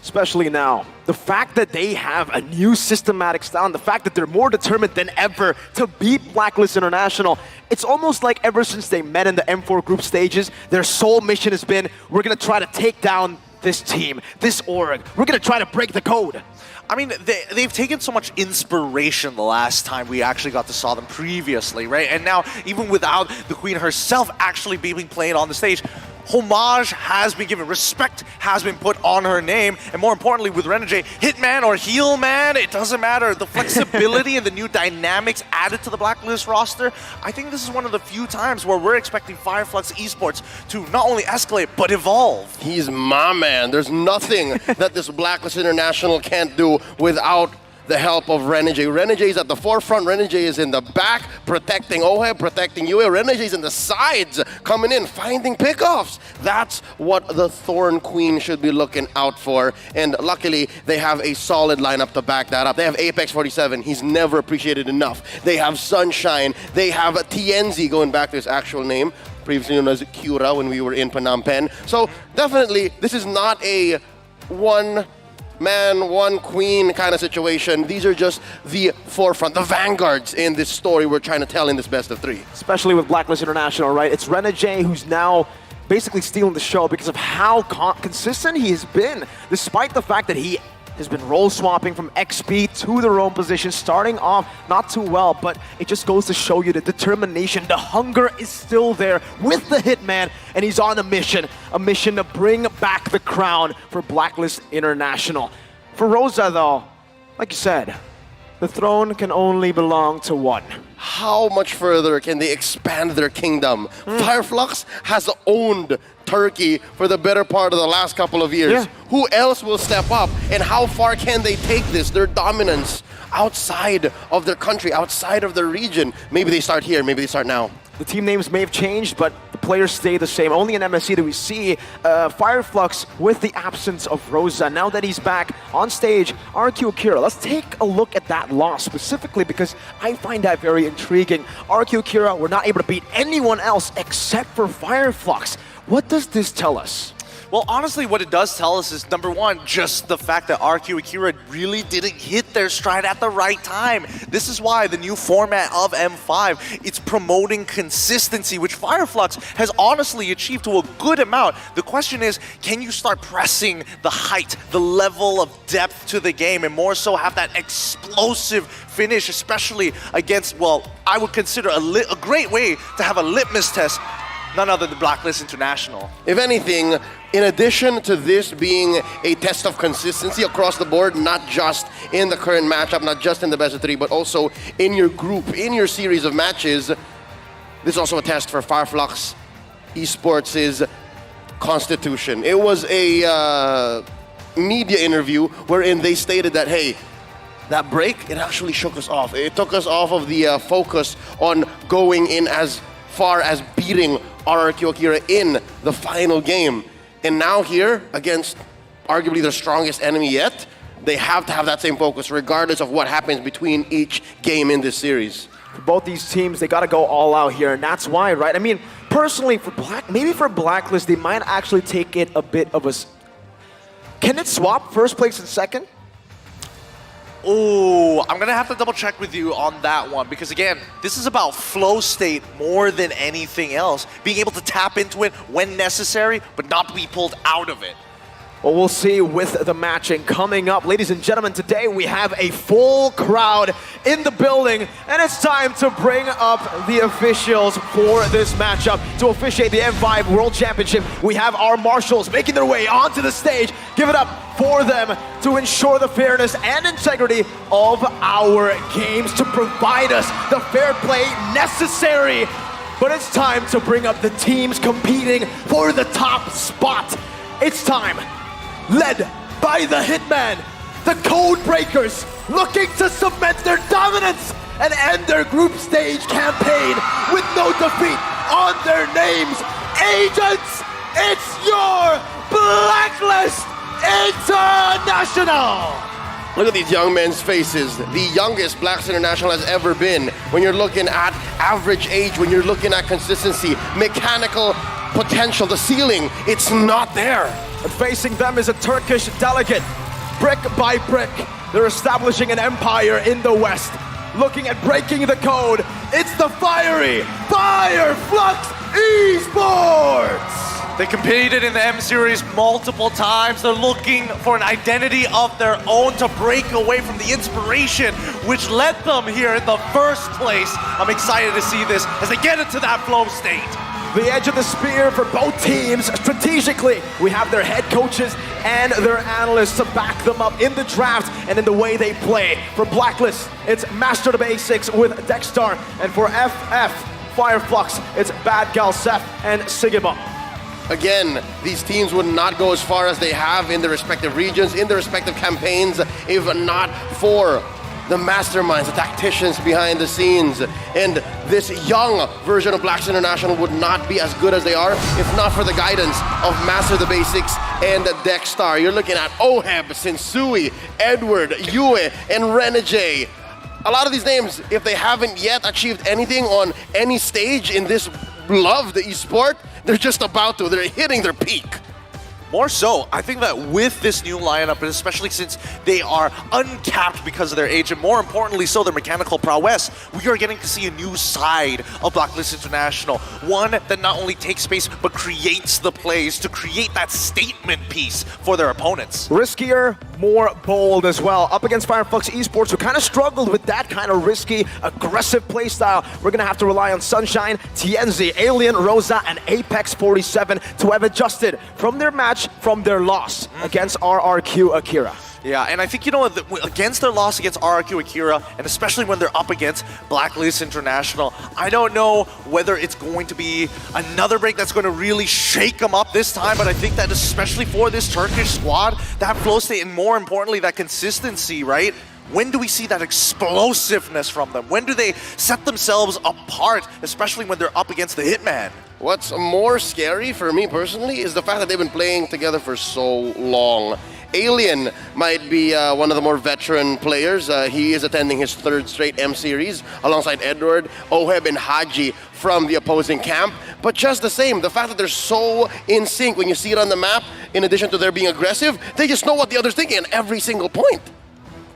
Especially now. The fact that they have a new systematic style and the fact that they're more determined than ever to beat Blacklist International, it's almost like ever since they met in the M4 group stages, their sole mission has been, we're going to try to take down this team, this org. We're going to try to break the code. I mean, they've taken so much inspiration the last time we actually got to saw them previously, right? And now, even without the Queen herself actually being played on the stage, homage has been given, respect has been put on her name, and more importantly with Renegade, Hitman or Heel Man, it doesn't matter. The flexibility and the new dynamics added to the Blacklist roster, I think this is one of the few times where we're expecting Fireflux Esports to not only escalate, but evolve. He's my man. There's nothing that this Blacklist International can't do without the help of Renegade. Renegade is at the forefront. Renegade is in the back, protecting Ohe, protecting Yue. Renegade is in the sides, coming in, finding pickoffs. That's what the Thorn Queen should be looking out for. And luckily, they have a solid lineup to back that up. They have Apex 47. He's never appreciated enough. They have Sunshine. They have TNZ, going back to his actual name, previously known as Cura when we were in Phnom Penh. So definitely, this is not a one man, one queen kind of situation. These are just the forefront, the vanguards in this story we're trying to tell in this best of three. Especially with Blacklist International, right? It's Renegade who's now basically stealing the show because of how consistent he has been, despite the fact that he has been role swapping from XP to the roam position, starting off not too well, but it just goes to show you the determination, the hunger is still there with the Hitman, and he's on a mission to bring back the crown for Blacklist International. For Rosa though, like you said, the throne can only belong to one. How much further can they expand their kingdom? Fireflux has owned Turkey for the better part of the last couple of years. Yeah. Who else will step up, and how far can they take this, their dominance, outside of their country, outside of their region? Maybe they start here, maybe they start now. The team names may have changed, but the players stay the same. Only in MSC do we see Fireflux with the absence of Rosa. Now that he's back on stage, RQ Akira. Let's take a look at that loss specifically because I find that very intriguing. RQ Akira were not able to beat anyone else except for Fireflux. What does this tell us? Well, honestly, what it does tell us is, number one, just the fact that RQ Akira really didn't hit their stride at the right time. This is why the new format of M5, it's promoting consistency, which Fireflux has honestly achieved to a good amount. The question is, can you start pressing the height, the level of depth to the game, and more so have that explosive finish, especially against, well, I would consider a great way to have a litmus test, none other than Blacklist International. If anything, in addition to this being a test of consistency across the board, not just in the current matchup, not just in the best of three, but also in your group, in your series of matches, this is also a test for Fireflux Esports' constitution. It was a media interview wherein they stated that, hey, that break, it actually shook us off. It took us off of the focus on going in as far as beating RRQ Akira in the final game. And now here, against arguably their strongest enemy yet, they have to have that same focus regardless of what happens between each game in this series. For both these teams, they got to go all out here, and that's why, right? I mean, personally, maybe for Blacklist, they might actually take it a bit of a... Can it swap first place and second? Oh, I'm going to have to double check with you on that one because, again, this is about flow state more than anything else. Being able to tap into it when necessary, but not be pulled out of it. Well, we'll see with the matching coming up. Ladies and gentlemen, today we have a full crowd in the building, and it's time to bring up the officials for this matchup. To officiate the M5 World Championship, we have our marshals making their way onto the stage. Give it up for them to ensure the fairness and integrity of our games, to provide us the fair play necessary. But it's time to bring up the teams competing for the top spot. It's time. Led by the Hitman, the Code Breakers, looking to cement their dominance and end their group stage campaign with no defeat on their names. Agents, it's your Blacklist International! Look at these young men's faces. The youngest Blacklist International has ever been. When you're looking at average age, when you're looking at consistency, mechanical potential, the ceiling, it's not there. And facing them is a Turkish delegate. Brick by brick, they're establishing an empire in the West. Looking at breaking the code, it's the fiery Fireflux Esports! They competed in the M Series multiple times. They're looking for an identity of their own to break away from the inspiration which led them here in the first place. I'm excited to see this as they get into that flow state. The edge of the spear for both teams. Strategically, we have their head coaches and their analysts to back them up in the draft and in the way they play. For Blacklist, it's Master the Basics with Dexstar. And for FF Fireflux, it's Bad Gal Seth and Sigma. Again, these teams would not go as far as they have in their respective regions, in their respective campaigns, if not for the masterminds, the tacticians behind the scenes. And this young version of Blacks International would not be as good as they are if not for the guidance of Master the Basics and Dexstar. You're looking at Oheb, Sensui, Edward, Yue, and Renegade. A lot of these names, if they haven't yet achieved anything on any stage in this beloved esport, they're just about to. They're hitting their peak. More so, I think that with this new lineup, and especially since they are uncapped because of their age, and more importantly so, their mechanical prowess, we are getting to see a new side of Blacklist International. One that not only takes space, but creates the plays to create that statement piece for their opponents. Riskier, more bold as well. Up against Fireflux Esports, who kind of struggled with that kind of risky, aggressive playstyle. We're going to have to rely on Sunshine, TNZ, Alien, Rosa, and Apex 47 to have adjusted from their match, from their loss against RRQ Akira. Yeah, and I think, you know, against their loss against RRQ Akira, and especially when they're up against Blacklist International, I don't know whether it's going to be another break that's going to really shake them up this time, but I think that especially for this Turkish squad, that flow state, and more importantly, that consistency, right? When do we see that explosiveness from them? When do they set themselves apart, especially when they're up against the Hitman? What's more scary for me personally is the fact that they've been playing together for so long. Alien might be one of the more veteran players. He is attending his third straight M Series alongside Edward, Oheb, and Haji from the opposing camp. But just the same, the fact that they're so in sync when you see it on the map, in addition to their being aggressive, they just know what the other's thinking at every single point.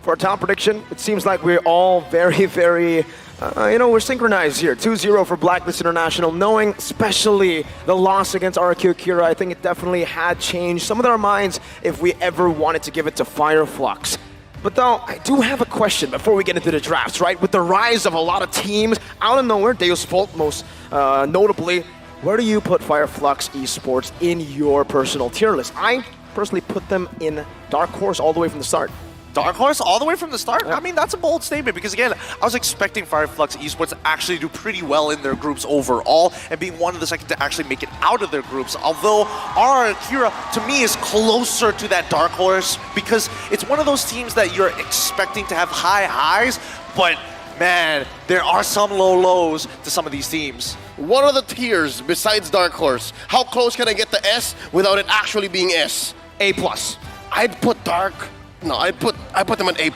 For a top prediction, it seems like we're all very, we're synchronized here. 2-0 for Blacklist International, knowing especially the loss against RRQ Akira. I think it definitely had changed some of their minds if we ever wanted to give it to Fireflux. But though, I do have a question before we get into the drafts, right? With the rise of a lot of teams out of nowhere, Deus Volt most notably, where do you put Fireflux Esports in your personal tier list? I personally put them in Dark Horse all the way from the start. Dark Horse all the way from the start? I mean, that's a bold statement because, again, I was expecting Fireflux Esports to actually do pretty well in their groups overall and being one of the second to actually make it out of their groups. Although RR Akira, to me, is closer to that Dark Horse because it's one of those teams that you're expecting to have high highs, but man, there are some low lows to some of these teams. What are the tiers besides Dark Horse? How close can I get to S without it actually being S? A+. I'd put Dark... No, I put them at A+.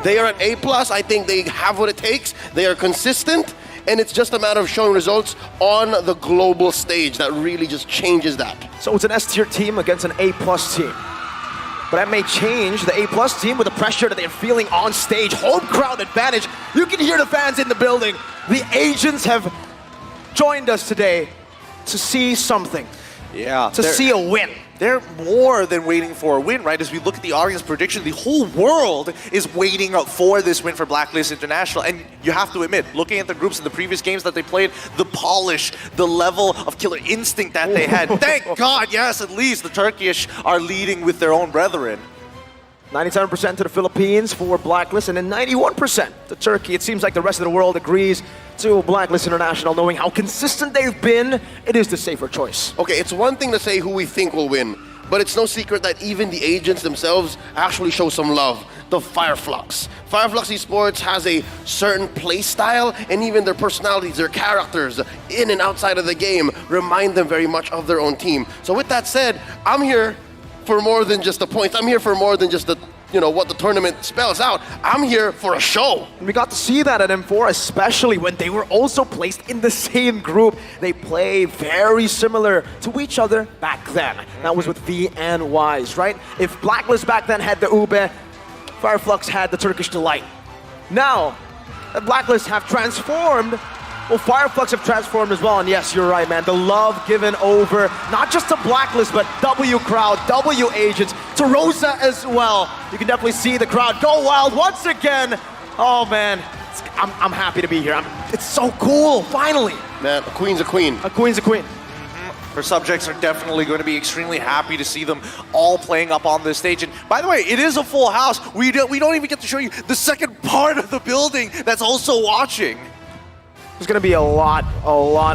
They are at A+. I think they have what it takes. They are consistent, and it's just a matter of showing results on the global stage that really just changes that. So it's an S-tier team against an A+ team. But that may change the A+ team with the pressure that they're feeling on stage. Home crowd advantage. You can hear the fans in the building. The agents have joined us today to see something. Yeah. To see a win. They're more than waiting for a win, right? As we look at the audience prediction, the whole world is waiting for this win for Blacklist International. And you have to admit, looking at the groups in the previous games that they played, the polish, the level of killer instinct that they had. Thank God, yes, at least the Turkish are leading with their own brethren. 97% to the Philippines for Blacklist, and then 91% to Turkey. It seems like the rest of the world agrees to Blacklist International, knowing how consistent they've been. It is the safer choice. Okay, it's one thing to say who we think will win, but it's no secret that even the agents themselves actually show some love. The Fireflux. Fireflux Esports has a certain play style, and even their personalities, their characters, in and outside of the game, remind them very much of their own team. So with that said, I'm here for more than just the points. I'm here for more than just the what the tournament spells out. I'm here for a show. And we got to see that at M4, especially when they were also placed in the same group. They play very similar to each other back then. That was with V and Wise, right? If Blacklist back then had the Ube, Fireflux had the Turkish Delight. Now, the Blacklist have transformed. Well, Fireflux have transformed as well, and yes, you're right, man. The love given over, not just to Blacklist, but W crowd, W agents, to Rosa as well. You can definitely see the crowd go wild once again. Oh, man, I'm happy to be here. It's so cool, finally. Man, a queen's a queen. A queen's a queen. Our subjects are definitely going to be extremely happy to see them all playing up on this stage. And by the way, it is a full house. We don't even get to show you the second part of the building that's also watching. There's going to be a lot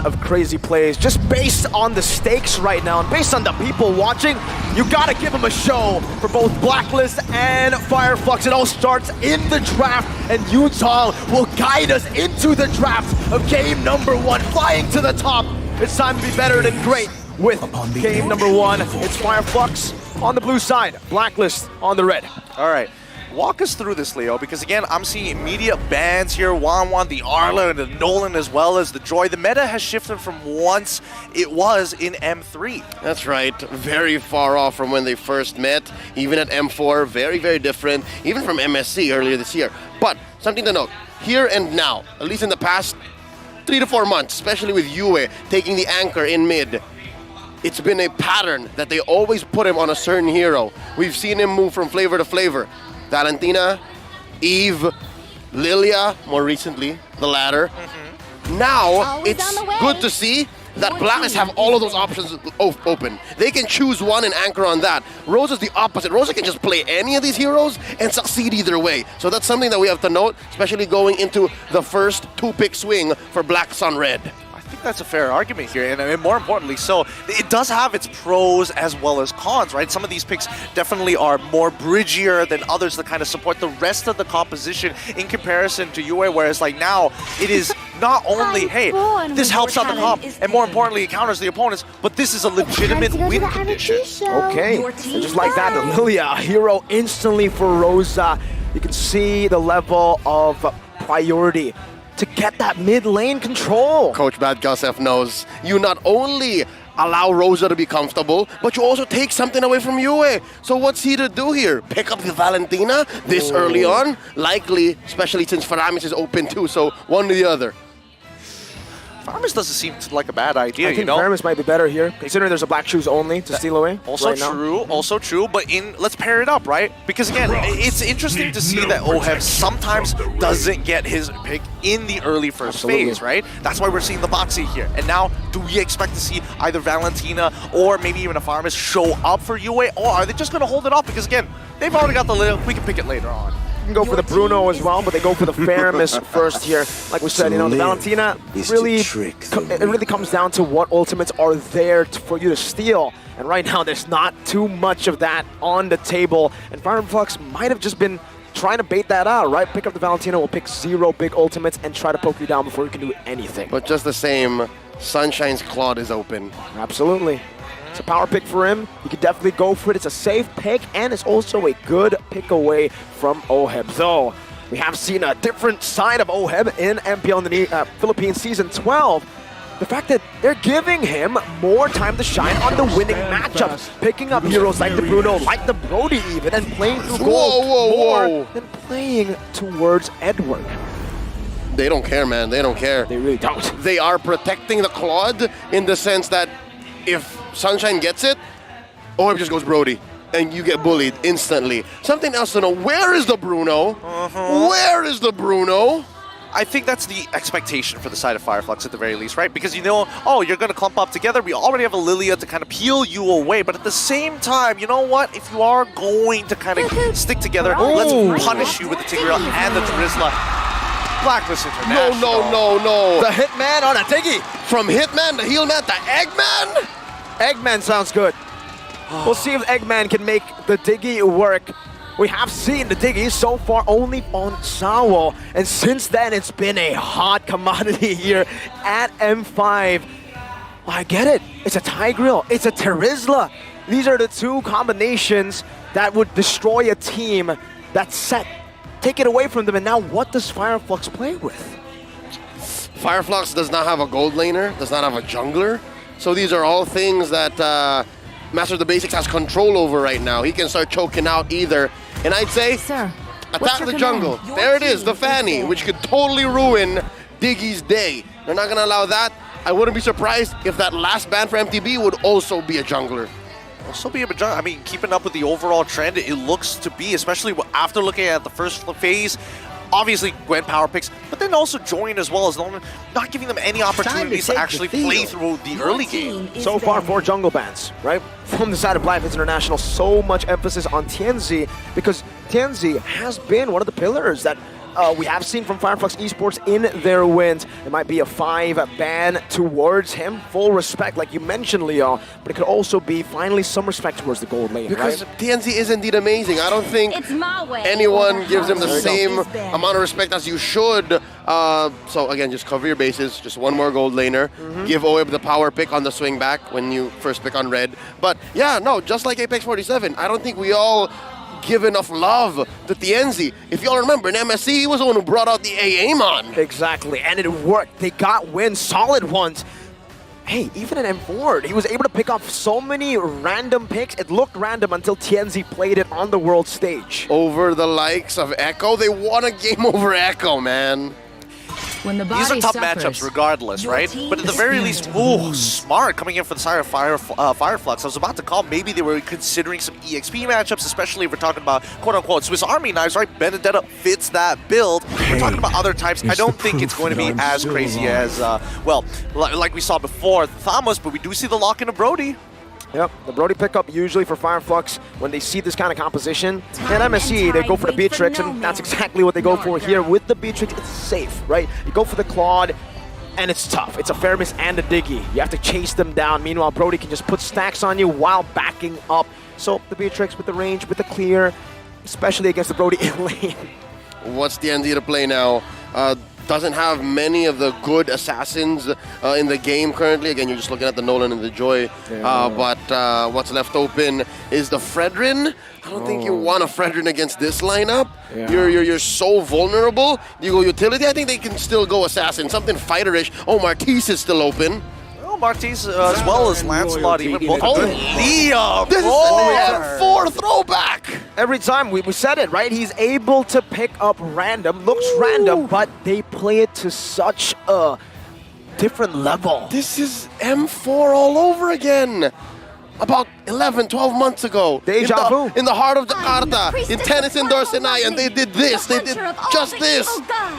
of crazy plays just based on the stakes right now and based on the people watching. You got to give them a show for both Blacklist and Fireflux. It all starts in the draft, and Utah will guide us into the draft of game number 1, flying to the top. It's time to be better than great with game number 1. It's Fireflux on the blue side, Blacklist on the red. All right. Walk us through this, Leo, because again, I'm seeing immediate bans here. Wan, the Arla, and the Nolan, as well as the Joy. The meta has shifted from once it was in M3. That's right. Very far off from when they first met. Even at M4, very, very different. Even from MSC earlier this year. But something to note, here and now, at least in the past 3 to 4 months, especially with Yue taking the anchor in mid, it's been a pattern that they always put him on a certain hero. We've seen him move from flavor to flavor. Valentina, Eve, Lilia, more recently, the latter. Now, it's good to see that Blacklist have all of those options open. They can choose one and anchor on that. Rosa's the opposite. Rosa can just play any of these heroes and succeed either way. So that's something that we have to note, especially going into the first 2-pick swing for Black Sun Red. I think that's a fair argument here, and more importantly, so it does have its pros as well as cons, right? Some of these picks definitely are more bridgier than others that kind of support the rest of the composition in comparison to Yue, whereas like now, it is not only, hey, this helps out the comp, and more importantly, it counters the opponents, but this is a legitimate win condition. Okay, and just like that, the Lilia, a hero instantly for Rosa. You can see the level of priority to get that mid lane control. Coach Bad Gusef knows you not only allow Rosa to be comfortable, but you also take something away from Yue. So what's he to do here? Pick up the Valentina this early on? Likely, especially since Faramis is open too, so one or the other. Faramis doesn't seem like a bad idea, I think Faramis might be better here, considering there's a black shoes only to steal away. Also true, but let's pair it up, right? Because again, it's interesting to see that OHEB sometimes doesn't get his pick in the early first phase, right? That's why we're seeing the Boxy here. And now, do we expect to see either Valentina or maybe even a Faramis show up for Yue, or are they just going to hold it off? Because again, they've already got the little, we can pick it later on. You can go for the Bruno as well, but they go for the Faramis first here. Like we said, the Valentina really, it really comes down to what ultimates are there for you to steal. And right now, there's not too much of that on the table. And Fireflux might have just been trying to bait that out, right? Pick up the Valentina, we'll pick 0 big ultimates and try to poke you down before you can do anything. But just the same, Sunshine's Claude is open. Absolutely. It's a power pick for him. You can definitely go for it. It's a safe pick, and it's also a good pick away from OHEB. Though, we have seen a different side of OHEB in MPL in the Philippines Season 12. The fact that they're giving him more time to shine on the winning matchups, picking up heroes like the Bruno, like the Brody even, and playing through gold more than playing towards Edward. They don't care, man. They don't care. They really don't. They are protecting the Claude in the sense that if Sunshine gets it, OHEB just goes Brody, and you get bullied instantly. Something else to know, where is the Bruno? Where is the Bruno? I think that's the expectation for the side of Fireflux at the very least, right? Because you know, oh, you're going to clump up together. We already have a Lilia to kind of peel you away. But at the same time, you know what? If you are going to kind of stick together, let's punish you with the Tigreal and the Terizla. Blacklist International. No. The Hitman on a Tiggy. From Hitman to Heelman to Eggman? Eggman sounds good. We'll see if Eggman can make the Diggy work. We have seen the Diggy so far only on Sawo, and since then it's been a hot commodity here at M5. I get it. It's a Tigreal. It's a Terizla. these are the two combinations that would destroy a team that's set. Take it away from them, and now what does Fireflux play with? Fireflux does not have a gold laner, does not have a jungler. So these are all things that Master of the Basics has control over right now. He can start choking out either. And I'd say, attack the jungle. There it is, the Fanny, which could totally ruin Diggy's day. They're not going to allow that. I wouldn't be surprised if that last ban for MTB would also be a jungler. Also be a jungler. I mean, keeping up with the overall trend, it looks to be, especially after looking at the first phase, obviously Gwen power picks, but then also Join as well as not giving them any opportunities to actually play through the early game. So far, 4 jungle bans, right? From the side of Blacklist International, so much emphasis on TNZ because TNZ has been one of the pillars that we have seen from Fireflux Esports in their wins. It might be a 5 ban towards him. Full respect, like you mentioned, Leo, but it could also be finally some respect towards the gold lane, because right? TNZ is indeed amazing. I don't think anyone gives him the same amount of respect as you should. So again, just cover your bases. Just one more gold laner. Give Oeb the power pick on the swing back when you first pick on red. But yeah, no, just like Apex 47, I don't think we all give enough love to TNZ. If y'all remember, in MSC, he was the one who brought out the Aamon. Exactly, and it worked. They got wins, solid ones. Hey, even in M4, he was able to pick off so many random picks. It looked random until TNZ played it on the world stage. Over the likes of Echo. They won a game over Echo, man. When the These are tough matchups regardless, right? But at the very least, smart coming in for the side of Fireflux. I was about to call, maybe they were considering some EXP matchups, especially if we're talking about quote-unquote Swiss Army knives, right? Benedetta fits that build. We're talking about other types. I don't think it's going to be as crazy as, well, like we saw before, Thamos, but we do see the lock-in of Brody. Yep, the Brody pickup usually for Fireflux when they see this kind of composition. And MSC, they go for the Beatrix, and that's exactly what they go for here. With the Beatrix, it's safe, right? You go for the Claude, and it's tough. It's a fair miss and a Diggy. You have to chase them down. Meanwhile, Brody can just put stacks on you while backing up. So the Beatrix with the range, with the clear, especially against the Brody in lane. What's the ND to play now? Doesn't have many of the good assassins in the game currently. Again, you're just looking at the Nolan and the Joy. But what's left open is the Fredrin. I don't think you want a Fredrin against this lineup. You're so vulnerable. You go utility. I think they can still go assassin. Something fighterish. Oh, Marquise is still open. Marquise as well as Lancelot, even both. Oh, Liam! This is an M4 throwback! Every time, we said it, right? He's able to pick up random, looks random, but they play it to such a different level. This is M4 all over again. About 11, 12 months ago. Deja vu. In the heart of Jakarta, in tennis indoor Sinai, and they did this. They did just this.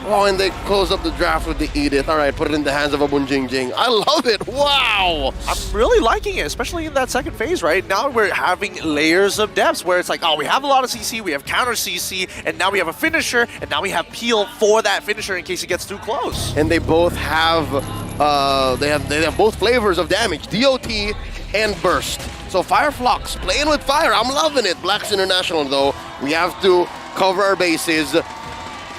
Oh, and they closed up the draft with the Edith. All right, put it in the hands of a Bunjingjing. I love it. Wow. I'm really liking it, especially in that second phase, right? Now we're having layers of depths where it's like, oh, we have a lot of CC, we have counter CC, and now we have a finisher, and now we have peel for that finisher in case it gets too close. And they both have, they have both flavors of damage, DOT and burst. So Fireflux playing with fire. I'm loving it. Blacks International though, we have to cover our bases.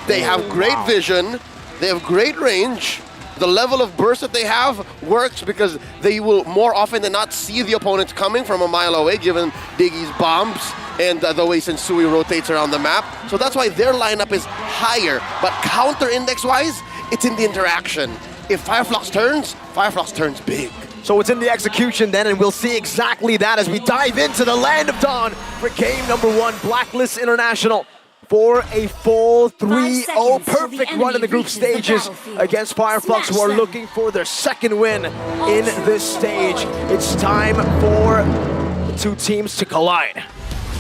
They have great vision. They have great range. The level of burst that they have works because they will more often than not see the opponents coming from a mile away, given Diggy's bombs and the way Sensui rotates around the map. So that's why their lineup is higher. But counter index wise, it's in the interaction. If Fireflux turns big. So it's in the execution then, and we'll see exactly that as we dive into the Land of Dawn for game number 1, Blacklist International. For a full 3-0 perfect run in the group stages against Fireflux, who are looking for their second win in this stage. It's time for the two teams to collide.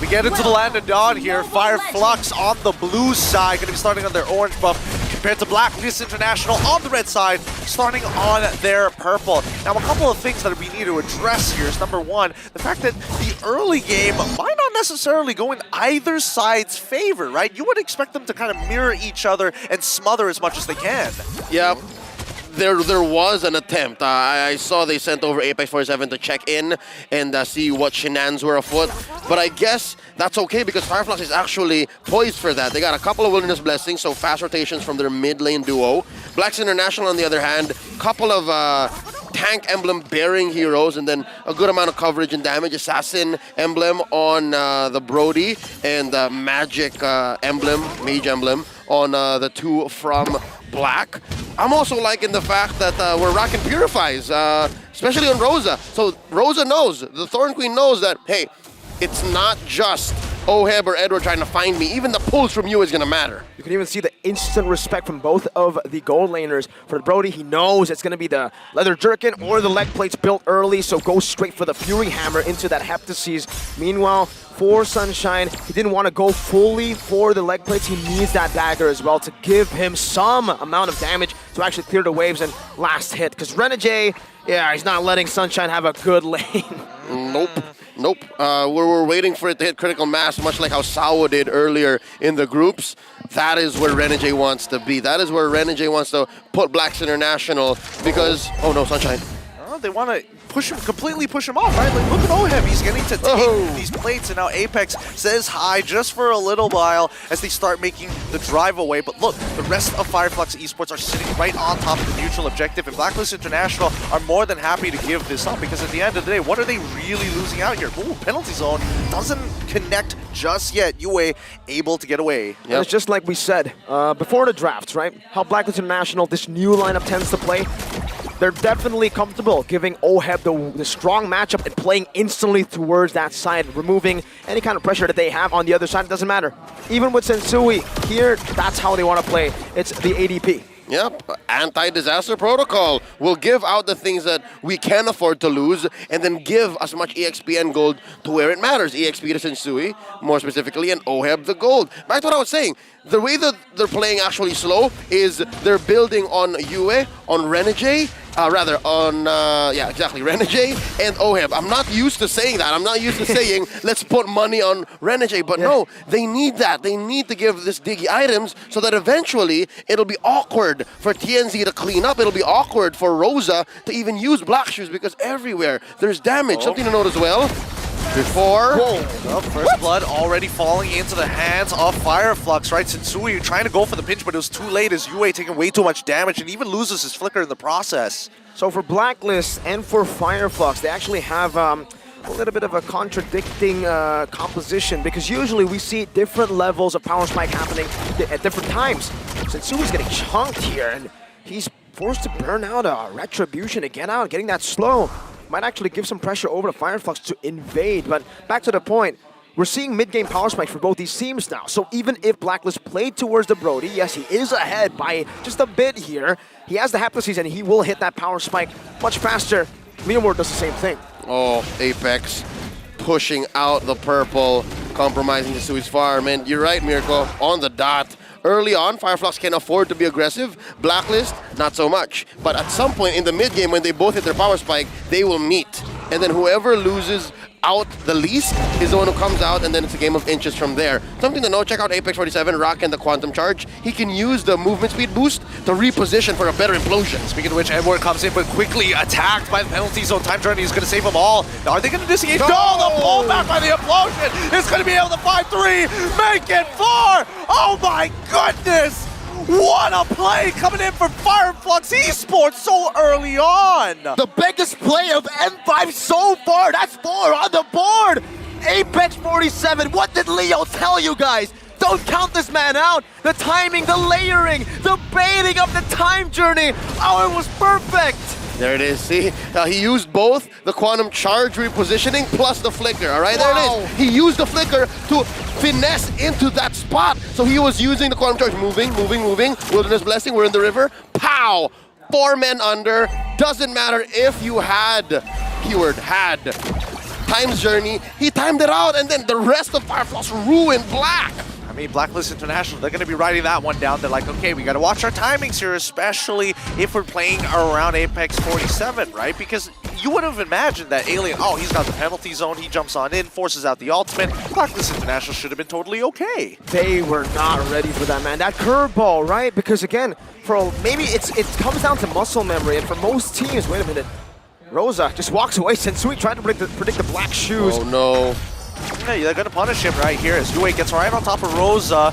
We get into the Land of Dawn here. Fireflux on the blue side, going to be starting on their orange buff, compared to Blacklist International on the red side, starting on their purple. Now, a couple of things that we need to address here is, number one, the fact that the early game might not necessarily go in either side's favor, right? You would expect them to kind of mirror each other and smother as much as they can. Yep. There was an attempt. I saw they sent over Apex 47 to check in and see what shenanigans were afoot. But I guess that's okay because Fireflux is actually poised for that. They got a couple of Wilderness Blessings, so fast rotations from their mid lane duo. Blacks International, on the other hand, couple of tank emblem bearing heroes, and then a good amount of coverage and damage. Assassin emblem on the Brody, and magic emblem, mage emblem on the two from Black. I'm also liking the fact that we're rocking Purifies, especially on Rosa. So Rosa knows, the Thorn Queen knows that, hey, it's not just Oheb or Edward trying to find me. Even the pulse from you is going to matter. You can even see the instant respect from both of the gold laners. For Brody, he knows it's going to be the leather jerkin or the leg plates built early, so go straight for the Fury Hammer into that Heptases. Meanwhile, for Sunshine, he didn't want to go fully for the leg plates. He needs that dagger as well to give him some amount of damage to actually clear the waves and last hit. Because Renegade, yeah, he's not letting Sunshine have a good lane. Nope. We're waiting for it to hit critical mass, much like how Sawo did earlier in the groups. That is where Renegade wants to be. That is where Renegade wants to put Blacks International because... Oh no, Sunshine. Oh, they want to completely push him off, right? Like, look at Oheb, he's getting to take these plates, and now Apex says hi just for a little while as they start making the drive away. But look, the rest of Fireflux Esports are sitting right on top of the mutual objective, and Blacklist International are more than happy to give this up, because at the end of the day, what are they really losing out here? Ooh, penalty zone doesn't connect just yet. UA able to get away. Yep. It's just like we said before the drafts, right? How Blacklist International, this new lineup tends to play. They're definitely comfortable giving Oheb the strong matchup and playing instantly towards that side, removing any kind of pressure that they have on the other side. It doesn't matter. Even with Sensui, here, that's how they want to play. It's the ADP. Yep, anti-disaster protocol. We'll give out the things that we can afford to lose and then give as much EXP and gold to where it matters. EXP to Sensui, more specifically, and Oheb the gold. Back to what I was saying. The way that they're playing actually slow is they're building on Yue, on Renegade, Renegade and Oheb. I'm not used to saying that. I'm not used to saying, let's put money on Renegade. But no, they need that. They need to give this Diggy items so that eventually it'll be awkward for TNZ to clean up. It'll be awkward for Rosa to even use Black Shoes because everywhere there's damage. Something to note as well. Before. First blood already falling into the hands of Fireflux, right? Sensui trying to go for the pinch, but it was too late as Yue taking way too much damage and even loses his flicker in the process. So for Blacklist and for Fireflux, they actually have a little bit of a contradicting composition, because usually we see different levels of power spike happening at different times. Sensui's getting chunked here, and he's forced to burn out a Retribution to get out, getting that slow. Might actually give some pressure over to Fireflux to invade, but back to the point, we're seeing mid-game power spikes for both these teams now. So even if Blacklist played towards the Brody, yes, he is ahead by just a bit here. He has the Heptases and he will hit that power spike much faster. Leomord does the same thing. Oh, Apex pushing out the purple, compromising the Sui's farm. And you're right, Mirko, on the dot. Early on, Fireflux can afford to be aggressive. Blacklist, not so much. But at some point in the mid-game, when they both hit their power spike, they will meet. And then whoever loses out the least is the one who comes out, and then it's a game of inches from there. Something to know, check out Apex 47, Rock and the Quantum Charge. He can use the movement speed boost to reposition for a better implosion. Speaking of which, Edward comes in, but quickly attacked by the penalty zone. Time Journey is going to save them all. Now, are they going to disengage? No, the pullback by the implosion is going to be able to 5-3, make it 4! Oh my goodness! What a play coming in for Fireflux Esports so early on! The biggest play of M5 so far! That's 4 on the board! Apex 47, what did Leo tell you guys? Don't count this man out! The timing, the layering, the baiting of the Time Journey! Oh, it was perfect! There it is, see? He used both the Quantum Charge repositioning plus the Flicker, all right? There it is. He used the Flicker to finesse into that spot. So he was using the Quantum Charge, moving. Wilderness Blessing, we're in the river. Pow! 4 men under. Doesn't matter if you had, keyword had, Time's Journey. He timed it out, and then the rest of Fireflux ruined Black. I mean, Blacklist International, they're going to be writing that one down. They're like, okay, we got to watch our timings here, especially if we're playing around Apex 47, right? Because you would have imagined that Alien, oh, he's got the penalty zone, he jumps on in, forces out the ultimate. Blacklist International should have been totally okay. They were not ready for that, man. That curveball, right? Because again, for maybe it comes down to muscle memory, and for most teams, wait a minute, Rosa just walks away. Sensui tried to predict the Black Shoes. Oh no. Yeah, they're going to punish him right here as Yue gets right on top of Rosa.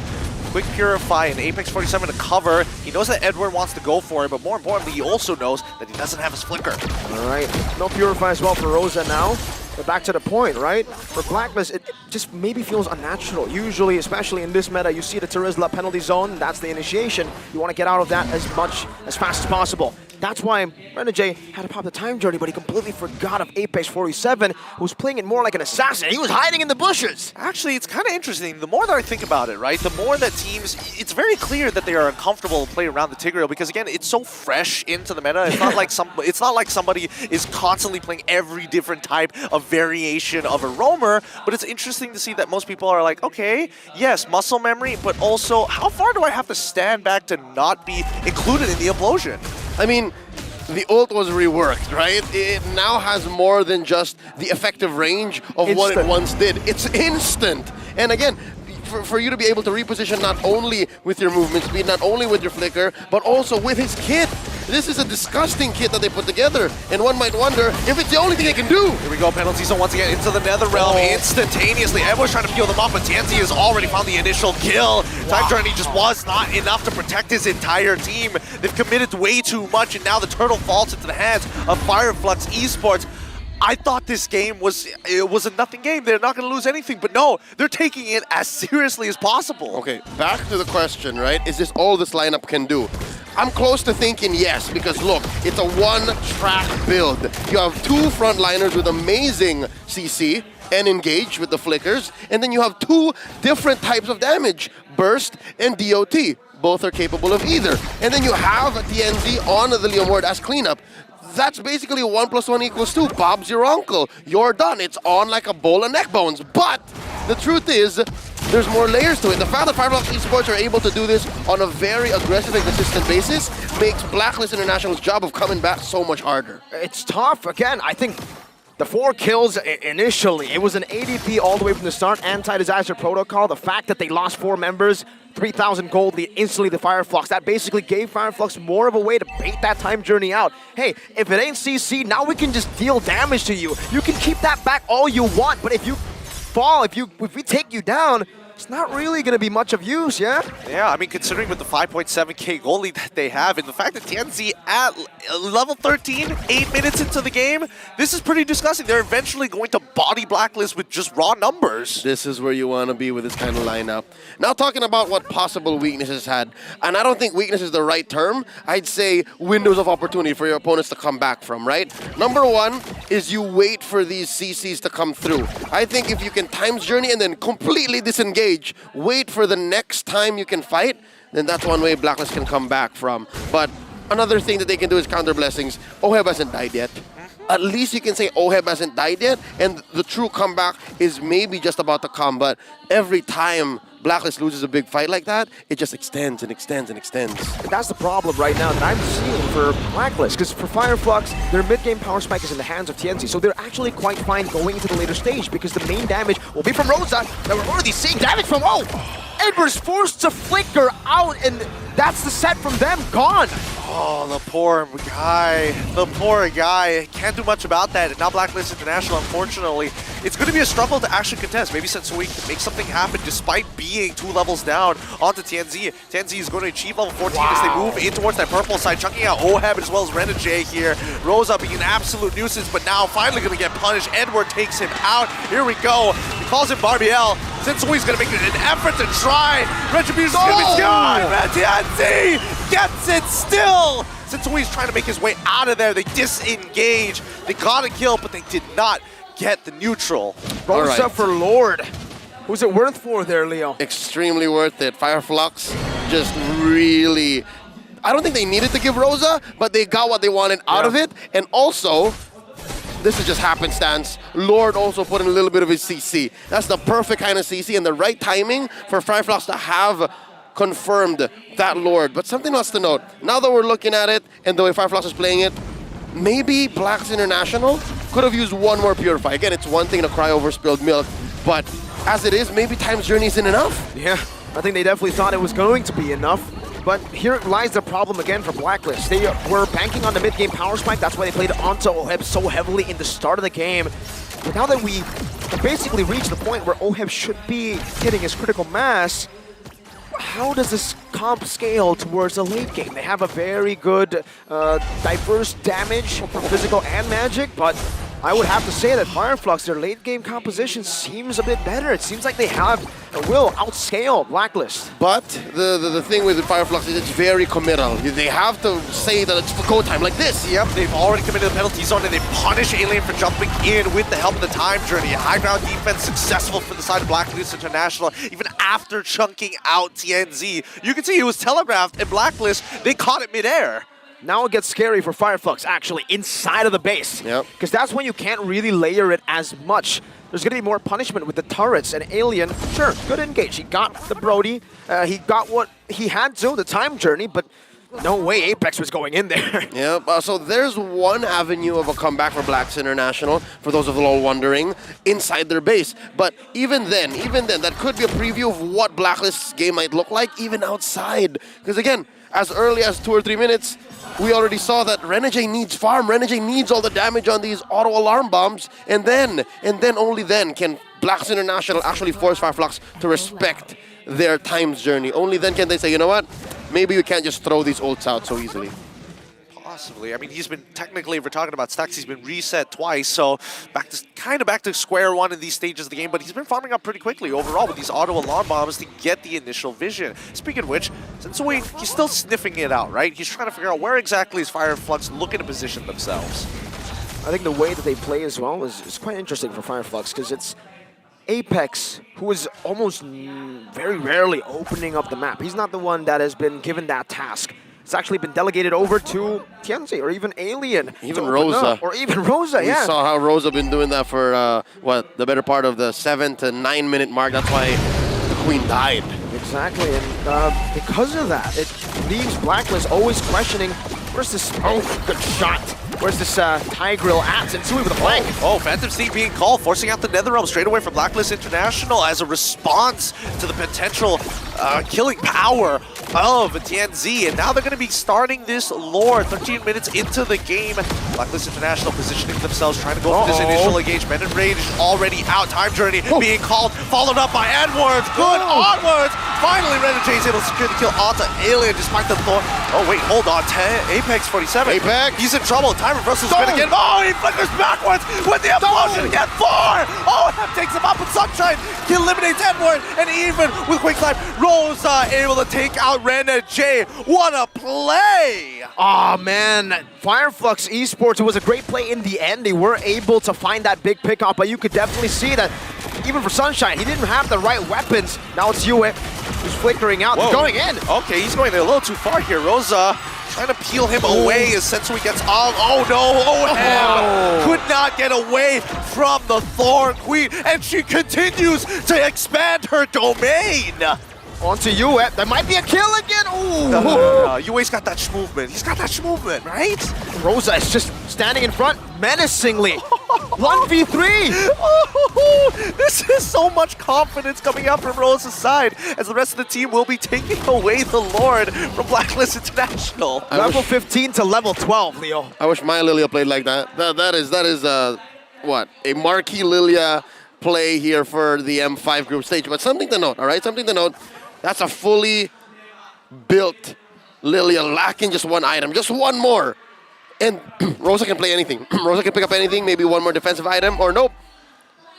quick Purify and Apex 47 to cover. He knows that Edward wants to go for it, but more importantly, he also knows that he doesn't have his Flicker. All right, no Purify as well for Rosa now. But back to the point, right? For Blacklist, it just maybe feels unnatural. Usually, especially in this meta, you see the Terizla penalty zone. That's the initiation. You want to get out of that as fast as possible. That's why Renegade had to pop the time journey, but he completely forgot of Apex 47, who was playing it more like an assassin. He was hiding in the bushes. Actually, it's kind of interesting. The more that I think about it, right, the more that teams, it's very clear that they are uncomfortable playing around the Tigreal because, again, it's so fresh into the meta. It's not like somebody is constantly playing every different type of variation of a roamer, but it's interesting to see that most people are like, okay, yes, muscle memory, but also how far do I have to stand back to not be included in the implosion? I mean, the ult was reworked, right? It now has more than just the effective range of what it once did. It's instant. And again, for you to be able to reposition not only with your movement speed, not only with your flicker, but also with his kit. This is a disgusting kit that they put together, and one might wonder if it's the only thing they can do. Here we go, penalty zone once again into the Nether Realm instantaneously. Everyone's trying to peel them off, but TNZ has already found the initial kill. Time Journey just was not enough to protect his entire team. They've committed way too much, and now the turtle falls into the hands of Fireflux Esports. I thought this game was a nothing game. They're not going to lose anything, but no, they're taking it as seriously as possible. Okay, back to the question, right? Is this all this lineup can do? I'm close to thinking yes, because look, it's a one-track build. You have two frontliners with amazing CC and engage with the flickers, and then you have two different types of damage, burst and DOT. Both are capable of either. And then you have TNZ on the Liam Ward as cleanup. That's basically 1 + 1 = 2. Bob's your uncle. You're done. It's on like a bowl of neck bones. But the truth is, there's more layers to it. The fact that Fireflux Esports are able to do this on a very aggressive and consistent basis makes Blacklist International's job of coming back so much harder. It's tough. Again, I think the 4 kills initially, it was an ADP all the way from the start, anti-disaster protocol. The fact that they lost 4 members, 3,000 gold lead instantly to Fireflux, that basically gave Fireflux more of a way to bait that time journey out. Hey, if it ain't CC, now we can just deal damage to you. You can keep that back all you want, but if you fall, if we take you down, it's not really going to be much of use, yeah? Yeah, I mean, considering with the 5.7k goal lead that they have, and the fact that TNZ at level 13, 8 minutes into the game, this is pretty disgusting. They're eventually going to body Blacklist with just raw numbers. This is where you want to be with this kind of lineup. Now talking about what possible weaknesses had, and I don't think weakness is the right term, I'd say windows of opportunity for your opponents to come back from, right? Number one is you wait for these CCs to come through. I think if you can times journey and then completely disengage, wait for the next time you can fight, then that's one way Blacklist can come back from. But another thing that they can do is counter blessings. Oheb hasn't died yet. At least you can say Oheb hasn't died yet, and the true comeback is maybe just about to come. But every time Blacklist loses a big fight like that, it just extends and extends and extends. And that's the problem right now that I'm seeing for Blacklist, because for Fireflux, their mid-game power spike is in the hands of TNZ, so they're actually quite fine going into the later stage, because the main damage will be from Rosa, that we're already seeing damage from, Edward's forced to flicker out, and that's the set from them, gone. Oh, the poor guy. The poor guy. Can't do much about that. And now Blacklist International, unfortunately, it's going to be a struggle to actually contest. Maybe Sensui can make something happen despite being 2 levels down onto TNZ. TNZ is going to achieve level 14 as they move in towards that purple side, chunking out Oheb as well as Renegade here. Rosa being an absolute nuisance, but now finally going to get punished. Edward takes him out. Here we go. He calls him Barbiel. Sensui's going to make an effort to try. Retribution's going to be gone. TNZ gets it still. Sensui's trying to make his way out of there. They disengage. They got a kill, but they did not get the neutral. Rosa for Lord. Who's it worth for there, Leo? Extremely worth it. Fireflux just really... I don't think they needed to give Rosa, but they got what they wanted out of it. And also, this is just happenstance. Lord also put in a little bit of his CC. That's the perfect kind of CC and the right timing for Fireflux to have confirmed that Lord. But something else to note, now that we're looking at it and the way Fireflux is playing it, maybe Blacks International could have used one more Purify. Again, it's one thing to cry over spilled milk, but as it is, maybe Time's Journey isn't enough. Yeah, I think they definitely thought it was going to be enough. But here lies the problem again for Blacklist. They were banking on the mid-game power spike. That's why they played onto Oheb so heavily in the start of the game. But now that we basically reached the point where Oheb should be hitting his critical mass, how does this comp scale towards the late game? They have a very good, diverse damage from physical and magic, but I would have to say that Fireflux, their late game composition seems a bit better. It seems like they will outscale Blacklist. But the thing with Fireflux is it's very committal. They have to say that it's for go time like this. Yep, they've already committed the penalty zone and they punish Alien for jumping in with the help of the time journey. High ground defense successful for the side of Blacklist International. Even after chunking out TNZ, you can see it was telegraphed and Blacklist, they caught it midair. Now it gets scary for Fireflux, actually, inside of the base. Yep. Because that's when you can't really layer it as much. There's going to be more punishment with the turrets. And Alien, sure, good engage. He got the Brody. He got what he had to, the time journey, but no way Apex was going in there. Yep, so there's one avenue of a comeback for Blacks International, for those of you all wondering, inside their base. But even then, that could be a preview of what Blacklist's game might look like, even outside. Because again, as early as 2 or 3 minutes, we already saw that Renegade needs farm. Renegade needs all the damage on these auto alarm bombs, and then only then can Blacks International actually force Fireflux to respect their times journey. Only then can they say, you know what? Maybe we can't just throw these ults out so easily. Possibly. I mean, he's been technically, if we're talking about stacks, he's been reset twice, so back to square one in these stages of the game, but he's been farming up pretty quickly overall with these auto alarm bombs to get the initial vision. Speaking of which, Sensui, he's still sniffing it out, right? He's trying to figure out where exactly is Fireflux looking to position themselves. I think the way that they play as well is quite interesting for Fireflux, because it's Apex who is almost very rarely opening up the map. He's not the one that has been given that task. It's actually been delegated over to Tianzi or even Alien. Even Rosa. Or even Rosa, yeah. We saw how Rosa been doing that for, the better part of the 7 to 9 minute mark. That's why the Queen died. Exactly, and because of that, it leaves Blacklist always questioning, where's this, good shot. Where's this Tigreal at? Sensui with a flank. Oh, Phantom Steam being called, forcing out the NetherRealm straight away from Blacklist International as a response to the potential killing power of TNZ. And now they're going to be starting this lore 13 minutes into the game. Blacklist International positioning themselves, trying to go for this initial engagement. And Rage is already out. Time Journey being called, followed up by Edwards. Good onwards. Finally, Renegade is able to secure the kill onto Alien despite the Thor. Oh, wait, hold on. Apex 47. Apex. He's in trouble. Time reversal is going to get him. Oh, he flickers backwards with the explosion again. 4. Oh, that takes him up with Sunshine. He eliminates Edward. And even with Quick Slide, Rosa able to take out Renegade. What a play. Oh, man. Fireflux Esports, it was a great play in the end. They were able to find that big pickup, but you could definitely see that even for Sunshine, he didn't have the right weapons. Now it's Yue who's flickering out. Going in. Okay, he's going a little too far here. Rosa trying to peel him away as Sensui gets on. Oh no, could not get away from the Thorn Queen, and she continues to expand her domain. Onto Yue. That might be a kill again. Ooh. No. Yue's got that movement. He's got that movement, right? Rosa is just standing in front menacingly. 1v3. This is so much confidence coming out from Rosa's side as the rest of the team will be taking away the Lord from Blacklist International. Level 15 to level 12, Leo. I wish my Lilia played like that. That is what? A marquee Lilia play here for the M5 group stage. But something to note, all right? Something to note. That's a fully built Lilia lacking just one item, just one more. And Rosa can play anything. Rosa can pick up anything, maybe one more defensive item, or nope.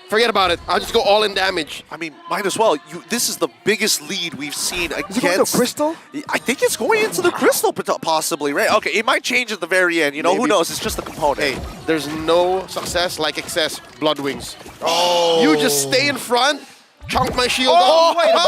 Forget about it. I'll just go all in damage. I mean, might as well. This is the biggest lead we've seen against... Is it going to Crystal? I think it's going into the Crystal, possibly, right? Okay, it might change at the very end. You know, who knows? It's just a component. Hey, there's no success like excess Blood Wings. Oh! You just stay in front, chunk my shield off. Wait a minute.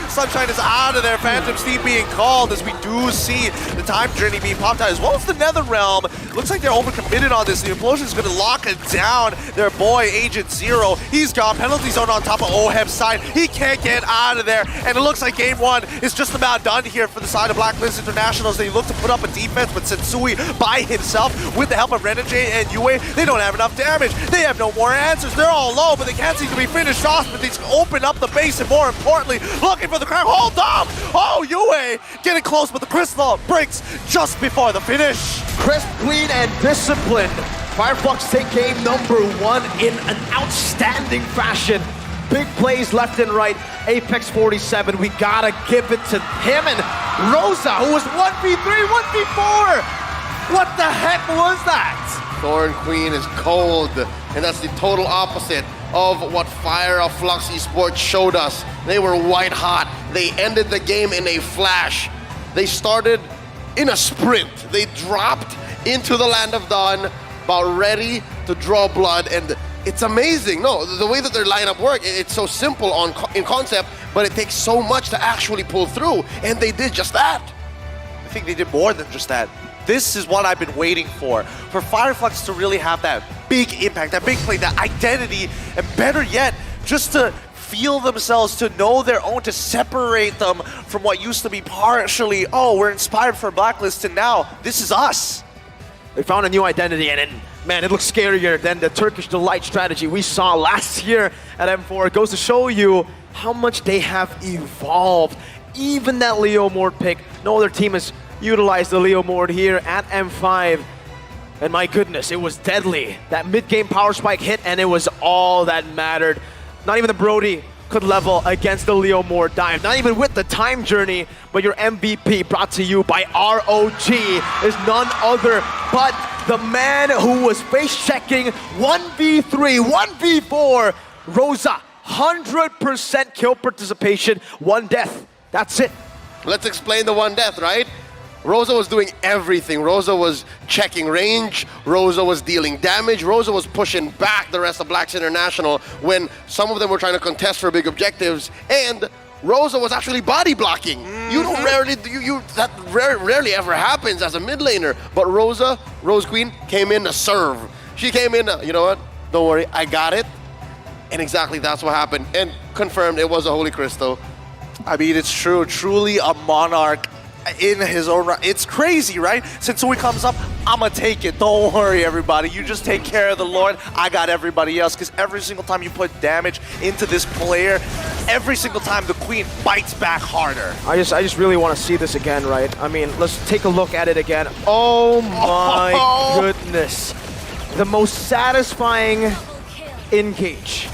Sunshine is out of there. Phantom Steam being called as we do see the time journey being popped out as well as the NetherRealm. Looks like they're overcommitted on this. The Implosion is going to lock it down. Their boy, Agent Zero. He's got penalty zone on top of Oheb's side. He can't get out of there. And it looks like game one is just about done here for the side of Blacklist International as they look to put up a defense, but Sensui by himself with the help of Renegade and Yue, they don't have enough damage. They have no more answers. They're all low, but they can't seem to be finished off, but they open up the base and more importantly, looking for the crowd. Hold up! Oh, Yue getting close, but the Crystal breaks just before the finish. Crisp, clean, and disciplined. Fireflux take game number 1 in an outstanding fashion. big plays left and right. Apex 47, we gotta give it to him. And Rosa, who was 1v3, 1v4. What the heck was that? Thorn Queen is cold, and that's the total opposite of what Fire of Flux Esports showed us. They were white hot. They ended the game in a flash. They started in a sprint. They dropped into the Land of Dawn, about ready to draw blood, and it's amazing. No, the way that their lineup work, it's so simple in concept, but it takes so much to actually pull through, and they did just that. I think they did more than just that. This is what I've been waiting for Fireflux to really have that big impact, that big play, that identity, and better yet, just to feel themselves, to know their own, to separate them from what used to be partially, oh, we're inspired for Blacklist, and now this is us. They found a new identity, and man, it looks scarier than the Turkish Delight strategy we saw last year at M4. It goes to show you how much they have evolved. Even that Leo Mord pick, no other team has utilized the Leo Mord here at M5. And my goodness, it was deadly. That mid-game power spike hit, and it was all that mattered. Not even the Brody could level against the Leo Mord dive. Not even with the time journey, but your MVP brought to you by ROG is none other but the man who was face-checking 1v3, 1v4, Rosa. 100% kill participation, 1 death. That's it. Let's explain the 1 death, right? Rosa was doing everything. Rosa was checking range. Rosa was dealing damage. Rosa was pushing back the rest of Blacks International when some of them were trying to contest for big objectives. And Rosa was actually body blocking. You don't rarely ever happens as a mid laner. But Rosa, Rose Queen, came in to serve. She came in, you know what? Don't worry, I got it. And exactly that's what happened. And confirmed it was a Holy Crystal. I mean, it's true. Truly a monarch in his own right. It's crazy, right? Since he comes up, I'ma take it. Don't worry, everybody. You just take care of the Lord. I got everybody else. Because every single time you put damage into this player, every single time the Queen bites back harder. I just really want to see this again, right? I mean, let's take a look at it again. Oh my goodness. The most satisfying engage.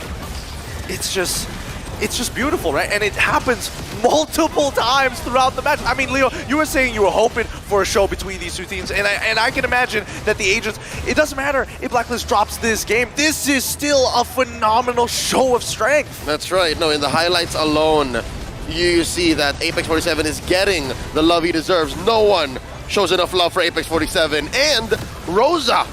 It's just beautiful, right? And it happens multiple times throughout the match. I mean, Leo, you were saying you were hoping for a show between these two teams, and I can imagine that the agents, it doesn't matter if Blacklist drops this game, this is still a phenomenal show of strength. That's right. No, in the highlights alone, you see that Apex 47 is getting the love he deserves. No one shows enough love for Apex 47. And Rosa,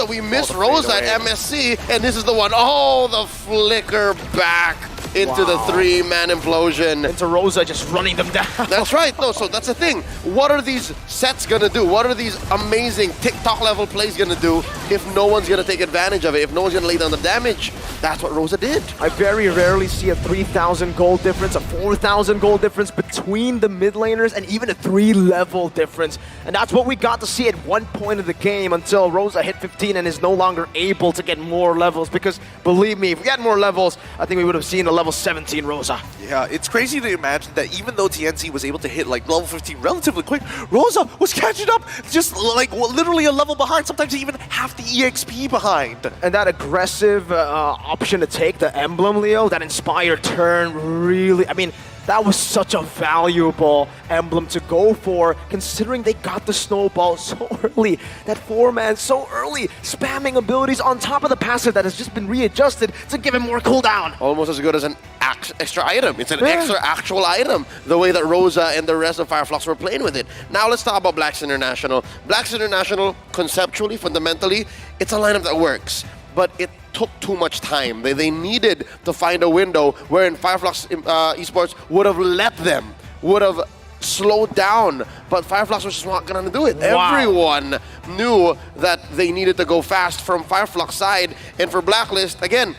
we missed Rosa at MSC, and this is the one. Oh, the flicker back into the 3-man implosion. Into Rosa just running them down. That's right. No, so that's the thing. What are these sets gonna do? What are these amazing TikTok level plays gonna do if no one's gonna take advantage of it, if no one's gonna lay down the damage? That's what Rosa did. I very rarely see a 3,000 gold difference, a 4,000 gold difference between the mid laners, and even a 3-level difference. And that's what we got to see at one point of the game until Rosa hit 15 and is no longer able to get more levels. Because believe me, if we had more levels, I think we would have seen a level 17 Rosa. Yeah, it's crazy to imagine that even though TNC was able to hit like level 15 relatively quick, Rosa was catching up just like literally a level behind, sometimes even half the EXP behind. And that aggressive option to take, the emblem, Leo, that inspired turn, really, I mean, that was such a valuable emblem to go for, considering they got the snowball so early. That 4-man so early, spamming abilities on top of the passive that has just been readjusted to give him more cooldown. Almost as good as an extra item. It's an extra actual item, the way that Rosa and the rest of Fireflux were playing with it. Now let's talk about Blacks International. Blacks International, conceptually, fundamentally, it's a lineup that works, but it took too much time. They needed to find a window wherein Fireflux Esports would have let them, would have slowed down, but Fireflux was just not gonna do it. Wow. Everyone knew that they needed to go fast from Fireflux side, and for Blacklist, again,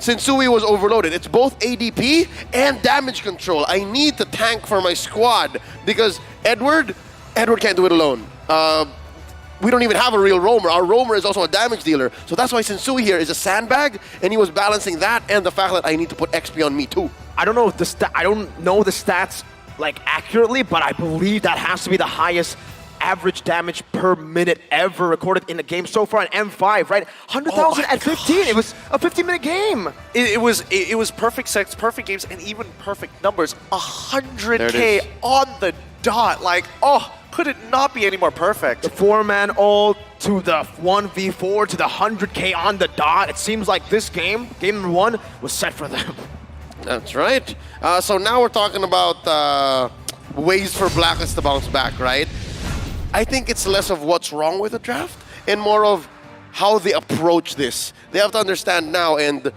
Sensui was overloaded. It's both ADP and damage control. I need to tank for my squad because Edward can't do it alone. We don't even have a real roamer. Our roamer is also a damage dealer. So that's why Sensui here is a sandbag, and he was balancing that and the fact that I need to put XP on me too. I don't know the stats like accurately, but I believe that has to be the highest average damage per minute ever recorded in a game so far in M5, right? 100,000 at 15. It was a 15-minute game. It was perfect sets, perfect games, and even perfect numbers. 100K on the dot. Like, could it not be any more perfect? The 4-man ult to the 1v4 to the 100K on the dot. It seems like this game number 1, was set for them. That's right. So now we're talking about ways for Blacklist to bounce back, right? I think it's less of what's wrong with the draft and more of how they approach this. They have to understand now, and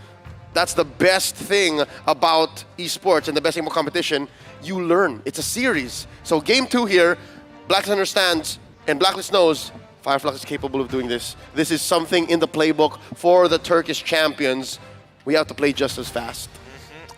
that's the best thing about esports and the best thing about competition. You learn. It's a series. So game 2 here, Blacklist understands and Blacklist knows Fireflux is capable of doing this. This is something in the playbook for the Turkish champions. We have to play just as fast.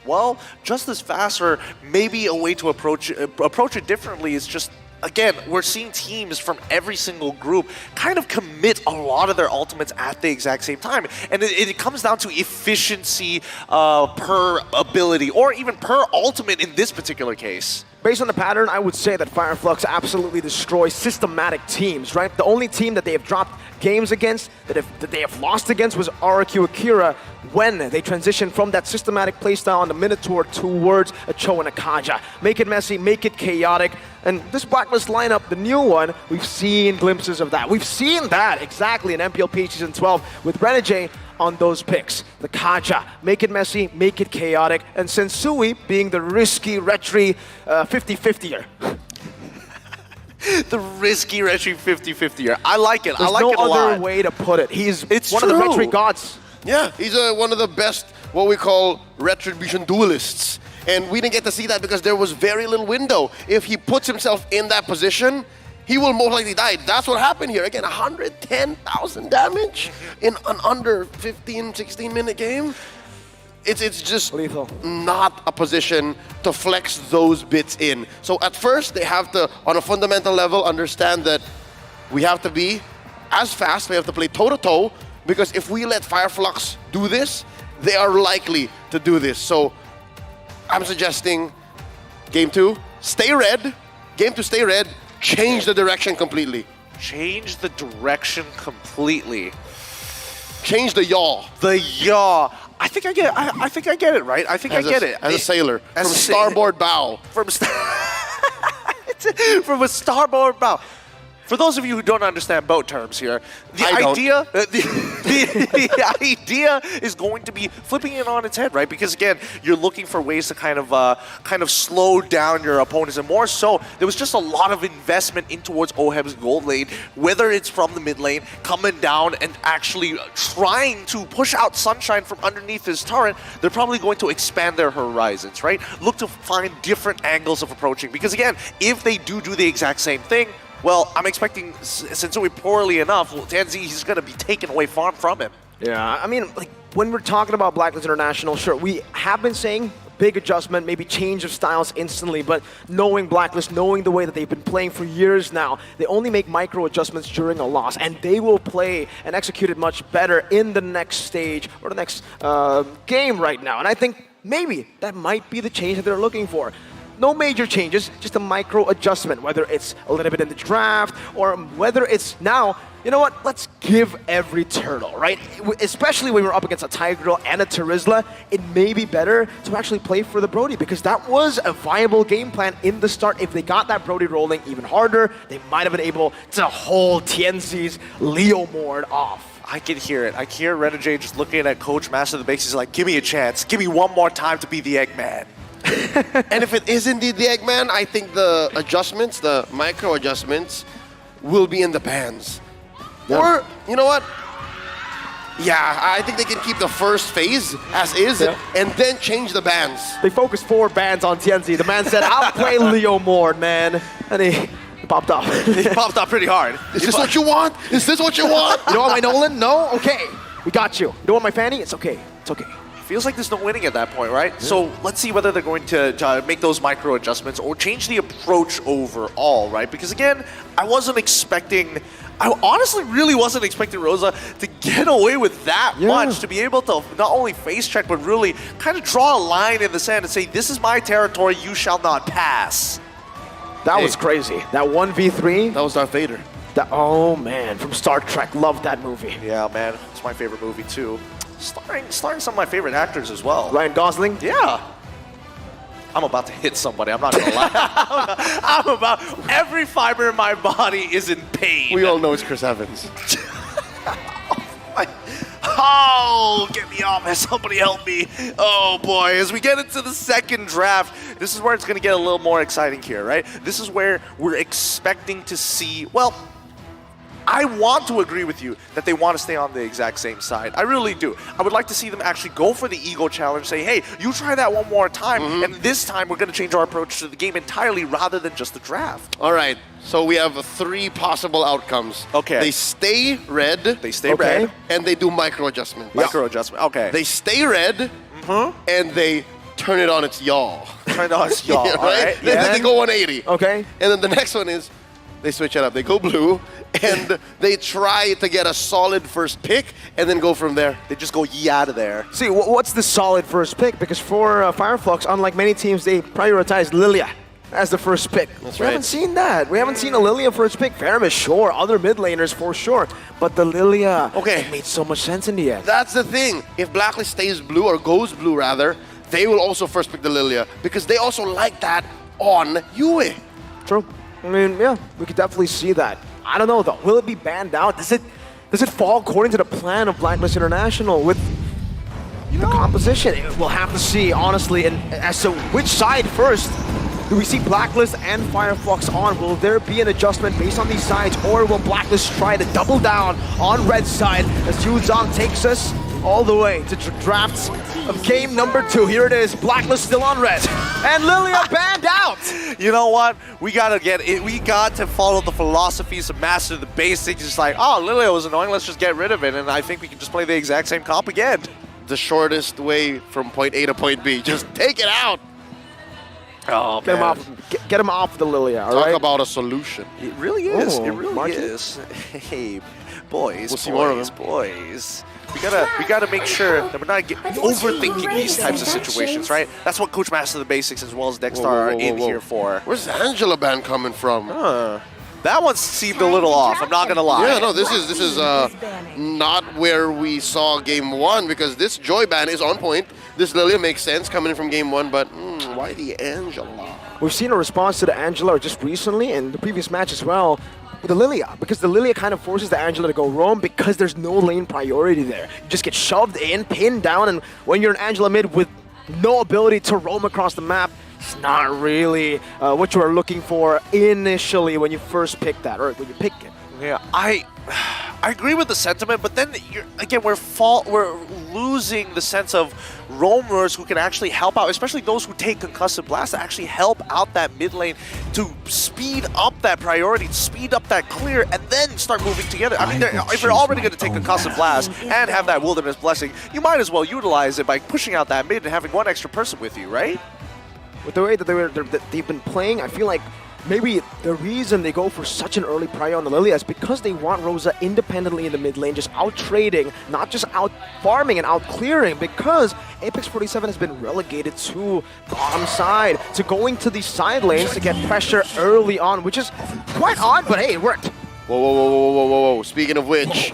Well, just as fast, or maybe a way to approach it differently is just, again, we're seeing teams from every single group kind of commit a lot of their ultimates at the exact same time. And it comes down to efficiency per ability, or even per ultimate in this particular case. Based on the pattern, I would say that Fireflux absolutely destroys systematic teams, right? The only team that they have dropped games against, that they have lost against, was RQ Akira when they transitioned from that systematic playstyle on the Minotaur towards a Cho and a Kaja. Make it messy, make it chaotic. And this Blacklist lineup, the new one, we've seen glimpses of that. We've seen that exactly in MPLP Season 12 with Renegade on those picks. The Kaja, make it messy, make it chaotic, and Sensui being the risky, retry 50-50er. The risky, retry 50-50er. I like it. There's I like it a lot. no other way to put it. It's one true. of the retry gods. Yeah, he's one of the best, what we call retribution duelists. And we didn't get to see that because there was very little window. If he puts himself in that position, he will most likely die. That's what happened here. Again, 110,000 damage in an under 15, 16-minute game. It's just lethal. Not a position to flex those bits in. So at first, they have to, on a fundamental level, understand that we have to be as fast. We have to play toe-to-toe, because if we let Fireflux do this, they are likely to do this. So I'm suggesting game 2, stay red. Game 2, stay red. Change the direction completely. Change the direction completely. Change the yaw. The yaw. I think I get it, right? I think I get it. As a sailor. From starboard bow. From a starboard bow. For those of you who don't understand boat terms here, the idea is going to be flipping it on its head, right? Because again, you're looking for ways to kind of slow down your opponents, and more so, there was just a lot of investment in towards Oheb's gold lane, whether it's from the mid lane, coming down and actually trying to push out Sunshine from underneath his turret. They're probably going to expand their horizons, right? Look to find different angles of approaching, because again, if they do the exact same thing, well, I'm expecting, since we poorly enough, Tanzi, he's going to be taken away far from him. Yeah, I mean, like, when we're talking about Blacklist International, sure, we have been saying big adjustment, maybe change of styles instantly, but knowing Blacklist, knowing the way that they've been playing for years now, they only make micro adjustments during a loss, and they will play and execute it much better in the next stage or the next game right now. And I think maybe that might be the change that they're looking for. No major changes, just a micro adjustment, whether it's a little bit in the draft or whether it's now, you know what, let's give every turtle, right? Especially when we're up against a Tiger Girl and a Terizla, it may be better to actually play for the Brody, because that was a viable game plan in the start. If they got that Brody rolling even harder, they might have been able to hold TNC's Leo Mord off. I can hear it. I can hear Renegade just looking at Coach Master of the Base. He's like, give me a chance. Give me one more time to be the Eggman. And if it is indeed the Eggman, I think the adjustments, the micro adjustments, will be in the bans. Yeah. Or, you know what? Yeah, I think they can keep the first phase as is, and then change the bans. They focused 4 bans on TNC. The man said, I'll play Leo Mord, man. And he popped off. He popped off pretty hard. Is this what you want? Is this what you want? You don't want my Nolan? No? Okay. We got you. You don't want my Fanny? It's okay. It's okay. Feels like there's no winning at that point, right? Yeah. So let's see whether they're going to make those micro adjustments or change the approach overall, right? Because again, I honestly really wasn't expecting Rosa to get away with that much, to be able to not only face check, but really kind of draw a line in the sand and say, this is my territory, you shall not pass. That was crazy. That 1v3. That was Darth Vader. Oh man, from Star Trek. Loved that movie. Yeah, man. It's my favorite movie too. Starring some of my favorite actors as well. Ryan Gosling? Yeah. I'm about to hit somebody, I'm not gonna lie. Every fiber in my body is in pain. We all know it's Chris Evans. Oh, get me off. Somebody help me. Oh, boy. As we get into the second draft, this is where it's going to get a little more exciting here, right? This is where we're expecting to see, well, I want to agree with you that they want to stay on the exact same side. I really do. I would like to see them actually go for the ego challenge, say, hey, you try that one more time, and this time we're going to change our approach to the game entirely rather than just the draft. All right, so we have 3 possible outcomes. Okay. They stay red. They stay red. And they do micro adjustment. Micro adjustment, okay. They stay red, and they turn it on its yaw. Turn it on its yaw, right? all right. Then they go 180. Okay. And then the next one is, they switch it up. They go blue, and they try to get a solid first pick, and then go from there. They just go yee out of there. See, what's the solid first pick? Because for Fireflux, unlike many teams, they prioritize Lilia as the first pick. That's we haven't seen that. We haven't seen a Lilia first pick. Faramis, sure. Other mid laners, for sure. But the Lilia, it made so much sense in the end. That's the thing. If Blacklist stays blue, or goes blue rather, they will also first pick the Lilia, because they also like that on Yue. True. I mean, yeah, we could definitely see that. I don't know though. Will it be banned out? Does it fall according to the plan of Blacklist International with the composition? We'll have to see, honestly. And as to which side first do we see Blacklist and Fireflux on? Will there be an adjustment based on these sides, or will Blacklist try to double down on red side as Yu Zhang takes us all the way to drafts of game number 2. Here it is, Blacklist still on red, and Lilia banned out. You know what? We gotta get it. We got to follow the philosophies of master the basics. It's like, oh, Lilia was annoying. Let's just get rid of it, and I think we can just play the exact same comp again. The shortest way from point A to point B. Just take it out. Oh, get man. Get him off the Lilia, all Talk right? about a solution. It really is. Oh, it really Marky. is. Hey, boys, We'll see more of them. boys. We gotta make sure that we're not overthinking these types of situations, right? That's what Coach Master the Basics as well as Dexter are in here for. Where's Angela Band coming from? That one seemed a little off, I'm not gonna lie. Yeah, no, this is not where we saw game 1, because this Joy Band is on point. This Lilia makes sense coming in from game 1, but why the Angela? We've seen a response to the Angela just recently in the previous match as well with the Lilia, because the Lilia kind of forces the Angela to go roam because there's no lane priority there. You just get shoved in, pinned down, and when you're an Angela mid with no ability to roam across the map, it's not really what you are looking for initially when you first pick that, or when you pick it. Yeah, I agree with the sentiment, but then we're losing the sense of roamers who can actually help out, especially those who take concussive blast to actually help out that mid lane to speed up that priority, speed up that clear, and then start moving together. I mean, if you're already going to take concussive blast and have that wilderness blessing, you might as well utilize it by pushing out that mid and having one extra person with you, right? With the way that they've been playing, I feel like maybe the reason they go for such an early prior on the Lilia is because they want Rosa independently in the mid lane, just out trading, not just out farming and out clearing, because Apex 47 has been relegated to bottom side, to going to these side lanes to get pressure early on, which is quite odd, but hey, it worked. Whoa. Speaking of which,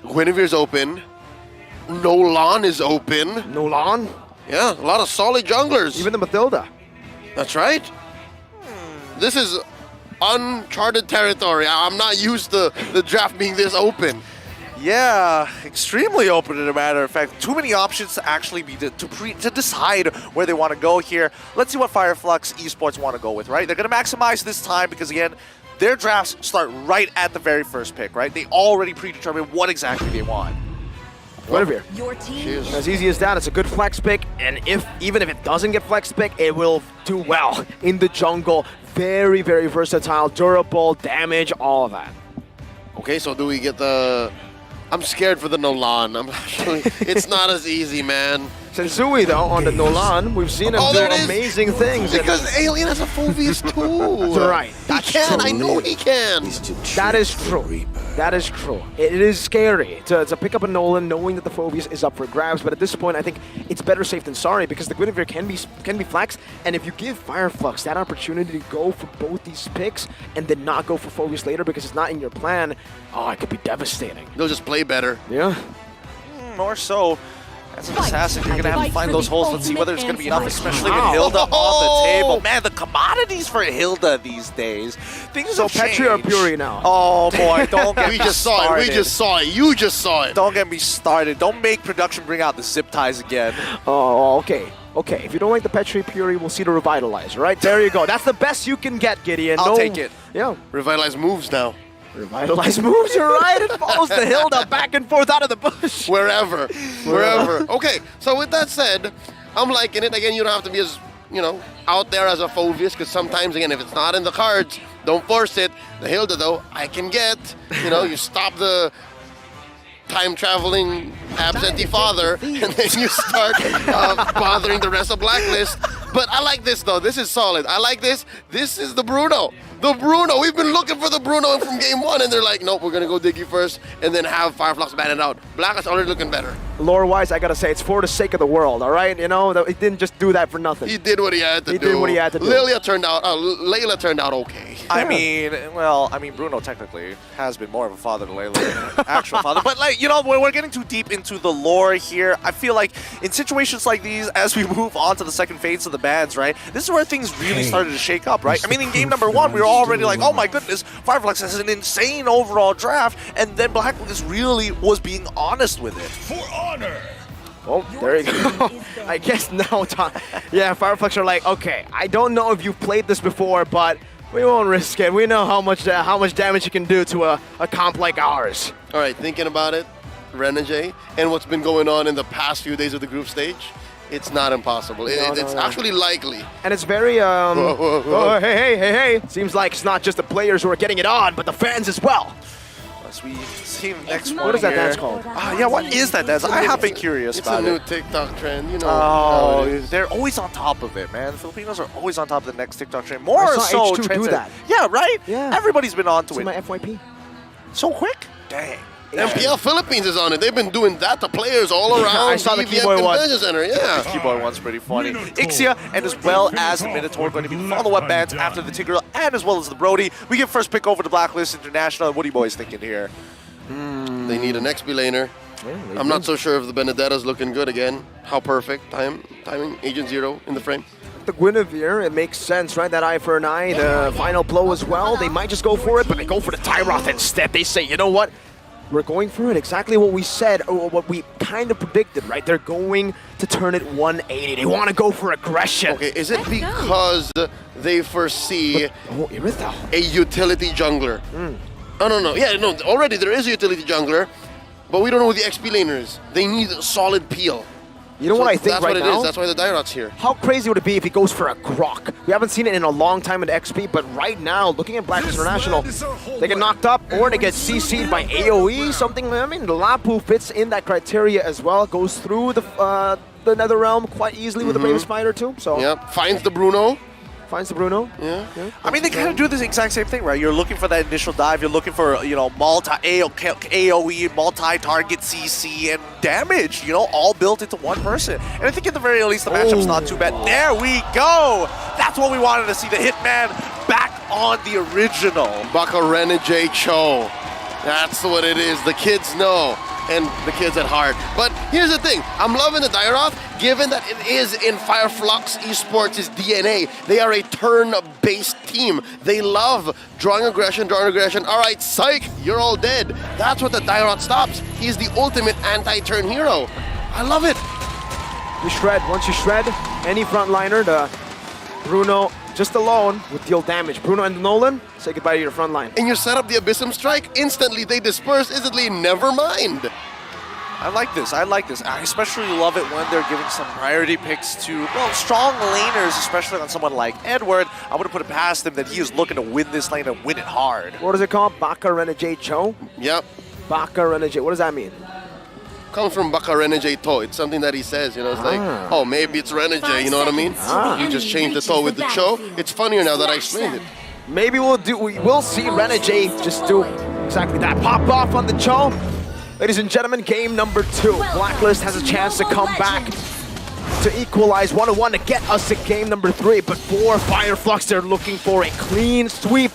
Guinevere's open. Nolan is open. Nolan? Yeah, a lot of solid junglers. Even the Mathilda. That's right. This is uncharted territory. I'm not used to the draft being this open. Yeah, extremely open, as a matter of fact. Too many options to actually be to decide where they want to go here. Let's see what Fireflux Esports want to go with, right? They're going to maximize this time because, again, their drafts start right at the very first pick, right? They already predetermine what exactly they want. Guinevere. Your team. As easy as that, it's a good flex pick, and even if it doesn't get flex pick, it will do well in the jungle. Very, very versatile, durable, damage, all of that. Okay, so do we get the... I'm scared for the Nolan. It's not as easy, man. Sensui, though, on the Nolan, we've seen him do amazing things. Because Alien has a Phoveus too. That's right. He can. I know he can. That is true. That is true. It is scary to pick up a Nolan knowing that the Phoveus is up for grabs, but at this point, I think it's better safe than sorry because the Guinevere can be flexed, and if you give Fireflux that opportunity to go for both these picks and then not go for Phoveus later because it's not in your plan, oh, it could be devastating. They'll just play better. Yeah. More so. As an assassin, you're going to have to find those holes. Let's see whether it's going to be enough, especially with Hilda on the table. Man, the commodities for Hilda these days. Things have changed. Petri or Puri now? Oh, boy, don't get me We just saw it. We just saw it. You just saw it. Don't get me started. Don't make production bring out the zip ties again. Oh, okay. Okay, if you don't like the Petri Puri, we'll see the Revitalize, right? There you go. That's the best you can get, Gideon. I'll take it. Yeah. Revitalize moves now. Revitalize moves, you're right. It follows the Hilda back and forth out of the bush. Wherever. Okay, so with that said, I'm liking it. Again, you don't have to be as, out there as a Phoveus, because sometimes, again, if it's not in the cards, don't force it. The Hilda, though, I can get. You stop the time-traveling absentee father, and then you start bothering the rest of Blacklist. But I like this, though. This is solid. I like this. This is the Bruno. The Bruno. We've been looking for the Bruno from game one, and they're like, nope, we're going to go Diggy first, and then have Fireflux ban it out. Blacklist already looking better. Lore-wise, I got to say, it's for the sake of the world, all right? He didn't just do that for nothing. He did what he had to do. He did what he had to do. Layla turned out okay. I mean, Bruno technically has been more of a father to Layla than an actual father. But, when we're getting too deep into the lore here, I feel like in situations like these, as we move on to the second phase of the bans, right, this is where things really started to shake up, right? I mean, in game number one, we were already like, oh my goodness, Fireflux has an insane overall draft, and then Blacklist really was being honest with it. For honor! Oh, there you go. I guess now time. Yeah, Fireflux are like, okay, I don't know if you've played this before, but we won't risk it. We know how much damage you can do to a comp like ours. All right, thinking about it, Renegade, and what's been going on in the past few days of the group stage, it's not impossible. It's actually likely. And it's very, Oh, hey. Seems like it's not just the players who are getting it on, but the fans as well. As we see the next one What is that here. dance called? Yeah, what is that dance? I have been curious about it. It's a new TikTok trend, Oh, they're always on top of it, man. Filipinos are always on top of the next TikTok trend. More so, H2 do that. Yeah, right? Yeah. Everybody's been on to it. my FYP. So quick? Dang. MPL Philippines is on it. They've been doing that to players all around. I saw the EVM keyboard one. Convention Center. Yeah. The keyboard one's pretty funny. Ixia and as well as the Minotaur going to be the follow-up bans after the Tigreal and as well as the Brody. We give first pick over to Blacklist International. What are you boys thinking here? They need an XP laner. I'm not so sure if the Benedetta's looking good again. How perfect. Timing. Agent Zero in the frame. The Guinevere, it makes sense, right? That eye for an eye, the final blow as well. They might just go for it, but they go for the Tyroth instead. They say, you know what? We're going for it. Exactly what we said, or what we kind of predicted, right? They're going to turn it 180. They want to go for aggression. Okay, is it because they foresee a utility jungler? Oh, no. Yeah, no, already there is a utility jungler, but we don't know who the XP laner is. They need a solid peel. You know what I think that's right what it now? is. That's why the Dyrot's here. How crazy would it be if he goes for a Grok? We haven't seen it in a long time in XP, but right now, looking at Blacklist International, they get knocked up or they get CC'd by AoE, something. I mean, the Lapu fits in that criteria as well. Goes through the Netherrealm quite easily with the Brave Spider too. So yep, finds the Bruno. Yeah. I mean, they kind of do this exact same thing, right? You're looking for that initial dive. You're looking for, AoE, multi-target CC, and damage, all built into one person. And I think at the very least, the matchup's not too bad. There we go! That's what we wanted to see, the Hitman back on the original. Baka Renegade Cho. That's what it is. The kids know. And the kids at heart. But here's the thing. I'm loving the Dyroth, given that it is in Fireflux Esports' DNA. They are a turn-based team. They love drawing aggression. All right, psych, you're all dead. That's what the Dyroth stops. He's the ultimate anti-turn hero. I love it. You shred. Once you shred, any frontliner, the Bruno just alone would deal damage. Bruno and Nolan, say goodbye to your front line. And you set up the Abyssum Strike, instantly they disperse, instantly never mind. I like this. I especially love it when they're giving some priority picks to, strong laners, especially on someone like Edward. I would have put it past him that he is looking to win this lane and win it hard. What is it called? Baka Renegade Cho? Yep. Baka Renegade. What does that mean? comes from Baka Renegade To. It's something that he says, you know, it's like, oh, maybe it's Renegade, you know what I mean? You just changed the To with the Cho. It's funnier now that I explained it. Maybe we will see Renegade just do exactly that. Pop off on the Cho. Ladies and gentlemen, game number 2. Blacklist has a chance to come back to equalize 1-1 to get us to game number 3. But for Fireflux, they're looking for a clean sweep.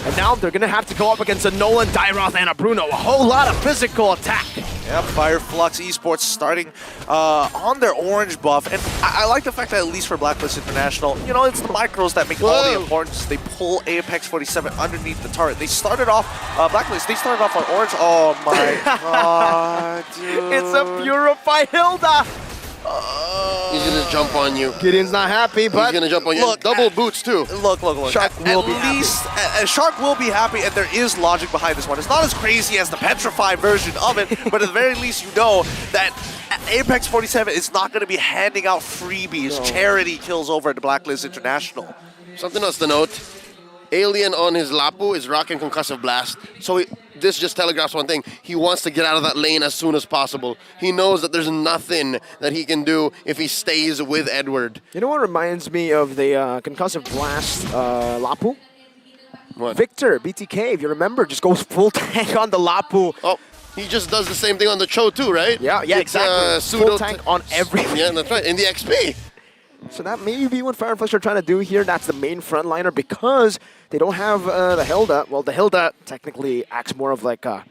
And now they're going to have to go up against a Nolan, Dairoth, and a Bruno. A whole lot of physical attack. Yeah, Fireflux Esports starting on their orange buff. And I like the fact that at least for Blacklist International, you know, it's the micros that make all the importance. They pull Apex 47 underneath the turret. They started off, Blacklist, they started off on orange. Oh my god, dude. It's a Purify Hilda. He's gonna jump on you. Gideon's not happy, but he's gonna jump on you. Look, double boots too. Look. Shark will be Shark will be happy, and there is logic behind this one. It's not as crazy as the Petrify version of it, but at the very least, you know that Apex 47 is not going to be handing out freebies, charity kills over at Blacklist International. Something else to note: Alien on his Lapu is rocking Concussive Blast, so this just telegraphs one thing. He wants to get out of that lane as soon as possible. He knows that there's nothing that he can do if he stays with Edward. You know what reminds me of the Concussive Blast Lapu? What? Victor, BTK, if you remember, just goes full tank on the Lapu. Oh, he just does the same thing on the Cho too, right? Yeah, exactly. Full tank on everything. Yeah, that's right. In the XP. So that may be what Fireflux are trying to do here. That's the main frontliner because they don't have the Hilda. Well, the Hilda technically acts more of like a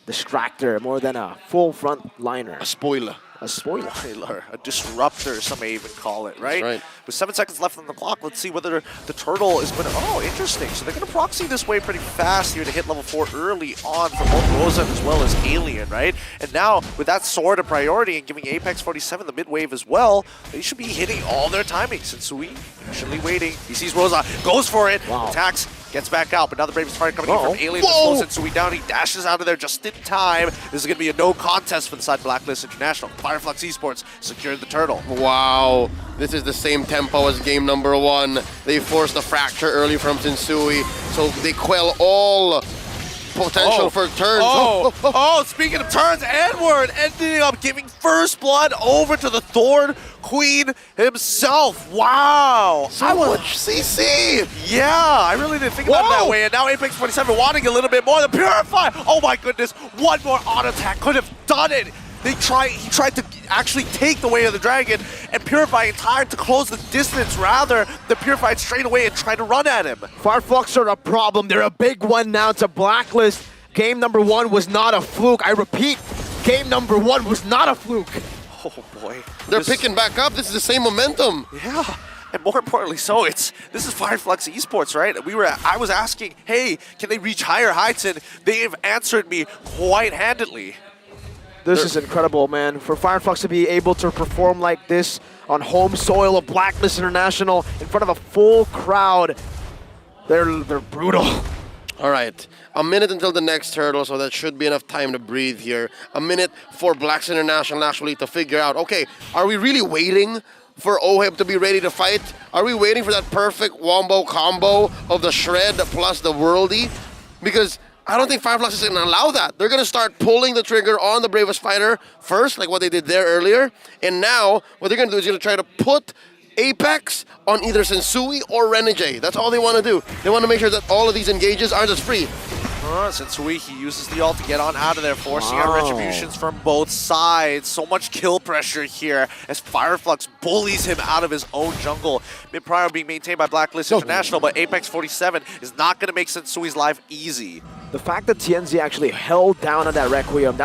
distractor, more than a full frontliner. A spoiler. A spoiler. A disruptor, some may even call it, right? Right. With 7 seconds left on the clock, let's see whether the turtle is going to... Oh, interesting. So they're going to proxy this way pretty fast here to hit level 4 early on for both Rosa as well as Alien, right? And now, with that sword a priority and giving Apex 47 the mid-wave as well, they should be hitting all their timings. And Sui, patiently waiting. He sees Rosa, goes for it, attacks, gets back out, but now the Bravest Fire coming in from Alien to slow Sensui down. He dashes out of there just in time. This is going to be a no contest for the side Blacklist International. Fireflux Esports secured the turtle. Wow. This is the same tempo as game number 1. They forced a fracture early from Sensui, so they quell all potential for turns. Speaking of turns, Edward ending up giving first blood over to the Thorn Queen himself. Wow. So much CC. Yeah, I really didn't think about it that way. And now Apex 47 wanting a little bit more. The Purify. Oh my goodness. One more auto attack could have done it. He tried to actually take the way of the dragon and Purify in time to close the distance rather than Purify straight away and try to run at him. Fireflux are a problem. They're a big one now to Blacklist. Game number 1 was not a fluke. I repeat, game number 1 was not a fluke. Oh boy. They're picking back up. This is the same momentum. Yeah. And more importantly, this is Fireflux Esports, right? I was asking, hey, can they reach higher heights? And they've answered me quite handedly. This is incredible, man. For Fireflux to be able to perform like this on home soil of Blacklist International in front of a full crowd, they're brutal. All right, a minute until the next turtle, so that should be enough time to breathe here. A minute for Blacks International actually to figure out, okay, are we really waiting for OHIP to be ready to fight? Are we waiting for that perfect wombo combo of the Shred plus the Worldy? Because I don't think Fireflux is going to allow that. They're going to start pulling the trigger on the Bravest Fighter first, like what they did there earlier. And now, what they're going to do is going to try to put Apex on either Sensui or Renegade. That's all they want to do. They want to make sure that all of these engages aren't just free. Sensui, he uses the ult to get on out of there, forcing out retributions from both sides. So much kill pressure here as Fireflux bullies him out of his own jungle. Mid-prior being maintained by Blacklist International, but Apex 47 is not going to make Sensui's life easy. The fact that TNZ actually held down on that Requiem,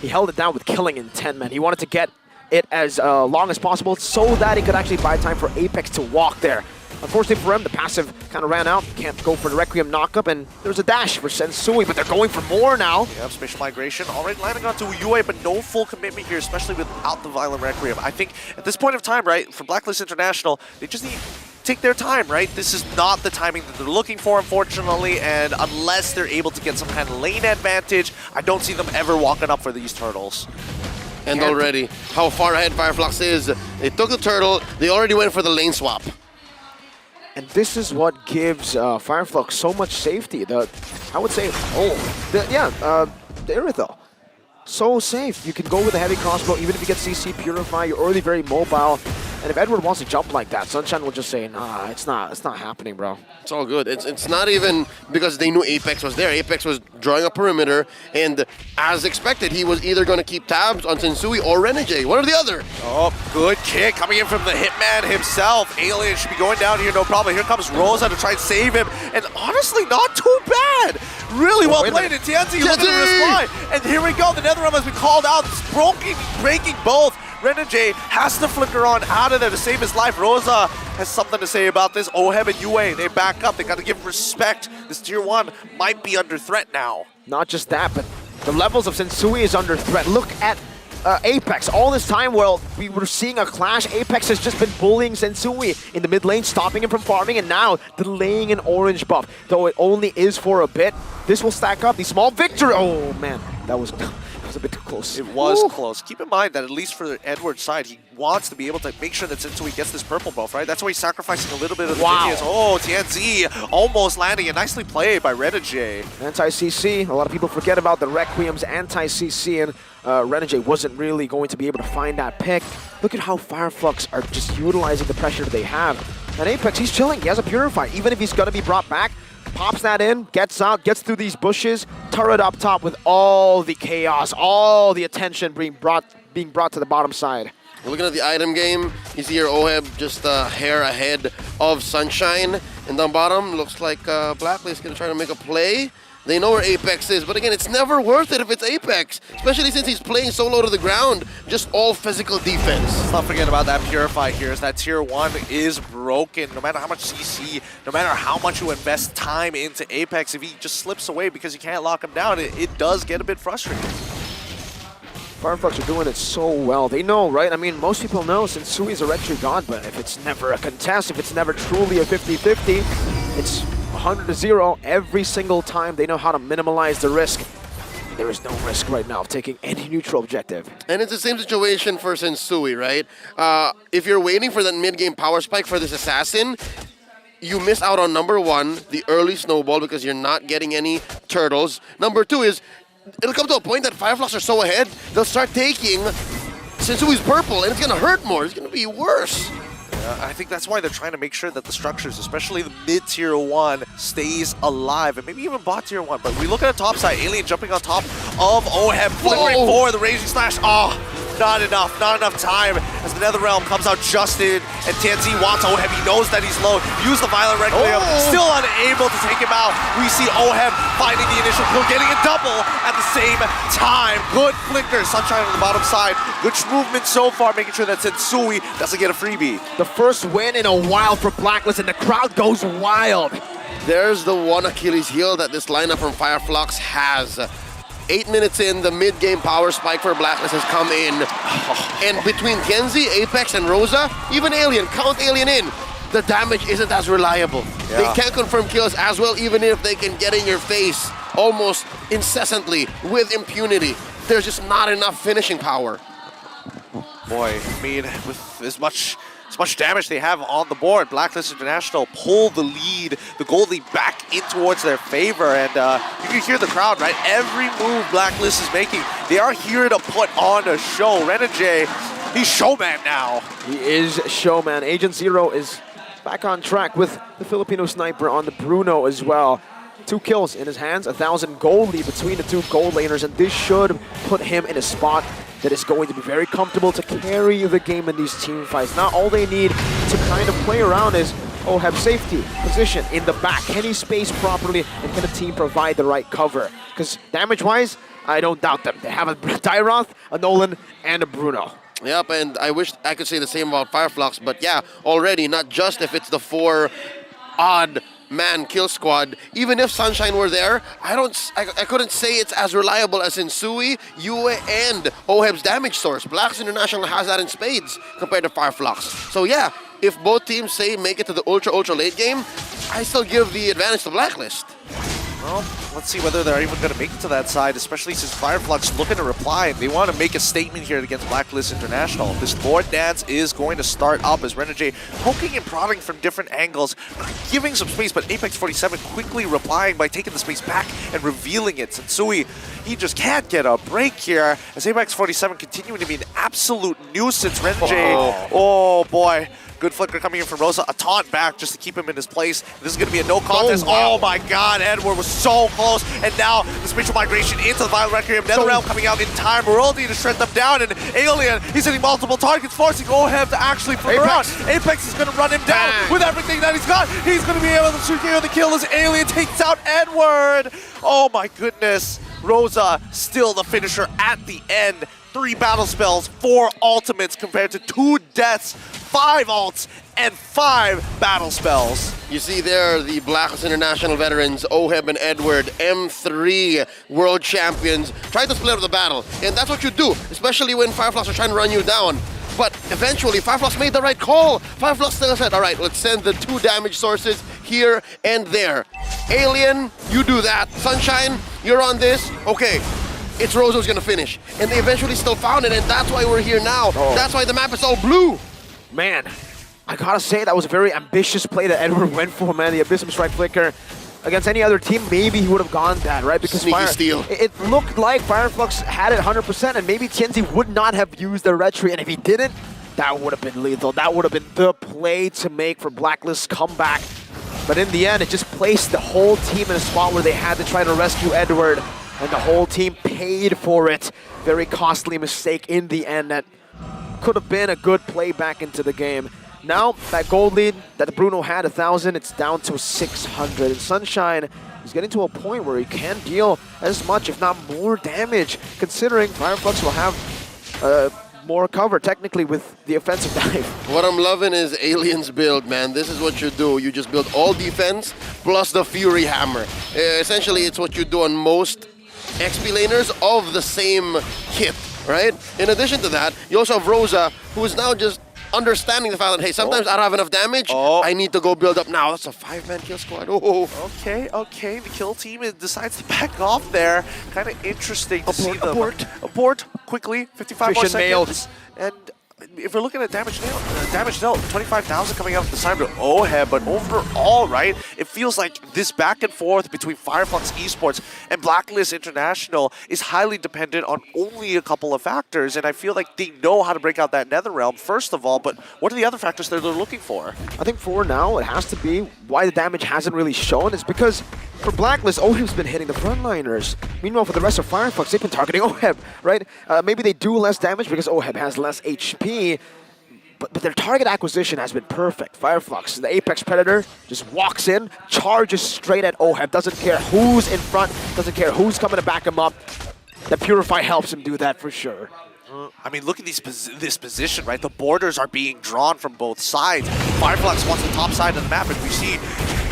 he held it down with killing intent, man. He wanted to get it as long as possible so that he could actually buy time for Apex to walk there. Unfortunately for him, the passive kind of ran out. Can't go for the Requiem knockup, and there's a dash for Sensui, but they're going for more now. Yep, spatial migration already landing onto UA, but no full commitment here, especially without the Violent Requiem. I think at this point of time, right, for Blacklist International, they just need to take their time, right? This is not the timing that they're looking for, unfortunately, and unless they're able to get some kind of lane advantage, I don't see them ever walking up for these turtles. And already, how far ahead Fireflux is. They took the turtle, they already went for the lane swap. And this is what gives Fireflux so much safety. I would say, the Irithel. so safe. You can go with a heavy crossbow, even if you get CC Purify, you're already very mobile. And if Edward wants to jump like that, Sunshine will just say, nah, it's not happening, bro. It's all good. It's not even because they knew Apex was there. Apex was drawing a perimeter, and as expected, he was either going to keep tabs on Sensui or Renegade, one or the other. Oh, good kick coming in from the Hitman himself. Alien should be going down here, no problem. Here comes Rosa to try and save him, and honestly, not too bad. Really well played. And TNT looking to reply. And here we go. The NetherRealm has been called out. It's breaking both. Renegade has to flicker on out of there to save his life. Rosa has something to say about this. Oheb and Yue, they back up. They got to give respect. This tier 1 might be under threat now. Not just that, but the levels of Sensui is under threat. Look at Apex. All this time while we were seeing a clash, Apex has just been bullying Sensui in the mid lane, stopping him from farming, and now delaying an orange buff. Though it only is for a bit, this will stack up. The small victory. Oh man, that was a bit too close. It was close. Keep in mind that at least for Edward's side, he wants to be able to make sure that Sensui gets this purple buff, right? That's why he's sacrificing a little bit of the minions. Oh, TNZ almost landing, and nicely played by Renegade. Anti-CC. A lot of people forget about the Requiem's anti-CC, and Renegade wasn't really going to be able to find that pick. Look at how Fireflux are just utilizing the pressure they have. And Apex, he's chilling. He has a Purify. Even if he's going to be brought back, pops that in, gets out, gets through these bushes, turret up top with all the chaos, all the attention being brought to the bottom side. We're looking at the item game. You see here Oheb just a hair ahead of Sunshine. And down bottom, looks like Blacklist going to try to make a play. They know where Apex is, but again, it's never worth it if it's Apex, especially since he's playing so low to the ground, just all physical defense. Let's not forget about that Purify here, is that tier 1 is broken. No matter how much CC, no matter how much you invest time into Apex, if he just slips away because you can't lock him down, it does get a bit frustrating. Fireflux are doing it so well. They know, right? I mean, most people know Sensui is a red tree god, but if it's never a contest, if it's never truly a 50-50, it's 100-0 every single time. They know how to minimize the risk. There is no risk right now of taking any neutral objective. And it's the same situation for Sensui, right? If you're waiting for that mid-game power spike for this assassin, you miss out on number 1, the early snowball, because you're not getting any turtles. Number 2 is, it'll come to a point that Fireflux are so ahead, they'll start taking Sensui's purple, and it's going to hurt more. It's going to be worse. I think that's why they're trying to make sure that the structures, especially the mid-tier 1, stays alive, and maybe even bot-tier 1. But we look at the top side, Alien jumping on top of Oheb, flickering for the Raging Slash. Oh, not enough time as the NetherRealm comes out just in, and TNT wants Oheb. He knows that he's low. Use the Violent Requiem, still unable to take him out. We see Oheb finding the initial kill, getting a double at the same time. Good flicker, Sunshine on the bottom side. Good movement so far, making sure that Sensui doesn't get a freebie. The first win in a while for Blacklist, and the crowd goes wild. There's the one Achilles heel that this lineup from Fireflux has. 8 minutes in, the mid-game power spike for Blacklist has come in. And between Kenzie, Apex, and Rosa, even Alien, count Alien in, the damage isn't as reliable. Yeah. They can't confirm kills as well, even if they can get in your face almost incessantly with impunity. There's just not enough finishing power. Boy, I mean, with as much damage they have on the board, Blacklist International pull the lead, the gold lead back in towards their favor, and you can hear the crowd, right? Every move Blacklist is making, they are here to put on a show. Renegade, he's showman now. He is showman. Agent Zero is back on track with the Filipino sniper on the Bruno as well. 2 kills in his hands, 1,000 gold lead between the 2 gold laners, and this should put him in a spot that is going to be very comfortable to carry the game in these team fights. Now all they need to kind of play around is have safety, position in the back. Can he space properly, and can the team provide the right cover? Because damage-wise, I don't doubt them. They have a Tyroth, a Nolan, and a Bruno. Yep, and I wish I could say the same about Fireflux, but yeah, already, not just if it's the 4 odd man kill squad. Even if Sunshine were there, I couldn't say it's as reliable as Sensui, Yue, and Oheb's damage source. Blacks International has that in spades compared to Fireflux. So yeah, if both teams say make it to the ultra late game, I still give the advantage to Blacklist. Well, let's see whether they're even going to make it to that side, especially since Fireflux looking to reply. They want to make a statement here against Blacklist International. This Lord Dance is going to start up as Renegade poking and prodding from different angles, giving some space, but Apex 47 quickly replying by taking the space back and revealing it. Sensui, he just can't get a break here as Apex 47 continuing to be an absolute nuisance. Renegade, oh boy. Good flicker coming in from Rosa. A taunt back just to keep him in his place. This is going to be a no contest. Oh my god, Edward was so close. And now the spatial migration into the Violent Requiem. NetherRealm coming out in time. Worldy to shred them down. And Alien, he's hitting multiple targets, forcing OHEB to actually flip around. Apex is going to run him down with everything that he's got. He's going to be able to secure the kill as Alien takes out Edward. Oh my goodness. Rosa still the finisher at the end. 3 battle spells, 4 ultimates compared to 2 deaths, 5 ults, and 5 battle spells. You see there the Blacklist International veterans, OHEB and Edward, M3 world champions, try to split up the battle. And that's what you do, especially when Fireflux are trying to run you down. But eventually, Fireflux made the right call. Fireflux still said, all right, let's send the 2 damage sources here and there. Alien, you do that. Sunshine, you're on this. Okay. It's Rosa who's gonna finish. And they eventually still found it, and that's why we're here now. That's why the map is all blue. Man, I gotta say that was a very ambitious play that Edward went for, man. The Abyssum Strike Flicker. Against any other team, maybe he would have gone that, right? Because Sneaky steal. It looked like Fireflux had it 100%, and maybe TNZ would not have used the retreat, and if he didn't, that would have been lethal. That would have been the play to make for Blacklist's comeback. But in the end, it just placed the whole team in a spot where they had to try to rescue Edward. And the whole team paid for it. Very costly mistake in the end that could have been a good play back into the game. Now, that gold lead that Bruno had, 1,000, it's down to 600. And Sunshine is getting to a point where he can deal as much, if not more damage, considering Fireflux will have more cover, technically, with the offensive dive. What I'm loving is Alien's build, man. This is what you do. You just build all defense plus the Fury Hammer. Essentially, it's what you do on most XP laners of the same kit, right? In addition to that, you also have Rosa, who is now just understanding the fact that, hey, sometimes I don't have enough damage, I need to go build up now. That's a 5-man kill squad. Okay, the kill team decides to back off there. Kind of interesting to see them. Abort quickly, 55 more seconds. And if we're looking at damage dealt, 25,000 coming out of the side of OHEB, but overall, right, it feels like this back and forth between Fireflux Esports and Blacklist International is highly dependent on only a couple of factors, and I feel like they know how to break out that NetherRealm, first of all, but what are the other factors that they're looking for? I think for now, it has to be why the damage hasn't really shown is because for Blacklist, OHEB's been hitting the frontliners. Meanwhile, for the rest of Fireflux, they've been targeting OHEB, right? Maybe they do less damage because OHEB has less HP, but their target acquisition has been perfect. Fireflux, the Apex Predator, just walks in, charges straight at OHEB, doesn't care who's in front, doesn't care who's coming to back him up. The Purify helps him do that for sure. I mean, look at this position, right? The borders are being drawn from both sides. Fireflux wants the top side of the map, and we see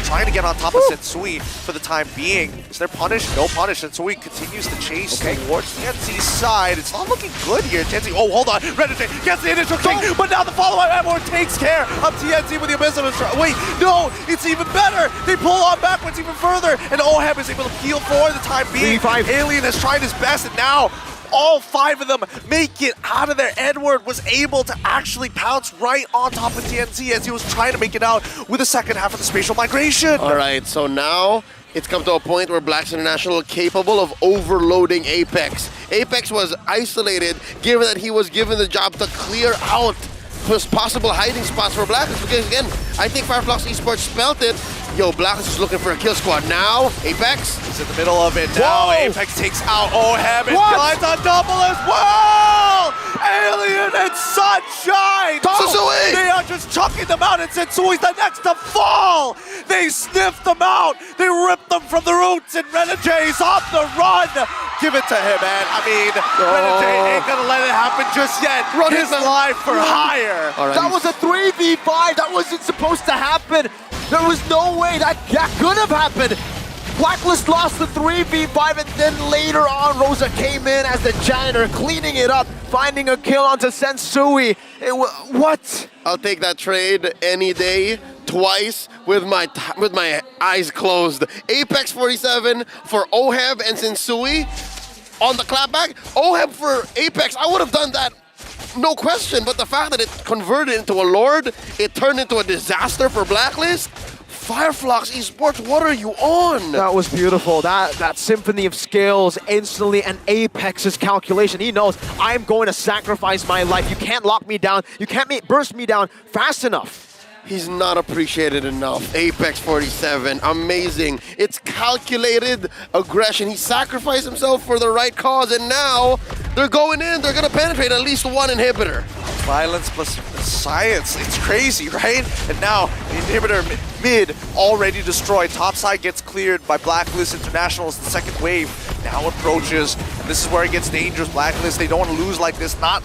trying to get on top of Sensui for the time being. Is there punish? No punish. Sensui continues to chase towards TNZ's side. It's not looking good here. TNZ, oh, hold on. Renegade gets the initial kick, but now the follow-up Amor takes care of TNZ with the Abyssal Strike. Wait, no, it's even better. They pull on backwards even further, and OHEB is able to peel for the time being. Alien has tried his best, and now all 5 of them make it out of there. Edward was able to actually pounce right on top of TNZ as he was trying to make it out with the second half of the spatial migration. All right, so now it's come to a point where Blacks International are capable of overloading Apex. Apex was isolated, given that he was given the job to clear out possible hiding spots for Blacklist, because again, I think Fireflux Esports spelt it. Yo, Blacklist is looking for a kill squad. Now, Apex is in the middle of it. Now, Apex takes out OHEB and finds a double as well! Alien and Sunshine! Sensui! They are just chucking them out, and Sensui's the next to fall! They sniffed them out! They ripped them from the roots, and Renegade's on the run! Give it to him, man. I mean, Renegade ain't gonna let it happen just yet. Run his life for hire! That was a 3v5! That wasn't supposed to happen! There was no way that could have happened. Blacklist lost the 3v5, and then later on, Rosa came in as the janitor, cleaning it up, finding a kill onto Sensui. What? I'll take that trade any day. twice with my eyes closed. Apex 47 for Oheb and Sensui on the clapback. Oheb for Apex, I would have done that, no question, but the fact that it converted into a Lord, it turned into a disaster for Blacklist. Fireflux Esports, what are you on? That was beautiful. That symphony of skills instantly, and Apex's calculation. He knows, I'm going to sacrifice my life. You can't lock me down. You can't burst me down fast enough. He's not appreciated enough. Apex 47, amazing. It's calculated aggression. He sacrificed himself for the right cause, and now they're going in. They're going to penetrate at least one inhibitor. Violence plus science. It's crazy, right? And now the inhibitor mid already destroyed. Topside gets cleared by Blacklist International as the second wave now approaches. And this is where it gets dangerous. Blacklist, they don't want to lose like this. Not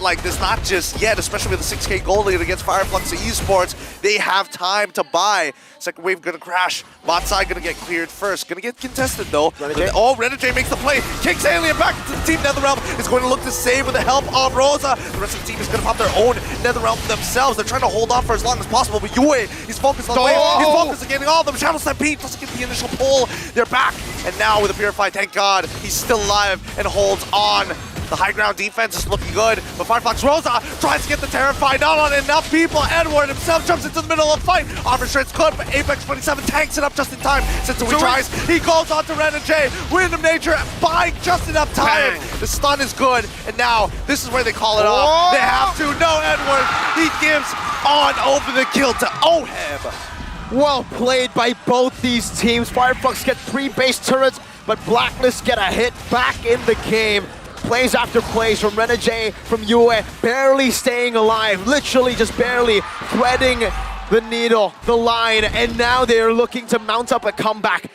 just yet, especially with the 6K gold lead against Fireflux Esports. They have time to buy. Second wave gonna crash. Bot side gonna get cleared first. Gonna get contested though. Oh, Renegade makes the play. Kicks Alien back into the team. Netherrealm is going to look to save with the help of Rosa. The rest of the team is gonna pop their own Netherrealm themselves. They're trying to hold on for as long as possible, but Yue, he's focused on the wave. He's focused on getting all of them. Shadow Stampede doesn't get the initial pull. They're back. And now with the Purify, thank God, he's still alive and holds on. The high ground defense is looking good, but Fireflux Rosa tries to get the Terrify, not on enough people. Edward himself jumps into the middle of the fight. Offers straight good, but Apex 27 tanks it up just in time. Since he tries, he goes on to Ren and Jay. Random Nature buying just enough time. Bang. The stun is good, and now this is where they call it off. They have to. No, Edward, he gives on over the kill to Oheb. Well played by both these teams. Fireflux get 3 base turrets, but Blacklist get a hit back in the game. Plays after plays from Renegade, from Yue, barely staying alive, literally just barely threading the needle, the line, and now they're looking to mount up a comeback.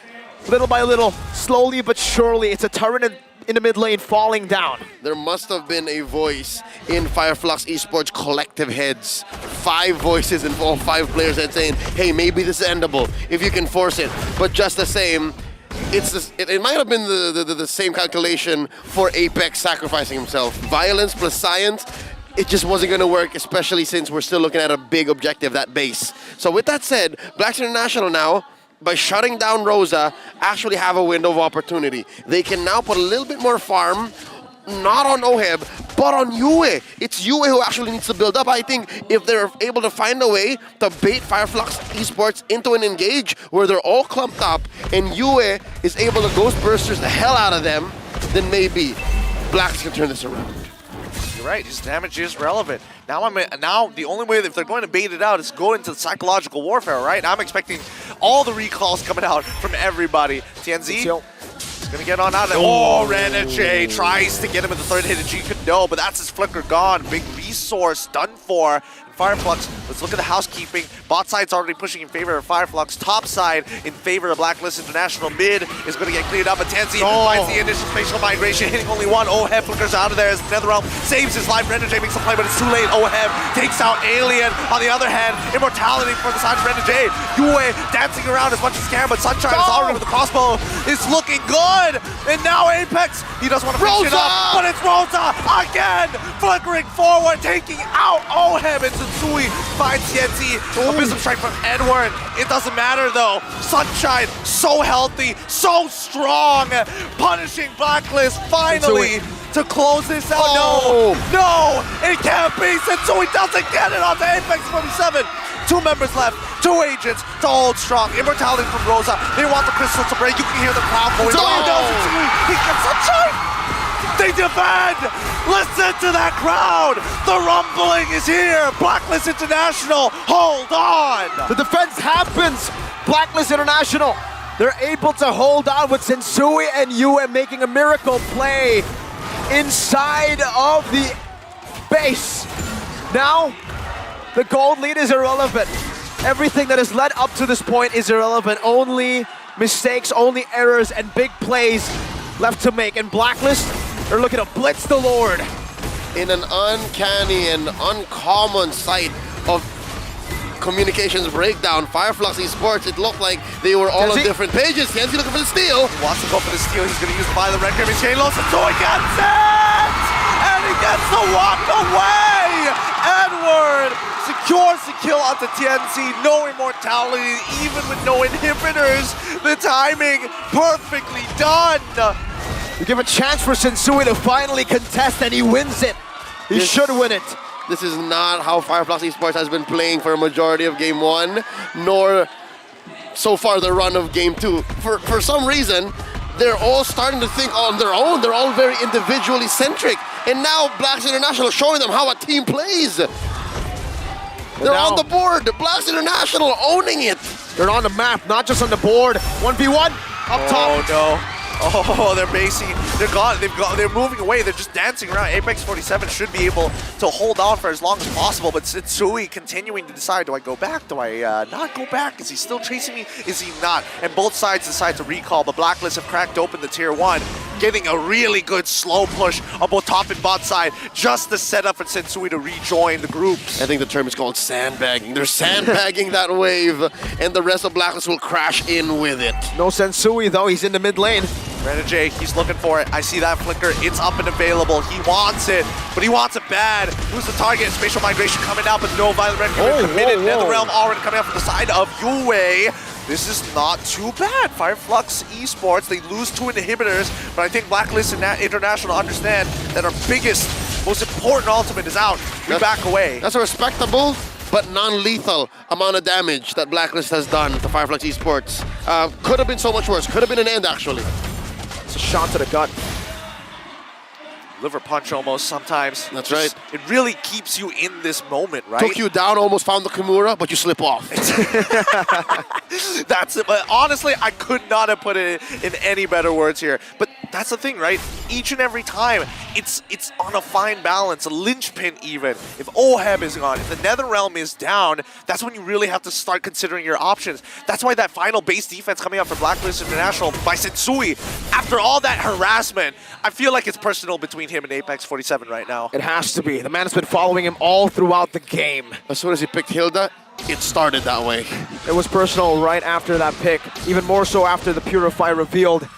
Little by little, slowly but surely, it's a turret in the mid lane falling down. There must have been a voice in Fireflux Esports collective heads. 5 voices and all 5 players that saying, hey, maybe this is endable if you can force it. But just the same, it might have been the same calculation for Apex sacrificing himself. Violence plus science, it just wasn't going to work, especially since we're still looking at a big objective, that base. So with that said, Blacks International now, by shutting down Rosa, actually have a window of opportunity. They can now put a little bit more farm, not on Oheb, but on Yue. It's Yue who actually needs to build up. I think if they're able to find a way to bait Fireflux Esports into an engage where they're all clumped up and Yue is able to Ghost Bursters the hell out of them, then maybe Blacks can turn this around. You're right, his damage is relevant. Now the only way that if they're going to bait it out is go into psychological warfare, right? I'm expecting all the recalls coming out from everybody. TNZ is going to get on out of there. Oh, Renegade tries to get him with the third hit, and G could no, but that's his flicker gone. Big resource done for. Fireflux, let's look at the housekeeping. Bot side's already pushing in favor of Fireflux. Top side in favor of Blacklist International. Mid is going to get cleared up, but Tenzi finds the initial spatial migration, hitting only one. Oheb flickers out of there as Netherrealm saves his life. Renegade makes a play, but it's too late. Oheb takes out Alien. On the other hand, Immortality for the side of Renegade. Yue dancing around as much as he can, but Sunshine is already with the crossbow. It's looking good! And now Apex, he doesn't want to finish it up, but it's Rosa again! Flickering forward, taking out Oheb. It's Sui finds Yenzi. Abysmal strike from Edward. It doesn't matter though. Sunshine, so healthy, so strong. Punishing Blacklist finally to close this out. No, it can't be. Sensui doesn't get it on the Apex 47. 2 members left, 2 agents to hold strong. Immortality from Rosa. They want the crystal to break. You can hear the crowd going. He gets Sunshine. They defend! Listen to that crowd! The rumbling is here! Blacklist International, hold on! The defense happens! Blacklist International, they're able to hold on with Sensui and Yue making a miracle play inside of the base. Now, the gold lead is irrelevant. Everything that has led up to this point is irrelevant. Only mistakes, only errors, and big plays left to make. And Blacklist, they're looking to blitz the Lord. In an uncanny and uncommon sight of communications breakdown, Fireflux Esports, it looked like they were all on different pages. Kenzie looking for the steal. Wants to go for the steal. He's going to use by the red Grimmy chain loss, and so he gets it! And he gets to walk away! Edward secures the kill onto TNC. No immortality, even with no inhibitors. The timing perfectly done. You give a chance for Sensui to finally contest, and he wins it. He should win it. This is not how Fireflux Esports has been playing for a majority of Game 1, nor so far the run of Game 2. For some reason, they're all starting to think on their own. They're all very individually centric. And now Blacks International showing them how a team plays. They're on the board. Blacks International owning it. They're on the map, not just on the board. 1v1 up top. Oh no. Oh, they're basing. They're gone. They're moving away. They're just dancing around. Apex 47 should be able to hold on for as long as possible, but Sensui continuing to decide, do I go back? Do I not go back? Is he still chasing me? Is he not? And both sides decide to recall. The Blacklist have cracked open the tier 1, getting a really good slow push on both top and bot side, just to set up for Sensui to rejoin the groups. I think the term is called sandbagging. They're sandbagging that wave, and the rest of Blacklist will crash in with it. No Sensui though, he's in the mid lane. Renegade, he's looking for it. I see that flicker. It's up and available. He wants it, but he wants it bad. Who's the target? Spatial migration coming out, but no violent red committed. NetherRealm already coming out from the side of Yue. This is not too bad. Fireflux Esports, they lose 2 inhibitors, but I think Blacklist and International understand that our biggest, most important ultimate is out. We back away. That's a respectable but non-lethal amount of damage that Blacklist has done to Fireflux Esports. Could have been so much worse. Could have been an end, actually. It's a shot to the gut. Liver punch almost sometimes. That's right. It really keeps you in this moment, right? Took you down, almost found the Kimura, but you slip off. That's it. But honestly, I could not have put it in any better words here. But that's the thing, right? Each and every time, it's on a fine balance, a linchpin even. If Oheb is gone, if the NetherRealm is down, that's when you really have to start considering your options. That's why that final base defense coming out for Blacklist International by Sensui, after all that harassment, I feel like it's personal between him and Apex 47 right now. It has to be. The man has been following him all throughout the game. As soon as he picked Hilda, it started that way. It was personal right after that pick, even more so after the Purify revealed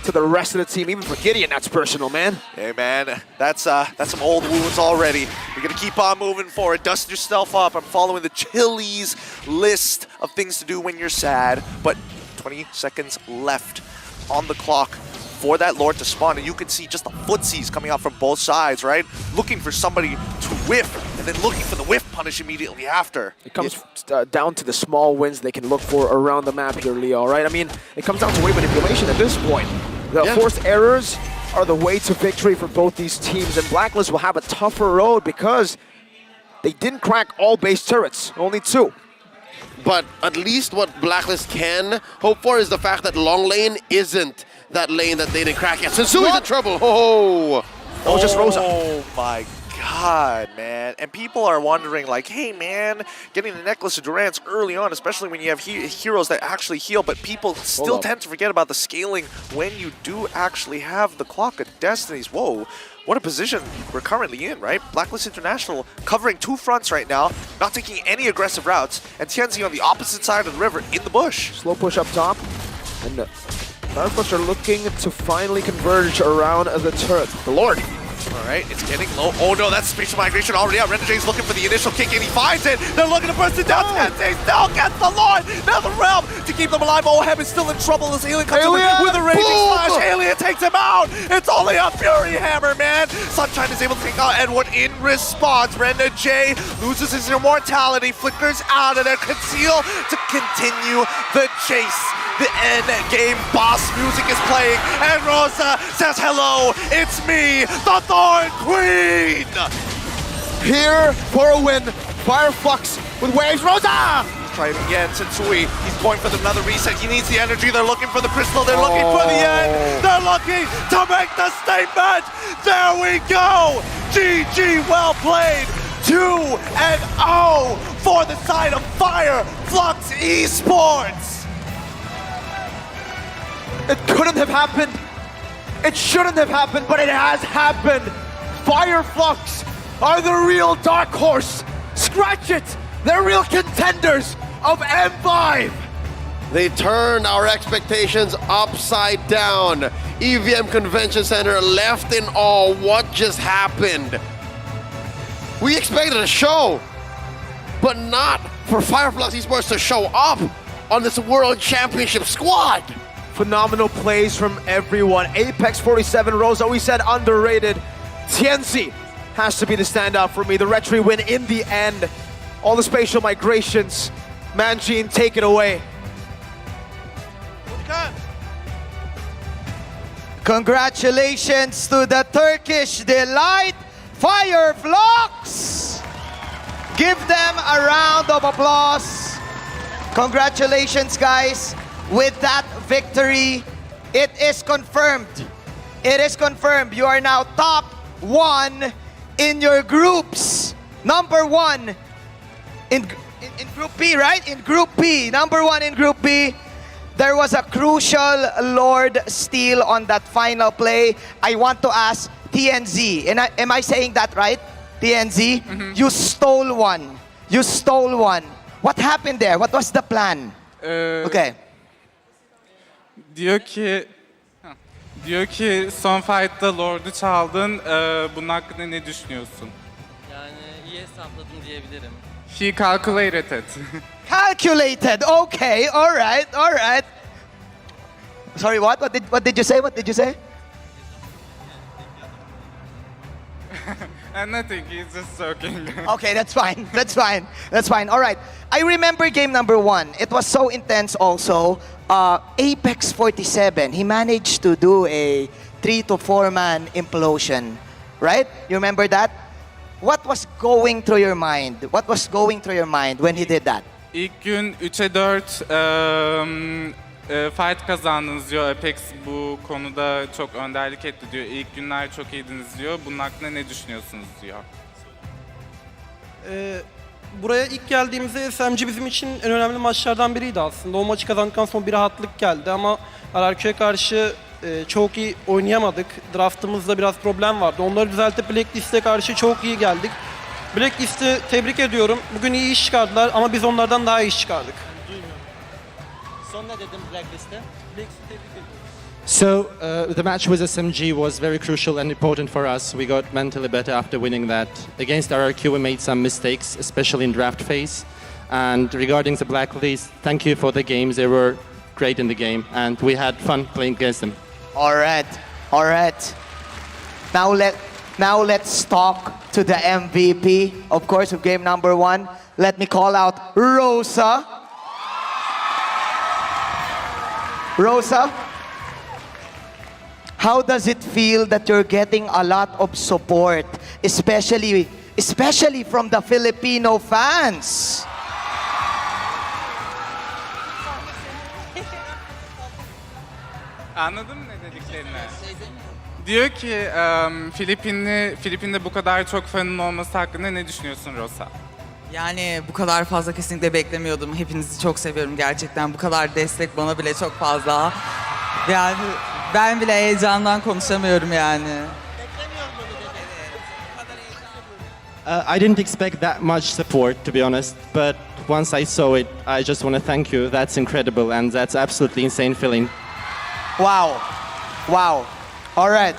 to the rest of the team. Even for Gideon, that's personal, man. Hey, man, that's some old wounds already. You're gonna keep on moving forward. Dust yourself up. I'm following the Chili's list of things to do when you're sad, but 20 seconds left on the clock for that Lord to spawn, and you can see just the footsies coming out from both sides, right? Looking for somebody to whiff, and then looking for the whiff punish immediately after. It comes down to the small wins they can look for around the map here, Leo, right? I mean, it comes down to wave manipulation at this point. The forced errors are the way to victory for both these teams, and Blacklist will have a tougher road because they didn't crack all base turrets, only 2. But at least what Blacklist can hope for is the fact that long lane isn't that lane that they didn't crack yet. Sensui's in trouble. Oh, just Rosa. Oh my God, man. And people are wondering, like, hey, man, getting the Necklace of Durance early on, especially when you have heroes that actually heal, but people still tend to forget about the scaling when you do actually have the Clock of Destinies. Whoa. What a position we're currently in, right? Blacklist International covering 2 fronts right now, not taking any aggressive routes, and Tianzi on the opposite side of the river in the bush. Slow push up top, and Fireflux are looking to finally converge around the turret. The Lord. All right, it's getting low. Oh no, that's spatial migration already out. Renegade's looking for the initial kick and he finds it. They're looking to burst it down. Tianzi still gets the Lord. Now the realm to keep them alive. Oheb is still in trouble as Alien comes in with a raging slash. Alien takes him out. It's only a Fury Hammer, man. Sunshine is able to take out Edward in response. Renegade loses his immortality, flickers out of there. Conceal to continue the chase. The end game boss music is playing, and Rosa says, hello, it's me, the Thorn Queen! Here for a win, Fireflux with waves, Rosa! Try it again, Sensui, he's going for another reset, he needs the energy, they're looking for the crystal, they're looking for the end, they're looking to make the statement! There we go! GG, well played! 2-0 for the side of Fireflux Esports! It couldn't have happened. It shouldn't have happened, but it has happened. Fireflux are the real dark horse. Scratch it. They're real contenders of M5. They turned our expectations upside down. EVM Convention Center left in awe. What just happened? We expected a show. but not for Fireflux Esports to show up on this World Championship squad. Phenomenal plays from everyone. Apex 47, Rosa, we said underrated. Tienzi has to be the standout for me. The retry win in the end. All the spatial migrations. Manjin, take it away. Congratulations to the Turkish Delight Fireflux! Give them a round of applause. Congratulations, guys. With that victory, it is confirmed. It is confirmed. You are now top 1 in your groups. Number 1 in Group B, right? In Group B. Number 1 in Group B. There was a crucial Lord steal on that final play. I want to ask TNZ. And am I saying that right? TNZ? Mm-hmm. You stole one. You stole one. What happened there? What was the plan? Okay. Diyor ki son fight'ta Lord'u çaldın. Bunun hakkında ne düşünüyorsun? Yani iyi hesapladım diyebilirim. He calculated it. Calculated. Okay. All right. All right. Sorry, what? What did you say? What did you say? And nothing, he's just joking. Okay, that's fine. That's fine. That's fine. All right. I remember game number 1. It was so intense also. Apex 47, he managed to do a 3 to 4 man implosion. Right? You remember that? What was going through your mind? What was going through your mind when he did that? İlk gün 3'e 4 fight kazandınız diyor. Apex bu konuda çok önderlik etti diyor. İlk günler çok iyiydiniz diyor. Bunun hakkında ne düşünüyorsunuz diyor. Buraya ilk geldiğimizde SMG bizim için en önemli maçlardan biriydi aslında. O maçı kazandıktan sonra bir rahatlık geldi ama RRQ'ya karşı çok iyi oynayamadık. Draftımızda biraz problem vardı. Onları düzeltip Blacklist'e karşı çok iyi geldik. Blacklist'i tebrik ediyorum. Bugün iyi iş çıkardılar ama biz onlardan daha iyi iş çıkardık. Son ne dedim Blacklist'te? Blacklist'i tebrik ediyorum. So the match with SMG was very crucial and important for us. We got mentally better after winning that. Against RRQ we made some mistakes, especially in draft phase. And regarding the Blacklist, thank you for the games. They were great in the game and we had fun playing against them. All right. All right. Now let's talk to the MVP, of course, of game number 1. Let me call out Rosa. Rosa, how does it feel that you're getting a lot of support, especially from the Filipino fans? Anladın mı ne dediklerini? Diyor ki Filipin'de bu kadar çok fanın olması hakkında ne düşünüyorsun Rosa? Yani bu kadar fazla kesinlikle beklemiyordum. Hepinizi çok seviyorum gerçekten. Bu kadar destek bana bile çok fazla. Yani ben bile heyecandan konuşamıyorum yani. I didn't expect that much support, to be honest, but once I saw it, I just want to thank you. That's incredible and that's absolutely insane feeling. Wow. Wow. All right.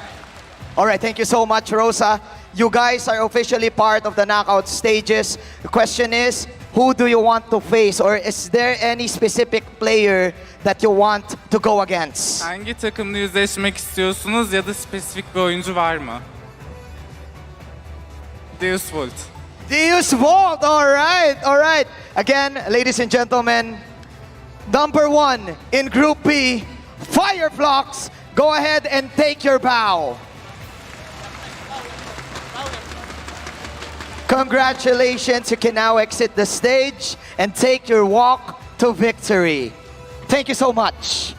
All right, thank you so much, Rosa. You guys are officially part of the knockout stages. The question is, who do you want to face? Or is there any specific player that you want to go against? Hangi takımla yüzleşmek istiyorsunuz ya da spesifik bir oyuncu var mı? Deus Vult. Deus Vult, all right, all right. Again, ladies and gentlemen, number 1 in Group B, Fireflux, go ahead and take your bow. Congratulations, you can now exit the stage and take your walk to victory. Thank you so much.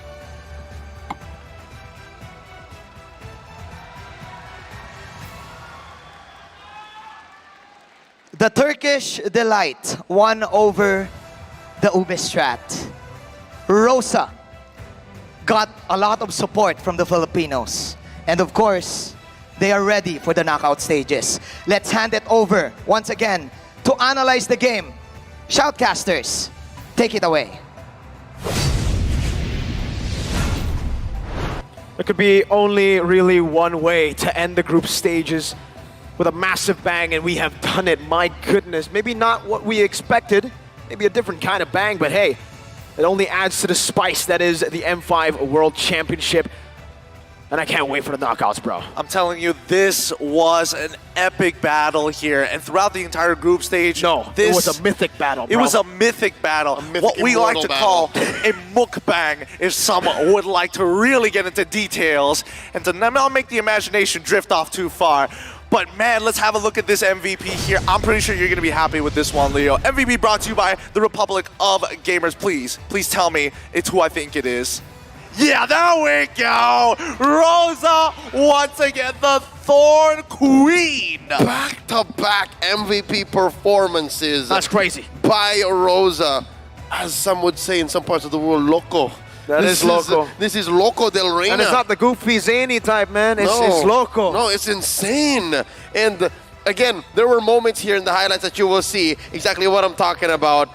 The Turkish Delight won over the Ubistrat. Rosa got a lot of support from the Filipinos. And of course, they are ready for the knockout stages. Let's hand it over once again to analyze the game. Shoutcasters, take it away. There could be only really one way to end the group stages. with a massive bang, and we have done it. My goodness, maybe not what we expected, maybe a different kind of bang, but hey, it only adds to the spice that is the M5 World Championship. And I can't wait for the knockouts, bro. I'm telling you, this was an epic battle here. And throughout the entire group stage, it was a mythic battle, bro. It was a mythic battle. What we like to call a mukbang, if someone would like to really get into details and to not make the imagination drift off too far. But man, let's have a look at this MVP here. I'm pretty sure you're going to be happy with this one, Leo. MVP brought to you by the Republic of Gamers. Please tell me it's who I think it is. Yeah, there we go! Rosa, once again, the Thorn Queen! Back-to-back MVP performances. That's crazy. By Rosa. As some would say in some parts of the world, loco. This is loco. This is loco del Reina. And it's not the goofy, zany type, man. It's loco. No, it's insane. And again, there were moments here in the highlights that you will see exactly what I'm talking about.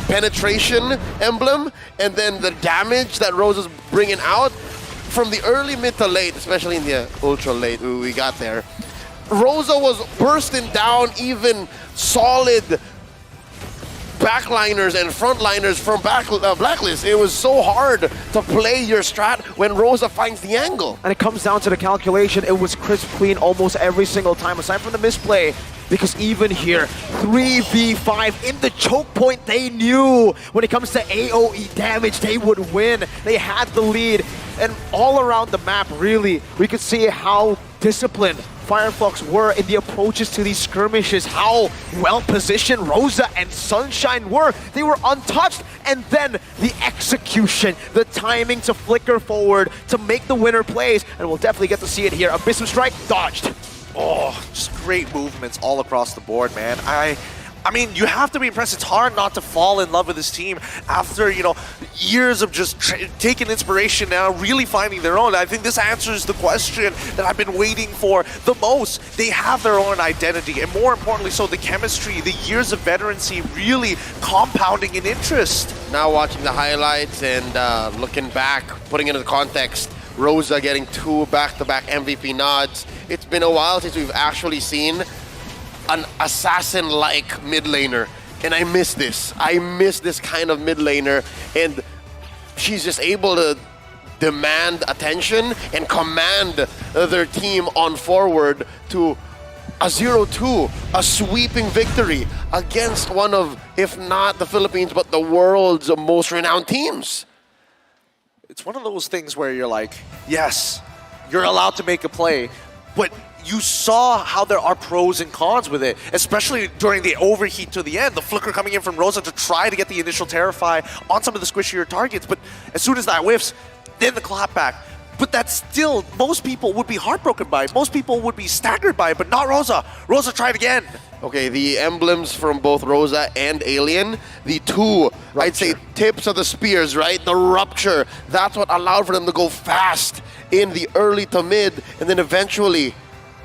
Penetration emblem, and then the damage that Rosa's bringing out from the early, mid to late, especially in the ultra late we got there. Rosa was bursting down even solid backliners and frontliners from Blacklist. It was so hard to play your strat when Rosa finds the angle. And it comes down to the calculation. It was crisp clean almost every single time, aside from the misplay. Because even here, 3v5 in the choke point, they knew when it comes to AoE damage, they would win. They had the lead. And all around the map, really, we could see how disciplined Fireflux were in the approaches to these skirmishes, how well-positioned Rosa and Sunshine were. They were untouched, and then the execution, the timing to flicker forward, to make the winner plays, and we'll definitely get to see it here. Abyssal Strike dodged. Oh, just great movements all across the board, man. I mean, you have to be impressed. It's hard not to fall in love with this team after, you know, years of just taking inspiration now, really finding their own. I think this answers the question that I've been waiting for the most. They have their own identity, and more importantly so, the chemistry, the years of veterancy really compounding in interest. Now watching the highlights and looking back, putting into the context, Rosa getting 2 back-to-back MVP nods. It's been a while since we've actually seen an assassin-like mid laner, and I miss this. I miss this kind of mid laner, and she's just able to demand attention and command their team on forward to a 0-2, a sweeping victory against one of, if not the Philippines, but the world's most renowned teams. It's one of those things where you're like, yes, you're allowed to make a play, but you saw how there are pros and cons with it, especially during the overheat to the end. The flicker coming in from Rosa to try to get the initial Terrify on some of the squishier targets, but as soon as that whiffs, then the clapback. But that's still, most people would be heartbroken by it. Most people would be staggered by it, but not Rosa. Rosa tried again. Okay, the emblems from both Rosa and Alien, the two, rupture. I'd say, tips of the spears, right? The rupture, that's what allowed for them to go fast in the early to mid, and then eventually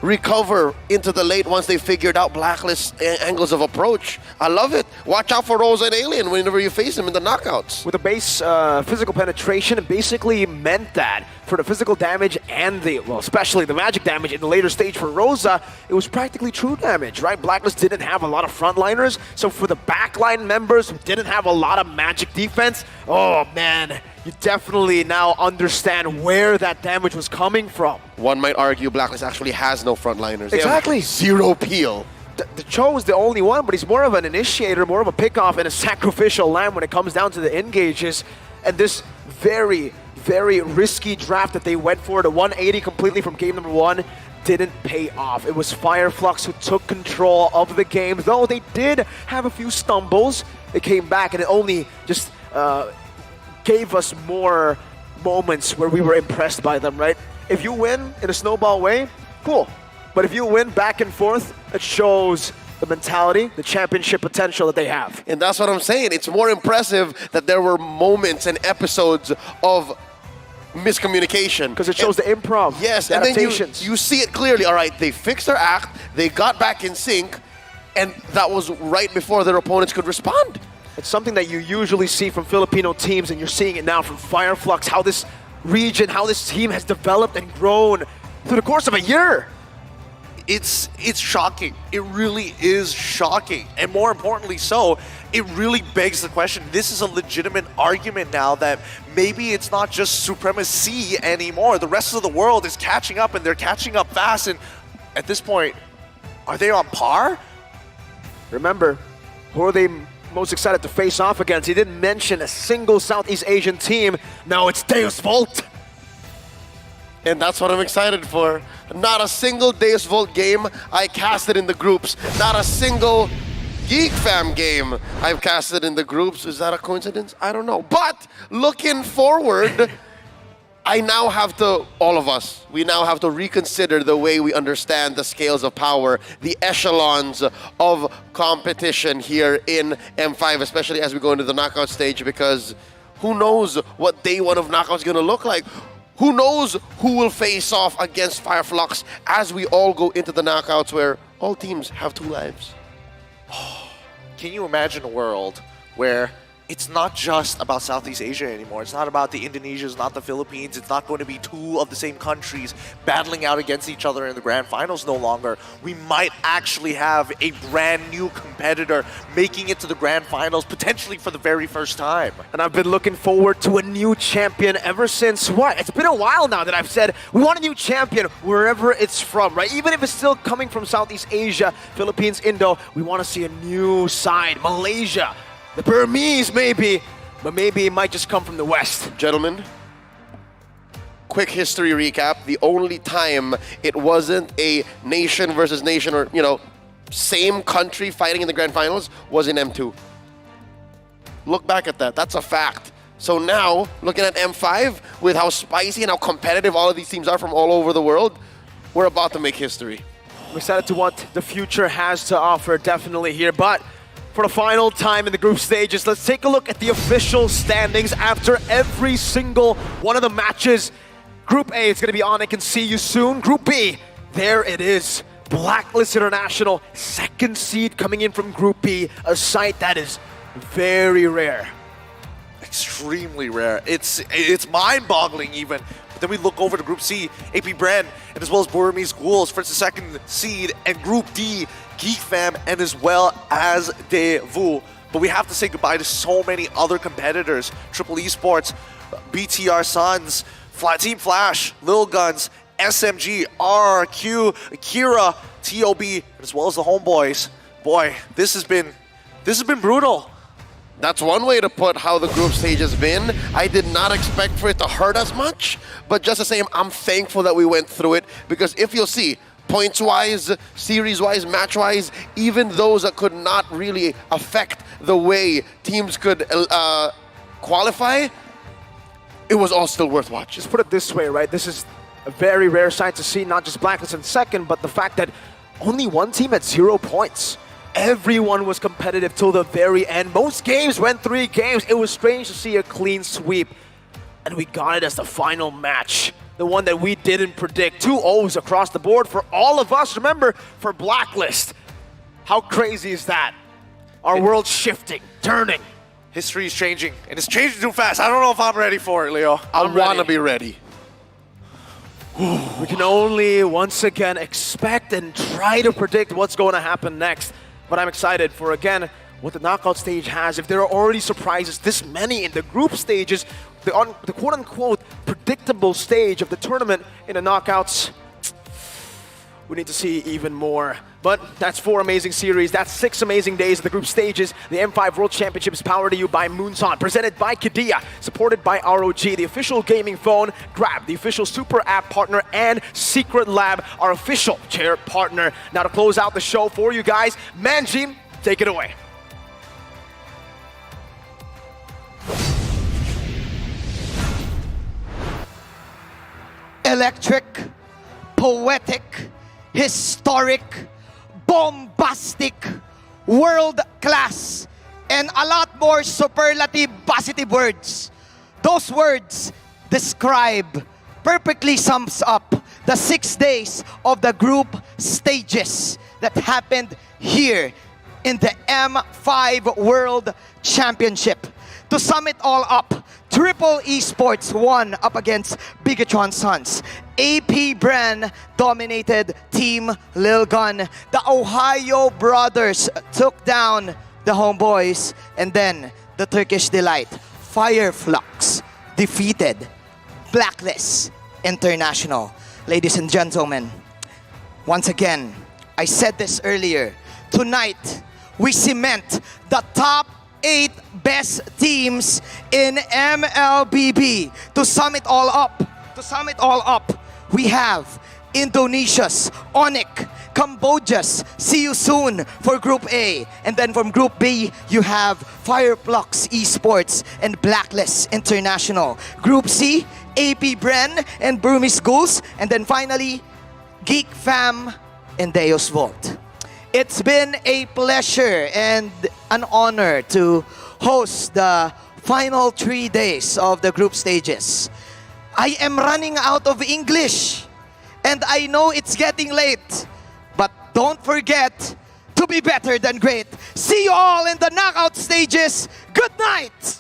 recover into the late once they figured out Blacklist angles of approach. I love it. Watch out for Rosa and Alien whenever you face them in the knockouts. With the base physical penetration, it basically meant that for the physical damage and the, well, especially the magic damage in the later stage for Rosa, it was practically true damage, right? Blacklist didn't have a lot of frontliners, so for the backline members who didn't have a lot of magic defense, oh man, you definitely now understand where that damage was coming from. One might argue Blacklist actually has no frontliners. Exactly. Zero peel. The Cho is the only one, but he's more of an initiator, more of a pickoff, and a sacrificial lamb when it comes down to the engages. And this very, very risky draft that they went for, the 180 completely from game number 1, didn't pay off. It was Fireflux who took control of the game, though they did have a few stumbles. They came back, and it only just gave us more moments where we were impressed by them, right? If you win in a snowball way, cool. But if you win back and forth, it shows the mentality, the championship potential that they have. And that's what I'm saying. It's more impressive that there were moments and episodes of miscommunication. Because it shows the improv, yes, the adaptations. And then you see it clearly. All right, they fixed their act, they got back in sync, and that was right before their opponents could respond. It's something that you usually see from Filipino teams, and you're seeing it now from Fireflux, how this region, how this team has developed and grown through the course of a year. It's shocking. It really is shocking. And more importantly so, it really begs the question. This is a legitimate argument now that maybe it's not just supremacy anymore. The rest of the world is catching up, and they're catching up fast. And at this point, are they on par? Remember, who are they most excited to face off against? He didn't mention a single Southeast Asian team. No, it's Deus Volt. And that's what I'm excited for. Not a single Deus Volt game I casted in the groups. Not a single Geek Fam game I've casted in the groups. Is that a coincidence? I don't know. But looking forward, I now have to, all of us, we now have to reconsider the way we understand the scales of power, the echelons of competition here in M5, especially as we go into the knockout stage, because who knows what day one of knockout is going to look like? Who knows who will face off against Fireflux as we all go into the knockouts where all teams have 2 lives? Can you imagine a world where it's not just about Southeast Asia anymore? It's not about the Indonesias, not the Philippines. It's not going to be 2 of the same countries battling out against each other in the grand finals no longer. We might actually have a brand new competitor making it to the grand finals, potentially for the very first time. And I've been looking forward to a new champion ever since, what? It's been a while now that I've said we want a new champion wherever it's from, right? Even if it's still coming from Southeast Asia, Philippines, Indo, we want to see a new side. Malaysia, the Burmese maybe, but maybe it might just come from the West. Gentlemen, quick history recap. The only time it wasn't a nation versus nation or, same country fighting in the grand finals was in M2. Look back at that. That's a fact. So now, looking at M5, with how spicy and how competitive all of these teams are from all over the world, we're about to make history. I'm excited to what the future has to offer, definitely here. But for the final time in the group stages, let's take a look at the official standings after every single one of the matches. Group A, it's going to be on. I can see you soon. Group B, there it is. Blacklist International, 2nd seed coming in from Group B, a sight that is very rare. Extremely rare. It's mind-boggling even. But then we look over to Group C, AP Brand, and as well as Burmese Ghouls for the 2nd seed, and Group D, Geek Fam, and as well as Devu. But we have to say goodbye to so many other competitors. Triple Esports, BTR Suns, Team Flash, Lil Guns, SMG, RRQ, Akira, TOB, as well as the Homeboys. Boy, this has been brutal. That's one way to put how the group stage has been. I did not expect for it to hurt as much, but just the same, I'm thankful that we went through it, because if you'll see, points-wise, series-wise, match-wise, even those that could not really affect the way teams could qualify, it was all still worth watching. Just put it this way, right? This is a very rare sight to see, not just Blacklist in 2nd, but the fact that only one team had 0 points. Everyone was competitive till the very end. Most games went 3 games. It was strange to see a clean sweep. And we got it as the final match. The one that we didn't predict. 2 O's across the board for all of us. Remember, for Blacklist. How crazy is that? Our world's shifting, turning. History is changing, and it's changing too fast. I don't know if I'm ready for it, Leo. I want to be ready. We can only once again expect and try to predict what's going to happen next. But I'm excited for, again, what the knockout stage has. If there are already surprises, this many in the group stages, the quote-unquote predictable stage of the tournament in the knockouts, we need to see even more. But that's 4 amazing series. That's 6 amazing days of the group stages. The M5 World Championship is powered to you by Moonson, presented by Qiddiya, supported by ROG, the official gaming phone, Grab, the official super app partner, and Secret Lab, our official chair partner. Now to close out the show for you guys, Manjin, take it away. Electric, poetic, historic, bombastic, world-class, and a lot more superlative, positive words. Those words describe, perfectly sums up the 6 days of the group stages that happened here in the M5 World Championship. To sum it all up, Triple Esports won up against Bigatron Sons. AP Bren dominated Team Lil Gun. The Ohio Brothers took down the Homeboys. And then the Turkish Delight, Fireflux, defeated Blacklist International. Ladies and gentlemen, once again, I said this earlier, tonight we cement the top 8 best teams in MLBB. To sum it all up, we have Indonesia's Onyx, Cambodia's See You Soon for Group A. And then from Group B, you have Fireflux Esports and Blacklist International. Group C, AP Bren and Burmese Ghouls. And then finally, Geek Fam and Deus Volt. It's been a pleasure and an honor to host the final 3 days of the group stages. I am running out of English and I know it's getting late, but don't forget to be better than great. See you all in the knockout stages. Good night!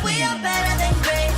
We are better than great.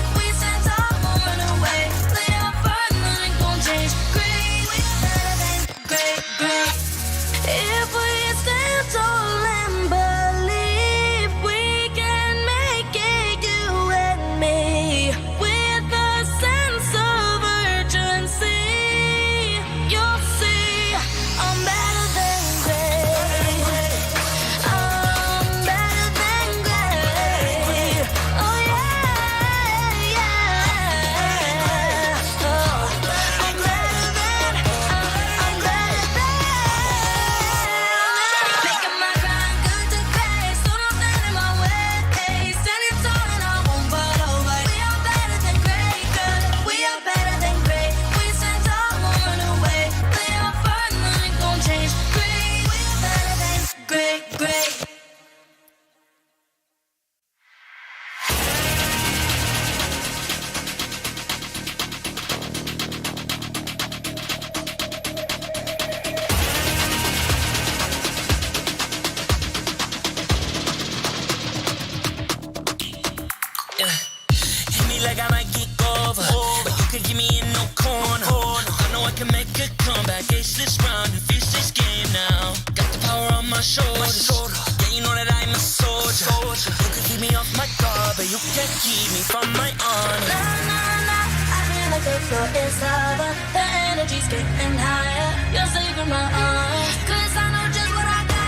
me like I might get over, but you can give me in no corner. I know I can make a comeback, ace this round and finish this game now. Got the power on my shoulders. Yeah, you know that I'm a soldier. You can keep me off my guard, but you can't keep me from my honor. Nah, nah, nah. I feel like the floor is lava. The energy's getting higher. You're saving my arm. 'Cause I know just what I got.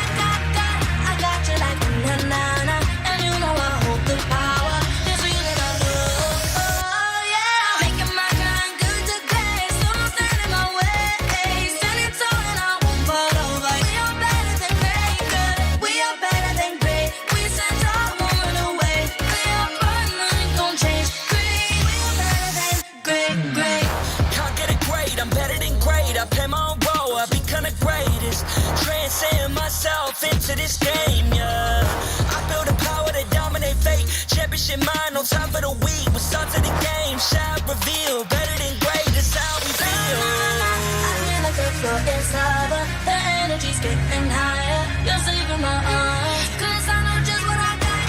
I got you like na-na-na. And you know I hold the power. It's real that I love. Oh, yeah. Making my grind good to grace. So don't stand in my way. Standing tall and I won't fall over. We are better than great, good. We are better than great. We stand tall, won't run away. We are burning, nothing gon' change. Great. We are better than great. Can't get it great, I'm better than great. I play my own role, I become the greatest. Transcend myself into this game, yeah. I build a power to dominate fate. Championship mind, no time for the weak. We start to the game, shout, reveal. Better than great, that's how we feel. I feel like the floor is lava. The energy's getting higher. You're saving my arm. 'Cause I know just what I got.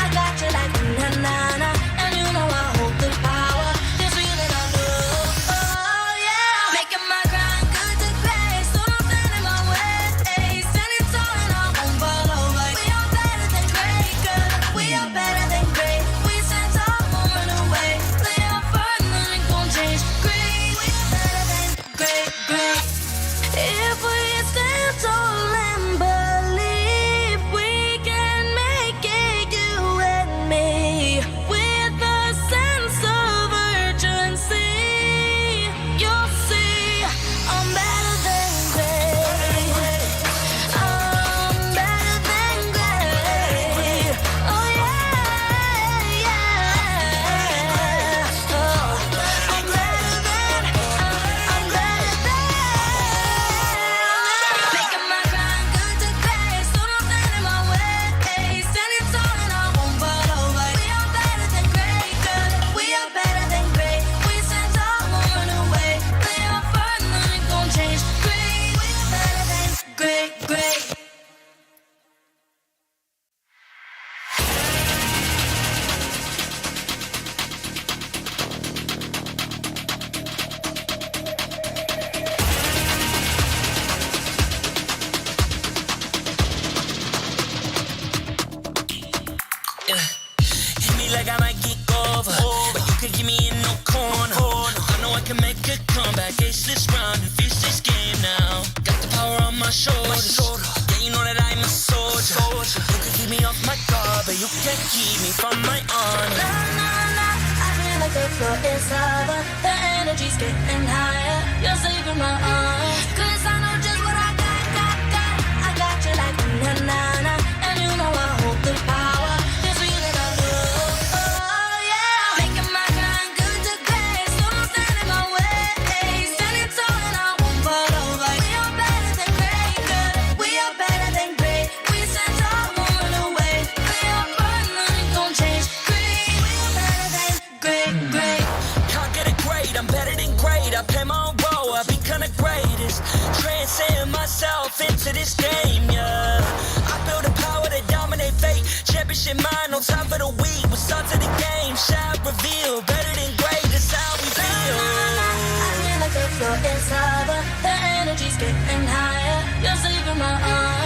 I got you like na-na-na. And you know I hold the power. It's real that I love. Oh, yeah. Making my grind good to grace. So don't stand in my way. Standing tall and I won't fall over. We are better than great, good. We are better than great. We stand tall, won't run away. We are burning, nothing gon' change. Great. We are better than great. If we stand tall and believe we can make it, you and me, with a sense of urgency, you'll see I'm better than great. I'm better than great. Oh yeah. Oh, I'm better than. Making my grind good to grace. So don't stand in my way. Standing tall and I won't fall over. We are better than great, good. We are better than great. We stand tall, won't run away. We are burning, nothing gon' change. Great. We are better than great. Hit me like I might get over, but you can give me in no corner. I know I can make a comeback, ace this round and finish this game now. Got the power on my shoulders. Yeah, you know that I'm a soldier. You can keep me off my guard, but you can't keep me from my honor. Nah, nah, nah. I feel like the floor is lava. The energy's getting higher. You're saving my arm. 'Cause I know just what I got. I got you like na-na-na. And you know I hold the power. It's real that I love. Oh, yeah. Making my grind good to grace. So don't stand in my way. Standing tall and I won't fall over. We are better than great, good. We are better than great. We stand tall, won't run away. We are burning, nothing gon' change. Great. We are better than great. Can't get it great, I'm better than great. I play my own role, I become the greatest. Transcend myself into this game, yeah. I build a power to dominate fate. Championship mind, no time for the weak. We start to the game, shout, reveal. Better than great, that's how we feel. I feel like the floor is lava. The energy's getting higher. You're saving my arm.